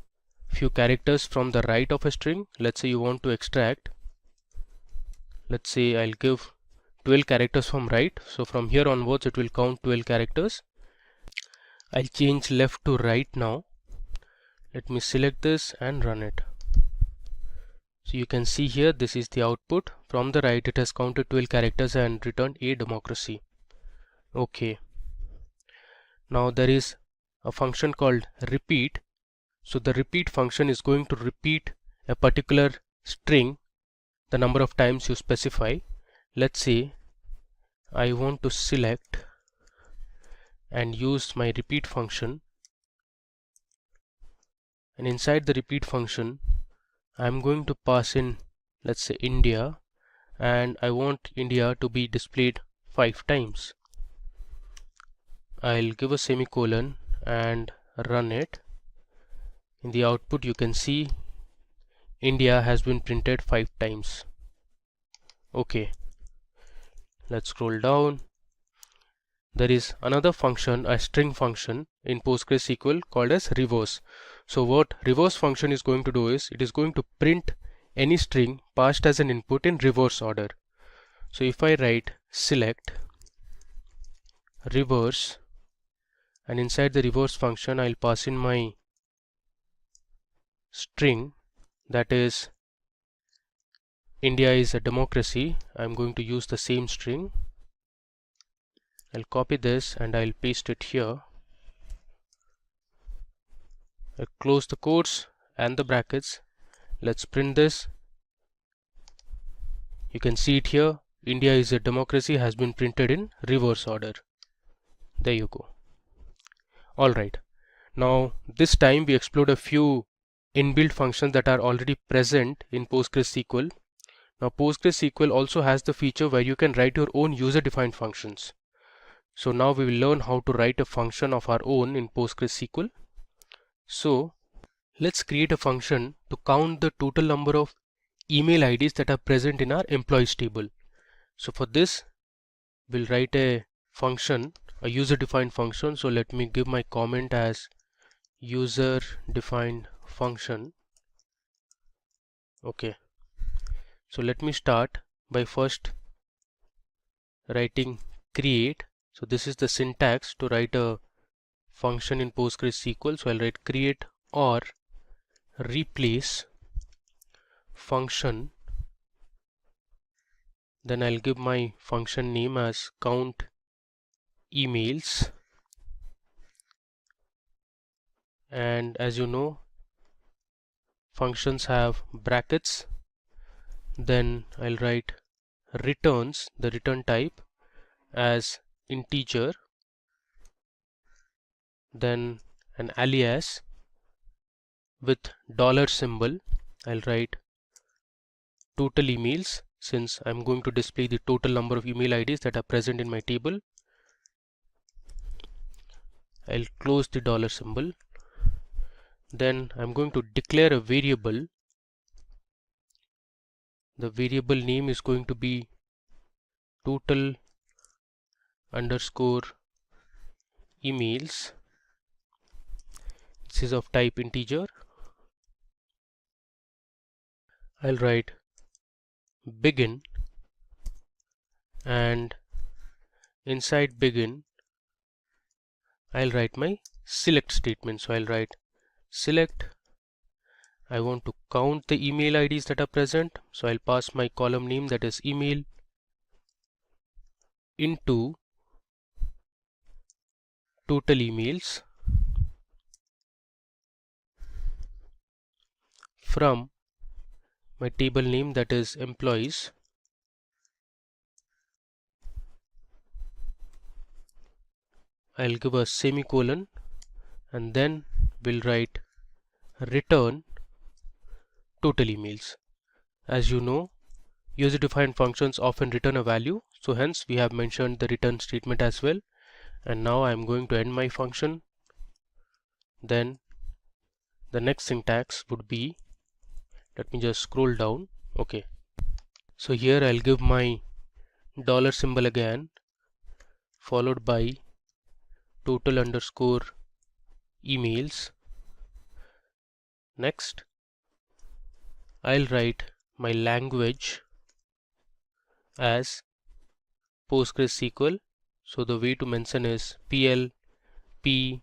few characters from the right of a string. Let's say you want to extract, let's say I'll give 12 characters from right, so from here onwards it will count 12 characters. I'll change left to right now. Let me select this and run it. So you can see here, this is the output. From the right it has counted 12 characters and returned a democracy. Okay. Now there is a function called repeat. So the repeat function is going to repeat a particular string the number of times you specify. Let's say I want to select and use my repeat function, and inside the repeat function I'm going to pass in, let's say India, and I want India to be displayed 5 times. I'll give a semicolon and run it. In the output you can see India has been printed 5 times. Okay, let's scroll down. There is another function, a string function in PostgreSQL called as reverse. So what reverse function is going to do is, it is going to print any string passed as an input in reverse order. So if I write select reverse, and inside the reverse function I'll pass in my string, that is India is a democracy. I'm going to use the same string. I'll copy this and I'll paste it here. I'll close the quotes and the brackets. Let's print this. You can see it here, India is a democracy has been printed in reverse order. There you go. Alright, now this time we explored a few inbuilt functions that are already present in PostgreSQL. Now PostgreSQL also has the feature where you can write your own user-defined functions. So now we will learn how to write a function of our own in PostgreSQL. So let's create a function to count the total number of email IDs that are present in our employees table. So for this we'll write a function, a user-defined function. So let me give my comment as user-defined function. Okay, so let me start by first writing create. So this is the syntax to write a function in PostgreSQL. So I'll write create or replace function, then I'll give my function name as count emails, and as you know functions have brackets. Then I'll write returns, the return type, as integer, then an alias with dollar symbol. I'll write total emails, since I'm going to display the total number of email IDs that are present in my table. I'll close the dollar symbol. Then I'm going to declare a variable. The variable name is going to be total underscore emails. This is of type integer. I'll write begin, and inside begin I'll write my select statement. So I'll write select. I want to count the email IDs that are present, so I'll pass my column name, that is email, into total emails from my table name, that is employees. I'll give a semicolon, and then we'll write return total emails. As you know, user defined functions often return a value, so hence we have mentioned the return statement as well. And now I'm going to end my function. Then the next syntax would be, let me just scroll down. Okay, so here I'll give my dollar symbol again, followed by total underscore emails. Next I'll write my language as PostgreSQL. So the way to mention is PL P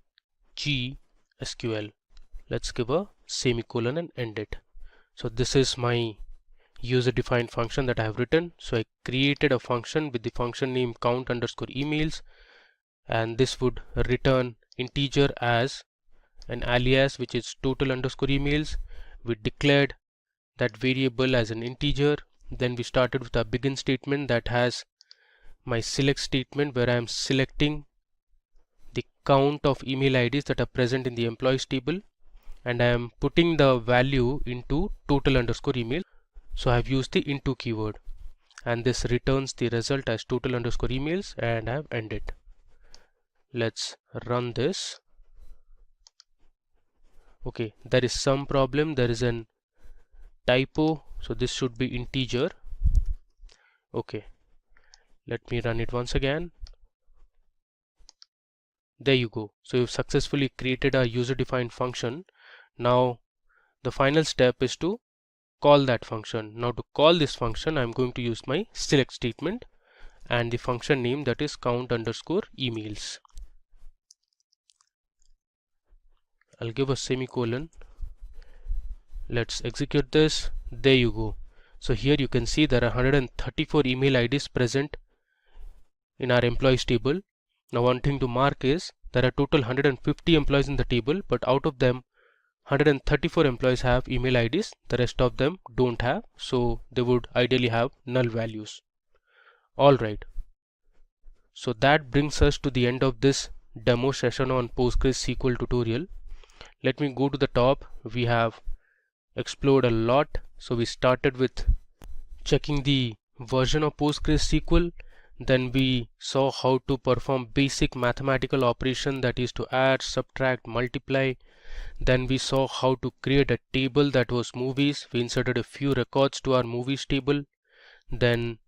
G SQL. Let's give a semicolon and end it. So this is my user defined function that I have written. So I created a function with the function name count underscore emails, and this would return integer as an alias, which is total underscore emails. We declared that variable as an integer. Then we started with a begin statement that has my select statement, where I am selecting the count of email IDs that are present in the employees table, and I am putting the value into total underscore email. So I have used the into keyword, and this returns the result as total underscore emails, and I have ended. Let's run this. Okay, there is some problem. There is an typo, so this should be integer. Okay, let me run it once again. There you go. So you've successfully created a user defined function. Now the final step is to call that function. Now to call this function, I'm going to use my select statement and the function name, that is count underscore emails. I'll give a semicolon. Let's execute this. There you go. So here you can see there are 134 email IDs present in our employees table. Now one thing to mark is there are total 150 employees in the table, but out of them 134 employees have email IDs, the rest of them don't have, so they would ideally have null values. Alright, so that brings us to the end of this demo session on PostgreSQL tutorial. Let me go to the top. We have explored a lot. So we started with checking the version of PostgreSQL. Then we saw how to perform basic mathematical operation, that is to add, subtract, multiply. Then we saw how to create a table that was movies. We inserted a few records to our movies table. Then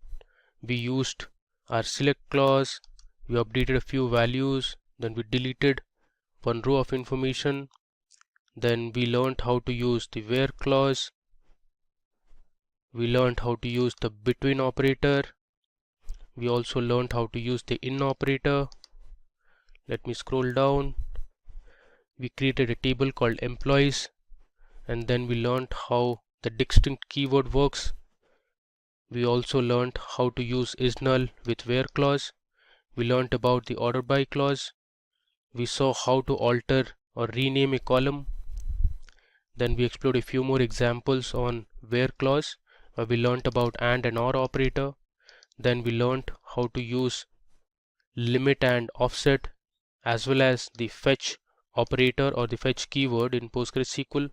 we used our select clause. We updated a few values. Then we deleted one row of information. Then we learned how to use the where clause. We learned how to use the between operator. We also learned how to use the in operator. Let me scroll down. We created a table called employees, and then we learned how the distinct keyword works. We also learned how to use isNull with where clause. We learned about the order by clause. We saw how to alter or rename a column. Then we explored a few more examples on where clause, where we learned about and or operator. Then we learned how to use limit and offset, as well as the fetch operator or the fetch keyword in PostgreSQL.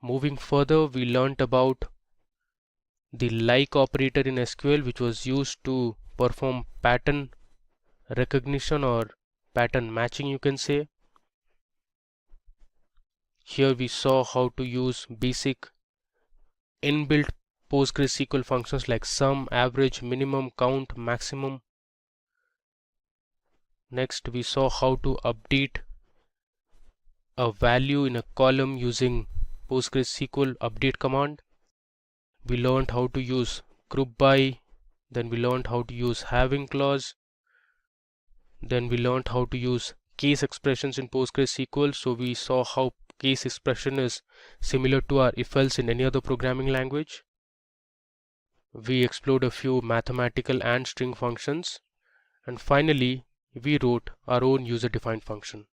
Moving further, we learned about the like operator in SQL, which was used to perform pattern recognition or pattern matching, you can say. Here we saw how to use basic inbuilt PostgreSQL functions like sum, average, minimum, count, maximum. Next, we saw how to update a value in a column using PostgreSQL update command. We learned how to use group by, then we learned how to use having clause, then we learned how to use case expressions in PostgreSQL. So we saw how case expression is similar to our if-else in any other programming language. We explored a few mathematical and string functions, and finally we wrote our own user-defined function.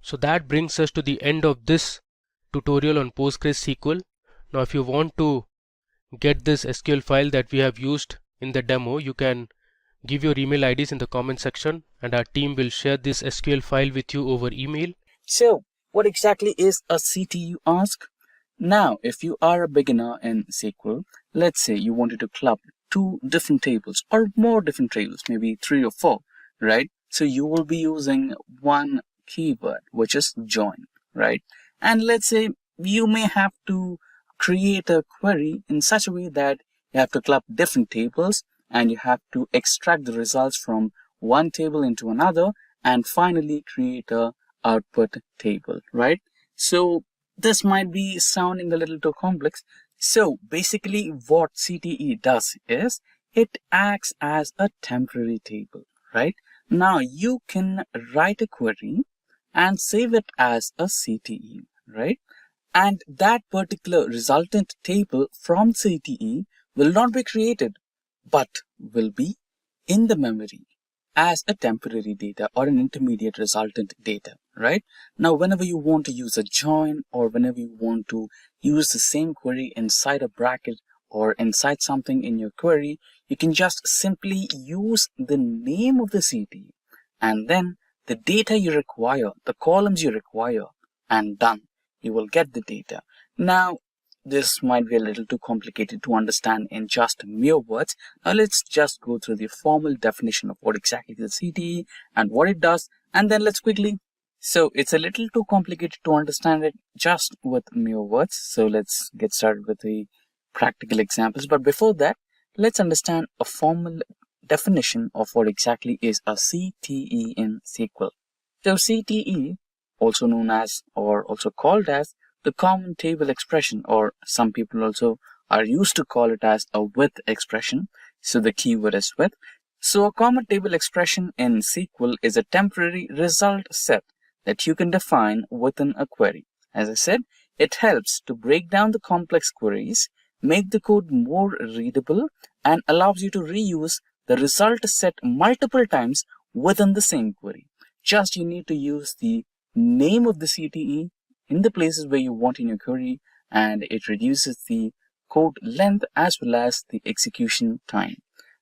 So that brings us to the end of this tutorial on PostgreSQL. Now if you want to get this SQL file that we have used in the demo, you can give your email IDs in the comment section and our team will share this SQL file with you over email. So, what exactly is a CTE, you ask? Now, if you are a beginner in SQL, let's say you wanted to club two different tables or more different tables, maybe 3 or 4, right? So you will be using one keyword, which is join, right? And let's say you may have to create a query in such a way that you have to club different tables and you have to extract the results from one table into another and finally create a output table, right? So this might be sounding a little too complex. So basically what CTE does is it acts as a temporary table, right? Now you can write a query and save it as a CTE, right? And that particular resultant table from CTE will not be created, but will be in the memory as a temporary data or an intermediate resultant data, right? Now, whenever you want to use a join or whenever you want to use the same query inside a bracket or inside something in your query, you can just simply use the name of the CTE and then the data you require, the columns you require, and done. You will get the data. Now, this might be a little too complicated to understand in just mere words. Now, let's just go through the formal definition of what exactly is a CTE and what it does, and then let's quickly. So, it's a little too complicated to understand it just with mere words. So, let's get started with the practical examples. But before that, let's understand a formal definition of what exactly is a CTE in SQL. So, CTE, also known as or also called as the common table expression, or some people also are used to call it as a with expression. So the keyword is with. So a common table expression in SQL is a temporary result set that you can define within a query. As I said, it helps to break down the complex queries, make the code more readable, and allows you to reuse the result set multiple times within the same query. Just you need to use the name of the CTE in the places where you want in your query, and it reduces the code length as well as the execution time.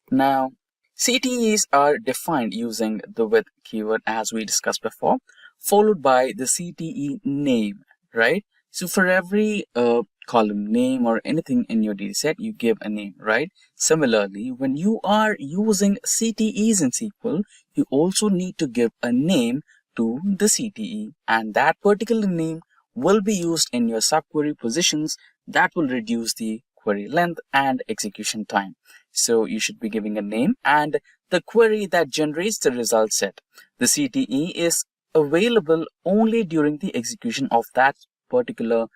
Now, CTEs are defined using the with keyword as we discussed before, followed by the CTE name, right? So for every column name or anything in your dataset, you give a name, right? Similarly, when you are using CTEs in SQL, you also need to give a name to the CTE, and that particular name will be used in your subquery positions that will reduce the query length and execution time. So you should be giving a name and the query that generates the result set. The CTE is available only during the execution of that particular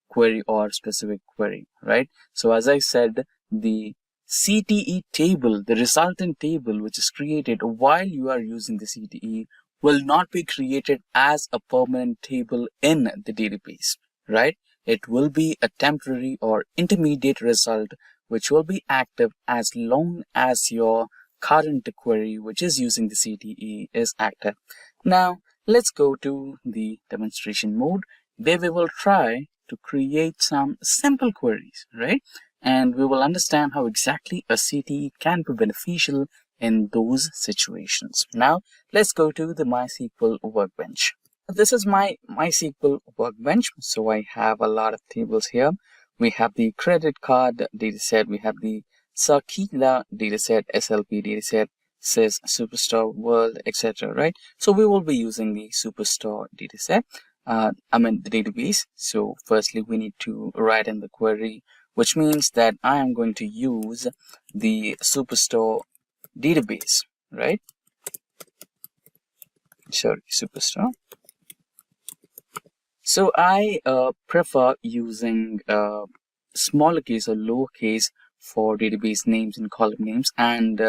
query or specific query, right? So as I said, the CTE table, the resultant table which is created while you are using the CTE, will not be created as a permanent table in the database, right? It will be a temporary or intermediate result which will be active as long as your current query, which is using the CTE, is active. Now, let's go to the demonstration mode where we will try to create some simple queries, right? And we will understand how exactly a CTE can be beneficial in those situations. Now, let's go to the MySQL workbench. This is my MySQL workbench. So I have a lot of tables here we have the credit card dataset, we have the Sakila dataset, SLP dataset, says Superstore World, etc. Right? So we will be using the Superstore dataset. The database. So firstly, we need to write in the query, which means that I am going to use the Superstore database, right? Sorry, Superstore. So I prefer using smaller case or lowercase for database names and column names, and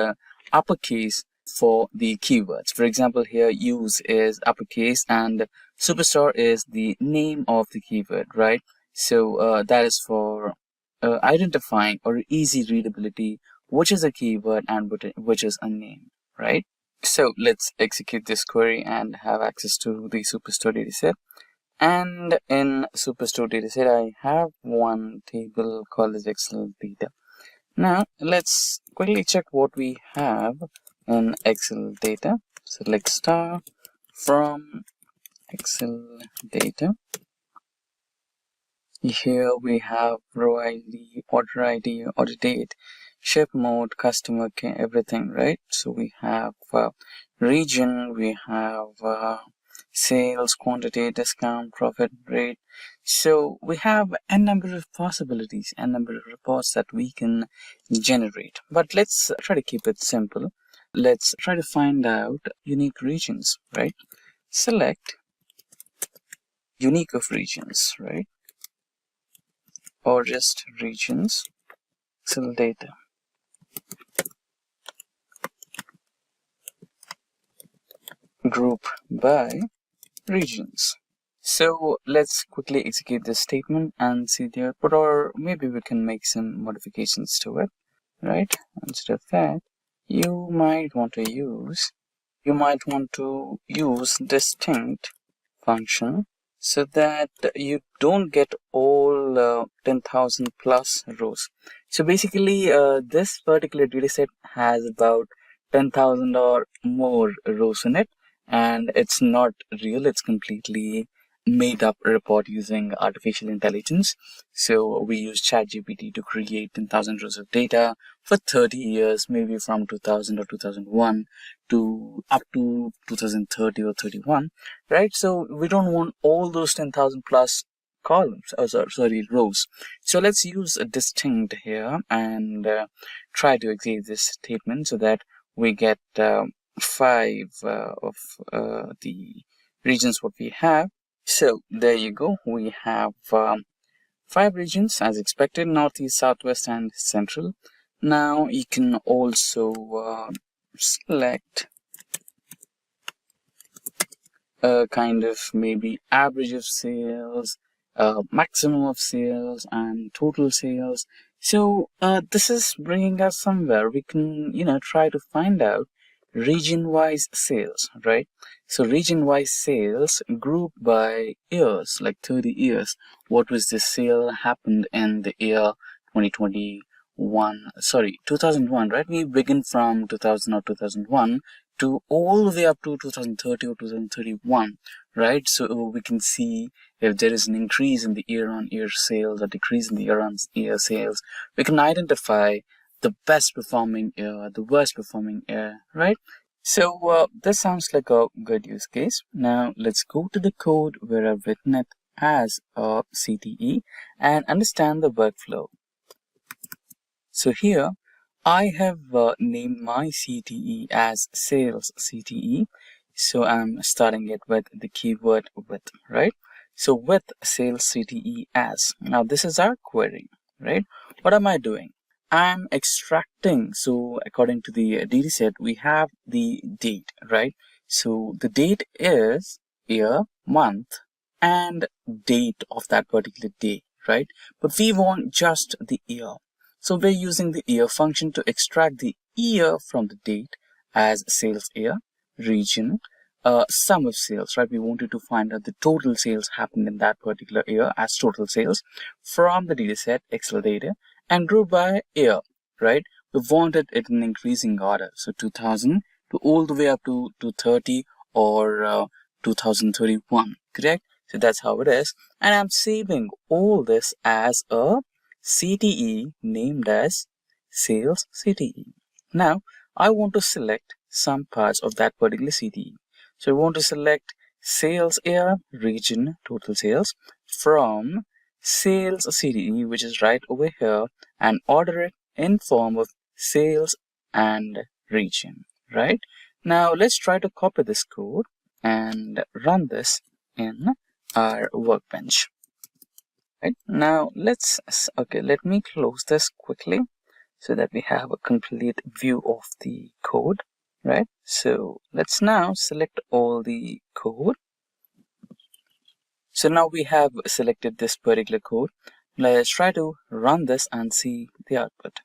uppercase for the keywords. For example, here use is uppercase and Superstore is the name of the keyword, right? So that is for identifying or easy readability, which is a keyword and which is a name, right? So let's execute this query and have access to the Superstore dataset. And in Superstore dataset, I have one table called as Excel data. Now let's quickly check what we have in Excel data. Select star from Excel data. Here we have row ID, order ID, order date, ship mode, customer care, everything, right? So we have region, we have sales, quantity, discount, profit rate. So we have a number of possibilities, a number of reports that we can generate. But let's try to keep it simple. Let's try to find out unique regions, right? Select unique of regions, right? Or just regions, Excel data. Group by regions. So let's quickly execute this statement and see the output, or maybe we can make some modifications to it, right? Instead of that, you might want to use distinct function so that you don't get all 10,000 plus rows. So basically, this particular dataset has about 10,000 or more rows in it, and it's not real, it's completely made up report using artificial intelligence. So we use ChatGPT to create 10,000 rows of data for 30 years, maybe from 2000 or 2001 to up to 2030 or 31, right? So we don't want all those 10,000 plus columns, rows. So let's use a distinct here and try to execute this statement so that we get 5 of the regions what we have. So there you go, we have 5 regions as expected: northeast, southwest, and central. Now you can also select a kind of maybe average of sales, maximum of sales, and total sales. So this is bringing us somewhere we can try to find out region-wise sales, right? So region-wise sales grouped by years, like 30 years. What was the sale happened in the year 2001, right? We begin from 2000 or 2001 to all the way up to 2030 or 2031, right? So we can see if there is an increase in the year-on-year sales or decrease in the year-on-year sales. We can identify the best performing year, the worst performing year, right? So this sounds like a good use case. Now let's go to the code where I've written it as a CTE and understand the workflow. So here I have named my CTE as sales CTE. So I'm starting it with the keyword with, right? So with sales CTE as. Now this is our query, right? What am I doing? I'm extracting. So according to the dataset, we have the date, right? So the date is year, month, and date of that particular day, right? But we want just the year. So we're using the year function to extract the year from the date as sales year, region, sum of sales, right? We wanted to find out the total sales happened in that particular year as total sales from the dataset, Excel data, and group by year, right? We wanted it in increasing order. So 2000 to all the way up to 230 or 2031, correct? So that's how it is. And I'm saving all this as a CTE named as sales CTE. Now I want to select some parts of that particular CTE. So I want to select sales AR region total sales from sales CTE, which is right over here, and order it in form of sales and region, right? Now let's try to copy this code and run this in our workbench. Right, now let me close this quickly so that we have a complete view of the code, right? So let's now select all the code. So now we have selected this particular code. Let's try to run this and see the output.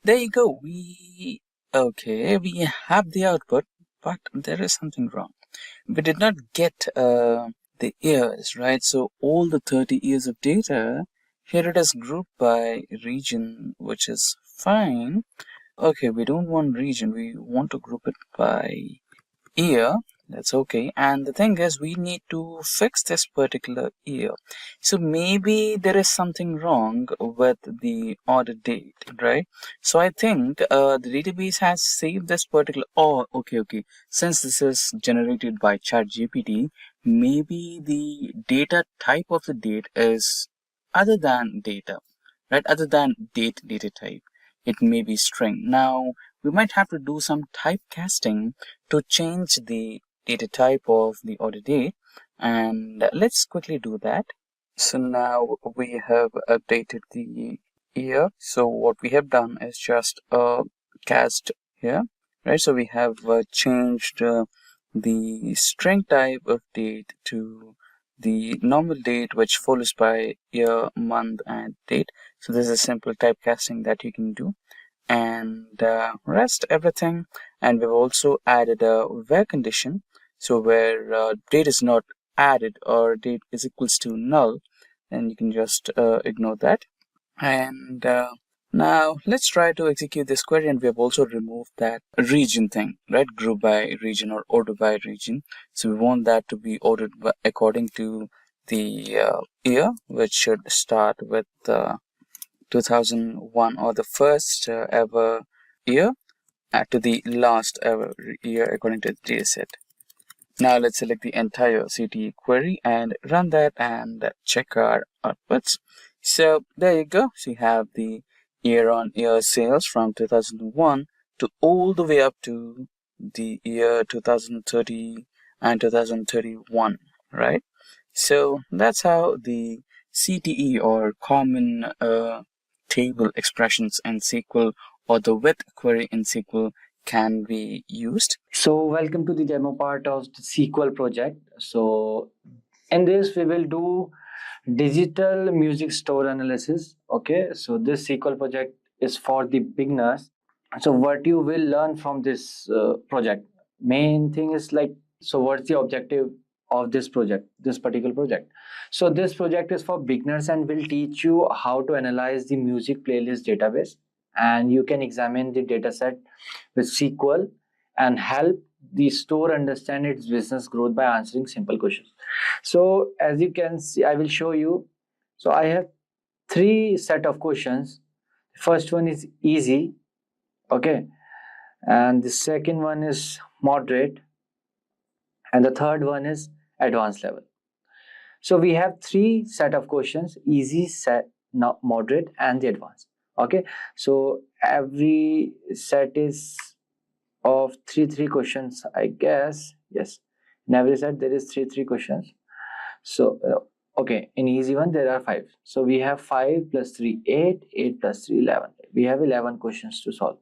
There you go. We have the output, but there is something wrong. We did not get the years, right? So all the 30 years of data, here it is grouped by region, which is fine. Okay, we don't want region, we want to group it by year. That's okay. And the thing is, we need to fix this particular year. So maybe there is something wrong with the order date, right? So I think the database has saved this particular. Oh, okay. Since this is generated by ChatGPT, maybe the data type of the date is other than data, right? Other than data type. It may be string. Now we might have to do some typecasting to change the data type of the order date, and let's quickly do that. So now we have updated the year. So what we have done is just cast here, right? So we have changed the string type of date to the normal date, which follows by year, month, and date. So this is a simple typecasting that you can do, and rest everything. And we've also added a where condition. So where date is not added or date is equals to null, then you can just ignore that. And now let's try to execute this query, and we have also removed that region thing, right? Group by region or order by region. So we want that to be ordered according to the year, which should start with 2001 or the first ever year to the last ever year according to the dataset. Now let's select the entire CTE query and run that and check our outputs. So there you go. So you have the year-on-year sales from 2001 to all the way up to the year 2030 and 2031, right? So that's how the CTE or common table expressions in SQL or the with query in SQL can be used. So welcome to the demo part of the SQL project. So in this we will do digital music store analysis. Okay, so this SQL project is for the beginners. So what you will learn from this project, main thing is like, so what's the objective of this project, this particular project? So this project is for beginners and will teach you how to analyze the music playlist database, and you can examine the dataset with SQL and help the store understand its business growth by answering simple questions. So as you can see, I will show you. So I have three set of questions. First one is easy, okay, and the second one is moderate, and the third one is advanced level. So we have three set of questions: easy, set, moderate, and the advanced. Okay, so every set is of three questions, I guess. Yes, in every set there is three questions. So okay, in easy one there are 5. So we have 5 plus 3 8, 8 plus 3 11. We have 11 questions to solve.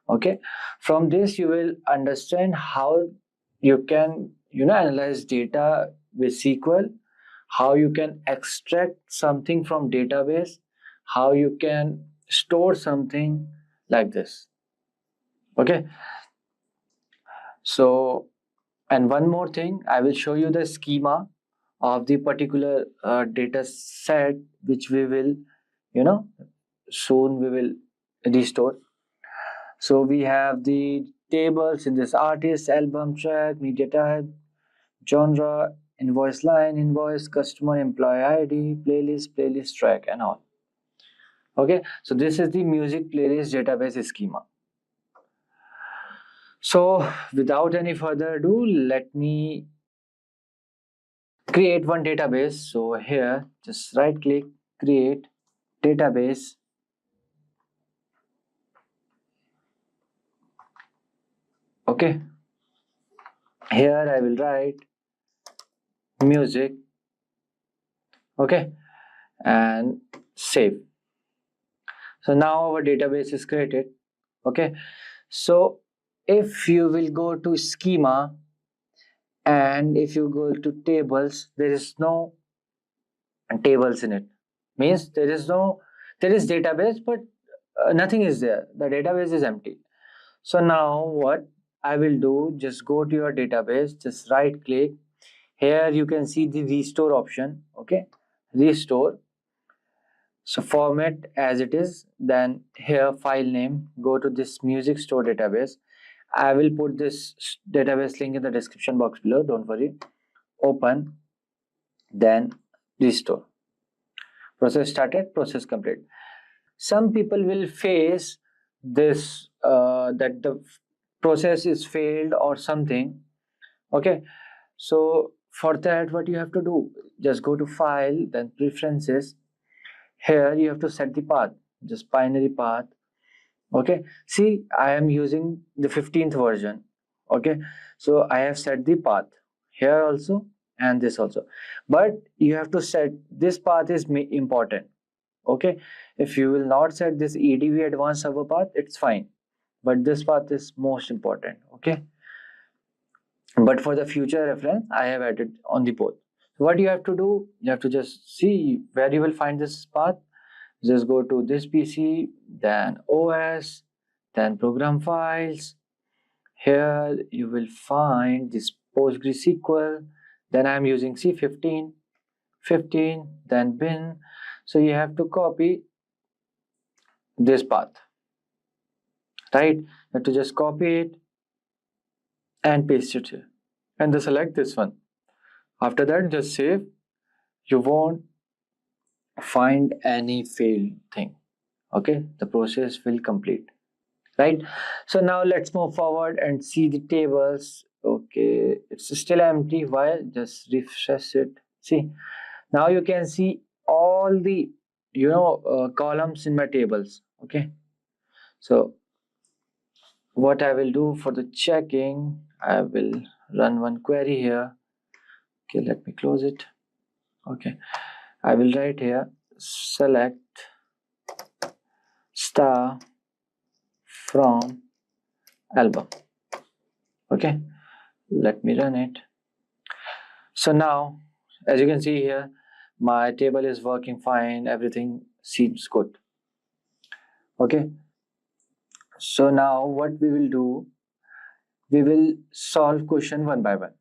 Okay, from this you will understand how you can analyze data with SQL, how you can extract something from database, how you can store something like this. Okay, so, and one more thing, I will show you the schema of the particular data set which we will soon we will restore. So we have the tables in this: artist, album, track, media type, genre, invoice line, invoice, customer, employee ID, playlist, track, and all. Okay, so this is the music playlist database schema. So without any further ado, let me create one database. So here, just right click, create database. Okay, here I will write music. Okay, and save. So now our database is created. Okay, so if you will go to schema and if you go to tables, there is no tables in it. Means there is database, but nothing is there. The database is empty. So now what I will do, just go to your database, just right click. Here you can see the restore option. Okay, restore. So format as it is, then here file name, go to this music store database. I will put this database link in the description box below, don't worry. Open, then restore. Process started, process complete. Some people will face this that the process is failed or something. Okay, so for that what you have to do, just go to file, then preferences. Here you have to set the path, just binary path. Okay, see I am using the 15th version. Okay, so I have set the path here also and this also, but you have to set this path is important. Okay, if you will not set this edv advanced server path, it's fine, but this path is most important. Okay, but for the future reference I have added on the both. What you have to do, you have to just see where you will find this path. Just go to this PC, then OS, then program files. Here you will find this PostgreSQL. Then I'm using C15, 15, then bin. So you have to copy this path, right? You have to just copy it and paste it here. And then select this one. After that, just save. You won't find any failed thing. Okay, the process will complete. Right, so now let's move forward and see the tables. Okay, it's still empty. Why? Just refresh it. See, now you can see all the columns in my tables. Okay, so what I will do for the checking, I will run one query here. Okay, let me close it. Okay, I will write here select star from album. Okay, let me run it. So now, as you can see here, my table is working fine. Everything seems good. Okay. So now what we will do, we will solve question one by one.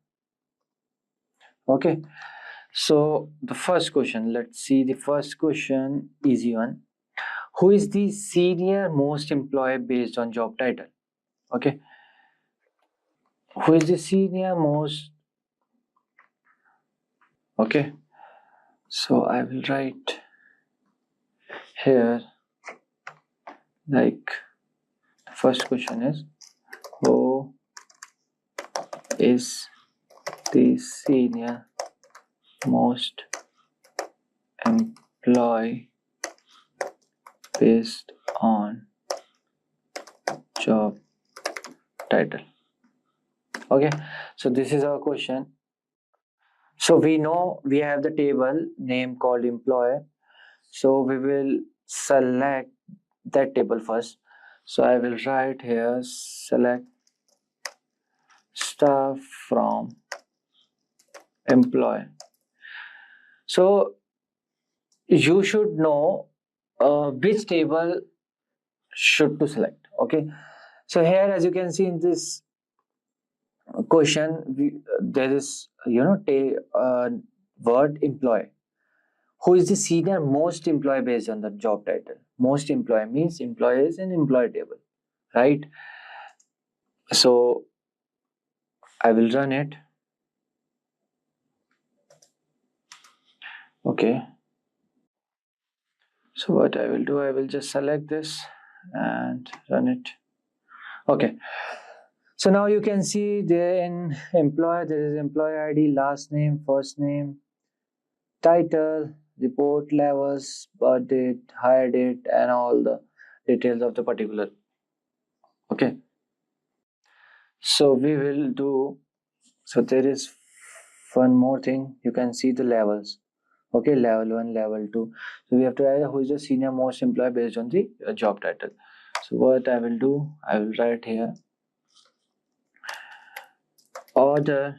Okay. So the first question, let's see the first question, easy one. Who is the senior most employee based on job title? Okay. Who is the senior most? Okay. So I will write here like the first question is who is the senior most employee based on job title. Okay, so this is our question. So we know we have the table name called employee, so we will select that table first. So I will write here select star from employee. So you should know which table should to select. Okay, so here as you can see in this question, there is word employee. Who is the senior most employee based on the job title? Most employee means employee is an employee table, right? So I will run it. Okay, So what I will do, I will just select this and run it. Okay. So now you can see there in employee, there is employee ID, last name, first name, title, report levels, birth date, hire date, and all the details of the particular. Okay. So we will do, so there is one more thing. You can see the levels. Okay, level 1, level 2. So we have to write who is the senior most employee based on the job title. So what I will do, I will write here order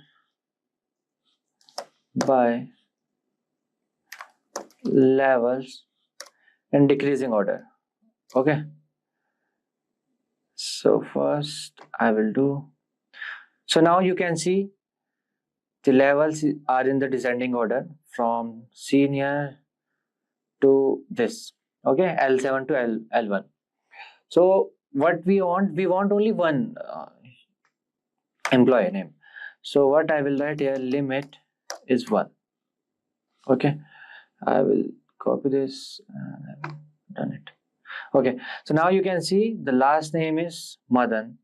by levels in decreasing order. Okay. So first I will do, so now you can see the levels are in the descending order from senior to this. Okay, L7 to L1. So what we want only one employee name. So what I will write here, limit is 1. Okay, I will copy this and I will done it. Okay, so now you can see the last name is Mohan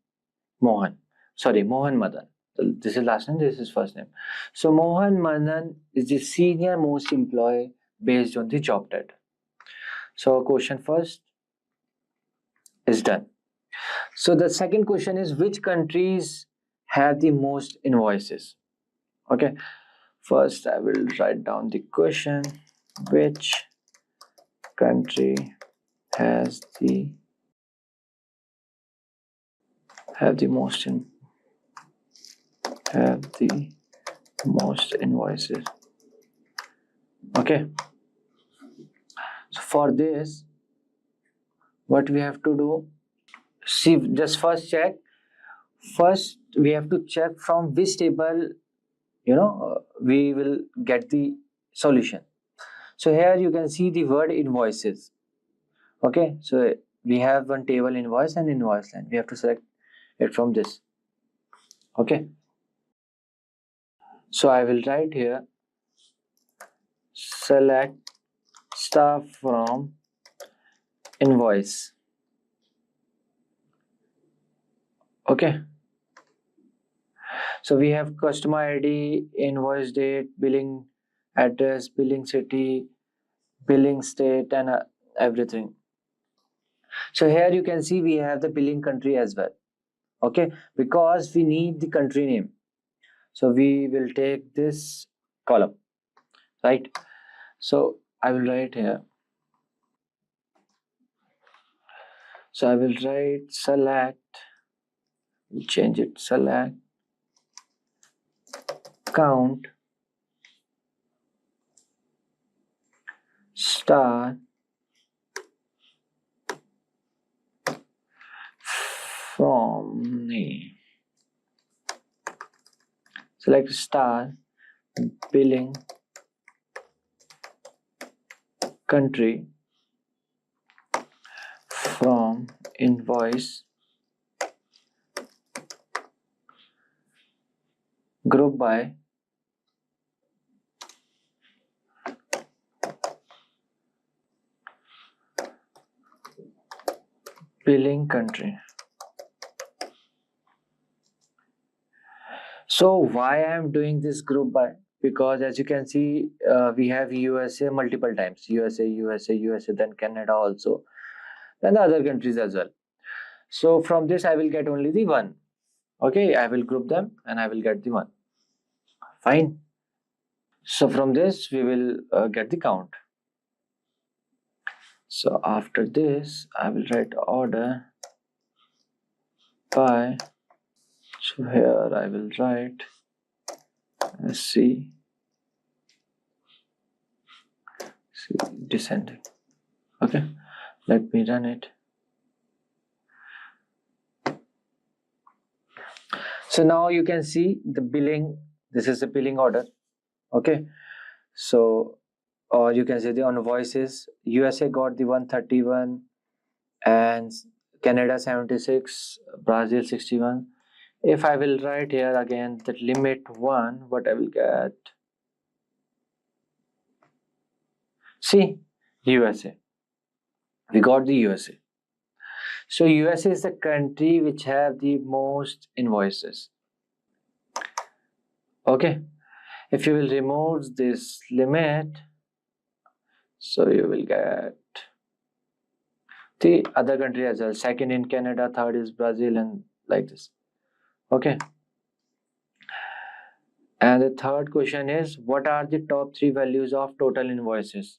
Madan. This is last name, this is first name. So Mohan Madan is the senior most employee based on the job title. So question first is done. So the second question is, which countries have the most invoices? Okay, first I will write down the question, which country has the most invoices. Okay, so for this what we have to do, see, just first check, first we have to check from which table we will get the solution. So here you can see the word invoices. Okay, so we have one table, invoice and invoice line. We have to select it from this. Okay, so I will write here select star from invoice. Okay, so we have customer ID, invoice date, billing address, billing city, billing state, and everything. So here you can see we have the billing country as well. Okay, because we need the country name, so we will take this column, right? So I will write here, so I will write select, change it, select count star from name, select star billing country from invoice group by billing country. So why I am doing this group by? Because as you can see, we have USA multiple times, USA, then Canada also, then the other countries as well. So from this I will get only the one. Okay, I will group them and I will get the one. Fine. So from this we will get the count. So after this I will write order by, so here I will write C descending. Okay, let me run it. So now you can see the billing, this is the billing order. Okay, so or you can say the invoices, USA got the 131 and Canada 76, Brazil 61. If I will write here again that limit 1, what I will get, see, USA. We got the USA. So USA is the country which have the most invoices. Okay. If you will remove this limit, so you will get the other country as well. Second in Canada, third is Brazil, and like this. Okay. And the third question is, what are the top 3 values of total invoices?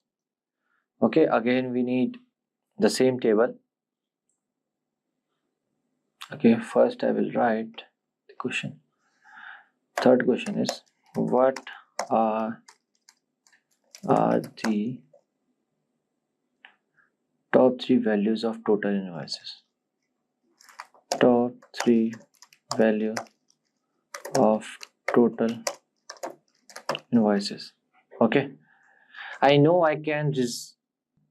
Okay, again we need the same table. Okay, first I will write the question. Third question is, what are the top 3 values of total invoices? Top 3 value of total invoices. Okay, I know I can just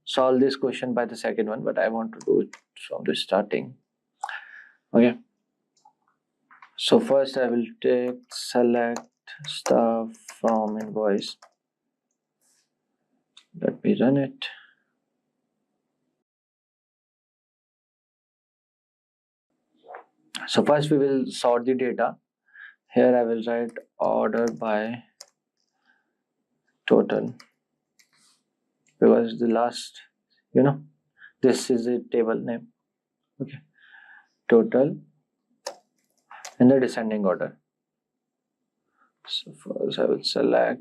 solve this question by the second one, but I want to do it from the starting. Okay, so first I will select stuff from invoice. Let me run it. So first we will sort the data. Here I will write order by total, because the last, this is a table name. Okay, total in the descending order. So first I will select.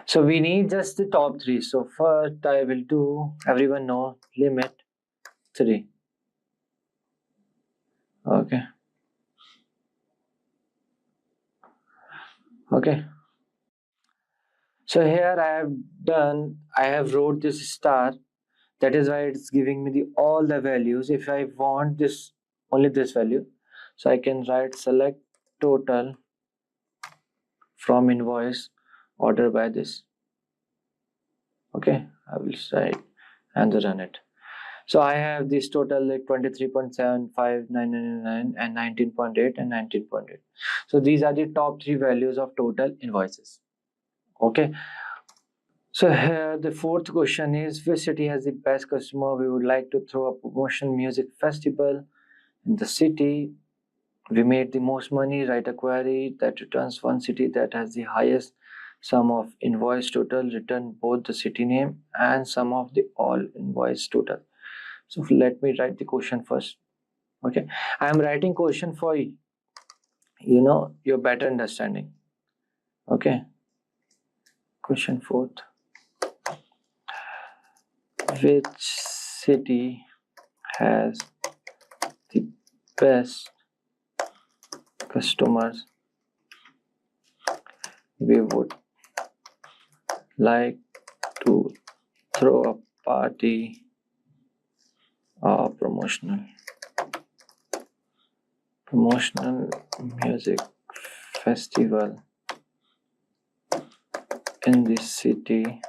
So we need just the top 3. So first I will do, everyone know, limit 3. Okay. Okay. So here I have wrote this star. That is why it's giving me all the values. If I want this, only this value, so I can write select total from invoice order by this. Okay, I will write and run it. So I have this total like 23.75999 and 19.8 and 19.8. So these are the top 3 values of total invoices. Okay. So here the fourth question is, which city has the best customer? We would like to throw a promotion music festival in the city. We made the most money. Write a query that returns one city that has the highest sum of invoice total. Return both the city name and sum of the all invoice total. So let me write the question first. Okay, I am writing question for your better understanding. Okay, question fourth. Which city has the best customers? We would like to throw a party or promotional music festival in this city.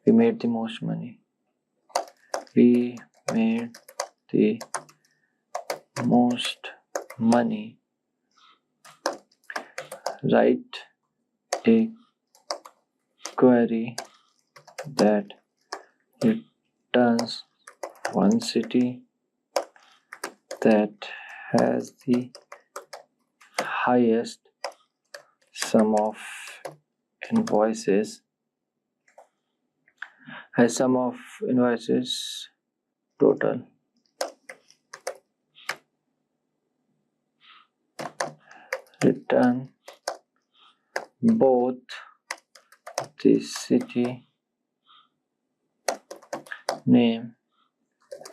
We made the most money. We made the most money. Write a query that returns one city that has the highest sum of invoices total. Return both the city name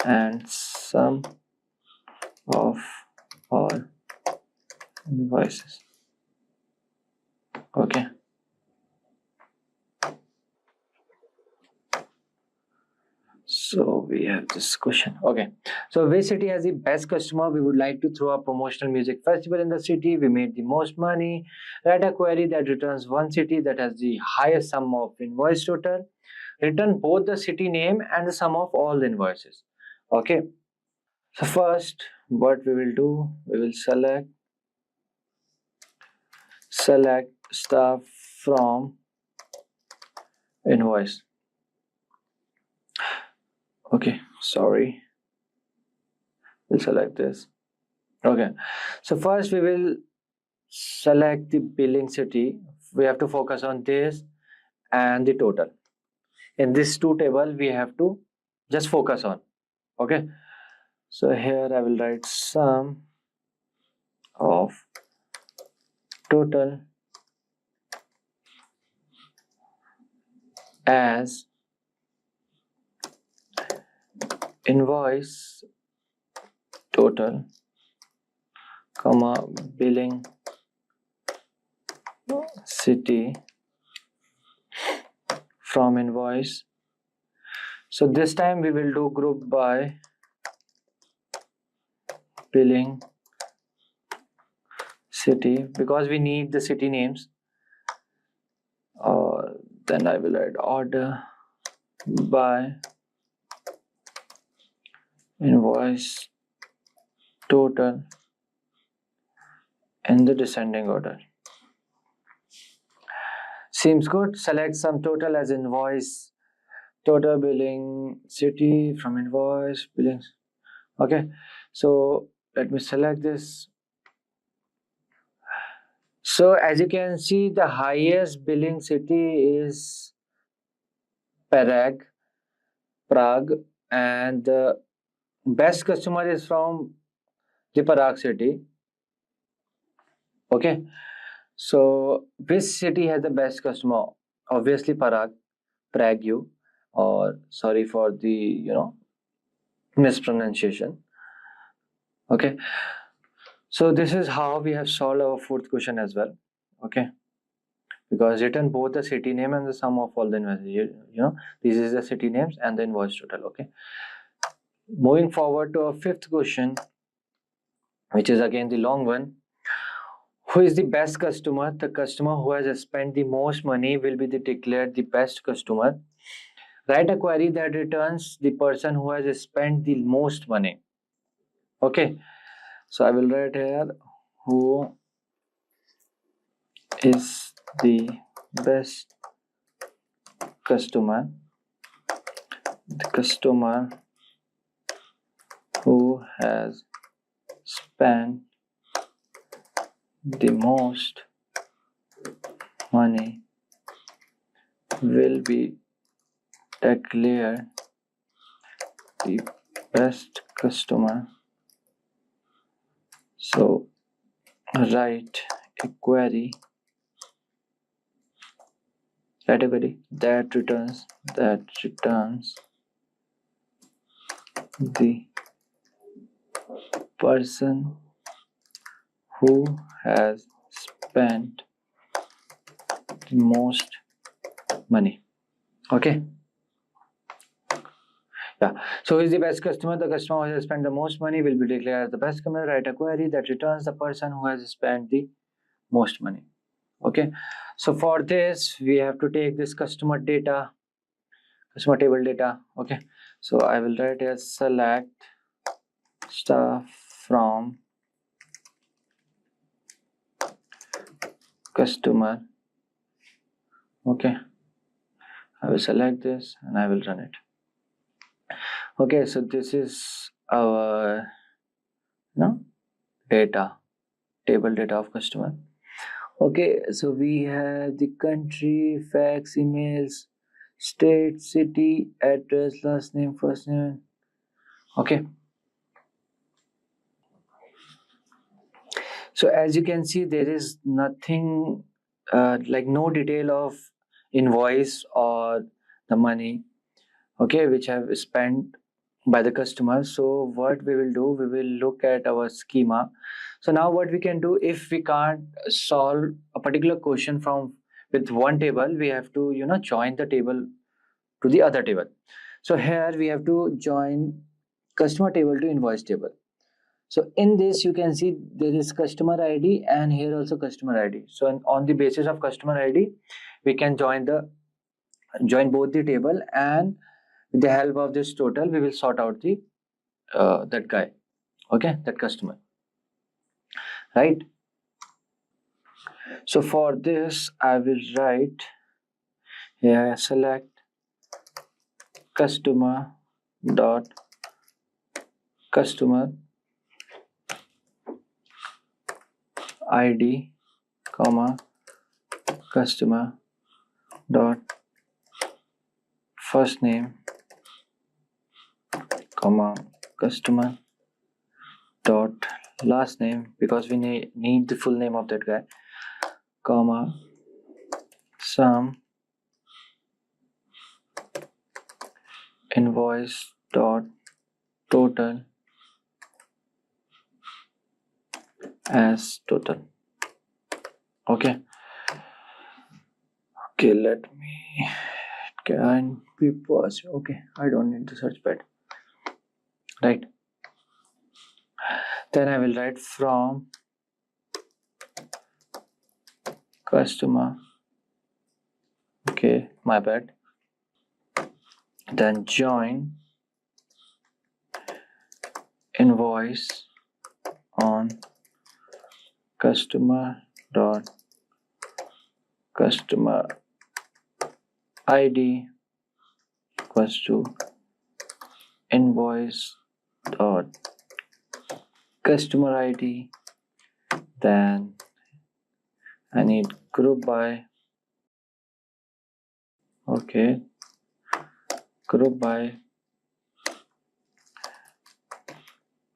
and sum of all invoices. Okay. So we have this question. Okay. So which city has the best customer? We would like to throw a promotional music festival in the city. We made the most money. Write a query that returns one city that has the highest sum of invoice total. Return both the city name and the sum of all the invoices. Okay. So first, what we will do, we will select stuff from invoice. Okay, sorry, we'll select this. Okay, so first we will select the billing city. We have to focus on this and the total. In this two table we have to just focus on. Okay, so here I will write sum of total as invoice total, comma billing city from invoice. So this time we will do group by billing city because we need the city names. Then I will add order by invoice total in the descending order. Seems good. Select sum total as invoice total billing city from invoice billings. Okay, so let me select this. So as you can see, the highest billing city is Prague, and the best customer is from the Prague city. Okay, so which city has the best customer? Obviously Prague, you, or sorry for the mispronunciation. Okay, so this is how we have solved our fourth question as well. Okay, because written both the city name and the sum of all the invoices. This is the city names and the invoice total. Okay, moving forward to our fifth question, which is again the long one. Who is the best customer? The customer who has spent the most money will be declared the best customer. Write a query that returns the person who has spent the most money. Okay, so I will write here who is the best customer. The customer who has spent the most money will be declared the best customer. So write a query that returns the person who has spent the most money. Okay, yeah, so who is the best customer? The customer who has spent the most money will be declared as the best customer. Write a query that returns the person who has spent the most money. Okay, so for this we have to take this customer table data. Okay, so I will write as select stuff from customer. Okay, I will select this and I will run it. Okay, so this is our table data of customer. Okay, so we have the country, fax, emails, state, city, address, last name, first name. Okay, so as you can see, there is nothing like no detail of invoice or the money, okay, which have spent by the customer. So what we will do, we will look at our schema. So now what we can do, if we can't solve a particular question with one table, we have to join the table to the other table. So here we have to join customer table to invoice table. So in this you can see there is customer ID and here also customer ID. So on the basis of customer ID we can join both the table, and with the help of this total we will sort out the that guy, okay, that customer, right? So for this I will write Here I select customer dot customer ID comma customer dot first name comma customer dot last name, because we need the full name of that guy, comma sum invoice dot total as total. Okay, let me, can we pause? Okay, I don't need the search pad, right? Then I will write from customer, okay, my bad, then join invoice on customer dot customer ID equals to invoice dot customer ID. Then I need group by, okay, group by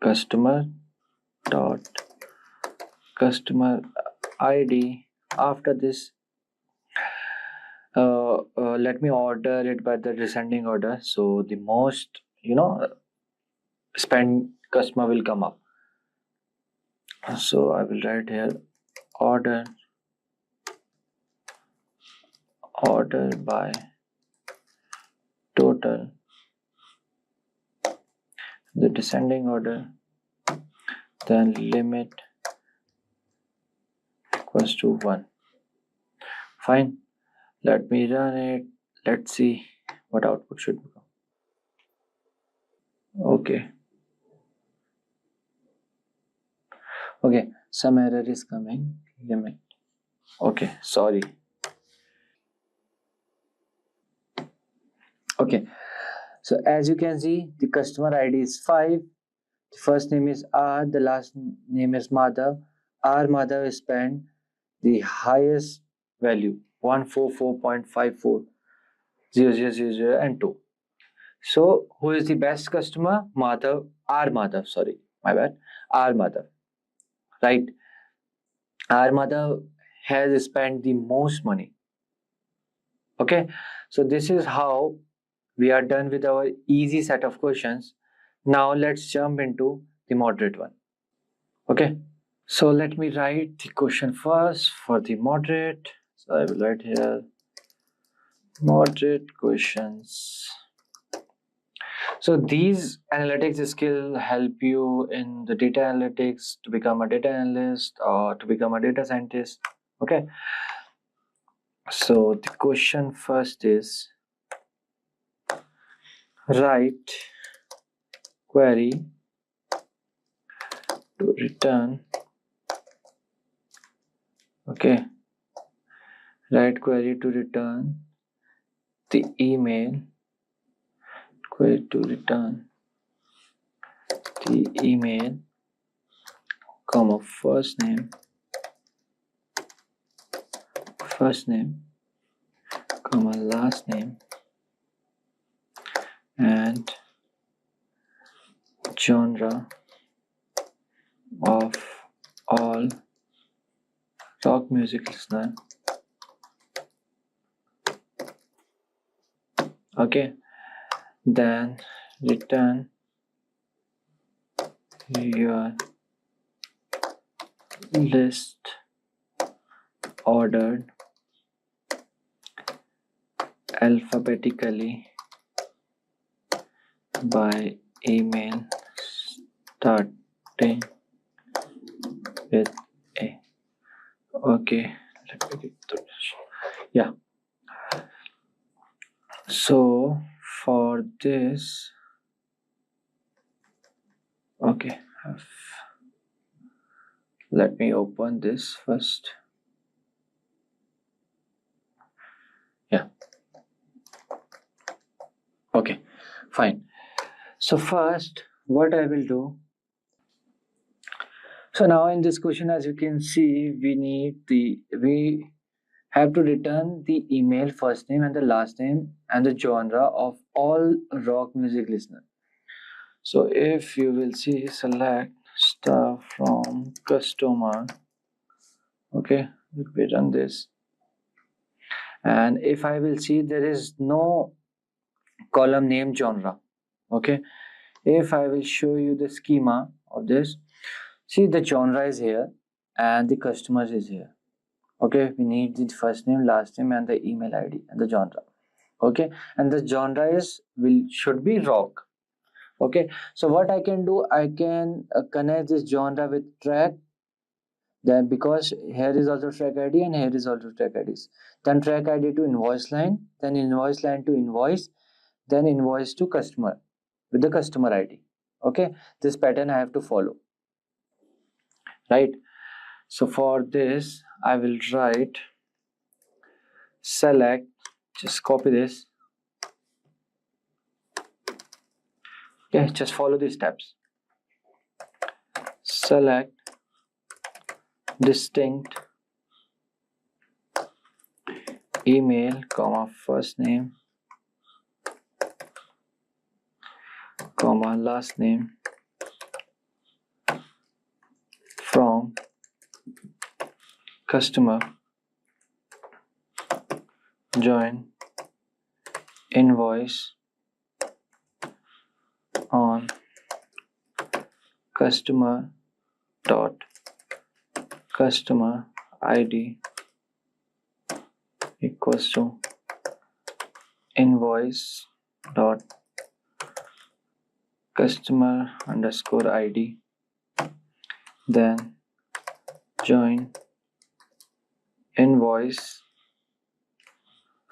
customer dot customer ID. After this, let me order it by the descending order, so the most spend customer will come up. So I will write here order by total, the descending order, then limit equals to 1. Fine, let me run it. Let's see what output should become. Okay, some error is coming. Limit, okay, sorry. Okay, so as you can see, the customer ID is 5, the first name is R, the last name is Madhav. R Madhav spent the highest value 144.540000 and 2. So who is the best customer? Madhav, R Madhav, sorry, my bad, R Madhav, right? R Madhav has spent the most money. Okay, so this is how we are done with our easy set of questions. Now let's jump into the moderate one. Okay, so let me write the question first for the moderate. So I will write here moderate questions. So these analytics skill help you in the data analytics to become a data analyst or to become a data scientist. Okay, so the question first is write query to return, okay, write query to return the email, query to return the email, comma first name, comma last name, and genre of all rock music listener. Okay, then return your list ordered alphabetically by email starting with A. Okay, let me get this. Yeah, so for this, okay, let me open this first. Yeah, Okay, fine. So first, what I will do. So now in this question, as you can see, we have to return the email, first name and the last name and the genre of all rock music listener. So if you will see, select star from customer. Okay, we run this, and if I will see, there is no column name genre. Okay, if I will show you the schema of this, see the genre is here and the customers is here. Okay, we need the first name, last name and the email ID and the genre. Okay, and the genre should be rock. Okay, so what I can do, I can connect this genre with track, then because here is also track ID and here is also track IDs, then track ID to invoice line, then invoice line to invoice, then invoice to customer with the customer ID. Okay, this pattern I have to follow, right? So for this I will write select, just copy this. Okay, just follow these steps. Select distinct email comma first name comma last name from customer, join invoice on customer dot customer ID equals to invoice dot customer underscore ID, then join invoice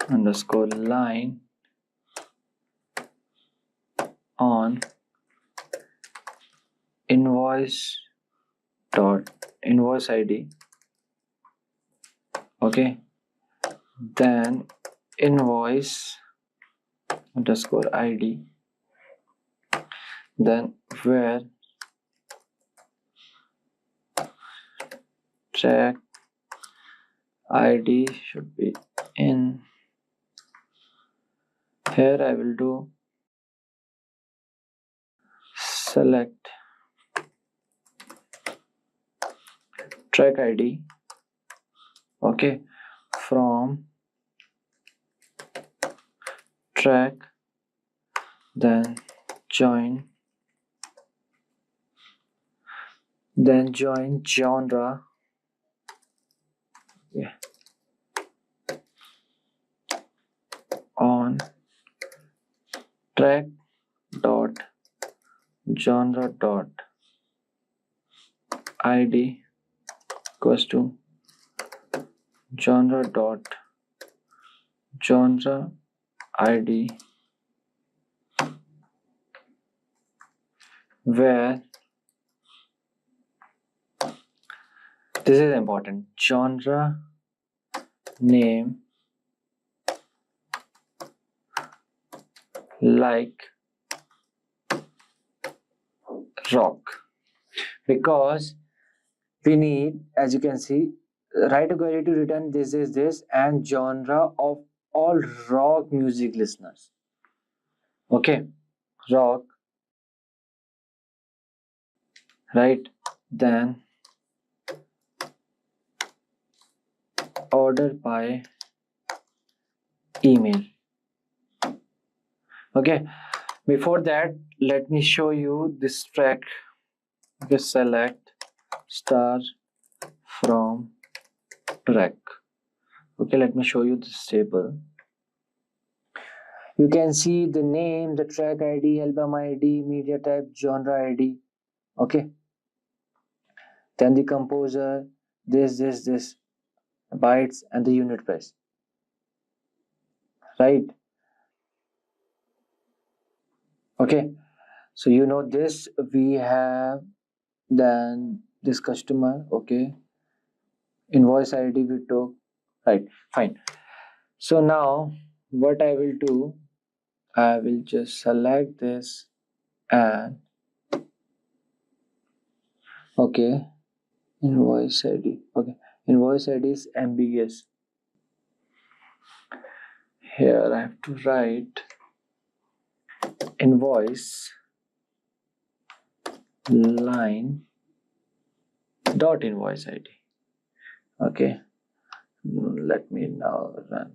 underscore line on invoice dot invoice ID. Okay, then invoice underscore ID, then where track ID should be in. Here I will do select track ID, okay, from track, then join genre, yeah, on track dot genre dot ID equals to genre dot genre ID, where this is important, genre name like rock, because we need, as you can see, write a query to return this is this and genre of all rock music listeners. Okay, rock, right? Then order by email. Okay, before that let me show you this track. Okay, select star from track. Okay, let me show you this table. You can see the name, the track ID, album ID, media type, genre ID. Okay, then the composer, this bytes and the unit price, right? Okay, so you know this, we have then this customer, okay, invoice ID we took, right? Fine. So now what I will do, I will just select this and okay, invoice ID. Okay, invoice ID is ambiguous. Here I have to write invoice line dot invoice ID. Okay, let me now run.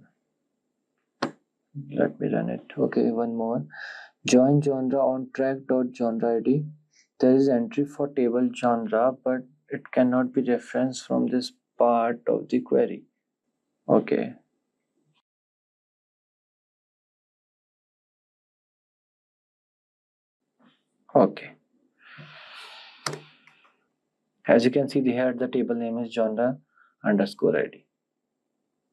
Let me run it. Okay, one more. Join genre on track dot genre ID. There is entry for table genre, but it cannot be referenced from this part of the query. Okay. Okay. As you can see here, the table name is genre underscore ID.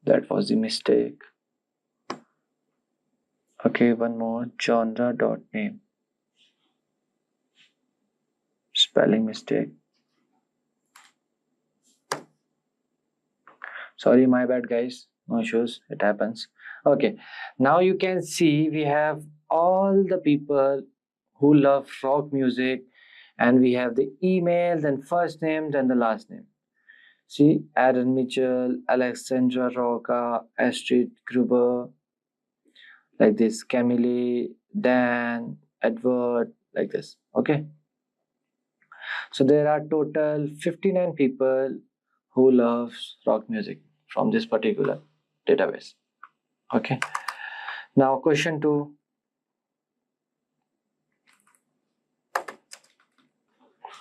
That was the mistake. Okay, one more. Genre dot name. Spelling mistake. Sorry, my bad, guys. No issues. It happens. Okay. Now you can see we have all the people who love rock music, and we have the email, then first name, then the last name. See, Aaron Mitchell, Alexandra Roca, Astrid Gruber, like this, Camille, Dan, Edward, like this. Okay. So there are total 59 people who loves rock music from this particular database. Okay. Now question 2.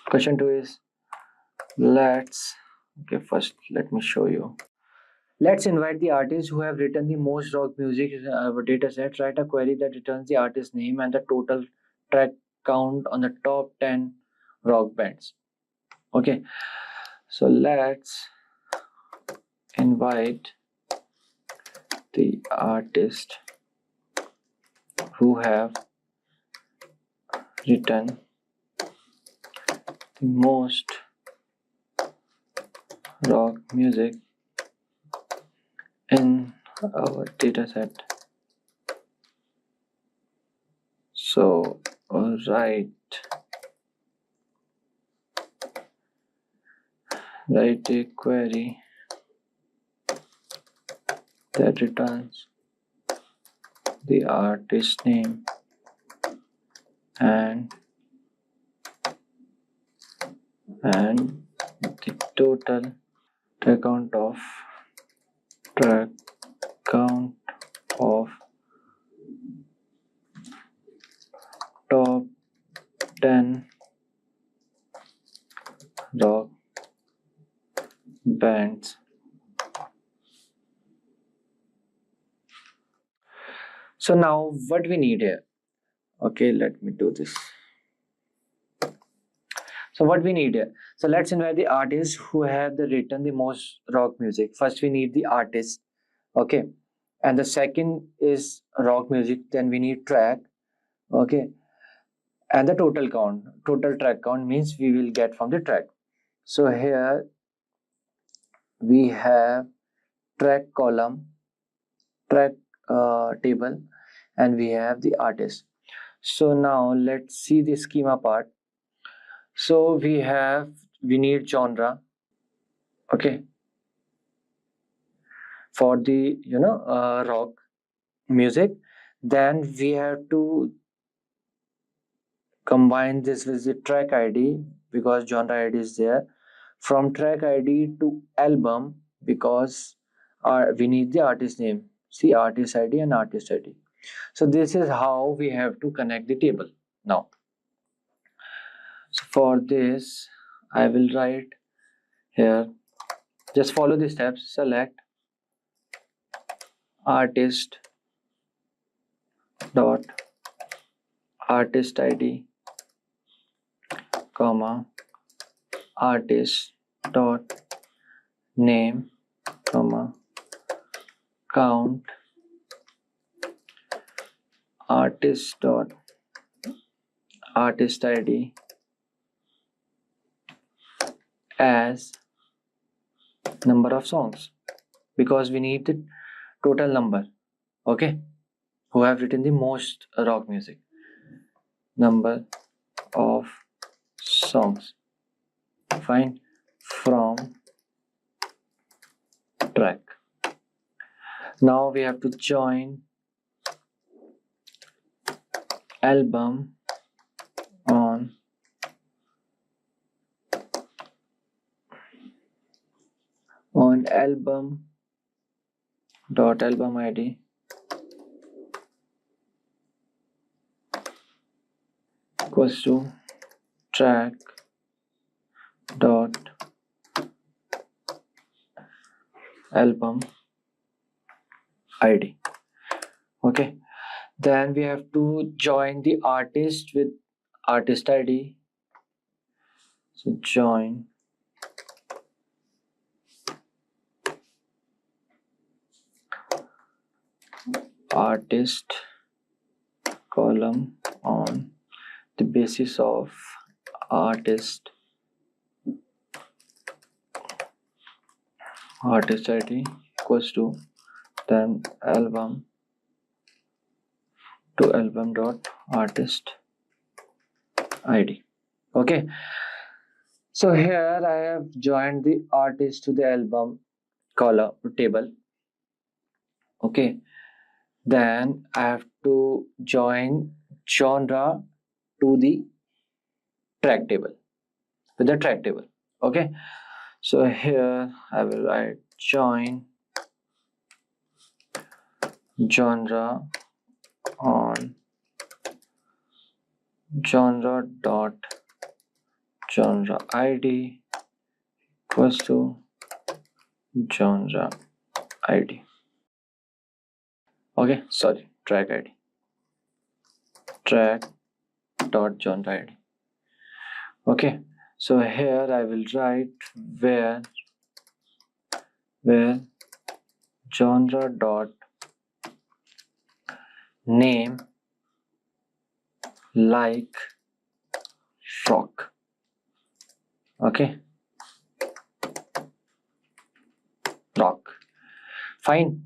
Question 2 is first let me show you. Let's invite the artists who have written the most rock music in our data set. Write a query that returns the artist name and the total track count on the top 10 rock bands. Okay, so let's invite the artists who have written the most rock music in our dataset. So write a query that returns the artist name and the total track count of top 10 rock bands. So now what we need here? Okay, let me do this. So what we need here? So let's invite the artists who have written the most rock music. First we need the artist. Okay, and the second is rock music. Then we need track. Okay, and the total track count means we will get from the track. So here we have track column, track table, and we have the artist. So now let's see the schema part. So we need genre. Okay, for the rock music. Then we have to combine this with the track ID because genre ID is there. From track ID to album because we need the artist name. See, artist ID and artist ID. So this is how we have to connect the table. Now, so for this, I will write here. Just follow the steps. Select artist dot artist ID, comma artist dot name, comma count artist dot artist ID as number of songs because we need the total number. Okay, who have written the most rock music. Number of songs. Find from track. Now we have to join album on album dot album id equals to track dot album id. Okay, then we have to join the artist with artist id. So join artist column on the basis of artist id equals to then album to album dot artist id. Okay, so here I have joined the artist to the album column table. Okay, then I have to join genre to the track table with the track table. Okay, so here I will write join genre on genre dot genre id equals to genre id. Okay, sorry, track id, track dot genre id. Okay, so here I will write where genre dot name like rock. Okay, rock. Fine.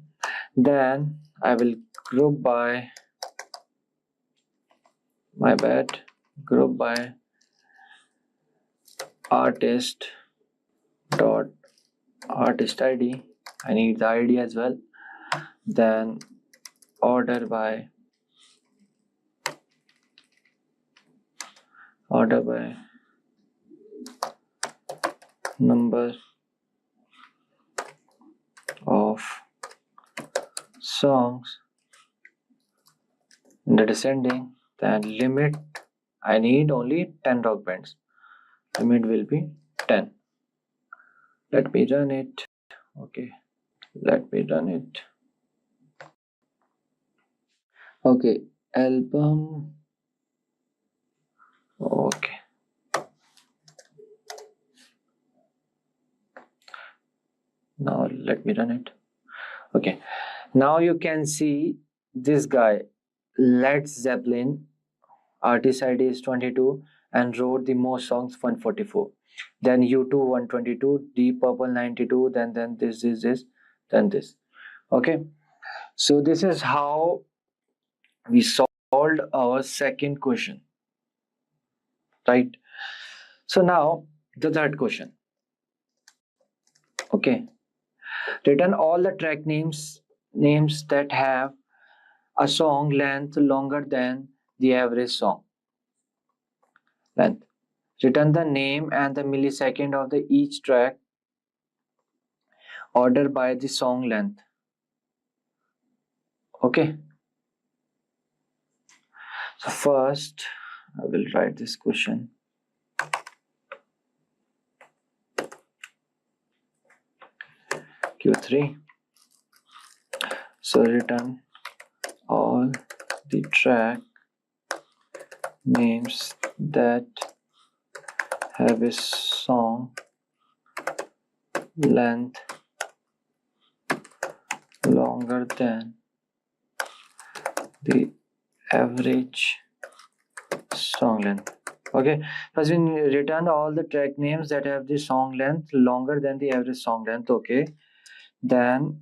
Then I will group by group by artist dot artist id. I need the id as well. Then order by number of songs in the descending. Then limit, I need only 10 rock bands. Limit will be 10. Let me run it. Okay, let me run it. Okay, album. Okay, now let me run it. Okay, now you can see this guy, Led Zeppelin, artist ID is 22 and wrote the most songs 144. Then U2 122, Deep Purple 92, then this, then this. Okay, so this is how we solved our second question, right? So now the third question. Okay, return all the track names that have a song length longer than the average song length. Return the name and the millisecond of the each track order by the song length. Okay, so first I will write this question. Q3. So return all the track names that have a song length longer than the average song length. Okay, first we return all the track names that have the song length longer than the average song length. Okay, then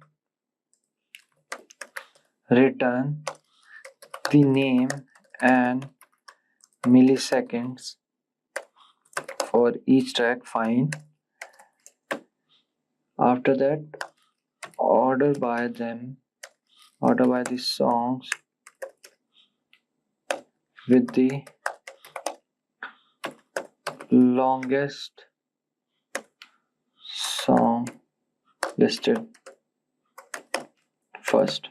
return the name and milliseconds for each track. Fine. After that, order by the songs with the longest song listed first.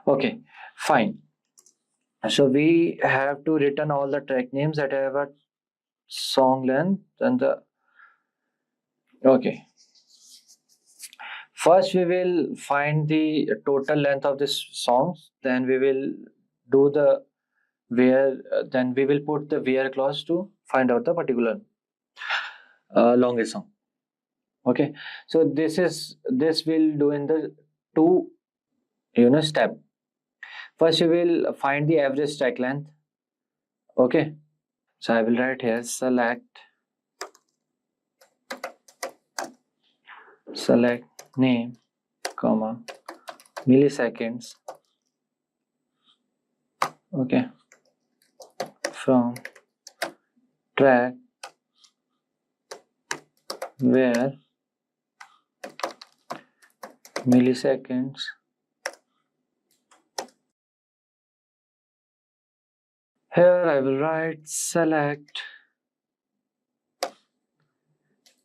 Okay, fine. So we have to return all the track names that have a song length and the okay. First we will find the total length of this songs, then we will do the where then we will put the where clause to find out the particular longest song. Okay, so this will do in the two step. First we will find the average track length. Okay, so I will write here select name comma milliseconds, okay, from track where milliseconds here I will write select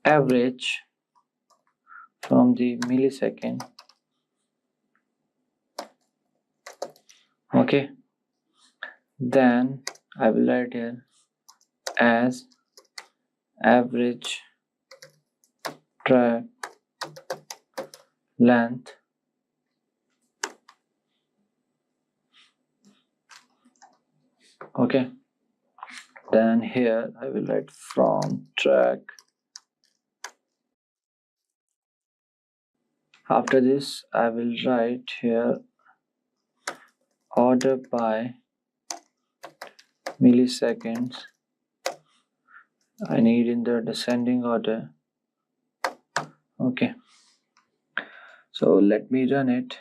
average from the millisecond. Okay, then I will write here as average track length okay, then here I will write from track. After this I will write here order by milliseconds. I need in the descending order. Okay, so let me run it.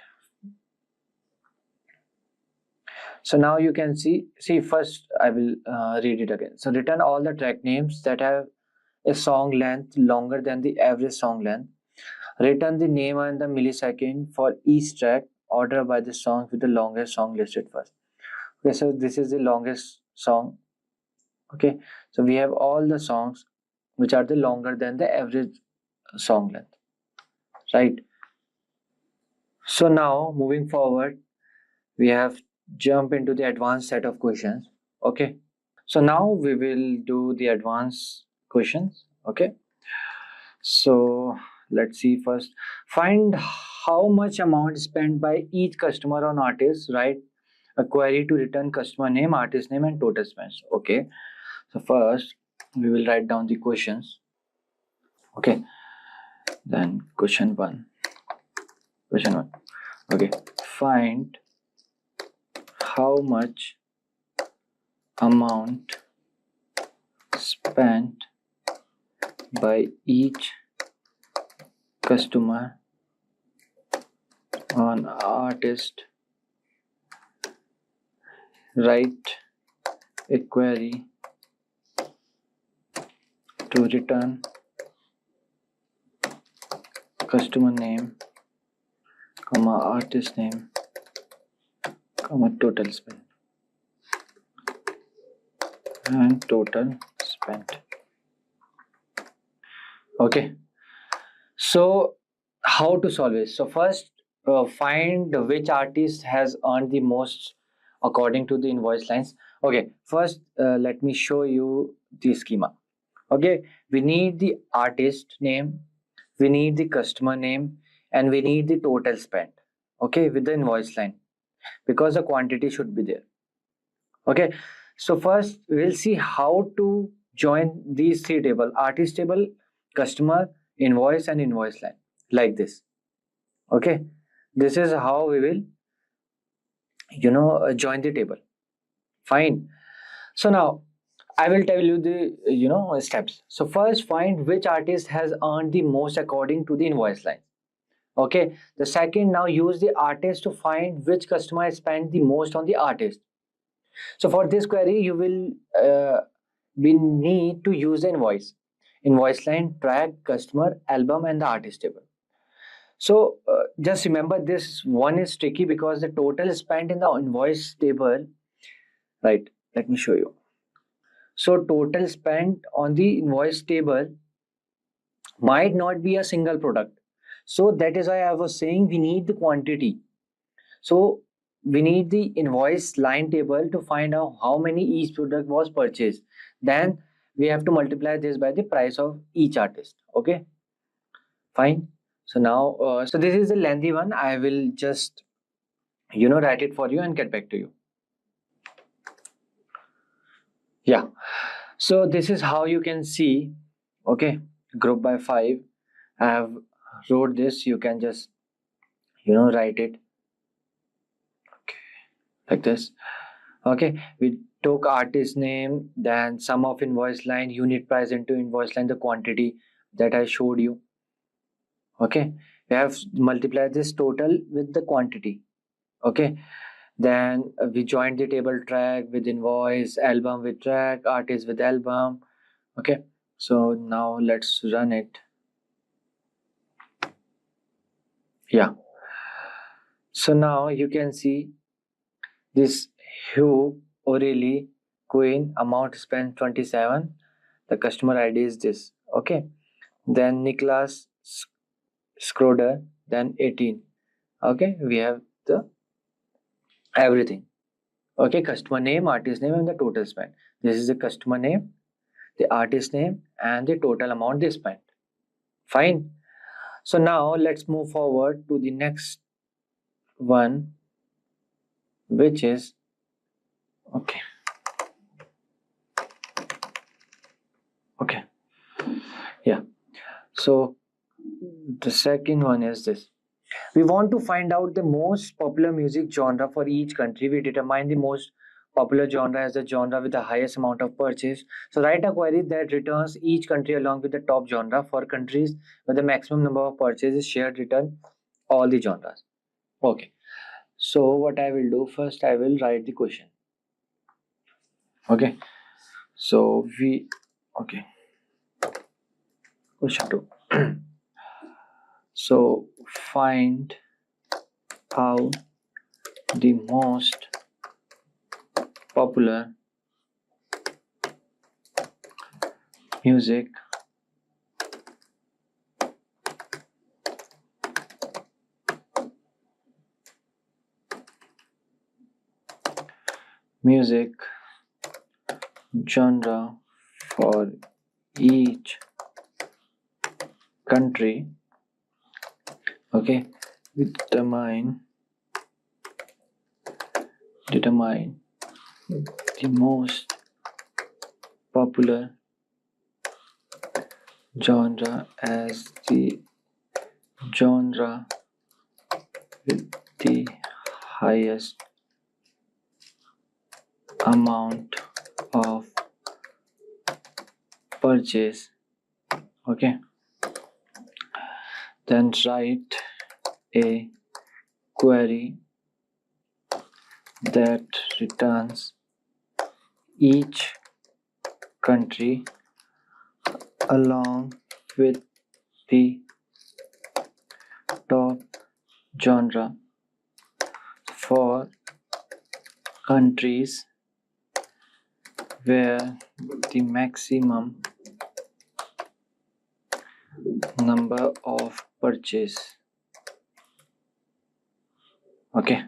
So now you can see first I will read it again. So return all the track names that have a song length longer than the average song length. Return the name and the millisecond for each track. Order by the song with the longest song listed first. Okay, so this is the longest song. Okay, so we have all the songs which are the longer than the average song length, right? So now moving forward, we have jump into the advanced set of questions. Okay, so now we will do the advanced questions. Okay, so let's see. First, find how much amount spent by each customer on artist. Right, a query to return customer name, artist name, and total spends. Okay, so first we will write down the questions. Okay, then question one. Okay, find how much amount spent by each customer on artist. Write a query to return customer name, comma artist name, comma total spend and total spent. Okay, so how to solve it? So first find which artist has earned the most according to the invoice lines. Okay, first let me show you the schema. Okay, we need the artist name, we need the customer name, and we need the total spent, okay, with the invoice line, because the quantity should be there. Okay, so first we'll see how to join these three tables: artist table, customer, invoice, and invoice line, like this. Okay, this is how we will join the table. Fine. So now I will tell you the steps. So first find which artist has earned the most according to the invoice line. Okay, the second, now use the artist to find which customer has spent the most on the artist. So for this query, you we need to use the invoice line, track, customer, album, and the artist table. So just remember, this one is tricky because the total spent in the invoice table, right? Let me show you. So total spent on the invoice table might not be a single product. So that is why I was saying we need the quantity. So we need the invoice line table to find out how many each product was purchased. Then we have to multiply this by the price of each artist. Okay, fine. So now, so this is a lengthy one. I will just, write it for you and get back to you. Yeah. So this is how you can see. Okay, group by 5. I have wrote this. You can just, write it. Okay, like this. Okay, we took artist name, then sum of invoice line, unit price into invoice line, the quantity that I showed you. Okay, we have multiplied this total with the quantity. Okay, then we joined the table track with invoice, album with track, artist with album. Okay, so now let's run it. Yeah, so now you can see this Hugh O'Reilly Queen, amount spent 27, the customer ID is this. Okay, then Nicholas Schroeder, then 18. Okay, we have the everything. Okay, customer name, artist name, and the total spent. This is the customer name, the artist name, and the total amount they spent. Fine. So now let's move forward to the next one, which is okay. Yeah. So the second one is this. We want to find out the most popular music genre for each country. We determine the most popular genre as the genre with the highest amount of purchase. So write a query that returns each country along with the top genre. For countries with the maximum number of purchases shared, return all the genres. Okay. So what I will do first, I will write the question. Okay. So okay. Question 2. So find out the most popular music genre for each country. Okay, determine the most popular genre as the genre with the highest amount of purchase. Okay, then write a query that returns each country along with the top genre for countries where the maximum number of purchase. Okay,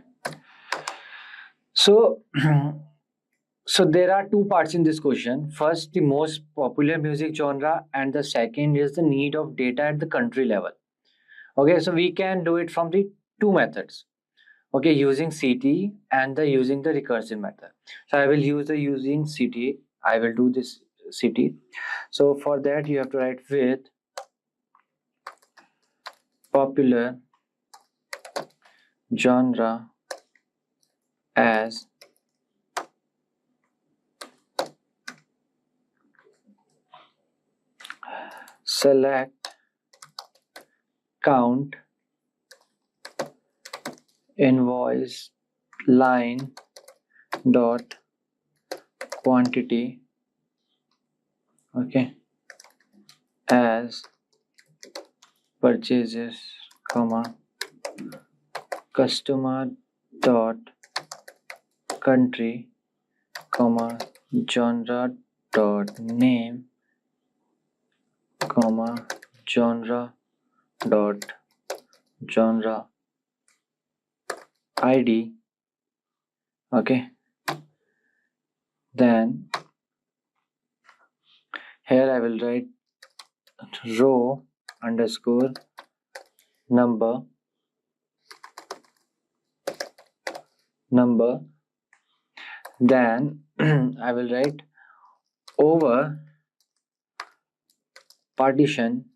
so so there are two parts in this question. First, the most popular music genre, and the second is the need of data at the country level. Okay, so we can do it from the two methods. Okay, using CTE and using the recursive method. So I will use the using CTE. I will do this CTE. So for that you have to write with popular genre as select count invoice line dot quantity, okay, as purchases, comma, customer dot country, comma, genre dot name, comma, genre dot genre id, okay. Then here I will write row underscore number, then I will write over partition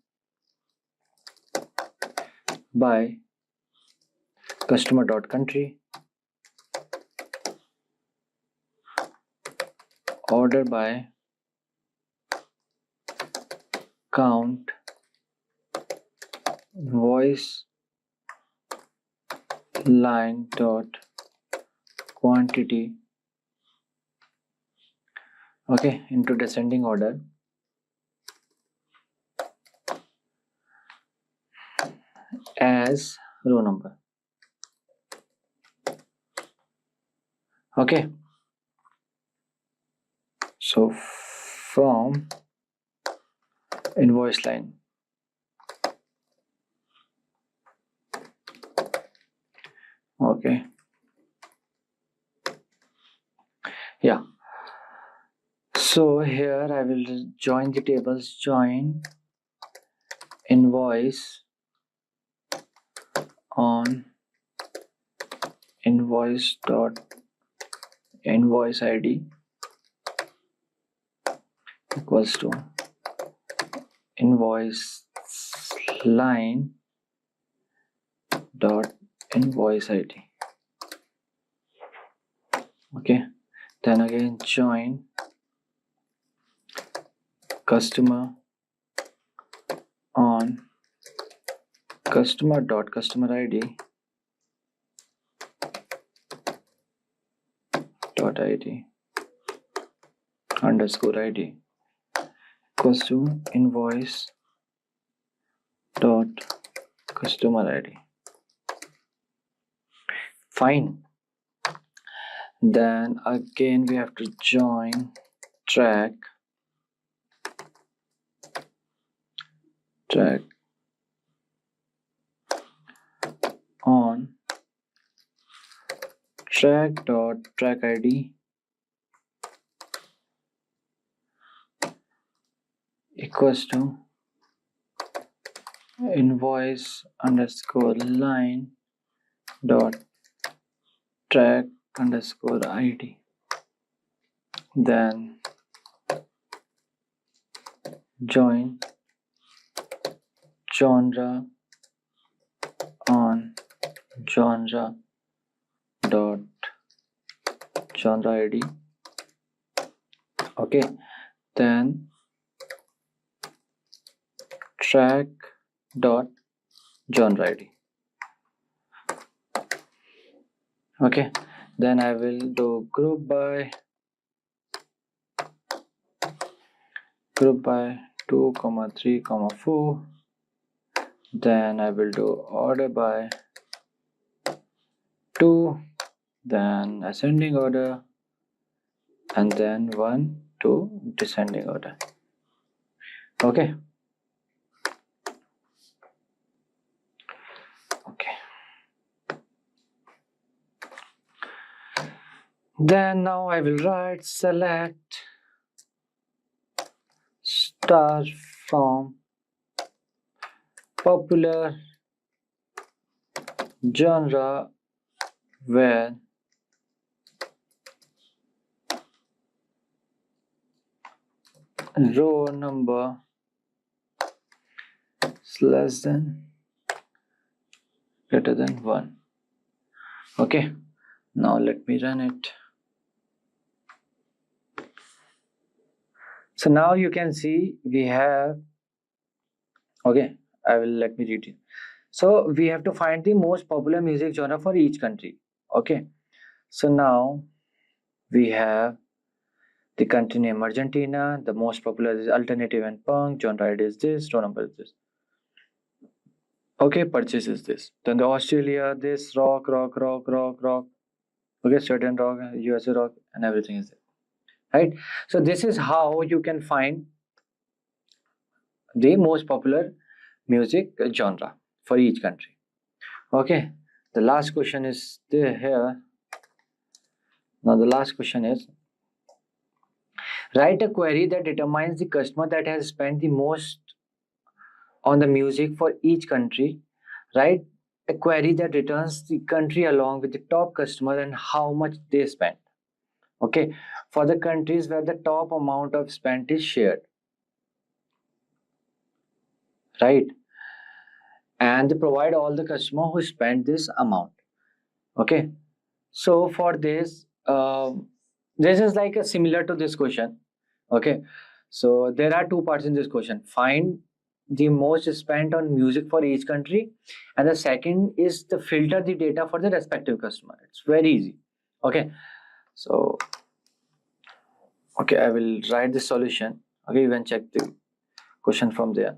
by customer dot country, order by count, invoice line dot quantity, okay, into descending order, as row number, okay. So from invoice line, okay, yeah. So here I will join the tables, join invoice on invoice dot invoice id equals to invoice line dot invoice id, okay. Then again join customer on customer dot customer id dot id underscore id equals to invoice dot customer id. Fine. Then again we have to join track on track dot track id equals to invoice underscore line dot track underscore id. Then join genre on genre dot genre id, okay. Then track dot genre id, okay. Then I will do group by 2, 3, 4. Then I will do order by 2, then ascending order, and then 1 to descending order, okay. Then now I will write select star from popular genre where row number is less than greater than 1, okay. Now let me run it. So now you can see we have, okay, let me read it. So we have to find the most popular music genre for each country. Okay, so now we have the country name Argentina, the most popular is alternative and punk, genre is this, row number is this. Okay, purchase is this. Then the Australia, this rock. Okay, certain rock, USA rock, and everything is there. Right? So this is how you can find the most popular music genre for each country. Okay, the last question is there here. Now the last question is, write a query that determines the customer that has spent the most on the music for each country. Write a query that returns the country along with the top customer and how much they spent. Okay, for the countries where the top amount of spent is shared, right? And they provide all the customer who spent this amount. Okay, so for this, this is like a similar to this question. Okay, so there are two parts in this question. Find the most spent on music for each country, and the second is to filter the data for the respective customer. It's very easy. Okay, so okay, I will write the solution. Okay, you can check the question from there.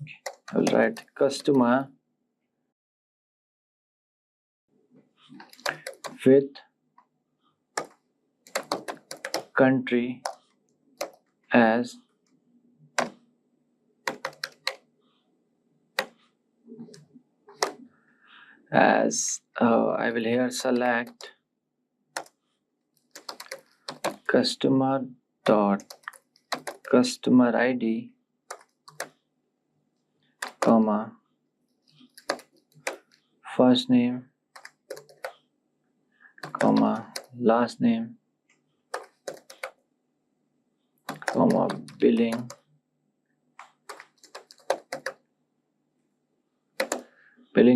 Okay, I will write customer with country as I will here select customer dot customer ID comma first name comma last name comma billing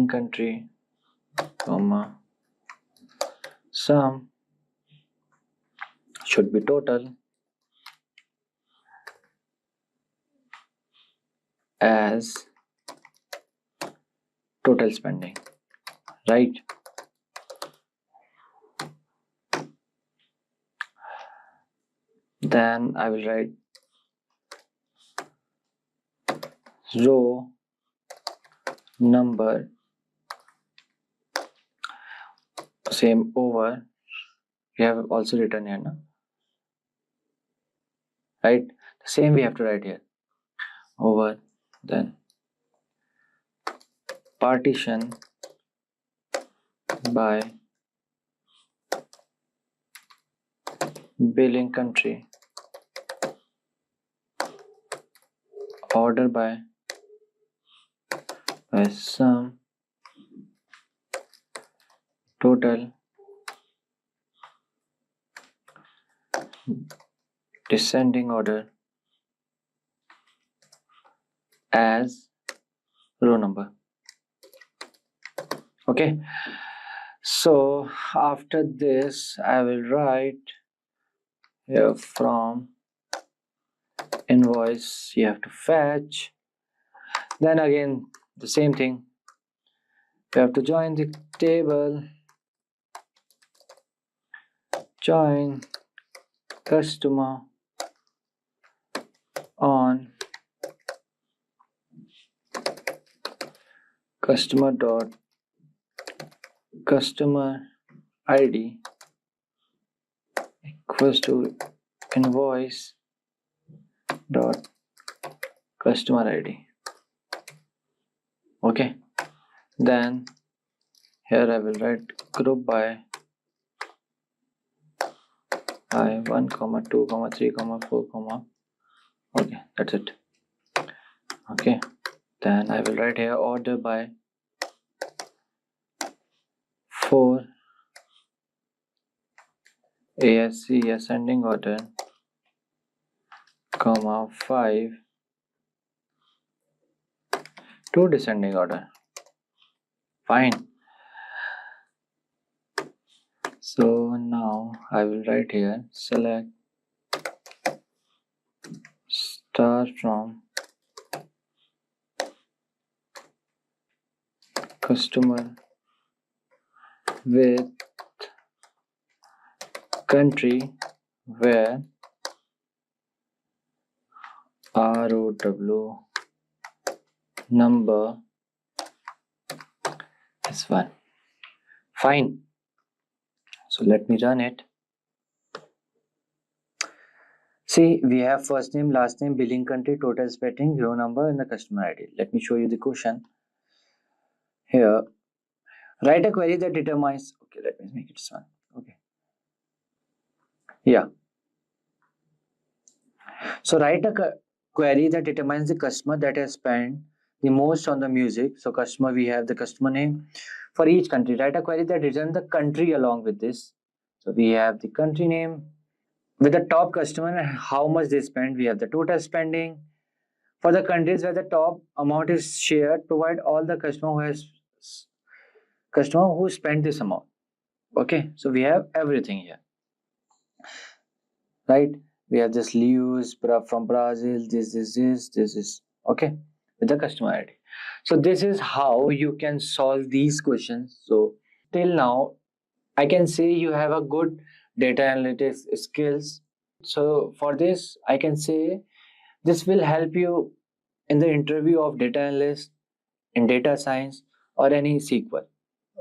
country comma sum should be total as total spending, right? Then I will write row number same over. We have also written here, no? Right? The same we have to write here over. Then partition by billing country, order by sum, total, descending order as row number. Okay, so after this I will write here from invoice you have to fetch. Then again the same thing, you have to join the table, join customer on customer dot customer ID equals to invoice dot customer ID. Okay, then here I will write group by I1, 2, 3, 4, okay, that's it. Okay, then I will write here order by 4 ASC ascending order, 5 to descending order. Fine. So now I will write here select star from customer with country where ROW number is 1. Fine. So let me run it. See, we have first name, last name, billing country, total spending, row number, and the customer ID. Let me show you the question. Here, write a query that determines. Okay, let me make it this one. Okay. Yeah. So write a query that determines the customer that has spent the most on the music. So customer, we have the customer name. For each country, write a query that returns the country along with this. So we have the country name with the top customer and how much they spend. We have the total spending. For the countries where the top amount is shared, provide all the customer who spent this amount. Okay, so we have everything here, right? We have this Lewis from Brazil, this is okay with the customer ID. So this is how you can solve these questions. So till now, I can say you have a good data analytics skills. So for this, I can say this will help you in the interview of data analyst, in data science, or any SQL.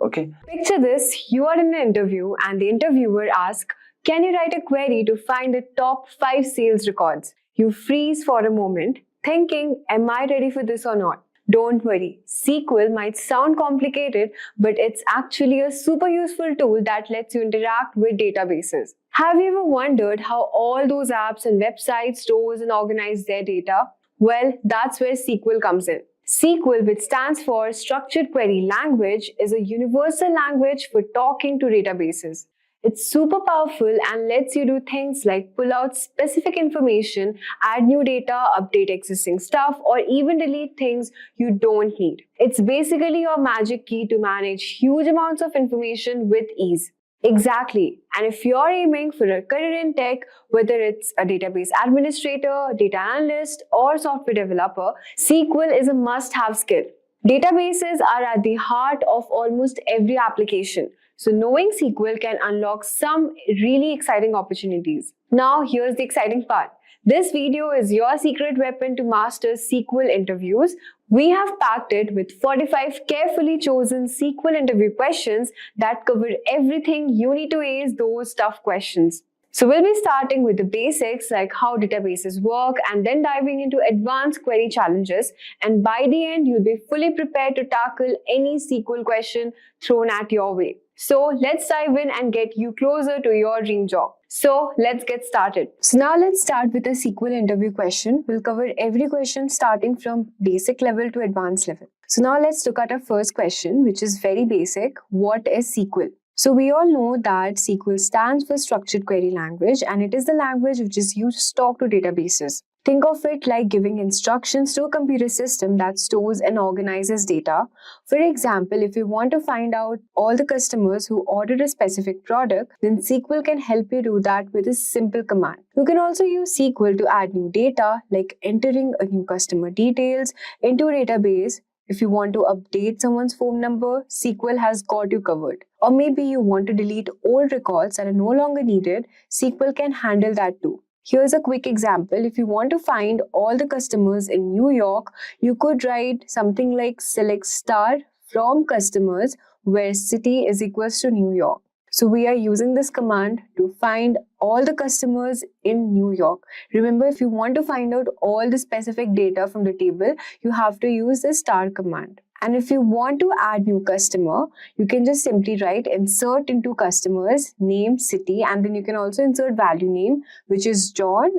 Okay. Picture this, you are in an interview and the interviewer asks, can you write a query to find the top 5 sales records? You freeze for a moment, thinking, am I ready for this or not? Don't worry, SQL might sound complicated, but it's actually a super useful tool that lets you interact with databases. Have you ever wondered how all those apps and websites stores and organize their data? Well, that's where SQL comes in. SQL, which stands for Structured Query Language, is a universal language for talking to databases. It's super powerful and lets you do things like pull out specific information, add new data, update existing stuff, or even delete things you don't need. It's basically your magic key to manage huge amounts of information with ease. Exactly. And if you're aiming for a career in tech, whether it's a database administrator, data analyst, or software developer, SQL is a must-have skill. Databases are at the heart of almost every application. So knowing SQL can unlock some really exciting opportunities. Now here's the exciting part. This video is your secret weapon to master SQL interviews. We have packed it with 45 carefully chosen SQL interview questions that cover everything you need to ace those tough questions. So we'll be starting with the basics like how databases work and then diving into advanced query challenges. And by the end, you'll be fully prepared to tackle any SQL question thrown at your way. So let's dive in and get you closer to your dream job. So let's get started. So now let's start with a SQL interview question. We'll cover every question starting from basic level to advanced level. So now let's look at our first question, which is very basic. What is SQL? So we all know that SQL stands for Structured Query Language, and it is the language which is used to talk to databases. Think of it like giving instructions to a computer system that stores and organizes data. For example, if you want to find out all the customers who ordered a specific product, then SQL can help you do that with a simple command. You can also use SQL to add new data, like entering a new customer details into a database. If you want to update someone's phone number, SQL has got you covered. Or maybe you want to delete old records that are no longer needed, SQL can handle that too. Here's a quick example. If you want to find all the customers in New York, you could write something like select star from customers where city is equals to New York. So we are using this command to find all the customers in New York. Remember, if you want to find out all the specific data from the table, you have to use the star command. And if you want to add new customer, you can just simply write insert into customers, name, city, and then you can also insert value name, which is John,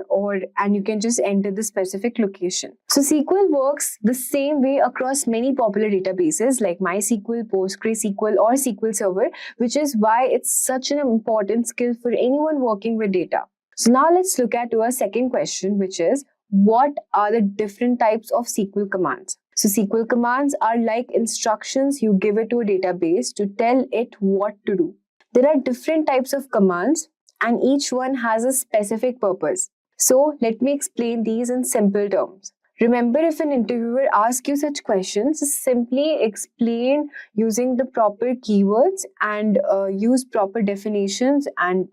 and you can just enter the specific location. So SQL works the same way across many popular databases like MySQL, PostgreSQL, or SQL Server, which is why it's such an important skill for anyone working with data. So now let's look at our second question, which is what are the different types of SQL commands? So SQL commands are like instructions you give it to a database to tell it what to do. There are different types of commands and each one has a specific purpose. So let me explain these in simple terms. Remember, if an interviewer asks you such questions, simply explain using the proper keywords and use proper definitions and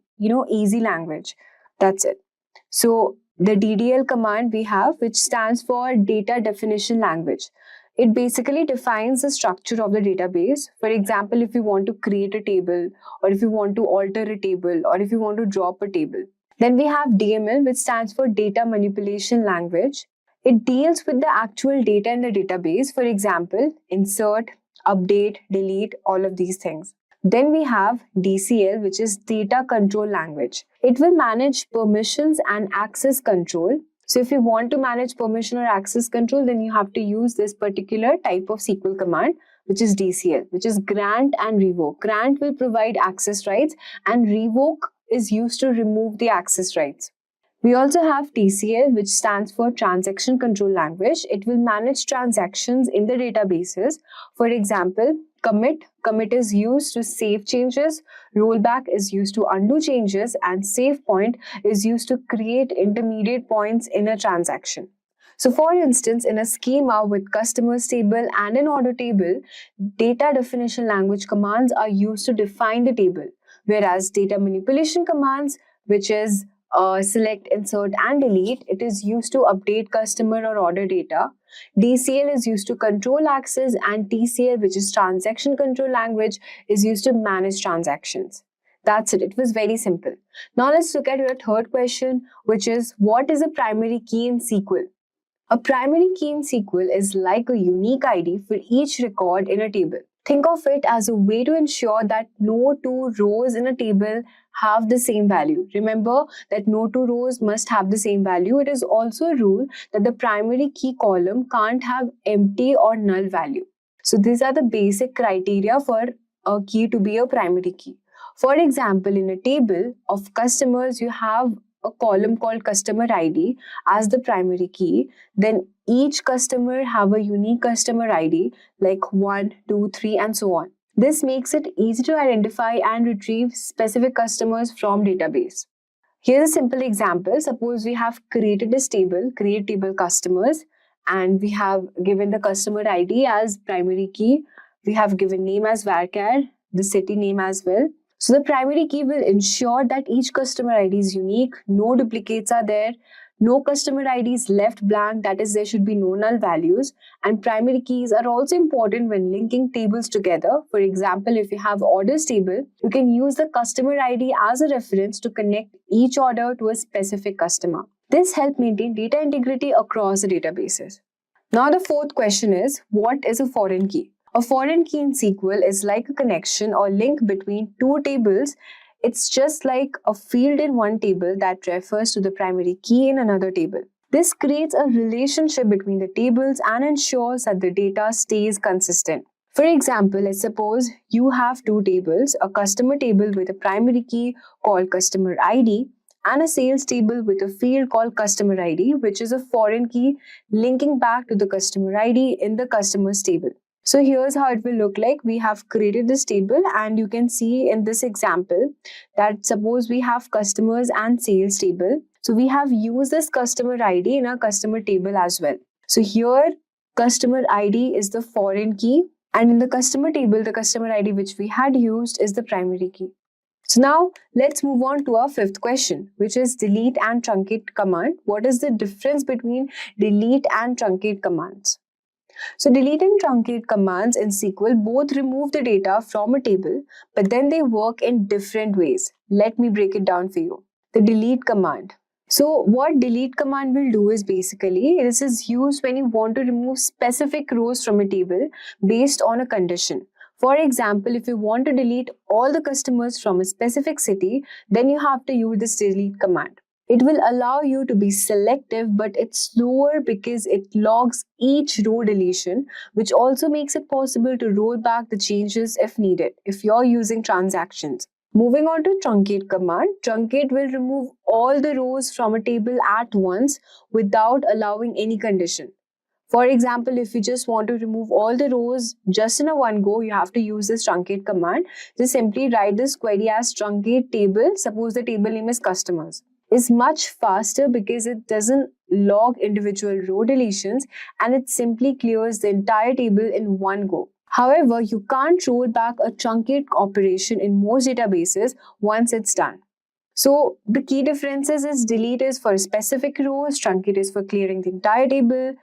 easy language. That's it. So the DDL command we have, which stands for Data Definition Language. It basically defines the structure of the database. For example, if you want to create a table, or if you want to alter a table, or if you want to drop a table. Then we have DML, which stands for Data Manipulation Language. It deals with the actual data in the database. For example, insert, update, delete, all of these things. Then we have DCL, which is Data Control Language. It will manage permissions and access control. So if you want to manage permission or access control, then you have to use this particular type of SQL command, which is DCL, which is grant and revoke. Grant will provide access rights and revoke is used to remove the access rights. We also have TCL, which stands for Transaction Control Language. It will manage transactions in the databases. For example, commit is used to save changes, rollback is used to undo changes, and save point is used to create intermediate points in a transaction. So for instance, in a schema with customers table and an order table, data definition language commands are used to define the table, whereas data manipulation commands, which is select, insert, and delete, it is used to update customer or order data. DCL is used to control access, and TCL, which is transaction control language, is used to manage transactions. That's it. It was very simple. Now let's look at your third question, which is what is a primary key in SQL? A primary key in SQL is like a unique ID for each record in a table. Think of it as a way to ensure that no two rows in a table have the same value. Remember that no two rows must have the same value. It is also a rule that the primary key column can't have empty or null value. So these are the basic criteria for a key to be a primary key. For example, in a table of customers, you have a column called customer ID as the primary key. Then each customer have a unique customer ID like 1, 2, 3 and so on. This makes it easy to identify and retrieve specific customers from database. Here's a simple example. Suppose we have created this table, create table customers, and we have given the customer ID as primary key. We have given name as varchar, the city name as well. So the primary key will ensure that each customer ID is unique, no duplicates are there, no customer ID is left blank, that is there should be no null values, and primary keys are also important when linking tables together. For example, if you have orders table, you can use the customer ID as a reference to connect each order to a specific customer. This helps maintain data integrity across the databases. Now the fourth question is, what is a foreign key? A foreign key in SQL is like a connection or link between two tables. It's just like a field in one table that refers to the primary key in another table. This creates a relationship between the tables and ensures that the data stays consistent. For example, let's suppose you have two tables, a customer table with a primary key called customer ID and a sales table with a field called customer ID, which is a foreign key linking back to the customer ID in the customers table. So here's how it will look like. We have created this table and you can see in this example that suppose we have customers and sales table. So we have used this customer ID in our customer table as well. So here customer ID is the foreign key and in the customer table the customer ID which we had used is the primary key. So now let's move on to our fifth question, which is delete and truncate command. What is the difference between delete and truncate commands? So delete and truncate commands in SQL both remove the data from a table, but then they work in different ways. Let me break it down for you. The delete command. So what delete command will do is basically, this is used when you want to remove specific rows from a table based on a condition. For example, if you want to delete all the customers from a specific city, then you have to use this delete command. It will allow you to be selective, but it's slower because it logs each row deletion, which also makes it possible to roll back the changes if needed, if you're using transactions. Moving on to truncate command, truncate will remove all the rows from a table at once without allowing any condition. For example, if you just want to remove all the rows just in a one go, you have to use this truncate command. Just simply write this query as truncate table. Suppose the table name is customers. Is much faster because it doesn't log individual row deletions, and it simply clears the entire table in one go. However, you can't roll back a truncate operation in most databases once it's done. So the key differences is delete is for specific rows, truncate is for clearing the entire table.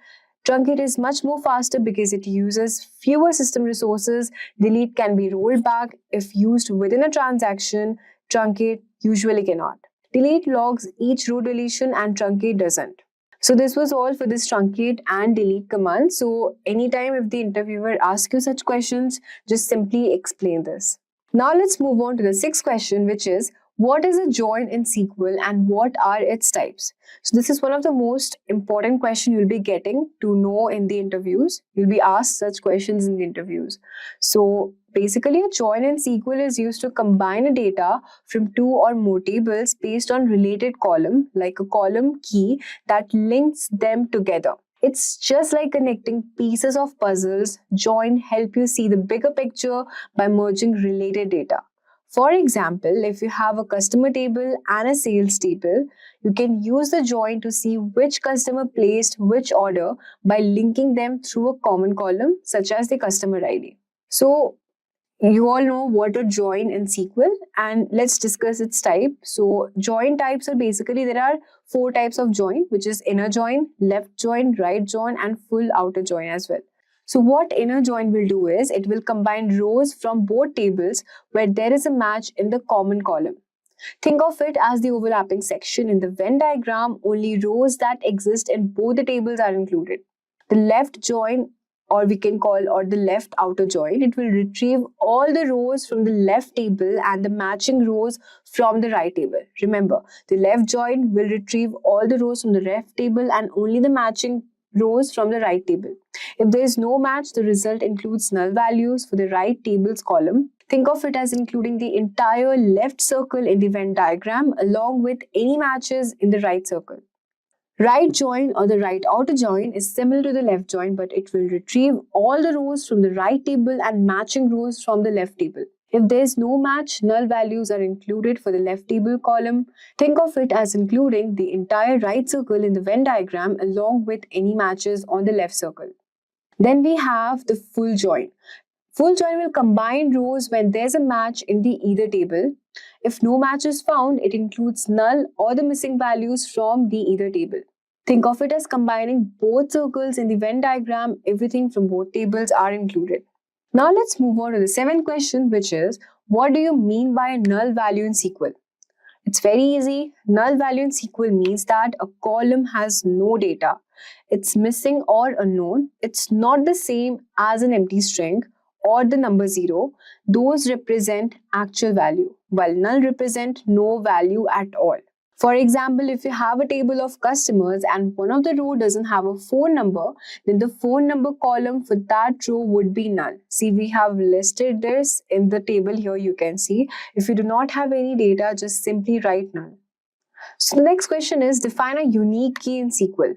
Truncate is much more faster because it uses fewer system resources. Delete can be rolled back if used within a transaction. Truncate usually cannot. Delete logs each row deletion and truncate doesn't. So this was all for this truncate and delete command. So anytime if the interviewer asks you such questions, just simply explain this. Now let's move on to the sixth question, which is, what is a join in SQL and what are its types? So this is one of the most important questions you'll be getting to know in the interviews. You'll be asked such questions in the interviews. So basically, a join in SQL is used to combine a data from two or more tables based on related column, like a column key that links them together. It's just like connecting pieces of puzzles. Join help you see the bigger picture by merging related data. For example, if you have a customer table and a sales table, you can use the join to see which customer placed which order by linking them through a common column, such as the customer ID. So, you all know what a join in SQL, and let's discuss its type. So join types are basically, there are 4 types of join, which is inner join, left join, right join, and full outer join as well. So what inner join will do is, it will combine rows from both tables where there is a match in the common column. Think of it as the overlapping section in the Venn diagram. Only rows that exist in both the tables are included. The left join, or we can call, or the left outer join, it will retrieve all the rows from the left table and the matching rows from the right table. Remember, the left join will retrieve all the rows from the left table and only the matching rows from the right table. If there is no match, the result includes null values for the right table's column. Think of it as including the entire left circle in the Venn diagram along with any matches in the right circle. Right join or the right outer join is similar to the left join, but it will retrieve all the rows from the right table and matching rows from the left table. If there is no match, null values are included for the left table column. Think of it as including the entire right circle in the Venn diagram along with any matches on the left circle. Then we have the full join. Full join will combine rows when there's a match in the either table. If no match is found, it includes null or the missing values from the either table. Think of it as combining both circles in the Venn diagram. Everything from both tables are included. Now let's move on to the 7th question, which is, what do you mean by a null value in SQL? It's very easy. Null value in SQL means that a column has no data. It's missing or unknown. It's not the same as an empty string or the number 0. Those represent actual value, while null represent no value at all. For example, if you have a table of customers and one of the row doesn't have a phone number, then the phone number column for that row would be null. See, we have listed this in the table here, you can see. If you do not have any data, just simply write null. So the next question is, define a unique key in SQL.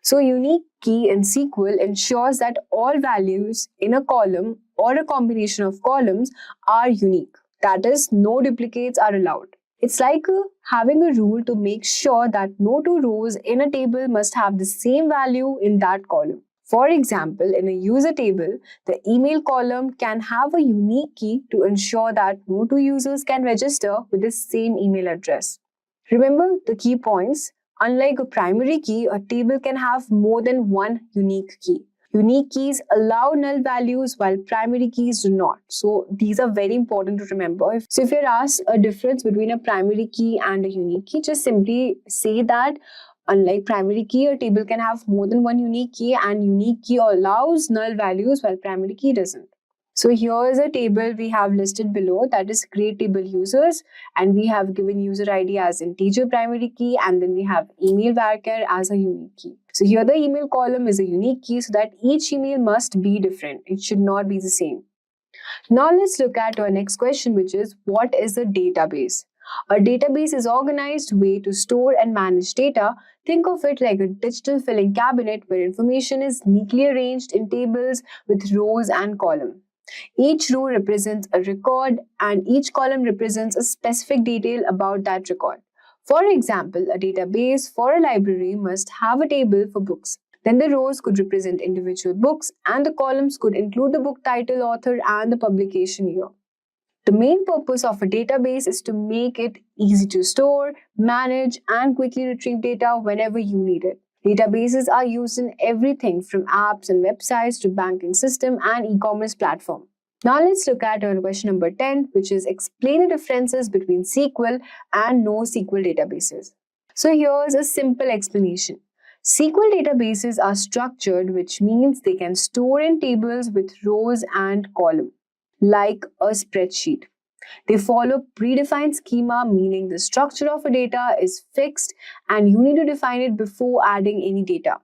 So a unique key in SQL ensures that all values in a column or a combination of columns are unique. That is, no duplicates are allowed. It's like having a rule to make sure that no 2 rows in a table must have the same value in that column. For example, in a user table, the email column can have a unique key to ensure that no 2 users can register with the same email address. Remember the key points. Unlike a primary key, a table can have more than one unique key. Unique keys allow null values while primary keys do not. So these are very important to remember. So if you're asked a difference between a primary key and a unique key, just simply say that unlike primary key, a table can have more than one unique key, and unique key allows null values while primary key doesn't. So here is a table we have listed below, that is create table users, and we have given user ID as integer primary key, and then we have email varchar as a unique key. So here the email column is a unique key, so that each email must be different. It should not be the same. Now let's look at our next question, which is, what is a database? A database is an organized way to store and manage data. Think of it like a digital filing cabinet where information is neatly arranged in tables with rows and columns. Each row represents a record and each column represents a specific detail about that record. For example, a database for a library must have a table for books. Then the rows could represent individual books and the columns could include the book title, author, and the publication year. The main purpose of a database is to make it easy to store, manage, and quickly retrieve data whenever you need it. Databases are used in everything from apps and websites to banking system and e-commerce platform. Now let's look at our question number 10, which is explain the differences between SQL and NoSQL databases. So here's a simple explanation. SQL databases are structured, which means they can store in tables with rows and columns, like a spreadsheet. They follow predefined schema, meaning the structure of a data is fixed and you need to define it before adding any data.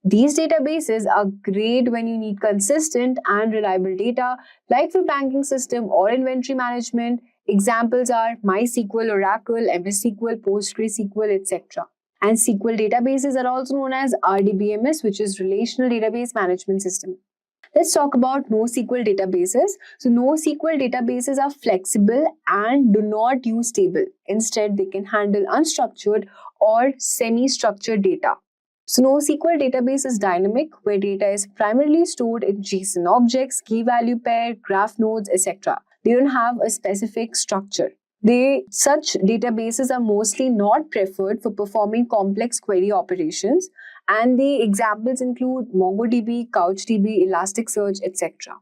These databases are great when you need consistent and reliable data, like for banking system or inventory management. Examples are MySQL, Oracle, MS SQL, PostgreSQL, etc. And SQL databases are also known as RDBMS, which is Relational Database Management System. Let's talk about NoSQL databases. So NoSQL databases are flexible and do not use table. Instead, they can handle unstructured or semi-structured data. So NoSQL database is dynamic, where data is primarily stored in JSON objects, key value pair, graph nodes, etc. They don't have a specific structure. Such databases are mostly not preferred for performing complex query operations, and the examples include MongoDB, CouchDB, Elasticsearch, etc.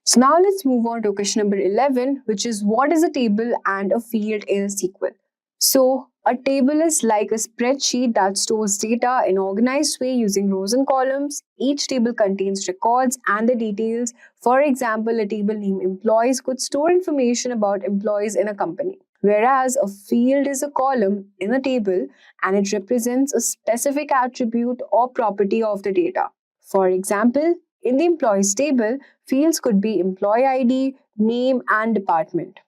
So now let's move on to question number 11, which is what is a table and a field in a SQL? So a table is like a spreadsheet that stores data in an organized way using rows and columns. Each table contains records and the details. For example, a table named employees could store information about employees in a company, whereas a field is a column in a table and it represents a specific attribute or property of the data. For example, in the employees table, fields could be employee ID, name, and department.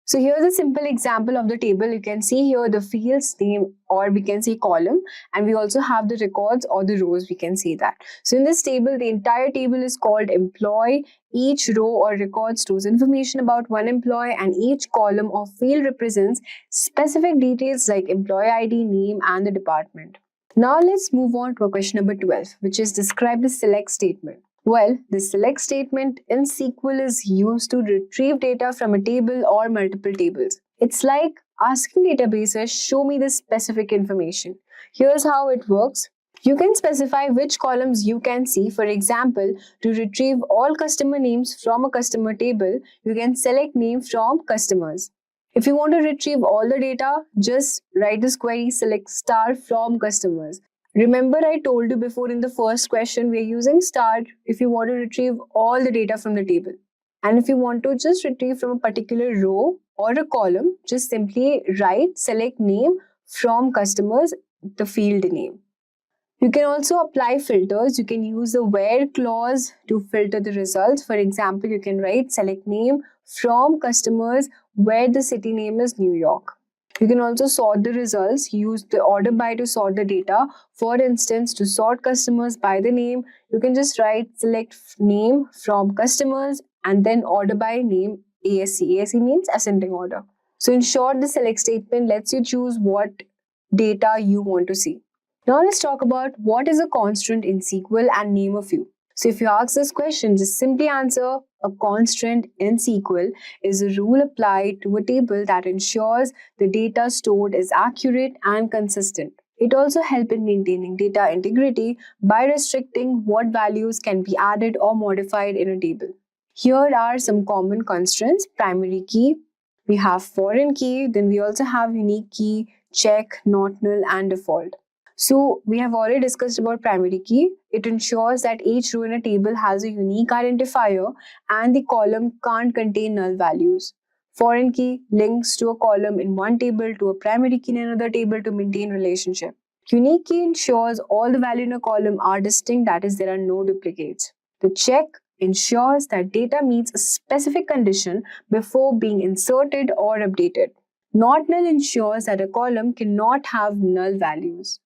So here's a simple example of the table. You can see here the fields name, or we can say column, and we also have the records or the rows, we can say that. So in this table, the entire table is called employee. Each row or record stores information about one employee, and each column or field represents specific details like employee ID, name, and the department. Now let's move on to question number 12, which is describe the select statement. Well, the select statement in SQL is used to retrieve data from a table or multiple tables. It's like asking databases, show me the specific information. Here's how it works. You can specify which columns you can see. For example, to retrieve all customer names from a customer table, you can select name from customers. If you want to retrieve all the data, just write this query, select star from customers. Remember, I told you before in the first question, we are using star if you want to retrieve all the data from the table. And if you want to just retrieve from a particular row or a column, just simply write, select name from customers, the field name. You can also apply filters. You can use the where clause to filter the results. For example, you can write select name from customers where the city name is New York. You can also sort the results. Use the order by to sort the data. For instance, to sort customers by the name, you can just write select name from customers and then order by name ASC. ASC means ascending order. So in short, the select statement lets you choose what data you want to see. Now let's talk about what is a constraint in SQL and name a few. So if you ask this question, just simply answer a constraint in SQL is a rule applied to a table that ensures the data stored is accurate and consistent. It also helps in maintaining data integrity by restricting what values can be added or modified in a table. Here are some common constraints: primary key, we have foreign key, then we also have unique key, check, not null, and default. So we have already discussed about primary key. It ensures that each row in a table has a unique identifier and the column can't contain null values. Foreign key links to a column in one table to a primary key in another table to maintain relationship. Unique key ensures all the values in a column are distinct, that is, there are no duplicates. The check ensures that data meets a specific condition before being inserted or updated. Not null ensures that a column cannot have null values.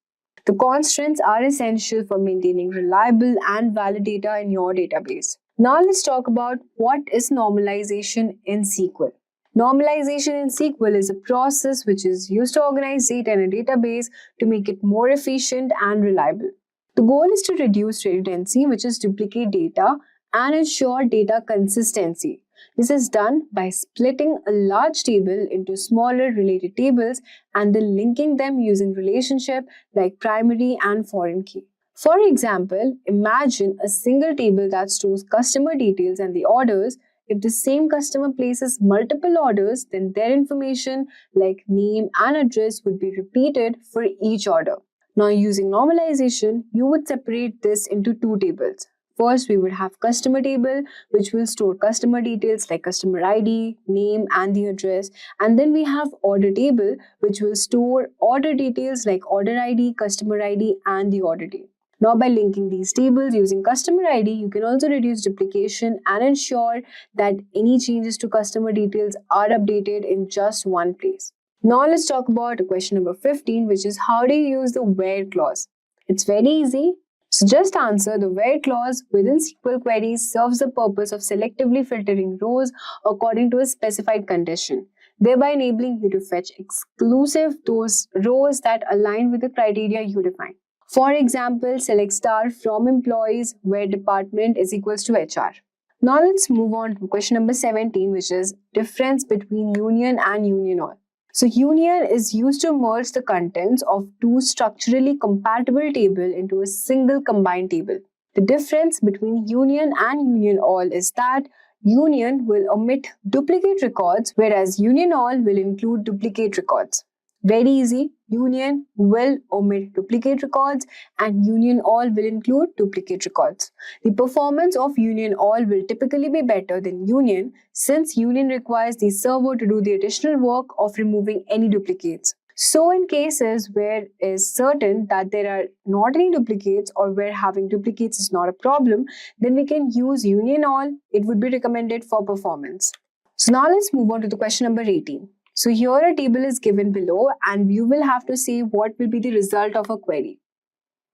The constraints are essential for maintaining reliable and valid data in your database. Now let's talk about what is normalization in SQL. Normalization in SQL is a process which is used to organize data in a database to make it more efficient and reliable. The goal is to reduce redundancy, which is duplicate data, and ensure data consistency. This is done by splitting a large table into smaller related tables and then linking them using relationship like primary and foreign key. For example, imagine a single table that stores customer details and the orders. If the same customer places multiple orders, then their information like name and address would be repeated for each order. Now, using normalization, you would separate this into two tables. First, we would have customer table, which will store customer details like customer ID, name, and the address. And then we have order table, which will store order details like order ID, customer ID, and the order date. Now, by linking these tables using customer ID, you can also reduce duplication and ensure that any changes to customer details are updated in just one place. Now, let's talk about question number 15, which is how do you use the where clause? It's very easy. So just answer the where clause within SQL queries serves the purpose of selectively filtering rows according to a specified condition, thereby enabling you to fetch exclusive those rows that align with the criteria you define. For example, select star from employees where department is equals to HR. Now let's move on to question number 17, which is difference between union and union all. So union is used to merge the contents of two structurally compatible tables into a single combined table. The difference between union and union all is that union will omit duplicate records, whereas union all will include duplicate records. Very easy. Union will omit duplicate records and union all will include duplicate records. The performance of union all will typically be better than union since union requires the server to do the additional work of removing any duplicates. So in cases where it is certain that there are not any duplicates or where having duplicates is not a problem, then we can use union all. It would be recommended for performance. So now let's move on to the question number 18. So here a table is given below and you will have to say what will be the result of a query.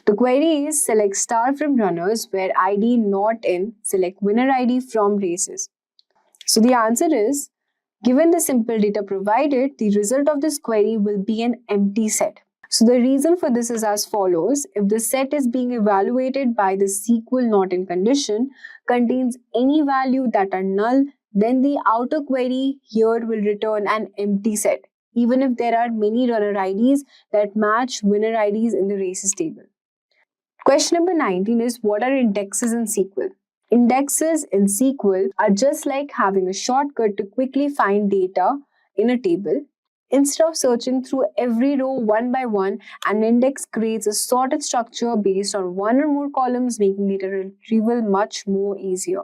The query is select star from runners where ID not in, select winner ID from races. So the answer is, given the simple data provided, the result of this query will be an empty set. So the reason for this is as follows. If the set is being evaluated by the SQL not in condition contains any value that are null, then the outer query here will return an empty set, even if there are many runner IDs that match winner IDs in the races table. Question number 19 is what are indexes in SQL? Indexes in SQL are just like having a shortcut to quickly find data in a table. Instead of searching through every row one by one, an index creates a sorted structure based on one or more columns, making data retrieval much more easier.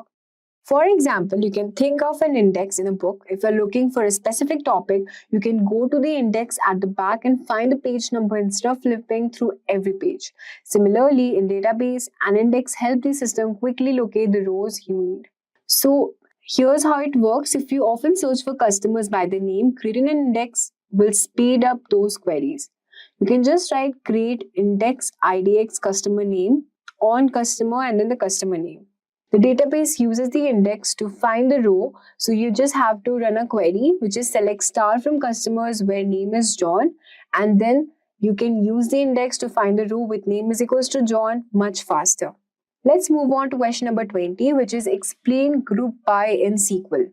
For example, you can think of an index in a book. If you're looking for a specific topic, you can go to the index at the back and find the page number instead of flipping through every page. Similarly, in database, an index helps the system quickly locate the rows you need. So here's how it works. If you often search for customers by the name, creating an index will speed up those queries. You can just write create index IDX customer name on customer and then the customer name. The database uses the index to find the row, so you just have to run a query which is select star from customers where name is John, and then you can use the index to find the row with name is equals to John much faster. Let's move on to question number 20, which is explain group by in SQL.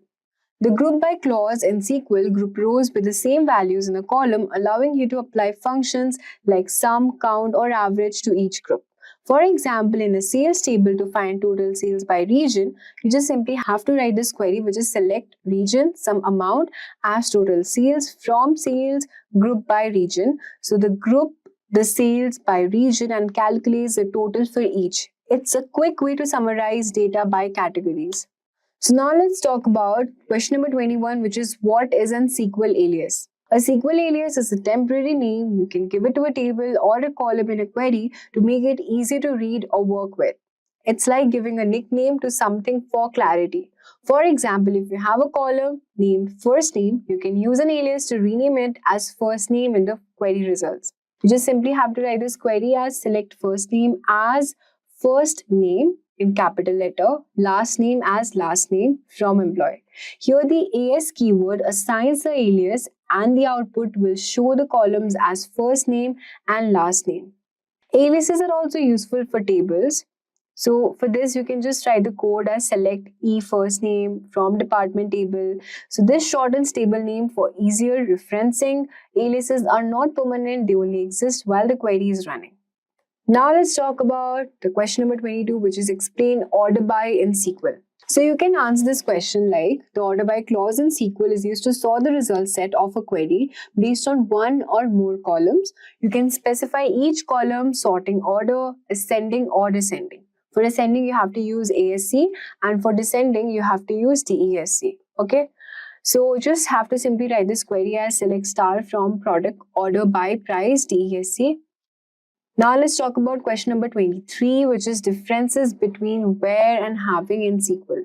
The group by clause in SQL group rows with the same values in a column, allowing you to apply functions like sum, count, or average to each group. For example, in a sales table to find total sales by region, you just simply have to write this query which is select region, some amount as total sales from sales group by region. So the group the sales by region and calculates the total for each. It's a quick way to summarize data by categories. So now let's talk about question number 21, which is what is an SQL alias? A SQL alias is a temporary name you can give it to a table or a column in a query to make it easy to read or work with. It's like giving a nickname to something for clarity. For example, if you have a column named first name, you can use an alias to rename it as first name in the query results. You just simply have to write this query as select first name as first name in capital letter, last name as last name from employee. Here the AS keyword assigns the alias and the output will show the columns as first name and last name. Aliases are also useful for tables. So for this, you can just write the code as select E first name from department table. So this shortens table name for easier referencing. Aliases are not permanent, they only exist while the query is running. Now let's talk about the question number 22, which is explain order by in SQL. So you can answer this question like the order by clause in SQL is used to sort the result set of a query based on one or more columns. You can specify each column sorting order, ascending or descending. For ascending, you have to use ASC, and for descending, you have to use DESC. Okay. So just have to simply write this query as select star from product order by price DESC. Now let's talk about question number 23, which is differences between where and having in SQL.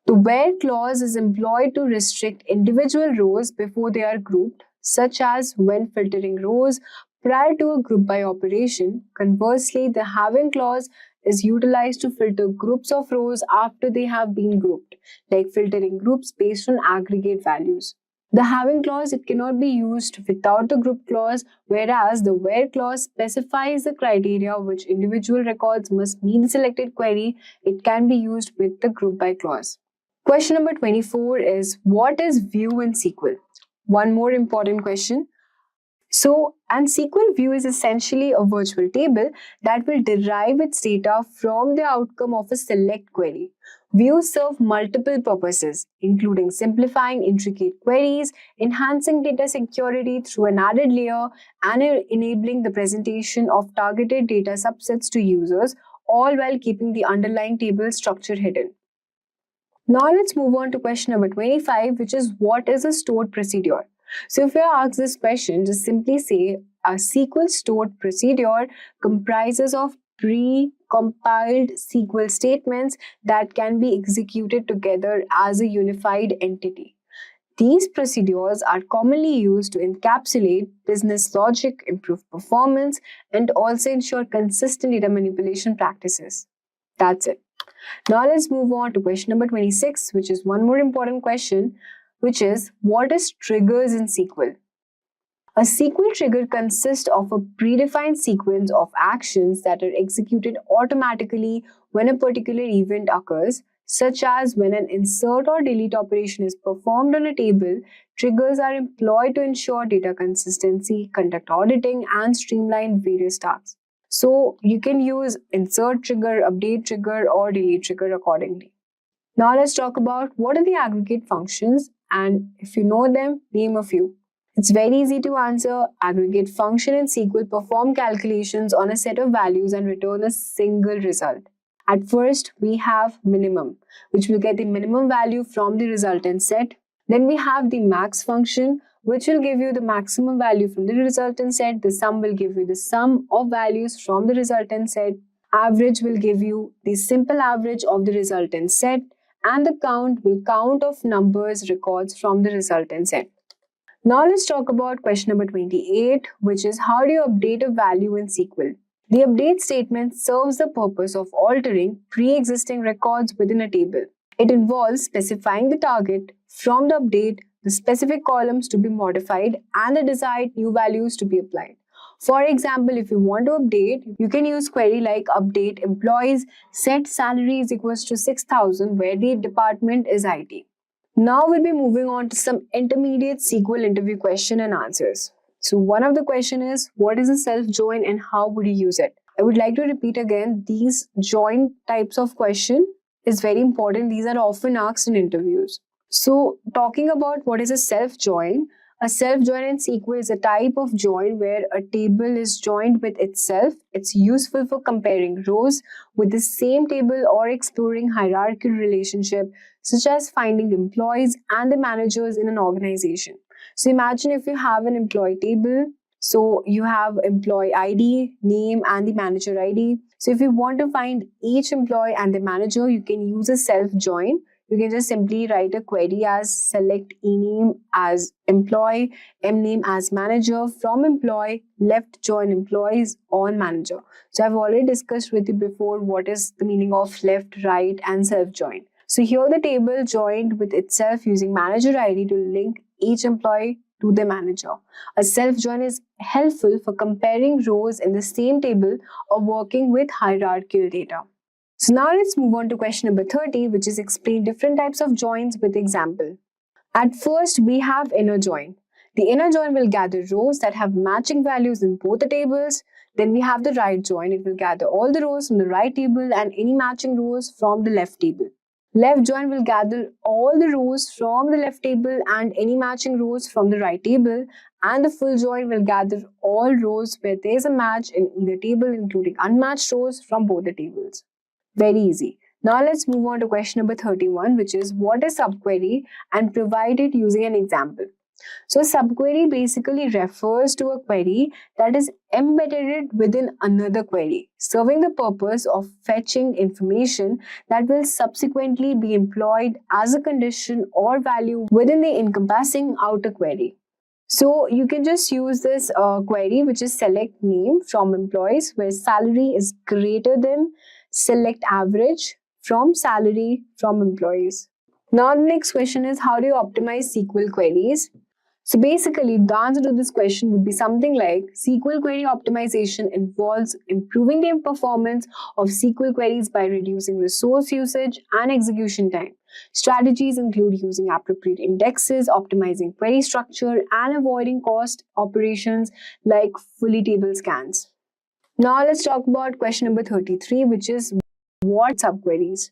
The where clause is employed to restrict individual rows before they are grouped, such as when filtering rows prior to a group by operation. Conversely, the having clause is utilized to filter groups of rows after they have been grouped, like filtering groups based on aggregate values. The having clause, it cannot be used without the group clause, whereas the where clause specifies the criteria which individual records must meet the selected query. It can be used with the group by clause. Question number 24 is what is view in SQL? One more important question. So, an SQL view is essentially a virtual table that will derive its data from the outcome of a select query. Views serve multiple purposes, including simplifying intricate queries, enhancing data security through an added layer, and enabling the presentation of targeted data subsets to users, all while keeping the underlying table structure hidden. Now let's move on to question number 25, which is what is a stored procedure? So if you are asked this question, just simply say a SQL stored procedure comprises of pre-compiled SQL statements that can be executed together as a unified entity. These procedures are commonly used to encapsulate business logic, improve performance, and also ensure consistent data manipulation practices. That's it. Now let's move on to question number 26, which is one more important question, which is what is triggers in SQL? A SQL trigger consists of a predefined sequence of actions that are executed automatically when a particular event occurs, such as when an insert or delete operation is performed on a table. Triggers are employed to ensure data consistency, conduct auditing, and streamline various tasks. So you can use insert trigger, update trigger, or delete trigger accordingly. Now let's talk about what are the aggregate functions, and if you know them, name a few. It's very easy to answer. Aggregate function in SQL perform calculations on a set of values and return a single result. At first, we have minimum, which will get the minimum value from the resultant set. Then we have the max function, which will give you the maximum value from the resultant set. The sum will give you the sum of values from the resultant set. Average will give you the simple average of the resultant set. And the count will count of numbers records from the resultant set. Now let's talk about question number 28, which is how do you update a value in SQL? The update statement serves the purpose of altering pre-existing records within a table. It involves specifying the target from the update, the specific columns to be modified, and the desired new values to be applied. For example, if you want to update, you can use query like update employees, set salary is equals to 6,000 where the department is IT. Now we'll be moving on to some intermediate SQL interview question and answers. So one of the question is, what is a self-join and how would you use it? I would like to repeat again, these join types of question is very important. These are often asked in interviews. So talking about what is a self-join in SQL is a type of join where a table is joined with itself. It's useful for comparing rows with the same table or exploring hierarchical relationship, such as finding employees and the managers in an organization. So imagine if you have an employee table, so you have employee ID, name, and the manager ID. So if you want to find each employee and the manager, you can use a self-join. you can just simply write a query as select ename as employee, mname as manager, from employee, left join employees on manager. So I've already discussed with you before what is the meaning of left, right, and self join. So here the table joined with itself using manager ID to link each employee to the manager. A self join is helpful for comparing rows in the same table or working with hierarchical data. So now let's move on to question number 30, which is explain different types of joins with example. At first, we have inner join. The inner join will gather rows that have matching values in both the tables. Then we have the right join. It will gather all the rows from the right table and any matching rows from the left table. Left join will gather all the rows from the left table and any matching rows from the right table. And the full join will gather all rows where there is a match in either table, including unmatched rows from both the tables. Very easy. Now let's move on to question number 31, which is what is subquery, and provide it using an example. So subquery basically refers to a query that is embedded within another query, serving the purpose of fetching information that will subsequently be employed as a condition or value within the encompassing outer query. So you can just use this query, which is select name from employees where salary is greater than select average from salary from employees. Now the next question is how do you optimize SQL queries? So basically the answer to this question would be something like SQL query optimization involves improving the performance of SQL queries by reducing resource usage and execution time. Strategies include using appropriate indexes, optimizing query structure, and avoiding cost operations like fully table scans. Now let's talk about question number 33, which is what subqueries?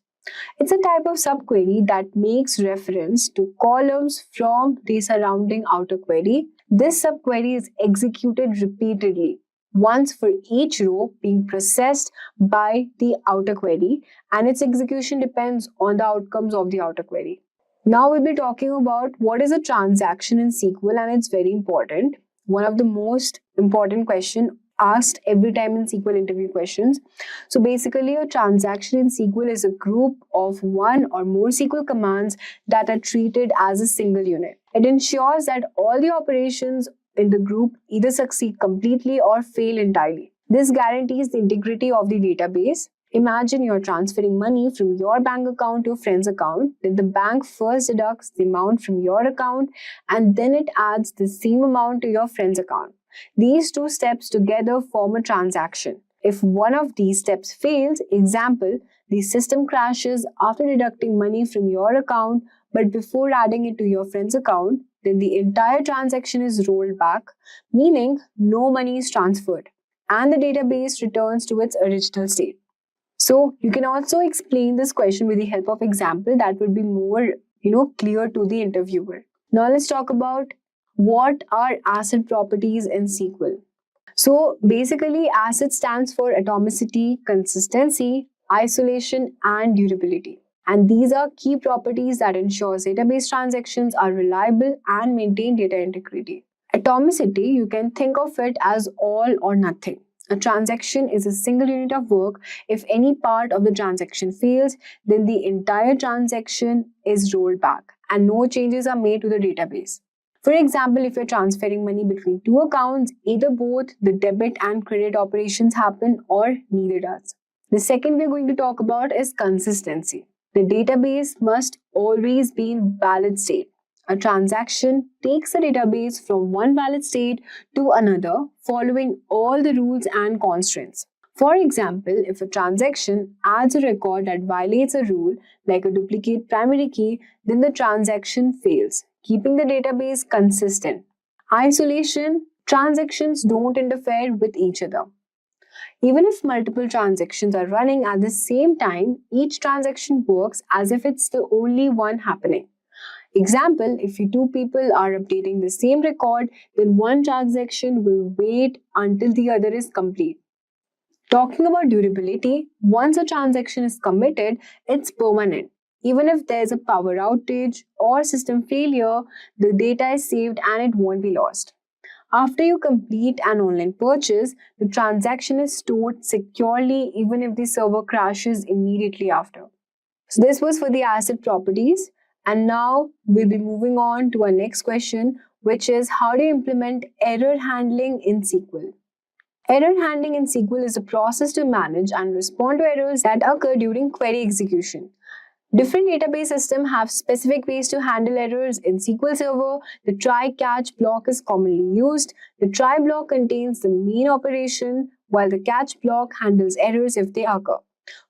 It's a type of subquery that makes reference to columns from the surrounding outer query. This subquery is executed repeatedly, once for each row being processed by the outer query, and its execution depends on the outcomes of the outer query. Now we'll be talking about what is a transaction in SQL, and it's very important. One of the most important questions asked every time in SQL interview questions. So basically a transaction in SQL is a group of one or more SQL commands that are treated as a single unit. It ensures that all the operations in the group either succeed completely or fail entirely. This guarantees the integrity of the database. Imagine you're transferring money from your bank account to a friend's account. Then the bank first deducts the amount from your account and then it adds the same amount to your friend's account. These two steps together form a transaction. If one of these steps fails, example, the system crashes after deducting money from your account but before adding it to your friend's account, then the entire transaction is rolled back, meaning no money is transferred and the database returns to its original state. So you can also explain this question with the help of example that would be more, clear to the interviewer. Now let's talk about what are ACID properties in SQL. So basically ACID stands for atomicity, consistency, isolation, and durability. And these are key properties that ensure database transactions are reliable and maintain data integrity. Atomicity, you can think of it as all or nothing. A transaction is a single unit of work. If any part of the transaction fails, then the entire transaction is rolled back and no changes are made to the database. For example, if you're transferring money between two accounts, either both the debit and credit operations happen or neither does. The second we're going to talk about is consistency. The database must always be in valid state. A transaction takes a database from one valid state to another, following all the rules and constraints. For example, if a transaction adds a record that violates a rule, like a duplicate primary key, then the transaction fails, keeping the database consistent. Isolation, transactions don't interfere with each other. Even if multiple transactions are running at the same time, each transaction works as if it's the only one happening. Example, if two people are updating the same record, then one transaction will wait until the other is complete. Talking about durability, once a transaction is committed, it's permanent. Even if there's a power outage or system failure, the data is saved and it won't be lost. After you complete an online purchase, the transaction is stored securely even if the server crashes immediately after. So this was for the asset properties. And now we'll be moving on to our next question, which is how do you implement error handling in SQL? Error handling in SQL is a process to manage and respond to errors that occur during query execution. Different database systems have specific ways to handle errors. In SQL Server, the try-catch block is commonly used. The try block contains the main operation, while the catch block handles errors if they occur.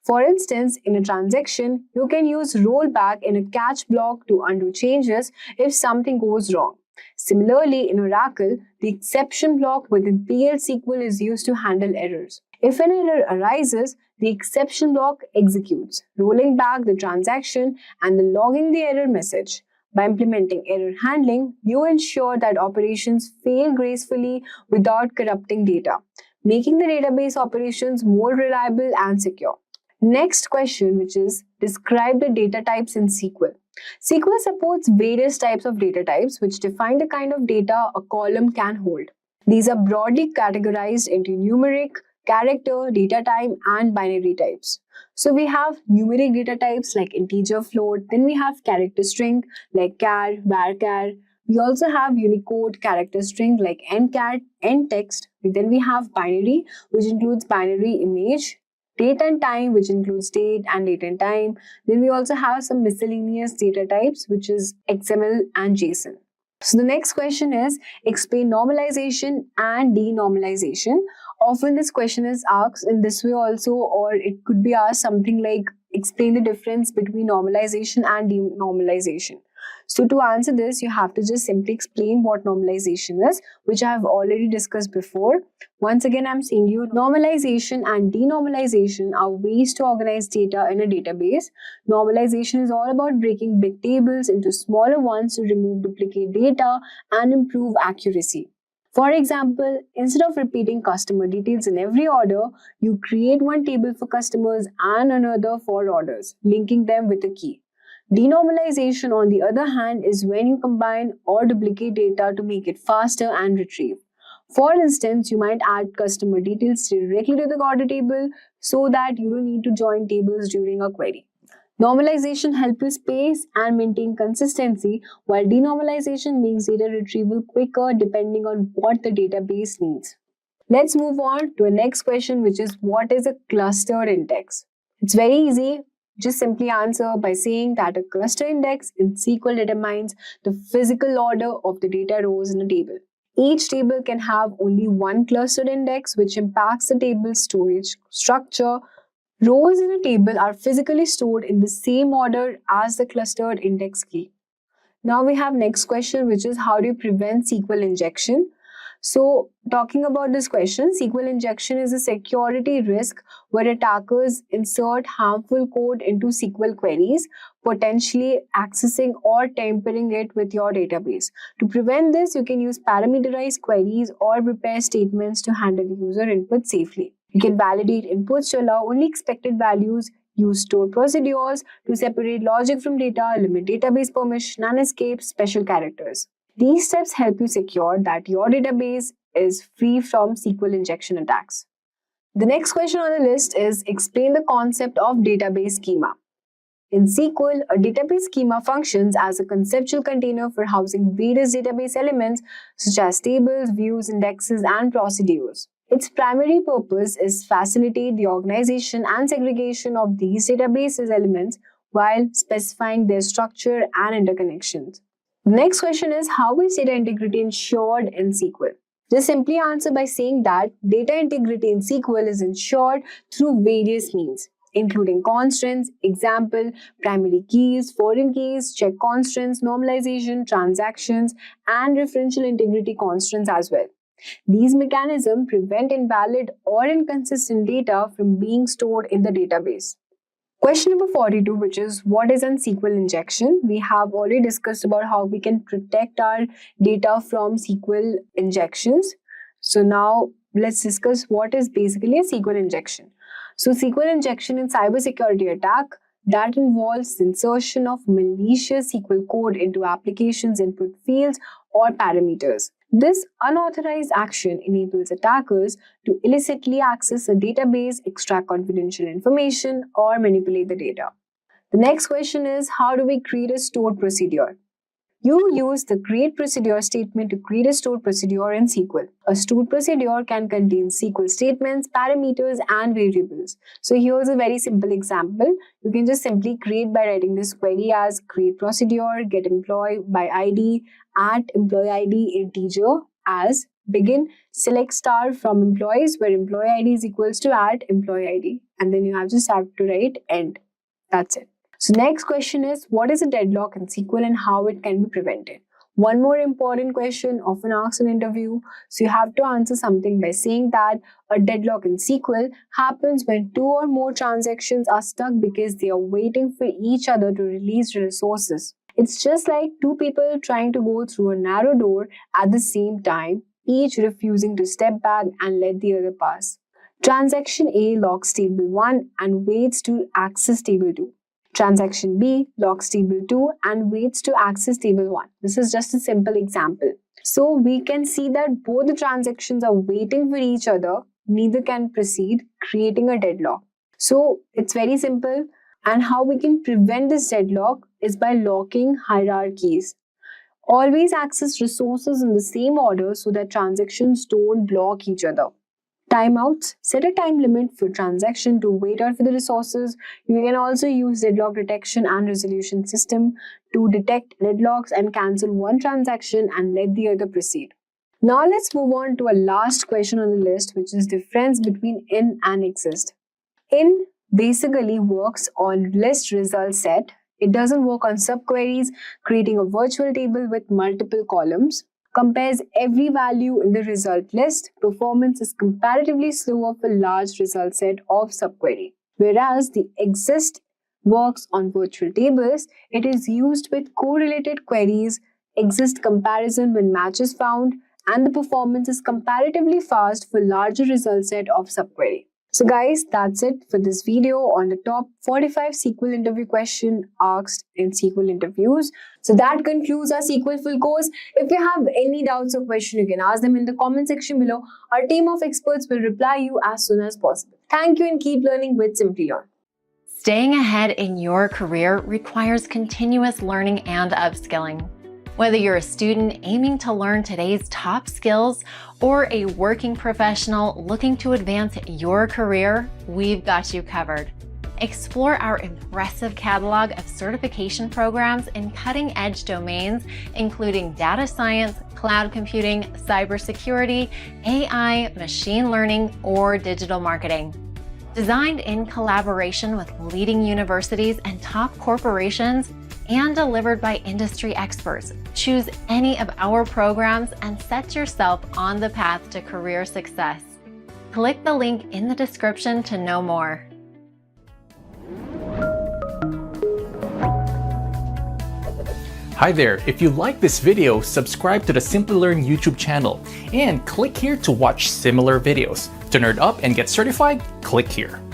For instance, in a transaction, you can use rollback in a catch block to undo changes if something goes wrong. Similarly, in Oracle, the exception block within PL SQL is used to handle errors. If an error arises, the exception block executes, rolling back the transaction and then logging the error message. By implementing error handling, you ensure that operations fail gracefully without corrupting data, making the database operations more reliable and secure. Next question, which is describe the data types in SQL. SQL supports various types of data types which define the kind of data a column can hold. These are broadly categorized into numeric, character, data type, and binary types. So we have numeric data types like integer, float, then we have character string like char, varchar. We also have Unicode character string like encat, enttext. Then we have binary, which includes binary image, date and time, which includes date and date and time. Then we also have some miscellaneous data types, which is XML and JSON. So the next question is explain normalization and denormalization. Often this question is asked in this way also, or it could be asked something like explain the difference between normalization and denormalization. So to answer this, you have to just simply explain what normalization is, which I have already discussed before. Once again, I'm saying you normalization and denormalization are ways to organize data in a database. Normalization is all about breaking big tables into smaller ones to remove duplicate data and improve accuracy. For example, instead of repeating customer details in every order, you create one table for customers and another for orders, linking them with a key. Denormalization, on the other hand, is when you combine or duplicate data to make it faster and retrieve. For instance, you might add customer details directly to the order table so that you don't need to join tables during a query. Normalization helps you space and maintain consistency, while denormalization makes data retrieval quicker depending on what the database needs. Let's move on to the next question, which is what is a clustered index? It's very easy. Just simply answer by saying that a cluster index in SQL determines the physical order of the data rows in a table. Each table can have only one clustered index, which impacts the table's storage structure. Rows in a table are physically stored in the same order as the clustered index key. Now we have next question, which is how do you prevent SQL injection? So talking about this question, SQL injection is a security risk where attackers insert harmful code into SQL queries, potentially accessing or tampering it with your database. To prevent this, you can use parameterized queries or prepare statements to handle user input safely. You can validate inputs to allow only expected values, use stored procedures to separate logic from data, limit database permission, and escape special characters. These steps help you secure that your database is free from SQL injection attacks. The next question on the list is explain the concept of database schema. In SQL, a database schema functions as a conceptual container for housing various database elements such as tables, views, indexes, and procedures. Its primary purpose is facilitate the organization and segregation of these databases elements while specifying their structure and interconnections. The next question is how is data integrity ensured in SQL? Just simply answer by saying that data integrity in SQL is ensured through various means, including constants, example, primary keys, foreign keys, check constants, normalization, transactions, and referential integrity constants as well. These mechanisms prevent invalid or inconsistent data from being stored in the database. Question number 42, which is what is an SQL injection? We have already discussed about how we can protect our data from SQL injections. So now let's discuss what is basically a SQL injection. So SQL injection in cybersecurity attack that involves insertion of malicious SQL code into applications input fields or parameters. This unauthorized action enables attackers to illicitly access a database, extract confidential information, or manipulate the data. The next question is, how do we create a stored procedure? You use the create procedure statement to create a stored procedure in SQL. A stored procedure can contain SQL statements, parameters, and variables. So here's a very simple example. You can just simply create by writing this query as create procedure, get employee by ID, at employee ID integer as begin, select star from employees where employee ID is equals to at employee ID. And then you just have to write end. That's it. So next question is, what is a deadlock in SQL and how it can be prevented? One more important question often asked in interview. So you have to answer something by saying that a deadlock in SQL happens when two or more transactions are stuck because they are waiting for each other to release resources. It's just like two people trying to go through a narrow door at the same time, each refusing to step back and let the other pass. Transaction A locks table 1 and waits to access table 2. Transaction B locks table 2 and waits to access table 1. This is just a simple example. So we can see that both the transactions are waiting for each other, neither can proceed, creating a deadlock. So it's very simple, and how we can prevent this deadlock is by locking hierarchies. Always access resources in the same order so that transactions don't block each other. Timeouts. Set a time limit for transaction to wait out for the resources. You can also use deadlock detection and resolution system to detect deadlocks and cancel one transaction and let the other proceed. Now let's move on to a last question on the list, which is difference between in and exist. In basically works on list result set. It doesn't work on subqueries, creating a virtual table with multiple columns. Compares every value in the result list. Performance is comparatively slower for large result set of subquery. Whereas the exist works on virtual tables, it is used with correlated queries, exist comparison when match is found, and the performance is comparatively fast for larger result set of subquery. So guys, that's it for this video on the top 45 SQL interview question asked in SQL interviews. So that concludes our SQL full course. If you have any doubts or questions, you can ask them in the comment section below. Our team of experts will reply you as soon as possible. Thank you and keep learning with Simplilearn. Staying ahead in your career requires continuous learning and upskilling. Whether you're a student aiming to learn today's top skills or a working professional looking to advance your career, we've got you covered. Explore our impressive catalog of certification programs in cutting-edge domains, including data science, cloud computing, cybersecurity, AI, machine learning, or digital marketing. Designed in collaboration with leading universities and top corporations, and delivered by industry experts. Choose any of our programs and set yourself on the path to career success. Click the link in the description to know more. Hi there, if you like this video, subscribe to the Simplilearn YouTube channel and click here to watch similar videos. To nerd up and get certified, click here.